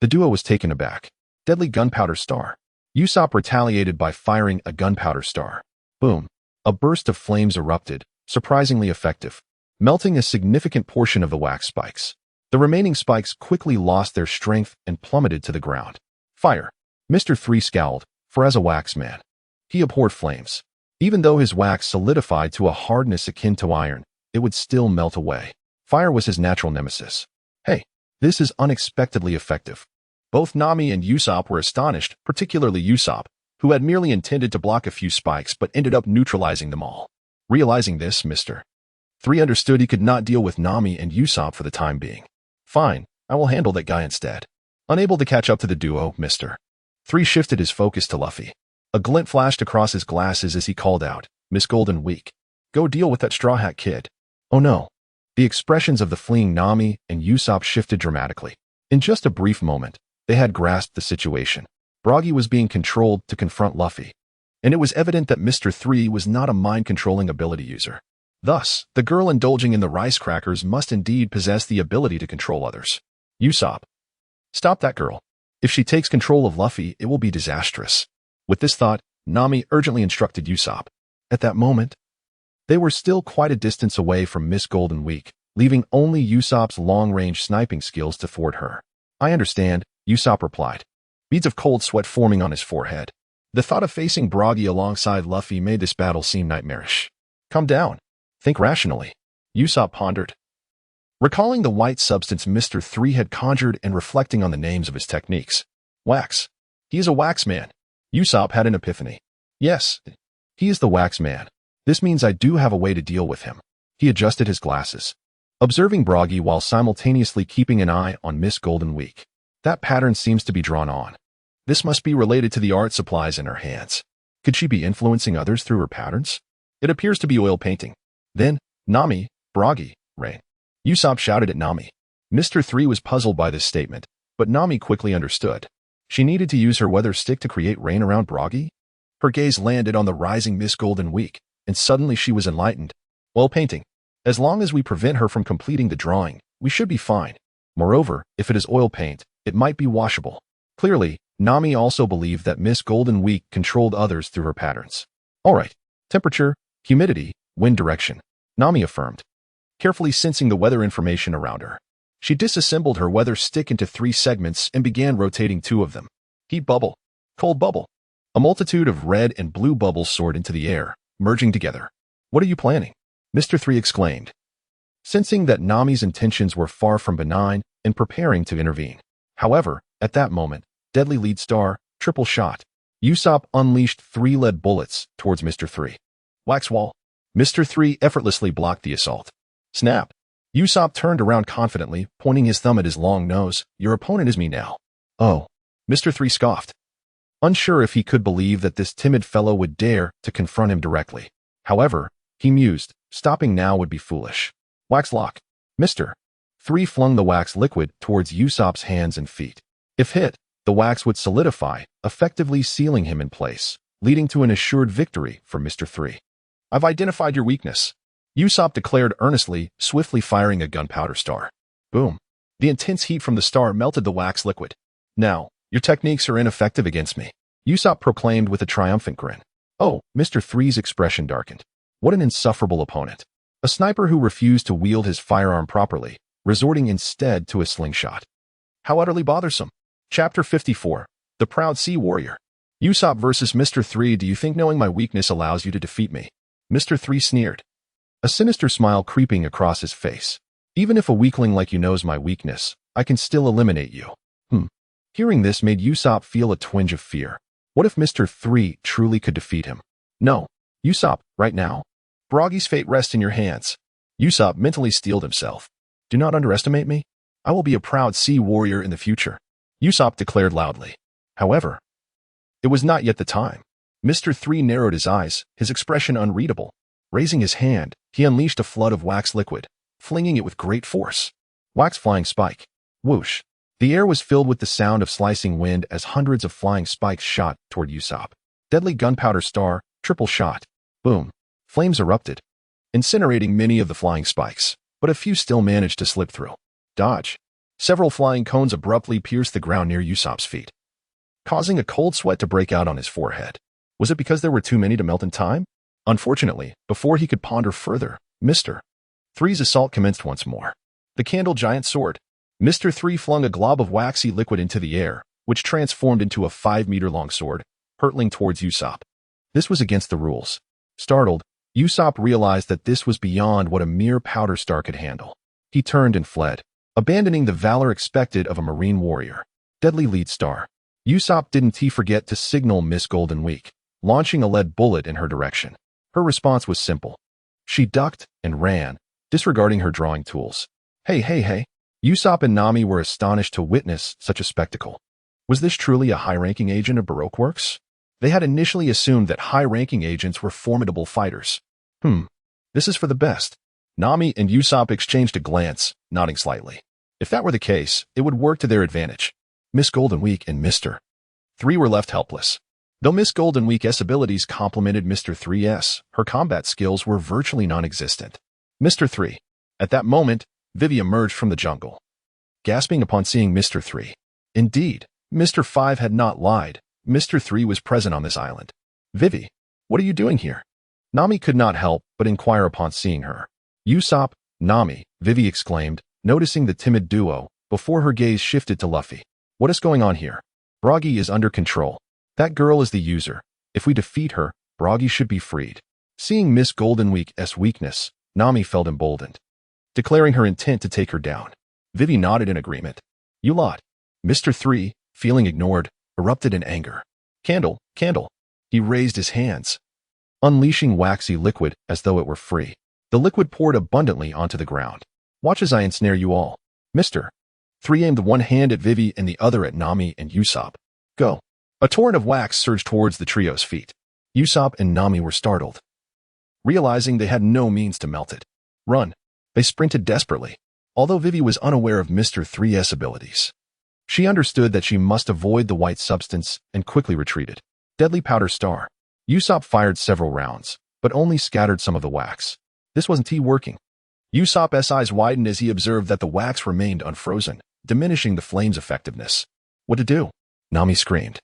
The duo was taken aback. Deadly gunpowder star. Usopp retaliated by firing a gunpowder star. Boom. A burst of flames erupted, surprisingly effective, melting a significant portion of the wax spikes. The remaining spikes quickly lost their strength and plummeted to the ground. Fire. Mr. 3 scowled, for as a wax man, he abhorred flames. Even though his wax solidified to a hardness akin to iron, it would still melt away. Fire was his natural nemesis. Hey, this is unexpectedly effective. Both Nami and Usopp were astonished, particularly Usopp, who had merely intended to block a few spikes but ended up neutralizing them all. Realizing this, Mr. 3 understood he could not deal with Nami and Usopp for the time being. Fine, I will handle that guy instead. Unable to catch up to the duo, Mr. 3 shifted his focus to Luffy. A glint flashed across his glasses as he called out, "Miss Golden Week, go deal with that Straw Hat Kid." Oh no. The expressions of the fleeing Nami and Usopp shifted dramatically. In just a brief moment, they had grasped the situation. Broggy was being controlled to confront Luffy, and it was evident that Mr. 3 was not a mind-controlling ability user. Thus, the girl indulging in the rice crackers must indeed possess the ability to control others. Usopp, stop that girl. If she takes control of Luffy, it will be disastrous. With this thought, Nami urgently instructed Usopp. At that moment, they were still quite a distance away from Miss Golden Week, leaving only Usopp's long-range sniping skills to thwart her. I understand, Usopp replied, beads of cold sweat forming on his forehead. The thought of facing Broggy alongside Luffy made this battle seem nightmarish. Calm down. Think rationally. Usopp pondered. Recalling the white substance Mr. 3 had conjured and reflecting on the names of his techniques. Wax. He is a wax man. Usopp had an epiphany. Yes, he is the wax man. This means I do have a way to deal with him. He adjusted his glasses, observing Broggy while simultaneously keeping an eye on Miss Golden Week. That pattern seems to be drawn on. This must be related to the art supplies in her hands. Could she be influencing others through her patterns? It appears to be oil painting. Then, Nami, Broggy, rain. Usopp shouted at Nami. Mr. 3 was puzzled by this statement, but Nami quickly understood. She needed to use her weather stick to create rain around Broggy? Her gaze landed on the rising Miss Golden Week, and suddenly she was enlightened. Oil painting. As long as we prevent her from completing the drawing, we should be fine. Moreover, if it is oil paint, it might be washable. Clearly, Nami also believed that Miss Golden Week controlled others through her patterns. All right. Temperature, humidity, wind direction. Nami affirmed, carefully sensing the weather information around her. She disassembled her weather stick into 3 segments and began rotating 2 of them. Heat bubble, cold bubble. A multitude of red and blue bubbles soared into the air, merging together. What are you planning? Mr. 3 exclaimed, sensing that Nami's intentions were far from benign and preparing to intervene. However, at that moment, deadly lead star, triple shot. Usopp unleashed 3 lead bullets towards Mr. 3. Wax wall. Mr. 3 effortlessly blocked the assault. Snap. Usopp turned around confidently, pointing his thumb at his long nose. Your opponent is me now. Oh. Mr. 3 scoffed, unsure if he could believe that this timid fellow would dare to confront him directly. However, he mused, stopping now would be foolish. Wax lock. Mr. 3 flung the wax liquid towards Usopp's hands and feet. If hit, the wax would solidify, effectively sealing him in place, leading to an assured victory for Mr. 3. I've identified your weakness, Usopp declared earnestly, swiftly firing a gunpowder star. Boom. The intense heat from the star melted the wax liquid. Now, your techniques are ineffective against me, Usopp proclaimed with a triumphant grin. Oh, Mr. 3's expression darkened. What an insufferable opponent. A sniper who refused to wield his firearm properly, resorting instead to a slingshot. How utterly bothersome. Chapter 54. The Proud Sea Warrior. Usopp versus Mr. 3. Do you think knowing my weakness allows you to defeat me? Mr. 3 sneered, a sinister smile creeping across his face. Even if a weakling like you knows my weakness, I can still eliminate you. Hearing this made Usopp feel a twinge of fear. What if Mr. 3 truly could defeat him? No. Usopp, right now. Broggy's fate rests in your hands. Usopp mentally steeled himself. Do not underestimate me. I will be a proud sea warrior in the future, Usopp declared loudly. However, it was not yet the time. Mr. 3 narrowed his eyes, his expression unreadable. Raising his hand, he unleashed a flood of wax liquid, flinging it with great force. Wax flying spike. Whoosh. The air was filled with the sound of slicing wind as hundreds of flying spikes shot toward Usopp. Deadly gunpowder star, triple shot. Boom. Flames erupted, incinerating many of the flying spikes, but a few still managed to slip through. Dodge. Several flying cones abruptly pierced the ground near Usopp's feet, causing a cold sweat to break out on his forehead. Was it because there were too many to melt in time? Unfortunately, before he could ponder further, Mr. 3's assault commenced once more. The candle giant sword. Mr. 3 flung a glob of waxy liquid into the air, which transformed into a 5-meter-long sword, hurtling towards Usopp. This was against the rules. Startled, Usopp realized that this was beyond what a mere powder star could handle. He turned and fled, abandoning the valor expected of a marine warrior. Deadly lead star. Usopp didn't forget to signal Miss Golden Week, launching a lead bullet in her direction. Her response was simple. She ducked and ran, disregarding her drawing tools. Hey. Usopp and Nami were astonished to witness such a spectacle. Was this truly a high-ranking agent of Baroque Works? They had initially assumed that high-ranking agents were formidable fighters. This is for the best. Nami and Usopp exchanged a glance, nodding slightly. If that were the case, it would work to their advantage. Miss Golden Week and Mr. 3 were left helpless. Though Miss Golden Week's abilities complemented Mr. 3's, her combat skills were virtually non-existent. Mr. 3. At that moment, Vivi emerged from the jungle, gasping upon seeing Mr. 3. Indeed, Mr. 5 had not lied. Mr. 3 was present on this island. Vivi, what are you doing here? Nami could not help but inquire upon seeing her. Usopp, Nami, Vivi exclaimed, noticing the timid duo, before her gaze shifted to Luffy. What is going on here? Broggy is under control. That girl is the user. If we defeat her, Bragi should be freed. Seeing Miss Goldenweek's weakness, Nami felt emboldened, declaring her intent to take her down. Vivi nodded in agreement. You lot. Mr. 3, feeling ignored, erupted in anger. Candle, candle. He raised his hands, unleashing waxy liquid as though it were free. The liquid poured abundantly onto the ground. Watch as I ensnare you all. Mr. 3 aimed one hand at Vivi and the other at Nami and Usopp. Go. A torrent of wax surged towards the trio's feet. Usopp and Nami were startled, realizing they had no means to melt it. Run. They sprinted desperately, although Vivi was unaware of Mr. 3's abilities. She understood that she must avoid the white substance and quickly retreated. Deadly powder star. Usopp fired several rounds, but only scattered some of the wax. This wasn't working. Usopp's eyes widened as he observed that the wax remained unfrozen, diminishing the flame's effectiveness. What to do? Nami screamed,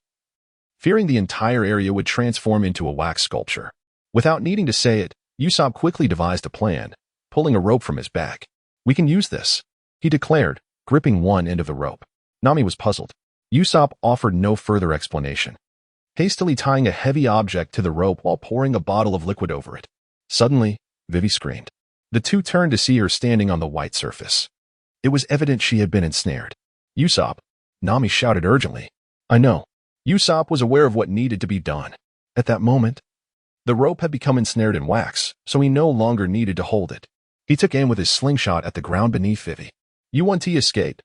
fearing the entire area would transform into a wax sculpture. Without needing to say it, Usopp quickly devised a plan, pulling a rope from his back. We can use this, he declared, gripping one end of the rope. Nami was puzzled. Usopp offered no further explanation, hastily tying a heavy object to the rope while pouring a bottle of liquid over it. Suddenly, Vivi screamed. The two turned to see her standing on the white surface. It was evident she had been ensnared. Usopp, Nami shouted urgently. I know. Usopp was aware of what needed to be done. At that moment, the rope had become ensnared in wax, so he no longer needed to hold it. He took aim with his slingshot at the ground beneath Vivi. U1T escaped.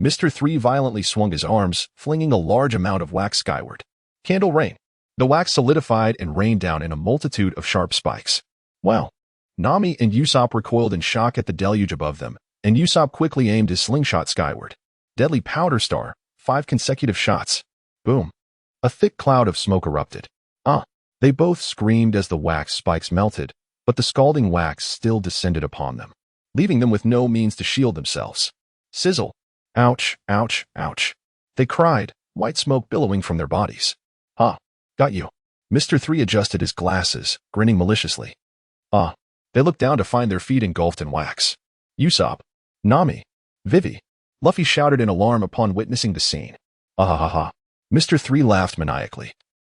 Mr. 3 violently swung his arms, flinging a large amount of wax skyward. Candle rain. The wax solidified and rained down in a multitude of sharp spikes. Wow. Nami and Usopp recoiled in shock at the deluge above them, and Usopp quickly aimed his slingshot skyward. Deadly powder star. 5 consecutive shots. Boom. A thick cloud of smoke erupted. They both screamed as the wax spikes melted, but the scalding wax still descended upon them, leaving them with no means to shield themselves. Sizzle. Ouch, ouch, ouch. They cried, white smoke billowing from their bodies. Got you. Mr. 3 adjusted his glasses, grinning maliciously. They looked down to find their feet engulfed in wax. Usopp, Nami, Vivi. Luffy shouted in alarm upon witnessing the scene. Mr. 3 laughed maniacally.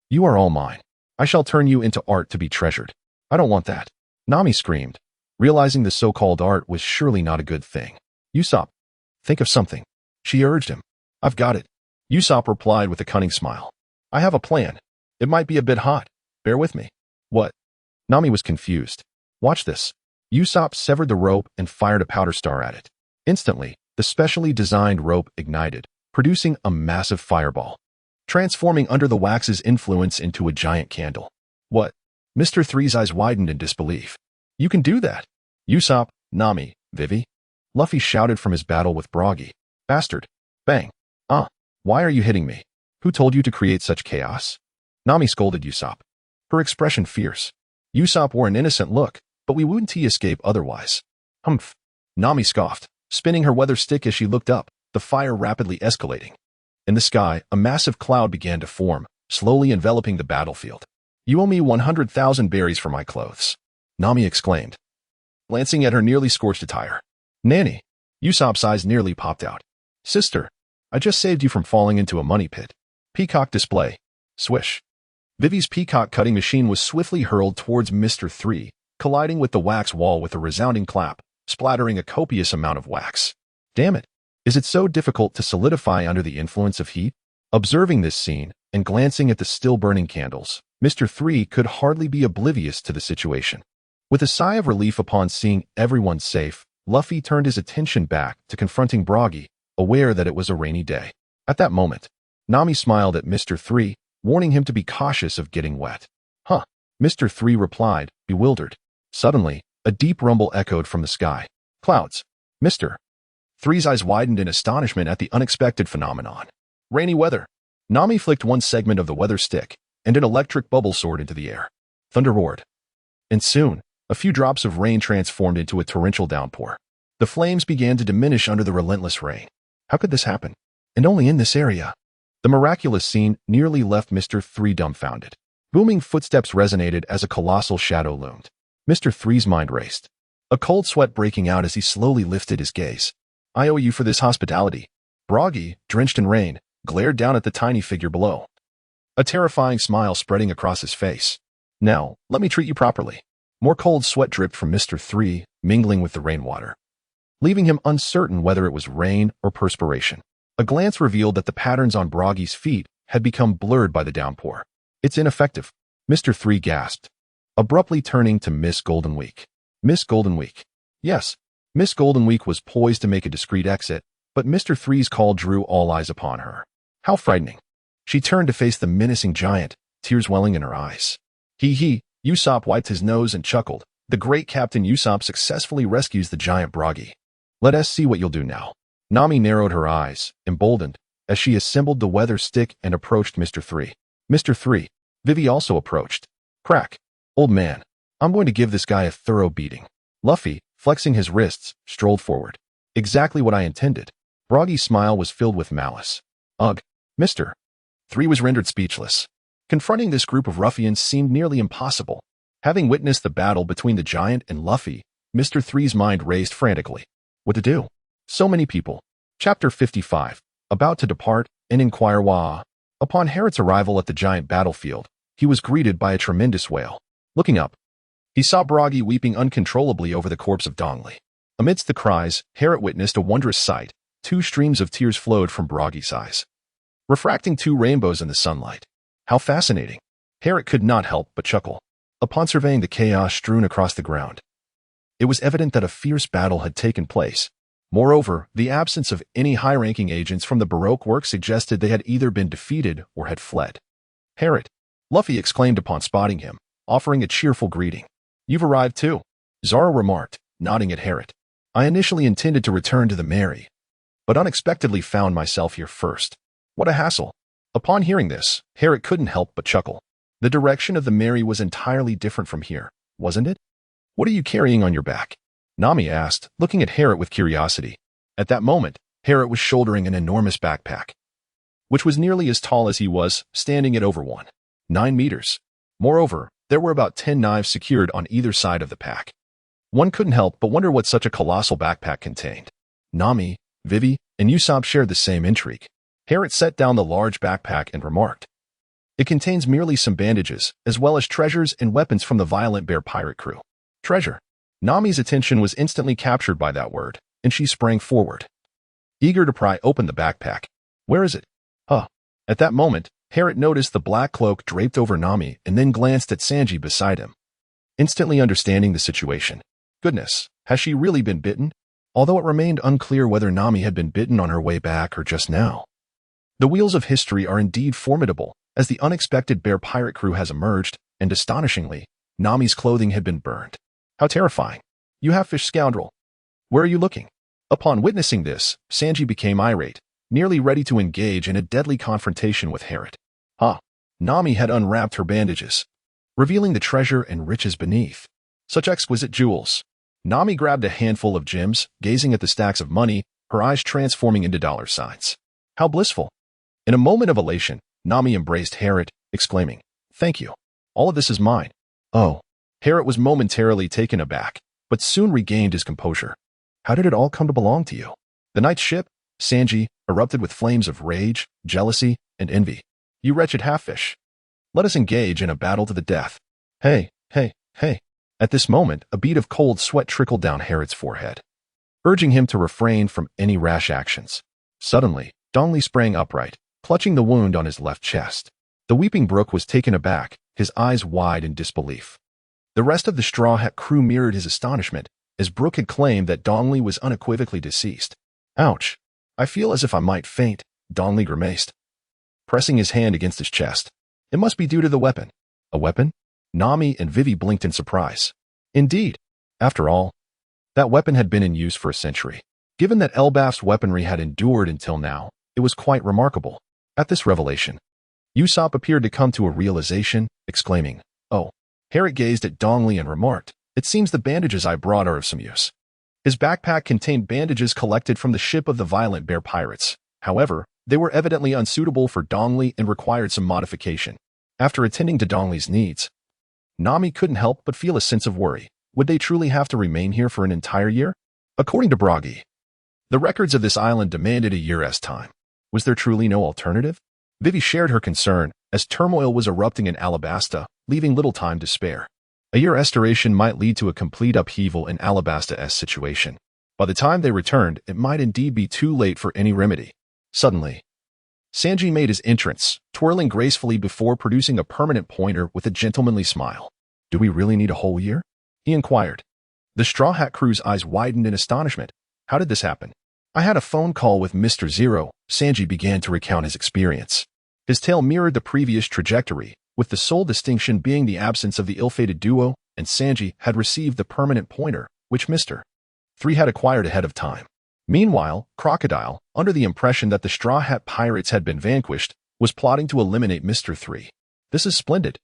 You are all mine. I shall turn you into art to be treasured. I don't want that. Nami screamed, realizing the so-called art was surely not a good thing. Usopp, think of something. She urged him. I've got it. Usopp replied with a cunning smile. I have a plan. It might be a bit hot. Bear with me. What? Nami was confused. Watch this. Usopp severed the rope and fired a powder star at it. Instantly, the specially designed rope ignited, producing a massive fireball, transforming under the wax's influence into a giant candle. What? Mr. 3's eyes widened in disbelief. You can do that? Usopp, Nami, Vivi? Luffy shouted from his battle with Bragi. Bastard. Bang. Why are you hitting me? Who told you to create such chaos? Nami scolded Usopp, her expression fierce. Usopp wore an innocent look, but we wouldn't escape otherwise. Humph. Nami scoffed, spinning her weather stick as she looked up, the fire rapidly escalating. In the sky, a massive cloud began to form, slowly enveloping the battlefield. You owe me 100,000 berries for my clothes, Nami exclaimed, glancing at her nearly scorched attire. Nanny. Usopp's eyes nearly popped out. Sister, I just saved you from falling into a money pit. Peacock display. Swish. Vivi's peacock cutting machine was swiftly hurled towards Mr. 3, colliding with the wax wall with a resounding clap, splattering a copious amount of wax. Damn it. Is it so difficult to solidify under the influence of heat? Observing this scene, and glancing at the still burning candles, Mr. 3 could hardly be oblivious to the situation. With a sigh of relief upon seeing everyone safe, Luffy turned his attention back to confronting Bragi, aware that it was a rainy day. At that moment, Nami smiled at Mr. 3, warning him to be cautious of getting wet. Mr. 3 replied, bewildered. Suddenly, a deep rumble echoed from the sky. Clouds. Mr. 3's eyes widened in astonishment at the unexpected phenomenon. Rainy weather. Nami flicked one segment of the weather stick, and an electric bubble soared into the air. Thunder roared. And soon, a few drops of rain transformed into a torrential downpour. The flames began to diminish under the relentless rain. How could this happen? And only in this area. The miraculous scene nearly left Mr. 3 dumbfounded. Booming footsteps resonated as a colossal shadow loomed. Mr. 3's mind raced, a cold sweat breaking out as he slowly lifted his gaze. I owe you for this hospitality. Bragi, drenched in rain, glared down at the tiny figure below. a terrifying smile spreading across his face. Now, let me treat you properly. More cold sweat dripped from Mr. 3, mingling with the rainwater, leaving him uncertain whether it was rain or perspiration. A glance revealed that the patterns on Broggy's feet had become blurred by the downpour. It's ineffective, Mr. 3 gasped, abruptly turning to Miss Goldenweek. Miss Goldenweek. Yes, Miss Goldenweek was poised to make a discreet exit, but Mr. 3's call drew all eyes upon her. How frightening. She turned to face the menacing giant, tears welling in her eyes. Usopp wiped his nose and chuckled. The great Captain Usopp successfully rescues the giant Broggy. Let us see what you'll do now. Nami narrowed her eyes, emboldened, as she assembled the weather stick and approached Mr. 3. Mr. 3. Vivi also approached. Crack. Old man, I'm going to give this guy a thorough beating. Luffy, flexing his wrists, strolled forward. Exactly what I intended. Broggy's smile was filled with malice. Ugh, Mr. 3 was rendered speechless. Confronting this group of ruffians seemed nearly impossible. Having witnessed the battle between the giant and Luffy, Mr. 3's mind raced frantically. What to do? So many people. Chapter 55. About to depart and inquire why. Upon Harriet's arrival at the giant battlefield, he was greeted by a tremendous wail. Looking up, he saw Broggy weeping uncontrollably over the corpse of Dongli. Amidst the cries, Harriet witnessed a wondrous sight. 2 streams of tears flowed from Broggy's eyes, refracting 2 rainbows in the sunlight. How fascinating. Harriet could not help but chuckle upon surveying the chaos strewn across the ground. It was evident that a fierce battle had taken place. Moreover, the absence of any high-ranking agents from the Baroque work suggested they had either been defeated or had fled. Harriet, Luffy exclaimed upon spotting him, offering a cheerful greeting. You've arrived too, Zoro remarked, nodding at Harriet. I initially intended to return to the Mary, but unexpectedly found myself here first. What a hassle. Upon hearing this, Harriet couldn't help but chuckle. The direction of the Mary was entirely different from here, wasn't it? What are you carrying on your back? Nami asked, looking at Harriet with curiosity. At that moment, Harriet was shouldering an enormous backpack, which was nearly as tall as he was, standing at over 9 meters. Moreover, there were about 10 knives secured on either side of the pack. One couldn't help but wonder what such a colossal backpack contained. Nami, Vivi, and Usopp shared the same intrigue. Harriet set down the large backpack and remarked, it contains merely some bandages, as well as treasures and weapons from the Violent Bear pirate crew. Treasure. Nami's attention was instantly captured by that word, and she sprang forward, eager to pry open the backpack. Where is it? At that moment, Harriet noticed the black cloak draped over Nami and then glanced at Sanji beside him, instantly understanding the situation. Goodness, has she really been bitten? Although it remained unclear whether Nami had been bitten on her way back or just now. The wheels of history are indeed formidable, as the unexpected bear pirate crew has emerged, and astonishingly, Nami's clothing had been burned. How terrifying. You half-fish scoundrel. Where are you looking? Upon witnessing this, Sanji became irate, nearly ready to engage in a deadly confrontation with Harriet. Nami had unwrapped her bandages, revealing the treasure and riches beneath. Such exquisite jewels. Nami grabbed a handful of gems, gazing at the stacks of money, her eyes transforming into dollar signs. How blissful. In a moment of elation, Nami embraced Harriet, exclaiming, Thank you. All of this is mine. Oh. Harriet was momentarily taken aback, but soon regained his composure. How did it all come to belong to you? The knight's ship, Sanji, erupted with flames of rage, jealousy, and envy. You wretched half-fish. Let us engage in a battle to the death. Hey. At this moment, a bead of cold sweat trickled down Harriet's forehead, urging him to refrain from any rash actions. Suddenly, Dongli sprang upright, clutching the wound on his left chest. The weeping Brook was taken aback, his eyes wide in disbelief. The rest of the Straw Hat crew mirrored his astonishment, as Brook had claimed that Dongli was unequivocally deceased. Ouch. I feel as if I might faint, Dongli grimaced, pressing his hand against his chest. It must be due to the weapon. A weapon? Nami and Vivi blinked in surprise. Indeed. After all, that weapon had been in use for a century. Given that Elbaf's weaponry had endured until now, it was quite remarkable. At this revelation, Usopp appeared to come to a realization, exclaiming, Oh. Harriet gazed at Dongli and remarked, It seems the bandages I brought are of some use. His backpack contained bandages collected from the ship of the Violent Bear pirates. However, they were evidently unsuitable for Dongli and required some modification. After attending to Dongli's needs, Nami couldn't help but feel a sense of worry. Would they truly have to remain here for an entire year? According to Broggy, the records of this island demanded a year's time. Was there truly no alternative? Vivi shared her concern, as turmoil was erupting in Alabasta, leaving little time to spare. A year restoration might lead to a complete upheaval in Alabasta's situation. By the time they returned, it might indeed be too late for any remedy. Suddenly, Sanji made his entrance, twirling gracefully before producing a permanent pointer with a gentlemanly smile. "Do we really need a whole year?" he inquired. The Straw Hat crew's eyes widened in astonishment. "How did this happen?" "I had a phone call with Mr. Zero." Sanji began to recount his experience. His tale mirrored the previous trajectory, with the sole distinction being the absence of the ill-fated duo, and Sanji had received the permanent pointer, which Mr. 3 had acquired ahead of time. Meanwhile, Crocodile, under the impression that the Straw Hat Pirates had been vanquished, was plotting to eliminate Mr. 3. "This is splendid."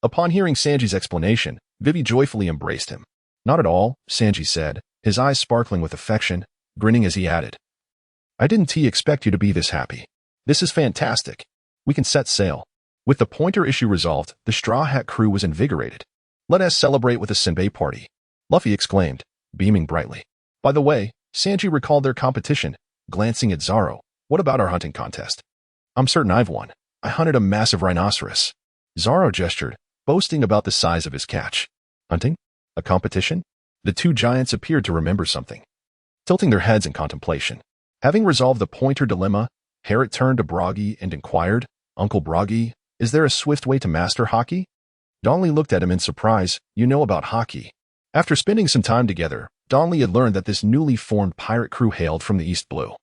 Upon hearing Sanji's explanation, Vivi joyfully embraced him. "Not at all," Sanji said, his eyes sparkling with affection, grinning as he added, "I didn't expect you to be this happy. This is fantastic. We can set sail." With the pointer issue resolved, the Straw Hat crew was invigorated. "Let us celebrate with a senbei party," Luffy exclaimed, beaming brightly. By the way, Sanji recalled their competition, glancing at Zoro. "What about our hunting contest?" "I'm certain I've won. I hunted a massive rhinoceros." Zoro gestured, boasting about the size of his catch. "Hunting? A competition?" The two giants appeared to remember something, tilting their heads in contemplation. Having resolved the pointer dilemma, Harrot turned to Broggy and inquired, "Uncle Broggy, is there a swift way to master hockey?" Donley looked at him in surprise. "You know about hockey?" After spending some time together, Donley had learned that this newly formed pirate crew hailed from the East Blue.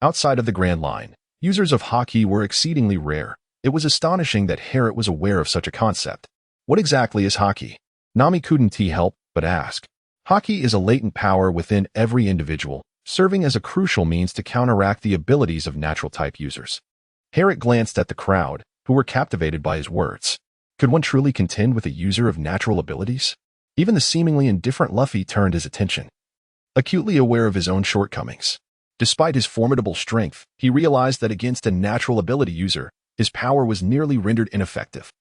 Outside of the Grand Line, users of hockey were exceedingly rare. It was astonishing that Harrot was aware of such a concept. "What exactly is hockey?" Nami couldn't help but ask. Hockey is a latent power within every individual, serving as a crucial means to counteract the abilities of natural-type users. Harrot glanced at the crowd, who were captivated by his words. Could one truly contend with a user of natural abilities? Even the seemingly indifferent Luffy turned his attention. Acutely aware of his own shortcomings, despite his formidable strength, he realized that against a natural ability user, his power was nearly rendered ineffective.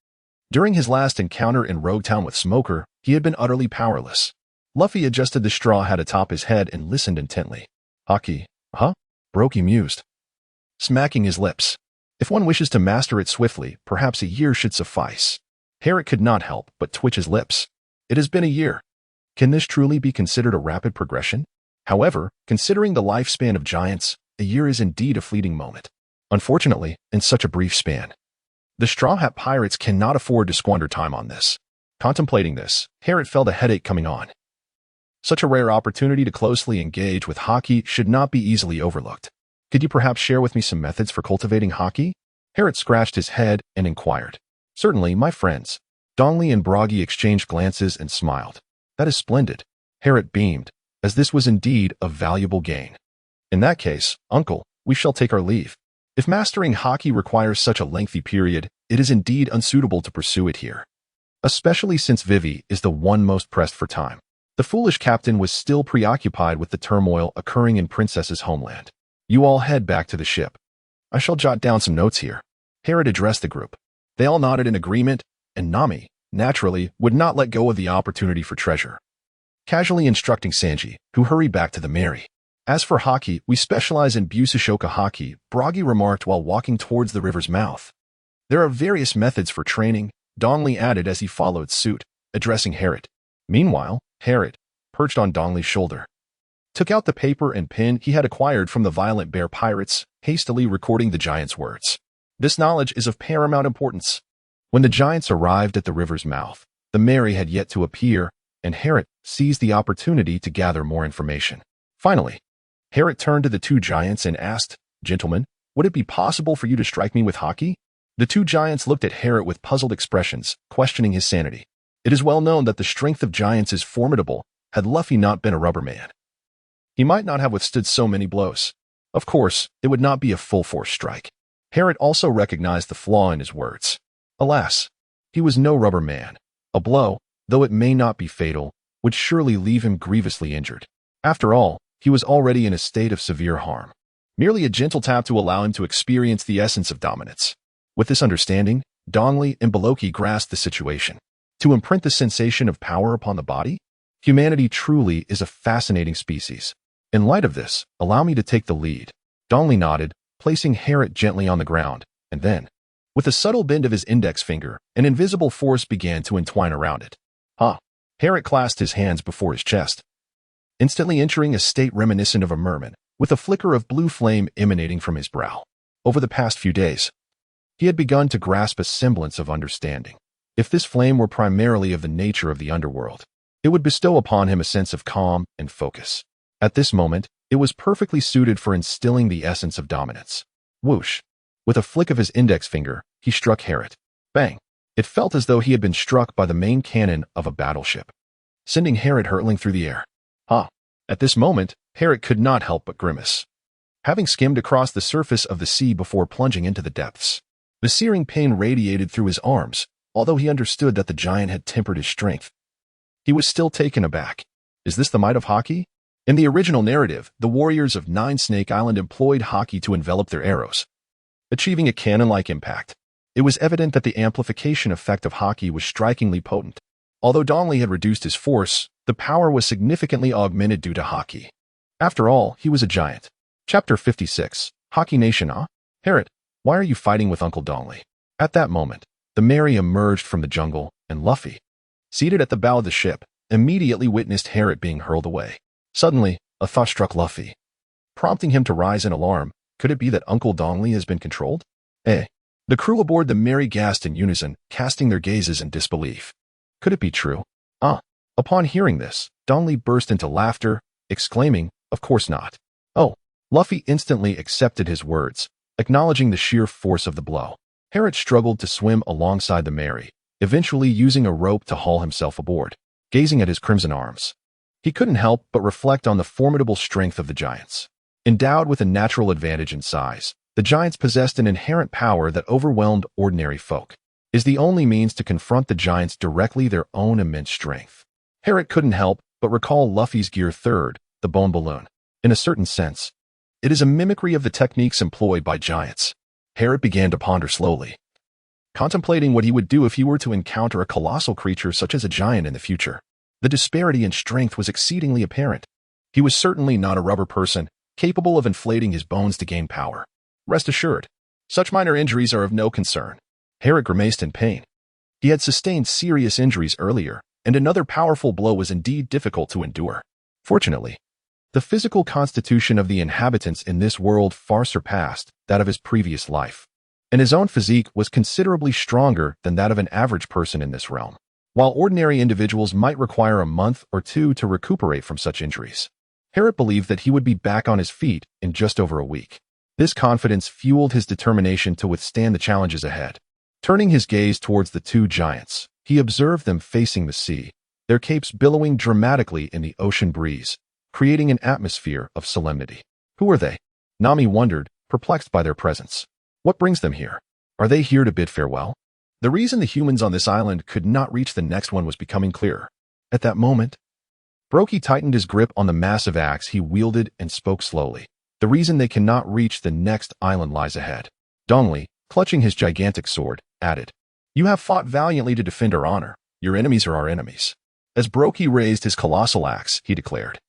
During his last encounter in Rogue Town with Smoker, he had been utterly powerless. Luffy adjusted the straw hat atop his head and listened intently. "Hockey, huh?" Broggy mused, smacking his lips. "If one wishes to master it swiftly, perhaps a year should suffice." Harrot could not help but twitch his lips. It has been a year. Can this truly be considered a rapid progression? However, considering the lifespan of giants, a year is indeed a fleeting moment. Unfortunately, in such a brief span, the Straw Hat Pirates cannot afford to squander time on this. Contemplating this, Harrot felt a headache coming on. Such a rare opportunity to closely engage with hockey should not be easily overlooked. "Could you perhaps share with me some methods for cultivating hockey?" Harrot scratched his head and inquired. "Certainly, my friends." Donley and Broggy exchanged glances and smiled. "That is splendid." Harrot beamed, as this was indeed a valuable gain. "In that case, Uncle, we shall take our leave. If mastering hockey requires such a lengthy period, it is indeed unsuitable to pursue it here. Especially since Vivi is the one most pressed for time." The foolish captain was still preoccupied with the turmoil occurring in Princess's homeland. "You all head back to the ship. I shall jot down some notes here." Harrot addressed the group. They all nodded in agreement, and Nami, naturally, would not let go of the opportunity for treasure, casually instructing Sanji, who hurried back to the Mary. "As for hockey, we specialize in Busashoka hockey," Broggy remarked while walking towards the river's mouth. "There are various methods for training," Donley added as he followed suit, addressing Harrot. Meanwhile, Harrot, perched on Donley's shoulder, took out the paper and pen he had acquired from the Violent Bear Pirates, hastily recording the giant's words. This knowledge is of paramount importance. When the giants arrived at the river's mouth, the Mary had yet to appear, and Harrot seized the opportunity to gather more information. Finally, Harrot turned to the two giants and asked, "Gentlemen, would it be possible for you to strike me with hockey?" The two giants looked at Harrot with puzzled expressions, questioning his sanity. It is well known that the strength of giants is formidable. Had Luffy not been a rubber man, he might not have withstood so many blows. Of course, it would not be a full-force strike. Harrot also recognized the flaw in his words. Alas, he was no rubber man. A blow, though it may not be fatal, would surely leave him grievously injured. After all, he was already in a state of severe harm. Merely a gentle tap to allow him to experience the essence of dominance. With this understanding, Donley and Baloki grasped the situation. To imprint the sensation of power upon the body? Humanity truly is a fascinating species. In light of this, allow me to take the lead. Donley nodded, placing Harrot gently on the ground, and then, With a subtle bend of his index finger, an invisible force began to entwine around it. Huh. Herrick clasped his hands before his chest, instantly entering a state reminiscent of a merman, with a flicker of blue flame emanating from his brow. Over the past few days, he had begun to grasp a semblance of understanding. If this flame were primarily of the nature of the underworld, it would bestow upon him a sense of calm and focus. At this moment, it was perfectly suited for instilling the essence of dominance. Whoosh! With a flick of his index finger, he struck Herrick. Bang! It felt as though he had been struck by the main cannon of a battleship, sending Herrick hurtling through the air. At this moment, Herrick could not help but grimace. Having skimmed across the surface of the sea before plunging into the depths, the searing pain radiated through his arms. Although he understood that the giant had tempered his strength, he was still taken aback. Is this the might of hockey? In the original narrative, the warriors of Nine Snake Island employed hockey to envelop their arrows, achieving a cannon-like impact. It was evident that the amplification effect of hockey was strikingly potent. Although Donley had reduced his force, the power was significantly augmented due to hockey. After all, he was a giant. Chapter 56. Hockey Nation. Herrick, why are you fighting with Uncle Donley? At that moment, the Mary emerged from the jungle, and Luffy, seated at the bow of the ship, immediately witnessed Herrick being hurled away. Suddenly, a thought struck Luffy, prompting him to rise in alarm. Could it be that Uncle Donley has been controlled? The crew aboard the Mary gasped in unison, casting their gazes in disbelief. Could it be true? Upon hearing this, Donley burst into laughter, exclaiming, "Of course not." Luffy instantly accepted his words, acknowledging the sheer force of the blow. Herrick struggled to swim alongside the Mary, eventually using a rope to haul himself aboard. Gazing at his crimson arms, he couldn't help but reflect on the formidable strength of the giants. Endowed with a natural advantage in size, the giants possessed an inherent power that overwhelmed ordinary folk. Is the only means to confront the giants directly their own immense strength. Herrick couldn't help but recall Luffy's Gear 3rd, the bone balloon. In a certain sense, it is a mimicry of the techniques employed by giants. Herrick began to ponder slowly, contemplating what he would do if he were to encounter a colossal creature such as a giant in the future. The disparity in strength was exceedingly apparent. He was certainly not a rubber person, capable of inflating his bones to gain power. Rest assured, such minor injuries are of no concern. Herrick grimaced in pain. He had sustained serious injuries earlier, and another powerful blow was indeed difficult to endure. Fortunately, the physical constitution of the inhabitants in this world far surpassed that of his previous life, and his own physique was considerably stronger than that of an average person in this realm. While ordinary individuals might require a month or two to recuperate from such injuries, Herrick believed that he would be back on his feet in just over a week. This confidence fueled his determination to withstand the challenges ahead. Turning his gaze towards the two giants, he observed them facing the sea, their capes billowing dramatically in the ocean breeze, creating an atmosphere of solemnity. Who are they? Nami wondered, perplexed by their presence. What brings them here? Are they here to bid farewell? The reason the humans on this island could not reach the next one was becoming clearer. At that moment, Brokey tightened his grip on the massive axe he wielded and spoke slowly. The reason they cannot reach the next island lies ahead. Donley, clutching his gigantic sword, added, "You have fought valiantly to defend our honor. Your enemies are our enemies." As Brokey raised his colossal axe, he declared,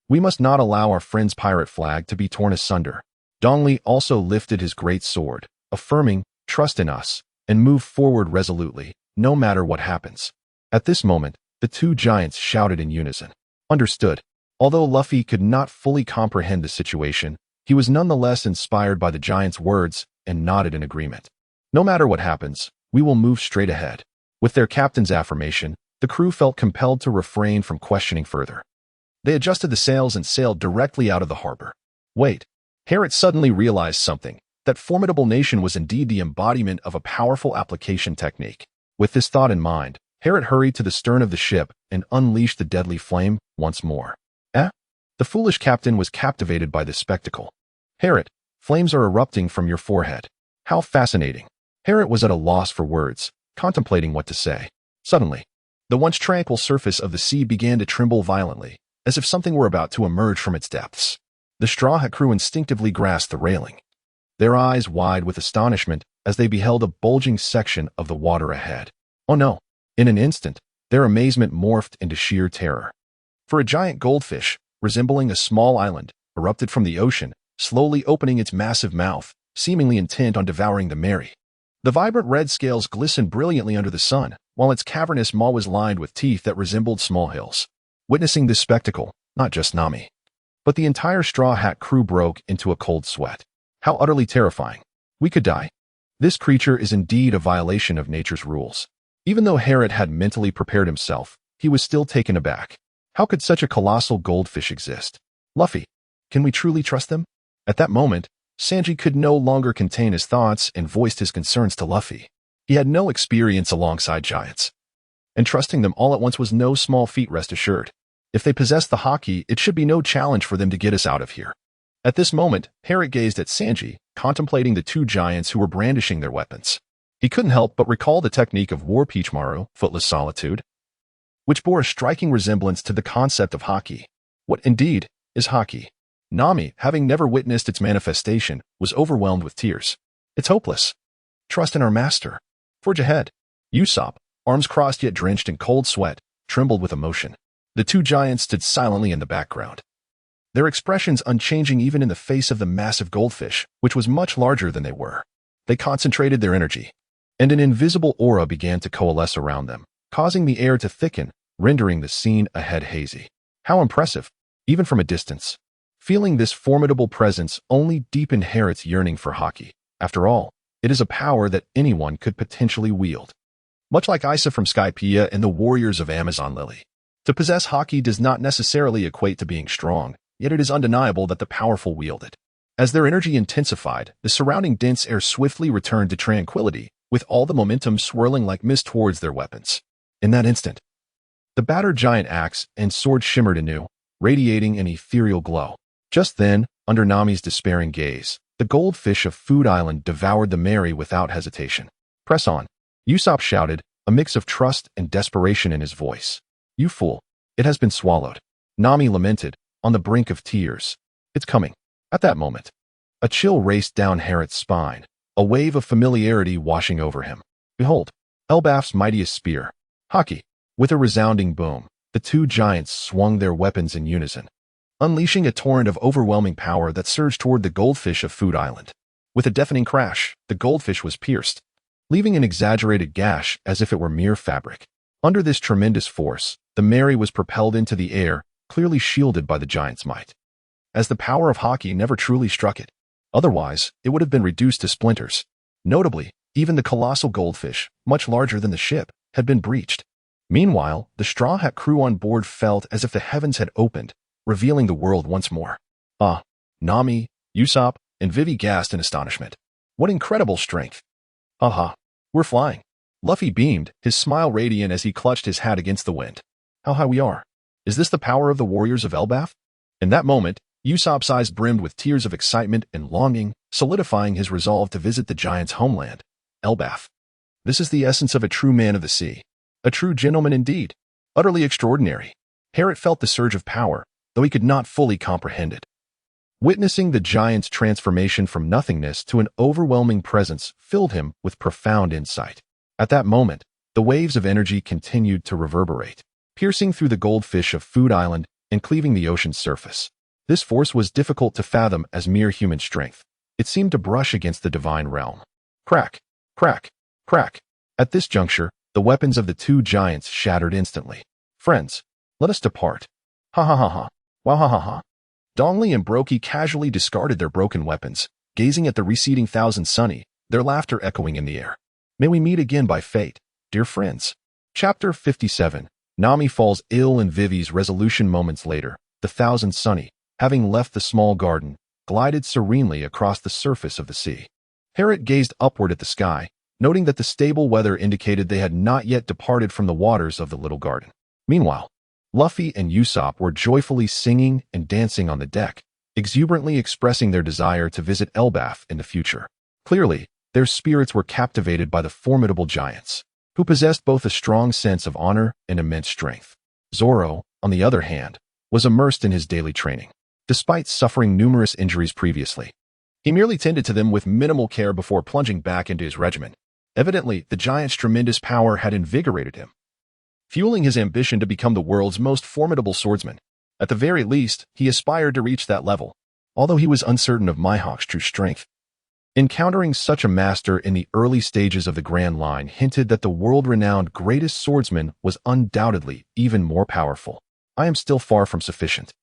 "We must not allow our friend's pirate flag to be torn asunder." Donley also lifted his great sword, affirming, "Trust in us, and move forward resolutely, no matter what happens." At this moment, the two giants shouted in unison, "Understood." Although Luffy could not fully comprehend the situation, he was nonetheless inspired by the giants' words and nodded in agreement. "No matter what happens, we will move straight ahead." With their captain's affirmation, the crew felt compelled to refrain from questioning further. They adjusted the sails and sailed directly out of the harbor. Wait. Herrick suddenly realized something. That formidable nation was indeed the embodiment of a powerful application technique. With this thought in mind, Herrick hurried to the stern of the ship and unleashed the deadly flame once more. The foolish captain was captivated by this spectacle. "Herrick, flames are erupting from your forehead. How fascinating." Herrick was at a loss for words, contemplating what to say. Suddenly, the once tranquil surface of the sea began to tremble violently, as if something were about to emerge from its depths. The Straw Hat crew instinctively grasped the railing, their eyes wide with astonishment as they beheld a bulging section of the water ahead. Oh no! In an instant, their amazement morphed into sheer terror. For a giant goldfish, resembling a small island, erupted from the ocean, slowly opening its massive mouth, seemingly intent on devouring the Mary. The vibrant red scales glistened brilliantly under the sun, while its cavernous maw was lined with teeth that resembled small hills. Witnessing this spectacle, not just Nami, but the entire Straw Hat crew broke into a cold sweat. How utterly terrifying. We could die. This creature is indeed a violation of nature's rules. Even though Harriet had mentally prepared himself, he was still taken aback. How could such a colossal goldfish exist? Luffy, can we truly trust them? At that moment, Sanji could no longer contain his thoughts and voiced his concerns to Luffy. He had no experience alongside giants, and trusting them all at once was no small feat, rest assured. If they possessed the haki, it should be no challenge for them to get us out of here. At this moment, Harriet gazed at Sanji, contemplating the two giants who were brandishing their weapons. He couldn't help but recall the technique of War Peachmaru, Footless Solitude, which bore a striking resemblance to the concept of haki. What, indeed, is haki? Nami, having never witnessed its manifestation, was overwhelmed with tears. It's hopeless. Trust in our master. Forge ahead. Usopp, arms crossed yet drenched in cold sweat, trembled with emotion. The two giants stood silently in the background, their expressions unchanging even in the face of the massive goldfish, which was much larger than they were. They concentrated their energy, and an invisible aura began to coalesce around them, causing the air to thicken, rendering the scene ahead hazy. How impressive, even from a distance. Feeling this formidable presence only deepened Harriet's yearning for haki. After all, it is a power that anyone could potentially wield. Much like Isa from Skypiea and the warriors of Amazon Lily. To possess haki does not necessarily equate to being strong, yet it is undeniable that the powerful wield it. As their energy intensified, the surrounding dense air swiftly returned to tranquility, with all the momentum swirling like mist towards their weapons. In that instant, the battered giant axe and sword shimmered anew, radiating an ethereal glow. Just then, under Nami's despairing gaze, the goldfish of Food Island devoured the Mary without hesitation. Press on, Usopp shouted, a mix of trust and desperation in his voice. You fool, it has been swallowed. Nami lamented, on the brink of tears. It's coming. At that moment, a chill raced down Harriet's spine, a wave of familiarity washing over him. Behold, Elbaf's mightiest spear, haki. With a resounding boom, the two giants swung their weapons in unison, unleashing a torrent of overwhelming power that surged toward the goldfish of Food Island. With a deafening crash, the goldfish was pierced, leaving an exaggerated gash as if it were mere fabric. Under this tremendous force, the Mary was propelled into the air, clearly shielded by the giant's might, as the power of haki never truly struck it. Otherwise, it would have been reduced to splinters. Notably, even the colossal goldfish, much larger than the ship, had been breached. Meanwhile, the Straw Hat crew on board felt as if the heavens had opened, revealing the world once more. Nami, Usopp, and Vivi gasped in astonishment. What incredible strength! We're flying. Luffy beamed, his smile radiant as he clutched his hat against the wind. How high we are. Is this the power of the warriors of Elbaf? In that moment, Usopp's eyes brimmed with tears of excitement and longing, solidifying his resolve to visit the giant's homeland, Elbaf. This is the essence of a true man of the sea. A true gentleman indeed. Utterly extraordinary. Harriet felt the surge of power, though he could not fully comprehend it. Witnessing the giant's transformation from nothingness to an overwhelming presence filled him with profound insight. At that moment, the waves of energy continued to reverberate, piercing through the goldfish of Food Island and cleaving the ocean's surface. This force was difficult to fathom as mere human strength. It seemed to brush against the divine realm. Crack, crack, crack. At this juncture, the weapons of the two giants shattered instantly. Friends, let us depart. Ha ha ha ha. Wow ha ha ha. Dongli and Brokey casually discarded their broken weapons, gazing at the receding Thousand Sunny, their laughter echoing in the air. May we meet again by fate, dear friends. Chapter 57. Nami falls ill and Vivi's resolution. Moments later, the Thousand Sunny, having left the small garden, glided serenely across the surface of the sea. Harriet gazed upward at the sky, noting that the stable weather indicated they had not yet departed from the waters of the little garden. Meanwhile, Luffy and Usopp were joyfully singing and dancing on the deck, exuberantly expressing their desire to visit Elbaf in the future. Clearly, their spirits were captivated by the formidable giants, who possessed both a strong sense of honor and immense strength. Zoro, on the other hand, was immersed in his daily training. Despite suffering numerous injuries previously, he merely tended to them with minimal care before plunging back into his regimen. Evidently, the giant's tremendous power had invigorated him, fueling his ambition to become the world's most formidable swordsman. At the very least, he aspired to reach that level, although he was uncertain of Mihawk's true strength. Encountering such a master in the early stages of the Grand Line hinted that the world-renowned greatest swordsman was undoubtedly even more powerful. I am still far from sufficient.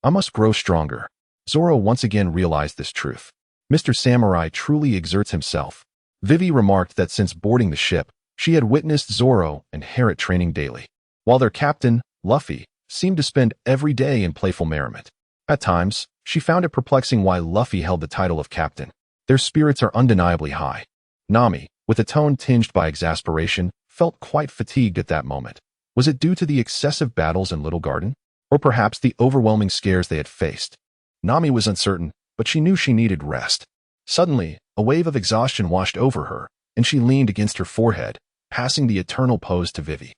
I must grow stronger. Zoro once again realized this truth. Mr. Samurai truly exerts himself. Vivi remarked that since boarding the ship, she had witnessed Zoro and Harrot training daily, while their captain, Luffy, seemed to spend every day in playful merriment. At times, she found it perplexing why Luffy held the title of captain. Their spirits are undeniably high. Nami, with a tone tinged by exasperation, felt quite fatigued at that moment. Was it due to the excessive battles in Little Garden? Or perhaps the overwhelming scares they had faced? Nami was uncertain, but she knew she needed rest. Suddenly, a wave of exhaustion washed over her, and she leaned against her forehead, passing the eternal pose to Vivi.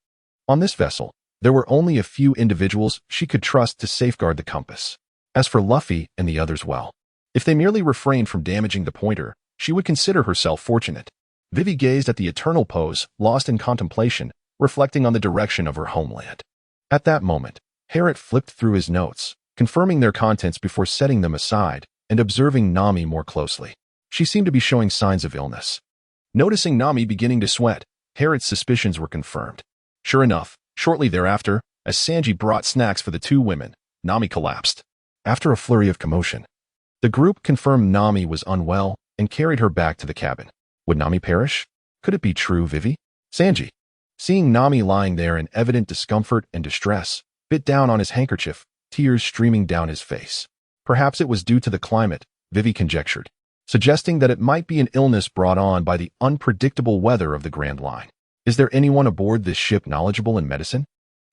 On this vessel, there were only a few individuals she could trust to safeguard the compass. As for Luffy and the others, well, if they merely refrained from damaging the pointer, she would consider herself fortunate. Vivi gazed at the eternal pose, lost in contemplation, reflecting on the direction of her homeland. At that moment, Harrot flipped through his notes, confirming their contents before setting them aside and observing Nami more closely. She seemed to be showing signs of illness. Noticing Nami beginning to sweat, Harrot's suspicions were confirmed. Sure enough, shortly thereafter, as Sanji brought snacks for the two women, Nami collapsed. After a flurry of commotion, the group confirmed Nami was unwell and carried her back to the cabin. Would Nami perish? Could it be true, Vivi? Sanji, seeing Nami lying there in evident discomfort and distress, bit down on his handkerchief, tears streaming down his face. Perhaps it was due to the climate, Vivi conjectured, suggesting that it might be an illness brought on by the unpredictable weather of the Grand Line. Is there anyone aboard this ship knowledgeable in medicine?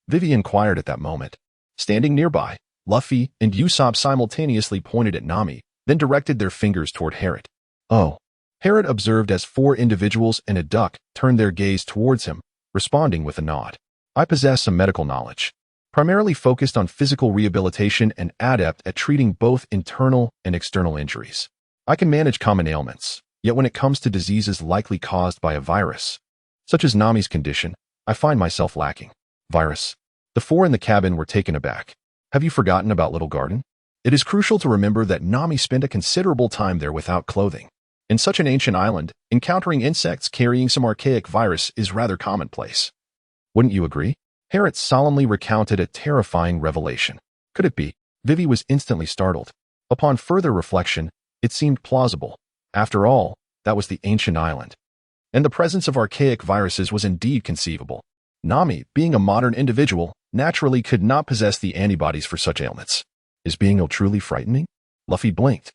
Vivi inquired at that moment. Standing nearby, Luffy and Usopp simultaneously pointed at Nami, then directed their fingers toward Harrot. Oh. Harrot observed as 4 individuals and a duck turned their gaze towards him, responding with a nod. I possess some medical knowledge, primarily focused on physical rehabilitation and adept at treating both internal and external injuries. I can manage common ailments, yet when it comes to diseases likely caused by a virus, such as Nami's condition, I find myself lacking. Virus. The 4 in the cabin were taken aback. Have you forgotten about Little Garden? It is crucial to remember that Nami spent a considerable time there without clothing. In such an ancient island, encountering insects carrying some archaic virus is rather commonplace. Wouldn't you agree? Harrot solemnly recounted a terrifying revelation. Could it be? Vivi was instantly startled. Upon further reflection, it seemed plausible. After all, that was the ancient island. And the presence of archaic viruses was indeed conceivable. Nami, being a modern individual, naturally could not possess the antibodies for such ailments. Is being ill truly frightening? Luffy blinked,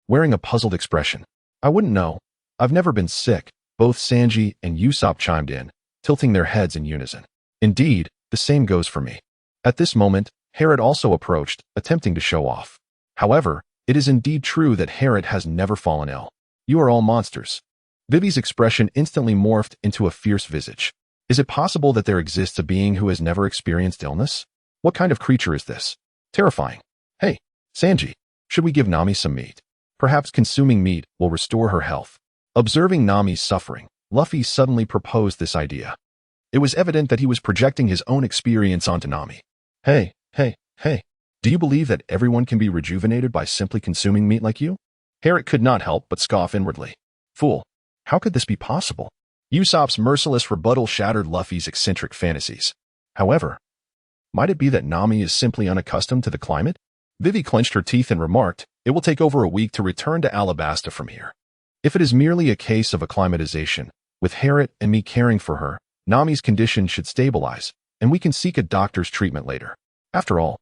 wearing a puzzled expression. I wouldn't know. I've never been sick. Both Sanji and Usopp chimed in, tilting their heads in unison. Indeed, the same goes for me. At this moment, Harrot also approached, attempting to show off. However, it is indeed true that Harrot has never fallen ill. You are all monsters. Vivi's expression instantly morphed into a fierce visage. Is it possible that there exists a being who has never experienced illness? What kind of creature is this? Terrifying. Hey, Sanji, should we give Nami some meat? Perhaps consuming meat will restore her health. Observing Nami's suffering, Luffy suddenly proposed this idea. It was evident that he was projecting his own experience onto Nami. Hey, do you believe that everyone can be rejuvenated by simply consuming meat like you? Harrot could not help but scoff inwardly. Fool, how could this be possible? Usopp's merciless rebuttal shattered Luffy's eccentric fantasies. However, might it be that Nami is simply unaccustomed to the climate? Vivi clenched her teeth and remarked, it will take over a week to return to Alabasta from here. If it is merely a case of acclimatization, with Harrot and me caring for her, Nami's condition should stabilize, and we can seek a doctor's treatment later. After all,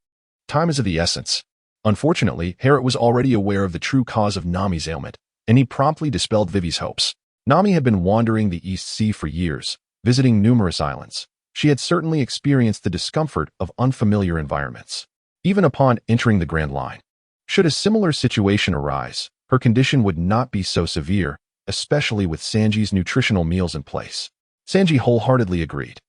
time is of the essence. Unfortunately, Harrot was already aware of the true cause of Nami's ailment, and he promptly dispelled Vivi's hopes. Nami had been wandering the East Sea for years, visiting numerous islands. She had certainly experienced the discomfort of unfamiliar environments. Even upon entering the Grand Line, should a similar situation arise, her condition would not be so severe, especially with Sanji's nutritional meals in place. Sanji wholeheartedly agreed,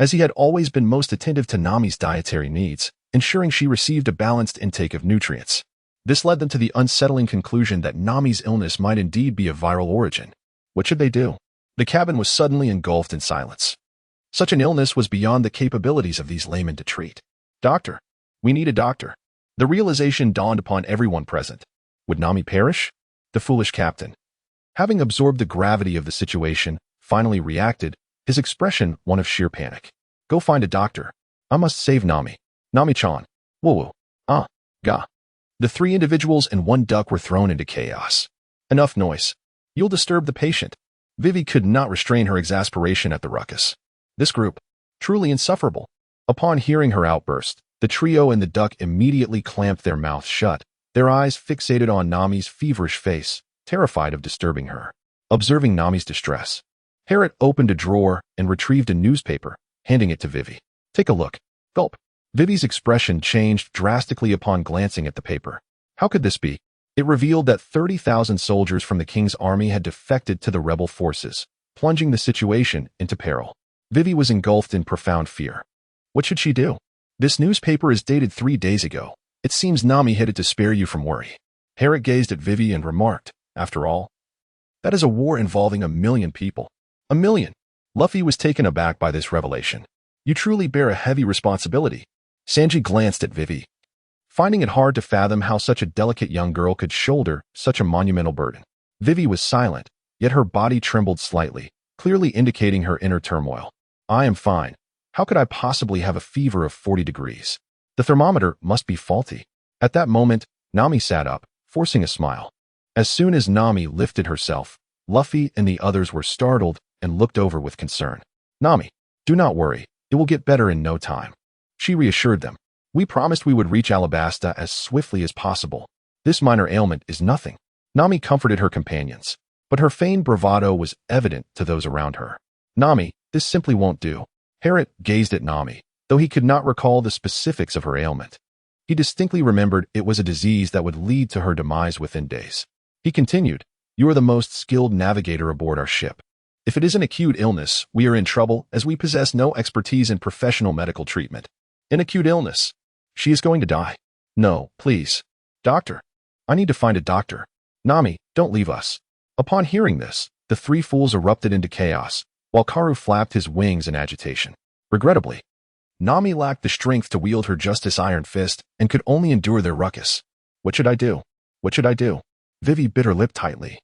as he had always been most attentive to Nami's dietary needs, ensuring she received a balanced intake of nutrients. This led them to the unsettling conclusion that Nami's illness might indeed be of viral origin. What should they do? The cabin was suddenly engulfed in silence. Such an illness was beyond the capabilities of these laymen to treat. Doctor, we need a doctor. The realization dawned upon everyone present. Would Nami perish? The foolish captain. Having absorbed the gravity of the situation, finally reacted, his expression one of sheer panic. Go find a doctor. I must save Nami. Nami-chan. Woo-woo. Ga. The three individuals and one duck were thrown into chaos. Enough noise. You'll disturb the patient. Vivi could not restrain her exasperation at the ruckus. This group, truly insufferable. Upon hearing her outburst, the trio and the duck immediately clamped their mouths shut, their eyes fixated on Nami's feverish face, terrified of disturbing her. Observing Nami's distress, Harriet opened a drawer and retrieved a newspaper, handing it to Vivi. Take a look. Gulp. Vivi's expression changed drastically upon glancing at the paper. How could this be? It revealed that 30,000 soldiers from the king's army had defected to the rebel forces, plunging the situation into peril. Vivi was engulfed in profound fear. What should she do? This newspaper is dated 3 days ago. It seems Nami hid it to spare you from worry. Harriet gazed at Vivi and remarked, after all, that is a war involving 1,000,000 people. 1,000,000. Luffy was taken aback by this revelation. You truly bear a heavy responsibility. Sanji glanced at Vivi, finding it hard to fathom how such a delicate young girl could shoulder such a monumental burden. Vivi was silent, yet her body trembled slightly, clearly indicating her inner turmoil. I am fine. How could I possibly have a fever of 40 degrees? The thermometer must be faulty. At that moment, Nami sat up, forcing a smile. As soon as Nami lifted herself, Luffy and the others were startled and looked over with concern. Nami, do not worry. It will get better in no time. She reassured them. We promised we would reach Alabasta as swiftly as possible. This minor ailment is nothing. Nami comforted her companions, but her feigned bravado was evident to those around her. Nami, this simply won't do. Harriet gazed at Nami, though he could not recall the specifics of her ailment. He distinctly remembered it was a disease that would lead to her demise within days. He continued, You are the most skilled navigator aboard our ship. If it is an acute illness, we are in trouble as we possess no expertise in professional medical treatment. An acute illness. She is going to die. No, please. Doctor. I need to find a doctor. Nami, don't leave us. Upon hearing this, the three fools erupted into chaos, while Karu flapped his wings in agitation. Regrettably, Nami lacked the strength to wield her Justice Iron Fist and could only endure their ruckus. What should I do? What should I do? Vivi bit her lip tightly,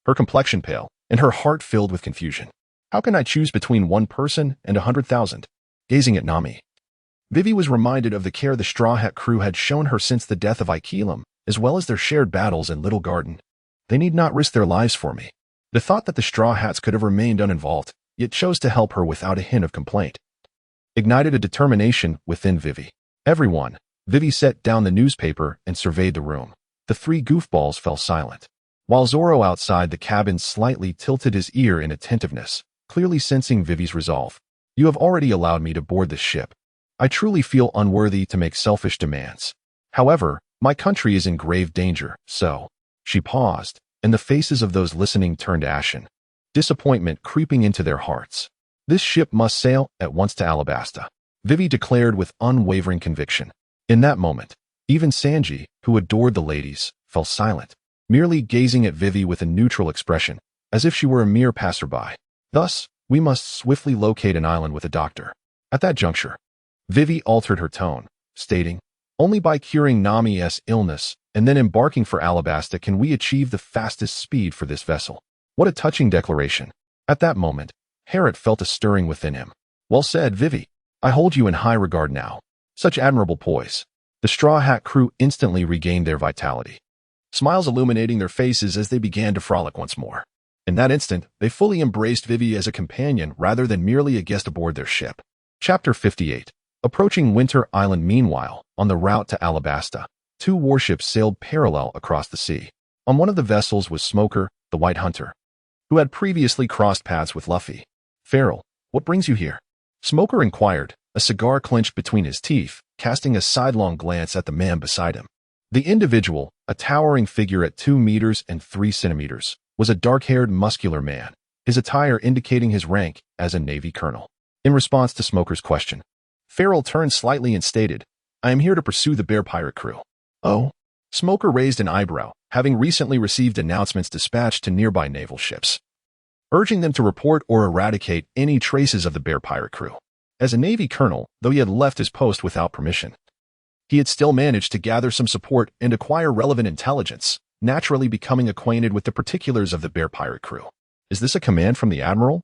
her complexion pale, and her heart filled with confusion. How can I choose between one person and 100,000? Gazing at Nami, Vivi was reminded of the care the Straw Hat crew had shown her since the death of Ikilum, as well as their shared battles in Little Garden. They need not risk their lives for me. The thought that the Straw Hats could have remained uninvolved, yet chose to help her without a hint of complaint, ignited a determination within Vivi. Everyone. Vivi set down the newspaper and surveyed the room. The three goofballs fell silent, while Zoro outside the cabin slightly tilted his ear in attentiveness, clearly sensing Vivi's resolve. You have already allowed me to board this ship. I truly feel unworthy to make selfish demands. However, my country is in grave danger, so... She paused, and the faces of those listening turned ashen, disappointment creeping into their hearts. This ship must sail at once to Alabasta, Vivi declared with unwavering conviction. In that moment, even Sanji, who adored the ladies, fell silent, merely gazing at Vivi with a neutral expression, as if she were a mere passerby. Thus, we must swiftly locate an island with a doctor. At that juncture, Vivi altered her tone, stating, Only by curing Nami's illness and then embarking for Alabasta can we achieve the fastest speed for this vessel. What a touching declaration. At that moment, Harriet felt a stirring within him. Well said, Vivi. I hold you in high regard now. Such admirable poise. The Straw Hat crew instantly regained their vitality, smiles illuminating their faces as they began to frolic once more. In that instant, they fully embraced Vivi as a companion rather than merely a guest aboard their ship. Chapter 58. Approaching Winter Island. Meanwhile, on the route to Alabasta, two warships sailed parallel across the sea. On one of the vessels was Smoker, the White Hunter, who had previously crossed paths with Luffy. Farrell, what brings you here? Smoker inquired, a cigar clenched between his teeth, casting a sidelong glance at the man beside him. The individual, a towering figure at 2 meters and 3 centimeters, was a dark-haired, muscular man, his attire indicating his rank as a Navy colonel. In response to Smoker's question, Farrell turned slightly and stated, I am here to pursue the Bear Pirate crew. Oh? Smoker raised an eyebrow, having recently received announcements dispatched to nearby naval ships, urging them to report or eradicate any traces of the Bear Pirate crew. As a Navy colonel, though he had left his post without permission, he had still managed to gather some support and acquire relevant intelligence, naturally becoming acquainted with the particulars of the Bear pirate crew. "Is this a command from the Admiral?"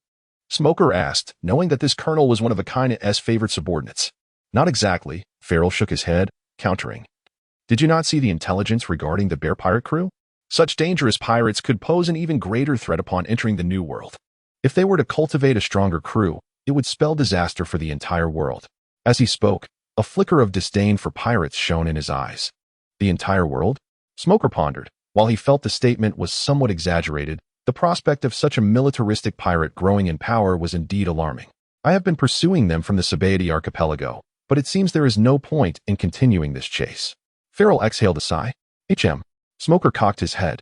Smoker asked, knowing that this colonel was one of a kind's favorite subordinates. "Not exactly," Farrell shook his head, countering. "Did you not see the intelligence regarding the Bear pirate crew? Such dangerous pirates could pose an even greater threat upon entering the New World. If they were to cultivate a stronger crew, it would spell disaster for the entire world." As he spoke, a flicker of disdain for pirates shone in his eyes. The entire world? Smoker pondered. While he felt the statement was somewhat exaggerated, the prospect of such a militaristic pirate growing in power was indeed alarming. "I have been pursuing them from the Sabaody archipelago, but it seems there is no point in continuing this chase." Farrell exhaled a sigh. Smoker cocked his head,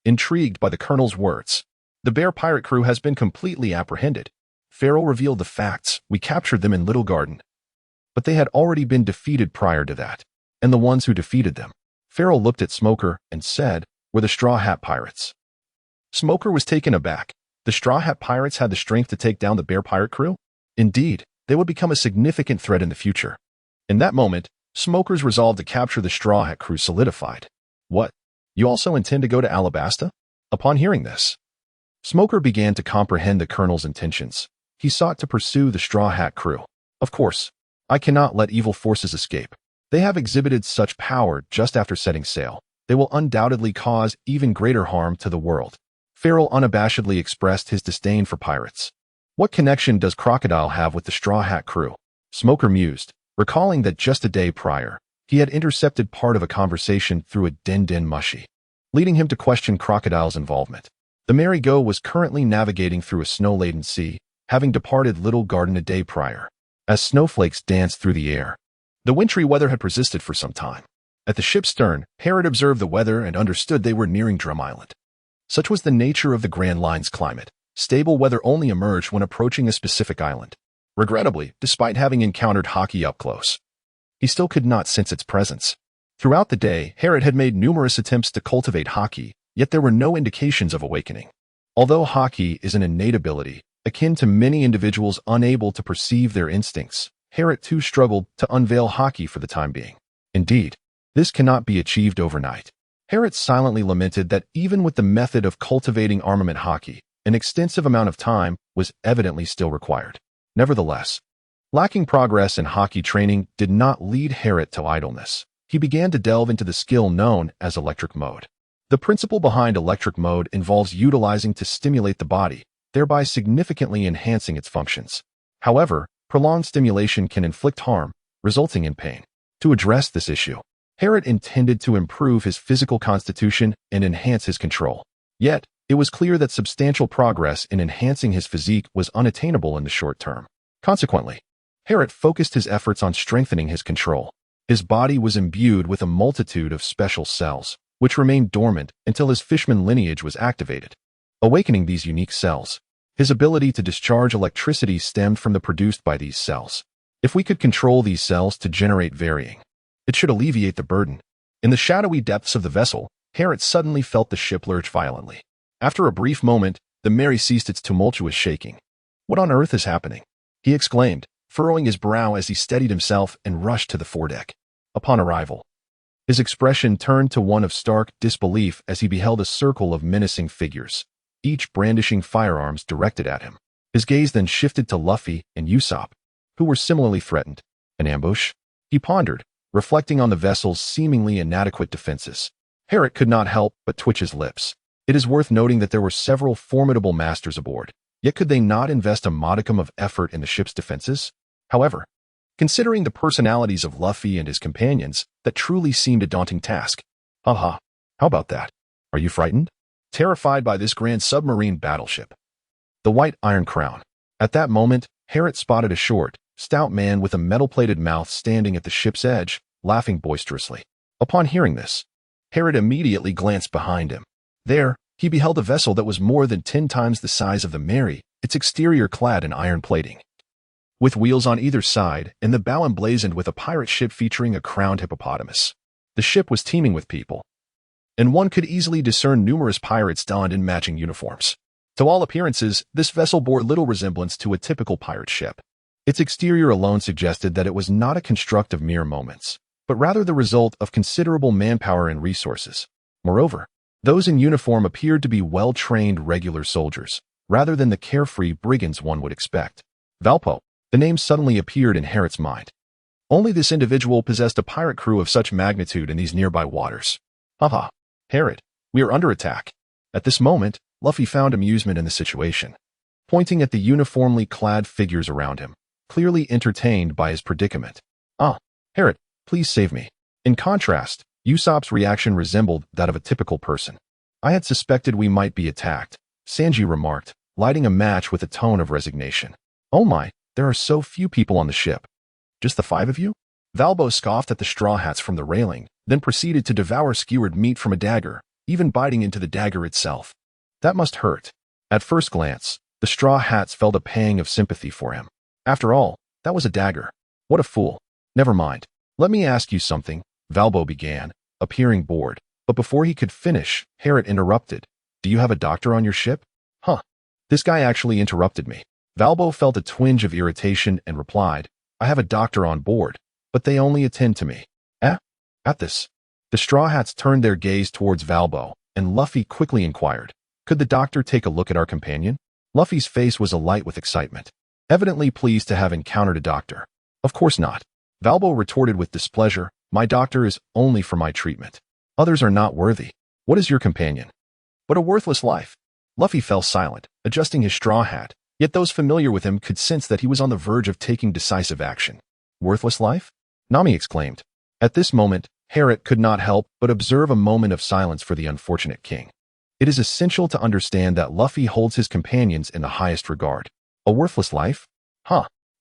intrigued by the colonel's words. "The Bear pirate crew has been completely apprehended." Farrell revealed the facts. "We captured them in Little Garden, but they had already been defeated prior to that. And the ones who defeated them," Farrell looked at Smoker and said, "were the Straw Hat Pirates." Smoker was taken aback. The Straw Hat Pirates had the strength to take down the Bear pirate crew? Indeed, they would become a significant threat in the future. In that moment, Smoker's resolve to capture the Straw Hat crew solidified. "What? You also intend to go to Alabasta?" Upon hearing this, Smoker began to comprehend the colonel's intentions. He sought to pursue the Straw Hat crew. "Of course, I cannot let evil forces escape. They have exhibited such power just after setting sail. They will undoubtedly cause even greater harm to the world." Farrell unabashedly expressed his disdain for pirates. "What connection does Crocodile have with the Straw Hat crew?" Smoker mused, recalling that just a day prior, he had intercepted part of a conversation through a din mushy, leading him to question Crocodile's involvement. The Mary Go was currently navigating through a snow-laden sea, having departed Little Garden a day prior. As snowflakes danced through the air, the wintry weather had persisted for some time. At the ship's stern, Harrod observed the weather and understood they were nearing Drum Island. Such was the nature of the Grand Line's climate. Stable weather only emerged when approaching a specific island. Regrettably, despite having encountered Hockey up close, he still could not sense its presence. Throughout the day, Harrod had made numerous attempts to cultivate Hockey, yet there were no indications of awakening. Although Hockey is an innate ability, akin to many individuals unable to perceive their instincts, Harrod too struggled to unveil Hockey for the time being. Indeed, this cannot be achieved overnight. Harrod silently lamented that even with the method of cultivating armament Hockey, an extensive amount of time was evidently still required. Nevertheless, lacking progress in Hockey training did not lead Harrod to idleness. He began to delve into the skill known as electric mode. The principle behind electric mode involves utilizing to stimulate the body, thereby significantly enhancing its functions. However, prolonged stimulation can inflict harm, resulting in pain. To address this issue, Harrod intended to improve his physical constitution and enhance his control. Yet, it was clear that substantial progress in enhancing his physique was unattainable in the short term. Consequently, Harrod focused his efforts on strengthening his control. His body was imbued with a multitude of special cells, which remained dormant until his fishman lineage was activated. Awakening these unique cells, his ability to discharge electricity stemmed from the produced by these cells. If we could control these cells to generate varying, it should alleviate the burden. In the shadowy depths of the vessel, Harrod suddenly felt the ship lurch violently. After a brief moment, the Mary ceased its tumultuous shaking. "What on earth is happening?" he exclaimed, furrowing his brow as he steadied himself and rushed to the foredeck. Upon arrival, his expression turned to one of stark disbelief as he beheld a circle of menacing figures, each brandishing firearms directed at him. His gaze then shifted to Luffy and Usopp, who were similarly threatened. An ambush? He pondered, reflecting on the vessel's seemingly inadequate defenses. Harrod could not help but twitch his lips. It is worth noting that there were several formidable masters aboard, yet could they not invest a modicum of effort in the ship's defenses? However, considering the personalities of Luffy and his companions, that truly seemed a daunting task. Haha, how about that? Are you frightened? Terrified by this grand submarine battleship? The White Iron Crown. At that moment, Harrod spotted a short, stout man with a metal-plated mouth standing at the ship's edge, laughing boisterously. Upon hearing this, Harrod immediately glanced behind him. There, he beheld a vessel that was more than 10 times the size of the Mary, its exterior clad in iron plating, with wheels on either side, and the bow emblazoned with a pirate ship featuring a crowned hippopotamus. The ship was teeming with people, and one could easily discern numerous pirates donned in matching uniforms. To all appearances, this vessel bore little resemblance to a typical pirate ship. Its exterior alone suggested that it was not a construct of mere moments, but rather the result of considerable manpower and resources. Moreover, Those in uniform appeared to be well-trained regular soldiers, rather than the carefree brigands one would expect. Valpo. The name suddenly appeared in Harriet's mind. Only this individual possessed a pirate crew of such magnitude in these nearby waters. Haha. Harriet, we are under attack. At this moment, Luffy found amusement in the situation. Pointing at the uniformly clad figures around him, clearly entertained by his predicament. Harriet, please save me. In contrast, Usopp's reaction resembled that of a typical person. I had suspected we might be attacked, Sanji remarked, lighting a match with a tone of resignation. Oh my, there are so few people on the ship. Just the 5 of you? Valbo scoffed at the Straw Hats from the railing, then proceeded to devour skewered meat from a dagger, even biting into the dagger itself. That must hurt. At first glance, the Straw Hats felt a pang of sympathy for him. After all, that was a dagger. What a fool. Never mind. Let me ask you something, Valbo began, appearing bored. But before he could finish, Harriet interrupted. Do you have a doctor on your ship? Huh. This guy actually interrupted me. Valbo felt a twinge of irritation and replied, I have a doctor on board, but they only attend to me. At this, the Straw Hats turned their gaze towards Valbo, and Luffy quickly inquired, could the doctor take a look at our companion? Luffy's face was alight with excitement, evidently pleased to have encountered a doctor. Of course not. Valbo retorted with displeasure, my doctor is only for my treatment. Others are not worthy. What is your companion? But a worthless life. Luffy fell silent, adjusting his straw hat, yet those familiar with him could sense that he was on the verge of taking decisive action. Worthless life? Nami exclaimed. At this moment, Harriet could not help but observe a moment of silence for the unfortunate king. It is essential to understand that Luffy holds his companions in the highest regard. A worthless life?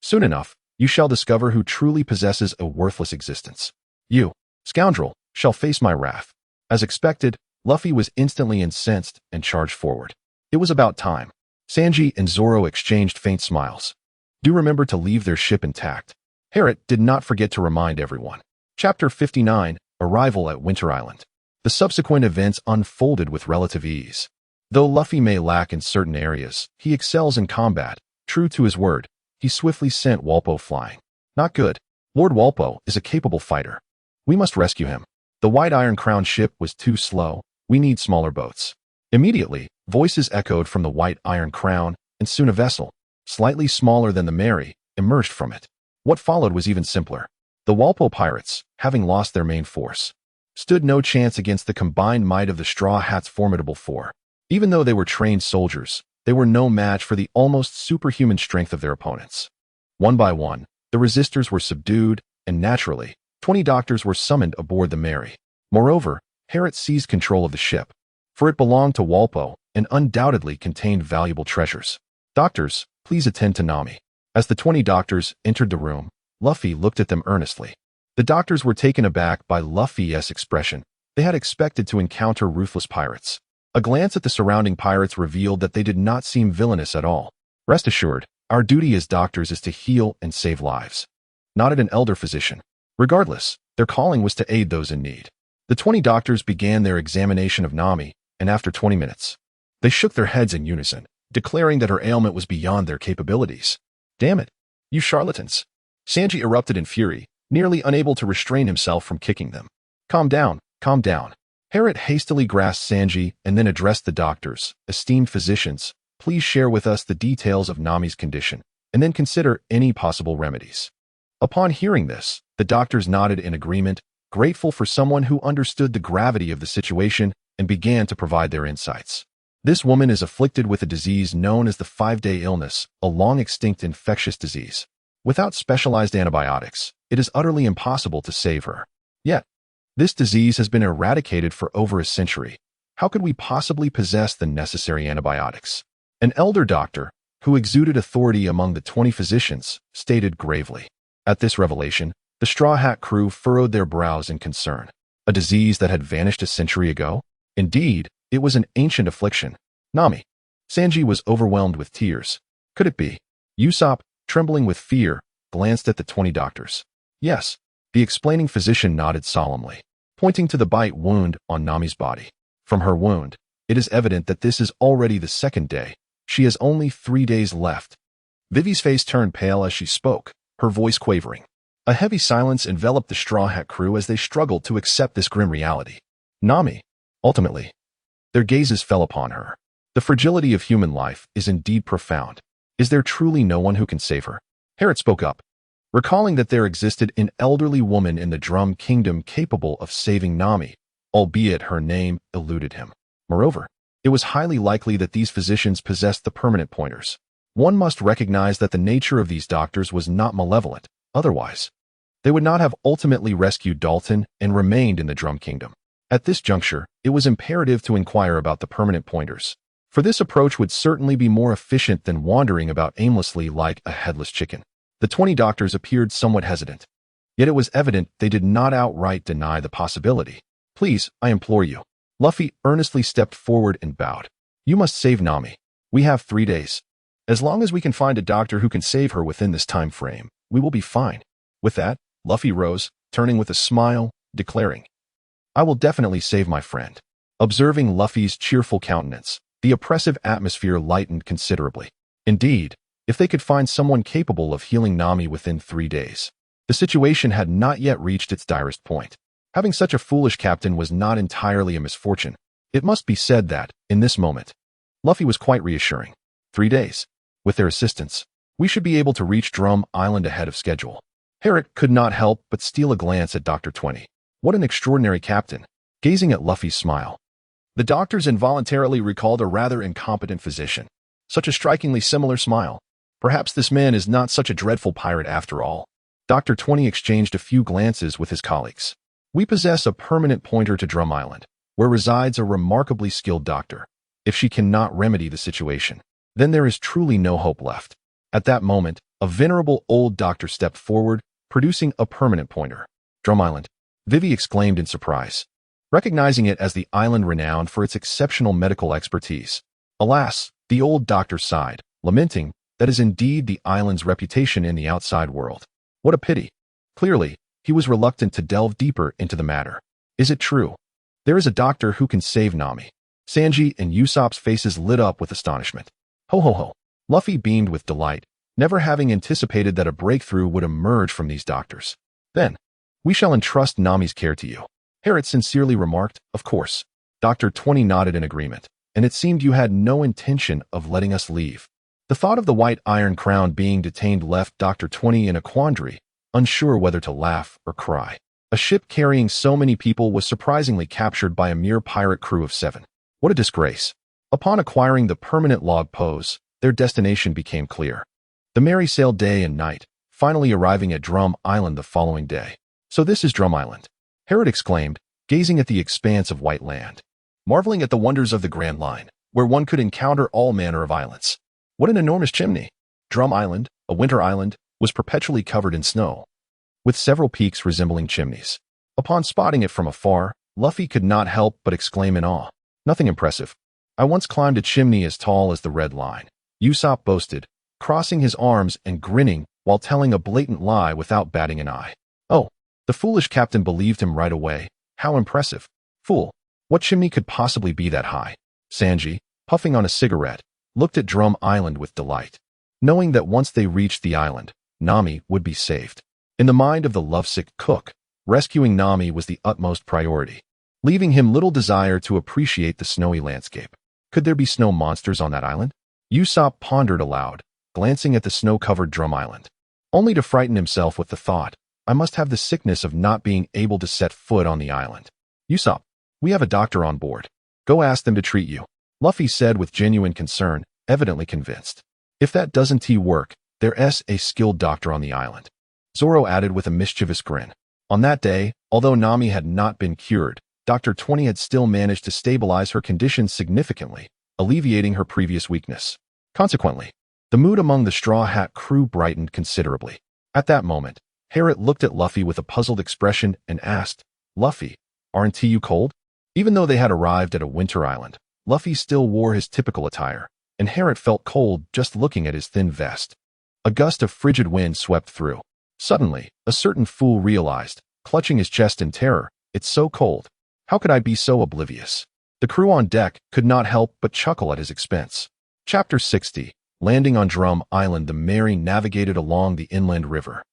Soon enough, you shall discover who truly possesses a worthless existence. You, scoundrel, shall face my wrath. As expected, Luffy was instantly incensed and charged forward. It was about time. Sanji and Zoro exchanged faint smiles. Do remember to leave their ship intact. Harriet did not forget to remind everyone. Chapter 59, Arrival at Winter Island. The subsequent events unfolded with relative ease. Though Luffy may lack in certain areas, he excels in combat. True to his word, he swiftly sent Walpo flying. Not good. Lord Walpo is a capable fighter. We must rescue him. The White Iron Crown ship was too slow. We need smaller boats. Immediately, voices echoed from the White Iron Crown, and soon a vessel, slightly smaller than the Mary, emerged from it. What followed was even simpler. The Walpo pirates, having lost their main force, stood no chance against the combined might of the Straw Hats' formidable four. Even though they were trained soldiers, they were no match for the almost superhuman strength of their opponents. One by one, the resistors were subdued, and naturally, 20 doctors were summoned aboard the Mary. Moreover, Harriet seized control of the ship, for it belonged to Walpo and undoubtedly contained valuable treasures. Doctors, please attend to Nami. As the 20 doctors entered the room, Luffy looked at them earnestly. The doctors were taken aback by Luffy's expression. They had expected to encounter ruthless pirates. A glance at the surrounding pirates revealed that they did not seem villainous at all. Rest assured, our duty as doctors is to heal and save lives. Nodded an elder physician. Regardless, their calling was to aid those in need. The 20 doctors began their examination of Nami, and after 20 minutes, they shook their heads in unison, declaring that her ailment was beyond their capabilities. Damn it, you charlatans. Sanji erupted in fury, nearly unable to restrain himself from kicking them. Calm down, calm down. Harriet hastily grasped Sanji and then addressed the doctors. Esteemed physicians, please share with us the details of Nami's condition, and then consider any possible remedies. Upon hearing this, the doctors nodded in agreement, grateful for someone who understood the gravity of the situation and began to provide their insights. This woman is afflicted with a disease known as the 5-day illness, a long-extinct infectious disease. Without specialized antibiotics, it is utterly impossible to save her. Yet, this disease has been eradicated for over a century. How could we possibly possess the necessary antibiotics? An elder doctor, who exuded authority among the 20 physicians, stated gravely. At this revelation, the Straw Hat crew furrowed their brows in concern. A disease that had vanished a century ago? Indeed, it was an ancient affliction. Nami. Sanji was overwhelmed with tears. Could it be? Usopp, trembling with fear, glanced at the 20 doctors. Yes, the explaining physician nodded solemnly, pointing to the bite wound on Nami's body. From her wound, it is evident that this is already the 2nd day. She has only 3 days left. Vivi's face turned pale as she spoke, her voice quavering. A heavy silence enveloped the Straw Hat crew as they struggled to accept this grim reality. Nami, ultimately, Their gazes fell upon her. The fragility of human life is indeed profound. Is there truly no one who can save her? Harriet spoke up, recalling that there existed an elderly woman in the Drum Kingdom capable of saving Nami, albeit her name eluded him. Moreover, it was highly likely that these physicians possessed the permanent pointers. One must recognize that the nature of these doctors was not malevolent. Otherwise, they would not have ultimately rescued Dalton and remained in the Drum Kingdom. At this juncture, it was imperative to inquire about the permanent pointers, for this approach would certainly be more efficient than wandering about aimlessly like a headless chicken. The 20 doctors appeared somewhat hesitant, yet it was evident they did not outright deny the possibility. Please, I implore you. Luffy earnestly stepped forward and bowed. You must save Nami. We have 3 days. As long as we can find a doctor who can save her within this time frame, we will be fine. With that, Luffy rose, turning with a smile, declaring, I will definitely save my friend. Observing Luffy's cheerful countenance, the oppressive atmosphere lightened considerably. Indeed, if they could find someone capable of healing Nami within 3 days, the situation had not yet reached its direst point. Having such a foolish captain was not entirely a misfortune. It must be said that, in this moment, Luffy was quite reassuring. 3 days. With their assistance, we should be able to reach Drum Island ahead of schedule. Harriet could not help but steal a glance at Dr. 20. What an extraordinary captain. Gazing at Luffy's smile, the doctors involuntarily recalled a rather incompetent physician. Such a strikingly similar smile. Perhaps this man is not such a dreadful pirate after all. Dr. 20 exchanged a few glances with his colleagues. We possess a permanent pointer to Drum Island, where resides a remarkably skilled doctor. If she cannot remedy the situation, then there is truly no hope left. At that moment, a venerable old doctor stepped forward, producing a permanent pointer. Drum Island, Vivi exclaimed in surprise, recognizing it as the island renowned for its exceptional medical expertise. Alas, the old doctor sighed, lamenting, that is indeed the island's reputation in the outside world. What a pity. Clearly, he was reluctant to delve deeper into the matter. Is it true? There is a doctor who can save Nami. Sanji and Usopp's faces lit up with astonishment. Ho ho ho. Luffy beamed with delight, never having anticipated that a breakthrough would emerge from these doctors. Then, we shall entrust Nami's care to you. Harriet sincerely remarked, of course. Dr. 20 nodded in agreement, and it seemed you had no intention of letting us leave. The thought of the White Iron Crown being detained left Dr. 20 in a quandary, unsure whether to laugh or cry. A ship carrying so many people was surprisingly captured by a mere pirate crew of 7. What a disgrace. Upon acquiring the permanent log pose, their destination became clear. The merry sailed day and night, finally arriving at Drum Island the following day. So this is Drum Island, Harriet exclaimed, gazing at the expanse of white land, marveling at the wonders of the Grand Line, where one could encounter all manner of islands. What an enormous chimney! Drum Island, a winter island, was perpetually covered in snow, with several peaks resembling chimneys. Upon spotting it from afar, Luffy could not help but exclaim in awe. Nothing impressive. I once climbed a chimney as tall as the Red Line, Usopp boasted, crossing his arms and grinning while telling a blatant lie without batting an eye. Oh, the foolish captain believed him right away. How impressive. Fool. What chimney could possibly be that high? Sanji, puffing on a cigarette, looked at Drum Island with delight, knowing that once they reached the island, Nami would be saved. In the mind of the lovesick cook, rescuing Nami was the utmost priority, leaving him little desire to appreciate the snowy landscape. Could there be snow monsters on that island? Usopp pondered aloud, glancing at the snow-covered Drum Island, only to frighten himself with the thought, I must have the sickness of not being able to set foot on the island. Usopp, we have a doctor on board. Go ask them to treat you, Luffy said with genuine concern, evidently convinced. If that doesn't work, there's a skilled doctor on the island, Zoro added with a mischievous grin. On that day, although Nami had not been cured, Dr. 20 had still managed to stabilize her condition significantly, alleviating her previous weakness. Consequently, the mood among the Straw Hat crew brightened considerably. At that moment, Harriet looked at Luffy with a puzzled expression and asked, Luffy, aren't you cold? Even though they had arrived at a winter island, Luffy still wore his typical attire, and Harriet felt cold just looking at his thin vest. A gust of frigid wind swept through. Suddenly, a certain fool realized, clutching his chest in terror, it's so cold. How could I be so oblivious? The crew on deck could not help but chuckle at his expense. Chapter 60. Landing on Drum Island, the Mary navigated along the inland river,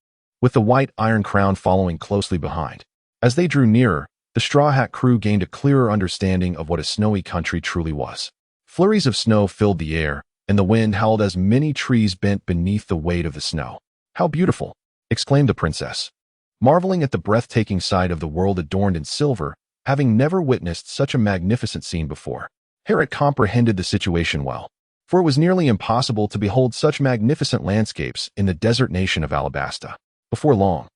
with the White Iron Crown following closely behind. As they drew nearer, the Straw Hat crew gained a clearer understanding of what a snowy country truly was. Flurries of snow filled the air, and the wind howled as many trees bent beneath the weight of the snow. "How beautiful!" exclaimed the princess, marveling at the breathtaking sight of the world adorned in silver, having never witnessed such a magnificent scene before. Herrick comprehended the situation well, for it was nearly impossible to behold such magnificent landscapes in the desert nation of Alabasta. Before long,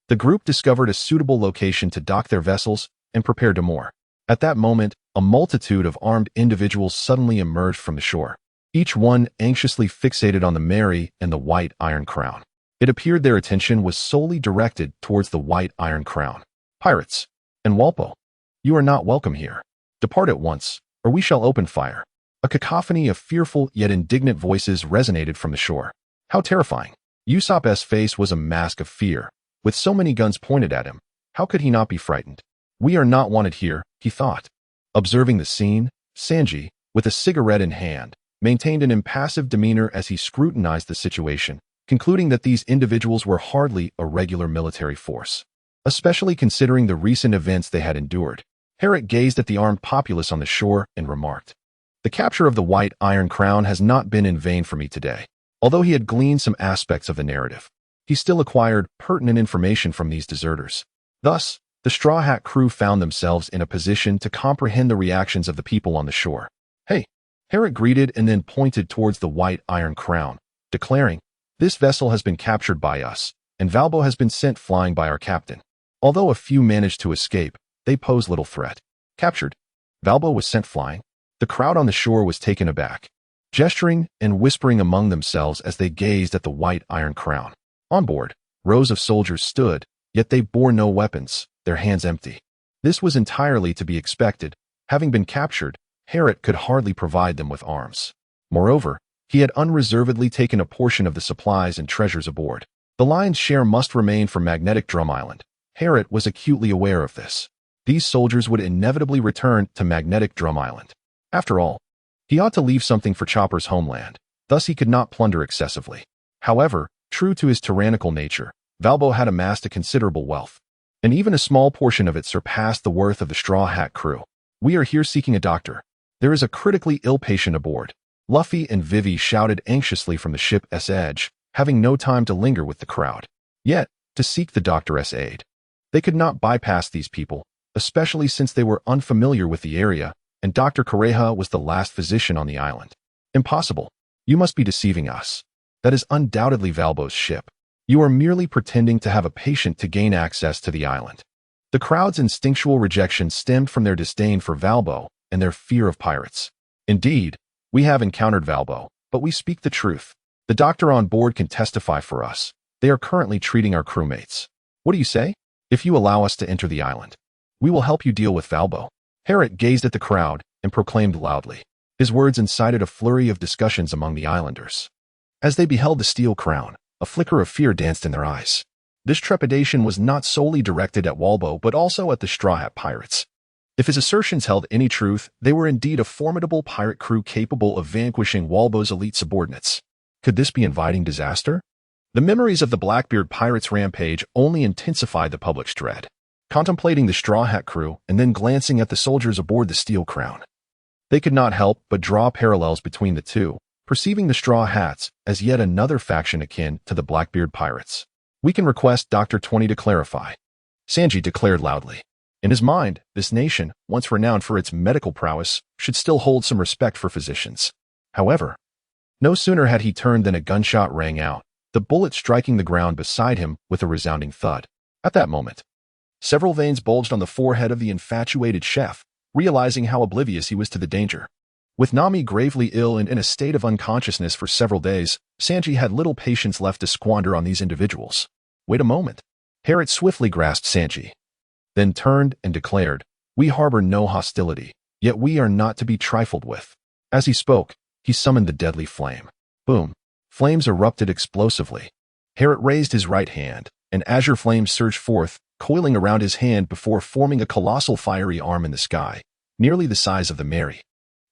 the group discovered a suitable location to dock their vessels and prepared to moor. At that moment, a multitude of armed individuals suddenly emerged from the shore, each one anxiously fixated on the Mary and the White Iron Crown. It appeared their attention was solely directed towards the White Iron Crown. "Pirates! And Walpo, you are not welcome here. Depart at once, or we shall open fire." A cacophony of fearful yet indignant voices resonated from the shore. How terrifying! Usopp's face was a mask of fear. With so many guns pointed at him, how could he not be frightened? "We are not wanted here," he thought. Observing the scene, Sanji, with a cigarette in hand, maintained an impassive demeanor as he scrutinized the situation, concluding that these individuals were hardly a regular military force, especially considering the recent events they had endured. Herrick gazed at the armed populace on the shore and remarked, "The capture of the White Iron Crown has not been in vain for me today." Although he had gleaned some aspects of the narrative, he still acquired pertinent information from these deserters. Thus, the Straw Hat crew found themselves in a position to comprehend the reactions of the people on the shore. "Hey!" Herrick greeted and then pointed towards the White Iron Crown, declaring, "This vessel has been captured by us, and Valbo has been sent flying by our captain." Although a few managed to escape, they posed little threat. Captured? Valbo was sent flying? The crowd on the shore was taken aback, gesturing and whispering among themselves as they gazed at the White Iron Crown. On board, rows of soldiers stood, yet they bore no weapons, their hands empty. This was entirely to be expected. Having been captured, Herrick could hardly provide them with arms. Moreover, he had unreservedly taken a portion of the supplies and treasures aboard. The lion's share must remain for Magnetic Drum Island. Herrick was acutely aware of this. These soldiers would inevitably return to Magnetic Drum Island. After all, he ought to leave something for Chopper's homeland, thus he could not plunder excessively. However, true to his tyrannical nature, Valbo had amassed a considerable wealth, and even a small portion of it surpassed the worth of the Straw Hat crew. "We are here seeking a doctor. There is a critically ill patient aboard." Luffy and Vivi shouted anxiously from the ship's edge, having no time to linger with the crowd, yet to seek the doctor's aid. They could not bypass these people, especially since they were unfamiliar with the area, and Dr. Kureha was the last physician on the island. "Impossible. You must be deceiving us. That is undoubtedly Valbo's ship. You are merely pretending to have a patient to gain access to the island." The crowd's instinctual rejection stemmed from their disdain for Valbo and their fear of pirates. "Indeed, we have encountered Valbo, but we speak the truth. The doctor on board can testify for us. They are currently treating our crewmates. What do you say? If you allow us to enter the island, we will help you deal with Valbo." Herrick gazed at the crowd and proclaimed loudly. His words incited a flurry of discussions among the islanders. As they beheld the steel crown, a flicker of fear danced in their eyes. This trepidation was not solely directed at Walbo but also at the Straw Hat pirates. If his assertions held any truth, they were indeed a formidable pirate crew capable of vanquishing Walbo's elite subordinates. Could this be inviting disaster? The memories of the Blackbeard pirates' rampage only intensified the public's dread. Contemplating the Straw Hat crew and then glancing at the soldiers aboard the Steel Crown, they could not help but draw parallels between the two, perceiving the Straw Hats as yet another faction akin to the Blackbeard pirates. "We can request Dr. 20 to clarify," Sanji declared loudly. In his mind, this nation, once renowned for its medical prowess, should still hold some respect for physicians. However, no sooner had he turned than a gunshot rang out, the bullet striking the ground beside him with a resounding thud. At that moment, several veins bulged on the forehead of the infatuated chef, realizing how oblivious he was to the danger. With Nami gravely ill and in a state of unconsciousness for several days, Sanji had little patience left to squander on these individuals. "Wait a moment." Herrick swiftly grasped Sanji, then turned and declared, "We harbor no hostility, yet we are not to be trifled with." As he spoke, he summoned the deadly flame. Boom! Flames erupted explosively. Herrick raised his right hand, and azure flames surged forth, coiling around his hand before forming a colossal fiery arm in the sky, nearly the size of the Mary.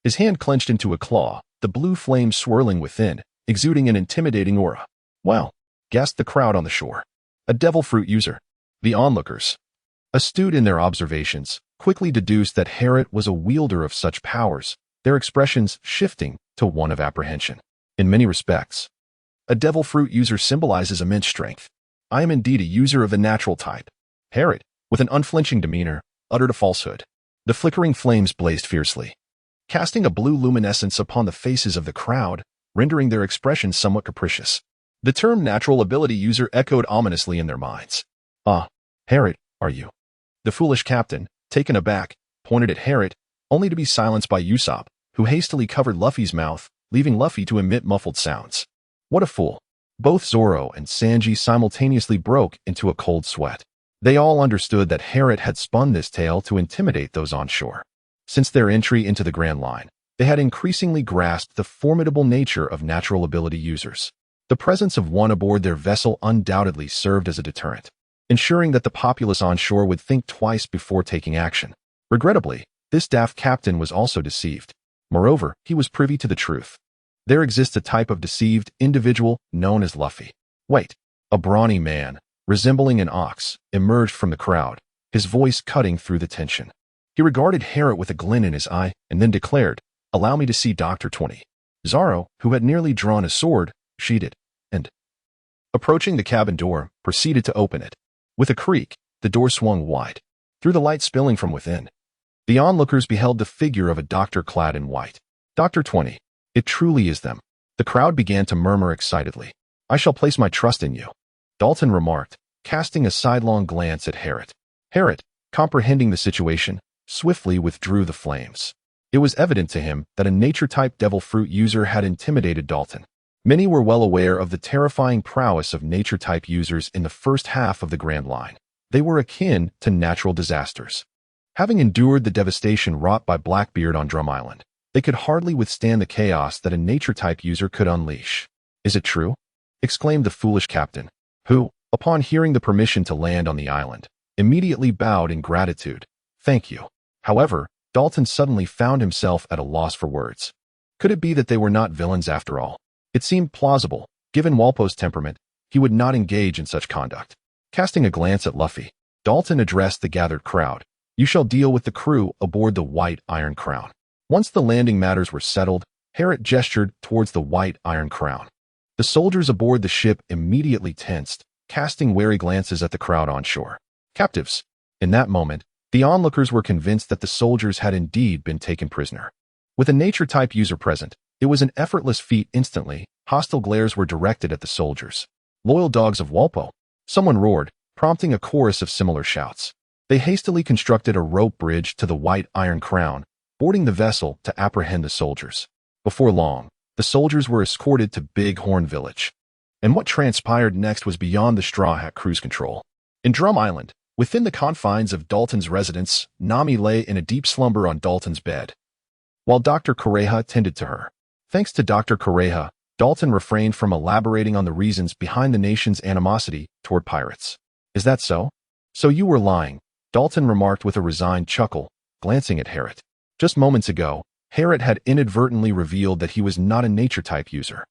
His hand clenched into a claw, the blue flame swirling within, exuding an intimidating aura. "Wow!" gasped the crowd on the shore. "A devil fruit user." The onlookers, astute in their observations, quickly deduced that Harriet was a wielder of such powers, their expressions shifting to one of apprehension. In many respects, a devil fruit user symbolizes immense strength. I am indeed a user of the natural type. Harriet, with an unflinching demeanor, uttered a falsehood. The flickering flames blazed fiercely, casting a blue luminescence upon the faces of the crowd, rendering their expressions somewhat capricious. The term natural ability user echoed ominously in their minds. Ah, Harriet, are you? The foolish captain, taken aback, pointed at Harriet, only to be silenced by Usopp, who hastily covered Luffy's mouth, leaving Luffy to emit muffled sounds. What a fool. Both Zoro and Sanji simultaneously broke into a cold sweat. They all understood that Harriet had spun this tale to intimidate those on shore. Since their entry into the Grand Line, they had increasingly grasped the formidable nature of natural ability users. The presence of one aboard their vessel undoubtedly served as a deterrent, ensuring that the populace on shore would think twice before taking action. Regrettably, this daft captain was also deceived. Moreover, he was privy to the truth. There exists a type of deceived individual known as Luffy. Wait, a brawny man, resembling an ox, emerged from the crowd, his voice cutting through the tension. He regarded Harriet with a glint in his eye and then declared, "Allow me to see Dr. 20. Zoro, who had nearly drawn a sword, sheathed, and, approaching the cabin door, proceeded to open it. With a creak, the door swung wide, through the light spilling from within. The onlookers beheld the figure of a doctor clad in white. Dr. 20. It truly is them. The crowd began to murmur excitedly. I shall place my trust in you, Dalton remarked, casting a sidelong glance at Harriet. Harriet, comprehending the situation, swiftly withdrew the flames. It was evident to him that a nature-type devil fruit user had intimidated Dalton. Many were well aware of the terrifying prowess of nature-type users in the first half of the Grand Line. They were akin to natural disasters. Having endured the devastation wrought by Blackbeard on Drum Island, they could hardly withstand the chaos that a nature-type user could unleash. Is it true? Exclaimed the foolish captain, who, upon hearing the permission to land on the island, immediately bowed in gratitude. Thank you. However, Dalton suddenly found himself at a loss for words. Could it be that they were not villains after all? It seemed plausible, given Walpo's temperament, he would not engage in such conduct. Casting a glance at Luffy, Dalton addressed the gathered crowd. You shall deal with the crew aboard the White Iron Crown. Once the landing matters were settled, Harriet gestured towards the White Iron Crown. The soldiers aboard the ship immediately tensed, casting wary glances at the crowd on shore. Captives. In that moment, the onlookers were convinced that the soldiers had indeed been taken prisoner. With a nature-type user present, it was an effortless feat instantly. Hostile glares were directed at the soldiers. Loyal dogs of Walpo. Someone roared, prompting a chorus of similar shouts. They hastily constructed a rope bridge to the White Iron Crown, boarding the vessel to apprehend the soldiers. Before long, the soldiers were escorted to Big Horn Village. And what transpired next was beyond the Straw Hat Crew's control. In Drum Island, within the confines of Dalton's residence, Nami lay in a deep slumber on Dalton's bed, while Dr. Kureha tended to her. Thanks to Dr. Kureha, Dalton refrained from elaborating on the reasons behind the nation's animosity toward pirates. Is that so? So you were lying, Dalton remarked with a resigned chuckle, glancing at Harriet. Just moments ago, Harriet had inadvertently revealed that he was not a nature-type user,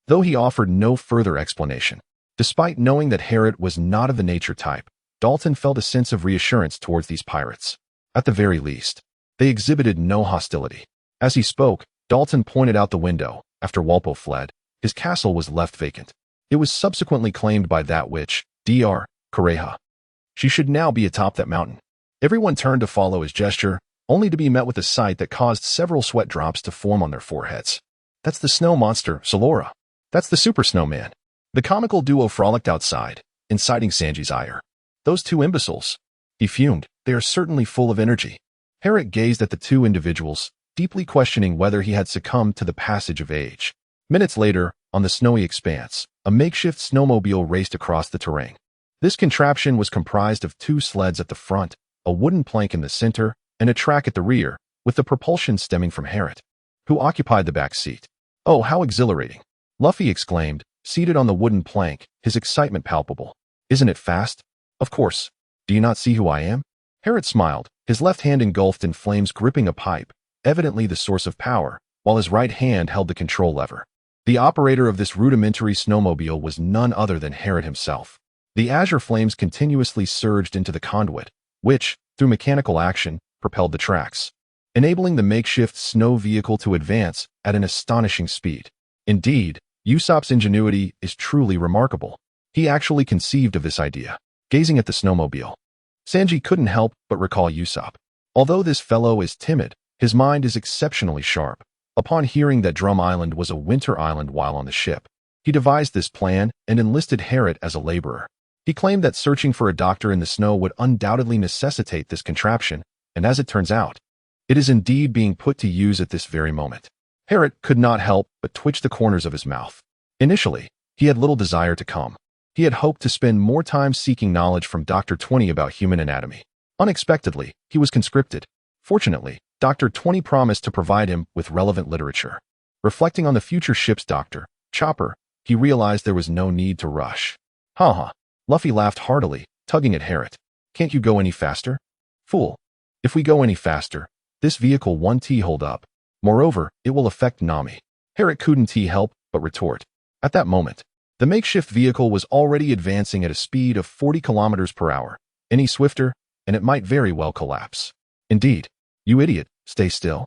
though he offered no further explanation. Despite knowing that Harriet was not of the nature type, Dalton felt a sense of reassurance towards these pirates. At the very least, they exhibited no hostility. As he spoke, Dalton pointed out the window. After Walpo fled, his castle was left vacant. It was subsequently claimed by that witch, Dr. Kureha. She should now be atop that mountain. Everyone turned to follow his gesture, only to be met with a sight that caused several sweat drops to form on their foreheads. That's the snow monster, Solora. That's the super snowman. The comical duo frolicked outside, inciting Sanji's ire. Those two imbeciles. He fumed. They are certainly full of energy. Harriet gazed at the two individuals, deeply questioning whether he had succumbed to the passage of age. Minutes later, on the snowy expanse, a makeshift snowmobile raced across the terrain. This contraption was comprised of two sleds at the front, a wooden plank in the center, and a track at the rear, with the propulsion stemming from Harriet, who occupied the back seat. Oh, how exhilarating! Luffy exclaimed, seated on the wooden plank, his excitement palpable. Isn't it fast? Of course. Do you not see who I am? Harriet smiled, his left hand engulfed in flames gripping a pipe, evidently the source of power, while his right hand held the control lever. The operator of this rudimentary snowmobile was none other than Harriet himself. The azure flames continuously surged into the conduit, which, through mechanical action, propelled the tracks, enabling the makeshift snow vehicle to advance at an astonishing speed. Indeed, Usopp's ingenuity is truly remarkable. He actually conceived of this idea. Gazing at the snowmobile, Sanji couldn't help but recall Usopp. Although this fellow is timid, his mind is exceptionally sharp. Upon hearing that Drum Island was a winter island while on the ship, he devised this plan and enlisted Harrot as a laborer. He claimed that searching for a doctor in the snow would undoubtedly necessitate this contraption, and as it turns out, it is indeed being put to use at this very moment. Harrot could not help but twitch the corners of his mouth. Initially, he had little desire to come. He had hoped to spend more time seeking knowledge from Dr. 20 about human anatomy. Unexpectedly, he was conscripted. Fortunately, Dr. 20 promised to provide him with relevant literature. Reflecting on the future ship's doctor, Chopper, he realized there was no need to rush. Ha. Luffy laughed heartily, tugging at Harrot. Can't you go any faster? Fool. If we go any faster, this vehicle won't hold up. Moreover, it will affect Nami. Harrot couldn't help but retort. At that moment, the makeshift vehicle was already advancing at a speed of 40 kilometers per hour. Any swifter, and it might very well collapse. Indeed. You idiot, stay still.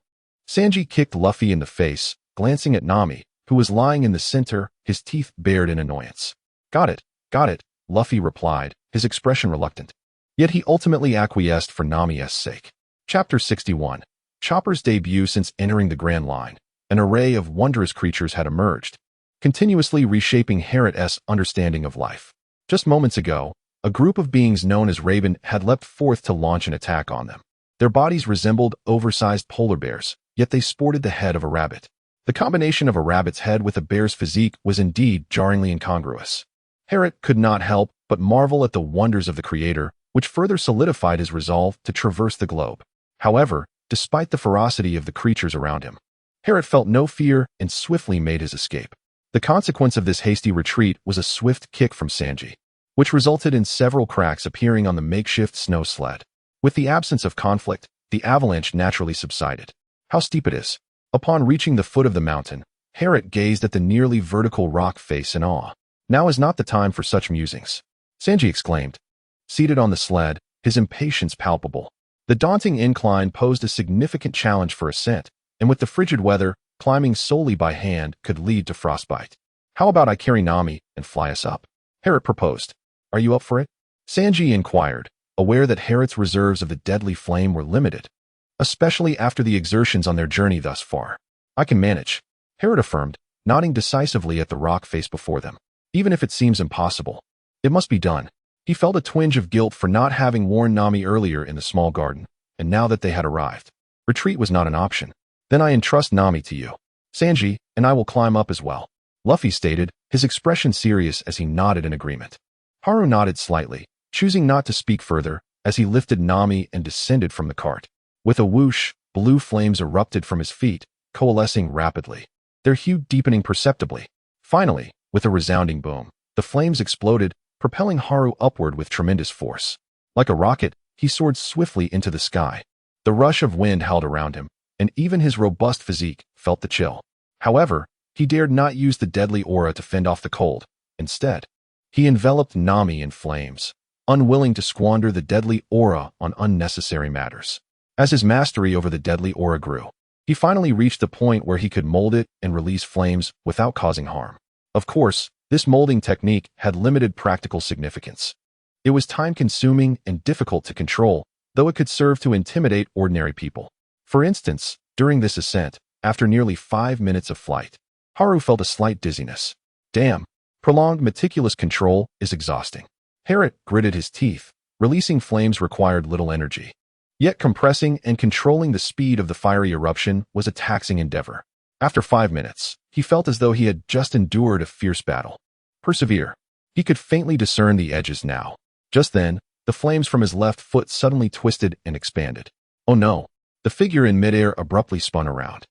Sanji kicked Luffy in the face, glancing at Nami, who was lying in the center, his teeth bared in annoyance. Got it, Luffy replied, his expression reluctant. Yet he ultimately acquiesced for Nami's sake. Chapter 61. Chopper's debut. Since entering the Grand Line, an array of wondrous creatures had emerged, continuously reshaping Harrot's understanding of life. Just moments ago, a group of beings known as Raven had leapt forth to launch an attack on them. Their bodies resembled oversized polar bears, yet they sported the head of a rabbit. The combination of a rabbit's head with a bear's physique was indeed jarringly incongruous. Harrot could not help but marvel at the wonders of the Creator, which further solidified his resolve to traverse the globe. However, despite the ferocity of the creatures around him, Harrot felt no fear and swiftly made his escape. The consequence of this hasty retreat was a swift kick from Sanji, which resulted in several cracks appearing on the makeshift snow sled. With the absence of conflict, the avalanche naturally subsided. How steep it is! Upon reaching the foot of the mountain, Harrot gazed at the nearly vertical rock face in awe. Now is not the time for such musings, Sanji exclaimed. Seated on the sled, his impatience palpable. The daunting incline posed a significant challenge for ascent, and with the frigid weather, climbing solely by hand could lead to frostbite. How about I carry Nami and fly us up? Harrot proposed. Are you up for it? Sanji inquired, aware that Harrot's reserves of the deadly flame were limited, especially after the exertions on their journey thus far. I can manage, Harrot affirmed, nodding decisively at the rock face before them. Even if it seems impossible, it must be done. He felt a twinge of guilt for not having warned Nami earlier in the small garden, and now that they had arrived, retreat was not an option. Then I entrust Nami to you, Sanji, and I will climb up as well, Luffy stated, his expression serious as he nodded in agreement. Haru nodded slightly, choosing not to speak further, as he lifted Nami and descended from the cart. With a whoosh, blue flames erupted from his feet, coalescing rapidly, their hue deepening perceptibly. Finally, with a resounding boom, the flames exploded, propelling Haru upward with tremendous force. Like a rocket, he soared swiftly into the sky. The rush of wind howled around him, and even his robust physique felt the chill. However, he dared not use the deadly aura to fend off the cold. Instead, he enveloped Nami in flames, unwilling to squander the deadly aura on unnecessary matters. As his mastery over the deadly aura grew, he finally reached the point where he could mold it and release flames without causing harm. Of course, this molding technique had limited practical significance. It was time-consuming and difficult to control, though it could serve to intimidate ordinary people. For instance, during this ascent, after nearly 5 minutes of flight, Haru felt a slight dizziness. Damn, prolonged meticulous control is exhausting. Harrot gritted his teeth. Releasing flames required little energy. Yet compressing and controlling the speed of the fiery eruption was a taxing endeavor. After 5 minutes, he felt as though he had just endured a fierce battle. Persevere. He could faintly discern the edges now. Just then, the flames from his left foot suddenly twisted and expanded. Oh no! The figure in midair abruptly spun around.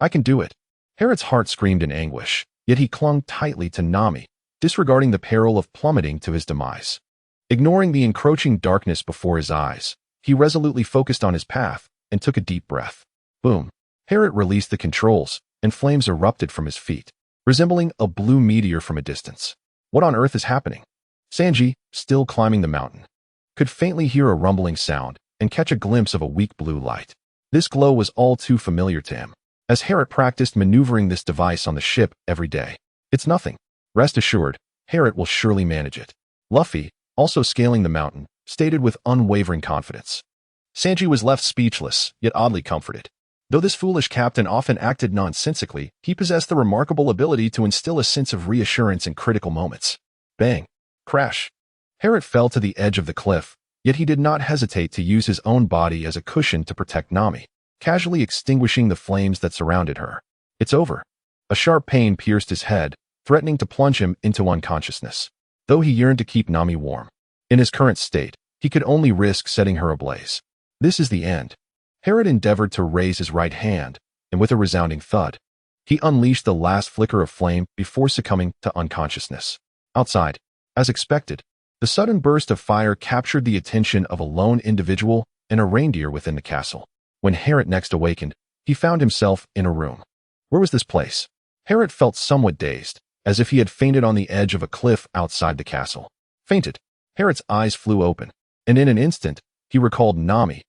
I can do it! Harrot's heart screamed in anguish, yet he clung tightly to Nami, disregarding the peril of plummeting to his demise. Ignoring the encroaching darkness before his eyes, he resolutely focused on his path and took a deep breath. Boom! Harrot released the controls, and flames erupted from his feet, resembling a blue meteor from a distance. What on earth is happening? Sanji, still climbing the mountain, could faintly hear a rumbling sound and catch a glimpse of a weak blue light. This glow was all too familiar to him, as Harriet practiced maneuvering this device on the ship every day. It's nothing. Rest assured, Harriet will surely manage it. Luffy, also scaling the mountain, stated with unwavering confidence. Sanji was left speechless, yet oddly comforted. Though this foolish captain often acted nonsensically, he possessed the remarkable ability to instill a sense of reassurance in critical moments. Bang! Crash! Harriet fell to the edge of the cliff, yet he did not hesitate to use his own body as a cushion to protect Nami, casually extinguishing the flames that surrounded her. It's over. A sharp pain pierced his head, threatening to plunge him into unconsciousness. Though he yearned to keep Nami warm, in his current state, he could only risk setting her ablaze. This is the end. Harriet endeavored to raise his right hand, and with a resounding thud, he unleashed the last flicker of flame before succumbing to unconsciousness. Outside, as expected, the sudden burst of fire captured the attention of a lone individual and a reindeer within the castle. When Harriet next awakened, he found himself in a room. Where was this place? Harriet felt somewhat dazed, as if he had fainted on the edge of a cliff outside the castle. Fainted. Harriet's eyes flew open, and in an instant, he recalled Nami.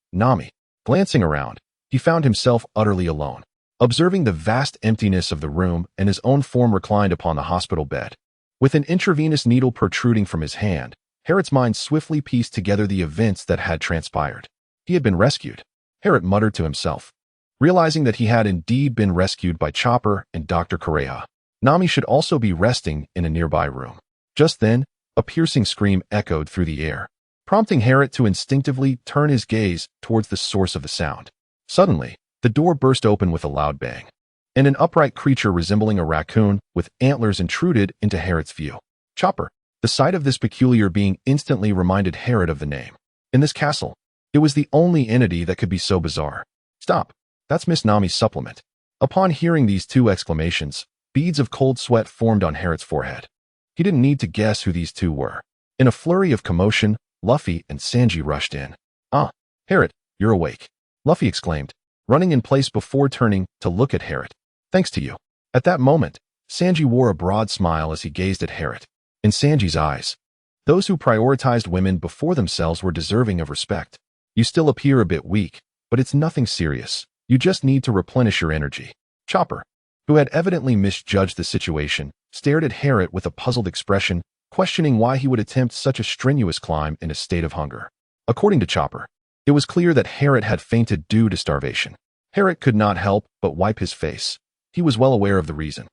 Glancing around, he found himself utterly alone, observing the vast emptiness of the room and his own form reclined upon the hospital bed. With an intravenous needle protruding from his hand, Harriet's mind swiftly pieced together the events that had transpired. He had been rescued. Harriet muttered to himself, realizing that he had indeed been rescued by Chopper and Dr. Kureha. Nami should also be resting in a nearby room. Just then, a piercing scream echoed through the air, prompting Harriet to instinctively turn his gaze towards the source of the sound. Suddenly, the door burst open with a loud bang, and an upright creature resembling a raccoon with antlers intruded into Harriet's view. Chopper. The sight of this peculiar being instantly reminded Harriet of the name. In this castle, it was the only entity that could be so bizarre. Stop. That's Miss Nami's supplement. Upon hearing these two exclamations, beads of cold sweat formed on Harriet's forehead. He didn't need to guess who these two were. In a flurry of commotion, Luffy and Sanji rushed in. Ah, Harriet, you're awake, Luffy exclaimed, running in place before turning to look at Harriet. Thanks to you. At that moment, Sanji wore a broad smile as he gazed at Harriet. In Sanji's eyes, those who prioritized women before themselves were deserving of respect. You still appear a bit weak, but it's nothing serious. You just need to replenish your energy. Chopper, who had evidently misjudged the situation, stared at Harriet with a puzzled expression, questioning why he would attempt such a strenuous climb in a state of hunger. According to Chopper, it was clear that Harriet had fainted due to starvation. Harriet could not help but wipe his face. He was well aware of the reason.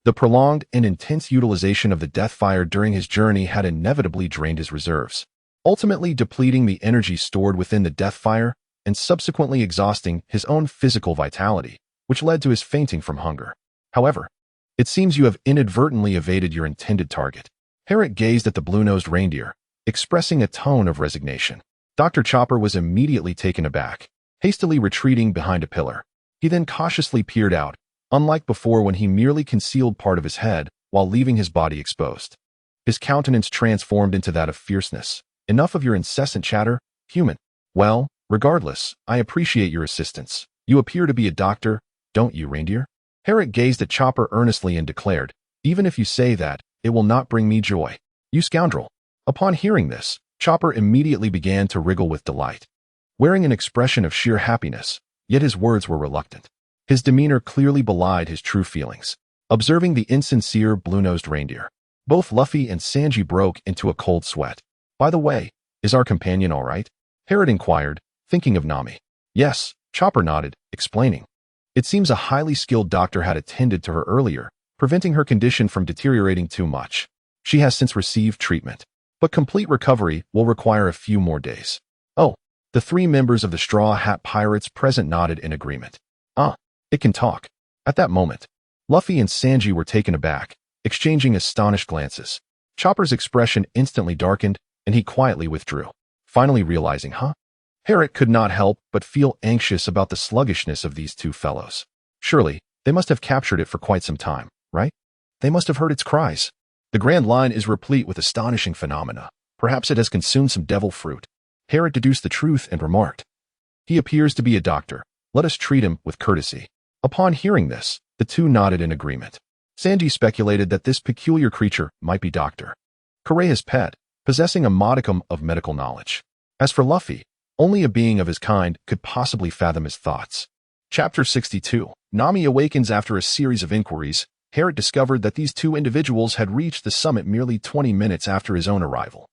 The prolonged and intense utilization of the death fire during his journey had inevitably drained his reserves, ultimately depleting the energy stored within the death fire and subsequently exhausting his own physical vitality, which led to his fainting from hunger. However, it seems you have inadvertently evaded your intended target. Harriet gazed at the blue-nosed reindeer, expressing a tone of resignation. Dr. Chopper was immediately taken aback, hastily retreating behind a pillar. He then cautiously peered out, unlike before when he merely concealed part of his head while leaving his body exposed. His countenance transformed into that of fierceness. Enough of your incessant chatter, human. Well, regardless, I appreciate your assistance. You appear to be a doctor, don't you, reindeer? Harriet gazed at Chopper earnestly and declared, even if you say that, it will not bring me joy. You scoundrel. Upon hearing this, Chopper immediately began to wriggle with delight, wearing an expression of sheer happiness, yet his words were reluctant. His demeanor clearly belied his true feelings. Observing the insincere blue-nosed reindeer, both Luffy and Sanji broke into a cold sweat. By the way, is our companion all right? Harriet inquired, thinking of Nami. Yes, Chopper nodded, explaining. It seems a highly skilled doctor had attended to her earlier, preventing her condition from deteriorating too much. She has since received treatment, but complete recovery will require a few more days. Oh, the three members of the Straw Hat Pirates present nodded in agreement. Ah, it can talk. At that moment, Luffy and Sanji were taken aback, exchanging astonished glances. Chopper's expression instantly darkened, and he quietly withdrew, finally realizing, Harriet could not help but feel anxious about the sluggishness of these two fellows. Surely, they must have captured it for quite some time, right? They must have heard its cries. The Grand Line is replete with astonishing phenomena. Perhaps it has consumed some devil fruit. Harriet deduced the truth and remarked, he appears to be a doctor. Let us treat him with courtesy. Upon hearing this, the two nodded in agreement. Sanji speculated that this peculiar creature might be Dr. Kureha's pet, possessing a modicum of medical knowledge. As for Luffy, only a being of his kind could possibly fathom his thoughts. Chapter 62. Nami awakens. After a series of inquiries, Harrod discovered that these two individuals had reached the summit merely 20 minutes after his own arrival.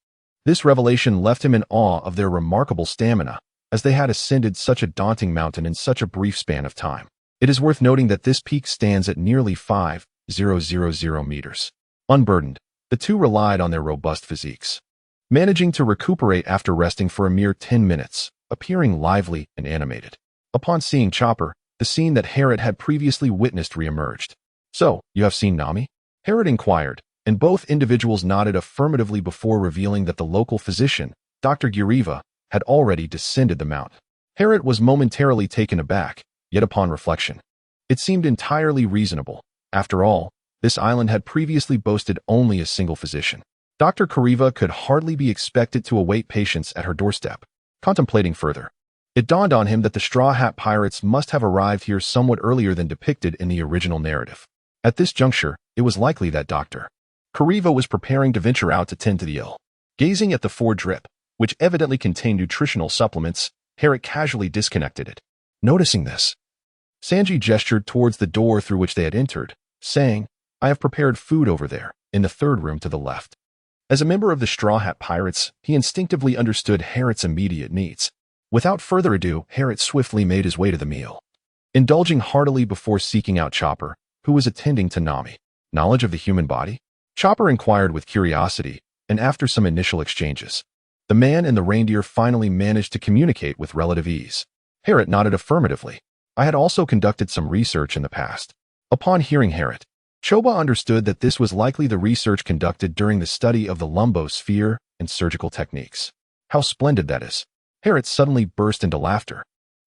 This revelation left him in awe of their remarkable stamina, as they had ascended such a daunting mountain in such a brief span of time. It is worth noting that this peak stands at nearly 5,000 meters. Unburdened, the two relied on their robust physiques, managing to recuperate after resting for a mere 10 minutes, appearing lively and animated. Upon seeing Chopper, the scene that Harrod had previously witnessed reemerged. "So, you have seen Nami?" Harrod inquired, and both individuals nodded affirmatively before revealing that the local physician, Dr. Guriva, had already descended the mount. Harrod was momentarily taken aback, yet upon reflection, it seemed entirely reasonable. After all, this island had previously boasted only a single physician. Dr. Guriva could hardly be expected to await patients at her doorstep. Contemplating further, it dawned on him that the Straw Hat Pirates must have arrived here somewhat earlier than depicted in the original narrative. At this juncture, it was likely that Dr. Guriva was preparing to venture out to tend to the ill. Gazing at the Ford drip, which evidently contained nutritional supplements, Harrod casually disconnected it. Noticing this, Sanji gestured towards the door through which they had entered, saying, "I have prepared food over there, in the third room to the left." As a member of the Straw Hat Pirates, he instinctively understood Harrod's immediate needs. Without further ado, Harrod swiftly made his way to the meal, indulging heartily before seeking out Chopper, who was attending to Nami. Knowledge of the human body? Chopper inquired with curiosity, and after some initial exchanges, the man and the reindeer finally managed to communicate with relative ease. Harrod nodded affirmatively. "I had also conducted some research in the past." Upon hearing Harrod, Choba understood that this was likely the research conducted during the study of the Lumbo sphere and surgical techniques. How splendid that is! Harrod suddenly burst into laughter,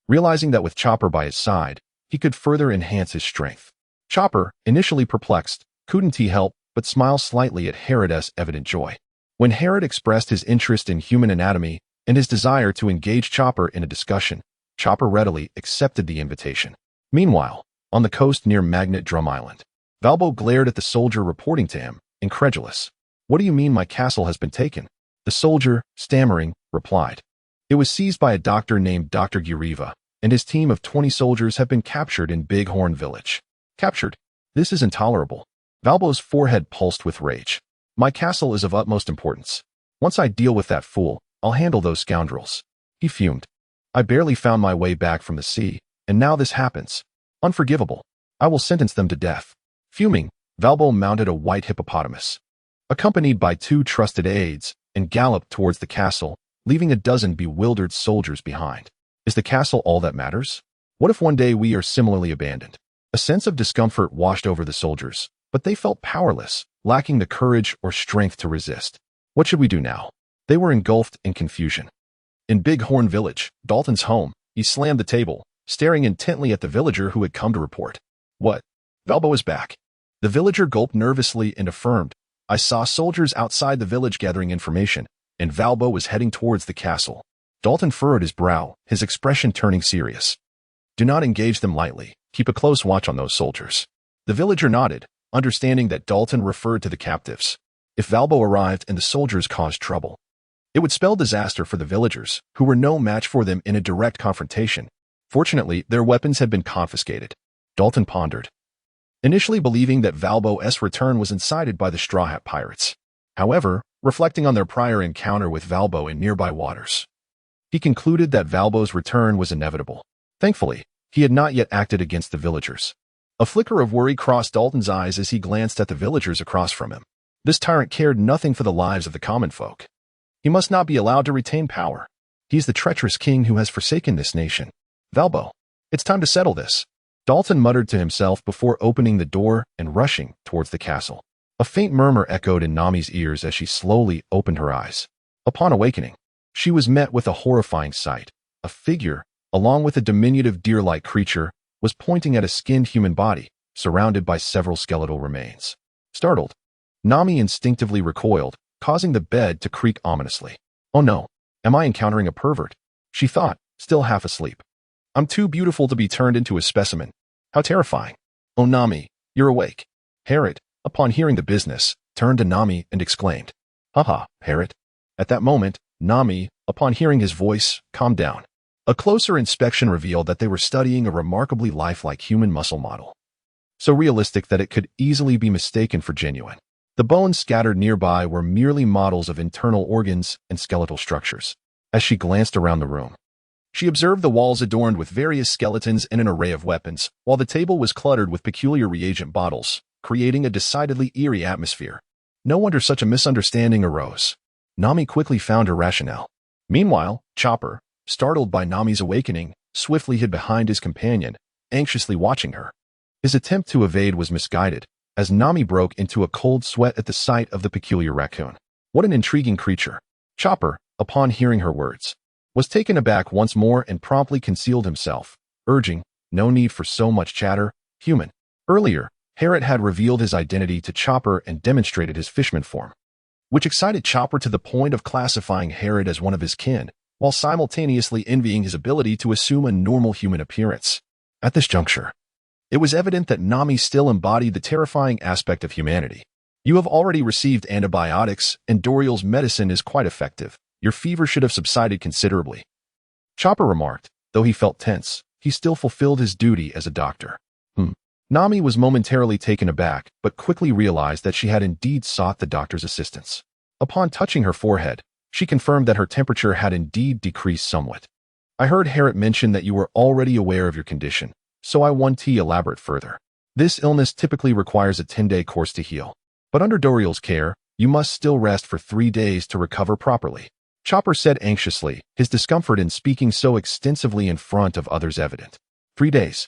realizing that with Chopper by his side, he could further enhance his strength. Chopper, initially perplexed, couldn't he help but smile slightly at Harrod's evident joy. When Harrod expressed his interest in human anatomy and his desire to engage Chopper in a discussion, Chopper readily accepted the invitation. Meanwhile, on the coast near Magnet Drum Island, Valbo glared at the soldier reporting to him, incredulous. "What do you mean my castle has been taken?" The soldier, stammering, replied, "It was seized by a doctor named Dr. Guriva, and his team of 20 soldiers have been captured in Big Horn Village." Captured? This is intolerable. Valbo's forehead pulsed with rage. "My castle is of utmost importance. Once I deal with that fool, I'll handle those scoundrels." He fumed. "I barely found my way back from the sea, and now this happens. Unforgivable. I will sentence them to death." Fuming, Valbo mounted a white hippopotamus, accompanied by 2 trusted aides, and galloped towards the castle, leaving a dozen bewildered soldiers behind. Is the castle all that matters? What if one day we are similarly abandoned? A sense of discomfort washed over the soldiers, but they felt powerless, lacking the courage or strength to resist. What should we do now? They were engulfed in confusion. In Big Horn Village, Dalton's home, he slammed the table, staring intently at the villager who had come to report. "What? Valbo is back." The villager gulped nervously and affirmed, "I saw soldiers outside the village gathering information, and Valbo was heading towards the castle." Dalton furrowed his brow, his expression turning serious. "Do not engage them lightly. Keep a close watch on those soldiers." The villager nodded, understanding that Dalton referred to the captives. If Valbo arrived and the soldiers caused trouble, it would spell disaster for the villagers, who were no match for them in a direct confrontation. Fortunately, their weapons had been confiscated. Dalton pondered, initially believing that Valbo's return was incited by the Straw Hat Pirates. However, reflecting on their prior encounter with Valbo in nearby waters, he concluded that Valbo's return was inevitable. Thankfully, he had not yet acted against the villagers. A flicker of worry crossed Dalton's eyes as he glanced at the villagers across from him. This tyrant cared nothing for the lives of the common folk. He must not be allowed to retain power. He is the treacherous king who has forsaken this nation. "Valbo, it's time to settle this," Dalton muttered to himself before opening the door and rushing towards the castle. A faint murmur echoed in Nami's ears as she slowly opened her eyes. Upon awakening, she was met with a horrifying sight. A figure, along with a diminutive deer-like creature, was pointing at a skinned human body, surrounded by several skeletal remains. Startled, Nami instinctively recoiled, causing the bed to creak ominously. "Oh no, am I encountering a pervert?" she thought, still half asleep. "I'm too beautiful to be turned into a specimen. How terrifying. Oh Nami, you're awake." Harrod, upon hearing the business, turned to Nami and exclaimed, "Haha, Harrod." At that moment, Nami, upon hearing his voice, calmed down. A closer inspection revealed that they were studying a remarkably lifelike human muscle model, so realistic that it could easily be mistaken for genuine. The bones scattered nearby were merely models of internal organs and skeletal structures. As she glanced around the room, she observed the walls adorned with various skeletons and an array of weapons, while the table was cluttered with peculiar reagent bottles, creating a decidedly eerie atmosphere. No wonder such a misunderstanding arose. Nami quickly found her rationale. Meanwhile, Chopper, startled by Nami's awakening, swiftly hid behind his companion, anxiously watching her. His attempt to evade was misguided, as Nami broke into a cold sweat at the sight of the peculiar raccoon. What an intriguing creature! Chopper, upon hearing her words, was taken aback once more and promptly concealed himself, urging, "No need for so much chatter, human." Earlier, Herod had revealed his identity to Chopper and demonstrated his fishman form, which excited Chopper to the point of classifying Herod as one of his kin, while simultaneously envying his ability to assume a normal human appearance. At this juncture, it was evident that Nami still embodied the terrifying aspect of humanity. "You have already received antibiotics, and Doriel's medicine is quite effective. Your fever should have subsided considerably," Chopper remarked. Though he felt tense, he still fulfilled his duty as a doctor. Nami was momentarily taken aback, but quickly realized that she had indeed sought the doctor's assistance. Upon touching her forehead, she confirmed that her temperature had indeed decreased somewhat. "I heard Herod mention that you were already aware of your condition, so I want to elaborate further. This illness typically requires a 10-day course to heal, but under Doriel's care, you must still rest for 3 days to recover properly," Chopper said anxiously, his discomfort in speaking so extensively in front of others evident. 3 days?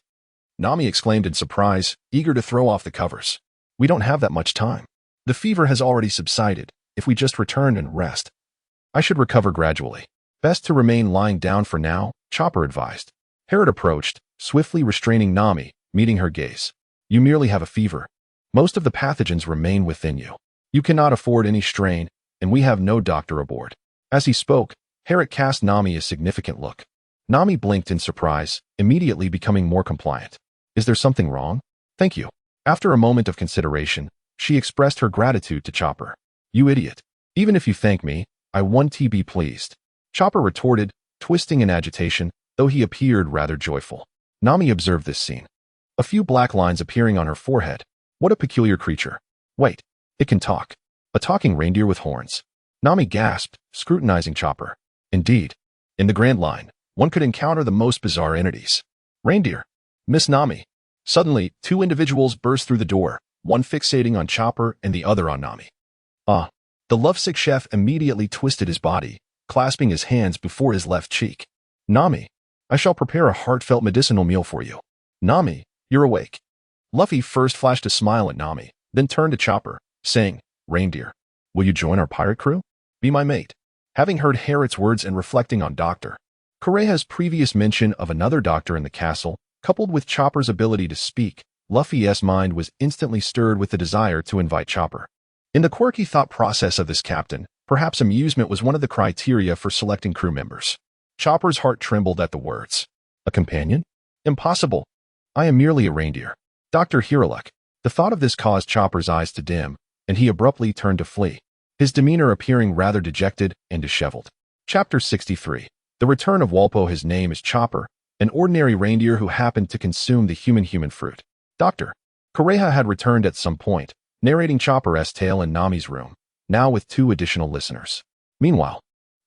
Nami exclaimed in surprise, eager to throw off the covers. "We don't have that much time. The fever has already subsided. If we just return and rest, I should recover gradually. Best to remain lying down for now," Chopper advised. Herod approached, swiftly restraining Nami, meeting her gaze. "You merely have a fever. Most of the pathogens remain within you. You cannot afford any strain, and we have no doctor aboard." As he spoke, Herod cast Nami a significant look. Nami blinked in surprise, immediately becoming more compliant. "Is there something wrong?" "Thank you." After a moment of consideration, she expressed her gratitude to Chopper. "You idiot. Even if you thank me, I want to be pleased," Chopper retorted, twisting in agitation, though he appeared rather joyful. Nami observed this scene. A few black lines appearing on her forehead. What a peculiar creature. Wait, it can talk. A talking reindeer with horns. Nami gasped, scrutinizing Chopper. Indeed, in the Grand Line, one could encounter the most bizarre entities. Reindeer. Miss Nami. Suddenly, 2 individuals burst through the door, one fixating on Chopper and the other on Nami. "Ah." The lovesick chef immediately twisted his body, clasping his hands before his left cheek. "Nami, I shall prepare a heartfelt medicinal meal for you. Nami, you're awake." Luffy first flashed a smile at Nami, then turned to Chopper, saying, "Reindeer, will you join our pirate crew? Be my mate." Having heard Herod's words and reflecting on Dr. Kureha's previous mention of another doctor in the castle, coupled with Chopper's ability to speak, Luffy's mind was instantly stirred with the desire to invite Chopper. In the quirky thought process of this captain, perhaps amusement was one of the criteria for selecting crew members. Chopper's heart trembled at the words. "A companion? Impossible. I am merely a reindeer." Dr. Hiralek. The thought of this caused Chopper's eyes to dim, and he abruptly turned to flee, his demeanor appearing rather dejected and disheveled. Chapter 63. The Return of Walpo. His name is Chopper, an ordinary reindeer who happened to consume the human fruit. Dr. Kureha had returned at some point, narrating Chopper's tale in Nami's room, now with 2 additional listeners. Meanwhile,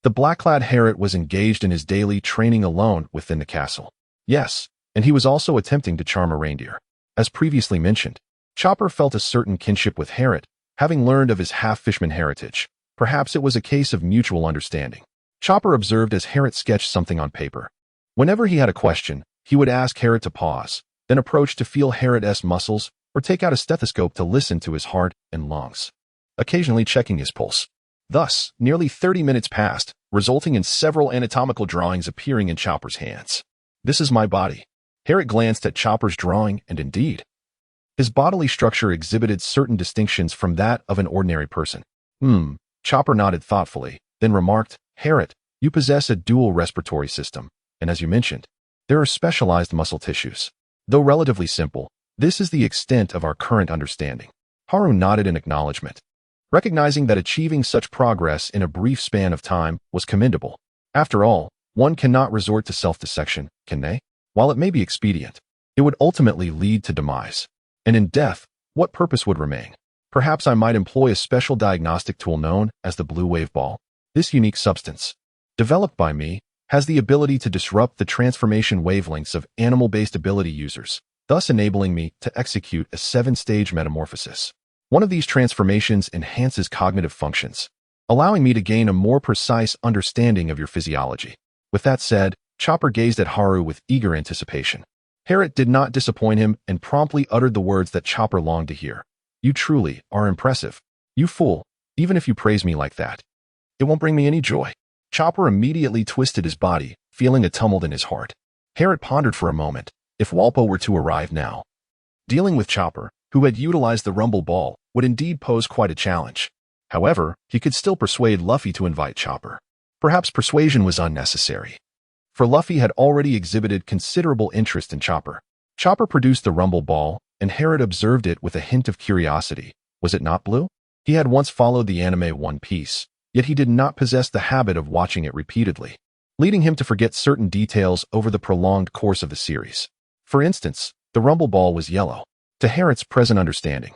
the black-clad Herod was engaged in his daily training alone within the castle. Yes, and he was also attempting to charm a reindeer. As previously mentioned, Chopper felt a certain kinship with Herod, having learned of his half-fishman heritage. Perhaps it was a case of mutual understanding. Chopper observed as Herod sketched something on paper. Whenever he had a question, he would ask Herod to pause, then approach to feel Herod's muscles or take out a stethoscope to listen to his heart and lungs, occasionally checking his pulse. Thus, nearly 30 minutes passed, resulting in several anatomical drawings appearing in Chopper's hands. "This is my body." Herod glanced at Chopper's drawing, and indeed, his bodily structure exhibited certain distinctions from that of an ordinary person. Chopper nodded thoughtfully, then remarked, "Herod, you possess a dual respiratory system, and as you mentioned, there are specialized muscle tissues. Though relatively simple, this is the extent of our current understanding." Haru nodded in acknowledgement, recognizing that achieving such progress in a brief span of time was commendable. After all, one cannot resort to self-dissection, can they? While it may be expedient, it would ultimately lead to demise. And in death, what purpose would remain? Perhaps I might employ a special diagnostic tool known as the blue wave ball. This unique substance, developed by me, has the ability to disrupt the transformation wavelengths of animal-based ability users, thus enabling me to execute a 7-stage metamorphosis. One of these transformations enhances cognitive functions, allowing me to gain a more precise understanding of your physiology. With that said, Chopper gazed at Haru with eager anticipation. Harriet did not disappoint him and promptly uttered the words that Chopper longed to hear. You truly are impressive. You fool, even if you praise me like that, it won't bring me any joy. Chopper immediately twisted his body, feeling a tumult in his heart. Harriet pondered for a moment, if Walpo were to arrive now. Dealing with Chopper, who had utilized the rumble ball, would indeed pose quite a challenge. However, he could still persuade Luffy to invite Chopper. Perhaps persuasion was unnecessary, for Luffy had already exhibited considerable interest in Chopper. Chopper produced the rumble ball, and Harriet observed it with a hint of curiosity. Was it not blue? He had once followed the anime One Piece, yet he did not possess the habit of watching it repeatedly, leading him to forget certain details over the prolonged course of the series. For instance, the rumble ball was yellow. To Harriet's present understanding,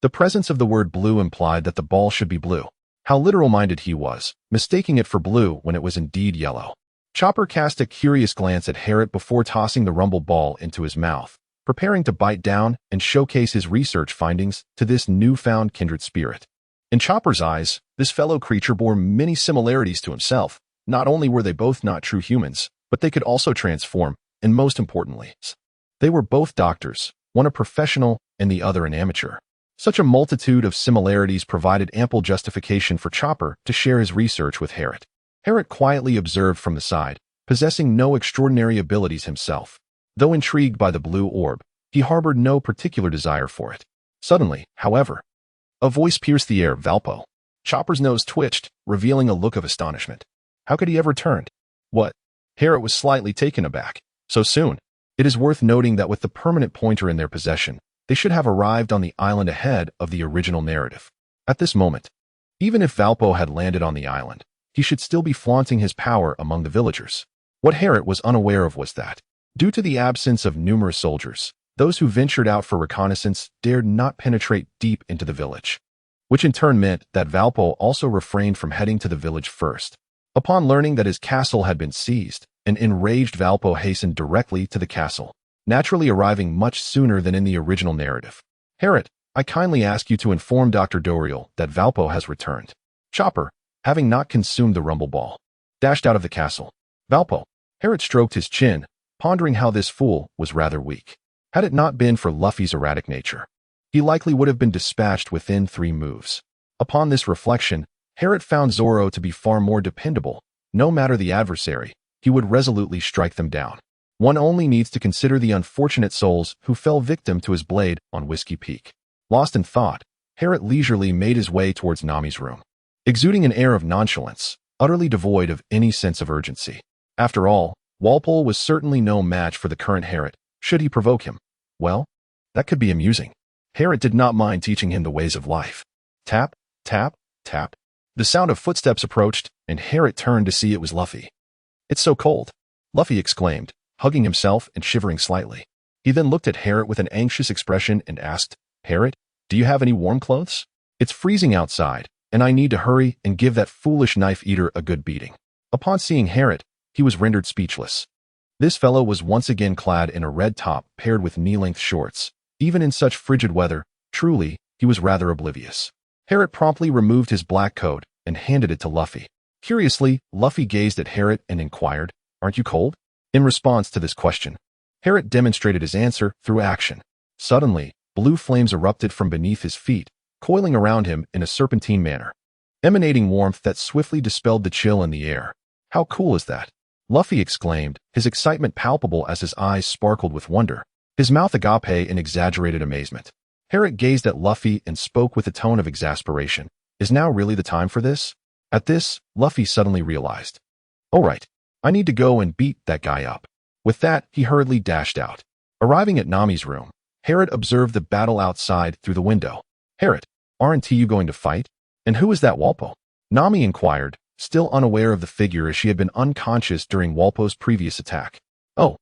the presence of the word blue implied that the ball should be blue. How literal-minded he was, mistaking it for blue when it was indeed yellow. Chopper cast a curious glance at Harriet before tossing the rumble ball into his mouth, preparing to bite down and showcase his research findings to this newfound kindred spirit. In Chopper's eyes, this fellow creature bore many similarities to himself. Not only were they both not true humans, but they could also transform, and most importantly, they were both doctors, one a professional and the other an amateur. Such a multitude of similarities provided ample justification for Chopper to share his research with Harriet. Harriet quietly observed from the side, possessing no extraordinary abilities himself. Though intrigued by the blue orb, he harbored no particular desire for it. Suddenly, however, a voice pierced the air. Valpo. Chopper's nose twitched, revealing a look of astonishment. How could he have returned? What? Harriet was slightly taken aback. So soon? It is worth noting that with the permanent pointer in their possession, they should have arrived on the island ahead of the original narrative. At this moment, even if Valpo had landed on the island, he should still be flaunting his power among the villagers. What Harriet was unaware of was that, due to the absence of numerous soldiers, those who ventured out for reconnaissance dared not penetrate deep into the village, which in turn meant that Valpo also refrained from heading to the village first. Upon learning that his castle had been seized, an enraged Valpo hastened directly to the castle, naturally arriving much sooner than in the original narrative. Harriet, I kindly ask you to inform Dr. Doriel that Valpo has returned. Chopper, having not consumed the rumble ball, dashed out of the castle. Valpo. Harriet stroked his chin, pondering how this fool was rather weak. Had it not been for Luffy's erratic nature, he likely would have been dispatched within 3 moves. Upon this reflection, Harriet found Zoro to be far more dependable. No matter the adversary, he would resolutely strike them down. One only needs to consider the unfortunate souls who fell victim to his blade on Whiskey Peak. Lost in thought, Harriet leisurely made his way towards Nami's room, exuding an air of nonchalance, utterly devoid of any sense of urgency. After all, Walpole was certainly no match for the current Harriet. Should he provoke him? Well, that could be amusing. Harriet did not mind teaching him the ways of life. Tap, tap, tap. The sound of footsteps approached, and Harriet turned to see it was Luffy. It's so cold, Luffy exclaimed, hugging himself and shivering slightly. He then looked at Harriet with an anxious expression and asked, Harriet, do you have any warm clothes? It's freezing outside, and I need to hurry and give that foolish knife-eater a good beating. Upon seeing Harriet, he was rendered speechless. This fellow was once again clad in a red top paired with knee-length shorts. Even in such frigid weather, truly, he was rather oblivious. Harriet promptly removed his black coat and handed it to Luffy. Curiously, Luffy gazed at Harriet and inquired, Aren't you cold? In response to this question, Harriet demonstrated his answer through action. Suddenly, blue flames erupted from beneath his feet, coiling around him in a serpentine manner, emanating warmth that swiftly dispelled the chill in the air. How cool is that? Luffy exclaimed, his excitement palpable as his eyes sparkled with wonder, his mouth agape in exaggerated amazement. Harriet gazed at Luffy and spoke with a tone of exasperation. Is now really the time for this? At this, Luffy suddenly realized. All right, I need to go and beat that guy up. With that, he hurriedly dashed out. Arriving at Nami's room, Harriet observed the battle outside through the window. Harriet, aren't you going to fight? And who is that Walpo? Nami inquired, still unaware of the figure as she had been unconscious during Walpo's previous attack. "Oh,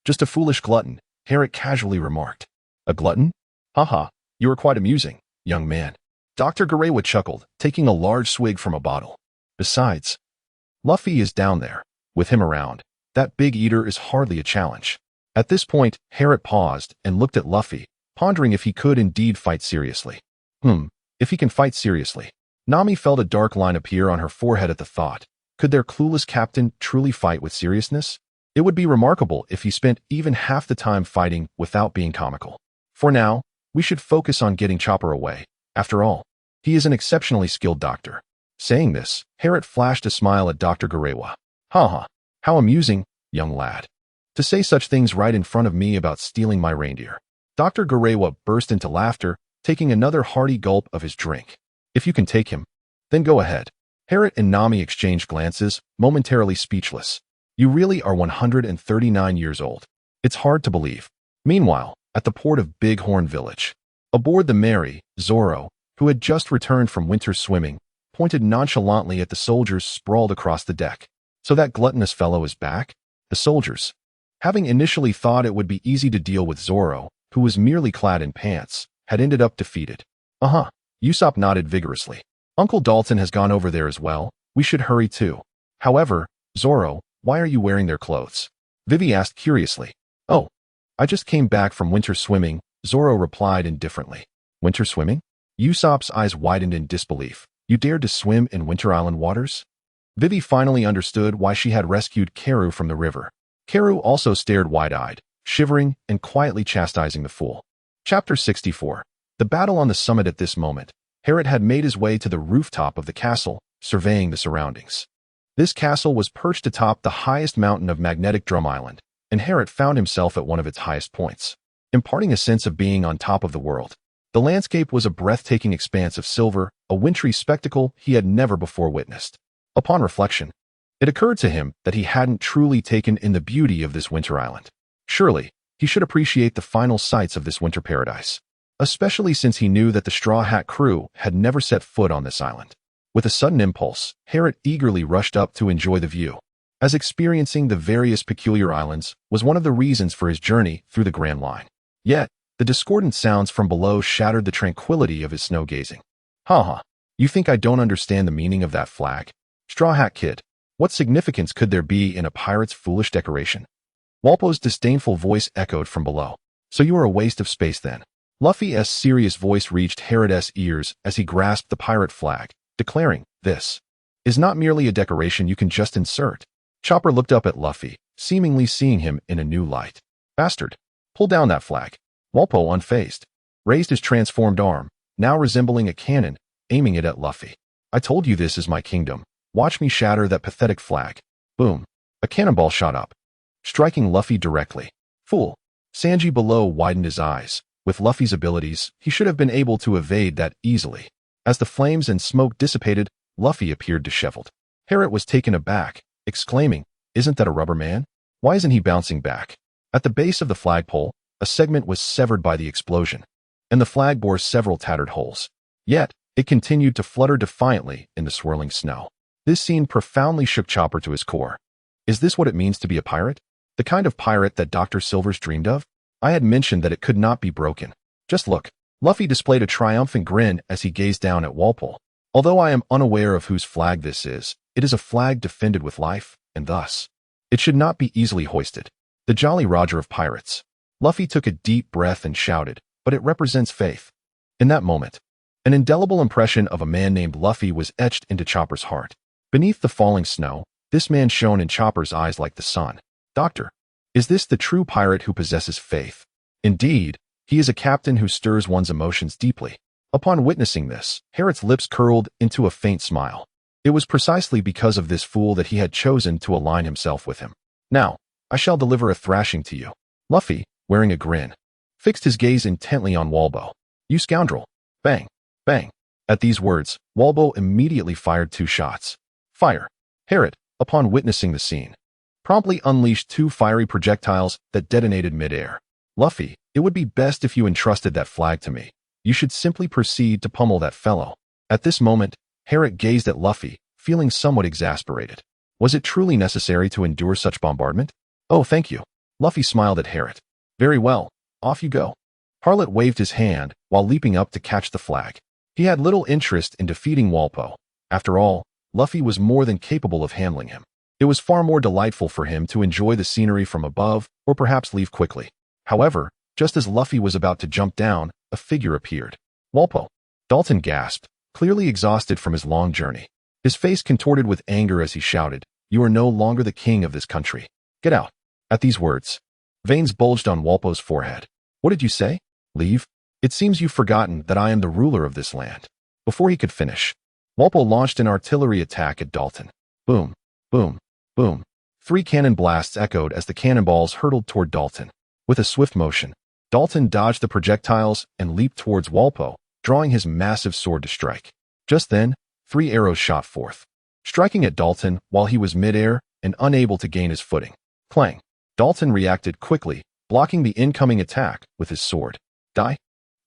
just a foolish glutton," Harriet casually remarked. "A glutton? Haha, you are quite amusing, young man." Dr. Garewa chuckled, taking a large swig from a bottle. "Besides, Luffy is down there. With him around, that big eater is hardly a challenge." At this point, Harriet paused and looked at Luffy, pondering if he could indeed fight seriously. If he can fight seriously. Nami felt a dark line appear on her forehead at the thought. Could their clueless captain truly fight with seriousness? It would be remarkable if he spent even half the time fighting without being comical. For now, we should focus on getting Chopper away. After all, he is an exceptionally skilled doctor. Saying this, Harriet flashed a smile at Dr. Garewa. "Haha, how amusing, young lad. To say such things right in front of me about stealing my reindeer." Dr. Garewa burst into laughter, taking another hearty gulp of his drink. "If you can take him, then go ahead." Harriet and Nami exchanged glances, momentarily speechless. "You really are 139 years old. It's hard to believe." Meanwhile, at the port of Bighorn Village, aboard the Mary, Zoro, who had just returned from winter swimming, pointed nonchalantly at the soldiers sprawled across the deck. "So that gluttonous fellow is back?" The soldiers, having initially thought it would be easy to deal with Zoro, who was merely clad in pants, had ended up defeated. Usopp nodded vigorously. "Uncle Dalton has gone over there as well. We should hurry too." "However, Zoro, why are you wearing their clothes?" Vivi asked curiously. "Oh, I just came back from winter swimming," Zoro replied indifferently. "Winter swimming?" Usopp's eyes widened in disbelief. "You dared to swim in Winter Island waters?" Vivi finally understood why she had rescued Karu from the river. Karu also stared wide-eyed, shivering and quietly chastising the fool. Chapter 64. The battle on the summit. At this moment, Harriet had made his way to the rooftop of the castle, surveying the surroundings. This castle was perched atop the highest mountain of Magnetic Drum Island, and Harriet found himself at one of its highest points, imparting a sense of being on top of the world. The landscape was a breathtaking expanse of silver, a wintry spectacle he had never before witnessed. Upon reflection, it occurred to him that he hadn't truly taken in the beauty of this winter island. Surely, he should appreciate the final sights of this winter paradise, especially since he knew that the Straw Hat crew had never set foot on this island. With a sudden impulse, Harriet eagerly rushed up to enjoy the view, as experiencing the various peculiar islands was one of the reasons for his journey through the Grand Line. Yet, the discordant sounds from below shattered the tranquility of his snow gazing. You think I don't understand the meaning of that flag? Straw Hat Kid, what significance could there be in a pirate's foolish decoration?" Walpo's disdainful voice echoed from below. "So you are a waste of space then." Luffy's serious voice reached Harriet's ears as he grasped the pirate flag, declaring, "This is not merely a decoration you can just insert." Chopper looked up at Luffy, seemingly seeing him in a new light. "Bastard, pull down that flag." Walpo, unfazed, raised his transformed arm, now resembling a cannon, aiming it at Luffy. "I told you this is my kingdom. Watch me shatter that pathetic flag." Boom. A cannonball shot up, striking Luffy directly. "Fool." Sanji below widened his eyes. With Luffy's abilities, he should have been able to evade that easily. As the flames and smoke dissipated, Luffy appeared disheveled. Harriet was taken aback, exclaiming, "Isn't that a rubber man? Why isn't he bouncing back?" At the base of the flagpole, a segment was severed by the explosion, and the flag bore several tattered holes. Yet, it continued to flutter defiantly in the swirling snow. This scene profoundly shook Chopper to his core. Is this what it means to be a pirate? The kind of pirate that Dr. Silvers dreamed of? I had mentioned that it could not be broken. Just look. Luffy displayed a triumphant grin as he gazed down at Walpole. Although I am unaware of whose flag this is, it is a flag defended with life, and thus, it should not be easily hoisted. The Jolly Roger of pirates. Luffy took a deep breath and shouted, "But it represents faith." In that moment, an indelible impression of a man named Luffy was etched into Chopper's heart. Beneath the falling snow, this man shone in Chopper's eyes like the sun. "Doctor, is this the true pirate who possesses faith?" Indeed, he is a captain who stirs one's emotions deeply. Upon witnessing this, Harriet's lips curled into a faint smile. It was precisely because of this fool that he had chosen to align himself with him. "Now, I shall deliver a thrashing to you." Luffy, wearing a grin, fixed his gaze intently on Walbo. "You scoundrel." Bang, bang. At these words, Walbo immediately fired 2 shots. Fire. Harriet, upon witnessing the scene, promptly unleashed 2 fiery projectiles that detonated mid-air. "Luffy, it would be best if you entrusted that flag to me. You should simply proceed to pummel that fellow." At this moment, Harriet gazed at Luffy, feeling somewhat exasperated. Was it truly necessary to endure such bombardment? Oh, thank you. Luffy smiled at Harriet. Very well, off you go. Harlot waved his hand while leaping up to catch the flag. He had little interest in defeating Walpo. After all, Luffy was more than capable of handling him. It was far more delightful for him to enjoy the scenery from above or perhaps leave quickly. However, just as Luffy was about to jump down, a figure appeared. Walpo. Dalton gasped, clearly exhausted from his long journey. His face contorted with anger as he shouted, "You are no longer the king of this country. Get out." At these words, veins bulged on Walpo's forehead. "What did you say? Leave? It seems you've forgotten that I am the ruler of this land." Before he could finish, Walpo launched an artillery attack at Dalton. Boom, boom, boom. 3 cannon blasts echoed as the cannonballs hurtled toward Dalton. With a swift motion, Dalton dodged the projectiles and leaped towards Walpo, drawing his massive sword to strike. Just then, 3 arrows shot forth, striking at Dalton while he was midair and unable to gain his footing. Clang. Dalton reacted quickly, blocking the incoming attack with his sword. Die?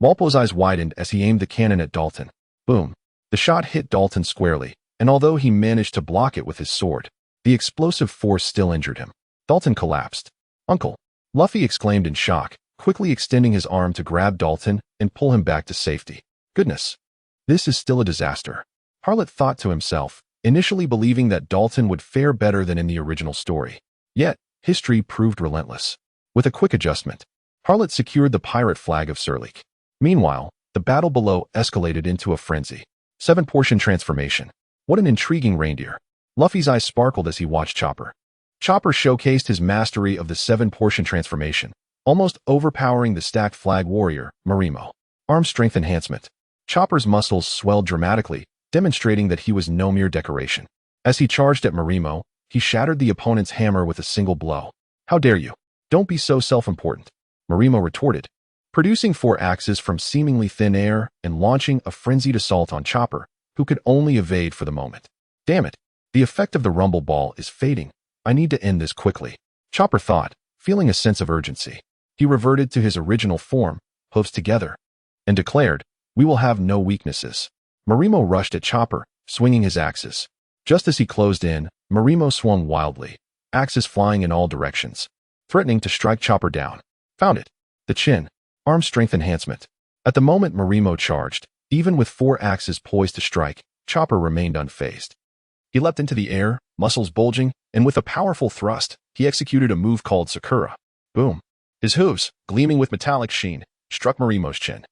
Walpo's eyes widened as he aimed the cannon at Dalton. Boom. The shot hit Dalton squarely, and although he managed to block it with his sword, the explosive force still injured him. Dalton collapsed. "Uncle!" Luffy exclaimed in shock, quickly extending his arm to grab Dalton and pull him back to safety. Goodness. This is still a disaster. Harlot thought to himself, initially believing that Dalton would fare better than in the original story. Yet, history proved relentless. With a quick adjustment, Harlot secured the pirate flag of Sirleaf. Meanwhile, the battle below escalated into a frenzy. 7-portion transformation. What an intriguing reindeer. Luffy's eyes sparkled as he watched Chopper. Chopper showcased his mastery of the 7-portion transformation, almost overpowering the stacked flag warrior, Marimo. Arm strength enhancement. Chopper's muscles swelled dramatically, demonstrating that he was no mere decoration. As he charged at Marimo, he shattered the opponent's hammer with a single blow. "How dare you? Don't be so self-important," Marimo retorted, producing 4 axes from seemingly thin air and launching a frenzied assault on Chopper, who could only evade for the moment. "Damn it, the effect of the rumble ball is fading. I need to end this quickly," Chopper thought, feeling a sense of urgency. He reverted to his original form, hoofs together, and declared, "We will have no weaknesses." Marimo rushed at Chopper, swinging his axes. Just as he closed in, Marimo swung wildly, axes flying in all directions, threatening to strike Chopper down. Found it. The chin. Arm strength enhancement. At the moment Marimo charged, even with 4 axes poised to strike, Chopper remained unfazed. He leapt into the air, muscles bulging, and with a powerful thrust, he executed a move called Sakura. Boom. His hooves, gleaming with metallic sheen, struck Marimo's chin,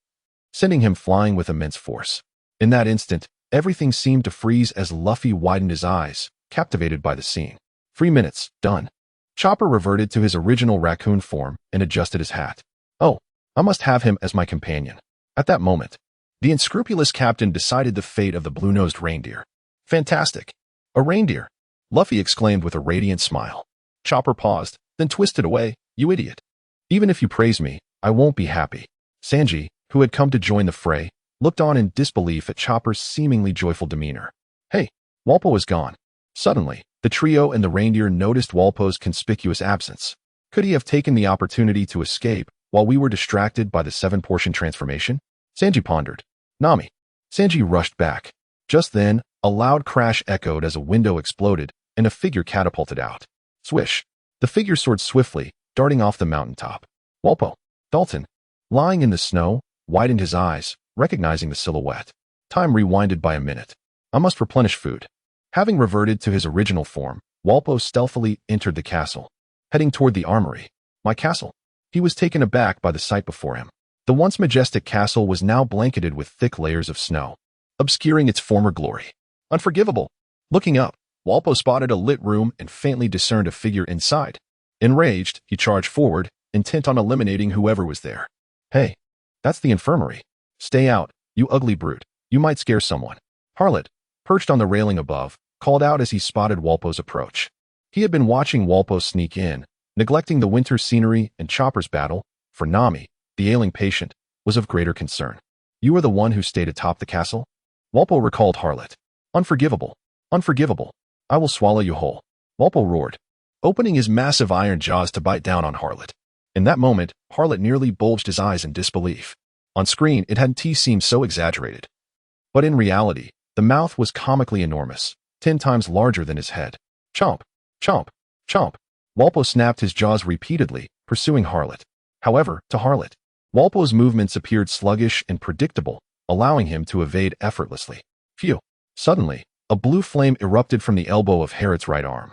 sending him flying with immense force. In that instant, everything seemed to freeze as Luffy widened his eyes, captivated by the scene. 3 minutes, done. Chopper reverted to his original raccoon form and adjusted his hat. Oh, I must have him as my companion. At that moment, the unscrupulous captain decided the fate of the blue-nosed reindeer. Fantastic. A reindeer, Luffy exclaimed with a radiant smile. Chopper paused, then twisted away. You idiot. Even if you praise me, I won't be happy. Sanji, who had come to join the fray, looked on in disbelief at Chopper's seemingly joyful demeanor. Hey, Walpo is gone. Suddenly, the trio and the reindeer noticed Walpo's conspicuous absence. Could he have taken the opportunity to escape while we were distracted by the 7-portion transformation? Sanji pondered. Nami. Sanji rushed back. Just then, a loud crash echoed as a window exploded and a figure catapulted out. Swish. The figure soared swiftly, darting off the mountaintop. Walpo. Dalton, lying in the snow, widened his eyes, recognizing the silhouette. Time rewinded by a minute. I must replenish food. Having reverted to his original form, Walpo stealthily entered the castle, heading toward the armory. My castle? He was taken aback by the sight before him. The once majestic castle was now blanketed with thick layers of snow, obscuring its former glory. Unforgivable. Looking up, Walpo spotted a lit room and faintly discerned a figure inside. Enraged, he charged forward, intent on eliminating whoever was there. Hey, that's the infirmary. Stay out, you ugly brute. You might scare someone. Harlot, perched on the railing above, called out as he spotted Walpo's approach. He had been watching Walpo sneak in, neglecting the winter scenery and Chopper's battle. For Nami, the ailing patient, was of greater concern. You are the one who stayed atop the castle? Walpo recalled Harlot. Unforgivable. Unforgivable. I will swallow you whole. Walpo roared, opening his massive iron jaws to bite down on Harlot. In that moment, Harlot nearly bulged his eyes in disbelief. On screen, it hadn't seemed so exaggerated. But in reality, the mouth was comically enormous, 10 times larger than his head. Chomp, chomp, chomp. Walpo snapped his jaws repeatedly, pursuing Harlot. However, to Harlot, Walpo's movements appeared sluggish and predictable, allowing him to evade effortlessly. Phew! Suddenly, a blue flame erupted from the elbow of Harrot's right arm,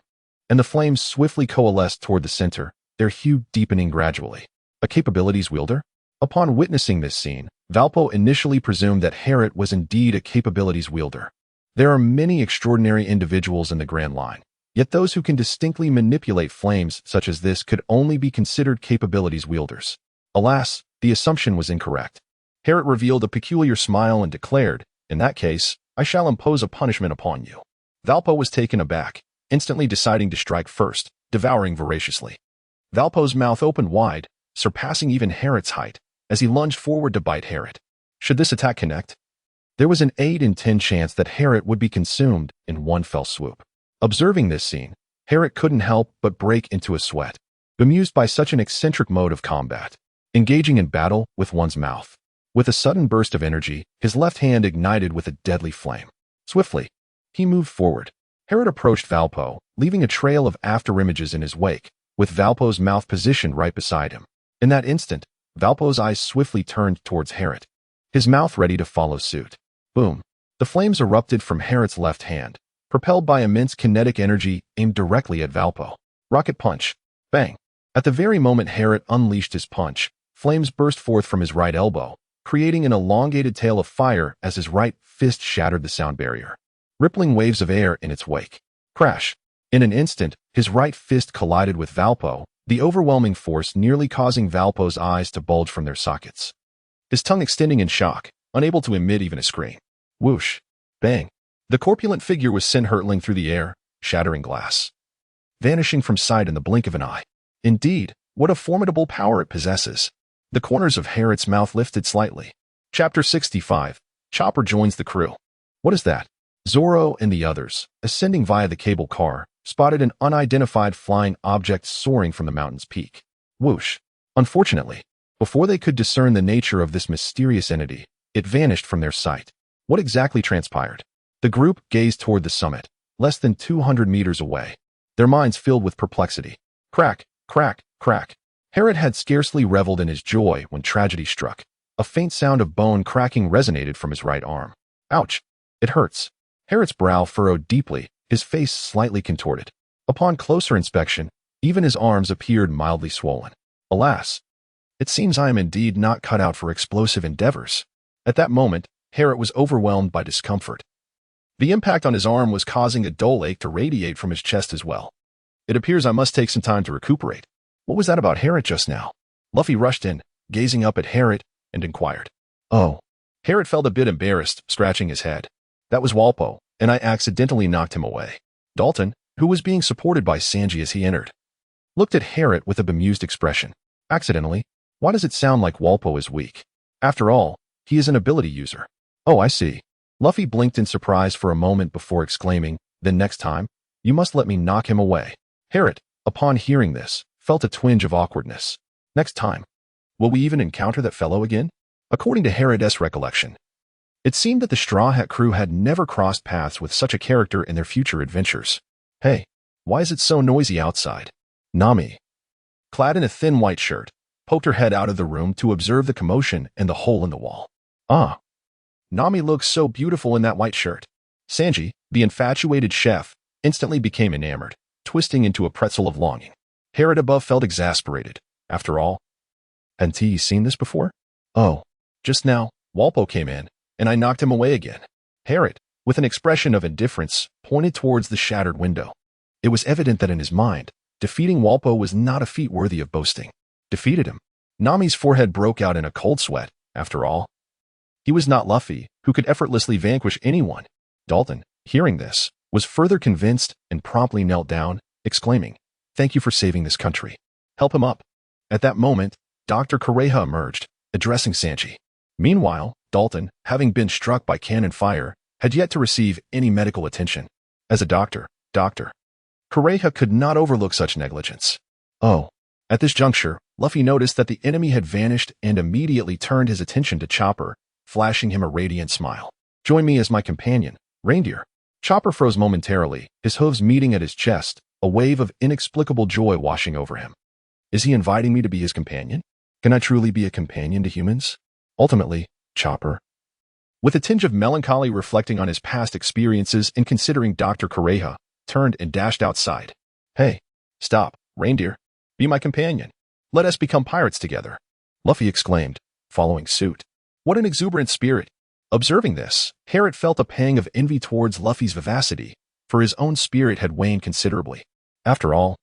and the flames swiftly coalesced toward the center, their hue deepening gradually. A capabilities wielder? Upon witnessing this scene, Valpo initially presumed that Harrot was indeed a capabilities wielder. There are many extraordinary individuals in the Grand Line, yet those who can distinctly manipulate flames such as this could only be considered capabilities wielders. Alas, the assumption was incorrect. Harrot revealed a peculiar smile and declared, "In that case, I shall impose a punishment upon you." Valpo was taken aback, instantly deciding to strike first, devouring voraciously. Valpo's mouth opened wide, surpassing even Harrot's height, as he lunged forward to bite Harrot. Should this attack connect? There was an 8 in 10 chance that Harrot would be consumed in one fell swoop. Observing this scene, Harrot couldn't help but break into a sweat, bemused by such an eccentric mode of combat, engaging in battle with one's mouth. With a sudden burst of energy, his left hand ignited with a deadly flame. Swiftly, he moved forward. Harrot approached Valpo, leaving a trail of afterimages in his wake, with Valpo's mouth positioned right beside him. In that instant, Valpo's eyes swiftly turned towards Harrot, his mouth ready to follow suit. Boom! The flames erupted from Harrot's left hand, propelled by immense kinetic energy aimed directly at Valpo. Rocket punch! Bang! At the very moment Harrot unleashed his punch, flames burst forth from his right elbow, creating an elongated tail of fire as his right fist shattered the sound barrier, rippling waves of air in its wake. Crash! In an instant, his right fist collided with Valpo, the overwhelming force nearly causing Valpo's eyes to bulge from their sockets. His tongue extending in shock, unable to emit even a scream. Whoosh! Bang! The corpulent figure was sent hurtling through the air, shattering glass, vanishing from sight in the blink of an eye. Indeed, what a formidable power it possesses. The corners of Harrot's mouth lifted slightly. Chapter 65. Chopper joins the crew. What is that? Zorro and the others, ascending via the cable car, spotted an unidentified flying object soaring from the mountain's peak. Whoosh! Unfortunately, before they could discern the nature of this mysterious entity, it vanished from their sight. What exactly transpired? The group gazed toward the summit, less than 200 meters away, their minds filled with perplexity. Crack, crack, crack. Harrot had scarcely reveled in his joy when tragedy struck. A faint sound of bone cracking resonated from his right arm. Ouch! It hurts. Harrot's brow furrowed deeply, his face slightly contorted. Upon closer inspection, even his arms appeared mildly swollen. Alas! It seems I am indeed not cut out for explosive endeavors. At that moment, Harrot was overwhelmed by discomfort. The impact on his arm was causing a dull ache to radiate from his chest as well. It appears I must take some time to recuperate. What was that about Harrot just now? Luffy rushed in, gazing up at Harrot, and inquired. Oh. Harrot felt a bit embarrassed, scratching his head. That was Walpo, and I accidentally knocked him away. Dalton, who was being supported by Sanji as he entered, looked at Harrot with a bemused expression. Accidentally? Why does it sound like Walpo is weak? After all, he is an ability user. Oh, I see. Luffy blinked in surprise for a moment before exclaiming, then next time, you must let me knock him away. Harrot, upon hearing this, felt a twinge of awkwardness. Next time. Will we even encounter that fellow again? According to Harrod's recollection, it seemed that the Straw Hat crew had never crossed paths with such a character in their future adventures. Hey, why is it so noisy outside? Nami, clad in a thin white shirt, poked her head out of the room to observe the commotion and the hole in the wall. Ah, Nami looks so beautiful in that white shirt. Sanji, the infatuated chef, instantly became enamored, twisting into a pretzel of longing. Harrot above felt exasperated. After all, hadn't he seen this before? Oh, just now, Walpo came in, and I knocked him away again. Harrot, with an expression of indifference, pointed towards the shattered window. It was evident that in his mind, defeating Walpo was not a feat worthy of boasting. Defeated him. Nami's forehead broke out in a cold sweat. After all, he was not Luffy, who could effortlessly vanquish anyone. Dalton, hearing this, was further convinced and promptly knelt down, exclaiming, "Thank you for saving this country. Help him up." At that moment, Dr. Kureha emerged, addressing Sanji. Meanwhile, Dalton, having been struck by cannon fire, had yet to receive any medical attention. As a Dr. Kureha could not overlook such negligence. Oh. At this juncture, Luffy noticed that the enemy had vanished and immediately turned his attention to Chopper, flashing him a radiant smile. Join me as my companion, Reindeer. Chopper froze momentarily, his hooves meeting at his chest, a wave of inexplicable joy washing over him. Is he inviting me to be his companion? Can I truly be a companion to humans? Ultimately, Chopper. With a tinge of melancholy reflecting on his past experiences and considering Dr. Correja, turned and dashed outside. Hey, stop, reindeer. Be my companion. Let us become pirates together. Luffy exclaimed, following suit. What an exuberant spirit. Observing this, Harriet felt a pang of envy towards Luffy's vivacity, for his own spirit had waned considerably. After all,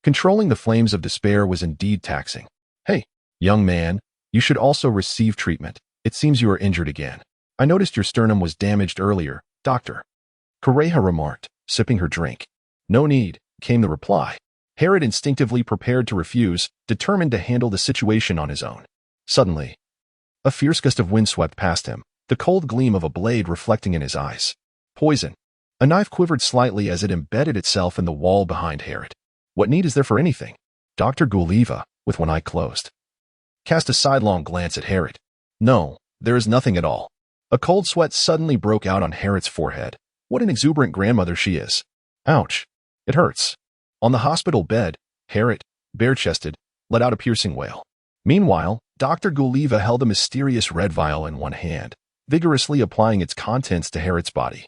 controlling the flames of despair was indeed taxing. Hey, young man, you should also receive treatment. It seems you are injured again. I noticed your sternum was damaged earlier, Doctor. Correja remarked, sipping her drink. No need, came the reply. Harriet instinctively prepared to refuse, determined to handle the situation on his own. Suddenly, a fierce gust of wind swept past him, the cold gleam of a blade reflecting in his eyes. Poison. A knife quivered slightly as it embedded itself in the wall behind Harriet. What need is there for anything? Dr. Guliva, with one eye closed, cast a sidelong glance at Harriet. No, there is nothing at all. A cold sweat suddenly broke out on Harriet's forehead. What an exuberant grandmother she is. Ouch. It hurts. On the hospital bed, Harriet, bare-chested, let out a piercing wail. Meanwhile, Dr. Guliva held a mysterious red vial in one hand, vigorously applying its contents to Harriet's body,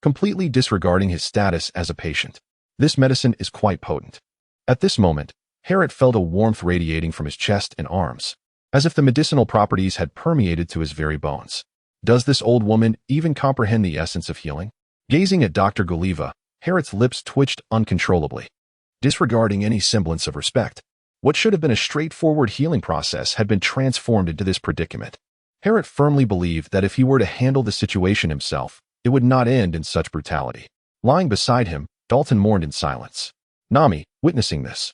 completely disregarding his status as a patient. This medicine is quite potent. At this moment, Harriet felt a warmth radiating from his chest and arms, as if the medicinal properties had permeated to his very bones. Does this old woman even comprehend the essence of healing? Gazing at Dr. Guliva, Harriet's lips twitched uncontrollably. Disregarding any semblance of respect, what should have been a straightforward healing process had been transformed into this predicament. Harriet firmly believed that if he were to handle the situation himself, it would not end in such brutality. Lying beside him, Dalton mourned in silence. Nami, witnessing this,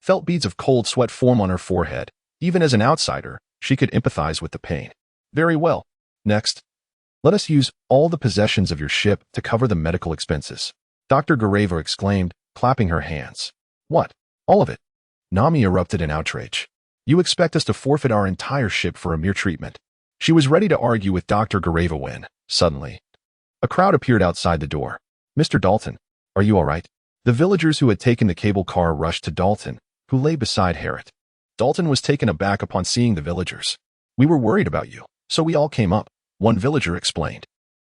felt beads of cold sweat form on her forehead. Even as an outsider, she could empathize with the pain. Very well. Next, let us use all the possessions of your ship to cover the medical expenses. Dr. Gareva exclaimed, clapping her hands. What? All of it? Nami erupted in outrage. You expect us to forfeit our entire ship for a mere treatment? She was ready to argue with Dr. Gareva when, suddenly, a crowd appeared outside the door. Mr. Dalton, are you all right? The villagers who had taken the cable car rushed to Dalton, who lay beside Harriet. Dalton was taken aback upon seeing the villagers. We were worried about you, so we all came up, one villager explained.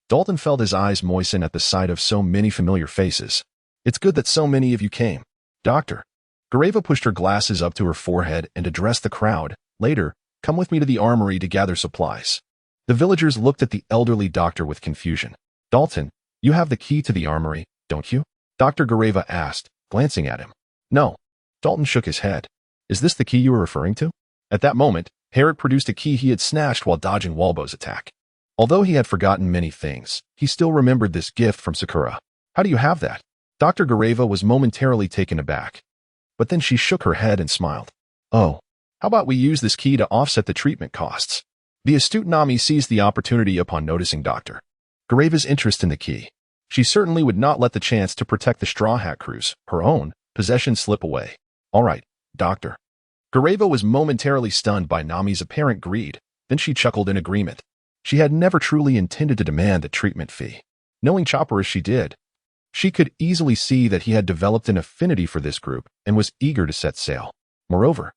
Dalton felt his eyes moisten at the sight of so many familiar faces. It's good that so many of you came. Doctor. Gareva pushed her glasses up to her forehead and addressed the crowd. Later, come with me to the armory to gather supplies. The villagers looked at the elderly doctor with confusion. Dalton, you have the key to the armory, don't you? Dr. Gareva asked, glancing at him. No. Dalton shook his head. Is this the key you were referring to? At that moment, Harriet produced a key he had snatched while dodging Walbo's attack. Although he had forgotten many things, he still remembered this gift from Sakura. How do you have that? Dr. Gareva was momentarily taken aback. But then she shook her head and smiled. Oh, how about we use this key to offset the treatment costs? The astute Nami seized the opportunity upon noticing Dr. Gareva's interest in the key. She certainly would not let the chance to protect the Straw Hat Crew's, her own, possession slip away. All right, Doctor. Gareva was momentarily stunned by Nami's apparent greed, then she chuckled in agreement. She had never truly intended to demand the treatment fee. Knowing Chopper as she did, she could easily see that he had developed an affinity for this group and was eager to set sail. Moreover,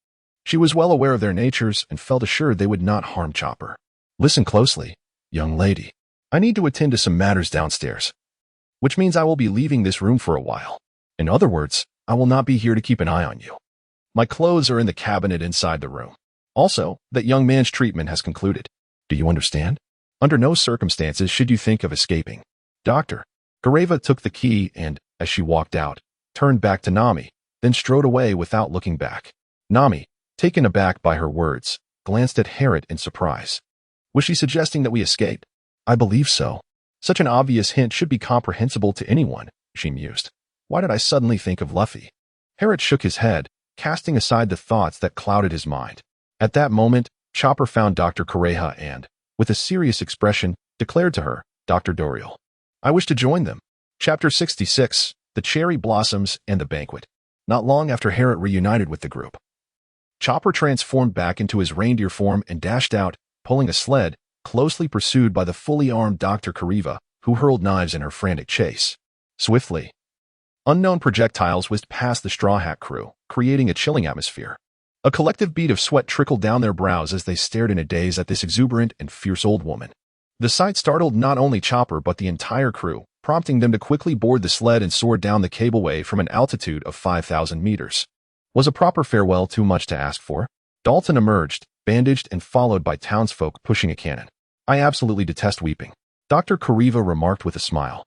she was well aware of their natures and felt assured they would not harm Chopper. Listen closely, young lady. I need to attend to some matters downstairs, which means I will be leaving this room for a while. In other words, I will not be here to keep an eye on you. My clothes are in the cabinet inside the room. Also, that young man's treatment has concluded. Do you understand? Under no circumstances should you think of escaping. Doctor. Gareva took the key and, as she walked out, turned back to Nami, then strode away without looking back. Nami, taken aback by her words, glanced at Harriet in surprise. Was she suggesting that we escape? I believe so. Such an obvious hint should be comprehensible to anyone, she mused. Why did I suddenly think of Luffy? Harriet shook his head, casting aside the thoughts that clouded his mind. At that moment, Chopper found Dr. Correja and, with a serious expression, declared to her, Dr. Doriel, I wish to join them. Chapter 66, The Cherry Blossoms and the Banquet. Not long after Harriet reunited with the group, Chopper transformed back into his reindeer form and dashed out, pulling a sled, closely pursued by the fully armed Dr. Correja, who hurled knives in her frantic chase. Swiftly, unknown projectiles whizzed past the Straw Hat crew, creating a chilling atmosphere. A collective bead of sweat trickled down their brows as they stared in a daze at this exuberant and fierce old woman. The sight startled not only Chopper but the entire crew, prompting them to quickly board the sled and soar down the cableway from an altitude of 5,000 meters. Was a proper farewell too much to ask for? Dalton emerged, bandaged and followed by townsfolk pushing a cannon. I absolutely detest weeping, Dr. Kariva remarked with a smile,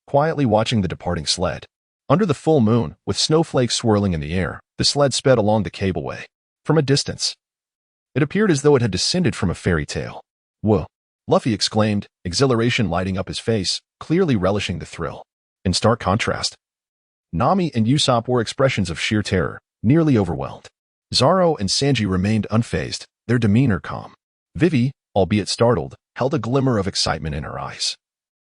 quietly watching the departing sled. Under the full moon, with snowflakes swirling in the air, the sled sped along the cableway. From a distance, it appeared as though it had descended from a fairy tale. Whoa! Luffy exclaimed, exhilaration lighting up his face, clearly relishing the thrill. In stark contrast, Nami and Usopp wore expressions of sheer terror, nearly overwhelmed. Zoro and Sanji remained unfazed, their demeanor calm. Vivi, albeit startled, held a glimmer of excitement in her eyes,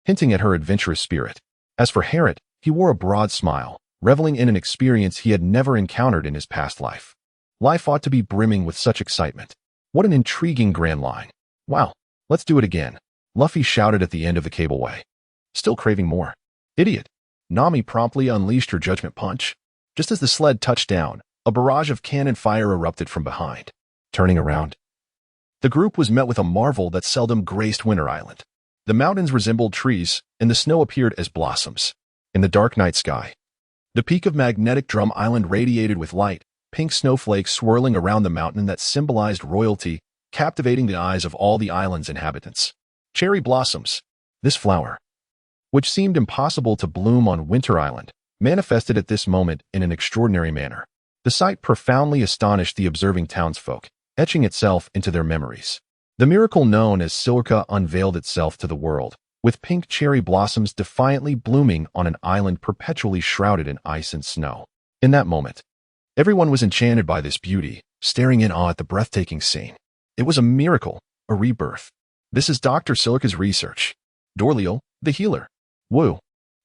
hinting at her adventurous spirit. As for Harriet, he wore a broad smile, reveling in an experience he had never encountered in his past life. Life ought to be brimming with such excitement. What an intriguing grand line. Wow, let's do it again, Luffy shouted at the end of the cableway. Still craving more. Idiot. Nami promptly unleashed her judgment punch. Just as the sled touched down, a barrage of cannon fire erupted from behind. Turning around, the group was met with a marvel that seldom graced Winter Island. The mountains resembled trees, and the snow appeared as blossoms. In the dark night sky, the peak of Magnetic Drum Island radiated with light, pink snowflakes swirling around the mountain that symbolized royalty, captivating the eyes of all the island's inhabitants. Cherry blossoms. This flower, which seemed impossible to bloom on Winter Island, manifested at this moment in an extraordinary manner. The sight profoundly astonished the observing townsfolk, etching itself into their memories. The miracle known as Silica unveiled itself to the world, with pink cherry blossoms defiantly blooming on an island perpetually shrouded in ice and snow. In that moment, everyone was enchanted by this beauty, staring in awe at the breathtaking scene. It was a miracle, a rebirth. This is Dr. Silica's research. Dorleo, the healer. Woo.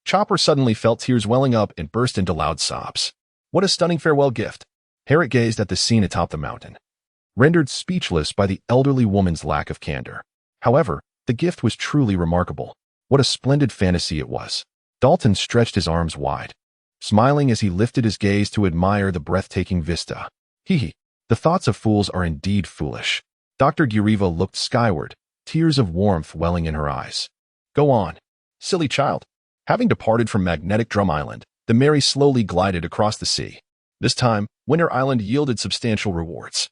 Chopper suddenly felt tears welling up and burst into loud sobs. What a stunning farewell gift. Harriet gazed at the scene atop the mountain, rendered speechless by the elderly woman's lack of candor. However, the gift was truly remarkable. What a splendid fantasy it was. Dalton stretched his arms wide, smiling as he lifted his gaze to admire the breathtaking vista. Hee. The thoughts of fools are indeed foolish. Dr. Giriva looked skyward, tears of warmth welling in her eyes. Go on, silly child. Having departed from Magnetic Drum Island, the Mary slowly glided across the sea. This time, Winter Island yielded substantial rewards.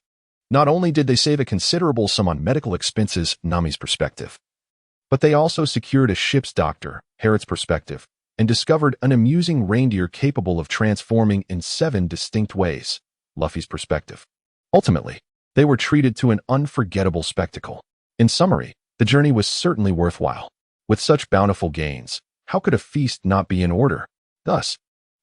Not only did they save a considerable sum on medical expenses, Nami's perspective, but they also secured a ship's doctor, Harriet's perspective, and discovered an amusing reindeer capable of transforming in 7 distinct ways, Luffy's perspective. Ultimately, they were treated to an unforgettable spectacle. In summary, the journey was certainly worthwhile. With such bountiful gains, how could a feast not be in order? Thus,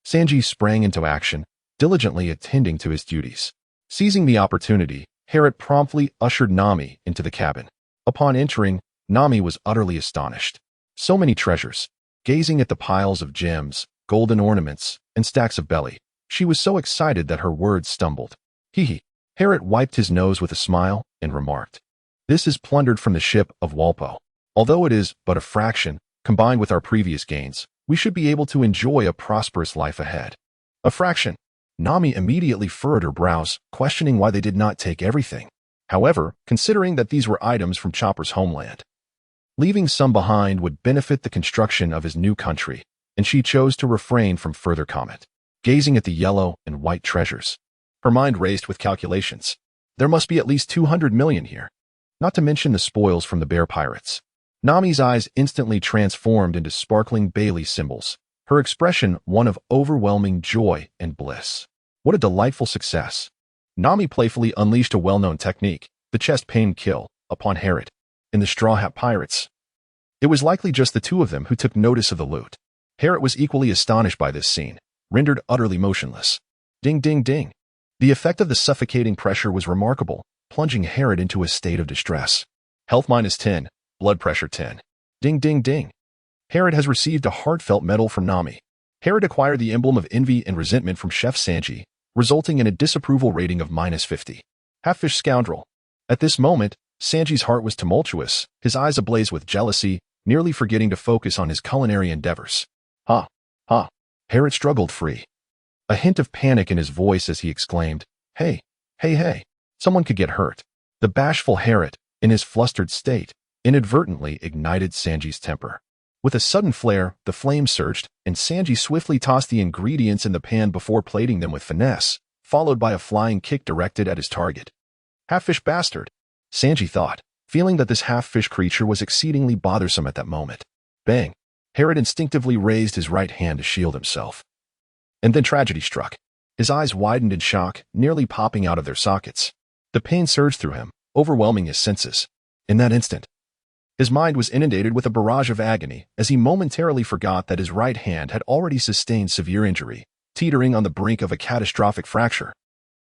Sanji sprang into action, diligently attending to his duties. Seizing the opportunity, Harriet promptly ushered Nami into the cabin. Upon entering, Nami was utterly astonished. So many treasures. Gazing at the piles of gems, golden ornaments, and stacks of belly, she was so excited that her words stumbled. Hee. Harriet wiped his nose with a smile and remarked, "This is plundered from the ship of Walpo. Although it is but a fraction, combined with our previous gains, we should be able to enjoy a prosperous life ahead." A fraction. Nami immediately furrowed her brows, questioning why they did not take everything. However, considering that these were items from Chopper's homeland, leaving some behind would benefit the construction of his new country, and she chose to refrain from further comment. Gazing at the yellow and white treasures, her mind raced with calculations. There must be at least 200 million here, not to mention the spoils from the bear pirates. Nami's eyes instantly transformed into sparkling Bailey symbols, her expression one of overwhelming joy and bliss. What a delightful success. Nami playfully unleashed a well-known technique, the chest pain kill, upon Harriet and the Straw Hat Pirates. It was likely just the two of them who took notice of the loot. Harriet was equally astonished by this scene, rendered utterly motionless. Ding ding ding. The effect of the suffocating pressure was remarkable, plunging Harriet into a state of distress. Health -10, blood pressure 10. Ding ding ding. Harriet has received a heartfelt medal from Nami. Harriet acquired the emblem of envy and resentment from Chef Sanji, resulting in a disapproval rating of -50. Half-fish scoundrel. At this moment, Sanji's heart was tumultuous, his eyes ablaze with jealousy, nearly forgetting to focus on his culinary endeavors. Ha! Ha! Harriet struggled free, a hint of panic in his voice as he exclaimed, "Hey! Hey! Hey! Someone could get hurt." The bashful Harriet, in his flustered state, inadvertently ignited Sanji's temper. With a sudden flare, the flame surged, and Sanji swiftly tossed the ingredients in the pan before plating them with finesse, followed by a flying kick directed at his target. "Half-fish bastard," Sanji thought, feeling that this half-fish creature was exceedingly bothersome at that moment. Bang! Harriet instinctively raised his right hand to shield himself. And then tragedy struck. His eyes widened in shock, nearly popping out of their sockets. The pain surged through him, overwhelming his senses. In that instant, his mind was inundated with a barrage of agony as he momentarily forgot that his right hand had already sustained severe injury, teetering on the brink of a catastrophic fracture.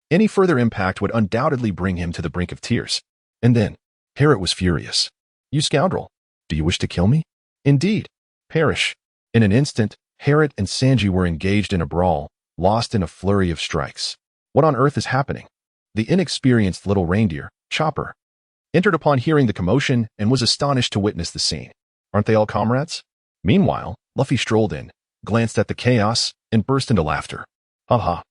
Any further impact would undoubtedly bring him to the brink of tears. And then, Harriet was furious. "You scoundrel! Do you wish to kill me?" "Indeed. Perish." In an instant, Harriet and Sanji were engaged in a brawl, lost in a flurry of strikes. What on earth is happening? The inexperienced little reindeer, Chopper, entered upon hearing the commotion and was astonished to witness the scene. Aren't they all comrades? Meanwhile, Luffy strolled in, glanced at the chaos, and burst into laughter. "Ha ha.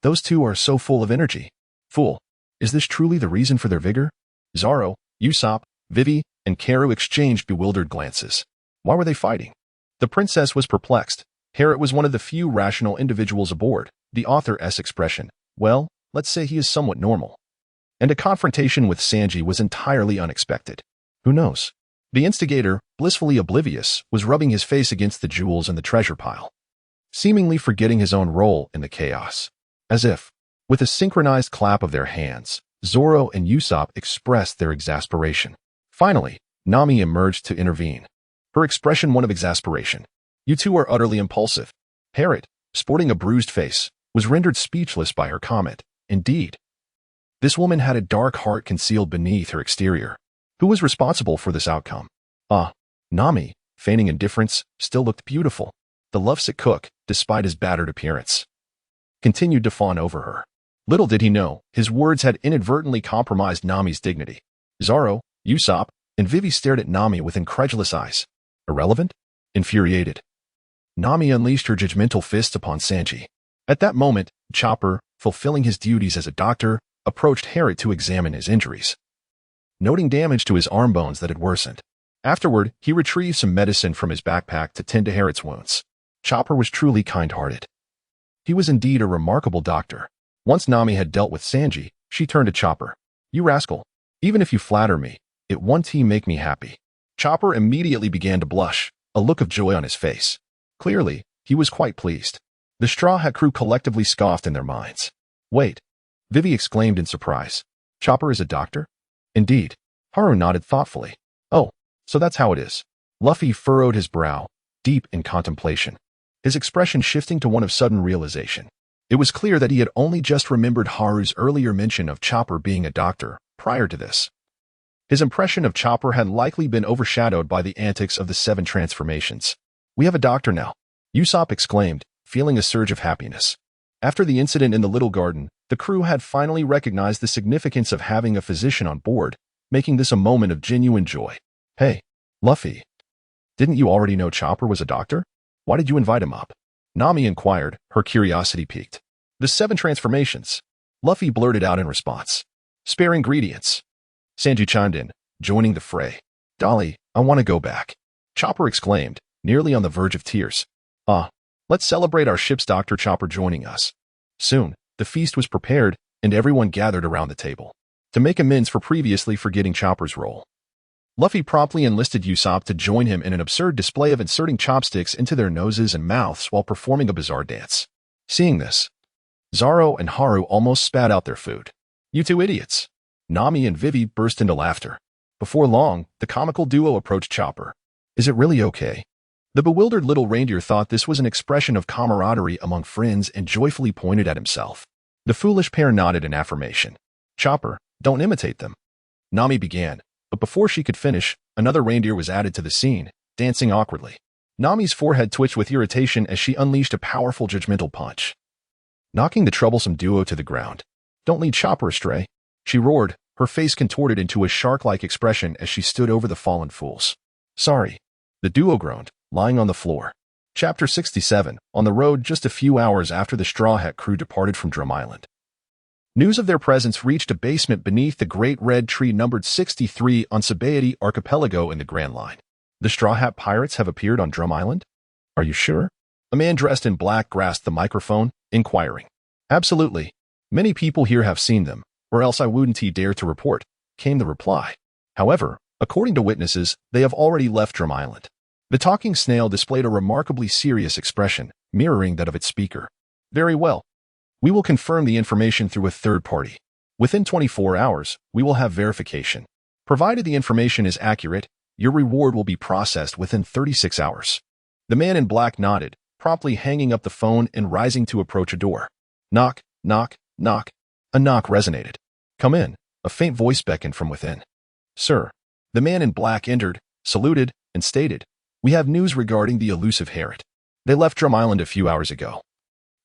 Those two are so full of energy. Fool, is this truly the reason for their vigor?" Zoro, Usopp, Vivi, and Karu exchanged bewildered glances. Why were they fighting? The princess was perplexed. Harriet was one of the few rational individuals aboard. The author's expression, "Well, let's say he is somewhat normal." And a confrontation with Sanji was entirely unexpected. Who knows? The instigator, blissfully oblivious, was rubbing his face against the jewels in the treasure pile, seemingly forgetting his own role in the chaos. As if, with a synchronized clap of their hands, Zoro and Usopp expressed their exasperation. Finally, Nami emerged to intervene, her expression one of exasperation. "You two are utterly impulsive." Harriet, sporting a bruised face, was rendered speechless by her comment. Indeed, this woman had a dark heart concealed beneath her exterior. Who was responsible for this outcome? Nami, feigning indifference, still looked beautiful. The lovesick cook, despite his battered appearance, continued to fawn over her. Little did he know, his words had inadvertently compromised Nami's dignity. Zoro, Usopp, and Vivi stared at Nami with incredulous eyes. Irrelevant? Infuriated, Nami unleashed her judgmental fists upon Sanji. At that moment, Chopper, fulfilling his duties as a doctor, approached Harriet to examine his injuries, noting damage to his arm bones that had worsened. Afterward, he retrieved some medicine from his backpack to tend to Harriet's wounds. Chopper was truly kind-hearted. He was indeed a remarkable doctor. Once Nami had dealt with Sanji, she turned to Chopper. "You rascal, even if you flatter me, it won't make me happy." Chopper immediately began to blush, a look of joy on his face. Clearly, he was quite pleased. The Straw Hat crew collectively scoffed in their minds. "Wait," Vivi exclaimed in surprise. "Chopper is a doctor?" "Indeed." Haru nodded thoughtfully. "Oh, so that's how it is." Luffy furrowed his brow, deep in contemplation, his expression shifting to one of sudden realization. It was clear that he had only just remembered Haru's earlier mention of Chopper being a doctor. Prior to this, his impression of Chopper had likely been overshadowed by the antics of the 7 transformations. "We have a doctor now," Usopp exclaimed, feeling a surge of happiness. After the incident in the Little Garden, the crew had finally recognized the significance of having a physician on board, making this a moment of genuine joy. "Hey, Luffy, didn't you already know Chopper was a doctor? Why did you invite him up?" Nami inquired, her curiosity piqued. "The 7 transformations," Luffy blurted out in response. "Spare ingredients," Sanji chimed in, joining the fray. "Dolly, I want to go back," Chopper exclaimed, nearly on the verge of tears. Let's celebrate our ship's Dr. Chopper joining us." Soon, the feast was prepared, and everyone gathered around the table to make amends for previously forgetting Chopper's role. Luffy promptly enlisted Usopp to join him in an absurd display of inserting chopsticks into their noses and mouths while performing a bizarre dance. Seeing this, Zoro and Haru almost spat out their food. "You two idiots!" Nami and Vivi burst into laughter. Before long, the comical duo approached Chopper. "Is it really okay?" The bewildered little reindeer thought this was an expression of camaraderie among friends and joyfully pointed at himself. The foolish pair nodded in affirmation. "Chopper, don't imitate them," Nami began, but before she could finish, another reindeer was added to the scene, dancing awkwardly. Nami's forehead twitched with irritation as she unleashed a powerful judgmental punch, knocking the troublesome duo to the ground. "Don't lead Chopper astray," she roared, her face contorted into a shark-like expression as she stood over the fallen fools. "Sorry." The duo groaned, lying on the floor. Chapter 67, on the road just a few hours after the Straw Hat crew departed from Drum Island. News of their presence reached a basement beneath the Great Red Tree numbered 63 on Sabaody Archipelago in the Grand Line. The Straw Hat Pirates have appeared on Drum Island? Are you sure? A man dressed in black grasped the microphone, inquiring. Absolutely. Many people here have seen them, or else I wouldn't dare to report, came the reply. However, according to witnesses, they have already left Drum Island. The talking snail displayed a remarkably serious expression, mirroring that of its speaker. Very well. We will confirm the information through a third party. Within 24 hours, we will have verification. Provided the information is accurate, your reward will be processed within 36 hours. The man in black nodded, promptly hanging up the phone and rising to approach a door. Knock, knock, knock. A knock resonated. Come in, a faint voice beckoned from within. Sir. The man in black entered, saluted, and stated, We have news regarding the elusive Harriet. They left Drum Island a few hours ago,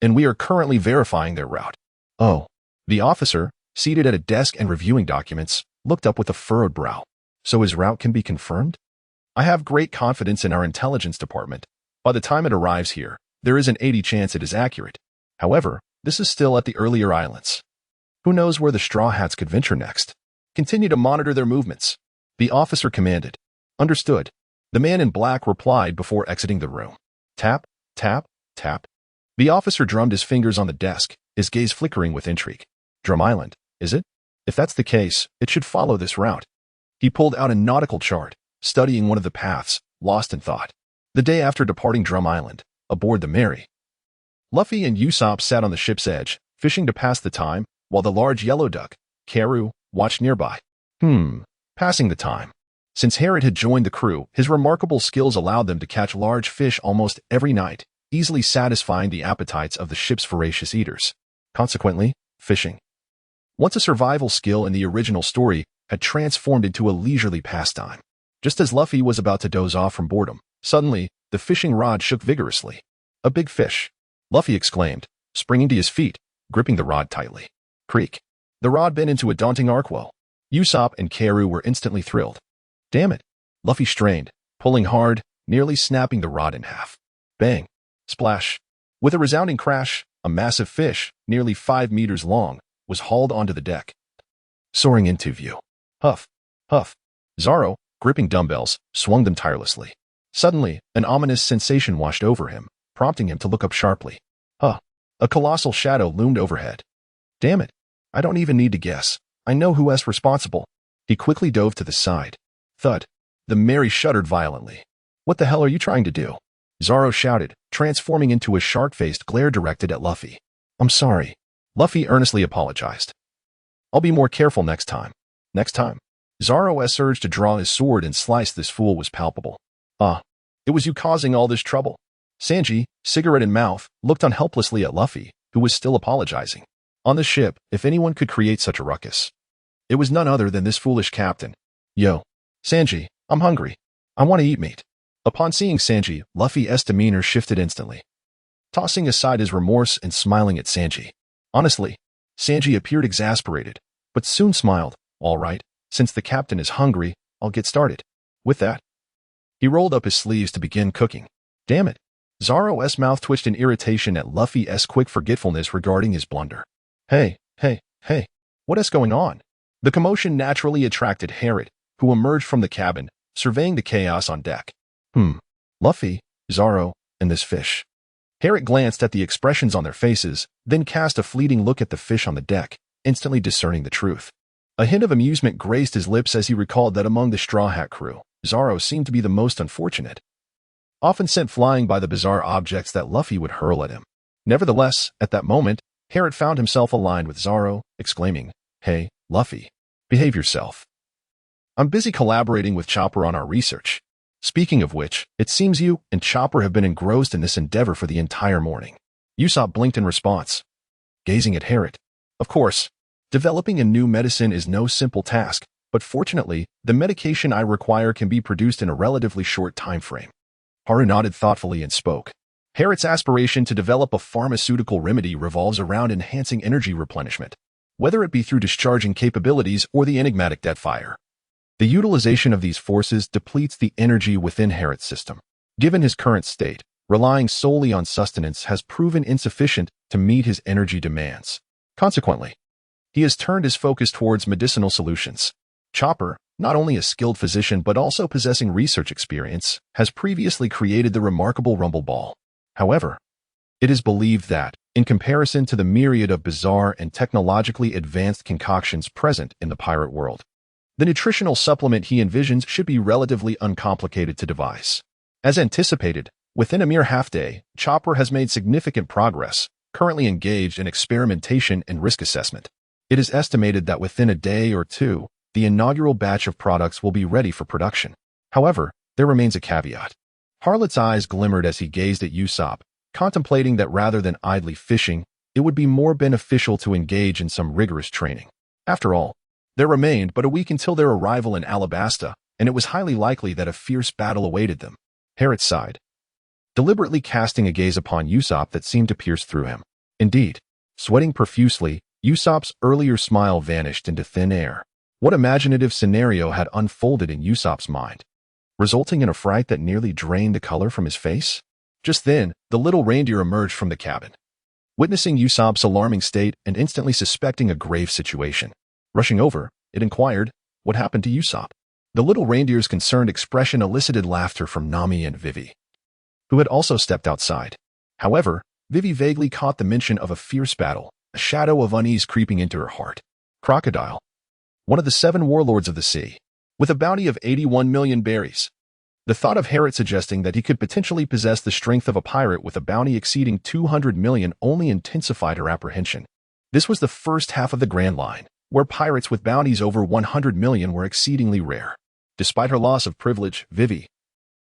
and we are currently verifying their route. Oh. The officer, seated at a desk and reviewing documents, looked up with a furrowed brow. So his route can be confirmed? I have great confidence in our intelligence department. By the time it arrives here, there is an 80% chance it is accurate. However, this is still at the earlier islands. Who knows where the Straw Hats could venture next? Continue to monitor their movements. The officer commanded. Understood. The man in black replied before exiting the room. Tap, tap, tap. The officer drummed his fingers on the desk, his gaze flickering with intrigue. Drum Island, is it? If that's the case, it should follow this route. He pulled out a nautical chart, studying one of the paths, lost in thought. The day after departing Drum Island, aboard the Mary, Luffy and Usopp sat on the ship's edge, fishing to pass the time, while the large yellow duck, Karu, watched nearby. Passing the time. Since Harriet had joined the crew, his remarkable skills allowed them to catch large fish almost every night, easily satisfying the appetites of the ship's voracious eaters. Consequently, fishing, once a survival skill in the original story, had transformed into a leisurely pastime. Just as Luffy was about to doze off from boredom, suddenly, the fishing rod shook vigorously. A big fish, Luffy exclaimed, springing to his feet, gripping the rod tightly. Creak. The rod bent into a daunting arcwell. Usopp and Karu were instantly thrilled. Damn it. Luffy strained, pulling hard, nearly snapping the rod in half. Bang. Splash. With a resounding crash, a massive fish, nearly 5 meters long, was hauled onto the deck, soaring into view. Huff. Huff. Zoro, gripping dumbbells, swung them tirelessly. Suddenly, an ominous sensation washed over him, prompting him to look up sharply. A colossal shadow loomed overhead. Damn it. I don't even need to guess. I know who's responsible. He quickly dove to the side. Thud. The Mary shuddered violently. What the hell are you trying to do? Zoro shouted, transforming into a shark-faced glare directed at Luffy. I'm sorry. Luffy earnestly apologized. I'll be more careful next time. Next time. Zoro's urge to draw his sword and slice this fool was palpable. It was you causing all this trouble. Sanji, cigarette in mouth, looked unhelplessly at Luffy, who was still apologizing. On the ship, if anyone could create such a ruckus, it was none other than this foolish captain. Yo. Sanji, I'm hungry. I want to eat meat. Upon seeing Sanji, Luffy's demeanor shifted instantly. Tossing aside his remorse and smiling at Sanji. Honestly, Sanji appeared exasperated, but soon smiled. All right, since the captain is hungry, I'll get started. With that, he rolled up his sleeves to begin cooking. Damn it. Zoro's mouth twitched in irritation at Luffy's quick forgetfulness regarding his blunder. Hey, what is going on? The commotion naturally attracted Harriet, who emerged from the cabin, surveying the chaos on deck. Luffy, Zoro, and this fish. Harriet glanced at the expressions on their faces, then cast a fleeting look at the fish on the deck, instantly discerning the truth. A hint of amusement graced his lips as he recalled that among the Straw Hat crew, Zoro seemed to be the most unfortunate, often sent flying by the bizarre objects that Luffy would hurl at him. Nevertheless, at that moment, Harriet found himself aligned with Zoro, exclaiming, Hey, Luffy, behave yourself. I'm busy collaborating with Chopper on our research. Speaking of which, it seems you and Chopper have been engrossed in this endeavor for the entire morning. Usopp blinked in response, gazing at Harriet. Of course, developing a new medicine is no simple task, but fortunately, the medication I require can be produced in a relatively short time frame. Haru nodded thoughtfully and spoke. Harriet's aspiration to develop a pharmaceutical remedy revolves around enhancing energy replenishment, whether it be through discharging capabilities or the enigmatic Deathfire. The utilization of these forces depletes the energy within Herod's system. Given his current state, relying solely on sustenance has proven insufficient to meet his energy demands. Consequently, he has turned his focus towards medicinal solutions. Chopper, not only a skilled physician but also possessing research experience, has previously created the remarkable Rumble Ball. However, it is believed that, in comparison to the myriad of bizarre and technologically advanced concoctions present in the pirate world, the nutritional supplement he envisions should be relatively uncomplicated to devise. As anticipated, within a mere half-day, Chopper has made significant progress, currently engaged in experimentation and risk assessment. It is estimated that within a day or two, the inaugural batch of products will be ready for production. However, there remains a caveat. Harlot's eyes glimmered as he gazed at Usopp, contemplating that rather than idly fishing, it would be more beneficial to engage in some rigorous training. After all, there remained but a week until their arrival in Alabasta, and it was highly likely that a fierce battle awaited them. Herod sighed, deliberately casting a gaze upon Usopp that seemed to pierce through him. Indeed, sweating profusely, Usopp's earlier smile vanished into thin air. What imaginative scenario had unfolded in Usopp's mind, resulting in a fright that nearly drained the color from his face? Just then, the little reindeer emerged from the cabin. Witnessing Usopp's alarming state and instantly suspecting a grave situation, rushing over, it inquired, "What happened to Usopp?" The little reindeer's concerned expression elicited laughter from Nami and Vivi, who had also stepped outside. However, Vivi vaguely caught the mention of a fierce battle, a shadow of unease creeping into her heart. Crocodile, one of the 7 warlords of the sea, with a bounty of 81 million berries. The thought of Herod suggesting that he could potentially possess the strength of a pirate with a bounty exceeding 200 million only intensified her apprehension. This was the first half of the Grand Line, where pirates with bounties over 100 million were exceedingly rare. Despite her loss of privilege, Vivi,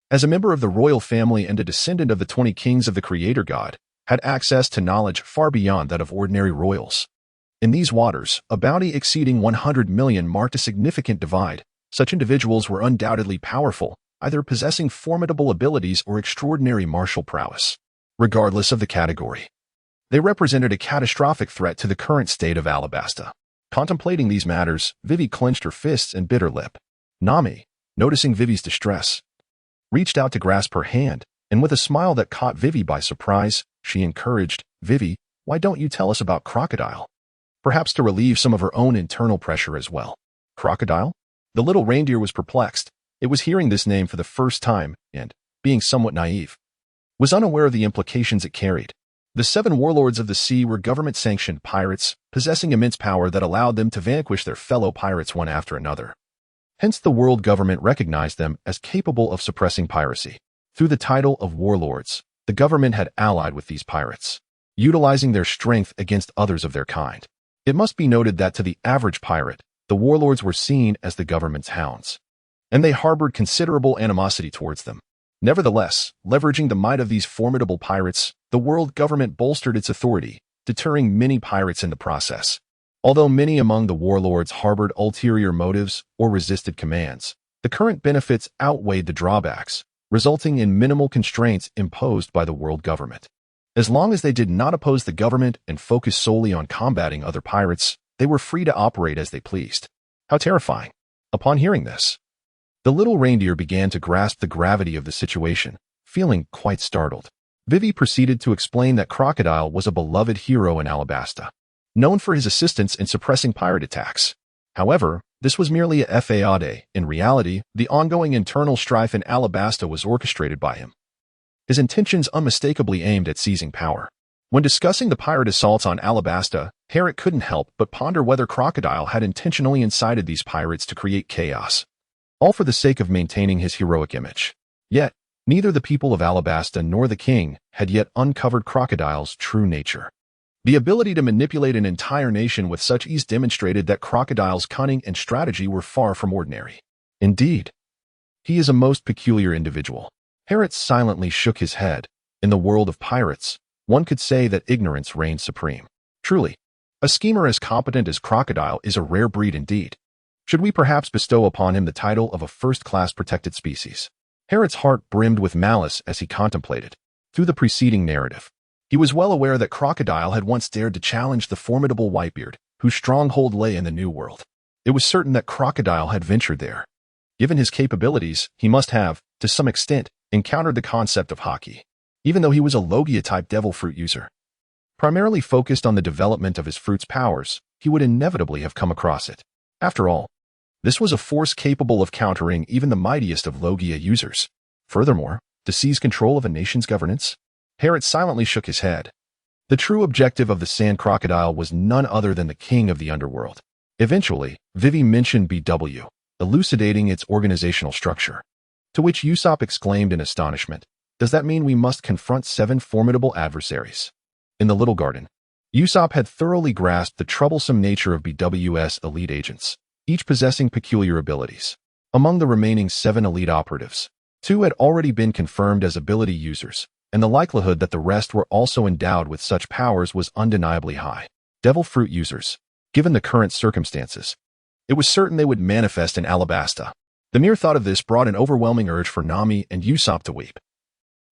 as a member of the royal family and a descendant of the 20 kings of the Creator God, had access to knowledge far beyond that of ordinary royals. In these waters, a bounty exceeding 100 million marked a significant divide. Such individuals were undoubtedly powerful, either possessing formidable abilities or extraordinary martial prowess. Regardless of the category, they represented a catastrophic threat to the current state of Alabasta. Contemplating these matters, Vivi clenched her fists and bit her lip. Nami, noticing Vivi's distress, reached out to grasp her hand, and with a smile that caught Vivi by surprise, she encouraged, "Vivi, why don't you tell us about Crocodile? Perhaps to relieve some of her own internal pressure as well." Crocodile? The little reindeer was perplexed. It was hearing this name for the first time and, being somewhat naive, was unaware of the implications it carried. The 7 warlords of the sea were government-sanctioned pirates, possessing immense power that allowed them to vanquish their fellow pirates one after another. Hence the world government recognized them as capable of suppressing piracy. Through the title of warlords, the government had allied with these pirates, utilizing their strength against others of their kind. It must be noted that to the average pirate, the warlords were seen as the government's hounds, and they harbored considerable animosity towards them. Nevertheless, leveraging the might of these formidable pirates, the world government bolstered its authority, deterring many pirates in the process. Although many among the warlords harbored ulterior motives or resisted commands, the current benefits outweighed the drawbacks, resulting in minimal constraints imposed by the world government. As long as they did not oppose the government and focus solely on combating other pirates, they were free to operate as they pleased. How terrifying! Upon hearing this, the little reindeer began to grasp the gravity of the situation, feeling quite startled. Vivi proceeded to explain that Crocodile was a beloved hero in Alabasta, known for his assistance in suppressing pirate attacks. However, this was merely a facade. In reality, the ongoing internal strife in Alabasta was orchestrated by him, his intentions unmistakably aimed at seizing power. When discussing the pirate assaults on Alabasta, Herrick couldn't help but ponder whether Crocodile had intentionally incited these pirates to create chaos, all for the sake of maintaining his heroic image. Yet, neither the people of Alabasta nor the king had yet uncovered Crocodile's true nature. The ability to manipulate an entire nation with such ease demonstrated that Crocodile's cunning and strategy were far from ordinary. Indeed, he is a most peculiar individual. Herrick silently shook his head. In the world of pirates, one could say that ignorance reigns supreme. Truly, a schemer as competent as Crocodile is a rare breed indeed. Should we perhaps bestow upon him the title of a first-class protected species? Herrick's heart brimmed with malice as he contemplated. Through the preceding narrative, he was well aware that Crocodile had once dared to challenge the formidable Whitebeard, whose stronghold lay in the New World. It was certain that Crocodile had ventured there, Given his capabilities, he must have, to some extent, encountered the concept of hockey, even though he was a Logia-type devil fruit user. Primarily focused on the development of his fruit's powers, he would inevitably have come across it. After all, this was a force capable of countering even the mightiest of Logia users. Furthermore, to seize control of a nation's governance? Harriet silently shook his head. The true objective of the sand crocodile was none other than the king of the underworld. Eventually, Vivi mentioned BW, elucidating its organizational structure. To which Usopp exclaimed in astonishment, "Does that mean we must confront 7 formidable adversaries?" In the Little Garden, Usopp had thoroughly grasped the troublesome nature of BW's elite agents, each possessing peculiar abilities. Among the remaining 7 elite operatives, 2 had already been confirmed as ability users, and the likelihood that the rest were also endowed with such powers was undeniably high. Devil fruit users. Given the current circumstances, it was certain they would manifest in Alabasta. The mere thought of this brought an overwhelming urge for Nami and Usopp to weep.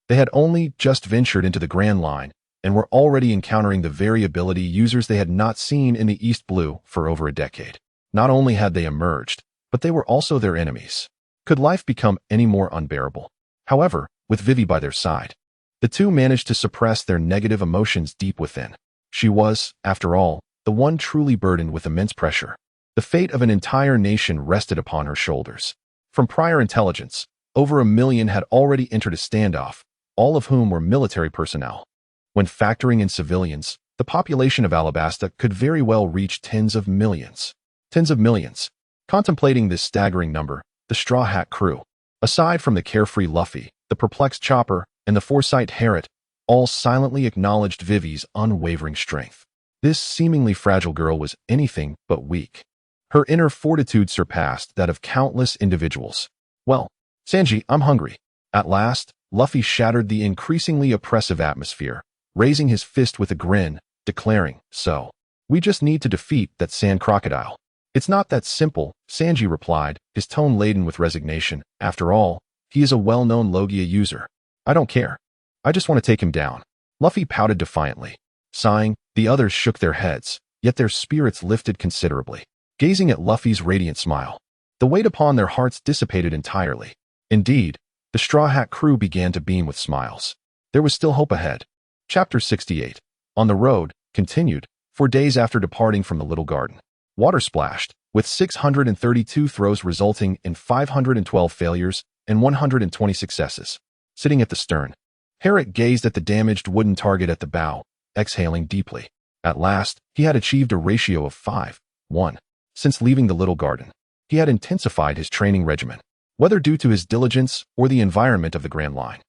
They had only just ventured into the Grand Line, and were already encountering the very ability users they had not seen in the East Blue for over a decade. Not only had they emerged, but they were also their enemies. Could life become any more unbearable? However, with Vivi by their side, the two managed to suppress their negative emotions deep within. She was, after all, the one truly burdened with immense pressure. The fate of an entire nation rested upon her shoulders. From prior intelligence, over 1 million had already entered a standoff, all of whom were military personnel. When factoring in civilians, the population of Alabasta could very well reach tens of millions. Tens of millions. Contemplating this staggering number, the Straw Hat crew, aside from the carefree Luffy, the perplexed Chopper, and the foresight Harriet, all silently acknowledged Vivi's unwavering strength. This seemingly fragile girl was anything but weak. Her inner fortitude surpassed that of countless individuals. "Well, Sanji, I'm hungry." At last, Luffy shattered the increasingly oppressive atmosphere, raising his fist with a grin, declaring, "So, we just need to defeat that sand crocodile." "It's not that simple," Sanji replied, his tone laden with resignation. "After all, he is a well-known Logia user. I don't care. I just want to take him down." Luffy pouted defiantly. Sighing, the others shook their heads, yet their spirits lifted considerably. Gazing at Luffy's radiant smile, the weight upon their hearts dissipated entirely. Indeed, the Straw Hat crew began to beam with smiles. There was still hope ahead. Chapter 68. On the Road, continued, 4 days after departing from the Little Garden. Water splashed, with 632 throws resulting in 512 failures and 120 successes. Sitting at the stern, Harriet gazed at the damaged wooden target at the bow, exhaling deeply. At last, he had achieved a ratio of 5:1. Since leaving the Little Garden, he had intensified his training regimen, whether due to his diligence or the environment of the Grand Line.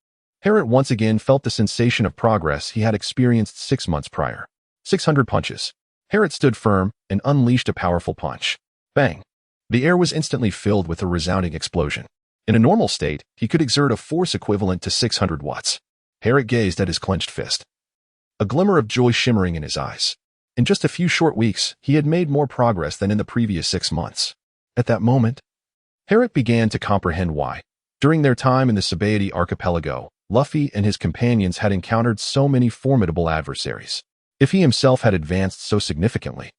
Harriet once again felt the sensation of progress he had experienced 6 months prior. 600 punches. Harriet stood firm and unleashed a powerful punch. Bang! The air was instantly filled with a resounding explosion. In a normal state, he could exert a force equivalent to 600 watts. Harriet gazed at his clenched fist, a glimmer of joy shimmering in his eyes. In just a few short weeks, he had made more progress than in the previous 6 months. At that moment, Harriet began to comprehend why, during their time in the Sabaody archipelago, Luffy and his companions had encountered so many formidable adversaries. If he himself had advanced so significantly,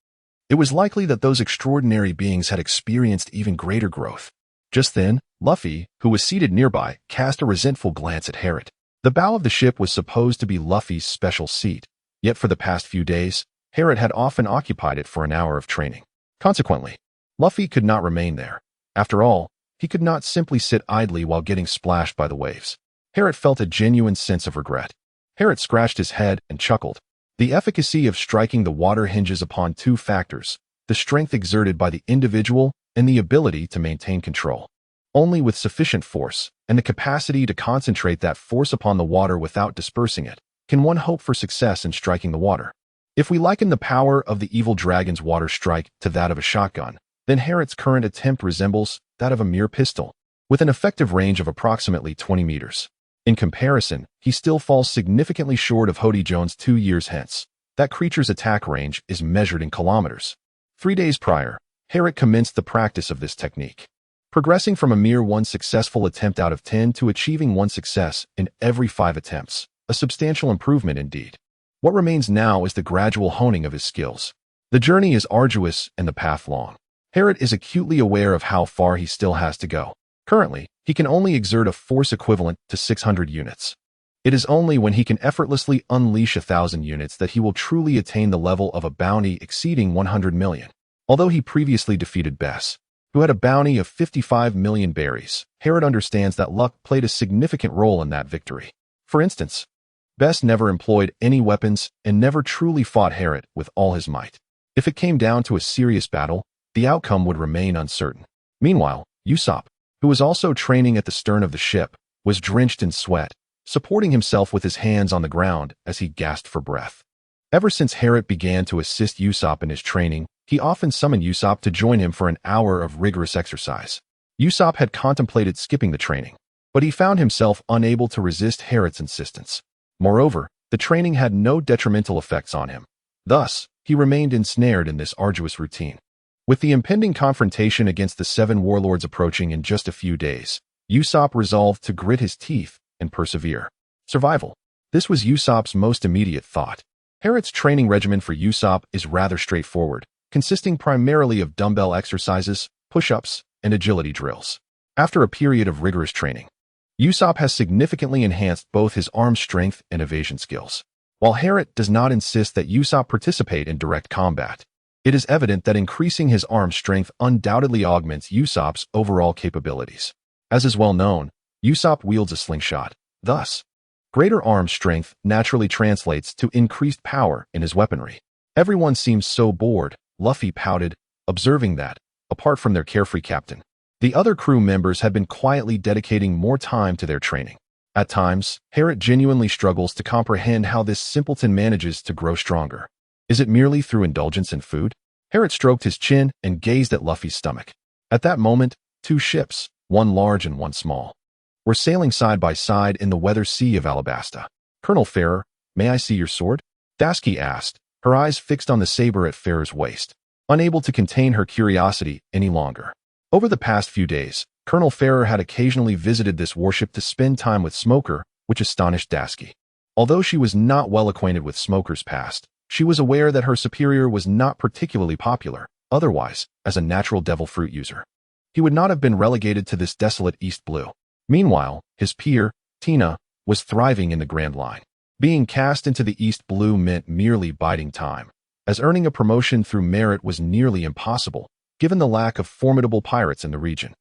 it was likely that those extraordinary beings had experienced even greater growth. Just then, Luffy, who was seated nearby, cast a resentful glance at Harriet. The bow of the ship was supposed to be Luffy's special seat, yet for the past few days, Harriet had often occupied it for an hour of training. Consequently, Luffy could not remain there. After all, he could not simply sit idly while getting splashed by the waves. Harriet felt a genuine sense of regret. Harriet scratched his head and chuckled. The efficacy of striking the water hinges upon 2 factors: the strength exerted by the individual and the ability to maintain control. Only with sufficient force, and the capacity to concentrate that force upon the water without dispersing it, can one hope for success in striking the water. If we liken the power of the evil dragon's water strike to that of a shotgun, then Harriet's current attempt resembles that of a mere pistol, with an effective range of approximately 20 meters. In comparison, he still falls significantly short of Hody Jones 2 years hence. That creature's attack range is measured in kilometers. 3 days prior, Harriet commenced the practice of this technique, progressing from a mere 1 successful attempt out of 10 to achieving 1 success in every 5 attempts, a substantial improvement indeed. What remains now is the gradual honing of his skills. The journey is arduous and the path long. Harriet is acutely aware of how far he still has to go. Currently, he can only exert a force equivalent to 600 units. It is only when he can effortlessly unleash 1,000 units that he will truly attain the level of a bounty exceeding 100 million. Although he previously defeated Bess, who had a bounty of 55 million berries, Herod understands that luck played a significant role in that victory. For instance, Bess never employed any weapons and never truly fought Herod with all his might. If it came down to a serious battle, the outcome would remain uncertain. Meanwhile, Usopp, who was also training at the stern of the ship, was drenched in sweat, supporting himself with his hands on the ground as he gasped for breath. Ever since Herod began to assist Usopp in his training, he often summoned Usopp to join him for an hour of rigorous exercise. Usopp had contemplated skipping the training, but he found himself unable to resist Herod's insistence. Moreover, the training had no detrimental effects on him. Thus, he remained ensnared in this arduous routine. With the impending confrontation against the 7 warlords approaching in just a few days, Usopp resolved to grit his teeth and persevere. Survival. This was Usopp's most immediate thought. Herod's training regimen for Usopp is rather straightforward, consisting primarily of dumbbell exercises, push-ups, and agility drills. After a period of rigorous training, Usopp has significantly enhanced both his arm strength and evasion skills. While Herod does not insist that Usopp participate in direct combat, it is evident that increasing his arm strength undoubtedly augments Usopp's overall capabilities. As is well known, Usopp wields a slingshot. Thus, greater arm strength naturally translates to increased power in his weaponry. Everyone seems so bored, Luffy pouted, observing that, apart from their carefree captain, the other crew members had been quietly dedicating more time to their training. At times, Herod genuinely struggles to comprehend how this simpleton manages to grow stronger. Is it merely through indulgence in food? Herod stroked his chin and gazed at Luffy's stomach. At that moment, 2 ships, one large and one small, were sailing side by side in the weather sea of Alabasta. "Colonel Farrer, may I see your sword?" Dasky asked, her eyes fixed on the saber at Farrer's waist, unable to contain her curiosity any longer. Over the past few days, Colonel Farrer had occasionally visited this warship to spend time with Smoker, which astonished Dasky. Although she was not well acquainted with Smoker's past, she was aware that her superior was not particularly popular, otherwise, as a natural devil fruit user. He would not have been relegated to this desolate East Blue. Meanwhile, his peer, Tina, was thriving in the Grand Line. Being cast into the East Blue meant merely biding time, as earning a promotion through merit was nearly impossible, given the lack of formidable pirates in the region.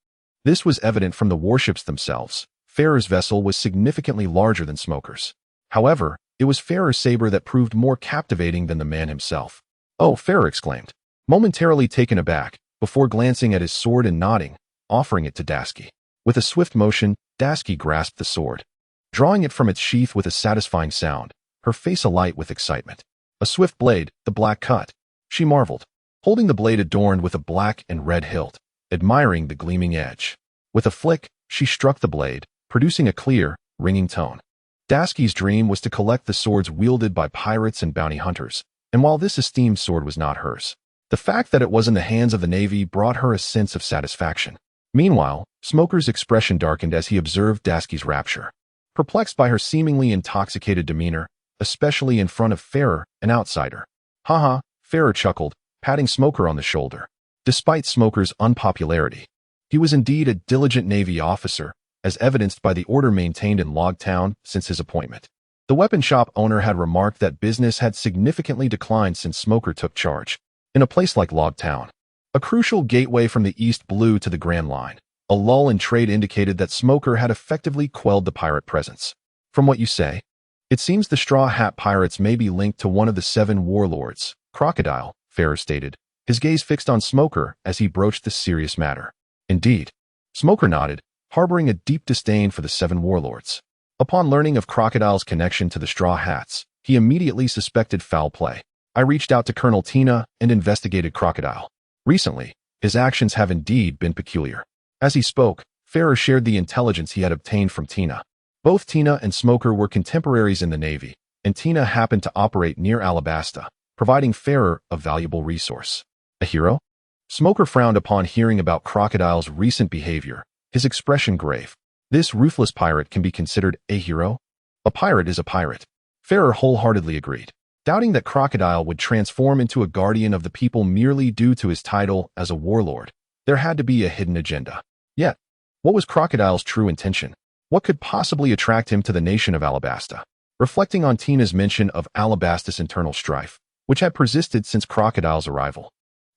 This was evident from the warships themselves. Farrer's vessel was significantly larger than Smoker's. However, it was Farrer's saber that proved more captivating than the man himself. "Oh," Farrer exclaimed, momentarily taken aback, before glancing at his sword and nodding, offering it to Dasky. With a swift motion, Dasky grasped the sword, drawing it from its sheath with a satisfying sound, her face alight with excitement. A swift blade, the black cut. She marveled, holding the blade adorned with a black and red hilt, admiring the gleaming edge. With a flick, she struck the blade, producing a clear, ringing tone. Dasky's dream was to collect the swords wielded by pirates and bounty hunters, and while this esteemed sword was not hers, the fact that it was in the hands of the Navy brought her a sense of satisfaction. Meanwhile, Smoker's expression darkened as he observed Dasky's rapture. Perplexed by her seemingly intoxicated demeanor, especially in front of Farrer, an outsider. "Haha," Farrer chuckled, patting Smoker on the shoulder. Despite Smoker's unpopularity, he was indeed a diligent Navy officer, as evidenced by the order maintained in Log Town since his appointment. The weapon shop owner had remarked that business had significantly declined since Smoker took charge. In a place like Log Town, a crucial gateway from the East Blue to the Grand Line, a lull in trade indicated that Smoker had effectively quelled the pirate presence. "From what you say, it seems the Straw Hat Pirates may be linked to one of the 7 warlords, Crocodile," Farrer stated, his gaze fixed on Smoker as he broached this serious matter. "Indeed." Smoker nodded, harboring a deep disdain for the 7 warlords. Upon learning of Crocodile's connection to the Straw Hats, he immediately suspected foul play. "I reached out to Colonel Tina and investigated Crocodile. Recently, his actions have indeed been peculiar." As he spoke, Farrer shared the intelligence he had obtained from Tina. Both Tina and Smoker were contemporaries in the Navy, and Tina happened to operate near Alabasta, providing Farrer a valuable resource. "A hero?" Smoker frowned upon hearing about Crocodile's recent behavior, his expression grave. "This ruthless pirate can be considered a hero?" "A pirate is a pirate," Farrer wholeheartedly agreed, doubting that Crocodile would transform into a guardian of the people merely due to his title as a warlord. There had to be a hidden agenda. Yet, What was Crocodile's true intention? What could possibly attract him to the nation of Alabasta? Reflecting on Tina's mention of Alabasta's internal strife, which had persisted since Crocodile's arrival,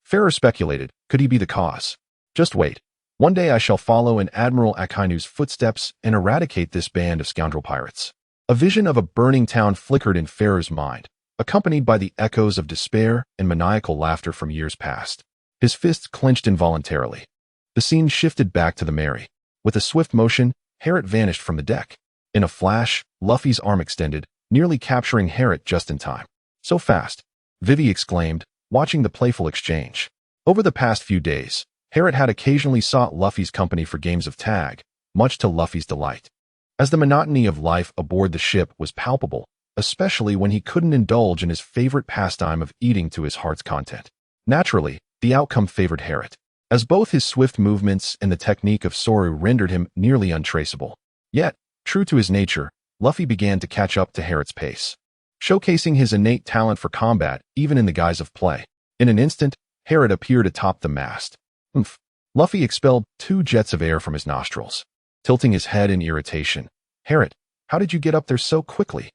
Farrer speculated, could he be the cause? Just wait. One day I shall follow in Admiral Akainu's footsteps and eradicate this band of scoundrel pirates. A vision of a burning town flickered in Farrer's mind, accompanied by the echoes of despair and maniacal laughter from years past. His fists clenched involuntarily. The scene shifted back to the Mary. With a swift motion, Harriet vanished from the deck. In a flash, Luffy's arm extended, nearly capturing Harriet just in time. So fast, Vivi exclaimed, watching the playful exchange. Over the past few days, Harriet had occasionally sought Luffy's company for games of tag, much to Luffy's delight. As the monotony of life aboard the ship was palpable, especially when he couldn't indulge in his favorite pastime of eating to his heart's content. Naturally, the outcome favored Harriet, as both his swift movements and the technique of Soru rendered him nearly untraceable. Yet, true to his nature, Luffy began to catch up to Harriet's pace, showcasing his innate talent for combat even in the guise of play. In an instant, Harriet appeared atop the mast. Oomph! Luffy expelled 2 jets of air from his nostrils, tilting his head in irritation. Harriet, how did you get up there so quickly?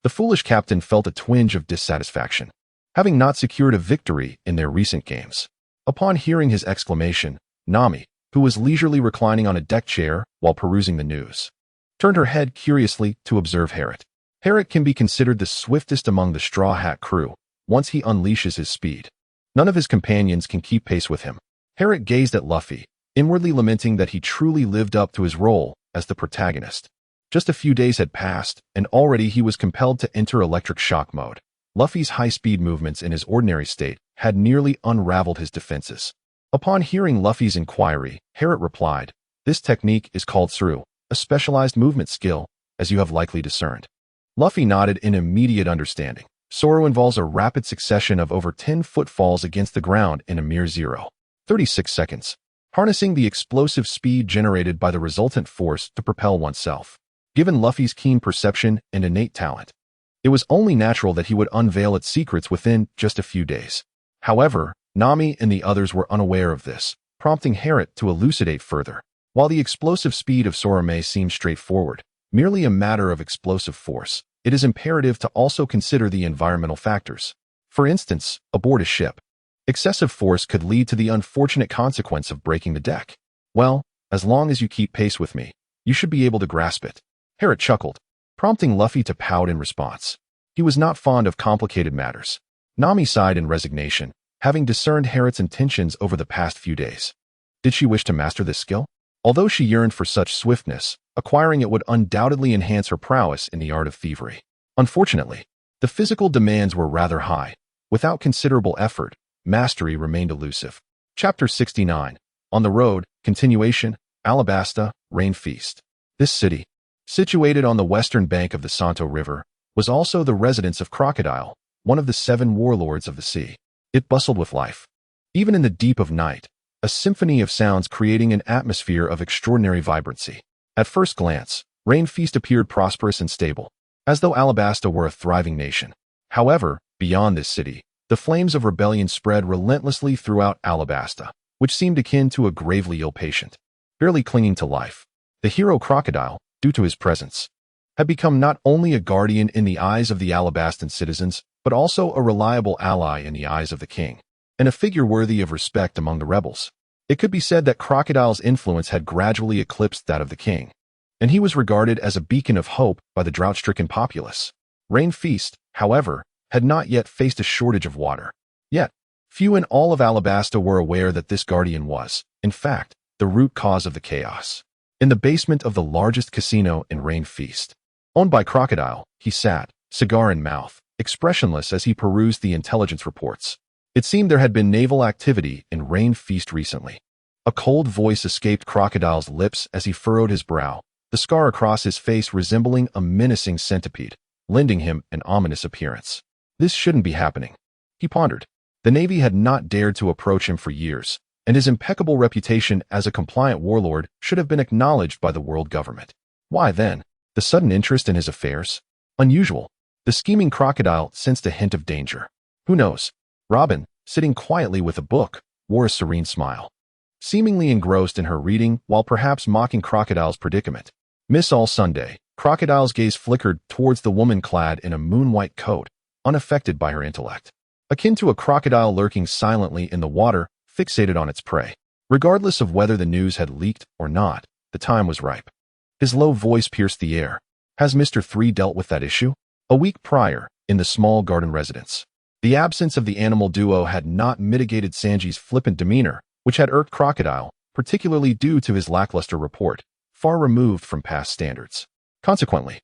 The foolish captain felt a twinge of dissatisfaction, having not secured a victory in their recent games. Upon hearing his exclamation, Nami, who was leisurely reclining on a deck chair while perusing the news, turned her head curiously to observe Harriet. Harriet can be considered the swiftest among the Straw Hat crew once he unleashes his speed. None of his companions can keep pace with him. Harriet gazed at Luffy, inwardly lamenting that he truly lived up to his role as the protagonist. Just a few days had passed, and already he was compelled to enter electric shock mode. Luffy's high-speed movements in his ordinary state had nearly unraveled his defenses. Upon hearing Luffy's inquiry, Harriet replied, "This technique is called Suru, a specialized movement skill, as you have likely discerned." Luffy nodded in immediate understanding. Suru involves a rapid succession of over 10 footfalls against the ground in a mere 0.36 seconds, harnessing the explosive speed generated by the resultant force to propel oneself. Given Luffy's keen perception and innate talent, it was only natural that he would unveil its secrets within just a few days. However, Nami and the others were unaware of this, prompting Harriet to elucidate further. While the explosive speed of Sora may seem straightforward, merely a matter of explosive force, it is imperative to also consider the environmental factors. For instance, aboard a ship, excessive force could lead to the unfortunate consequence of breaking the deck. Well, as long as you keep pace with me, you should be able to grasp it. Harriet chuckled, prompting Luffy to pout in response. He was not fond of complicated matters. Nami sighed in resignation, having discerned Harriet's intentions over the past few days. Did she wish to master this skill? Although she yearned for such swiftness, acquiring it would undoubtedly enhance her prowess in the art of thievery. Unfortunately, the physical demands were rather high. Without considerable effort, mastery remained elusive. Chapter 69. On the Road, Continuation, Alabasta, Rain Feast. This city, situated on the western bank of the Santo River, was also the residence of Crocodile, one of the 7 warlords of the sea. It bustled with life. Even in the deep of night, a symphony of sounds creating an atmosphere of extraordinary vibrancy. At first glance, Rain Feast appeared prosperous and stable, as though Alabasta were a thriving nation. However, beyond this city, the flames of rebellion spread relentlessly throughout Alabasta, which seemed akin to a gravely ill patient, barely clinging to life. The hero Crocodile, due to his presence, had become not only a guardian in the eyes of the Alabastan citizens, but also a reliable ally in the eyes of the king, and a figure worthy of respect among the rebels. It could be said that Crocodile's influence had gradually eclipsed that of the king, and he was regarded as a beacon of hope by the drought-stricken populace. Rain Feast, however, had not yet faced a shortage of water. Yet, few in all of Alabasta were aware that this guardian was, in fact, the root cause of the chaos. In the basement of the largest casino in Rain Feast, owned by Crocodile, he sat, cigar in mouth, expressionless as he perused the intelligence reports. It seemed there had been naval activity in Rain Feast recently. A cold voice escaped Crocodile's lips as he furrowed his brow, the scar across his face resembling a menacing centipede, lending him an ominous appearance. This shouldn't be happening, he pondered. The Navy had not dared to approach him for years, and his impeccable reputation as a compliant warlord should have been acknowledged by the world government. Why then, the sudden interest in his affairs? Unusual. The scheming Crocodile sensed a hint of danger. Who knows? Robin, sitting quietly with a book, wore a serene smile. seemingly engrossed in her reading while perhaps mocking Crocodile's predicament. Miss All Sunday. Crocodile's gaze flickered towards the woman clad in a moon-white coat, unaffected by her intellect. Akin to a crocodile lurking silently in the water, fixated on its prey. Regardless of whether the news had leaked or not, the time was ripe. His low voice pierced the air. Has Mr. 3 dealt with that issue? A week prior, in the small garden residence. The absence of the animal duo had not mitigated Sanji's flippant demeanor, which had irked Crocodile, particularly due to his lackluster report, far removed from past standards. Consequently,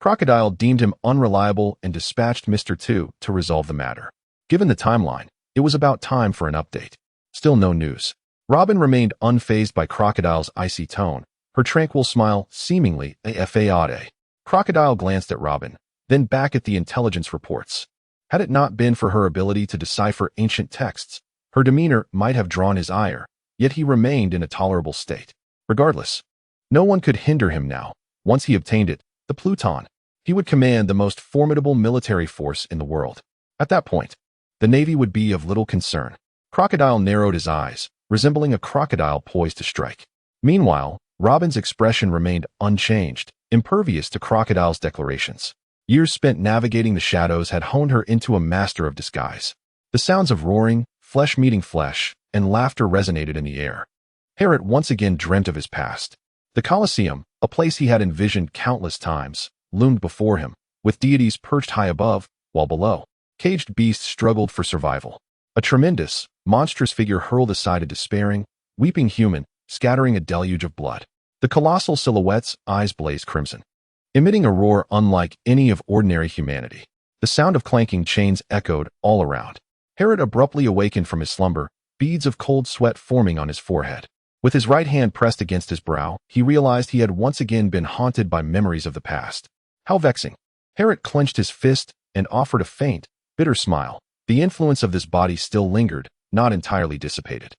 Crocodile deemed him unreliable and dispatched Mr. 2 to resolve the matter. Given the timeline, it was about time for an update. Still no news. Robin remained unfazed by Crocodile's icy tone, her tranquil smile seemingly a. Crocodile glanced at Robin, then back at the intelligence reports. Had it not been for her ability to decipher ancient texts, her demeanor might have drawn his ire, yet he remained in a tolerable state. Regardless, no one could hinder him now. Once he obtained it, the Pluton, he would command the most formidable military force in the world. At that point, the Navy would be of little concern. Crocodile narrowed his eyes, resembling a crocodile poised to strike. Meanwhile, Robin's expression remained unchanged, impervious to Crocodile's declarations. Years spent navigating the shadows had honed her into a master of disguise. The sounds of roaring, flesh meeting flesh, and laughter resonated in the air. Herod once again dreamt of his past. The Colosseum, a place he had envisioned countless times, loomed before him, with deities perched high above, while below, caged beasts struggled for survival. A tremendous, monstrous figure hurled aside a despairing, weeping human, scattering a deluge of blood. The colossal silhouette's eyes blazed crimson, emitting a roar unlike any of ordinary humanity. The sound of clanking chains echoed all around. Herod abruptly awakened from his slumber, beads of cold sweat forming on his forehead. With his right hand pressed against his brow, he realized he had once again been haunted by memories of the past. How vexing. Herod clenched his fist and offered a faint, bitter smile. The influence of this body still lingered, not entirely dissipated.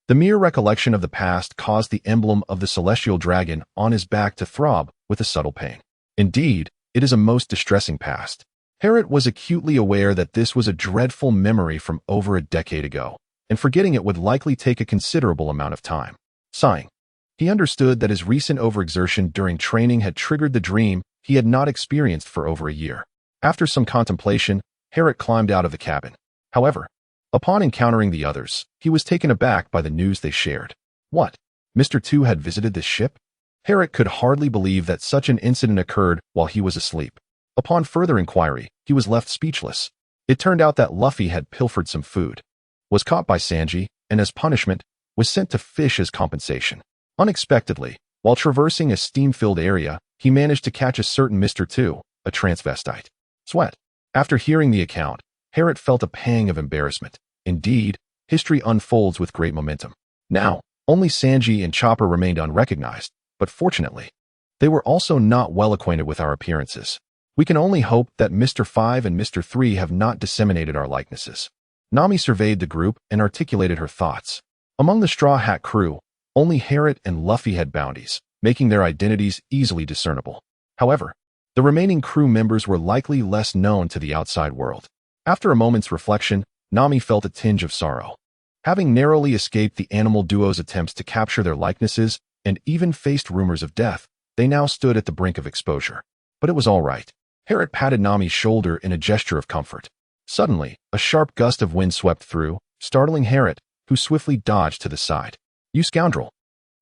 The mere recollection of the past caused the emblem of the celestial dragon on his back to throb with a subtle pain. Indeed, it is a most distressing past. Herod was acutely aware that this was a dreadful memory from over a decade ago, and forgetting it would likely take a considerable amount of time. Sighing, he understood that his recent overexertion during training had triggered the dream he had not experienced for over a year. After some contemplation, Herod climbed out of the cabin. However, upon encountering the others, he was taken aback by the news they shared. What? Mr. 2 had visited this ship? Herod could hardly believe that such an incident occurred while he was asleep. Upon further inquiry, he was left speechless. It turned out that Luffy had pilfered some food, was caught by Sanji, and as punishment, was sent to fish as compensation. Unexpectedly, while traversing a steam-filled area, he managed to catch a certain Mr. 2, a transvestite. Sweat. After hearing the account, Herod felt a pang of embarrassment. Indeed, history unfolds with great momentum. Now, only Sanji and Chopper remained unrecognized, but fortunately, they were also not well acquainted with our appearances. We can only hope that Mr. 5 and Mr. 3 have not disseminated our likenesses. Nami surveyed the group and articulated her thoughts. Among the Straw Hat crew, only Herod and Luffy had bounties, making their identities easily discernible. However, the remaining crew members were likely less known to the outside world. After a moment's reflection, Nami felt a tinge of sorrow. Having narrowly escaped the animal duo's attempts to capture their likenesses and even faced rumors of death, they now stood at the brink of exposure. But it was all right. Herod patted Nami's shoulder in a gesture of comfort. Suddenly, a sharp gust of wind swept through, startling Herod, who swiftly dodged to the side. You scoundrel!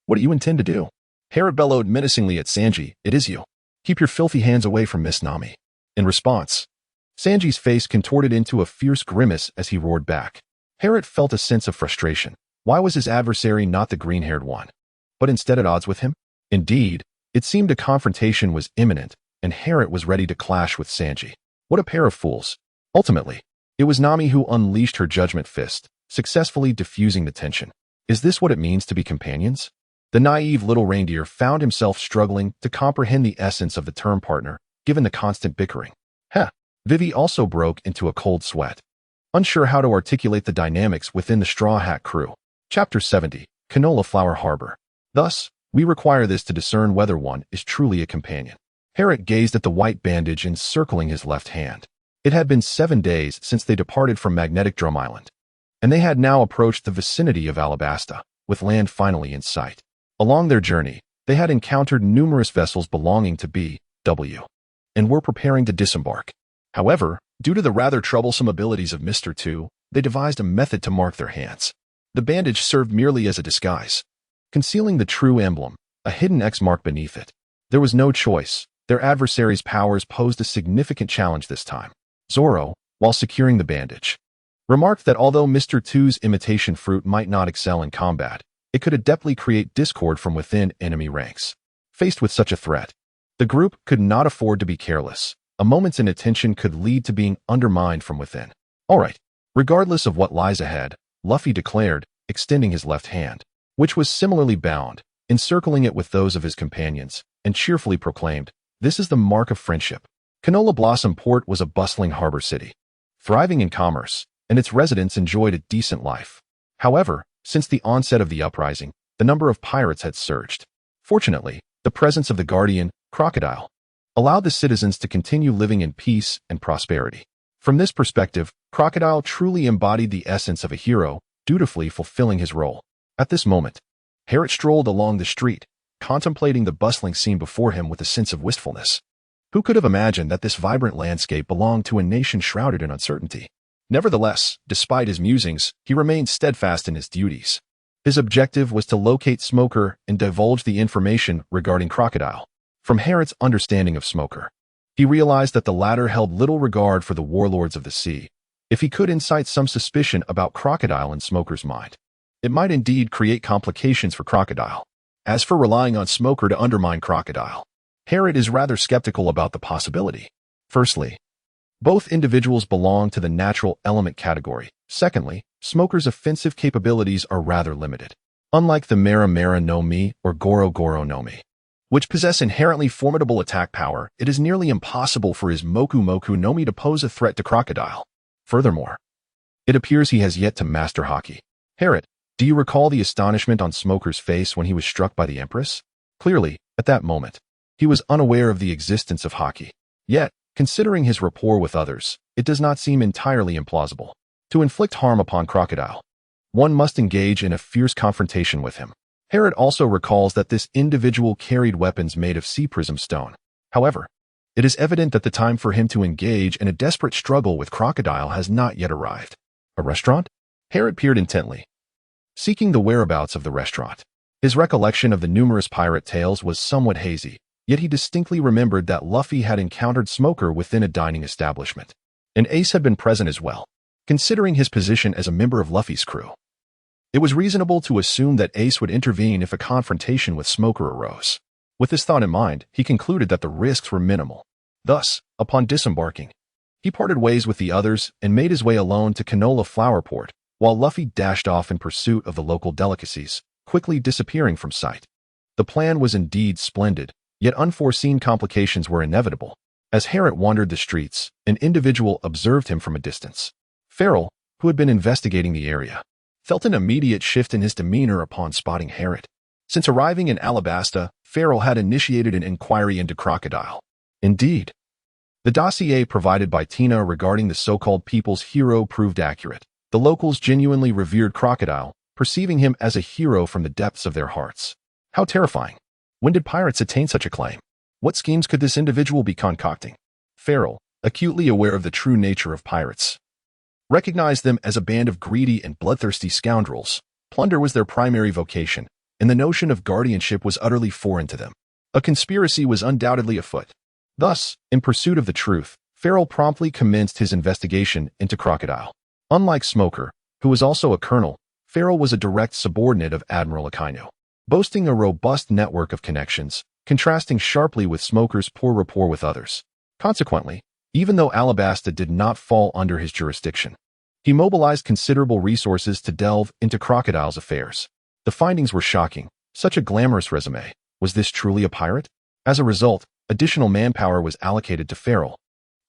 What do you intend to do? Herod bellowed menacingly at Sanji. It is you. Keep your filthy hands away from Miss Nami. In response, Sanji's face contorted into a fierce grimace as he roared back. Herod felt a sense of frustration. Why was his adversary not the green-haired one, but instead at odds with him? Indeed, it seemed a confrontation was imminent, and Herod was ready to clash with Sanji. What a pair of fools. Ultimately, it was Nami who unleashed her judgment fist, successfully diffusing the tension. Is this what it means to be companions? The naive little reindeer found himself struggling to comprehend the essence of the term partner, given the constant bickering. Vivi also broke into a cold sweat, unsure how to articulate the dynamics within the Straw Hat crew. Chapter 70, Canola Flower Harbor. Thus, we require this to discern whether one is truly a companion. Herod gazed at the white bandage encircling his left hand. It had been 7 days since they departed from Magnetic Drum Island, and they had now approached the vicinity of Alabasta. with land finally in sight. Along their journey, they had encountered numerous vessels belonging to B.W. and were preparing to disembark. However, due to the rather troublesome abilities of Mr. Two, they devised a method to mark their hands. The bandage served merely as a disguise, concealing the true emblem, a hidden X mark beneath it. There was no choice. Their adversary's powers posed a significant challenge this time. Zoro, while securing the bandage, remarked that although Mr. Two's imitation fruit might not excel in combat, it could adeptly create discord from within enemy ranks. Faced with such a threat, the group could not afford to be careless. A moment's inattention could lead to being undermined from within. All right, regardless of what lies ahead, Luffy declared, extending his left hand, which was similarly bound, encircling it with those of his companions, and cheerfully proclaimed, "This is the mark of friendship." Canola Blossom Port was a bustling harbor city, thriving in commerce, and its residents enjoyed a decent life. However, since the onset of the uprising, the number of pirates had surged. Fortunately, the presence of the guardian, Crocodile, allowed the citizens to continue living in peace and prosperity. From this perspective, Crocodile truly embodied the essence of a hero, dutifully fulfilling his role. At this moment, Harriet strolled along the street, contemplating the bustling scene before him with a sense of wistfulness. Who could have imagined that this vibrant landscape belonged to a nation shrouded in uncertainty? Nevertheless, despite his musings, he remained steadfast in his duties. His objective was to locate Smoker and divulge the information regarding Crocodile. From Harriet's understanding of Smoker, he realized that the latter held little regard for the warlords of the sea. If he could incite some suspicion about Crocodile in Smoker's mind, it might indeed create complications for Crocodile. As for relying on Smoker to undermine Crocodile, Harriet is rather skeptical about the possibility. Firstly, both individuals belong to the natural element category. Secondly, Smoker's offensive capabilities are rather limited. Unlike the Mera Mera no Mi or Goro Goro no Mi, which possess inherently formidable attack power, it is nearly impossible for his Moku Moku no Mi to pose a threat to Crocodile. Furthermore, it appears he has yet to master Haki. Harriet, do you recall the astonishment on Smoker's face when he was struck by the Empress? Clearly, at that moment, he was unaware of the existence of Haki. Yet, considering his rapport with others, it does not seem entirely implausible. To inflict harm upon Crocodile, one must engage in a fierce confrontation with him. Harriet also recalls that this individual carried weapons made of sea prism stone. However, it is evident that the time for him to engage in a desperate struggle with Crocodile has not yet arrived. A restaurant? Harriet peered intently, seeking the whereabouts of the restaurant. His recollection of the numerous pirate tales was somewhat hazy, yet he distinctly remembered that Luffy had encountered Smoker within a dining establishment, and Ace had been present as well. Considering his position as a member of Luffy's crew, it was reasonable to assume that Ace would intervene if a confrontation with Smoker arose. With this thought in mind, he concluded that the risks were minimal. Thus, upon disembarking, he parted ways with the others and made his way alone to Canola Flower Port, while Luffy dashed off in pursuit of the local delicacies, quickly disappearing from sight. The plan was indeed splendid, yet unforeseen complications were inevitable. As Harriet wandered the streets, an individual observed him from a distance. Farrell, who had been investigating the area, felt an immediate shift in his demeanor upon spotting Harriet. Since arriving in Alabasta, Farrell had initiated an inquiry into Crocodile. Indeed, the dossier provided by Tina regarding the so-called people's hero proved accurate. The locals genuinely revered Crocodile, perceiving him as a hero from the depths of their hearts. How terrifying! When did pirates attain such a claim? What schemes could this individual be concocting? Farrell, acutely aware of the true nature of pirates, recognized them as a band of greedy and bloodthirsty scoundrels. Plunder was their primary vocation, and the notion of guardianship was utterly foreign to them. A conspiracy was undoubtedly afoot. Thus, in pursuit of the truth, Farrell promptly commenced his investigation into Crocodile. Unlike Smoker, who was also a colonel, Farrell was a direct subordinate of Admiral Akainu, boasting a robust network of connections, contrasting sharply with Smoker's poor rapport with others. Consequently, even though Alabasta did not fall under his jurisdiction, he mobilized considerable resources to delve into Crocodile's affairs. The findings were shocking. Such a glamorous resume. Was this truly a pirate? As a result, additional manpower was allocated to Farrell,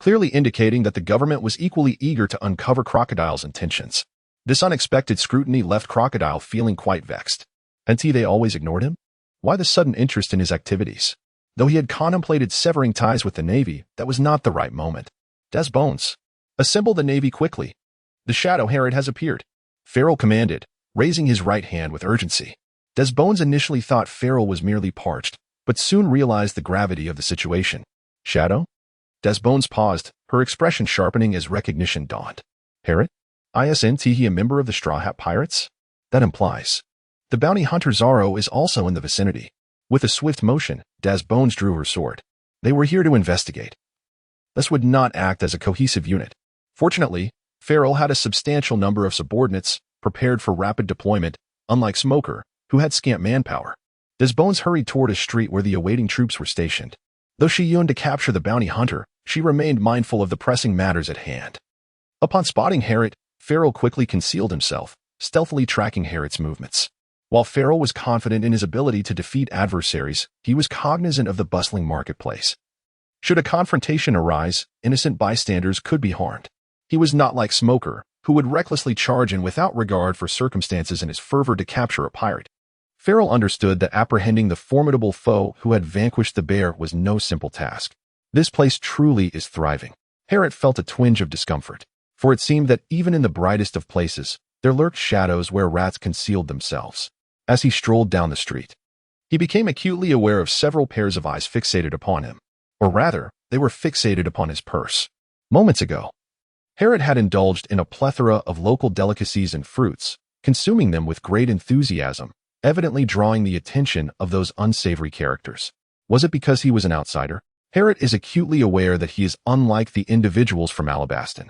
clearly indicating that the government was equally eager to uncover Crocodile's intentions. This unexpected scrutiny left Crocodile feeling quite vexed. Hadn't they always ignored him? Why the sudden interest in his activities? Though he had contemplated severing ties with the Navy, that was not the right moment. Des Bones, assemble the Navy quickly. The Shadow Harriet has appeared. Farrell commanded, raising his right hand with urgency. Desbones initially thought Farrell was merely parched, but soon realized the gravity of the situation. Shadow? Desbones paused, her expression sharpening as recognition dawned. Harriet? Isn't he a member of the Straw Hat Pirates? That implies. The bounty hunter Zorro is also in the vicinity. With a swift motion, Desbones drew her sword. They were here to investigate. This would not act as a cohesive unit. Fortunately, Farrell had a substantial number of subordinates prepared for rapid deployment, unlike Smoker, who had scant manpower. Desbones hurried toward a street where the awaiting troops were stationed. Though she yearned to capture the bounty hunter, she remained mindful of the pressing matters at hand. Upon spotting Harriet, Farrell quickly concealed himself, stealthily tracking Harriet's movements. While Farrell was confident in his ability to defeat adversaries, he was cognizant of the bustling marketplace. Should a confrontation arise, innocent bystanders could be harmed. He was not like Smoker, who would recklessly charge in without regard for circumstances in his fervor to capture a pirate. Farrell understood that apprehending the formidable foe who had vanquished the bear was no simple task. This place truly is thriving. Harriet felt a twinge of discomfort, for it seemed that even in the brightest of places, there lurked shadows where rats concealed themselves. As he strolled down the street, he became acutely aware of several pairs of eyes fixated upon him. Or rather, they were fixated upon his purse. Moments ago, Harriet had indulged in a plethora of local delicacies and fruits, consuming them with great enthusiasm, evidently drawing the attention of those unsavory characters. Was it because he was an outsider? Harriet is acutely aware that he is unlike the individuals from Alabasta,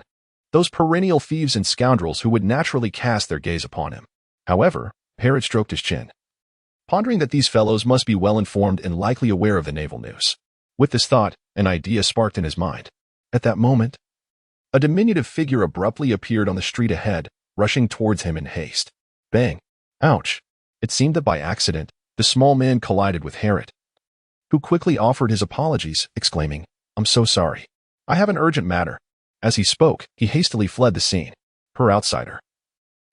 those perennial thieves and scoundrels who would naturally cast their gaze upon him. However, Harriet stroked his chin, pondering that these fellows must be well-informed and likely aware of the naval news. With this thought, an idea sparked in his mind. At that moment, a diminutive figure abruptly appeared on the street ahead, rushing towards him in haste. Bang! Ouch! It seemed that by accident, the small man collided with Harriet, who quickly offered his apologies, exclaiming, "I'm so sorry. I have an urgent matter." As he spoke, he hastily fled the scene. "Per outsider,"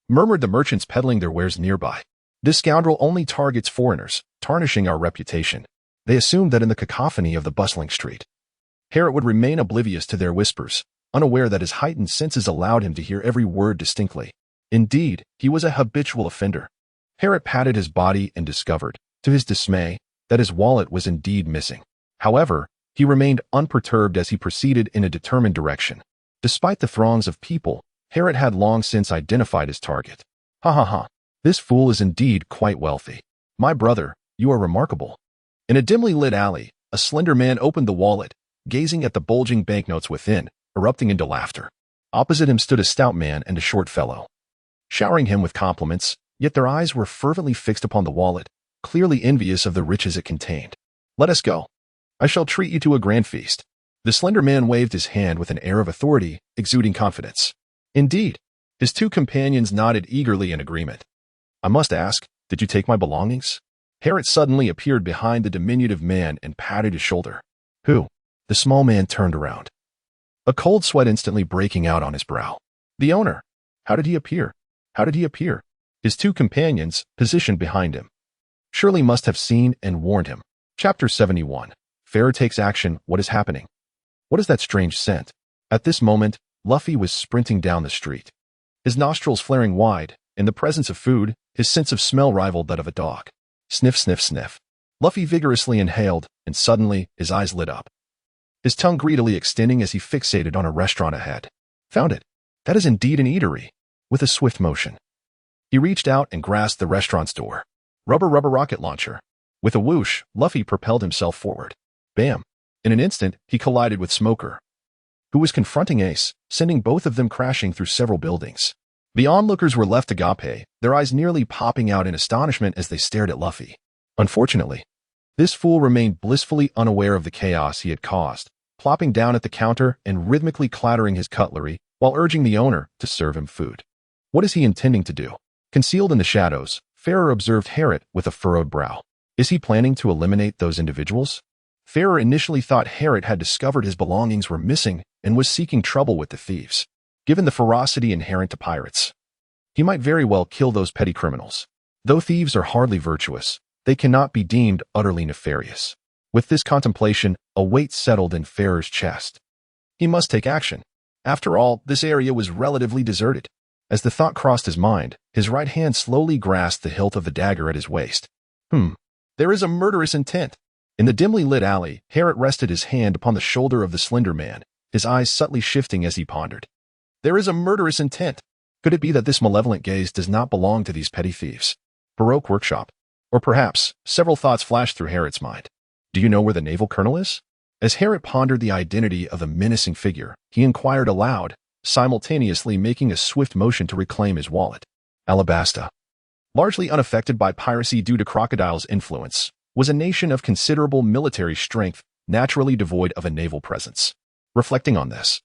murmured the merchants peddling their wares nearby. "This scoundrel only targets foreigners, tarnishing our reputation." They assumed that in the cacophony of the bustling street, Harriet would remain oblivious to their whispers, unaware that his heightened senses allowed him to hear every word distinctly. Indeed, he was a habitual offender. Harriet patted his body and discovered, to his dismay, that his wallet was indeed missing. However, he remained unperturbed as he proceeded in a determined direction. Despite the throngs of people, Harriet had long since identified his target. "Ha ha ha. This fool is indeed quite wealthy. My brother, you are remarkable." In a dimly lit alley, a slender man opened the wallet, gazing at the bulging banknotes within, erupting into laughter. Opposite him stood a stout man and a short fellow, showering him with compliments, yet their eyes were fervently fixed upon the wallet, clearly envious of the riches it contained. "Let us go. I shall treat you to a grand feast." The slender man waved his hand with an air of authority, exuding confidence. Indeed, his two companions nodded eagerly in agreement. "I must ask, did you take my belongings?" Harriet suddenly appeared behind the diminutive man and patted his shoulder. "Who?" The small man turned around, a cold sweat instantly breaking out on his brow. "The owner. How did he appear? How did he appear?" His two companions, positioned behind him, surely must have seen and warned him. Chapter 71. Farrell takes action. What is happening? What is that strange scent? At this moment, Luffy was sprinting down the street, his nostrils flaring wide. In the presence of food, his sense of smell rivaled that of a dog. Sniff, sniff, sniff. Luffy vigorously inhaled, and suddenly, his eyes lit up, his tongue greedily extending as he fixated on a restaurant ahead. Found it. That is indeed an eatery. With a swift motion, he reached out and grasped the restaurant's door. Rubber rocket launcher. With a whoosh, Luffy propelled himself forward. Bam! In an instant, he collided with Smoker, who was confronting Ace, sending both of them crashing through several buildings. The onlookers were left agape, their eyes nearly popping out in astonishment as they stared at Luffy. Unfortunately, this fool remained blissfully unaware of the chaos he had caused, plopping down at the counter and rhythmically clattering his cutlery while urging the owner to serve him food. What is he intending to do? Concealed in the shadows, Farrell observed Harriet with a furrowed brow. Is he planning to eliminate those individuals? Farrell initially thought Harriet had discovered his belongings were missing and was seeking trouble with the thieves. Given the ferocity inherent to pirates, he might very well kill those petty criminals. Though thieves are hardly virtuous, they cannot be deemed utterly nefarious. With this contemplation, a weight settled in Farrell's chest. He must take action. After all, this area was relatively deserted. As the thought crossed his mind, his right hand slowly grasped the hilt of the dagger at his waist. There is a murderous intent. In the dimly lit alley, Harriet rested his hand upon the shoulder of the slender man, his eyes subtly shifting as he pondered. There is a murderous intent. Could it be that this malevolent gaze does not belong to these petty thieves? Baroque workshop. Or perhaps, several thoughts flashed through Harriet's mind. Do you know where the naval colonel is? As Harriet pondered the identity of the menacing figure, he inquired aloud, simultaneously making a swift motion to reclaim his wallet. Alabasta, largely unaffected by piracy due to Crocodile's influence, was a nation of considerable military strength, naturally devoid of a naval presence. Reflecting on this,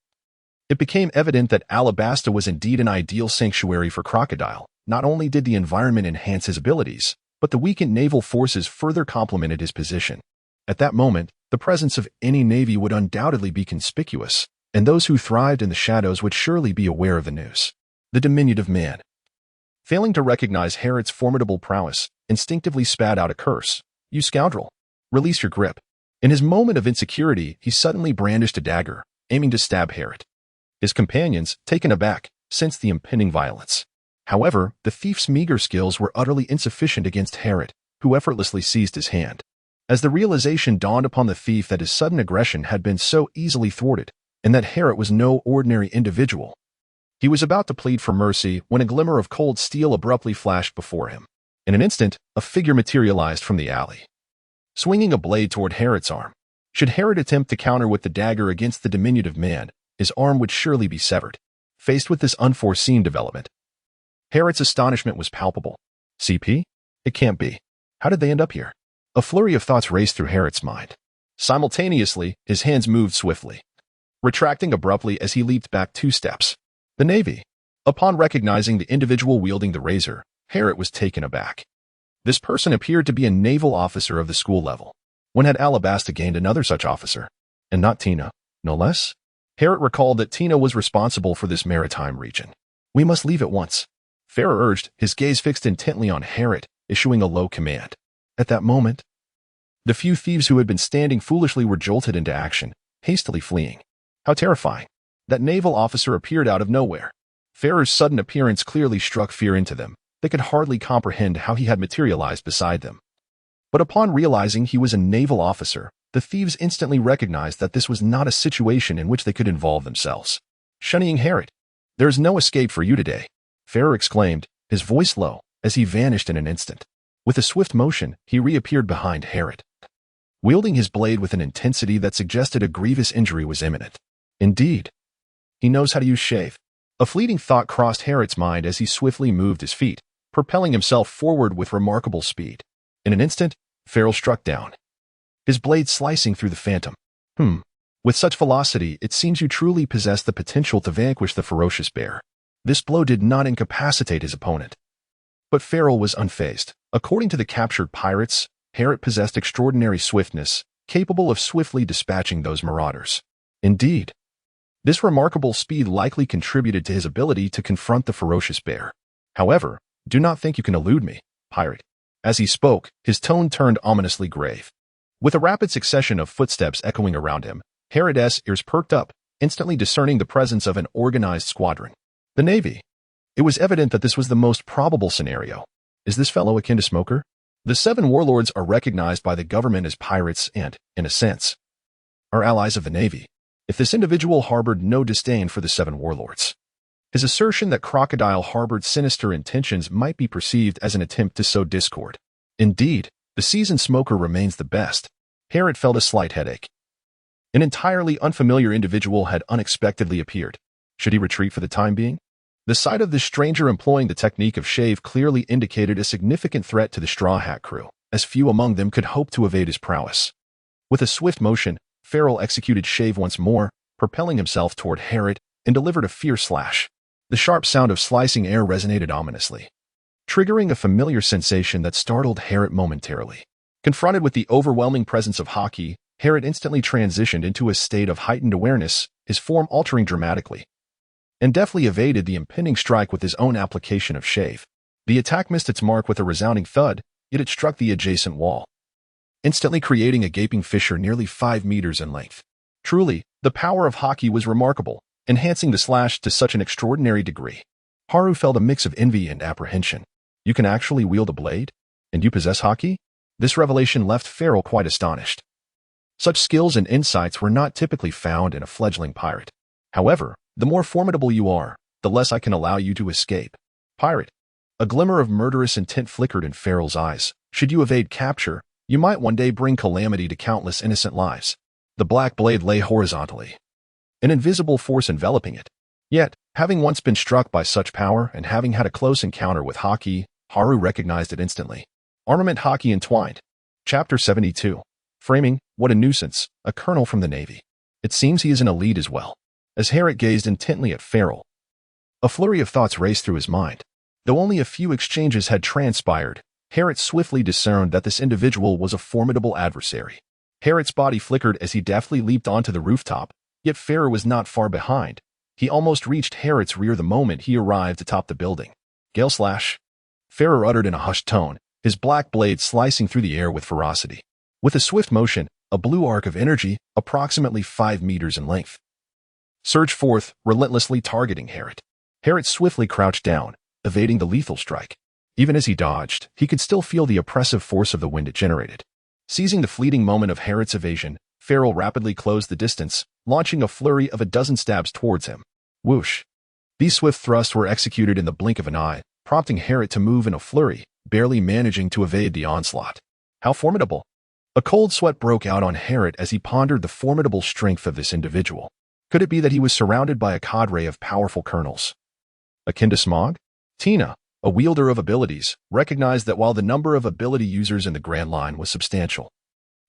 it became evident that Alabasta was indeed an ideal sanctuary for Crocodile. Not only did the environment enhance his abilities, but the weakened naval forces further complemented his position. At that moment, the presence of any navy would undoubtedly be conspicuous, and those who thrived in the shadows would surely be aware of the news. The diminutive man, failing to recognize Harriet's formidable prowess, instinctively spat out a curse. You scoundrel! Release your grip. In his moment of insecurity, he suddenly brandished a dagger, aiming to stab Harriet. His companions, taken aback, sensed the impending violence. However, the thief's meager skills were utterly insufficient against Harriet, who effortlessly seized his hand. As the realization dawned upon the thief that his sudden aggression had been so easily thwarted, and that Harriet was no ordinary individual, he was about to plead for mercy when a glimmer of cold steel abruptly flashed before him. In an instant, a figure materialized from the alley, swinging a blade toward Harriet's arm. Should Harriet attempt to counter with the dagger against the diminutive man, his arm would surely be severed. Faced with this unforeseen development, Harriet's astonishment was palpable. CP? It can't be. How did they end up here? A flurry of thoughts raced through Harriet's mind. Simultaneously, his hands moved swiftly, retracting abruptly as he leaped back 2 steps. The Navy. Upon recognizing the individual wielding the razor, Harriet was taken aback. This person appeared to be a naval officer of the school level. When had Alabasta gained another such officer? And not Tina, no less? Harriet recalled that Tina was responsible for this maritime region. We must leave at once. Farrer urged, his gaze fixed intently on Harriet, issuing a low command. At that moment, the few thieves who had been standing foolishly were jolted into action, hastily fleeing. How terrifying. That naval officer appeared out of nowhere. Farrer's sudden appearance clearly struck fear into them. They could hardly comprehend how he had materialized beside them. But upon realizing he was a naval officer, the thieves instantly recognized that this was not a situation in which they could involve themselves. Shunning Harriet, there is no escape for you today, Farrer exclaimed, his voice low, as he vanished in an instant. With a swift motion, he reappeared behind Harriet, wielding his blade with an intensity that suggested a grievous injury was imminent. Indeed, he knows how to use shave. A fleeting thought crossed Harriet's mind as he swiftly moved his feet, propelling himself forward with remarkable speed. In an instant, Farrell struck down, his blade slicing through the phantom. With such velocity, it seems you truly possess the potential to vanquish the ferocious bear. This blow did not incapacitate his opponent. But Farrell was unfazed. According to the captured pirates, Harriet possessed extraordinary swiftness, capable of swiftly dispatching those marauders. Indeed, this remarkable speed likely contributed to his ability to confront the ferocious bear. However, do not think you can elude me, pirate. As he spoke, his tone turned ominously grave. With a rapid succession of footsteps echoing around him, Harriet's ears perked up, instantly discerning the presence of an organized squadron. The Navy. It was evident that this was the most probable scenario. Is this fellow akin to Smoker? The 7 warlords are recognized by the government as pirates and, in a sense, are allies of the Navy. If this individual harbored no disdain for the 7 warlords, his assertion that Crocodile harbored sinister intentions might be perceived as an attempt to sow discord. Indeed, the seasoned Smoker remains the best. Harriet felt a slight headache. An entirely unfamiliar individual had unexpectedly appeared. Should he retreat for the time being? The sight of this stranger employing the technique of shave clearly indicated a significant threat to the Straw Hat crew, as few among them could hope to evade his prowess. With a swift motion, Farrell executed shave once more, propelling himself toward Harriet, and delivered a fierce slash. The sharp sound of slicing air resonated ominously, triggering a familiar sensation that startled Harriet momentarily. Confronted with the overwhelming presence of Haki, Harriet instantly transitioned into a state of heightened awareness, his form altering dramatically, and deftly evaded the impending strike with his own application of shave. The attack missed its mark with a resounding thud, yet it struck the adjacent wall, instantly creating a gaping fissure nearly 5 meters in length. Truly, the power of Haki was remarkable, enhancing the slash to such an extraordinary degree. Haru felt a mix of envy and apprehension. You can actually wield a blade? And you possess haki? This revelation left Farrell quite astonished. Such skills and insights were not typically found in a fledgling pirate. However, the more formidable you are, the less I can allow you to escape. Pirate. A glimmer of murderous intent flickered in Farrell's eyes. Should you evade capture, you might one day bring calamity to countless innocent lives. The black blade lay horizontally, an invisible force enveloping it. Yet, having once been struck by such power and having had a close encounter with haki, Haru recognized it instantly. Armament haki entwined. Chapter 72. Framing, what a nuisance, a colonel from the Navy. It seems he is an elite as well. As Harriet gazed intently at Farrell, a flurry of thoughts raced through his mind. Though only a few exchanges had transpired, Harriet swiftly discerned that this individual was a formidable adversary. Harriet's body flickered as he deftly leaped onto the rooftop, yet Farrell was not far behind. He almost reached Harriet's rear the moment he arrived atop the building. Gale slash. Farrell uttered in a hushed tone, his black blade slicing through the air with ferocity. With a swift motion, a blue arc of energy, approximately 5 meters in length, surged forth, relentlessly targeting Harriet. Harriet swiftly crouched down, evading the lethal strike. Even as he dodged, he could still feel the oppressive force of the wind it generated. Seizing the fleeting moment of Harriet's evasion, Farrell rapidly closed the distance, launching a flurry of a dozen stabs towards him. Whoosh! These swift thrusts were executed in the blink of an eye, prompting Harriet to move in a flurry, barely managing to evade the onslaught. How formidable! A cold sweat broke out on Harriet as he pondered the formidable strength of this individual. Could it be that he was surrounded by a cadre of powerful colonels? Akin to Smog? Tina, a wielder of abilities, recognized that while the number of ability users in the Grand Line was substantial,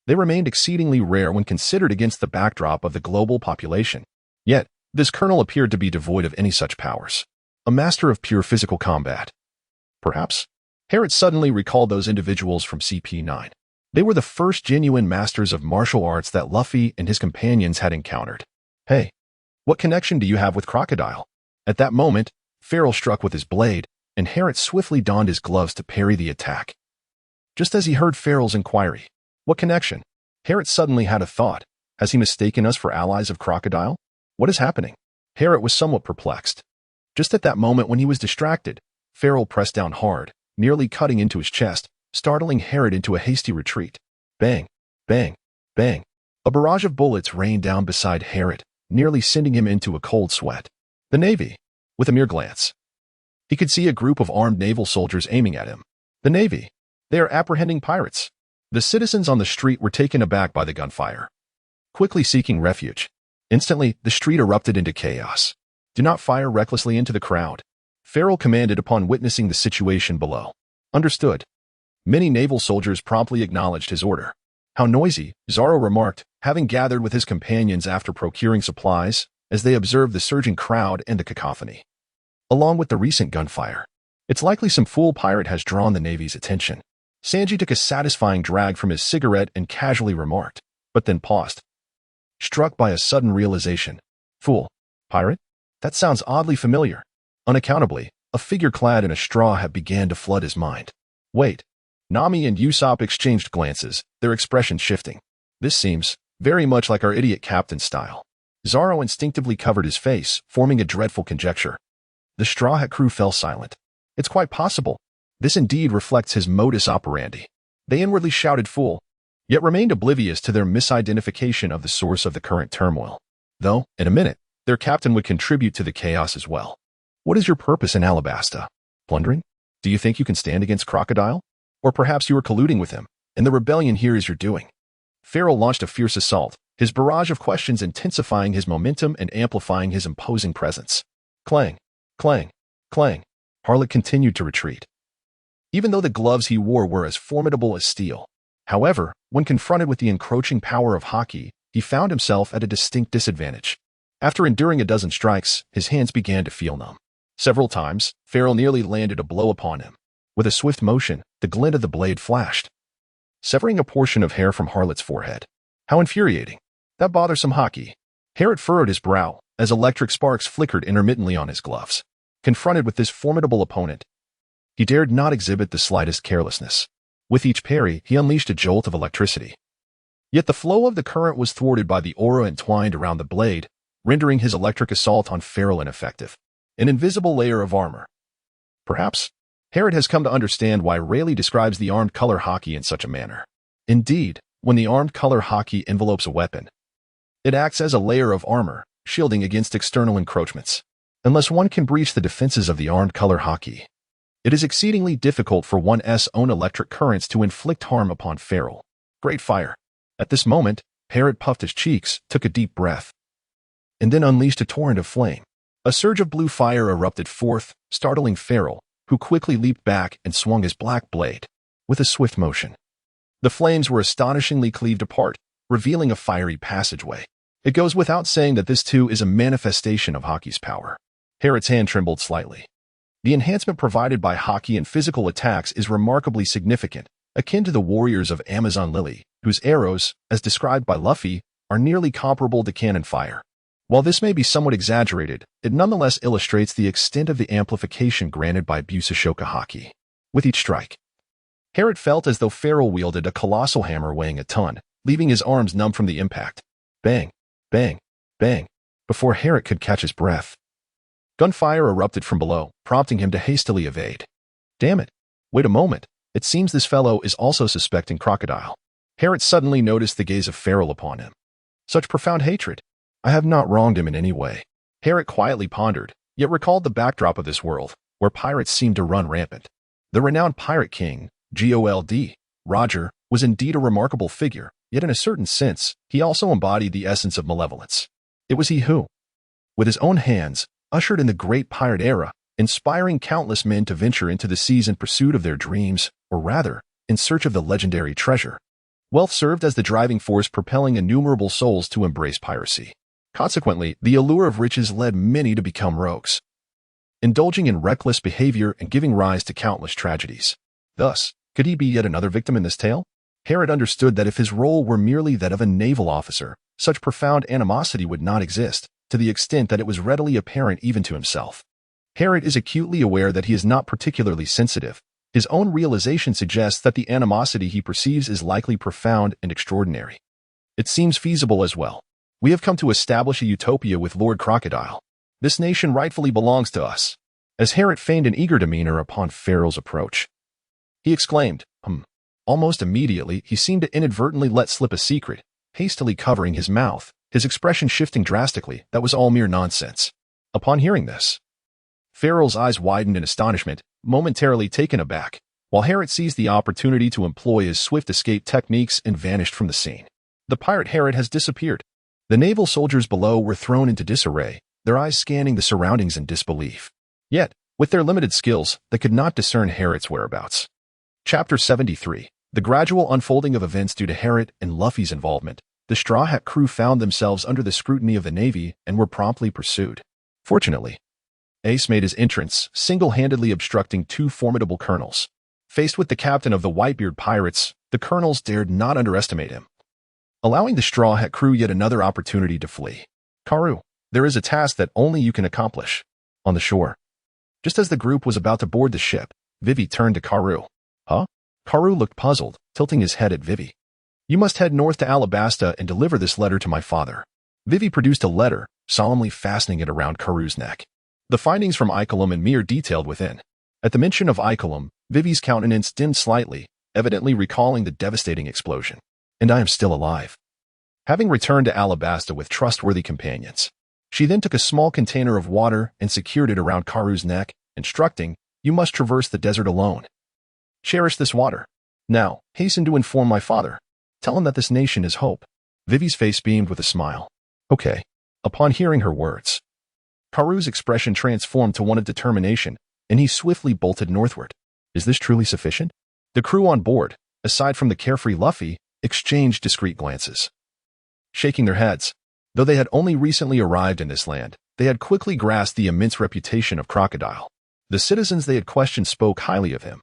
they remained exceedingly rare when considered against the backdrop of the global population. Yet, this colonel appeared to be devoid of any such powers. A master of pure physical combat. Perhaps? Harriet suddenly recalled those individuals from CP9. They were the first genuine masters of martial arts that Luffy and his companions had encountered. Hey, what connection do you have with Crocodile? At that moment, Farrell struck with his blade, and Harriet swiftly donned his gloves to parry the attack. Just as he heard Farrell's inquiry, what connection? Harriet suddenly had a thought. Has he mistaken us for allies of Crocodile? What is happening? Harriet was somewhat perplexed. Just at that moment when he was distracted, Farrell pressed down hard, nearly cutting into his chest, startling Harriet into a hasty retreat. Bang, bang, bang. A barrage of bullets rained down beside Harriet, nearly sending him into a cold sweat. The Navy. With a mere glance, he could see a group of armed naval soldiers aiming at him. The Navy. They are apprehending pirates. The citizens on the street were taken aback by the gunfire, quickly seeking refuge. Instantly, the street erupted into chaos. Do not fire recklessly into the crowd, Farrell commanded upon witnessing the situation below. Understood. Many naval soldiers promptly acknowledged his order. How noisy, Zoro remarked, having gathered with his companions after procuring supplies, as they observed the surging crowd and the cacophony, along with the recent gunfire. It's likely some fool pirate has drawn the Navy's attention. Sanji took a satisfying drag from his cigarette and casually remarked, but then paused, struck by a sudden realization. Fool? Pirate? That sounds oddly familiar. Unaccountably, a figure clad in a straw hat began to flood his mind. Wait. Nami and Usopp exchanged glances, their expressions shifting. This seems very much like our idiot captain style. Zoro instinctively covered his face, forming a dreadful conjecture. The Straw Hat crew fell silent. It's quite possible. This indeed reflects his modus operandi. They inwardly shouted fool, yet remained oblivious to their misidentification of the source of the current turmoil. Though, in a minute, their captain would contribute to the chaos as well. What is your purpose in Alabasta? Plundering? Do you think you can stand against Crocodile? Or perhaps you are colluding with him, and the rebellion here is your doing. Farrell launched a fierce assault, his barrage of questions intensifying his momentum and amplifying his imposing presence. Clang, clang, clang. Harlot continued to retreat, even though the gloves he wore were as formidable as steel. However, when confronted with the encroaching power of Haki, he found himself at a distinct disadvantage. After enduring a dozen strikes, his hands began to feel numb. Several times, Farrell nearly landed a blow upon him. With a swift motion, the glint of the blade flashed, severing a portion of hair from Harlot's forehead. How infuriating. That bothersome Haki. Harriet furrowed his brow, as electric sparks flickered intermittently on his gloves. Confronted with this formidable opponent, he dared not exhibit the slightest carelessness. With each parry, he unleashed a jolt of electricity. Yet the flow of the current was thwarted by the aura entwined around the blade, rendering his electric assault on Farrell ineffective. An invisible layer of armor. Perhaps Herod has come to understand why Rayleigh describes the armed color hockey in such a manner. Indeed, when the armed color hockey envelopes a weapon, it acts as a layer of armor, shielding against external encroachments. Unless one can breach the defenses of the armed color hockey, it is exceedingly difficult for one's own electric currents to inflict harm upon Farrell. Great fire. At this moment, Herod puffed his cheeks, took a deep breath, and then unleashed a torrent of flame. A surge of blue fire erupted forth, startling Farrell, who quickly leaped back and swung his black blade with a swift motion. The flames were astonishingly cleaved apart, revealing a fiery passageway. It goes without saying that this too is a manifestation of hockey's power. Herod's hand trembled slightly. The enhancement provided by hockey in physical attacks is remarkably significant, akin to the warriors of Amazon Lily, whose arrows, as described by Luffy, are nearly comparable to cannon fire. While this may be somewhat exaggerated, it nonetheless illustrates the extent of the amplification granted by Busashoka hockey. With each strike, Herod felt as though Farrell wielded a colossal hammer weighing a ton, leaving his arms numb from the impact. Bang, bang, bang, before Herod could catch his breath. Gunfire erupted from below, prompting him to hastily evade. Damn it! Wait a moment. It seems this fellow is also suspecting Crocodile. Herod suddenly noticed the gaze of Farrell upon him. Such profound hatred. I have not wronged him in any way. Herod quietly pondered, yet recalled the backdrop of this world, where pirates seemed to run rampant. The renowned pirate king, Gold, Roger, was indeed a remarkable figure, yet in a certain sense, he also embodied the essence of malevolence. It was he who, with his own hands, ushered in the great pirate era, inspiring countless men to venture into the seas in pursuit of their dreams, or rather, in search of the legendary treasure. Wealth served as the driving force propelling innumerable souls to embrace piracy. Consequently, the allure of riches led many to become rogues, indulging in reckless behavior and giving rise to countless tragedies. Thus, could he be yet another victim in this tale? Herod understood that if his role were merely that of a naval officer, such profound animosity would not exist, to the extent that it was readily apparent even to himself. Herod is acutely aware that he is not particularly sensitive. His own realization suggests that the animosity he perceives is likely profound and extraordinary. It seems feasible as well. We have come to establish a utopia with Lord Crocodile. This nation rightfully belongs to us. As Herod feigned an eager demeanor upon Farrell's approach, he exclaimed, Almost immediately, he seemed to inadvertently let slip a secret, hastily covering his mouth, his expression shifting drastically. That was all mere nonsense. Upon hearing this, Farrell's eyes widened in astonishment, momentarily taken aback, while Herod seized the opportunity to employ his swift escape techniques and vanished from the scene. The pirate Herod has disappeared. The naval soldiers below were thrown into disarray, their eyes scanning the surroundings in disbelief. Yet, with their limited skills, they could not discern Herod's whereabouts. Chapter 73. The gradual unfolding of events due to Herod and Luffy's involvement. The Straw Hat crew found themselves under the scrutiny of the Navy and were promptly pursued. Fortunately, Ace made his entrance, single-handedly obstructing two formidable colonels. Faced with the captain of the Whitebeard pirates, the colonels dared not underestimate him, allowing the Straw Hat crew yet another opportunity to flee. Karu, there is a task that only you can accomplish. On the shore. Just as the group was about to board the ship, Vivi turned to Karu. Huh? Karu looked puzzled, tilting his head at Vivi. You must head north to Alabasta and deliver this letter to my father. Vivi produced a letter, solemnly fastening it around Karu's neck. The findings from Icolum and Mir detailed within. At the mention of Icolum, Vivi's countenance dimmed slightly, evidently recalling the devastating explosion. And I am still alive. Having returned to Alabasta with trustworthy companions, she then took a small container of water and secured it around Karu's neck, instructing, You must traverse the desert alone. Cherish this water. Now, hasten to inform my father. Tell him that this nation is hope. Vivi's face beamed with a smile. Okay. Upon hearing her words, Karu's expression transformed to one of determination, and he swiftly bolted northward. Is this truly sufficient? The crew on board, aside from the carefree Luffy, exchanged discreet glances. Shaking their heads, though they had only recently arrived in this land, they had quickly grasped the immense reputation of Crocodile. The citizens they had questioned spoke highly of him,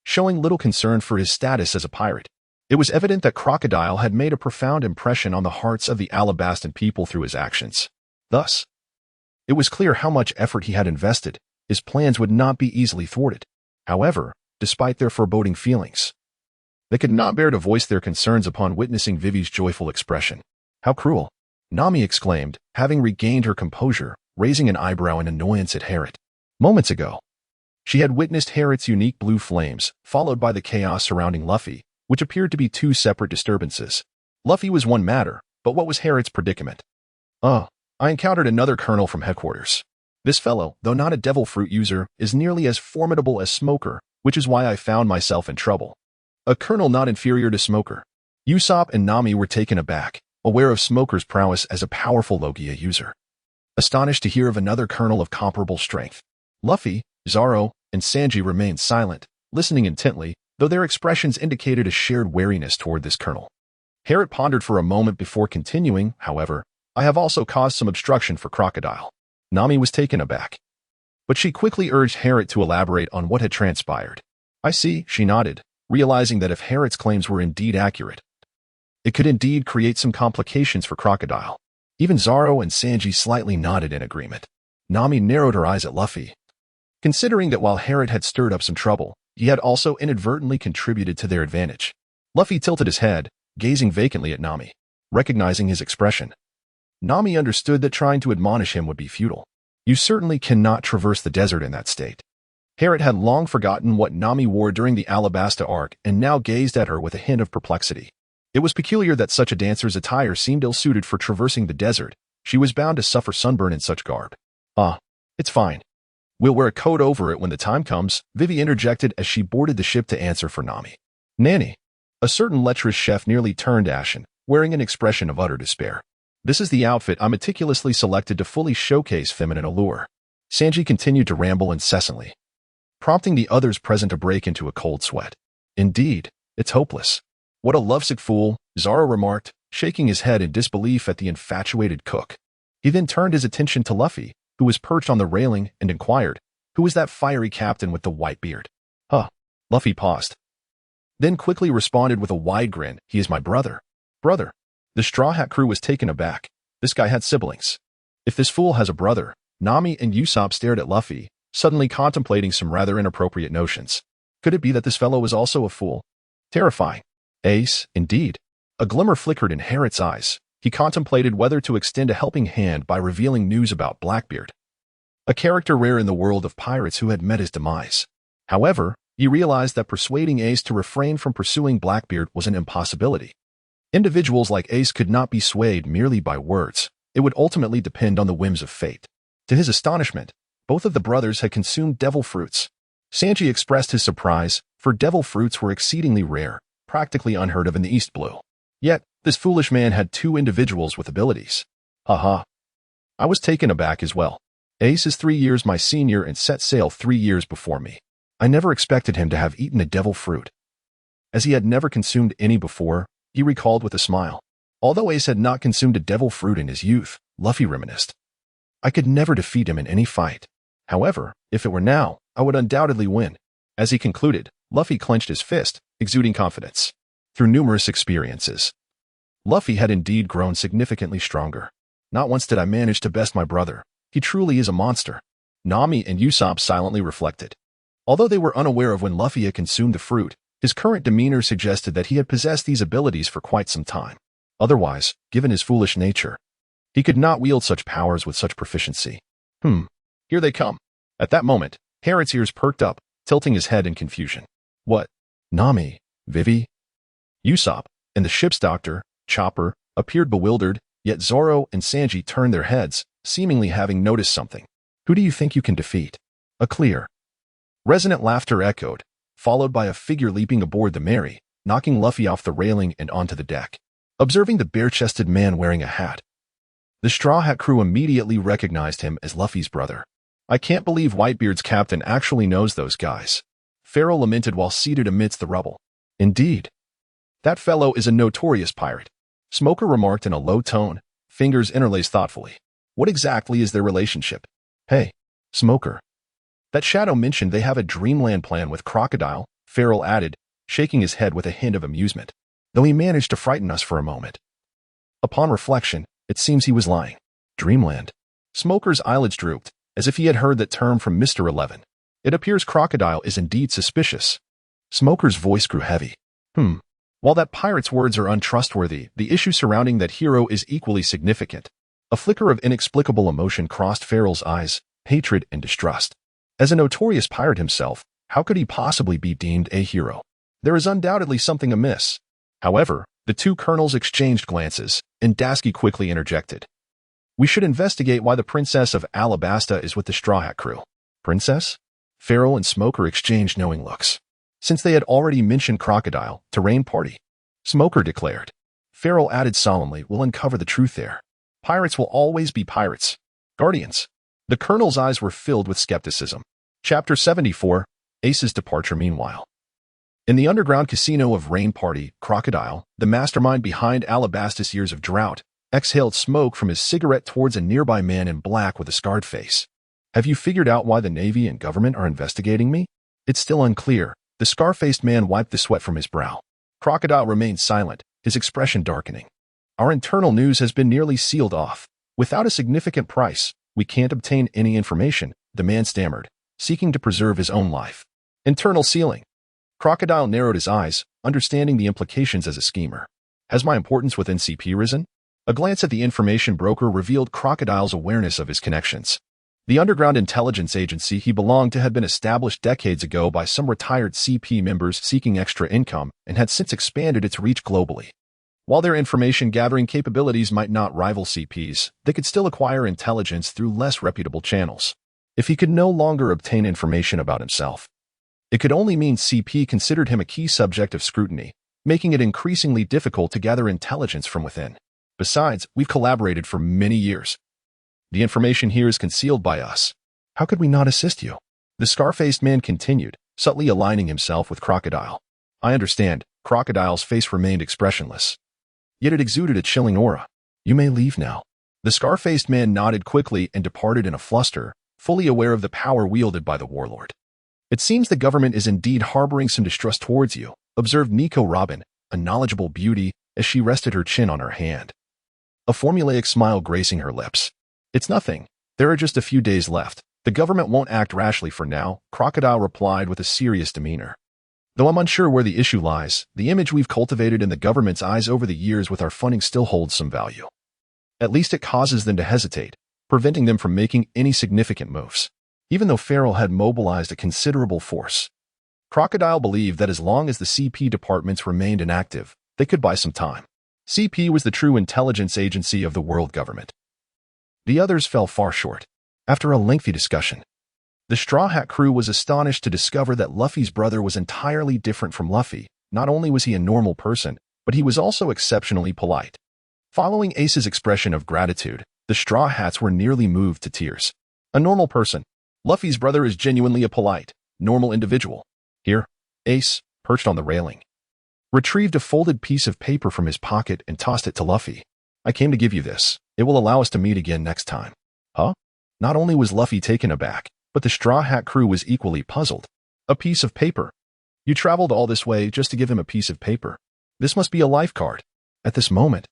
showing little concern for his status as a pirate. It was evident that Crocodile had made a profound impression on the hearts of the Alabastan people through his actions. Thus, it was clear how much effort he had invested. His plans would not be easily thwarted. However, despite their foreboding feelings, they could not bear to voice their concerns upon witnessing Vivi's joyful expression. How cruel! Nami exclaimed, having regained her composure, raising an eyebrow in annoyance at Harriet. Moments ago, she had witnessed Harriet's unique blue flames, followed by the chaos surrounding Luffy, which appeared to be two separate disturbances. Luffy was one matter, but what was Harriet's predicament? I encountered another colonel from headquarters. This fellow, though not a devil fruit user, is nearly as formidable as Smoker, which is why I found myself in trouble. A colonel not inferior to Smoker. Usopp and Nami were taken aback, aware of Smoker's prowess as a powerful Logia user. Astonished to hear of another colonel of comparable strength. Luffy, Zoro, and Sanji remained silent, listening intently, though their expressions indicated a shared wariness toward this colonel. Harriet pondered for a moment before continuing, however, I have also caused some obstruction for Crocodile. Nami was taken aback. But she quickly urged Harriet to elaborate on what had transpired. I see, she nodded, realizing that if Harriet's claims were indeed accurate, it could indeed create some complications for Crocodile. Even Zoro and Sanji slightly nodded in agreement. Nami narrowed her eyes at Luffy. Considering that while Harriet had stirred up some trouble, he had also inadvertently contributed to their advantage. Luffy tilted his head, gazing vacantly at Nami. Recognizing his expression, Nami understood that trying to admonish him would be futile. You certainly cannot traverse the desert in that state. Harriet had long forgotten what Nami wore during the Alabasta arc and now gazed at her with a hint of perplexity. It was peculiar that such a dancer's attire seemed ill-suited for traversing the desert. She was bound to suffer sunburn in such garb. It's fine. We'll wear a coat over it when the time comes, Vivi interjected as she boarded the ship to answer for Nami. Nanny. A certain lecherous chef nearly turned ashen, wearing an expression of utter despair. This is the outfit I meticulously selected to fully showcase feminine allure. Sanji continued to ramble incessantly, prompting the others present to break into a cold sweat. Indeed, it's hopeless. What a lovesick fool, Zoro remarked, shaking his head in disbelief at the infatuated cook. He then turned his attention to Luffy, who was perched on the railing, and inquired, who is that fiery captain with the white beard? Luffy paused, then quickly responded with a wide grin, he is my brother. Brother. The Straw Hat crew was taken aback. This guy had siblings. If this fool has a brother, Nami and Usopp stared at Luffy, suddenly contemplating some rather inappropriate notions. Could it be that this fellow was also a fool? Terrifying. Ace, indeed. A glimmer flickered in Harriet's eyes. He contemplated whether to extend a helping hand by revealing news about Blackbeard, a character rare in the world of pirates who had met his demise. However, he realized that persuading Ace to refrain from pursuing Blackbeard was an impossibility. Individuals like Ace could not be swayed merely by words. It would ultimately depend on the whims of fate. To his astonishment, both of the brothers had consumed devil fruits. Sanji expressed his surprise, for devil fruits were exceedingly rare, practically unheard of in the East Blue. Yet, this foolish man had two individuals with abilities. I was taken aback as well. Ace is 3 years my senior and set sail 3 years before me. I never expected him to have eaten a devil fruit. As he had never consumed any before, he recalled with a smile. Although Ace had not consumed a devil fruit in his youth, Luffy reminisced, I could never defeat him in any fight. However, if it were now, I would undoubtedly win. As he concluded, Luffy clenched his fist, exuding confidence. Through numerous experiences, Luffy had indeed grown significantly stronger. Not once did I manage to best my brother. He truly is a monster. Nami and Usopp silently reflected. Although they were unaware of when Luffy had consumed the fruit, his current demeanor suggested that he had possessed these abilities for quite some time. Otherwise, given his foolish nature, he could not wield such powers with such proficiency. Here they come. At that moment, Harriet's ears perked up, tilting his head in confusion. What? Nami, Vivi, Usopp, and the ship's doctor, Chopper, appeared bewildered, yet Zoro and Sanji turned their heads, seemingly having noticed something. Who do you think you can defeat? A clear, resonant laughter echoed, followed by a figure leaping aboard the Mary, knocking Luffy off the railing and onto the deck. Observing the bare-chested man wearing a hat, the Straw Hat crew immediately recognized him as Luffy's brother. I can't believe Whitebeard's captain actually knows those guys. Pharaoh lamented while seated amidst the rubble. Indeed. That fellow is a notorious pirate. Smoker remarked in a low tone, fingers interlaced thoughtfully. What exactly is their relationship? Hey, Smoker. That Shadow mentioned they have a dreamland plan with Crocodile, Farrell added, shaking his head with a hint of amusement, though he managed to frighten us for a moment. Upon reflection, it seems he was lying. Dreamland. Smoker's eyelids drooped, as if he had heard that term from Mr. 11. It appears Crocodile is indeed suspicious. Smoker's voice grew heavy. While that pirate's words are untrustworthy, the issue surrounding that hero is equally significant. A flicker of inexplicable emotion crossed Farrell's eyes, hatred and distrust. As a notorious pirate himself, how could he possibly be deemed a hero? There is undoubtedly something amiss. However, the two colonels exchanged glances, and Dasky quickly interjected. We should investigate why the Princess of Alabasta is with the Straw Hat crew. Princess? Farrell and Smoker exchanged knowing looks. Since they had already mentioned Crocodile, Terrain Party. Smoker declared. Farrell added solemnly, we'll uncover the truth there. Pirates will always be pirates. Guardians. The colonel's eyes were filled with skepticism. Chapter 74, Ace's departure meanwhile. In the underground casino of Rain Party, Crocodile, the mastermind behind Alabasta's years of drought, exhaled smoke from his cigarette towards a nearby man in black with a scarred face. Have you figured out why the Navy and government are investigating me? It's still unclear. The scar-faced man wiped the sweat from his brow. Crocodile remained silent, his expression darkening. Our internal news has been nearly sealed off. Without a significant price, we can't obtain any information, the man stammered, seeking to preserve his own life. Internal sealing. Crocodile narrowed his eyes, understanding the implications as a schemer. Has my importance within CP risen? A glance at the information broker revealed Crocodile's awareness of his connections. The underground intelligence agency he belonged to had been established decades ago by some retired CP members seeking extra income and had since expanded its reach globally. While their information-gathering capabilities might not rival CP's, they could still acquire intelligence through less reputable channels. If he could no longer obtain information about himself, it could only mean CP considered him a key subject of scrutiny, making it increasingly difficult to gather intelligence from within. Besides, we've collaborated for many years. The information here is concealed by us. How could we not assist you? The scar-faced man continued, subtly aligning himself with Crocodile. I understand. Crocodile's face remained expressionless. Yet it exuded a chilling aura. You may leave now. The scar-faced man nodded quickly and departed in a fluster, fully aware of the power wielded by the warlord. It seems the government is indeed harboring some distrust towards you, observed Nico Robin, a knowledgeable beauty, as she rested her chin on her hand. A formulaic smile gracing her lips. It's nothing. There are just a few days left. The government won't act rashly for now, Crocodile replied with a serious demeanor. Though I'm unsure where the issue lies, the image we've cultivated in the government's eyes over the years with our funding still holds some value. At least it causes them to hesitate, preventing them from making any significant moves. Even though Farrell had mobilized a considerable force, Crocodile believed that as long as the CP departments remained inactive, they could buy some time. CP was the true intelligence agency of the world government. The others fell far short. After a lengthy discussion, the Straw Hat crew was astonished to discover that Luffy's brother was entirely different from Luffy. Not only was he a normal person, but he was also exceptionally polite. Following Ace's expression of gratitude, the Straw Hats were nearly moved to tears. A normal person. Luffy's brother is genuinely a polite, normal individual. Here, Ace, perched on the railing, retrieved a folded piece of paper from his pocket and tossed it to Luffy. I came to give you this. It will allow us to meet again next time. Huh? Not only was Luffy taken aback, but the Straw Hat crew was equally puzzled. A piece of paper. You traveled all this way just to give him a piece of paper. This must be a life card. At this moment,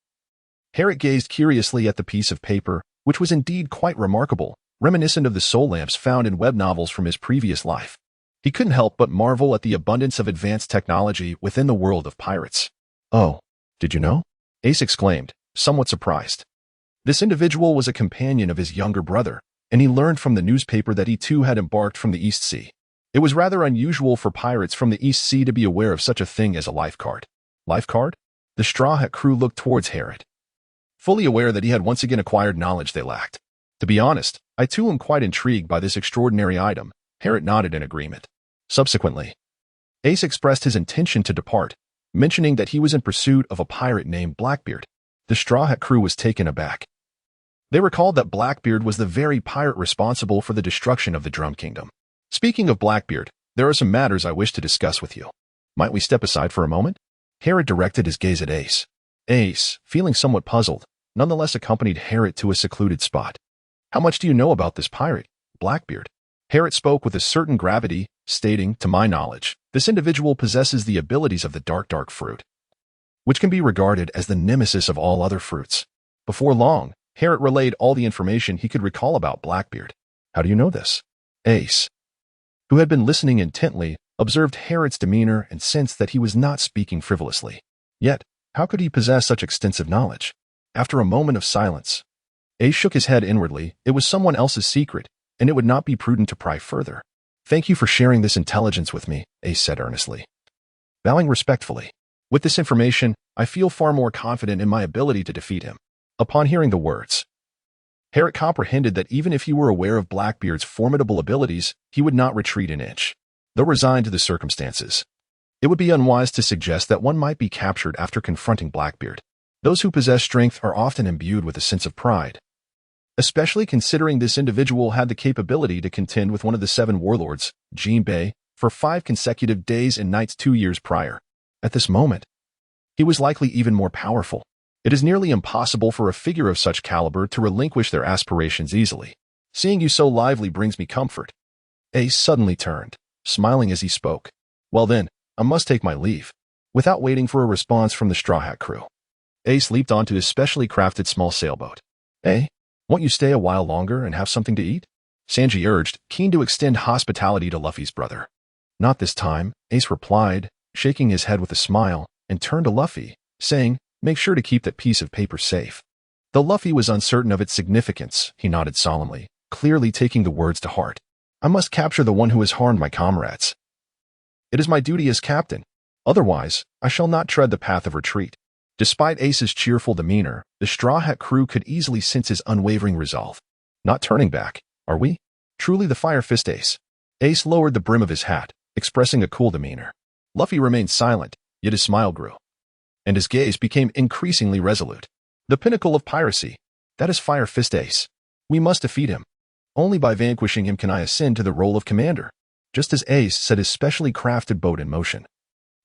Herrick gazed curiously at the piece of paper, which was indeed quite remarkable, reminiscent of the soul lamps found in web novels from his previous life. He couldn't help but marvel at the abundance of advanced technology within the world of pirates. Oh, did you know? Ace exclaimed, somewhat surprised. This individual was a companion of his younger brother, and he learned from the newspaper that he too had embarked from the East Sea. It was rather unusual for pirates from the East Sea to be aware of such a thing as a life card. Life card? The Straw Hat crew looked towards Herrick, fully aware that he had once again acquired knowledge they lacked. To be honest, I too am quite intrigued by this extraordinary item. Herrick nodded in agreement. Subsequently, Ace expressed his intention to depart, mentioning that he was in pursuit of a pirate named Blackbeard. The Straw Hat crew was taken aback. They recalled that Blackbeard was the very pirate responsible for the destruction of the Drum Kingdom. Speaking of Blackbeard, there are some matters I wish to discuss with you. Might we step aside for a moment? Herrick directed his gaze at Ace. Ace, feeling somewhat puzzled, nonetheless accompanied Herrick to a secluded spot. How much do you know about this pirate, Blackbeard? Herrick spoke with a certain gravity, stating, to my knowledge, this individual possesses the abilities of the dark fruit, which can be regarded as the nemesis of all other fruits. Before long, Herrick relayed all the information he could recall about Blackbeard. How do you know this? Ace, who had been listening intently, observed Herrick's demeanor and sensed that he was not speaking frivolously. Yet, how could he possess such extensive knowledge? After a moment of silence, Ace shook his head inwardly. It was someone else's secret, and it would not be prudent to pry further. Thank you for sharing this intelligence with me, Ace said earnestly, bowing respectfully. With this information, I feel far more confident in my ability to defeat him. Upon hearing the words, Harriet comprehended that even if he were aware of Blackbeard's formidable abilities, he would not retreat an inch. Though resigned to the circumstances, it would be unwise to suggest that one might be captured after confronting Blackbeard. Those who possess strength are often imbued with a sense of pride, especially considering this individual had the capability to contend with one of the 7 warlords, Jinbei, for 5 consecutive days and nights 2 years prior. At this moment, he was likely even more powerful. It is nearly impossible for a figure of such caliber to relinquish their aspirations easily. Seeing you so lively brings me comfort. Ace suddenly turned, smiling as he spoke. Well then, I must take my leave. Without waiting for a response from the Straw Hat crew, Ace leaped onto his specially crafted small sailboat. "Eh? Won't you stay a while longer and have something to eat?" Sanji urged, keen to extend hospitality to Luffy's brother. "Not this time," Ace replied, shaking his head with a smile, and turned to Luffy, saying, "Make sure to keep that piece of paper safe." Though Luffy was uncertain of its significance, he nodded solemnly, clearly taking the words to heart. "I must capture the one who has harmed my comrades. It is my duty as captain. Otherwise, I shall not tread the path of retreat." Despite Ace's cheerful demeanor, the Straw Hat crew could easily sense his unwavering resolve. "Not turning back, are we? Truly the Fire Fist Ace." Ace lowered the brim of his hat, expressing a cool demeanor. Luffy remained silent, yet his smile grew, and his gaze became increasingly resolute. "The pinnacle of piracy. That is Fire Fist Ace. We must defeat him. Only by vanquishing him can I ascend to the role of commander." Just as Ace set his specially crafted boat in motion,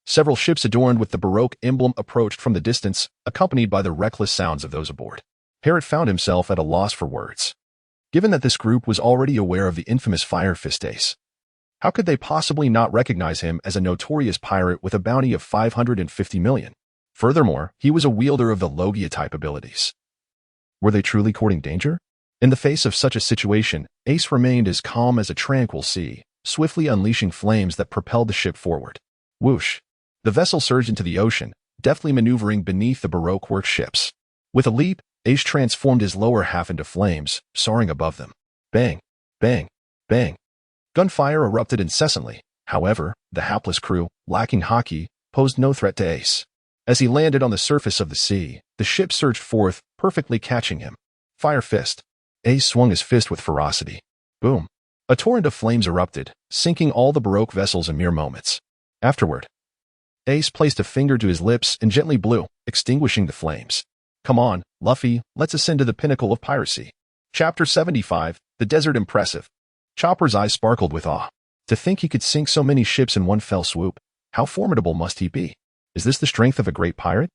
several ships adorned with the Baroque emblem approached from the distance, accompanied by the reckless sounds of those aboard. Harriet found himself at a loss for words. Given that this group was already aware of the infamous Fire Fist Ace, how could they possibly not recognize him as a notorious pirate with a bounty of 550 million? Furthermore, he was a wielder of the Logia-type abilities. Were they truly courting danger? In the face of such a situation, Ace remained as calm as a tranquil sea, swiftly unleashing flames that propelled the ship forward. Whoosh! The vessel surged into the ocean, deftly maneuvering beneath the Baroque work ships. With a leap, Ace transformed his lower half into flames, soaring above them. Bang! Bang! Bang! Gunfire erupted incessantly. However, the hapless crew, lacking hockey, posed no threat to Ace. As he landed on the surface of the sea, the ship surged forth, perfectly catching him. Fire Fist. Ace swung his fist with ferocity. Boom! A torrent of flames erupted, sinking all the Baroque vessels in mere moments. Afterward, Ace placed a finger to his lips and gently blew, extinguishing the flames. "Come on, Luffy, let's ascend to the pinnacle of piracy." Chapter 75, The Desert Impressive. Chopper's eyes sparkled with awe. To think he could sink so many ships in one fell swoop. How formidable must he be? Is this the strength of a great pirate?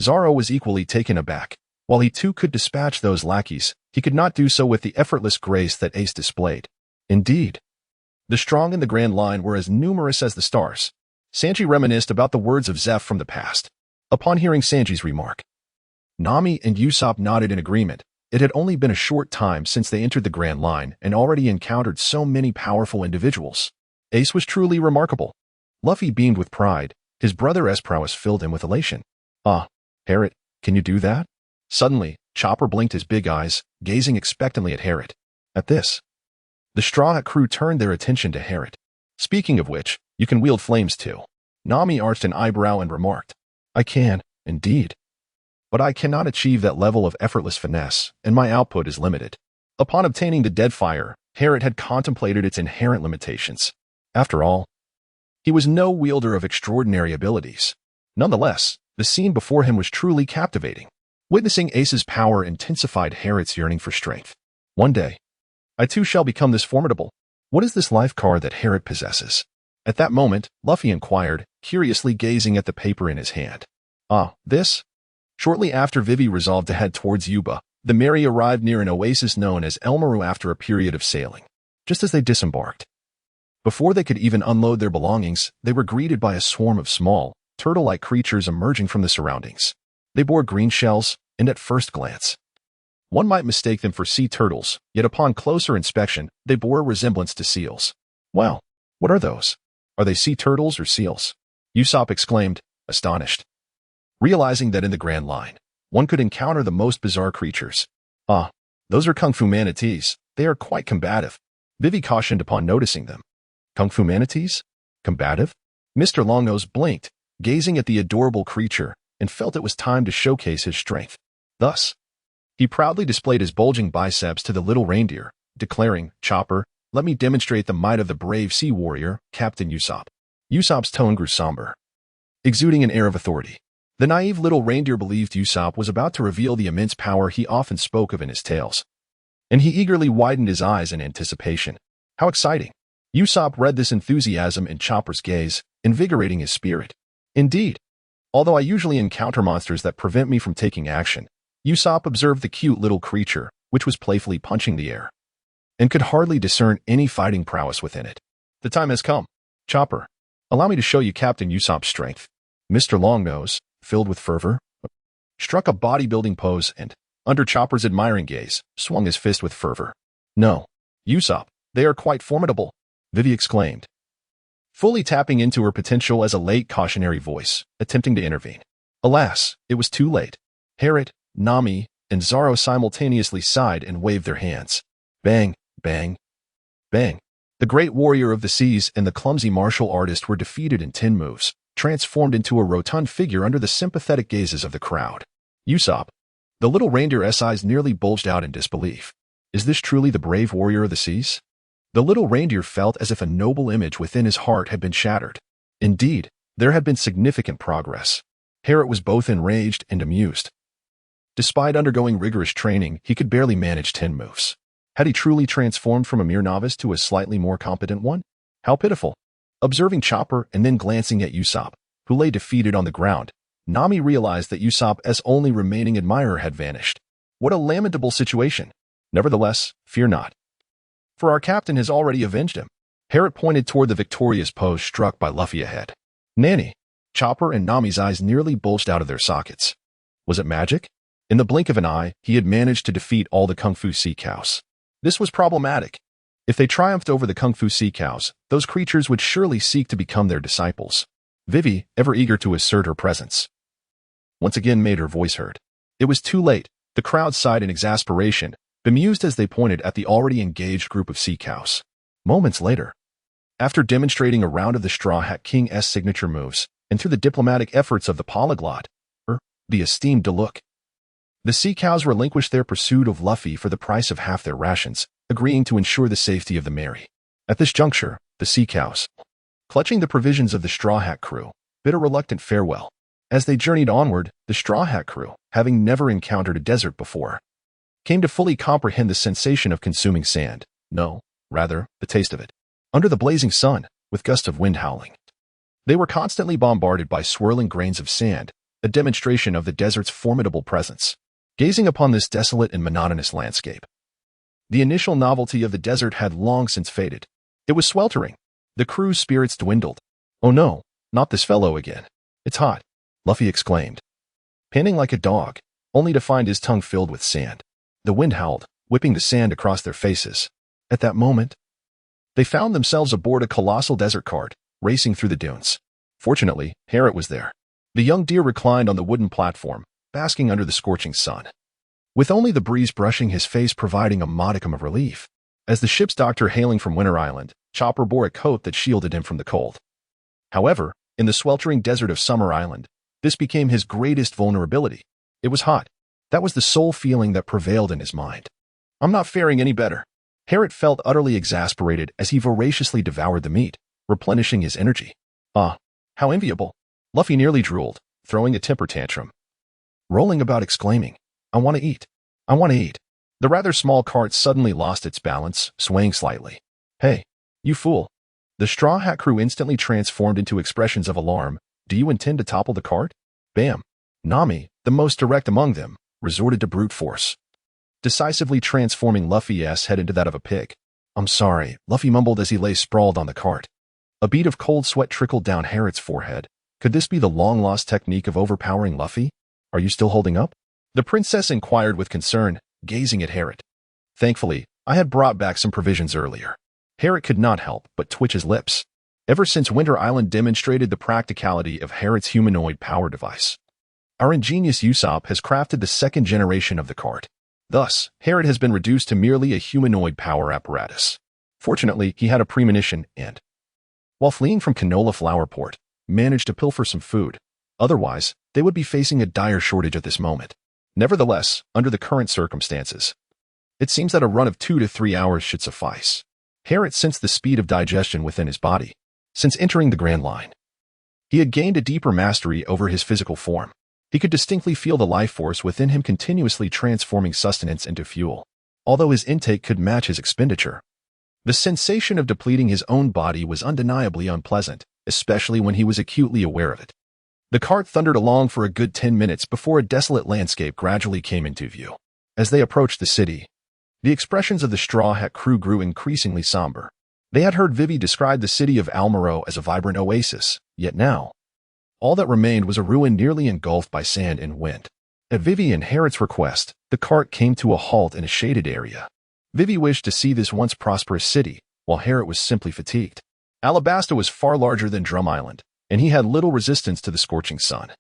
Zoro was equally taken aback. While he too could dispatch those lackeys, he could not do so with the effortless grace that Ace displayed. Indeed, the strong in the Grand Line were as numerous as the stars. Sanji reminisced about the words of Zeph from the past. Upon hearing Sanji's remark, Nami and Usopp nodded in agreement. It had only been a short time since they entered the Grand Line and already encountered so many powerful individuals. Ace was truly remarkable. Luffy beamed with pride. His brother's prowess filled him with elation. "Ah, Harriet, can you do that?" Suddenly, Chopper blinked his big eyes, gazing expectantly at Harriet. At this, the Straw Hat crew turned their attention to Harriet. "Speaking of which, you can wield flames too." Nami arched an eyebrow and remarked, "I can, indeed. But I cannot achieve that level of effortless finesse, and my output is limited." Upon obtaining the Deadfire, Harriet had contemplated its inherent limitations. After all, he was no wielder of extraordinary abilities. Nonetheless, the scene before him was truly captivating. Witnessing Ace's power intensified Harriet's yearning for strength. One day, I too shall become this formidable. What is this life card that Harriet possesses? At that moment, Luffy inquired, curiously gazing at the paper in his hand. "Ah, this?" Shortly after Vivi resolved to head towards Yuba, the Mary arrived near an oasis known as Elmaru after a period of sailing. Just as they disembarked, before they could even unload their belongings, they were greeted by a swarm of small, turtle-like creatures emerging from the surroundings. They bore green shells, and at first glance, one might mistake them for sea turtles, yet upon closer inspection, they bore a resemblance to seals. "Well, what are those? Are they sea turtles or seals?" Usopp exclaimed, astonished, realizing that in the Grand Line, one could encounter the most bizarre creatures. "Ah, Those are Kung Fu manatees. They are quite combative. Vivi cautioned upon noticing them. Kung Fu manatees? Combative? Mr. Longnose blinked, gazing at the adorable creature, and felt it was time to showcase his strength. Thus, he proudly displayed his bulging biceps to the little reindeer, declaring, "Chopper, let me demonstrate the might of the brave sea warrior, Captain Usopp." Usopp's tone grew somber, exuding an air of authority. The naive little reindeer believed Usopp was about to reveal the immense power he often spoke of in his tales, and he eagerly widened his eyes in anticipation. How exciting! Usopp read this enthusiasm in Chopper's gaze, invigorating his spirit. Indeed, although I usually encounter monsters that prevent me from taking action, Usopp observed the cute little creature, which was playfully punching the air, and could hardly discern any fighting prowess within it. The time has come. Chopper, allow me to show you Captain Usopp's strength. Mr. Longnose, filled with fervor, struck a bodybuilding pose and, under Chopper's admiring gaze, swung his fist with fervor. No, Usopp, they are quite formidable, Vivi exclaimed, fully tapping into her potential as a late cautionary voice, attempting to intervene. Alas, it was too late. Harriet, Nami, and Zoro simultaneously sighed and waved their hands. Bang, bang, bang. The great warrior of the seas and the clumsy martial artist were defeated in 10 moves, transformed into a rotund figure under the sympathetic gazes of the crowd. Usopp, the little reindeer's eyes nearly bulged out in disbelief. Is this truly the brave warrior of the seas? The little reindeer felt as if a noble image within his heart had been shattered. Indeed, there had been significant progress. Harriet was both enraged and amused. Despite undergoing rigorous training, he could barely manage 10 moves. Had he truly transformed from a mere novice to a slightly more competent one? How pitiful. Observing Chopper and then glancing at Usopp, who lay defeated on the ground, Nami realized that Usopp's only remaining admirer had vanished. What a lamentable situation. Nevertheless, fear not, for our captain has already avenged him. Harriet pointed toward the victorious pose struck by Luffy ahead. Nanny! Chopper and Nami's eyes nearly bulged out of their sockets. Was it magic? In the blink of an eye, he had managed to defeat all the Kung Fu sea cows. This was problematic. If they triumphed over the Kung Fu sea cows, those creatures would surely seek to become their disciples. Vivi, ever eager to assert her presence, once again made her voice heard. It was too late. The crowd sighed in exasperation, bemused as they pointed at the already engaged group of sea cows. Moments later, after demonstrating a round of the Straw Hat King's signature moves, and through the diplomatic efforts of the polyglot, the esteemed Deluc, the sea cows relinquished their pursuit of Luffy for the price of half their rations, agreeing to ensure the safety of the Mary. At this juncture, the sea cows, clutching the provisions of the Straw Hat crew, bid a reluctant farewell. As they journeyed onward, the Straw Hat crew, having never encountered a desert before, came to fully comprehend the sensation of consuming sand. No, rather, the taste of it. Under the blazing sun, with gusts of wind howling, they were constantly bombarded by swirling grains of sand, a demonstration of the desert's formidable presence. Gazing upon this desolate and monotonous landscape, the initial novelty of the desert had long since faded. It was sweltering. The crew's spirits dwindled. Oh no, not this fellow again. It's hot, Luffy exclaimed, panting like a dog, only to find his tongue filled with sand. The wind howled, whipping the sand across their faces. At that moment, they found themselves aboard a colossal desert cart, racing through the dunes. Fortunately, Harriet was there. The young deer reclined on the wooden platform, basking under the scorching sun, with only the breeze brushing his face providing a modicum of relief. As the ship's doctor hailing from Winter Island, Chopper bore a coat that shielded him from the cold. However, in the sweltering desert of Summer Island, this became his greatest vulnerability. It was hot. That was the sole feeling that prevailed in his mind. I'm not faring any better. Harriet felt utterly exasperated as he voraciously devoured the meat, replenishing his energy. Ah, how enviable. Luffy nearly drooled, throwing a temper tantrum, rolling about exclaiming, I want to eat. I want to eat. The rather small cart suddenly lost its balance, swaying slightly. Hey, you fool. The Straw Hat crew instantly transformed into expressions of alarm. Do you intend to topple the cart? Bam. Nami, the most direct among them, resorted to brute force, decisively transforming Luffy's head into that of a pig. I'm sorry, Luffy mumbled as he lay sprawled on the cart. A bead of cold sweat trickled down Harriet's forehead. Could this be the long-lost technique of overpowering Luffy? Are you still holding up? The princess inquired with concern, gazing at Harriet. Thankfully, I had brought back some provisions earlier. Harriet could not help but twitch his lips. Ever since Winter Island demonstrated the practicality of Harriet's humanoid power device, our ingenious Usopp has crafted the second generation of the cart. Thus, Herod has been reduced to merely a humanoid power apparatus. Fortunately, he had a premonition and, while fleeing from Canola Flower Port, managed to pilfer some food. Otherwise, they would be facing a dire shortage at this moment. Nevertheless, under the current circumstances, it seems that a run of 2 to 3 hours should suffice. Herod sensed the speed of digestion within his body. Since entering the Grand Line, he had gained a deeper mastery over his physical form. He could distinctly feel the life force within him continuously transforming sustenance into fuel. Although his intake could match his expenditure, the sensation of depleting his own body was undeniably unpleasant, especially when he was acutely aware of it. The cart thundered along for a good 10 minutes before a desolate landscape gradually came into view. As they approached the city, the expressions of the Straw Hat crew grew increasingly somber. They had heard Vivi describe the city of Almaro as a vibrant oasis, yet now, all that remained was a ruin nearly engulfed by sand and wind. At Vivi and Herod's request, the cart came to a halt in a shaded area. Vivi wished to see this once prosperous city, while Herod was simply fatigued. Alabasta was far larger than Drum Island, and he had little resistance to the scorching sun.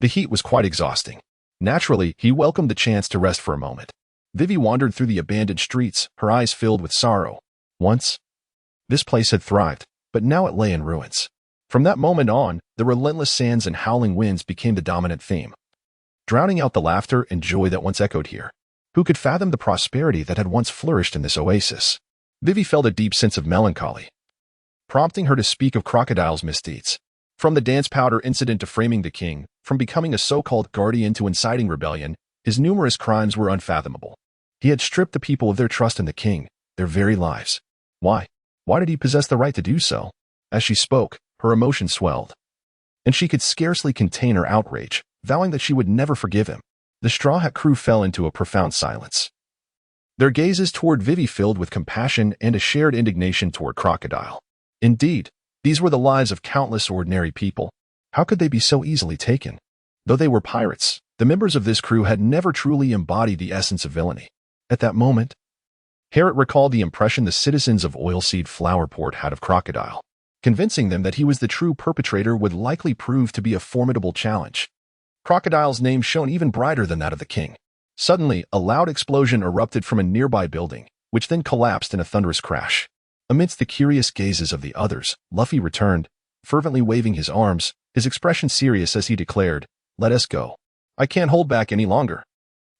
The heat was quite exhausting. Naturally, he welcomed the chance to rest for a moment. Vivi wandered through the abandoned streets, her eyes filled with sorrow. Once, this place had thrived, but now it lay in ruins. From that moment on, the relentless sands and howling winds became the dominant theme, drowning out the laughter and joy that once echoed here. Who could fathom the prosperity that had once flourished in this oasis? Vivi felt a deep sense of melancholy, prompting her to speak of Crocodile's misdeeds. From the dance powder incident to framing the king, from becoming a so-called guardian to inciting rebellion, his numerous crimes were unfathomable. He had stripped the people of their trust in the king, their very lives. Why? Why did he possess the right to do so? As she spoke, her emotion swelled, and she could scarcely contain her outrage, vowing that she would never forgive him. The Straw Hat crew fell into a profound silence, their gazes toward Vivi filled with compassion and a shared indignation toward Crocodile. Indeed, these were the lives of countless ordinary people. How could they be so easily taken? Though they were pirates, the members of this crew had never truly embodied the essence of villainy. At that moment, Herod recalled the impression the citizens of Oilseed Flower Port had of Crocodile. Convincing them that he was the true perpetrator would likely prove to be a formidable challenge. Crocodile's name shone even brighter than that of the king. Suddenly, a loud explosion erupted from a nearby building, which then collapsed in a thunderous crash. Amidst the curious gazes of the others, Luffy returned, fervently waving his arms, his expression serious as he declared, "Let us go. I can't hold back any longer."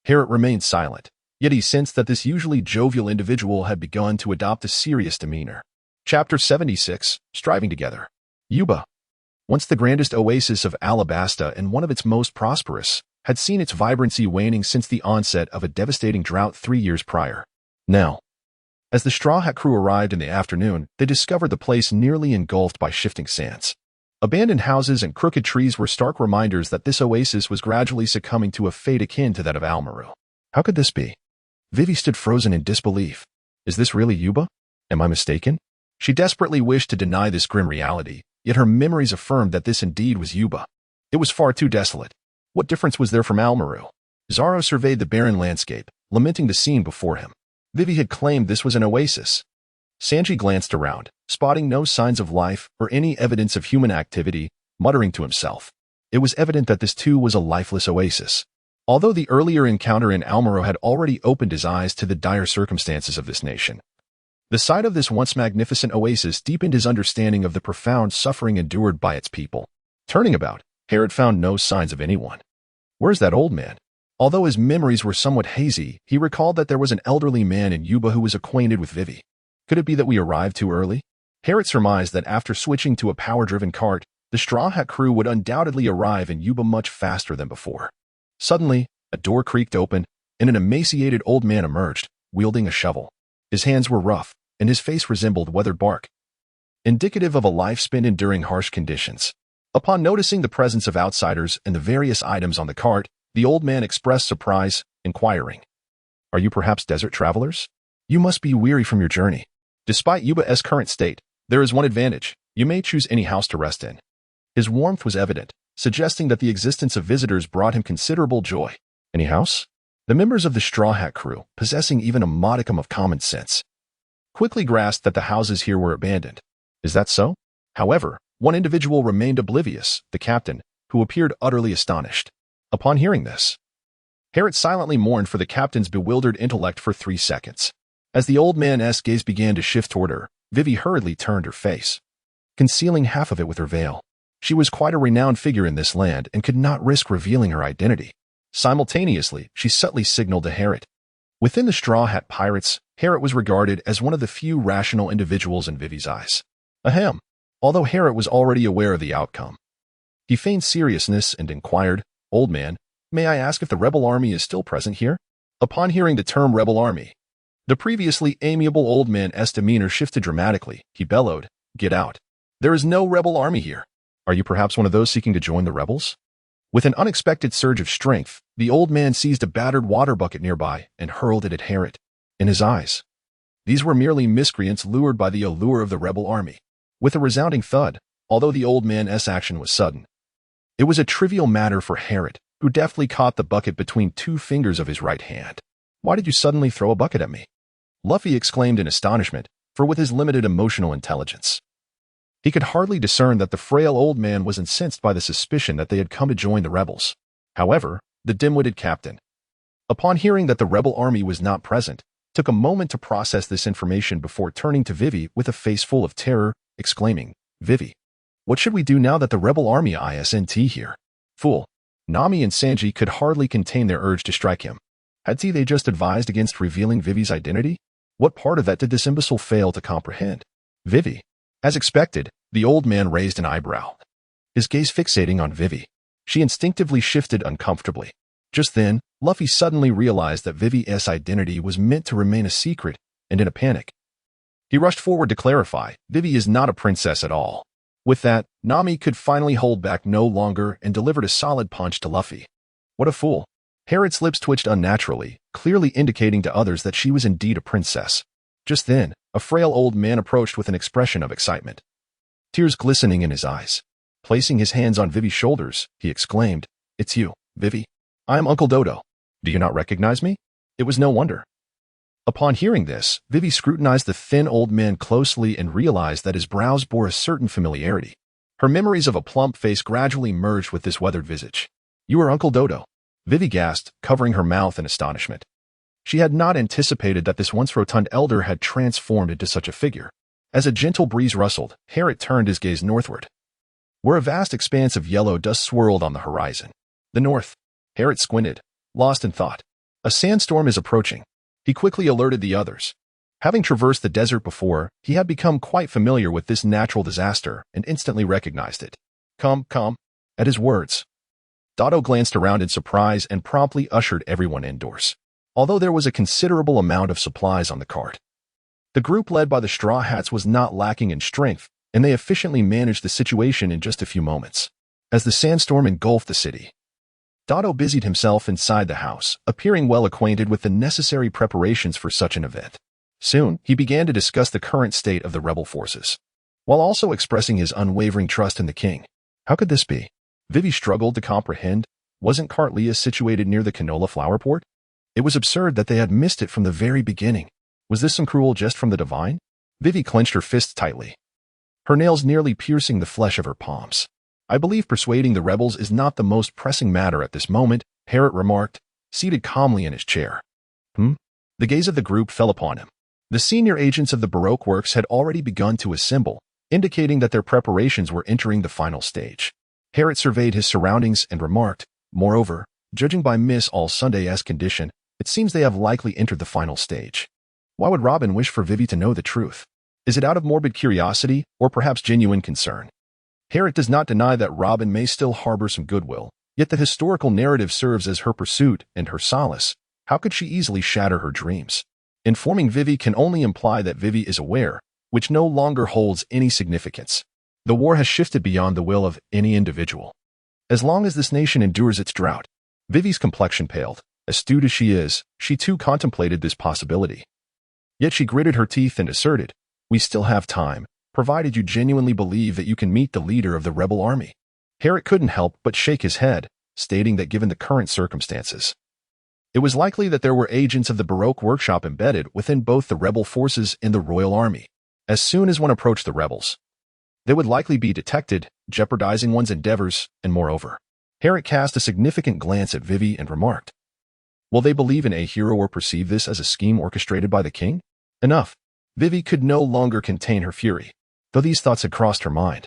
Herod remained silent, yet he sensed that this usually jovial individual had begun to adopt a serious demeanor. Chapter 76, Striving Together. Yuba, once the grandest oasis of Alabasta and one of its most prosperous, had seen its vibrancy waning since the onset of a devastating drought 3 years prior. Now, as the Straw Hat crew arrived in the afternoon, they discovered the place nearly engulfed by shifting sands. Abandoned houses and crooked trees were stark reminders that this oasis was gradually succumbing to a fate akin to that of Almaru. How could this be? Vivi stood frozen in disbelief. Is this really Yuba? Am I mistaken? She desperately wished to deny this grim reality, yet her memories affirmed that this indeed was Yuba. It was far too desolate. What difference was there from Almaru? Zaro surveyed the barren landscape, lamenting the scene before him. Vivi had claimed this was an oasis. Sanji glanced around, spotting no signs of life or any evidence of human activity, muttering to himself. It was evident that this too was a lifeless oasis. Although the earlier encounter in Almaro had already opened his eyes to the dire circumstances of this nation, the sight of this once magnificent oasis deepened his understanding of the profound suffering endured by its people. Turning about, Herod found no signs of anyone. Where's that old man? Although his memories were somewhat hazy, he recalled that there was an elderly man in Yuba who was acquainted with Vivi. Could it be that we arrived too early? Herod surmised that after switching to a power-driven cart, the Straw Hat crew would undoubtedly arrive in Yuba much faster than before. Suddenly, a door creaked open, and an emaciated old man emerged, wielding a shovel. His hands were rough, and his face resembled weathered bark, indicative of a life spent enduring harsh conditions. Upon noticing the presence of outsiders and the various items on the cart, the old man expressed surprise, inquiring, "Are you perhaps desert travelers? You must be weary from your journey. Despite Yuba's current state, there is one advantage. You may choose any house to rest in." His warmth was evident, suggesting that the existence of visitors brought him considerable joy. Any house? The members of the Straw Hat crew, possessing even a modicum of common sense, quickly grasped that the houses here were abandoned. Is that so? However, one individual remained oblivious, the captain, who appeared utterly astonished. Upon hearing this, Harriet silently mourned for the captain's bewildered intellect for 3 seconds. As the old man's gaze began to shift toward her, Vivi hurriedly turned her face, concealing half of it with her veil. She was quite a renowned figure in this land and could not risk revealing her identity. Simultaneously, she subtly signaled to Harriet. Within the Straw Hat Pirates, Harriet was regarded as one of the few rational individuals in Vivi's eyes. Ahem. Although Harriet was already aware of the outcome, he feigned seriousness and inquired, "Old man, may I ask if the rebel army is still present here?" Upon hearing the term rebel army, the previously amiable old man's demeanor shifted dramatically. He bellowed, "Get out. There is no rebel army here. Are you perhaps one of those seeking to join the rebels?" With an unexpected surge of strength, the old man seized a battered water bucket nearby and hurled it at Harriet. In his eyes, these were merely miscreants lured by the allure of the rebel army. With a resounding thud, although the old man's action was sudden, it was a trivial matter for Harriet, who deftly caught the bucket between 2 fingers of his right hand. "Why did you suddenly throw a bucket at me?" Luffy exclaimed in astonishment, for with his limited emotional intelligence, he could hardly discern that the frail old man was incensed by the suspicion that they had come to join the rebels. However, the dim-witted captain, upon hearing that the rebel army was not present, took a moment to process this information before turning to Vivi with a face full of terror, exclaiming, "Vivi, what should we do now that the rebel army isn't here?" Fool. Nami and Sanji could hardly contain their urge to strike him. Had they just advised against revealing Vivi's identity? What part of that did this imbecile fail to comprehend? Vivi. As expected, the old man raised an eyebrow, his gaze fixating on Vivi. She instinctively shifted uncomfortably. Just then, Luffy suddenly realized that Vivi's identity was meant to remain a secret, and in a panic, he rushed forward to clarify, "Vivi is not a princess at all." With that, Nami could finally hold back no longer and delivered a solid punch to Luffy. What a fool. Harriet's lips twitched unnaturally, clearly indicating to others that she was indeed a princess. Just then, a frail old man approached with an expression of excitement, tears glistening in his eyes. Placing his hands on Vivi's shoulders, he exclaimed, "It's you, Vivi. I am Uncle Dodo. Do you not recognize me?" It was no wonder. Upon hearing this, Vivi scrutinized the thin old man closely and realized that his brows bore a certain familiarity. Her memories of a plump face gradually merged with this weathered visage. "You are Uncle Dodo," Vivi gasped, covering her mouth in astonishment. She had not anticipated that this once rotund elder had transformed into such a figure. As a gentle breeze rustled, Harriet turned his gaze northward, where a vast expanse of yellow dust swirled on the horizon. The north. Harriet squinted, lost in thought. A sandstorm is approaching. He quickly alerted the others. Having traversed the desert before, he had become quite familiar with this natural disaster and instantly recognized it. Come. At his words, Dodo glanced around in surprise and promptly ushered everyone indoors. Although there was a considerable amount of supplies on the cart, the group led by the Straw Hats was not lacking in strength, and they efficiently managed the situation in just a few moments. As the sandstorm engulfed the city, Dodo busied himself inside the house, appearing well acquainted with the necessary preparations for such an event. Soon, he began to discuss the current state of the rebel forces, while also expressing his unwavering trust in the king. How could this be? Vivi struggled to comprehend. Wasn't Cartlia situated near the canola flower port? It was absurd that they had missed it from the very beginning. Was this some cruel jest from the divine? Vivi clenched her fists tightly, her nails nearly piercing the flesh of her palms. "I believe persuading the rebels is not the most pressing matter at this moment," Harriet remarked, seated calmly in his chair. The gaze of the group fell upon him. The senior agents of the Baroque works had already begun to assemble, indicating that their preparations were entering the final stage. Harriet surveyed his surroundings and remarked, "Moreover, judging by Miss All-Sunday's condition, it seems they have likely entered the final stage." Why would Robin wish for Vivi to know the truth? Is it out of morbid curiosity, or perhaps genuine concern? Harriet does not deny that Robin may still harbor some goodwill, yet the historical narrative serves as her pursuit and her solace. How could she easily shatter her dreams? Informing Vivi can only imply that Vivi is aware, which no longer holds any significance. The war has shifted beyond the will of any individual. As long as this nation endures its drought, Vivi's complexion paled. Astute as she is, she too contemplated this possibility. Yet she gritted her teeth and asserted, "We still have time, provided you genuinely believe that you can meet the leader of the rebel army." Harriet couldn't help but shake his head, stating that given the current circumstances, it was likely that there were agents of the Baroque workshop embedded within both the rebel forces and the royal army. As soon as one approached the rebels, they would likely be detected, jeopardizing one's endeavors, and moreover. Harriet cast a significant glance at Vivi and remarked, Will they believe in a hero or perceive this as a scheme orchestrated by the king? Enough. Vivi could no longer contain her fury, though these thoughts had crossed her mind.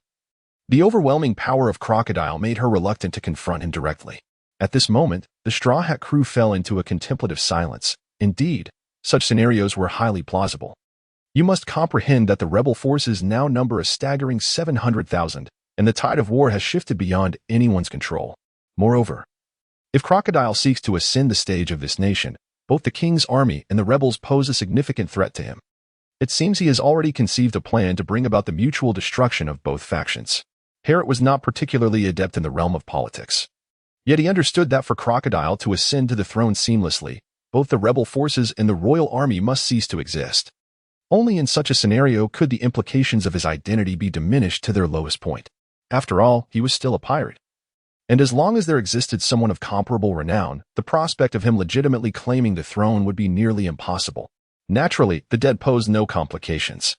The overwhelming power of Crocodile made her reluctant to confront him directly. At this moment, the Straw Hat crew fell into a contemplative silence. Indeed, such scenarios were highly plausible. You must comprehend that the rebel forces now number a staggering 700,000, and the tide of war has shifted beyond anyone's control. Moreover, if Crocodile seeks to ascend the stage of this nation, both the king's army and the rebels pose a significant threat to him. It seems he has already conceived a plan to bring about the mutual destruction of both factions. Herod was not particularly adept in the realm of politics. Yet he understood that for Crocodile to ascend to the throne seamlessly, both the rebel forces and the royal army must cease to exist. Only in such a scenario could the implications of his identity be diminished to their lowest point. After all, he was still a pirate. And as long as there existed someone of comparable renown, the prospect of him legitimately claiming the throne would be nearly impossible. Naturally, the dead pose no complications.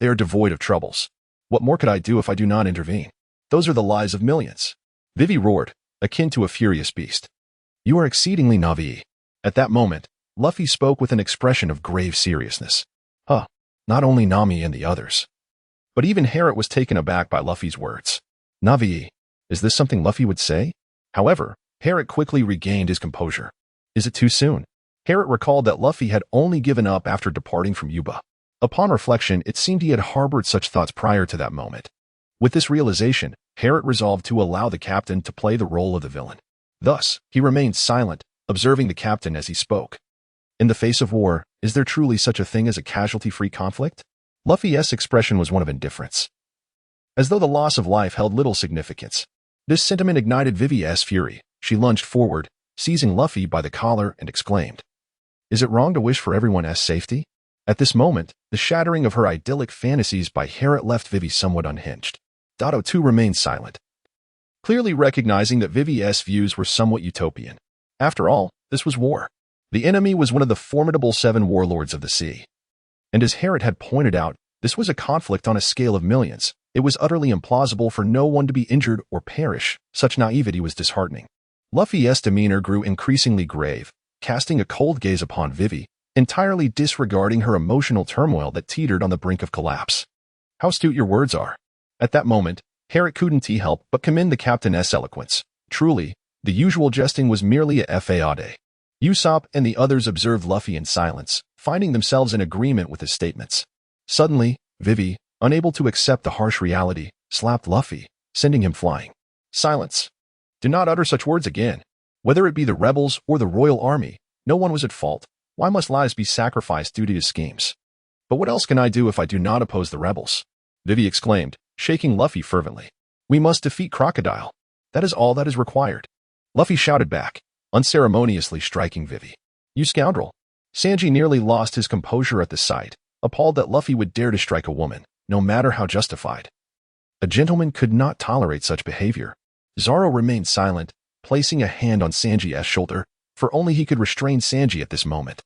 They are devoid of troubles. What more could I do if I do not intervene? Those are the lives of millions. Vivi roared, akin to a furious beast. You are exceedingly naive. At that moment, Luffy spoke with an expression of grave seriousness. Not only Nami and the others. But even Herod was taken aback by Luffy's words. Navi, is this something Luffy would say? However, Herod quickly regained his composure. Is it too soon? Herod recalled that Luffy had only given up after departing from Yuba. Upon reflection, it seemed he had harbored such thoughts prior to that moment. With this realization, Herod resolved to allow the captain to play the role of the villain. Thus, he remained silent, observing the captain as he spoke. In the face of war, is there truly such a thing as a casualty-free conflict? Luffy's expression was one of indifference. As though the loss of life held little significance. This sentiment ignited Vivi's fury. She lunged forward, seizing Luffy by the collar and exclaimed, Is it wrong to wish for everyone's safety? At this moment, the shattering of her idyllic fantasies by Herod left Vivi somewhat unhinged. Dato too remained silent, clearly recognizing that Vivi's views were somewhat utopian. After all, this was war. The enemy was one of the formidable 7 warlords of the sea. And as Herod had pointed out, this was a conflict on a scale of millions. It was utterly implausible for no one to be injured or perish. Such naivety was disheartening. Luffy's demeanor grew increasingly grave, casting a cold gaze upon Vivi, entirely disregarding her emotional turmoil that teetered on the brink of collapse. How astute your words are. At that moment, Herod couldn't help but commend the captain's eloquence. Truly, the usual jesting was merely a fade. Usopp and the others observed Luffy in silence, finding themselves in agreement with his statements. Suddenly, Vivi, unable to accept the harsh reality, slapped Luffy, sending him flying. Silence. Do not utter such words again. Whether it be the rebels or the royal army, no one was at fault. Why must lives be sacrificed due to his schemes? But what else can I do if I do not oppose the rebels? Vivi exclaimed, shaking Luffy fervently. We must defeat Crocodile. That is all that is required. Luffy shouted back, unceremoniously striking Vivi. You scoundrel. Sanji nearly lost his composure at the sight, appalled that Luffy would dare to strike a woman, no matter how justified. A gentleman could not tolerate such behavior. Zoro remained silent, placing a hand on Sanji's shoulder, for only he could restrain Sanji at this moment.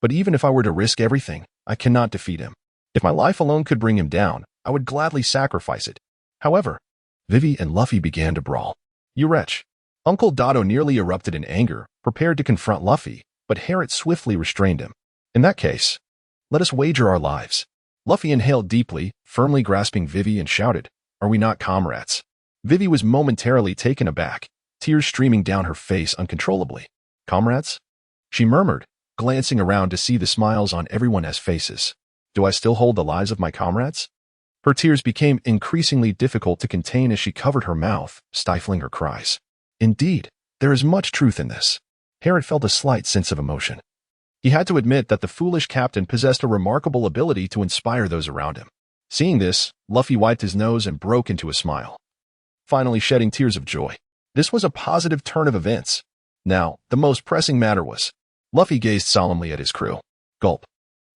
But even if I were to risk everything, I cannot defeat him. If my life alone could bring him down, I would gladly sacrifice it. However, Vivi and Luffy began to brawl. You wretch. Uncle Dato nearly erupted in anger, prepared to confront Luffy, but Herod swiftly restrained him. In that case, let us wager our lives. Luffy inhaled deeply, firmly grasping Vivi and shouted, Are we not comrades? Vivi was momentarily taken aback, tears streaming down her face uncontrollably. Comrades? She murmured, glancing around to see the smiles on everyone's faces. Do I still hold the lives of my comrades? Her tears became increasingly difficult to contain as she covered her mouth, stifling her cries. Indeed, there is much truth in this. Herod felt a slight sense of emotion. He had to admit that the foolish captain possessed a remarkable ability to inspire those around him. Seeing this, Luffy wiped his nose and broke into a smile, finally shedding tears of joy. This was a positive turn of events. Now, the most pressing matter was. Luffy gazed solemnly at his crew. Gulp.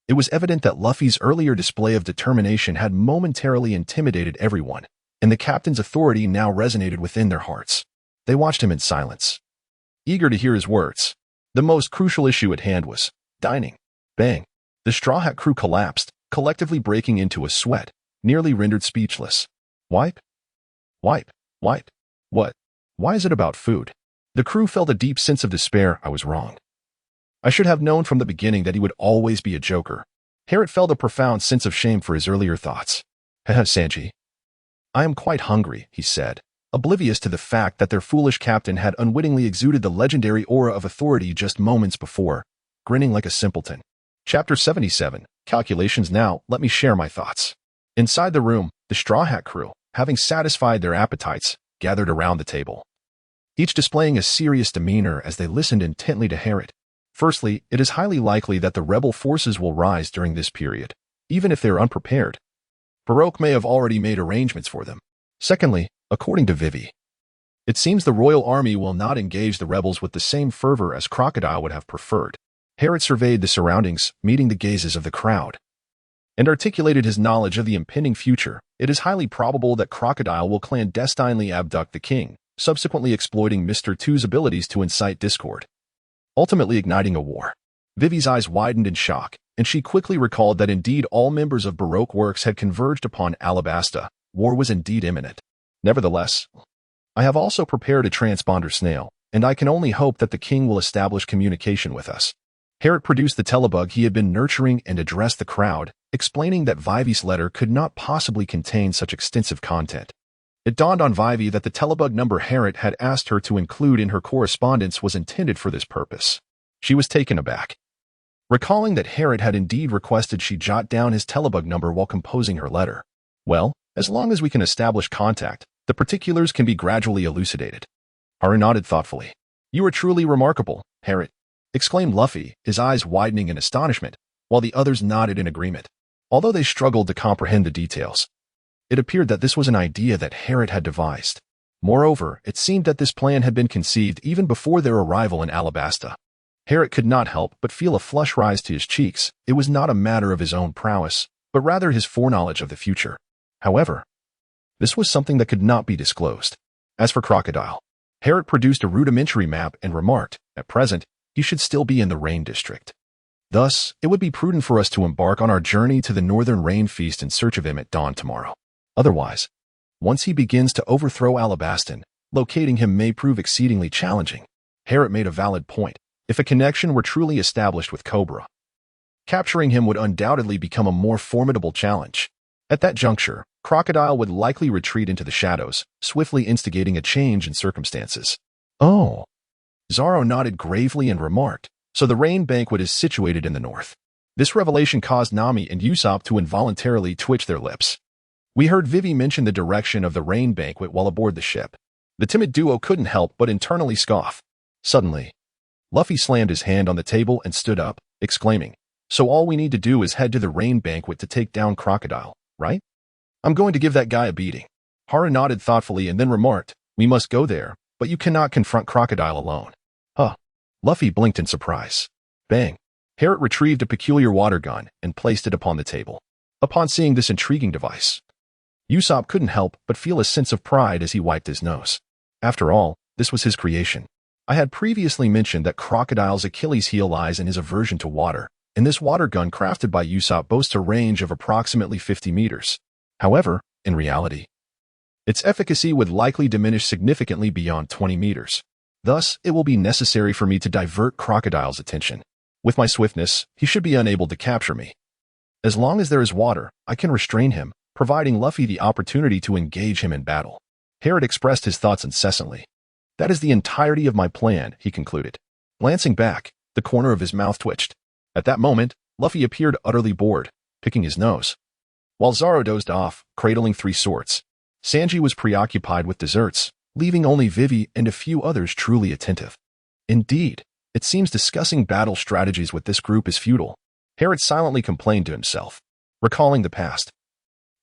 It was evident that Luffy's earlier display of determination had momentarily intimidated everyone, and the captain's authority now resonated within their hearts. They watched him in silence, eager to hear his words. The most crucial issue at hand was dining. Bang. The Straw Hat crew collapsed, collectively breaking into a sweat, nearly rendered speechless. Wipe? Wipe. Wipe. What? Why is it about food? The crew felt a deep sense of despair. I was wrong. I should have known from the beginning that he would always be a joker. Harriet felt a profound sense of shame for his earlier thoughts. Sanji. I am quite hungry, he said, oblivious to the fact that their foolish captain had unwittingly exuded the legendary aura of authority just moments before, grinning like a simpleton. Chapter 77, Calculations. Now, let me share my thoughts. Inside the room, the Straw Hat crew, having satisfied their appetites, gathered around the table, each displaying a serious demeanor as they listened intently to Harriet. Firstly, it is highly likely that the rebel forces will rise during this period, even if they are unprepared. Baroque may have already made arrangements for them. Secondly, according to Vivi, it seems the royal army will not engage the rebels with the same fervor as Crocodile would have preferred. Harriet surveyed the surroundings, meeting the gazes of the crowd, and articulated his knowledge of the impending future. It is highly probable that Crocodile will clandestinely abduct the king, subsequently exploiting Mr. Two's abilities to incite discord, ultimately igniting a war. Vivi's eyes widened in shock, and she quickly recalled that indeed all members of Baroque Works had converged upon Alabasta. War was indeed imminent. Nevertheless, I have also prepared a transponder snail, and I can only hope that the king will establish communication with us. Harriet produced the telebug he had been nurturing and addressed the crowd, explaining that Vivi's letter could not possibly contain such extensive content. It dawned on Vivi that the telebug number Harriet had asked her to include in her correspondence was intended for this purpose. She was taken aback, recalling that Harriet had indeed requested she jot down his telebug number while composing her letter. Well, as long as we can establish contact, the particulars can be gradually elucidated. Haru nodded thoughtfully. You are truly remarkable, Harriet, exclaimed Luffy, his eyes widening in astonishment, while the others nodded in agreement. Although they struggled to comprehend the details, it appeared that this was an idea that Harriet had devised. Moreover, it seemed that this plan had been conceived even before their arrival in Alabasta. Harriet could not help but feel a flush rise to his cheeks. It was not a matter of his own prowess, but rather his foreknowledge of the future. However, this was something that could not be disclosed. As for Crocodile, Harriet produced a rudimentary map and remarked, at present, he should still be in the Rain District. Thus, it would be prudent for us to embark on our journey to the Northern Rain Feast in search of him at dawn tomorrow. Otherwise, once he begins to overthrow Alabastan, locating him may prove exceedingly challenging. Harriet made a valid point. If a connection were truly established with Cobra, capturing him would undoubtedly become a more formidable challenge. At that juncture, Crocodile would likely retreat into the shadows, swiftly instigating a change in circumstances. Oh. Zoro nodded gravely and remarked, so the rain banquet is situated in the north. This revelation caused Nami and Usopp to involuntarily twitch their lips. We heard Vivi mention the direction of the rain banquet while aboard the ship. The timid duo couldn't help but internally scoff. Suddenly, Luffy slammed his hand on the table and stood up, exclaiming, so all we need to do is head to the rain banquet to take down Crocodile, right? I'm going to give that guy a beating. Haru nodded thoughtfully and then remarked, we must go there, but you cannot confront Crocodile alone. Huh. Luffy blinked in surprise. Bang. Harriet retrieved a peculiar water gun and placed it upon the table. Upon seeing this intriguing device, Usopp couldn't help but feel a sense of pride as he wiped his nose. After all, this was his creation. I had previously mentioned that Crocodile's Achilles heel lies in his aversion to water, and this water gun crafted by Usopp boasts a range of approximately 50 meters. However, in reality, its efficacy would likely diminish significantly beyond 20 meters. Thus, it will be necessary for me to divert Crocodile's attention. With my swiftness, he should be unable to capture me. As long as there is water, I can restrain him, providing Luffy the opportunity to engage him in battle. Harriet expressed his thoughts incessantly. That is the entirety of my plan, he concluded. Glancing back, the corner of his mouth twitched. At that moment, Luffy appeared utterly bored, picking his nose. While Zoro dozed off, cradling 3 swords, Sanji was preoccupied with desserts, leaving only Vivi and a few others truly attentive. Indeed, it seems discussing battle strategies with this group is futile. Harriet silently complained to himself, recalling the past.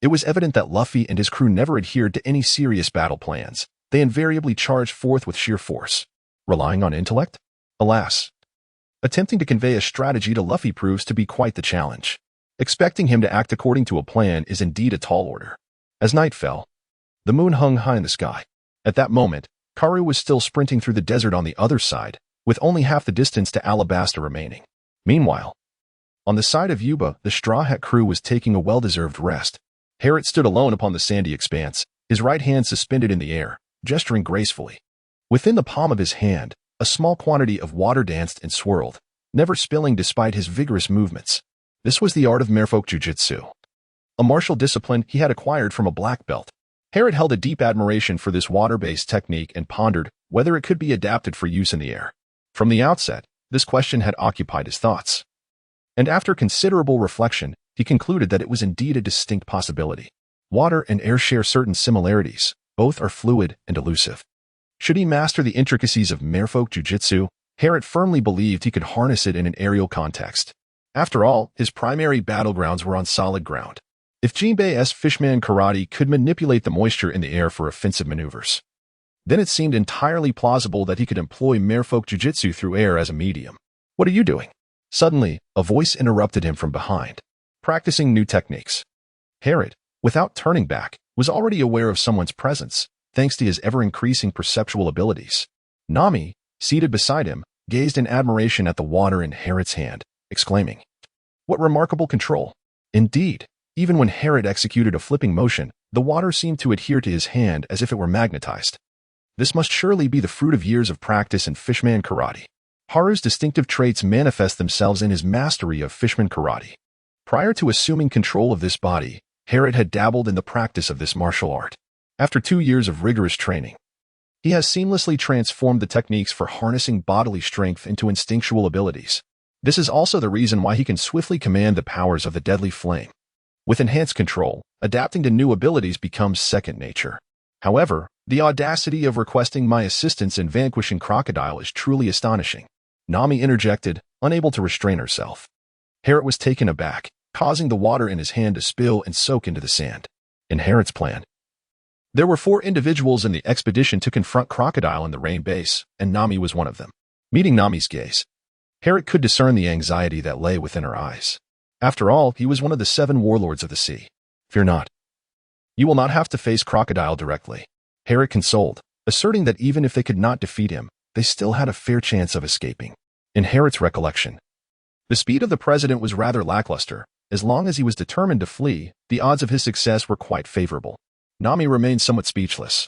It was evident that Luffy and his crew never adhered to any serious battle plans. They invariably charged forth with sheer force, relying on intellect. Alas, attempting to convey a strategy to Luffy proves to be quite the challenge. Expecting him to act according to a plan is indeed a tall order. As night fell, the moon hung high in the sky. At that moment, Karu was still sprinting through the desert on the other side, with only half the distance to Alabasta remaining. Meanwhile, on the side of Yuba, the Straw Hat crew was taking a well-deserved rest. Harriet stood alone upon the sandy expanse, his right hand suspended in the air, gesturing gracefully. Within the palm of his hand, a small quantity of water danced and swirled, never spilling despite his vigorous movements. This was the art of merfolk jujitsu, a martial discipline he had acquired from a black belt. Herod held a deep admiration for this water-based technique and pondered whether it could be adapted for use in the air. From the outset, this question had occupied his thoughts. And after considerable reflection, he concluded that it was indeed a distinct possibility. Water and air share certain similarities. Both are fluid and elusive. Should he master the intricacies of merfolk jujitsu, Herod firmly believed he could harness it in an aerial context. After all, his primary battlegrounds were on solid ground. If Jinbei's fishman karate could manipulate the moisture in the air for offensive maneuvers, then it seemed entirely plausible that he could employ merfolk jujitsu through air as a medium. "What are you doing?" Suddenly, a voice interrupted him from behind. "Practicing new techniques." Herod, without turning back, was already aware of someone's presence, thanks to his ever-increasing perceptual abilities. Nami, seated beside him, gazed in admiration at the water in Herod's hand, exclaiming, "What remarkable control!" Indeed, even when Herod executed a flipping motion, the water seemed to adhere to his hand as if it were magnetized. This must surely be the fruit of years of practice in fishman karate. Haru's distinctive traits manifest themselves in his mastery of fishman karate. Prior to assuming control of this body, Herod had dabbled in the practice of this martial art. After 2 years of rigorous training, he has seamlessly transformed the techniques for harnessing bodily strength into instinctual abilities. This is also the reason why he can swiftly command the powers of the deadly flame. With enhanced control, adapting to new abilities becomes second nature. However, the audacity of requesting my assistance in vanquishing Crocodile is truly astonishing. Nami interjected, unable to restrain herself. Herod was taken aback, causing the water in his hand to spill and soak into the sand. In Herod's plan, there were 4 individuals in the expedition to confront Crocodile in the rain base, and Nami was one of them. Meeting Nami's gaze, Herod could discern the anxiety that lay within her eyes. After all, he was one of the 7 warlords of the sea. "Fear not. You will not have to face Crocodile directly," Herod consoled, asserting that even if they could not defeat him, they still had a fair chance of escaping. In Herod's recollection, the speed of the president was rather lackluster. As long as he was determined to flee, the odds of his success were quite favorable. Nami remained somewhat speechless.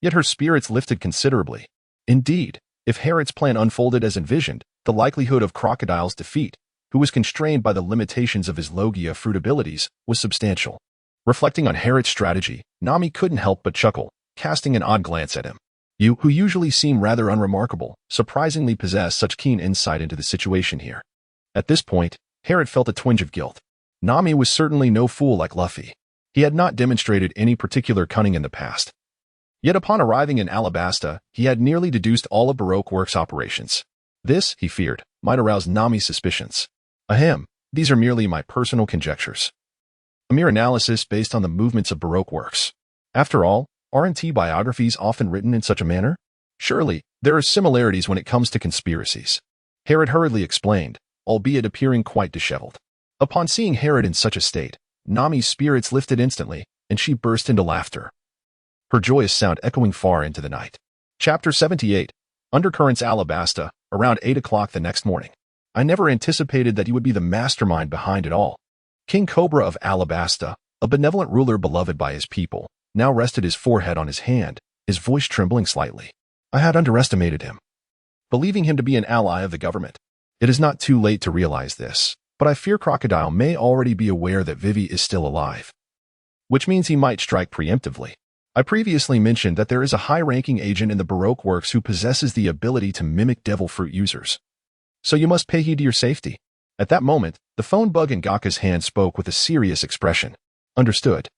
Yet her spirits lifted considerably. Indeed, if Herod's plan unfolded as envisioned, the likelihood of Crocodile's defeat, who was constrained by the limitations of his Logia fruit abilities, was substantial. Reflecting on Herod's strategy, Nami couldn't help but chuckle, casting an odd glance at him. "You, who usually seem rather unremarkable, surprisingly possess such keen insight into the situation here." At this point, Herod felt a twinge of guilt. Nami was certainly no fool like Luffy. He had not demonstrated any particular cunning in the past. Yet upon arriving in Alabasta, he had nearly deduced all of Baroque Works' operations. This, he feared, might arouse Nami's suspicions. Ahem, these are merely my personal conjectures. A mere analysis based on the movements of Baroque Works. After all, aren't biographies often written in such a manner? Surely, there are similarities when it comes to conspiracies. Herod hurriedly explained, albeit appearing quite disheveled. Upon seeing Herod in such a state, Nami's spirits lifted instantly, and she burst into laughter, her joyous sound echoing far into the night. Chapter 78, Undercurrents. Alabasta, around 8 o'clock the next morning. I never anticipated that he would be the mastermind behind it all. King Cobra of Alabasta, a benevolent ruler beloved by his people, now rested his forehead on his hand, his voice trembling slightly. I had underestimated him, believing him to be an ally of the government. It is not too late to realize this, but I fear Crocodile may already be aware that Vivi is still alive, which means he might strike preemptively. I previously mentioned that there is a high-ranking agent in the Baroque Works who possesses the ability to mimic devil fruit users. So you must pay heed to your safety. At that moment, the phone bug in Gaka's hand spoke with a serious expression. Understood.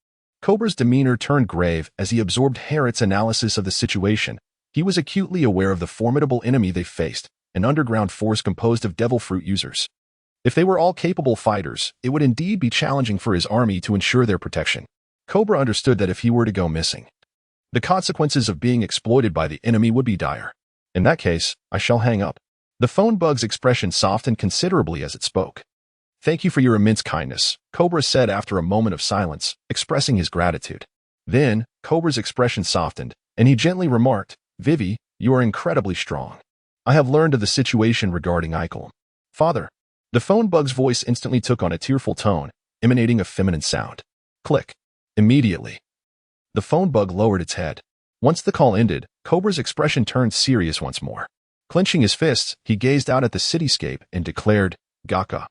Cobra's demeanor turned grave as he absorbed Herod's analysis of the situation. He was acutely aware of the formidable enemy they faced, an underground force composed of devil fruit users. If they were all capable fighters, it would indeed be challenging for his army to ensure their protection. Cobra understood that if he were to go missing, the consequences of being exploited by the enemy would be dire. In that case, I shall hang up. The phone bug's expression softened considerably as it spoke. Thank you for your immense kindness, Cobra said after a moment of silence, expressing his gratitude. Then, Cobra's expression softened, and he gently remarked, Vivi, you are incredibly strong. I have learned of the situation regarding Eichel. Father. The phone bug's voice instantly took on a tearful tone, emanating a feminine sound. Click. Immediately, the phone bug lowered its head. Once the call ended, Cobra's expression turned serious once more. Clenching his fists, he gazed out at the cityscape and declared, "Gaka."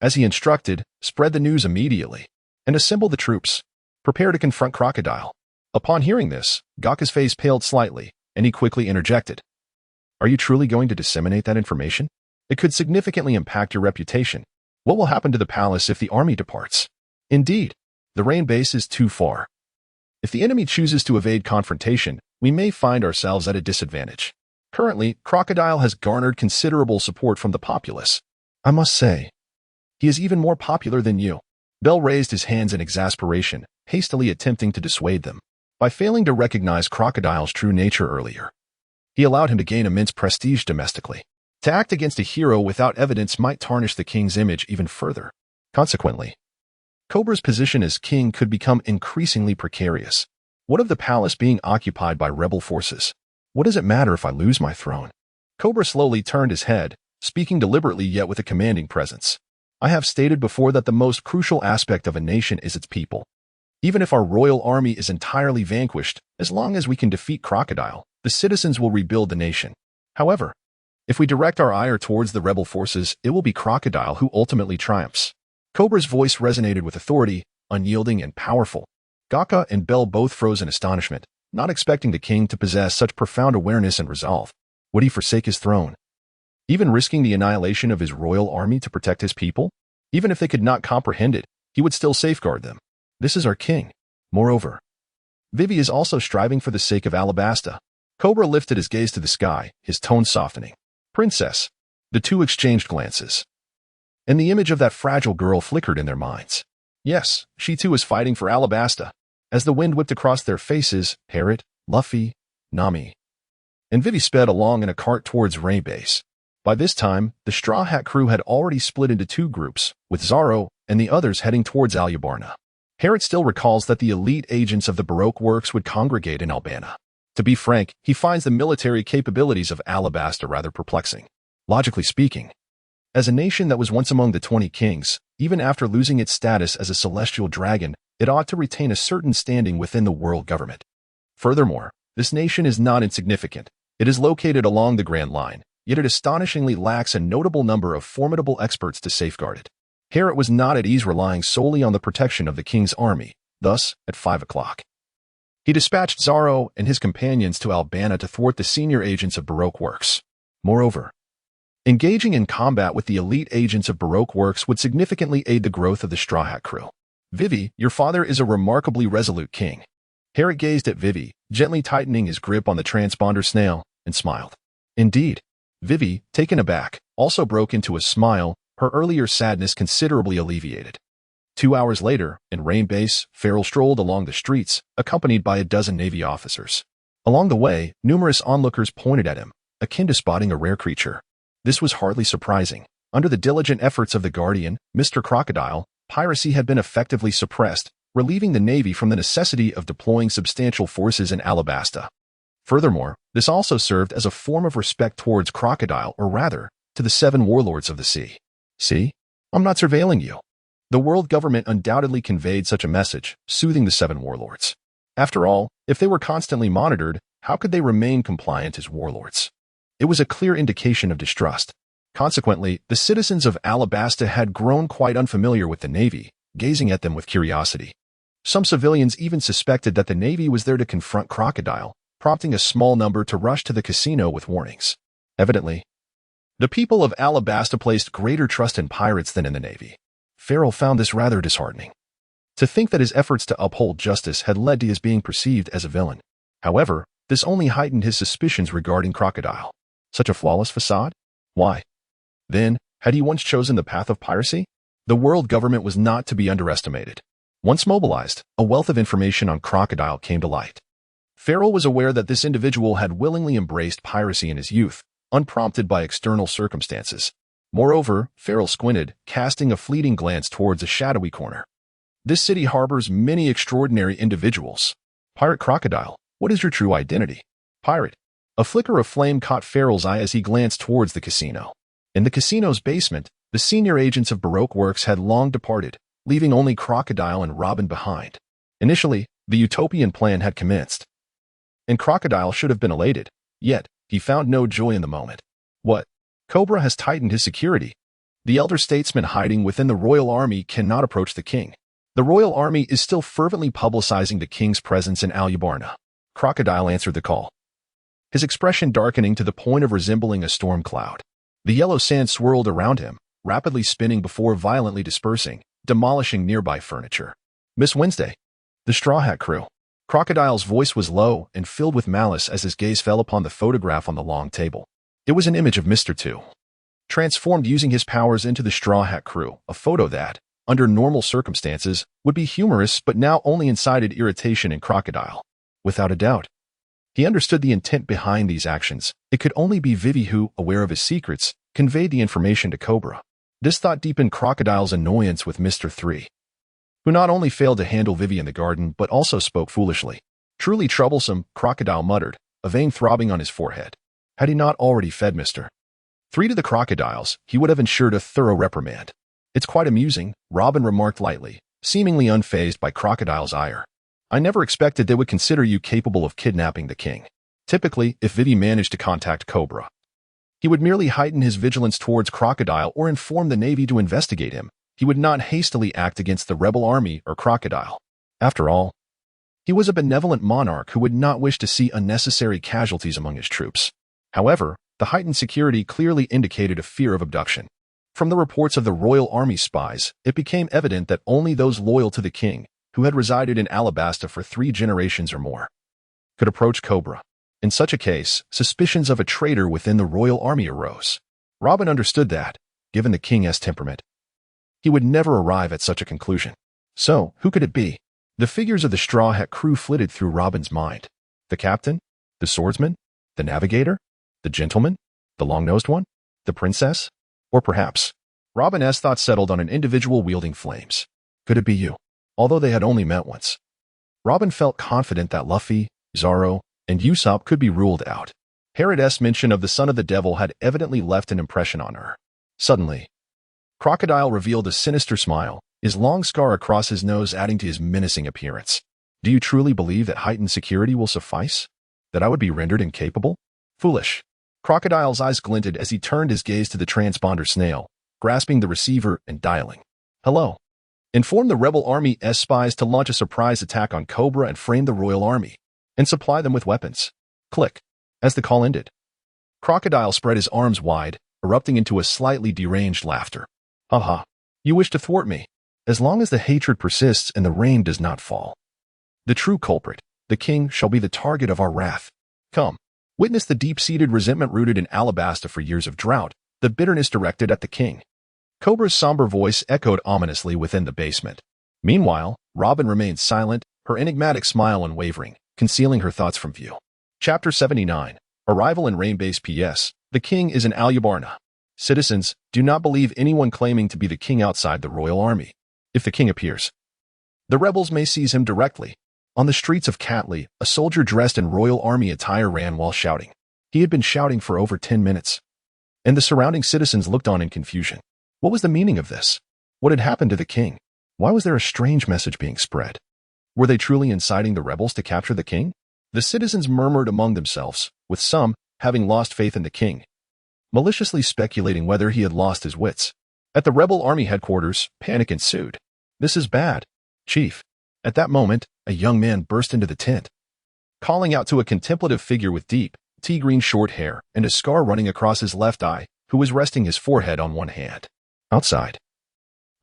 As he instructed, spread the news immediately and assemble the troops. Prepare to confront Crocodile. Upon hearing this, Gaka's face paled slightly, and he quickly interjected. Are you truly going to disseminate that information? It could significantly impact your reputation. What will happen to the palace if the army departs? Indeed, the rain base is too far. If the enemy chooses to evade confrontation, we may find ourselves at a disadvantage. Currently, Crocodile has garnered considerable support from the populace. I must say, he is even more popular than you. Bell raised his hands in exasperation, hastily attempting to dissuade them. By failing to recognize Crocodile's true nature earlier, he allowed him to gain immense prestige domestically. To act against a hero without evidence might tarnish the king's image even further. Consequently, Cobra's position as king could become increasingly precarious. What of the palace being occupied by rebel forces? What does it matter if I lose my throne? Cobra slowly turned his head, speaking deliberately yet with a commanding presence. I have stated before that the most crucial aspect of a nation is its people. Even if our royal army is entirely vanquished, as long as we can defeat Crocodile, the citizens will rebuild the nation. However, if we direct our ire towards the rebel forces, it will be Crocodile who ultimately triumphs. Cobra's voice resonated with authority, unyielding and powerful. Gaka and Bell both froze in astonishment, not expecting the king to possess such profound awareness and resolve. Would he forsake his throne, even risking the annihilation of his royal army to protect his people? Even if they could not comprehend it, he would still safeguard them. This is our king. Moreover, Vivi is also striving for the sake of Alabasta. Cobra lifted his gaze to the sky, his tone softening. Princess. The two exchanged glances, and the image of that fragile girl flickered in their minds. Yes, she too is fighting for Alabasta. As the wind whipped across their faces, Parrot, Luffy, Nami, and Vivi sped along in a cart towards Rain Base. By this time, the Straw Hat crew had already split into two groups, with Zoro and the others heading towards Alabasta. Parrot still recalls that the elite agents of the Baroque works would congregate in Alabasta. To be frank, he finds the military capabilities of Alabasta rather perplexing. Logically speaking, as a nation that was once among the 20 kings, even after losing its status as a celestial dragon, it ought to retain a certain standing within the world government. Furthermore, this nation is not insignificant. It is located along the Grand Line, yet it astonishingly lacks a notable number of formidable experts to safeguard it. Parrot was not at ease relying solely on the protection of the king's army. Thus, at 5 o'clock, he dispatched Zoro and his companions to Alabasta to thwart the senior agents of Baroque works. Moreover, engaging in combat with the elite agents of Baroque works would significantly aid the growth of the Straw Hat crew. Vivi, your father is a remarkably resolute king. Parrot gazed at Vivi, gently tightening his grip on the transponder snail, and smiled. Indeed, Vivi, taken aback, also broke into a smile, her earlier sadness considerably alleviated. 2 hours later, in Rain Base, Farrell strolled along the streets, accompanied by a dozen Navy officers. Along the way, numerous onlookers pointed at him, akin to spotting a rare creature. This was hardly surprising. Under the diligent efforts of the Guardian, Mr. Crocodile, piracy had been effectively suppressed, relieving the Navy from the necessity of deploying substantial forces in Alabasta. Furthermore, this also served as a form of respect towards Crocodile, or rather, to the 7 warlords of the sea. See? I'm not surveilling you. The world government undoubtedly conveyed such a message, soothing the 7 warlords. After all, if they were constantly monitored, how could they remain compliant as warlords? It was a clear indication of distrust. Consequently, the citizens of Alabasta had grown quite unfamiliar with the Navy, gazing at them with curiosity. Some civilians even suspected that the Navy was there to confront Crocodile, prompting a small number to rush to the casino with warnings. Evidently, the people of Alabasta placed greater trust in pirates than in the Navy. Farrell found this rather disheartening. To think that his efforts to uphold justice had led to his being perceived as a villain. However, this only heightened his suspicions regarding Crocodile. Such a flawless facade? Why? Then, had he once chosen the path of piracy? The world government was not to be underestimated. Once mobilized, a wealth of information on Crocodile came to light. Farrell was aware that this individual had willingly embraced piracy in his youth, unprompted by external circumstances. Moreover, Farrell squinted, casting a fleeting glance towards a shadowy corner. This city harbors many extraordinary individuals. Pirate Crocodile, what is your true identity? Pirate. A flicker of flame caught Farrell's eye as he glanced towards the casino. In the casino's basement, the senior agents of Baroque Works had long departed, leaving only Crocodile and Robin behind. Initially, the utopian plan had commenced, and Crocodile should have been elated. Yet, he found no joy in the moment. What? Cobra has tightened his security. The elder statesman hiding within the royal army cannot approach the king. The royal army is still fervently publicizing the king's presence in Alabasta. Crocodile answered the call, his expression darkening to the point of resembling a storm cloud. The yellow sand swirled around him, rapidly spinning before violently dispersing, demolishing nearby furniture. Miss Wednesday. The Straw Hat Crew. Crocodile's voice was low and filled with malice as his gaze fell upon the photograph on the long table. It was an image of Mr. Two, transformed using his powers into the Straw Hat Crew, a photo that, under normal circumstances, would be humorous but now only incited irritation in Crocodile. Without a doubt, he understood the intent behind these actions. It could only be Vivi who, aware of his secrets, conveyed the information to Cobra. This thought deepened Crocodile's annoyance with Mr. 3, who not only failed to handle Vivi in the garden but also spoke foolishly. Truly troublesome, Crocodile muttered, a vein throbbing on his forehead. Had he not already fed Mr. 3 to the crocodiles, he would have ensured a thorough reprimand. It's quite amusing, Robin remarked lightly, seemingly unfazed by Crocodile's ire. I never expected they would consider you capable of kidnapping the king. Typically, if Vivi managed to contact Cobra, he would merely heighten his vigilance towards Crocodile or inform the Navy to investigate him. He would not hastily act against the rebel army or Crocodile. After all, he was a benevolent monarch who would not wish to see unnecessary casualties among his troops. However, the heightened security clearly indicated a fear of abduction. From the reports of the Royal Army spies, it became evident that only those loyal to the king, who had resided in Alabasta for 3 generations or more, could approach Cobra. In such a case, suspicions of a traitor within the royal army arose. Robin understood that, given the king's temperament, he would never arrive at such a conclusion. So, who could it be? The figures of the Straw Hat Crew flitted through Robin's mind. The captain? The swordsman? The navigator? The gentleman? The long-nosed one? The princess? Or perhaps, Robin's thoughts settled on an individual wielding flames. Could it be you? Although they had only met once, Robin felt confident that Luffy, Zoro, and Usopp could be ruled out. Herod's mention of the son of the devil had evidently left an impression on her. Suddenly, Crocodile revealed a sinister smile, his long scar across his nose adding to his menacing appearance. Do you truly believe that heightened security will suffice? That I would be rendered incapable? Foolish. Crocodile's eyes glinted as he turned his gaze to the transponder snail, grasping the receiver and dialing. Hello. Inform the rebel army's spies to launch a surprise attack on Cobra and frame the royal army, and supply them with weapons. Click. As the call ended, Crocodile spread his arms wide, erupting into a slightly deranged laughter. Haha. You wish to thwart me. As long as the hatred persists and the rain does not fall, the true culprit, the king, shall be the target of our wrath. Come. Witness the deep-seated resentment rooted in Alabasta for years of drought, the bitterness directed at the king. Cobra's somber voice echoed ominously within the basement. Meanwhile, Robin remained silent, her enigmatic smile unwavering, concealing her thoughts from view. Chapter 79. Arrival in Rain Base. PS. The king is in Alabasta. Citizens, do not believe anyone claiming to be the king outside the royal army. If the king appears, the rebels may seize him directly. On the streets of Catley, a soldier dressed in royal army attire ran while shouting. He had been shouting for over 10 minutes, and the surrounding citizens looked on in confusion. What was the meaning of this? What had happened to the king? Why was there a strange message being spread? Were they truly inciting the rebels to capture the king? The citizens murmured among themselves, with some having lost faith in the king, maliciously speculating whether he had lost his wits. At the rebel army headquarters, panic ensued. This is bad, Chief. At that moment, a young man burst into the tent, calling out to a contemplative figure with deep, tea-green short hair and a scar running across his left eye, who was resting his forehead on one hand. Outside,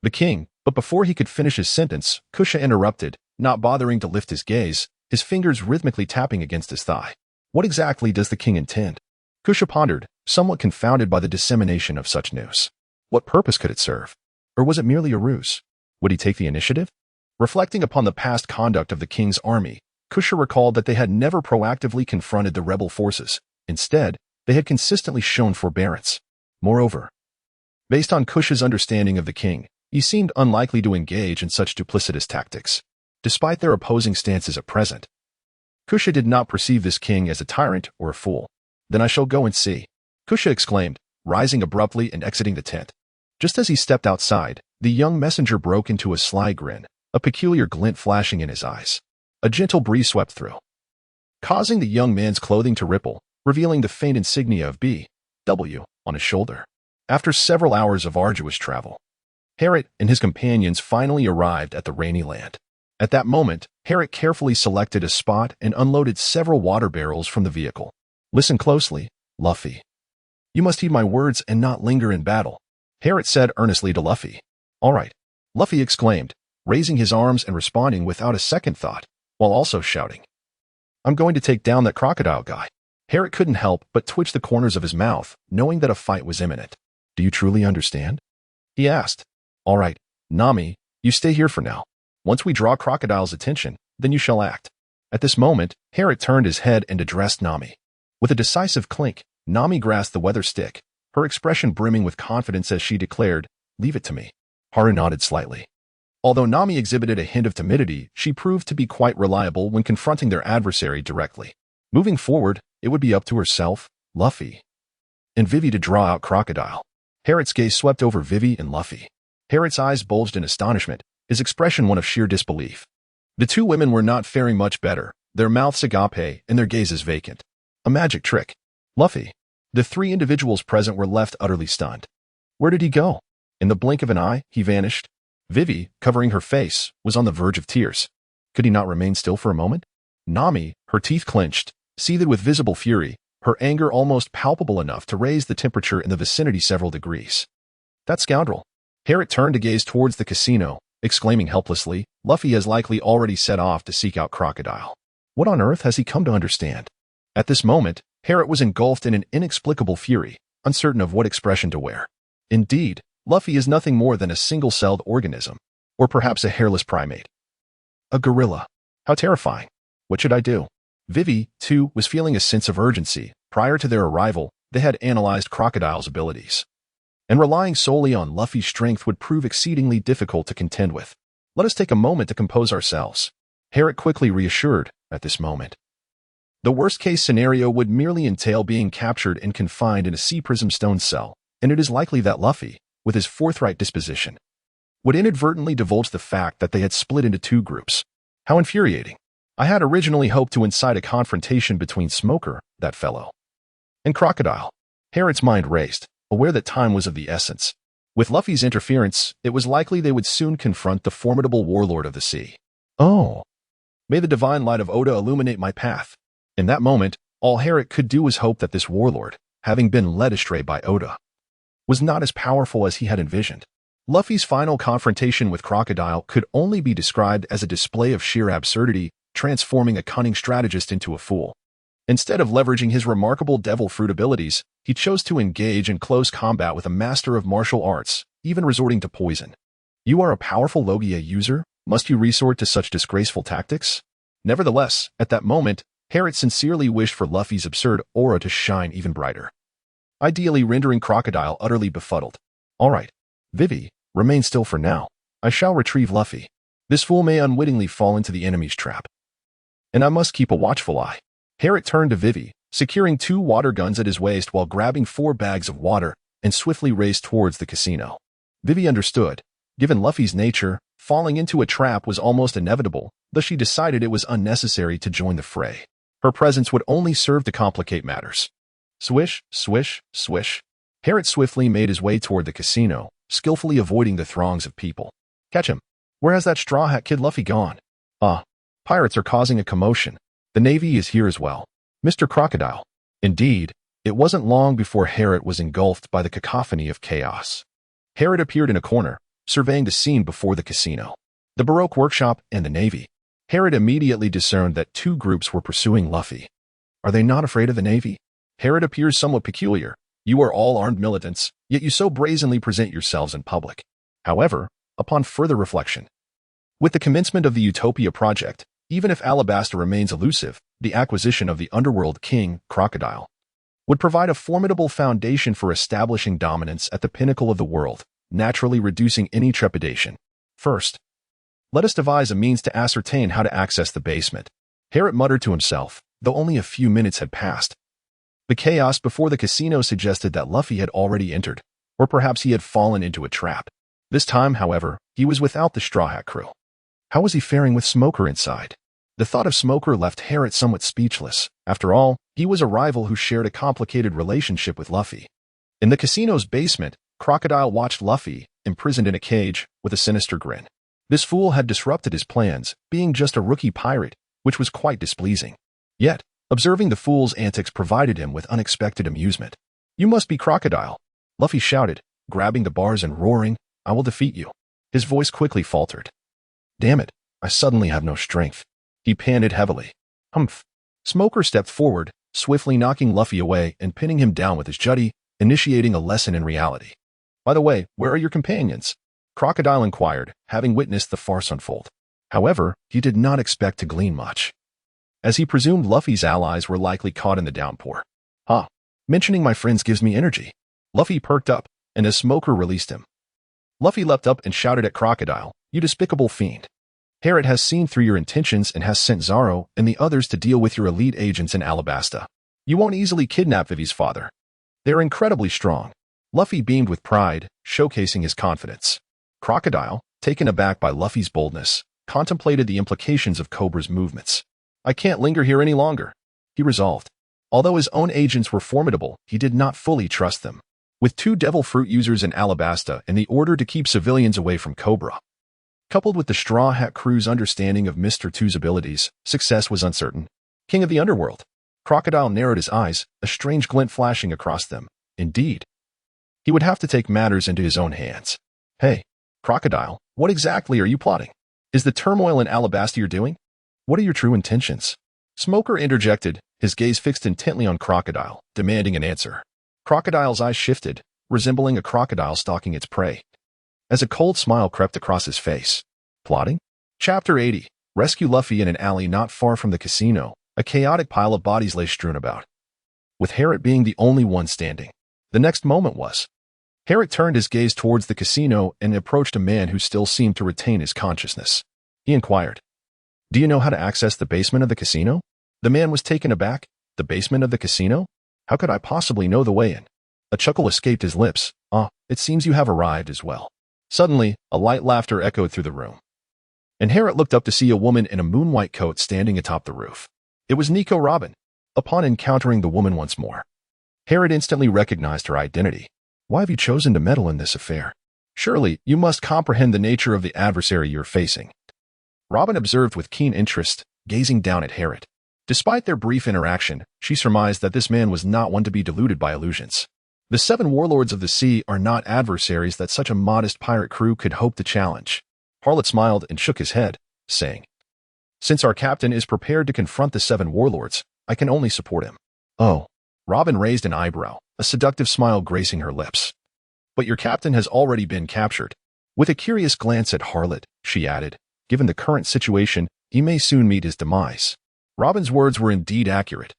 the king, but before he could finish his sentence, Kusha interrupted, not bothering to lift his gaze, his fingers rhythmically tapping against his thigh. What exactly does the king intend? Kusha pondered, somewhat confounded by the dissemination of such news. What purpose could it serve? Or was it merely a ruse? Would he take the initiative? Reflecting upon the past conduct of the king's army, Kusha recalled that they had never proactively confronted the rebel forces. Instead, they had consistently shown forbearance. Moreover, based on Kusha's understanding of the king, he seemed unlikely to engage in such duplicitous tactics. Despite their opposing stances at present, Kusha did not perceive this king as a tyrant or a fool. Then I shall go and see, Kusha exclaimed, rising abruptly and exiting the tent. Just as he stepped outside, the young messenger broke into a sly grin, a peculiar glint flashing in his eyes. A gentle breeze swept through, causing the young man's clothing to ripple, revealing the faint insignia of B. W on his shoulder. After several hours of arduous travel, Harriet and his companions finally arrived at the rainy land. At that moment, Harriet carefully selected a spot and unloaded several water barrels from the vehicle. "Listen closely, Luffy. You must heed my words and not linger in battle," Harriet said earnestly to Luffy. "All right," Luffy exclaimed, raising his arms and responding without a second thought, while also shouting, "I'm going to take down that crocodile guy." Harriet couldn't help but twitch the corners of his mouth, knowing that a fight was imminent. "Do you truly understand?" he asked. "All right, Nami, you stay here for now. Once we draw Crocodile's attention, then you shall act." At this moment, Harriet turned his head and addressed Nami. With a decisive clink, Nami grasped the weather stick, her expression brimming with confidence as she declared, "Leave it to me." Haru nodded slightly. Although Nami exhibited a hint of timidity, she proved to be quite reliable when confronting their adversary directly. Moving forward, it would be up to herself, Luffy, and Vivi to draw out Crocodile. Harriet's gaze swept over Vivi and Luffy. Harriet's eyes bulged in astonishment, his expression one of sheer disbelief. The two women were not faring much better, their mouths agape and their gazes vacant. A magic trick. Luffy. The three individuals present were left utterly stunned. Where did he go? In the blink of an eye, he vanished. Vivi, covering her face, was on the verge of tears. Could he not remain still for a moment? Nami, her teeth clenched, seethed with visible fury, her anger almost palpable enough to raise the temperature in the vicinity several degrees. That scoundrel. Harriet turned to gaze towards the casino, exclaiming helplessly, "Luffy has likely already set off to seek out Crocodile. What on earth has he come to understand?" At this moment, Harriet was engulfed in an inexplicable fury, uncertain of what expression to wear. Indeed, Luffy is nothing more than a single-celled organism, or perhaps a hairless primate. A gorilla. How terrifying. What should I do? Vivi, too, was feeling a sense of urgency. Prior to their arrival, they had analyzed Crocodile's abilities, and relying solely on Luffy's strength would prove exceedingly difficult to contend with. "Let us take a moment to compose ourselves," Harriet quickly reassured. At this moment, the worst-case scenario would merely entail being captured and confined in a sea prism stone cell, and it is likely that Luffy, with his forthright disposition, would inadvertently divulge the fact that they had split into two groups. How infuriating. I had originally hoped to incite a confrontation between Smoker, that fellow, and Crocodile. Harriet's mind raced, aware that time was of the essence. With Luffy's interference, it was likely they would soon confront the formidable warlord of the sea. Oh, may the divine light of Oda illuminate my path. In that moment, all Harriet could do was hope that this warlord, having been led astray by Oda, was not as powerful as he had envisioned. Luffy's final confrontation with Crocodile could only be described as a display of sheer absurdity, transforming a cunning strategist into a fool. Instead of leveraging his remarkable devil fruit abilities, he chose to engage in close combat with a master of martial arts, even resorting to poison. You are a powerful Logia user? Must you resort to such disgraceful tactics? Nevertheless, at that moment, Harriet sincerely wished for Luffy's absurd aura to shine even brighter, ideally rendering Crocodile utterly befuddled. All right, Vivi, remain still for now. I shall retrieve Luffy. This fool may unwittingly fall into the enemy's trap, and I must keep a watchful eye. Harriet turned to Vivi, securing 2 water guns at his waist while grabbing 4 bags of water, and swiftly raced towards the casino. Vivi understood. Given Luffy's nature, falling into a trap was almost inevitable, thus she decided it was unnecessary to join the fray. Her presence would only serve to complicate matters. Swish, swish, swish. Harriet swiftly made his way toward the casino, skillfully avoiding the throngs of people. Catch him. Where has that Straw Hat Kid Luffy gone? Pirates are causing a commotion. The Navy is here as well. Mr. Crocodile. Indeed, it wasn't long before Harriet was engulfed by the cacophony of chaos. Harriet appeared in a corner, surveying the scene before the casino, the Baroque workshop, and the Navy. Harriet immediately discerned that 2 groups were pursuing Luffy. Are they not afraid of the Navy? Harriet appears somewhat peculiar. You are all armed militants, yet you so brazenly present yourselves in public. However, upon further reflection, with the commencement of the Utopia project, even if Alabasta remains elusive, the acquisition of the underworld king, Crocodile, would provide a formidable foundation for establishing dominance at the pinnacle of the world, naturally reducing any trepidation. First, let us devise a means to ascertain how to access the basement. Harriet muttered to himself, though only a few minutes had passed. The chaos before the casino suggested that Luffy had already entered, or perhaps he had fallen into a trap. This time, however, he was without the Straw Hat crew. How was he faring with Smoker inside? The thought of Smoker left Harriet somewhat speechless. After all, he was a rival who shared a complicated relationship with Luffy. In the casino's basement, Crocodile watched Luffy, imprisoned in a cage, with a sinister grin. This fool had disrupted his plans, being just a rookie pirate, which was quite displeasing. Yet, observing the fool's antics provided him with unexpected amusement. "You must be Crocodile," Luffy shouted, grabbing the bars and roaring, "I will defeat you." His voice quickly faltered. "Damn it, I suddenly have no strength." He panted heavily. "Humph." Smoker stepped forward, swiftly knocking Luffy away and pinning him down with his jutty, initiating a lesson in reality. "By the way, where are your companions?" Crocodile inquired, having witnessed the farce unfold. However, he did not expect to glean much, as he presumed Luffy's allies were likely caught in the downpour. "Huh. Mentioning my friends gives me energy." Luffy perked up, and as Smoker released him, Luffy leapt up and shouted at Crocodile, "You despicable fiend. Harrod has seen through your intentions and has sent Zoro and the others to deal with your elite agents in Alabasta. You won't easily kidnap Vivi's father. They're incredibly strong." Luffy beamed with pride, showcasing his confidence. Crocodile, taken aback by Luffy's boldness, contemplated the implications of Cobra's movements. "I can't linger here any longer," he resolved. Although his own agents were formidable, he did not fully trust them. With 2 devil fruit users in Alabasta and the order to keep civilians away from Cobra, coupled with the Straw Hat Crew's understanding of Mr. Two's abilities, success was uncertain. King of the Underworld. Crocodile narrowed his eyes, a strange glint flashing across them. Indeed, he would have to take matters into his own hands. "Hey, Crocodile, what exactly are you plotting? Is the turmoil in Alabasta you're doing? What are your true intentions?" Smoker interjected, his gaze fixed intently on Crocodile, demanding an answer. Crocodile's eyes shifted, resembling a crocodile stalking its prey, as a cold smile crept across his face. "Plotting?" Chapter 80. Rescue Luffy in an alley not far from the casino. A chaotic pile of bodies lay strewn about, with Harrod being the only one standing. The next moment was. Harrod turned his gaze towards the casino and approached a man who still seemed to retain his consciousness. He inquired, "Do you know how to access the basement of the casino?" The man was taken aback. "The basement of the casino? How could I possibly know the way in?" A chuckle escaped his lips. It seems you have arrived as well." Suddenly, a light laughter echoed through the room, and Harrod looked up to see a woman in a moon-white coat standing atop the roof. It was Nico Robin. Upon encountering the woman once more, Harrod instantly recognized her identity. "Why have you chosen to meddle in this affair? Surely, you must comprehend the nature of the adversary you're facing." Robin observed with keen interest, gazing down at Harrod. Despite their brief interaction, she surmised that this man was not one to be deluded by illusions. The 7 warlords of the sea are not adversaries that such a modest pirate crew could hope to challenge. Harlot smiled and shook his head, saying, "Since our captain is prepared to confront the 7 warlords, I can only support him." "Oh." Robin raised an eyebrow, a seductive smile gracing her lips. "But your captain has already been captured." With a curious glance at Harlot, she added, "Given the current situation, he may soon meet his demise." Robin's words were indeed accurate.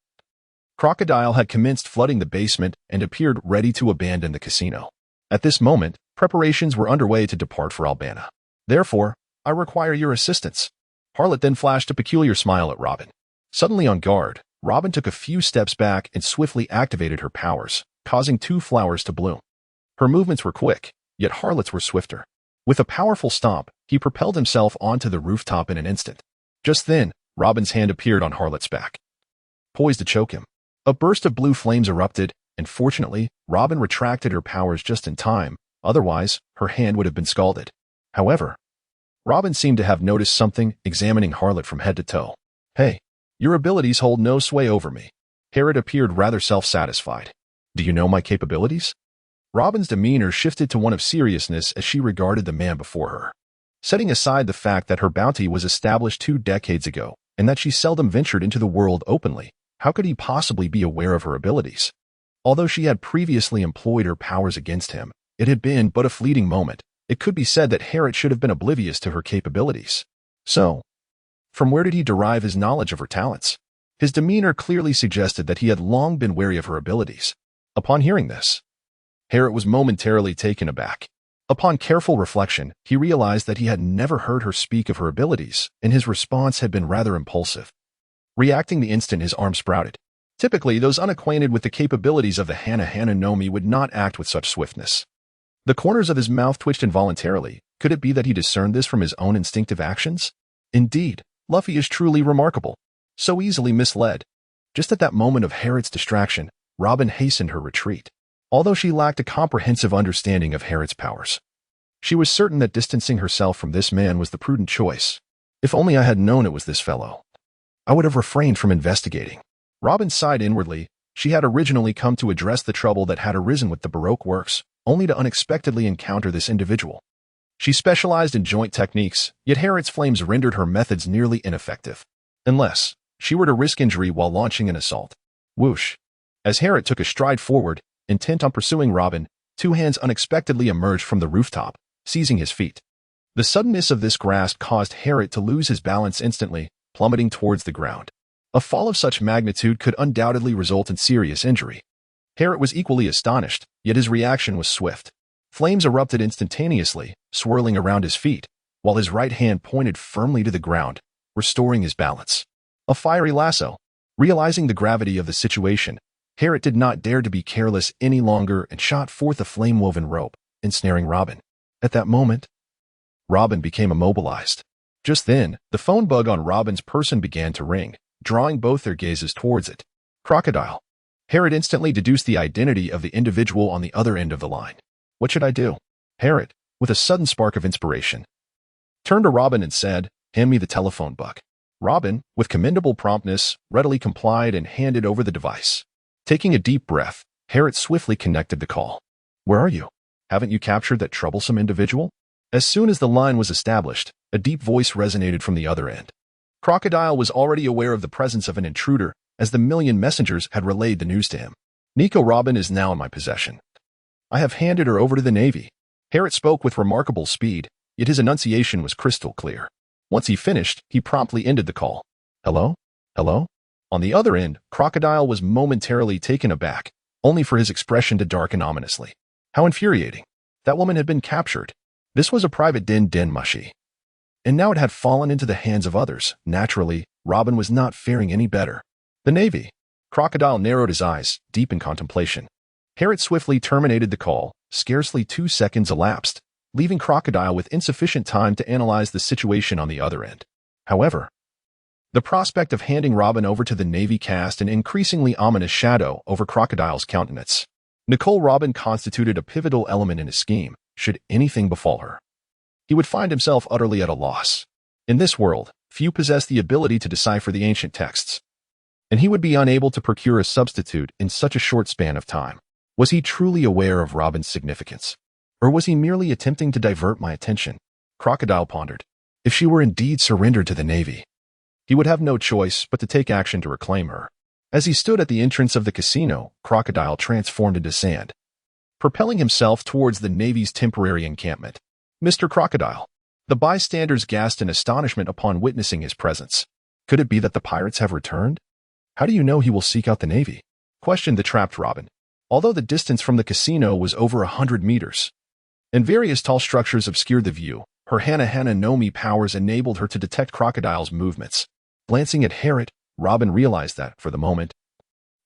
Crocodile had commenced flooding the basement and appeared ready to abandon the casino. At this moment, preparations were underway to depart for Albana. "Therefore, I require your assistance." Harlot then flashed a peculiar smile at Robin. Suddenly on guard, Robin took a few steps back and swiftly activated her powers, causing 2 flowers to bloom. Her movements were quick, yet Harlot's were swifter. With a powerful stomp, he propelled himself onto the rooftop in an instant. Just then, Robin's hand appeared on Harlot's back, poised to choke him. A burst of blue flames erupted, and fortunately, Robin retracted her powers just in time, otherwise, her hand would have been scalded. However, Robin seemed to have noticed something, examining Harlot from head to toe. "Hey, your abilities hold no sway over me." Harrod appeared rather self-satisfied. "Do you know my capabilities?" Robin's demeanor shifted to one of seriousness as she regarded the man before her. Setting aside the fact that her bounty was established 2 decades ago, and that she seldom ventured into the world openly, how could he possibly be aware of her abilities? Although she had previously employed her powers against him, it had been but a fleeting moment. It could be said that Harrod should have been oblivious to her capabilities. So, from where did he derive his knowledge of her talents? His demeanor clearly suggested that he had long been wary of her abilities. Upon hearing this, Harrod was momentarily taken aback. Upon careful reflection, he realized that he had never heard her speak of her abilities, and his response had been rather impulsive. Reacting the instant his arm sprouted. Typically, those unacquainted with the capabilities of the Hana Nomi would not act with such swiftness. The corners of his mouth twitched involuntarily. Could it be that he discerned this from his own instinctive actions? Indeed, Luffy is truly remarkable. So easily misled. Just at that moment of Harrod's distraction, Robin hastened her retreat. although she lacked a comprehensive understanding of Harriet's powers. She was certain that distancing herself from this man was the prudent choice. If only I had known it was this fellow, I would have refrained from investigating. Robin sighed inwardly. She had originally come to address the trouble that had arisen with the Baroque works, only to unexpectedly encounter this individual. She specialized in joint techniques, yet Harriet's flames rendered her methods nearly ineffective. Unless she were to risk injury while launching an assault. Whoosh! As Harriet took a stride forward, intent on pursuing Robin, two hands unexpectedly emerged from the rooftop, seizing his feet. The suddenness of this grasp caused Harriet to lose his balance instantly, plummeting towards the ground. A fall of such magnitude could undoubtedly result in serious injury. Harriet was equally astonished, yet his reaction was swift. Flames erupted instantaneously, swirling around his feet, while his right hand pointed firmly to the ground, restoring his balance. A fiery lasso. Realizing the gravity of the situation, Harriet did not dare to be careless any longer and shot forth a flame-woven rope, ensnaring Robin. At that moment, Robin became immobilized. Just then, the phone bug on Robin's person began to ring, drawing both their gazes towards it. Crocodile. Harriet instantly deduced the identity of the individual on the other end of the line. What should I do? Harriet, with a sudden spark of inspiration, turned to Robin and said, "Hand me the telephone book." Robin, with commendable promptness, readily complied and handed over the device. Taking a deep breath, Harriet swiftly connected the call. "Where are you? Haven't you captured that troublesome individual?" As soon as the line was established, a deep voice resonated from the other end. Crocodile was already aware of the presence of an intruder, as the million messengers had relayed the news to him. "Nico Robin is now in my possession. I have handed her over to the Navy." Harriet spoke with remarkable speed, yet his enunciation was crystal clear. Once he finished, he promptly ended the call. "Hello? Hello?" On the other end, Crocodile was momentarily taken aback, only for his expression to darken ominously. How infuriating. That woman had been captured. This was a private den mushy. And now it had fallen into the hands of others. Naturally, Robin was not faring any better. The Navy. Crocodile narrowed his eyes, deep in contemplation. Harriet swiftly terminated the call. Scarcely 2 seconds elapsed, leaving Crocodile with insufficient time to analyze the situation on the other end. However, the prospect of handing Robin over to the Navy cast an increasingly ominous shadow over Crocodile's countenance. Nicole Robin constituted a pivotal element in his scheme, should anything befall her. He would find himself utterly at a loss. In this world, few possess the ability to decipher the ancient texts, and he would be unable to procure a substitute in such a short span of time. Was he truly aware of Robin's significance? Or was he merely attempting to divert my attention? Crocodile pondered. If she were indeed surrendered to the Navy, he would have no choice but to take action to reclaim her. As he stood at the entrance of the casino, Crocodile transformed into sand, propelling himself towards the Navy's temporary encampment. "Mr. Crocodile." The bystanders gasped in astonishment upon witnessing his presence. "Could it be that the pirates have returned? How do you know he will seek out the Navy?" questioned the trapped Robin. Although the distance from the casino was over 100 meters, and various tall structures obscured the view, her Hana Nomi powers enabled her to detect Crocodile's movements. Glancing at Harriet, Robin realized that, for the moment,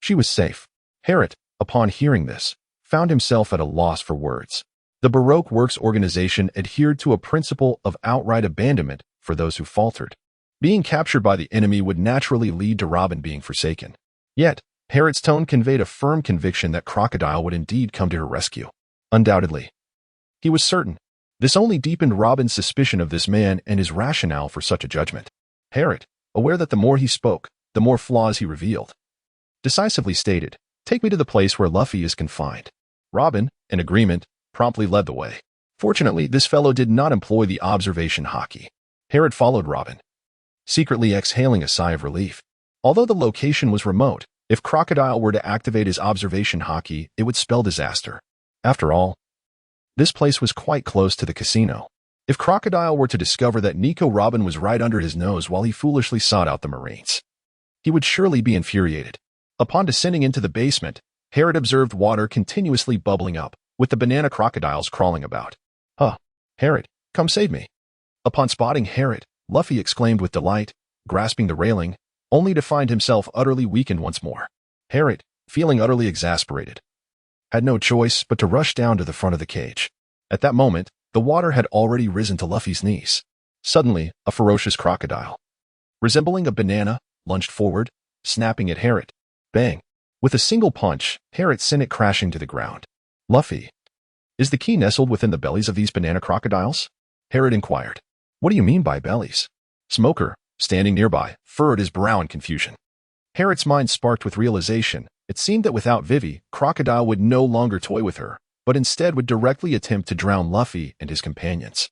she was safe. Harriet, upon hearing this, found himself at a loss for words. The Baroque Works organization adhered to a principle of outright abandonment for those who faltered. Being captured by the enemy would naturally lead to Robin being forsaken. Yet, Harriet's tone conveyed a firm conviction that Crocodile would indeed come to her rescue. Undoubtedly. He was certain. This only deepened Robin's suspicion of this man and his rationale for such a judgment. Harriet, aware that the more he spoke, the more flaws he revealed, decisively stated, "Take me to the place where Luffy is confined." Robin, in agreement, promptly led the way. Fortunately, this fellow did not employ the observation hockey. Harriet followed Robin, secretly exhaling a sigh of relief. Although the location was remote, if Crocodile were to activate his observation hockey, it would spell disaster. After all, this place was quite close to the casino. If Crocodile were to discover that Nico Robin was right under his nose while he foolishly sought out the Marines, he would surely be infuriated. Upon descending into the basement, Harriet observed water continuously bubbling up, with the banana crocodiles crawling about. "Huh, Harriet, come save me." Upon spotting Harriet, Luffy exclaimed with delight, grasping the railing, only to find himself utterly weakened once more. Harriet, feeling utterly exasperated, had no choice but to rush down to the front of the cage. At that moment, the water had already risen to Luffy's knees. Suddenly, a ferocious crocodile, resembling a banana, lunged forward, snapping at Harriet. Bang! With a single punch, Harriet sent it crashing to the ground. Luffy, is the key nestled within the bellies of these banana crocodiles? Herod inquired. What do you mean by bellies? Smoker, standing nearby, furrowed his brow in confusion. Herod's mind sparked with realization. It seemed that without Vivi, Crocodile would no longer toy with her, but instead would directly attempt to drown Luffy and his companions.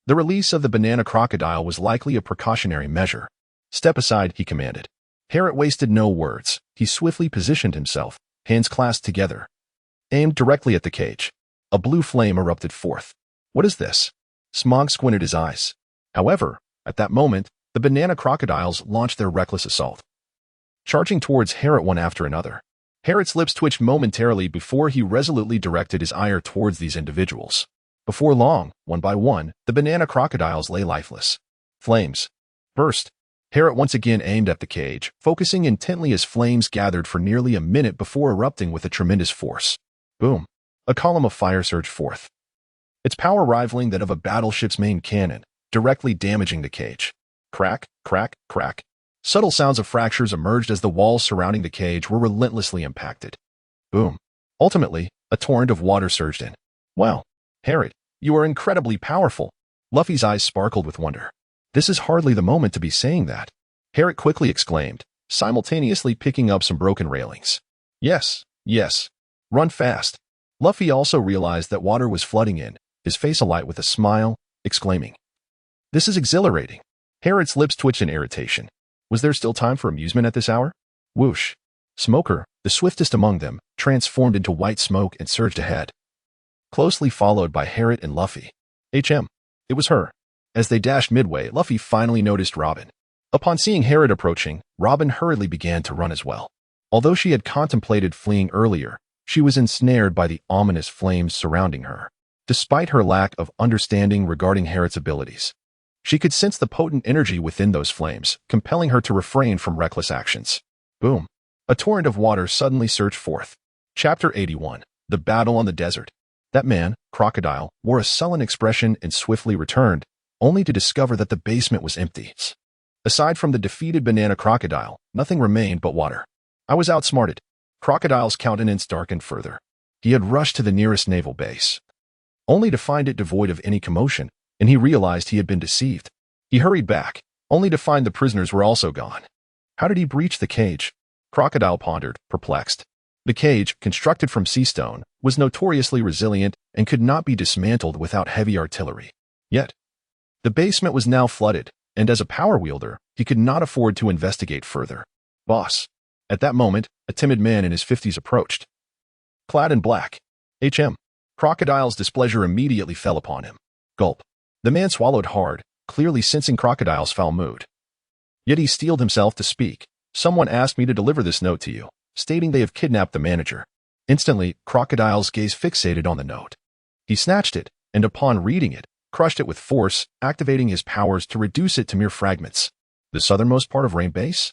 The release of the banana crocodile was likely a precautionary measure. Step aside, he commanded. Herod wasted no words. He swiftly positioned himself, hands clasped together, aimed directly at the cage. A blue flame erupted forth. What is this? Smog squinted his eyes. However, at that moment, the banana crocodiles launched their reckless assault, charging towards Herod one after another. Herod's lips twitched momentarily before he resolutely directed his ire towards these individuals. Before long, one by one, the banana crocodiles lay lifeless. Flames burst. Herod once again aimed at the cage, focusing intently as flames gathered for nearly a minute before erupting with a tremendous force. Boom. A column of fire surged forth, its power rivaling that of a battleship's main cannon, directly damaging the cage. Crack, crack, crack. Subtle sounds of fractures emerged as the walls surrounding the cage were relentlessly impacted. Boom. Ultimately, a torrent of water surged in. Wow, Herod, you are incredibly powerful. Luffy's eyes sparkled with wonder. This is hardly the moment to be saying that. Herod quickly exclaimed, simultaneously picking up some broken railings. Yes, yes. Run fast. Luffy also realized that water was flooding in, his face alight with a smile, exclaiming, This is exhilarating. Herod's lips twitched in irritation. Was there still time for amusement at this hour? Whoosh. Smoker, the swiftest among them, transformed into white smoke and surged ahead, closely followed by Herod and Luffy. It was her. As they dashed midway, Luffy finally noticed Robin. Upon seeing Herod approaching, Robin hurriedly began to run as well. Although she had contemplated fleeing earlier, she was ensnared by the ominous flames surrounding her. Despite her lack of understanding regarding Herod's abilities, she could sense the potent energy within those flames, compelling her to refrain from reckless actions. Boom. A torrent of water suddenly surged forth. Chapter 81. The Battle on the Desert. That man, Crocodile, wore a sullen expression and swiftly returned, only to discover that the basement was empty. Aside from the defeated banana crocodile, nothing remained but water. I was outsmarted. Crocodile's countenance darkened further. He had rushed to the nearest naval base, only to find it devoid of any commotion, and he realized he had been deceived. He hurried back, only to find the prisoners were also gone. How did he breach the cage? Crocodile pondered, perplexed. The cage, constructed from sea stone, was notoriously resilient and could not be dismantled without heavy artillery. Yet, the basement was now flooded, and as a power wielder, he could not afford to investigate further. Boss. At that moment, a timid man in his 50s approached, clad in black. Crocodile's displeasure immediately fell upon him. Gulp. The man swallowed hard, clearly sensing Crocodile's foul mood. Yet he steeled himself to speak. Someone asked me to deliver this note to you, stating they have kidnapped the manager. Instantly, Crocodile's gaze fixated on the note. He snatched it, and upon reading it, crushed it with force, activating his powers to reduce it to mere fragments. The southernmost part of Rain Base?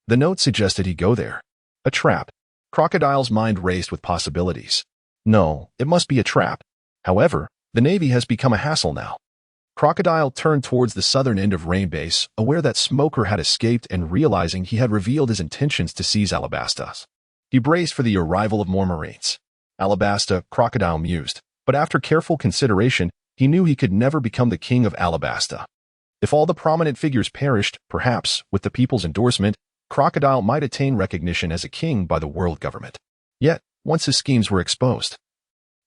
The note suggested he go there. A trap. Crocodile's mind raced with possibilities. No, it must be a trap. However, the Navy has become a hassle now. Crocodile turned towards the southern end of Rain Base, aware that Smoker had escaped and realizing he had revealed his intentions to seize Alabasta. He braced for the arrival of more Marines. Alabasta, Crocodile mused, but after careful consideration, he knew he could never become the king of Alabasta. If all the prominent figures perished, perhaps, with the people's endorsement, Crocodile might attain recognition as a king by the world government. Yet, once his schemes were exposed,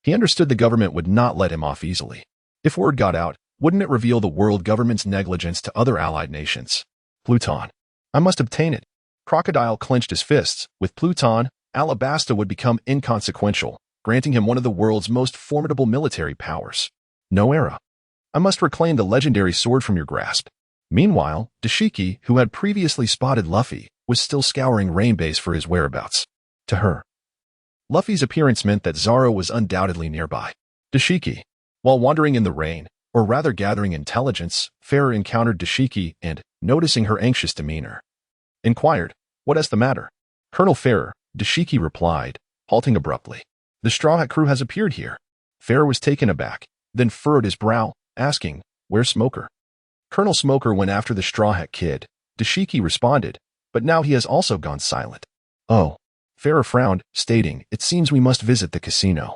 he understood the government would not let him off easily. If word got out, wouldn't it reveal the world government's negligence to other allied nations? Pluton. I must obtain it. Crocodile clenched his fists. With Pluton, Alabasta would become inconsequential, granting him one of the world's most formidable military powers. No era. I must reclaim the legendary sword from your grasp. Meanwhile, Dashiki, who had previously spotted Luffy, was still scouring Rain Base for his whereabouts. To her, Luffy's appearance meant that Zoro was undoubtedly nearby. Dashiki. While wandering in the rain, or rather gathering intelligence, Farrer encountered Dashiki and, noticing her anxious demeanor, inquired, "What is the matter?" Colonel Farrer, Dashiki replied, halting abruptly. "The Straw Hat crew has appeared here." Farrer was taken aback, then furrowed his brow, asking, "Where's Smoker?" Colonel Smoker went after the Straw Hat Kid, Dashiki responded, but now he has also gone silent. Oh. Farrer frowned, stating, "It seems we must visit the casino."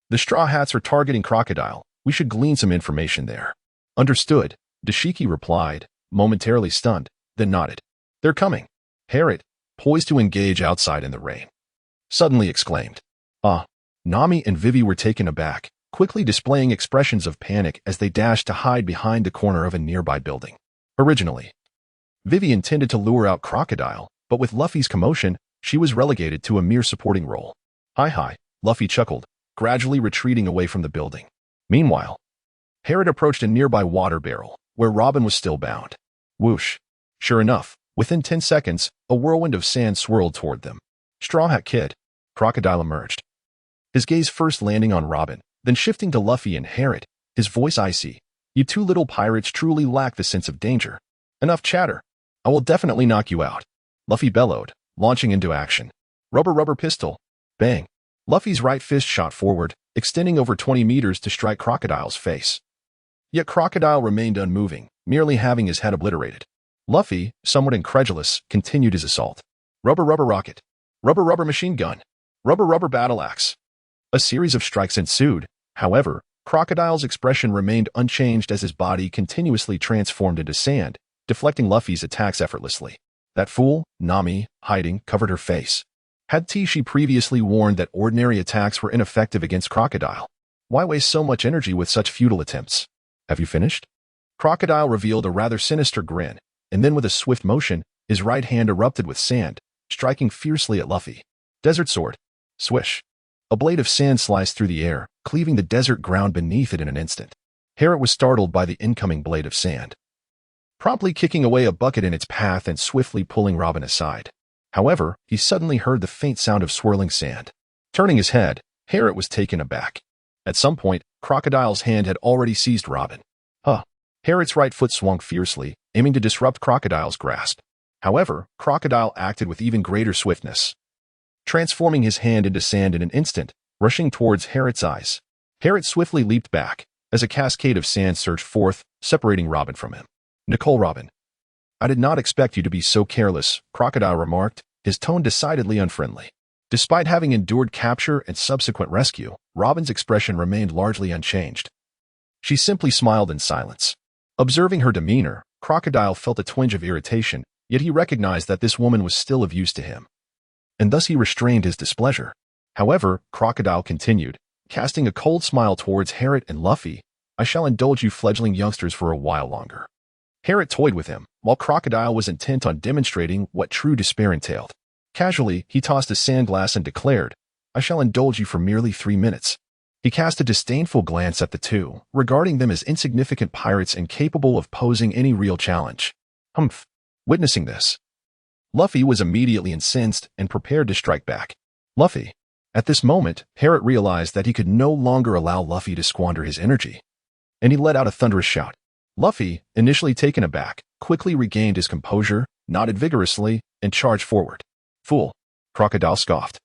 The Straw Hats are targeting Crocodile. We should glean some information there. Understood, Dashiki replied, momentarily stunned, then nodded. They're coming. Harriet, poised to engage outside in the rain, suddenly exclaimed. Nami and Vivi were taken aback, quickly displaying expressions of panic as they dashed to hide behind the corner of a nearby building. Originally, Vivi intended to lure out Crocodile, but with Luffy's commotion, she was relegated to a mere supporting role. Hi, Luffy chuckled, gradually retreating away from the building. Meanwhile, Harriet approached a nearby water barrel, where Robin was still bound. Whoosh. Sure enough, within 10 seconds, a whirlwind of sand swirled toward them. Straw Hat Kid. Crocodile emerged, his gaze first landing on Robin, then shifting to Luffy and Harriet, his voice icy. You two little pirates truly lack the sense of danger. Enough chatter. I will definitely knock you out. Luffy bellowed, launching into action. Rubber pistol. Bang. Luffy's right fist shot forward, extending over 20 meters to strike Crocodile's face. Yet Crocodile remained unmoving, merely having his head obliterated. Luffy, somewhat incredulous, continued his assault. Rubber rocket. Rubber machine gun. Rubber battle axe. A series of strikes ensued. However, Crocodile's expression remained unchanged as his body continuously transformed into sand, deflecting Luffy's attacks effortlessly. That fool, Nami, hiding, covered her face. Had she previously warned that ordinary attacks were ineffective against Crocodile? Why waste so much energy with such futile attempts? Have you finished? Crocodile revealed a rather sinister grin, and then with a swift motion, his right hand erupted with sand, striking fiercely at Luffy. Desert Sword. Swish. A blade of sand sliced through the air, cleaving the desert ground beneath it in an instant. Harriet was startled by the incoming blade of sand, promptly kicking away a bucket in its path and swiftly pulling Robin aside. However, he suddenly heard the faint sound of swirling sand. Turning his head, Harriet was taken aback. At some point, Crocodile's hand had already seized Robin. Harriet's right foot swung fiercely, aiming to disrupt Crocodile's grasp. However, Crocodile acted with even greater swiftness, transforming his hand into sand in an instant, rushing towards Harriet's eyes. Harriet swiftly leaped back, as a cascade of sand surged forth, separating Robin from him. Nicole Robin. I did not expect you to be so careless, Crocodile remarked, his tone decidedly unfriendly. Despite having endured capture and subsequent rescue, Robin's expression remained largely unchanged. She simply smiled in silence. Observing her demeanor, Crocodile felt a twinge of irritation, yet he recognized that this woman was still of use to him, and thus he restrained his displeasure. However, Crocodile continued, casting a cold smile towards Harriet and Luffy. I shall indulge you fledgling youngsters for a while longer. Harriet toyed with him, while Crocodile was intent on demonstrating what true despair entailed. Casually, he tossed a sandglass and declared, I shall indulge you for merely 3 minutes. He cast a disdainful glance at the two, regarding them as insignificant pirates incapable of posing any real challenge. Humph. Witnessing this, Luffy was immediately incensed and prepared to strike back. Luffy. At this moment, Harriet realized that he could no longer allow Luffy to squander his energy, and he let out a thunderous shout. Luffy, initially taken aback, quickly regained his composure, nodded vigorously, and charged forward. Fool. Crocodile scoffed,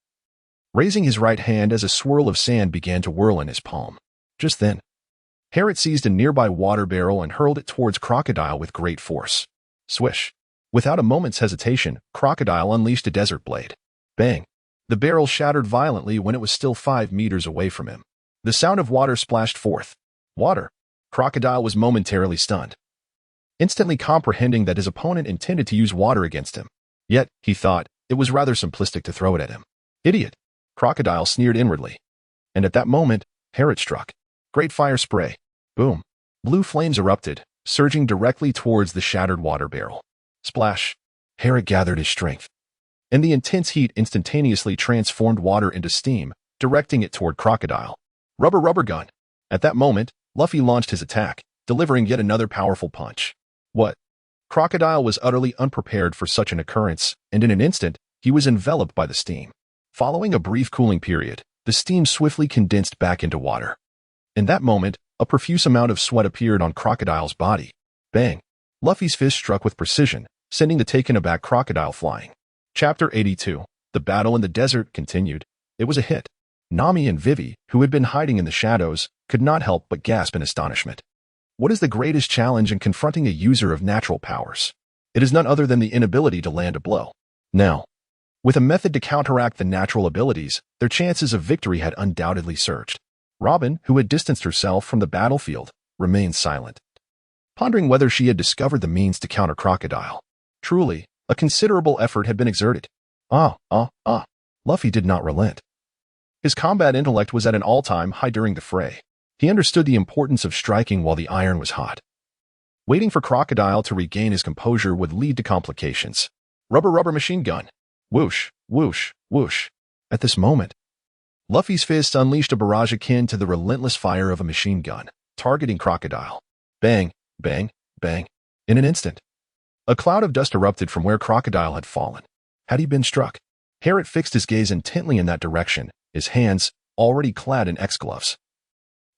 raising his right hand as a swirl of sand began to whirl in his palm. Just then, Harriet seized a nearby water barrel and hurled it towards Crocodile with great force. Swish. Without a moment's hesitation, Crocodile unleashed a desert blade. Bang. The barrel shattered violently when it was still 5 meters away from him. The sound of water splashed forth. Water. Crocodile was momentarily stunned, instantly comprehending that his opponent intended to use water against him. Yet, he thought, it was rather simplistic to throw it at him. Idiot. Crocodile sneered inwardly. And at that moment, Harriet struck. Great fire spray. Boom. Blue flames erupted, surging directly towards the shattered water barrel. Splash. Harriet gathered his strength, and the intense heat instantaneously transformed water into steam, directing it toward Crocodile. Rubber gun. At that moment, Luffy launched his attack, delivering yet another powerful punch. What? Crocodile was utterly unprepared for such an occurrence, and in an instant, he was enveloped by the steam. Following a brief cooling period, the steam swiftly condensed back into water. In that moment, a profuse amount of sweat appeared on Crocodile's body. Bang! Luffy's fist struck with precision, sending the taken-aback Crocodile flying. Chapter 82. The battle in the desert continued. It was a hit. Nami and Vivi, who had been hiding in the shadows, could not help but gasp in astonishment. What is the greatest challenge in confronting a user of natural powers? It is none other than the inability to land a blow. Now, with a method to counteract the natural abilities, their chances of victory had undoubtedly surged. Robin, who had distanced herself from the battlefield, remained silent, pondering whether she had discovered the means to counter Crocodile. Truly, a considerable effort had been exerted. Luffy did not relent. His combat intellect was at an all-time high during the fray. He understood the importance of striking while the iron was hot. Waiting for Crocodile to regain his composure would lead to complications. Rubber machine gun. Whoosh, whoosh, whoosh. At this moment, Luffy's fists unleashed a barrage akin to the relentless fire of a machine gun, targeting Crocodile. Bang, bang, bang. In an instant, a cloud of dust erupted from where Crocodile had fallen. Had he been struck? Harriet fixed his gaze intently in that direction, his hands, already clad in X-gloves,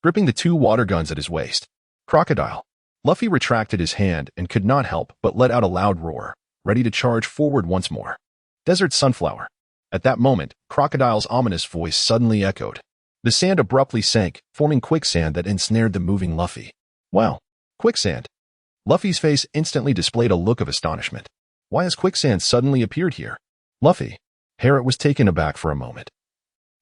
gripping the two water guns at his waist. Crocodile. Luffy retracted his hand and could not help but let out a loud roar, ready to charge forward once more. Desert Sunflower. At that moment, Crocodile's ominous voice suddenly echoed. The sand abruptly sank, forming quicksand that ensnared the moving Luffy. Wow, quicksand. Luffy's face instantly displayed a look of astonishment. Why has quicksand suddenly appeared here? Luffy. Harriet was taken aback for a moment,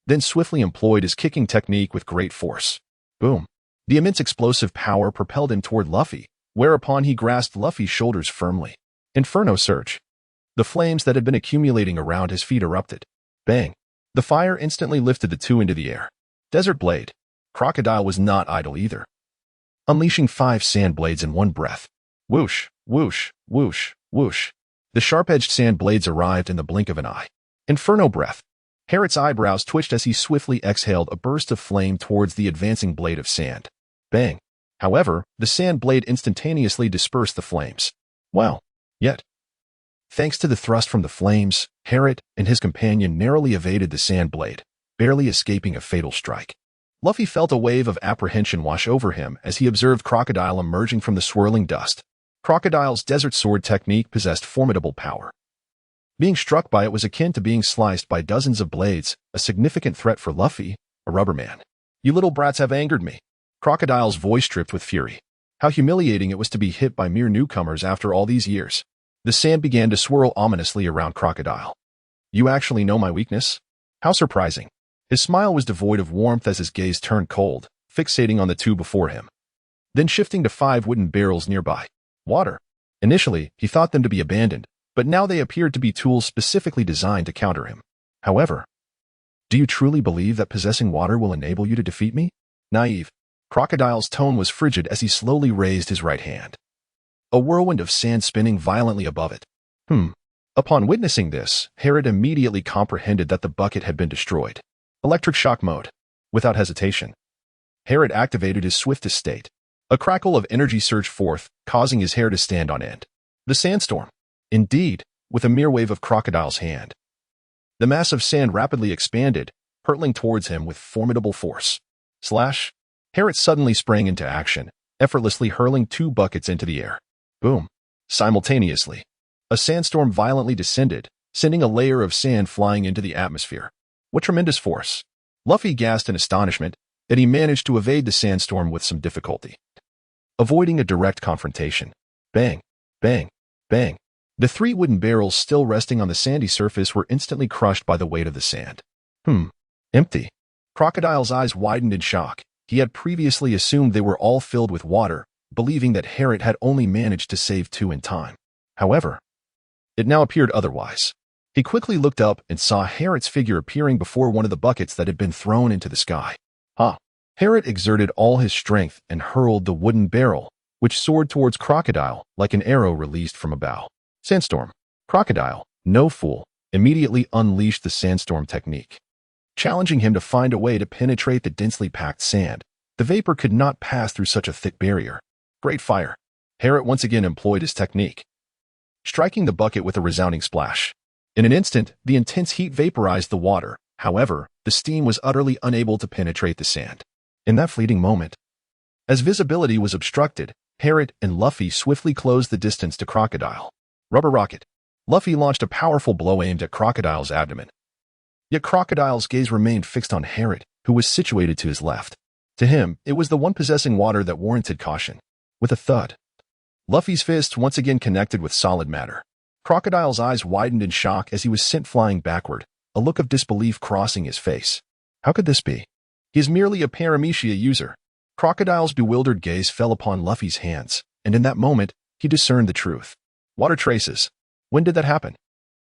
then swiftly employed his kicking technique with great force. Boom. The immense explosive power propelled him toward Luffy, whereupon he grasped Luffy's shoulders firmly. Inferno surge. The flames that had been accumulating around his feet erupted. Bang. The fire instantly lifted the two into the air. Desert Blade. Crocodile was not idle either, unleashing 5 sand blades in one breath. Whoosh, whoosh, whoosh, whoosh. The sharp-edged sand blades arrived in the blink of an eye. Inferno breath. Harriet's eyebrows twitched as he swiftly exhaled a burst of flame towards the advancing blade of sand. Bang. However, the sand blade instantaneously dispersed the flames. Wow. Yet, thanks to the thrust from the flames, Harriet and his companion narrowly evaded the sand blade, barely escaping a fatal strike. Luffy felt a wave of apprehension wash over him as he observed Crocodile emerging from the swirling dust. Crocodile's desert sword technique possessed formidable power. Being struck by it was akin to being sliced by dozens of blades, a significant threat for Luffy, a rubber man. You little brats have angered me. Crocodile's voice dripped with fury. How humiliating it was to be hit by mere newcomers after all these years. The sand began to swirl ominously around Crocodile. You actually know my weakness? How surprising. His smile was devoid of warmth as his gaze turned cold, fixating on the two before him, then shifting to 5 wooden barrels nearby. Water. Initially, he thought them to be abandoned, but now they appeared to be tools specifically designed to counter him. However, do you truly believe that possessing water will enable you to defeat me? Naive. Crocodile's tone was frigid as he slowly raised his right hand, a whirlwind of sand spinning violently above it. Upon witnessing this, Harriet immediately comprehended that the bucket had been destroyed. Electric shock mode. Without hesitation, Harriet activated his swiftest state. A crackle of energy surged forth, causing his hair to stand on end. The sandstorm. Indeed, with a mere wave of Crocodile's hand, the mass of sand rapidly expanded, hurtling towards him with formidable force. Slash. Harriet suddenly sprang into action, effortlessly hurling 2 buckets into the air. Boom. Simultaneously, a sandstorm violently descended, sending a layer of sand flying into the atmosphere. What tremendous force. Luffy gasped in astonishment that he managed to evade the sandstorm with some difficulty, avoiding a direct confrontation. Bang, bang, bang. The 3 wooden barrels still resting on the sandy surface were instantly crushed by the weight of the sand. Empty. Crocodile's eyes widened in shock. He had previously assumed they were all filled with water, believing that Harriet had only managed to save 2 in time. However, it now appeared otherwise. He quickly looked up and saw Harriet's figure appearing before one of the buckets that had been thrown into the sky. Harriet exerted all his strength and hurled the wooden barrel, which soared towards Crocodile like an arrow released from a bow. Sandstorm. Crocodile, no fool, immediately unleashed the sandstorm technique, challenging him to find a way to penetrate the densely packed sand. The vapor could not pass through such a thick barrier. Great fire. Harriet once again employed his technique, striking the bucket with a resounding splash. In an instant, the intense heat vaporized the water. However, the steam was utterly unable to penetrate the sand. In that fleeting moment, as visibility was obstructed, Harriet and Luffy swiftly closed the distance to Crocodile. Rubber rocket. Luffy launched a powerful blow aimed at Crocodile's abdomen. Yet Crocodile's gaze remained fixed on Harriet, who was situated to his left. To him, it was the one possessing water that warranted caution. With a thud, Luffy's fists once again connected with solid matter. Crocodile's eyes widened in shock as he was sent flying backward, a look of disbelief crossing his face. How could this be? He is merely a paramecia user. Crocodile's bewildered gaze fell upon Luffy's hands, and in that moment, he discerned the truth. Water traces. When did that happen?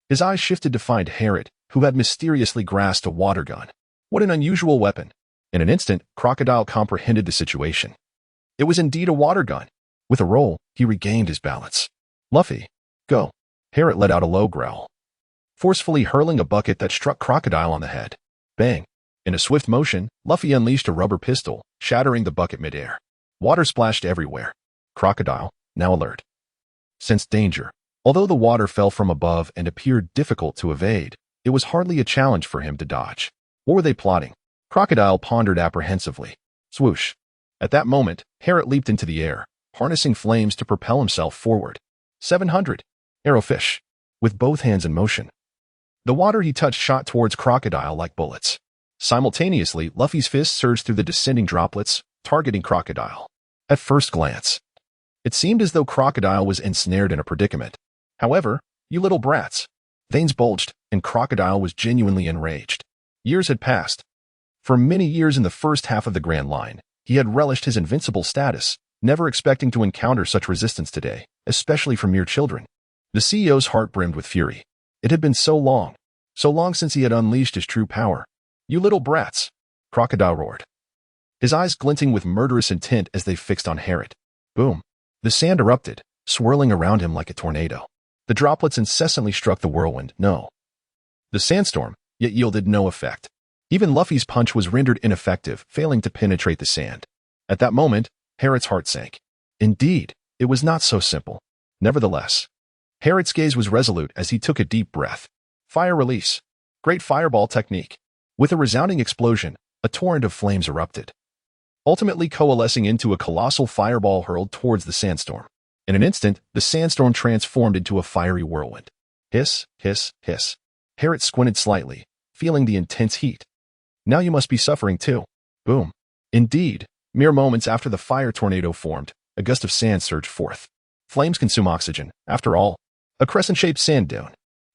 His eyes shifted to find Harriet, who had mysteriously grasped a water gun. What an unusual weapon. In an instant, Crocodile comprehended the situation. It was indeed a water gun. With a roll, he regained his balance. Luffy, go. Harriet let out a low growl, forcefully hurling a bucket that struck Crocodile on the head. Bang! In a swift motion, Luffy unleashed a rubber pistol, shattering the bucket midair. Water splashed everywhere. Crocodile, now alert, sensed danger. Although the water fell from above and appeared difficult to evade, it was hardly a challenge for him to dodge. What were they plotting? Crocodile pondered apprehensively. Swoosh! At that moment, Harriet leaped into the air, harnessing flames to propel himself forward. 700! Arrowfish! With both hands in motion. The water he touched shot towards Crocodile like bullets. Simultaneously, Luffy's fists surged through the descending droplets, targeting Crocodile. At first glance, it seemed as though Crocodile was ensnared in a predicament. However, you little brats. Veins bulged, and Crocodile was genuinely enraged. Years had passed. For many years in the first half of the Grand Line, he had relished his invincible status, never expecting to encounter such resistance today, especially from mere children. The CEO's heart brimmed with fury. It had been so long since he had unleashed his true power. You little brats! Crocodile roared, his eyes glinting with murderous intent as they fixed on Harriet. Boom! The sand erupted, swirling around him like a tornado. The droplets incessantly struck the whirlwind. No. The sandstorm, yet yielded no effect. Even Luffy's punch was rendered ineffective, failing to penetrate the sand. At that moment, Harriet's heart sank. Indeed, it was not so simple. Nevertheless, Harriet's gaze was resolute as he took a deep breath. Fire release. Great fireball technique. With a resounding explosion, a torrent of flames erupted, ultimately coalescing into a colossal fireball hurled towards the sandstorm. In an instant, the sandstorm transformed into a fiery whirlwind. Hiss, hiss, hiss. Harriet squinted slightly, feeling the intense heat. Now you must be suffering too. Boom. Indeed, mere moments after the fire tornado formed, a gust of sand surged forth. Flames consume oxygen, after all. A crescent-shaped sand dune.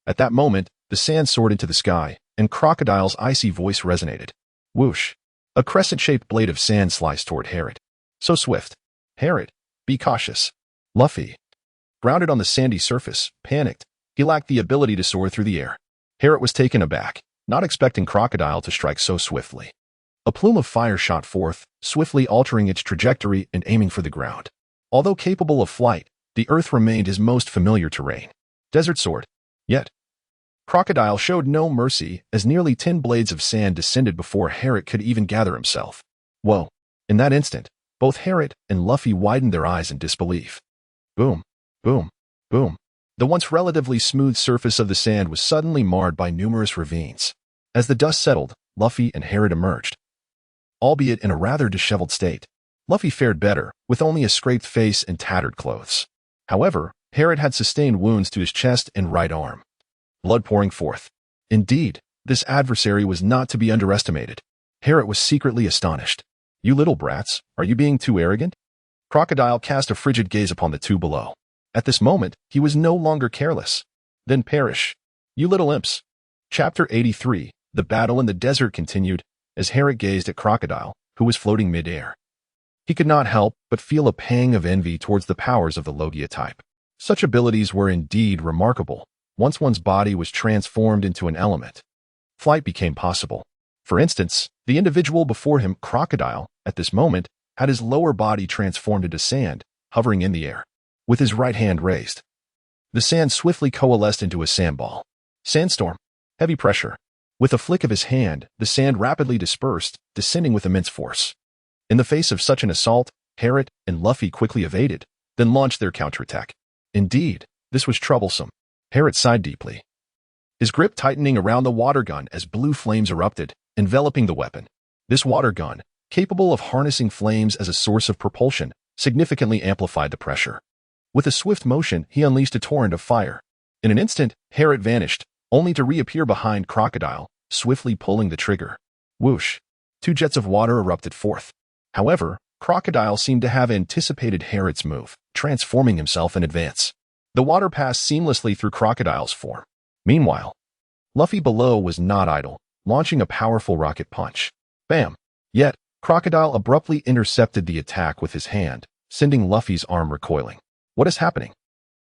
At that moment, the sand soared into the sky, and Crocodile's icy voice resonated. Whoosh! A crescent-shaped blade of sand sliced toward Harriet. So swift. Harriet, be cautious. Luffy, grounded on the sandy surface, panicked. He lacked the ability to soar through the air. Harriet was taken aback, not expecting Crocodile to strike so swiftly. A plume of fire shot forth, swiftly altering its trajectory and aiming for the ground. Although capable of flight, the earth remained his most familiar terrain. Desert sword. Yet, Crocodile showed no mercy as nearly 10 blades of sand descended before Harriet could even gather himself. Whoa! In that instant, both Harriet and Luffy widened their eyes in disbelief. Boom, boom, boom. The once relatively smooth surface of the sand was suddenly marred by numerous ravines. As the dust settled, Luffy and Harriet emerged, albeit in a rather disheveled state. Luffy fared better, with only a scraped face and tattered clothes. However, Harriet had sustained wounds to his chest and right arm, blood pouring forth. Indeed, this adversary was not to be underestimated. Harriet was secretly astonished. You little brats, are you being too arrogant? Crocodile cast a frigid gaze upon the two below. At this moment, he was no longer careless. Then perish. You little imps. Chapter 83, The Battle in the Desert continued, as Harriet gazed at Crocodile, who was floating mid-air. He could not help but feel a pang of envy towards the powers of the Logia type. Such abilities were indeed remarkable. Once one's body was transformed into an element, flight became possible. For instance, the individual before him, Crocodile, at this moment, had his lower body transformed into sand, hovering in the air. With his right hand raised, the sand swiftly coalesced into a sandball. Sandstorm. Heavy pressure. With a flick of his hand, the sand rapidly dispersed, descending with immense force. In the face of such an assault, Harriet and Luffy quickly evaded, then launched their counterattack. Indeed, this was troublesome. Harriet sighed deeply, his grip tightening around the water gun as blue flames erupted, enveloping the weapon. This water gun, capable of harnessing flames as a source of propulsion, significantly amplified the pressure. With a swift motion, he unleashed a torrent of fire. In an instant, Harriet vanished, only to reappear behind Crocodile, swiftly pulling the trigger. Whoosh! 2 jets of water erupted forth. However, Crocodile seemed to have anticipated Harriet's move, transforming himself in advance. The water passed seamlessly through Crocodile's form. Meanwhile, Luffy below was not idle, launching a powerful rocket punch. Bam! Yet, Crocodile abruptly intercepted the attack with his hand, sending Luffy's arm recoiling. What is happening?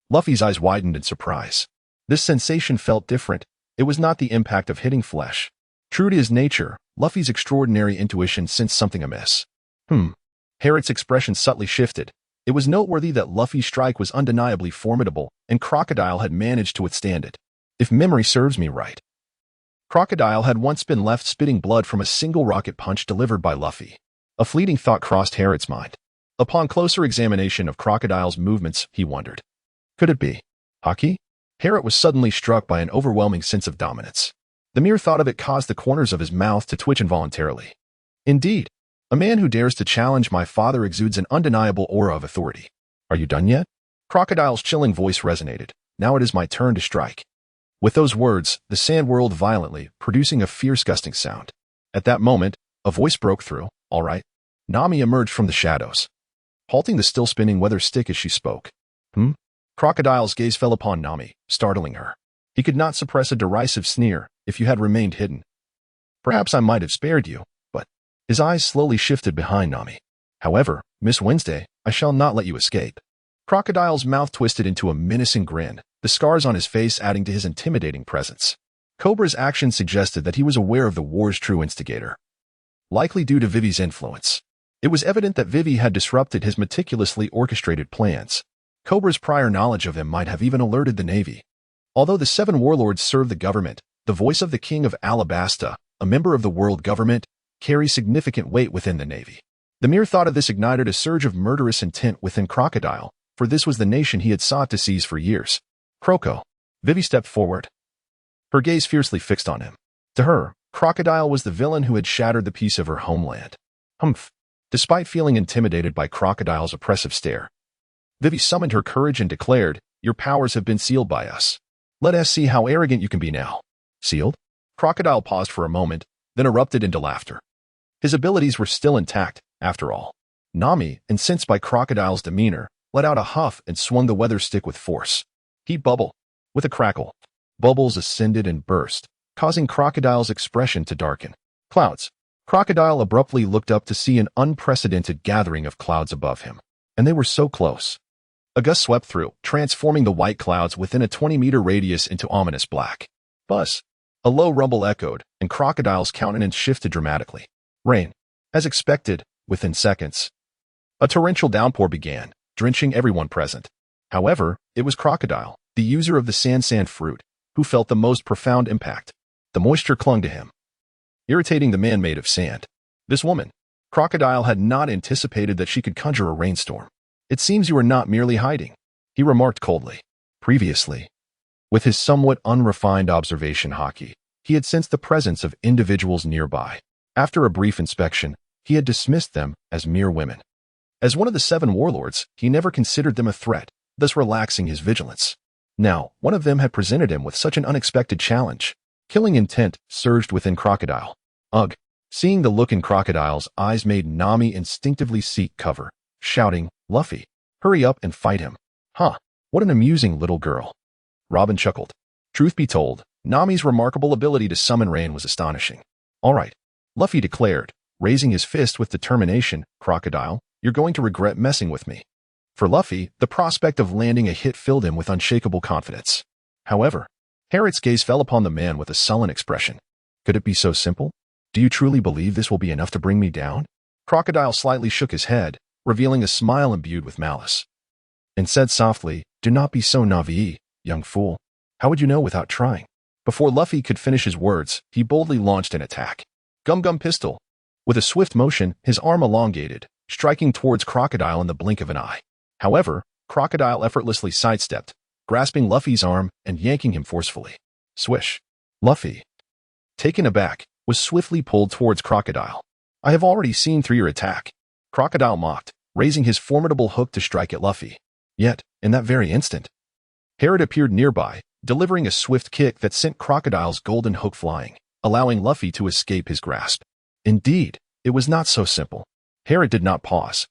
Luffy's eyes widened in surprise. This sensation felt different. It was not the impact of hitting flesh. True to his nature, Luffy's extraordinary intuition sensed something amiss. Harriet's expression subtly shifted. It was noteworthy that Luffy's strike was undeniably formidable, and Crocodile had managed to withstand it. If memory serves me right, Crocodile had once been left spitting blood from a single rocket punch delivered by Luffy. A fleeting thought crossed Harriet's mind. Upon closer examination of Crocodile's movements, he wondered. Could it be Haki? Harriet was suddenly struck by an overwhelming sense of dominance. The mere thought of it caused the corners of his mouth to twitch involuntarily. Indeed, a man who dares to challenge my father exudes an undeniable aura of authority. Are you done yet? Crocodile's chilling voice resonated. Now it is my turn to strike. With those words, the sand whirled violently, producing a fierce gusting sound. At that moment, a voice broke through. All right. Nami emerged from the shadows, halting the still spinning weather stick as she spoke. Crocodile's gaze fell upon Nami, startling her. He could not suppress a derisive sneer. If you had remained hidden, perhaps I might have spared you, but his eyes slowly shifted behind Nami. However, Miss Wednesday, I shall not let you escape. Crocodile's mouth twisted into a menacing grin, the scars on his face adding to his intimidating presence. Cobra's actions suggested that he was aware of the war's true instigator, likely due to Vivi's influence. It was evident that Vivi had disrupted his meticulously orchestrated plans. Cobra's prior knowledge of him might have even alerted the Navy. Although the 7 warlords serve the government, the voice of the King of Alabasta, a member of the world government, carries significant weight within the Navy. The mere thought of this ignited a surge of murderous intent within Crocodile, for this was the nation he had sought to seize for years. Croco. Vivi stepped forward, her gaze fiercely fixed on him. To her, Crocodile was the villain who had shattered the peace of her homeland. Despite feeling intimidated by Crocodile's oppressive stare, Vivi summoned her courage and declared, your powers have been sealed by us. Let us see how arrogant you can be now. Sealed? Crocodile paused for a moment, then erupted into laughter. His abilities were still intact, after all. Nami, incensed by Crocodile's demeanor, let out a huff and swung the weather stick with force. Heat bubble. With a crackle, bubbles ascended and burst, causing Crocodile's expression to darken. Clouds. Crocodile abruptly looked up to see an unprecedented gathering of clouds above him, and they were so close. A gust swept through, transforming the white clouds within a 20-meter radius into ominous black. Buzz. A low rumble echoed, and Crocodile's countenance shifted dramatically. Rain. As expected, within seconds, a torrential downpour began, drenching everyone present. However, it was Crocodile, the user of the sand fruit, who felt the most profound impact. The moisture clung to him, irritating the man made of sand. This woman. Crocodile had not anticipated that she could conjure a rainstorm. It seems you are not merely hiding, he remarked coldly. Previously, with his somewhat unrefined observation Haki, he had sensed the presence of individuals nearby. After a brief inspection, he had dismissed them as mere women. As one of the 7 warlords, he never considered them a threat, thus relaxing his vigilance. Now, one of them had presented him with such an unexpected challenge. Killing intent surged within Crocodile. Ugh. Seeing the look in Crocodile's eyes made Nami instinctively seek cover, shouting, Luffy, hurry up and fight him. What an amusing little girl. Robin chuckled. Truth be told, Nami's remarkable ability to summon rain was astonishing. All right, Luffy declared, raising his fist with determination. Crocodile, you're going to regret messing with me. For Luffy, the prospect of landing a hit filled him with unshakable confidence. However, Harriet's gaze fell upon the man with a sullen expression. Could it be so simple? Do you truly believe this will be enough to bring me down? Crocodile slightly shook his head, revealing a smile imbued with malice, and said softly, do not be so naive, young fool. How would you know without trying? Before Luffy could finish his words, he boldly launched an attack. Gum Gum Pistol. With a swift motion, his arm elongated, striking towards Crocodile in the blink of an eye. However, Crocodile effortlessly sidestepped, grasping Luffy's arm and yanking him forcefully. Swish. Luffy, taken aback, was swiftly pulled towards Crocodile. I have already seen through your attack. Crocodile mocked, raising his formidable hook to strike at Luffy. Yet, in that very instant, Harriet appeared nearby, delivering a swift kick that sent Crocodile's golden hook flying, allowing Luffy to escape his grasp. Indeed, it was not so simple. Harriet did not pause,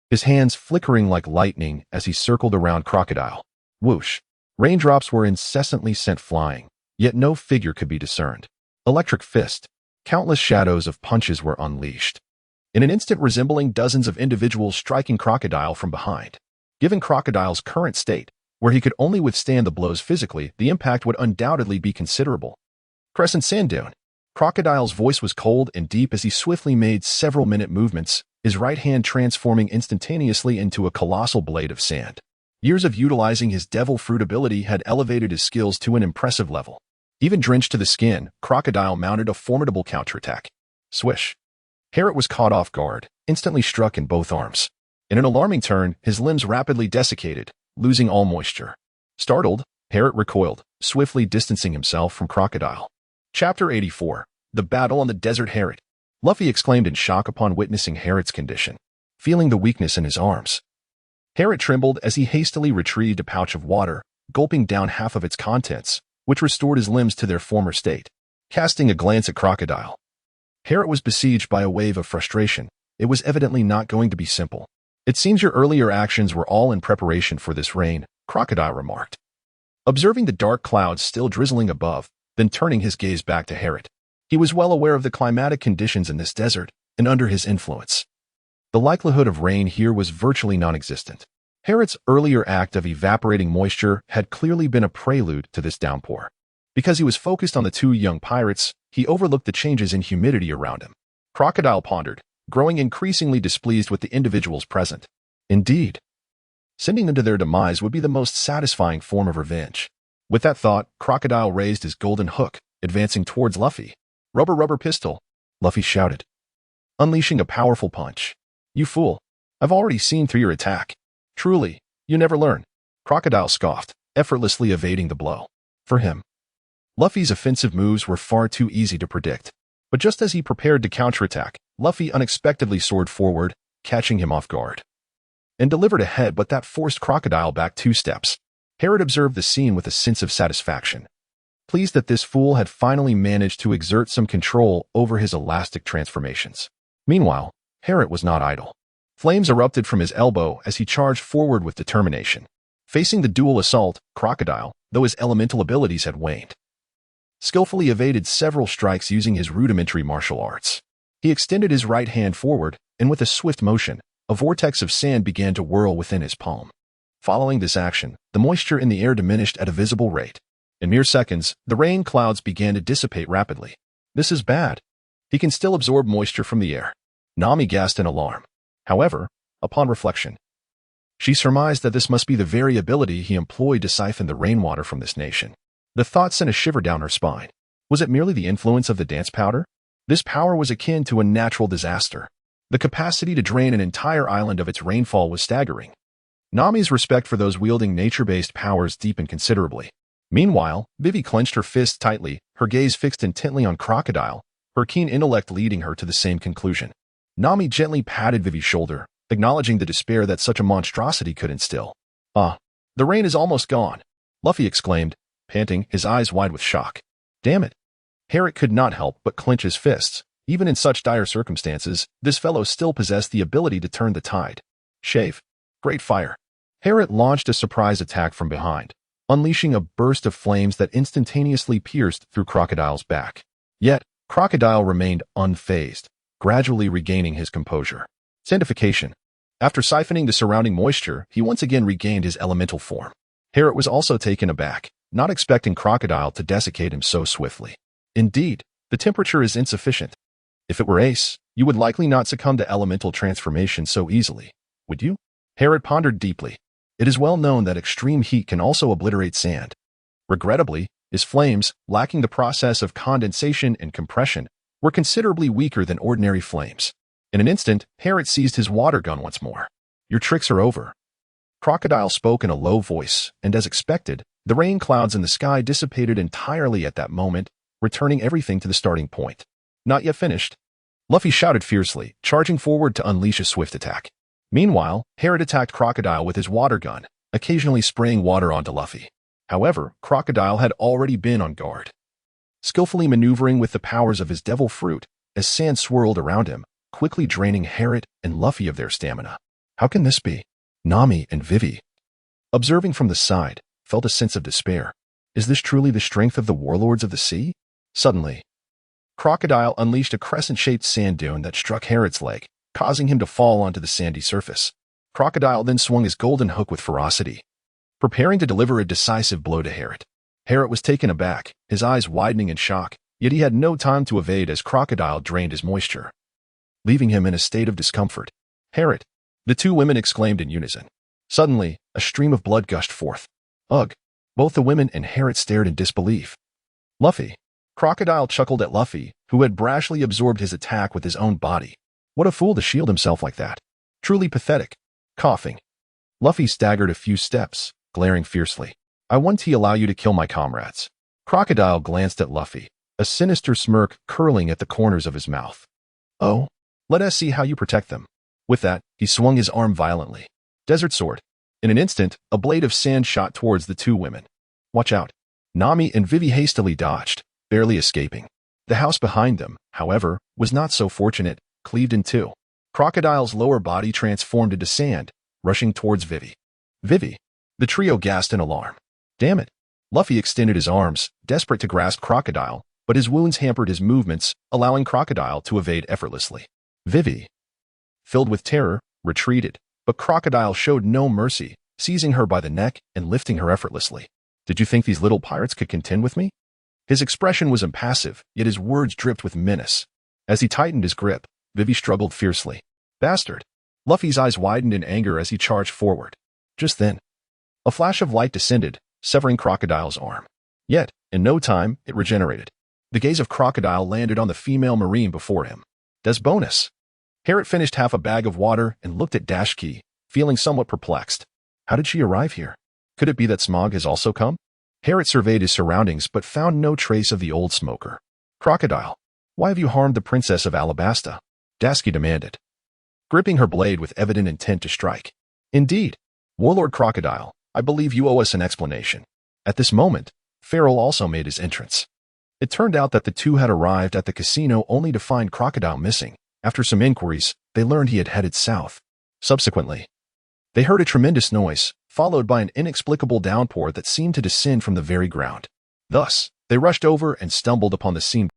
his hands flickering like lightning as he circled around Crocodile. Whoosh. Raindrops were incessantly sent flying, yet no figure could be discerned. Electric fist. Countless shadows of punches were unleashed, in an instant resembling dozens of individuals striking Crocodile from behind. Given Crocodile's current state, where he could only withstand the blows physically, the impact would undoubtedly be considerable. Crescent Sand Dune. Crocodile's voice was cold and deep as he swiftly made several-minute movements, his right hand transforming instantaneously into a colossal blade of sand. Years of utilizing his devil fruit ability had elevated his skills to an impressive level. Even drenched to the skin, Crocodile mounted a formidable counterattack. Swish. Harriet was caught off guard, instantly struck in both arms. In an alarming turn, his limbs rapidly desiccated, losing all moisture. Startled, Harriet recoiled, swiftly distancing himself from Crocodile. Chapter 84. The Battle on the Desert. Harriet. Luffy exclaimed in shock upon witnessing Harriet's condition, feeling the weakness in his arms. Harriet trembled as he hastily retrieved a pouch of water, gulping down half of its contents, which restored his limbs to their former state. Casting a glance at Crocodile, Harriet was besieged by a wave of frustration. It was evidently not going to be simple. It seems your earlier actions were all in preparation for this rain, Crocodile remarked, observing the dark clouds still drizzling above, then turning his gaze back to Harriet. He was well aware of the climatic conditions in this desert, and under his influence, the likelihood of rain here was virtually non-existent. Harriet's earlier act of evaporating moisture had clearly been a prelude to this downpour. Because he was focused on the two young pirates, he overlooked the changes in humidity around him. Crocodile pondered, growing increasingly displeased with the individuals present. Indeed, sending them to their demise would be the most satisfying form of revenge. With that thought, Crocodile raised his golden hook, advancing towards Luffy. Rubber pistol, Luffy shouted, unleashing a powerful punch. You fool. I've already seen through your attack. Truly, you never learn. Crocodile scoffed, effortlessly evading the blow. For him, Luffy's offensive moves were far too easy to predict. But just as he prepared to counterattack, Luffy unexpectedly soared forward, catching him off guard, and delivered a headbutt that forced Crocodile back 2 steps. Harriet observed the scene with a sense of satisfaction, pleased that this fool had finally managed to exert some control over his elastic transformations. Meanwhile, Harriet was not idle. Flames erupted from his elbow as he charged forward with determination. Facing the dual assault, Crocodile, though his elemental abilities had waned, skillfully evaded several strikes using his rudimentary martial arts. He extended his right hand forward, and with a swift motion, a vortex of sand began to whirl within his palm. Following this action, the moisture in the air diminished at a visible rate. In mere seconds, the rain clouds began to dissipate rapidly. This is bad. He can still absorb moisture from the air, Nami gasped in alarm. However, upon reflection, she surmised that this must be the very ability he employed to siphon the rainwater from this nation. The thought sent a shiver down her spine. Was it merely the influence of the dance powder? This power was akin to a natural disaster. The capacity to drain an entire island of its rainfall was staggering. Nami's respect for those wielding nature-based powers deepened considerably. Meanwhile, Vivi clenched her fists tightly, her gaze fixed intently on Crocodile, her keen intellect leading her to the same conclusion. Nami gently patted Vivi's shoulder, acknowledging the despair that such a monstrosity could instill. The rain is almost gone, Luffy exclaimed, panting, his eyes wide with shock. Damn it. Harriet could not help but clench his fists. Even in such dire circumstances, this fellow still possessed the ability to turn the tide. Shave. Great fire. Harriet launched a surprise attack from behind, unleashing a burst of flames that instantaneously pierced through Crocodile's back. Yet, Crocodile remained unfazed, gradually regaining his composure. Sandification. After siphoning the surrounding moisture, he once again regained his elemental form. Harriet was also taken aback, not expecting Crocodile to desiccate him so swiftly. Indeed, the temperature is insufficient. If it were Ace, you would likely not succumb to elemental transformation so easily, would you? Harriet pondered deeply. It is well known that extreme heat can also obliterate sand. Regrettably, his flames, lacking the process of condensation and compression, were considerably weaker than ordinary flames. In an instant, Harriet seized his water gun once more. Your tricks are over. Crocodile spoke in a low voice, and as expected, the rain clouds in the sky dissipated entirely at that moment, returning everything to the starting point. Not yet finished. Luffy shouted fiercely, charging forward to unleash a swift attack. Meanwhile, Harriet attacked Crocodile with his water gun, occasionally spraying water onto Luffy. However, Crocodile had already been on guard, skillfully maneuvering with the powers of his devil fruit as sand swirled around him, quickly draining Harriet and Luffy of their stamina. How can this be? Nami and Vivi, observing from the side, felt a sense of despair. Is this truly the strength of the warlords of the sea? Suddenly, Crocodile unleashed a crescent-shaped sand dune that struck Harriet's leg, causing him to fall onto the sandy surface. Crocodile then swung his golden hook with ferocity, preparing to deliver a decisive blow to Harriet. Harriet was taken aback, his eyes widening in shock, yet he had no time to evade as Crocodile drained his moisture, leaving him in a state of discomfort. Harriet, the two women exclaimed in unison. Suddenly, a stream of blood gushed forth. Ugh! Both the women and Harriet stared in disbelief. Luffy. Crocodile chuckled at Luffy, who had brashly absorbed his attack with his own body. What a fool to shield himself like that. Truly pathetic. Coughing. Luffy staggered a few steps, glaring fiercely. I won't allow you to kill my comrades. Crocodile glanced at Luffy, a sinister smirk curling at the corners of his mouth. Oh? Let us see how you protect them. With that, he swung his arm violently. Desert Sword. In an instant, a blade of sand shot towards the two women. Watch out. Nami and Vivi hastily dodged, barely escaping. The house behind them, however, was not so fortunate, cleaved in two. Crocodile's lower body transformed into sand, rushing towards Vivi. Vivi. The trio gasped in alarm. Damn it. Luffy extended his arms, desperate to grasp Crocodile, but his wounds hampered his movements, allowing Crocodile to evade effortlessly. Vivi, filled with terror, retreated, but Crocodile showed no mercy, seizing her by the neck and lifting her effortlessly. Did you think these little pirates could contend with me? His expression was impassive, yet his words dripped with menace. As he tightened his grip, Vivi struggled fiercely. Bastard! Luffy's eyes widened in anger as he charged forward. Just then, a flash of light descended, severing Crocodile's arm. Yet, in no time, it regenerated. The gaze of Crocodile landed on the female marine before him. Des bonus. Harriet finished half a bag of water and looked at Dashki, feeling somewhat perplexed. How did she arrive here? Could it be that Smog has also come? Harriet surveyed his surroundings but found no trace of the old smoker. Crocodile, why have you harmed the princess of Alabasta? Dashki demanded, gripping her blade with evident intent to strike. Indeed. Warlord Crocodile, I believe you owe us an explanation. At this moment, Farrell also made his entrance. It turned out that the two had arrived at the casino only to find Crocodile missing. After some inquiries, they learned he had headed south. Subsequently, they heard a tremendous noise, followed by an inexplicable downpour that seemed to descend from the very ground. Thus, they rushed over and stumbled upon the scene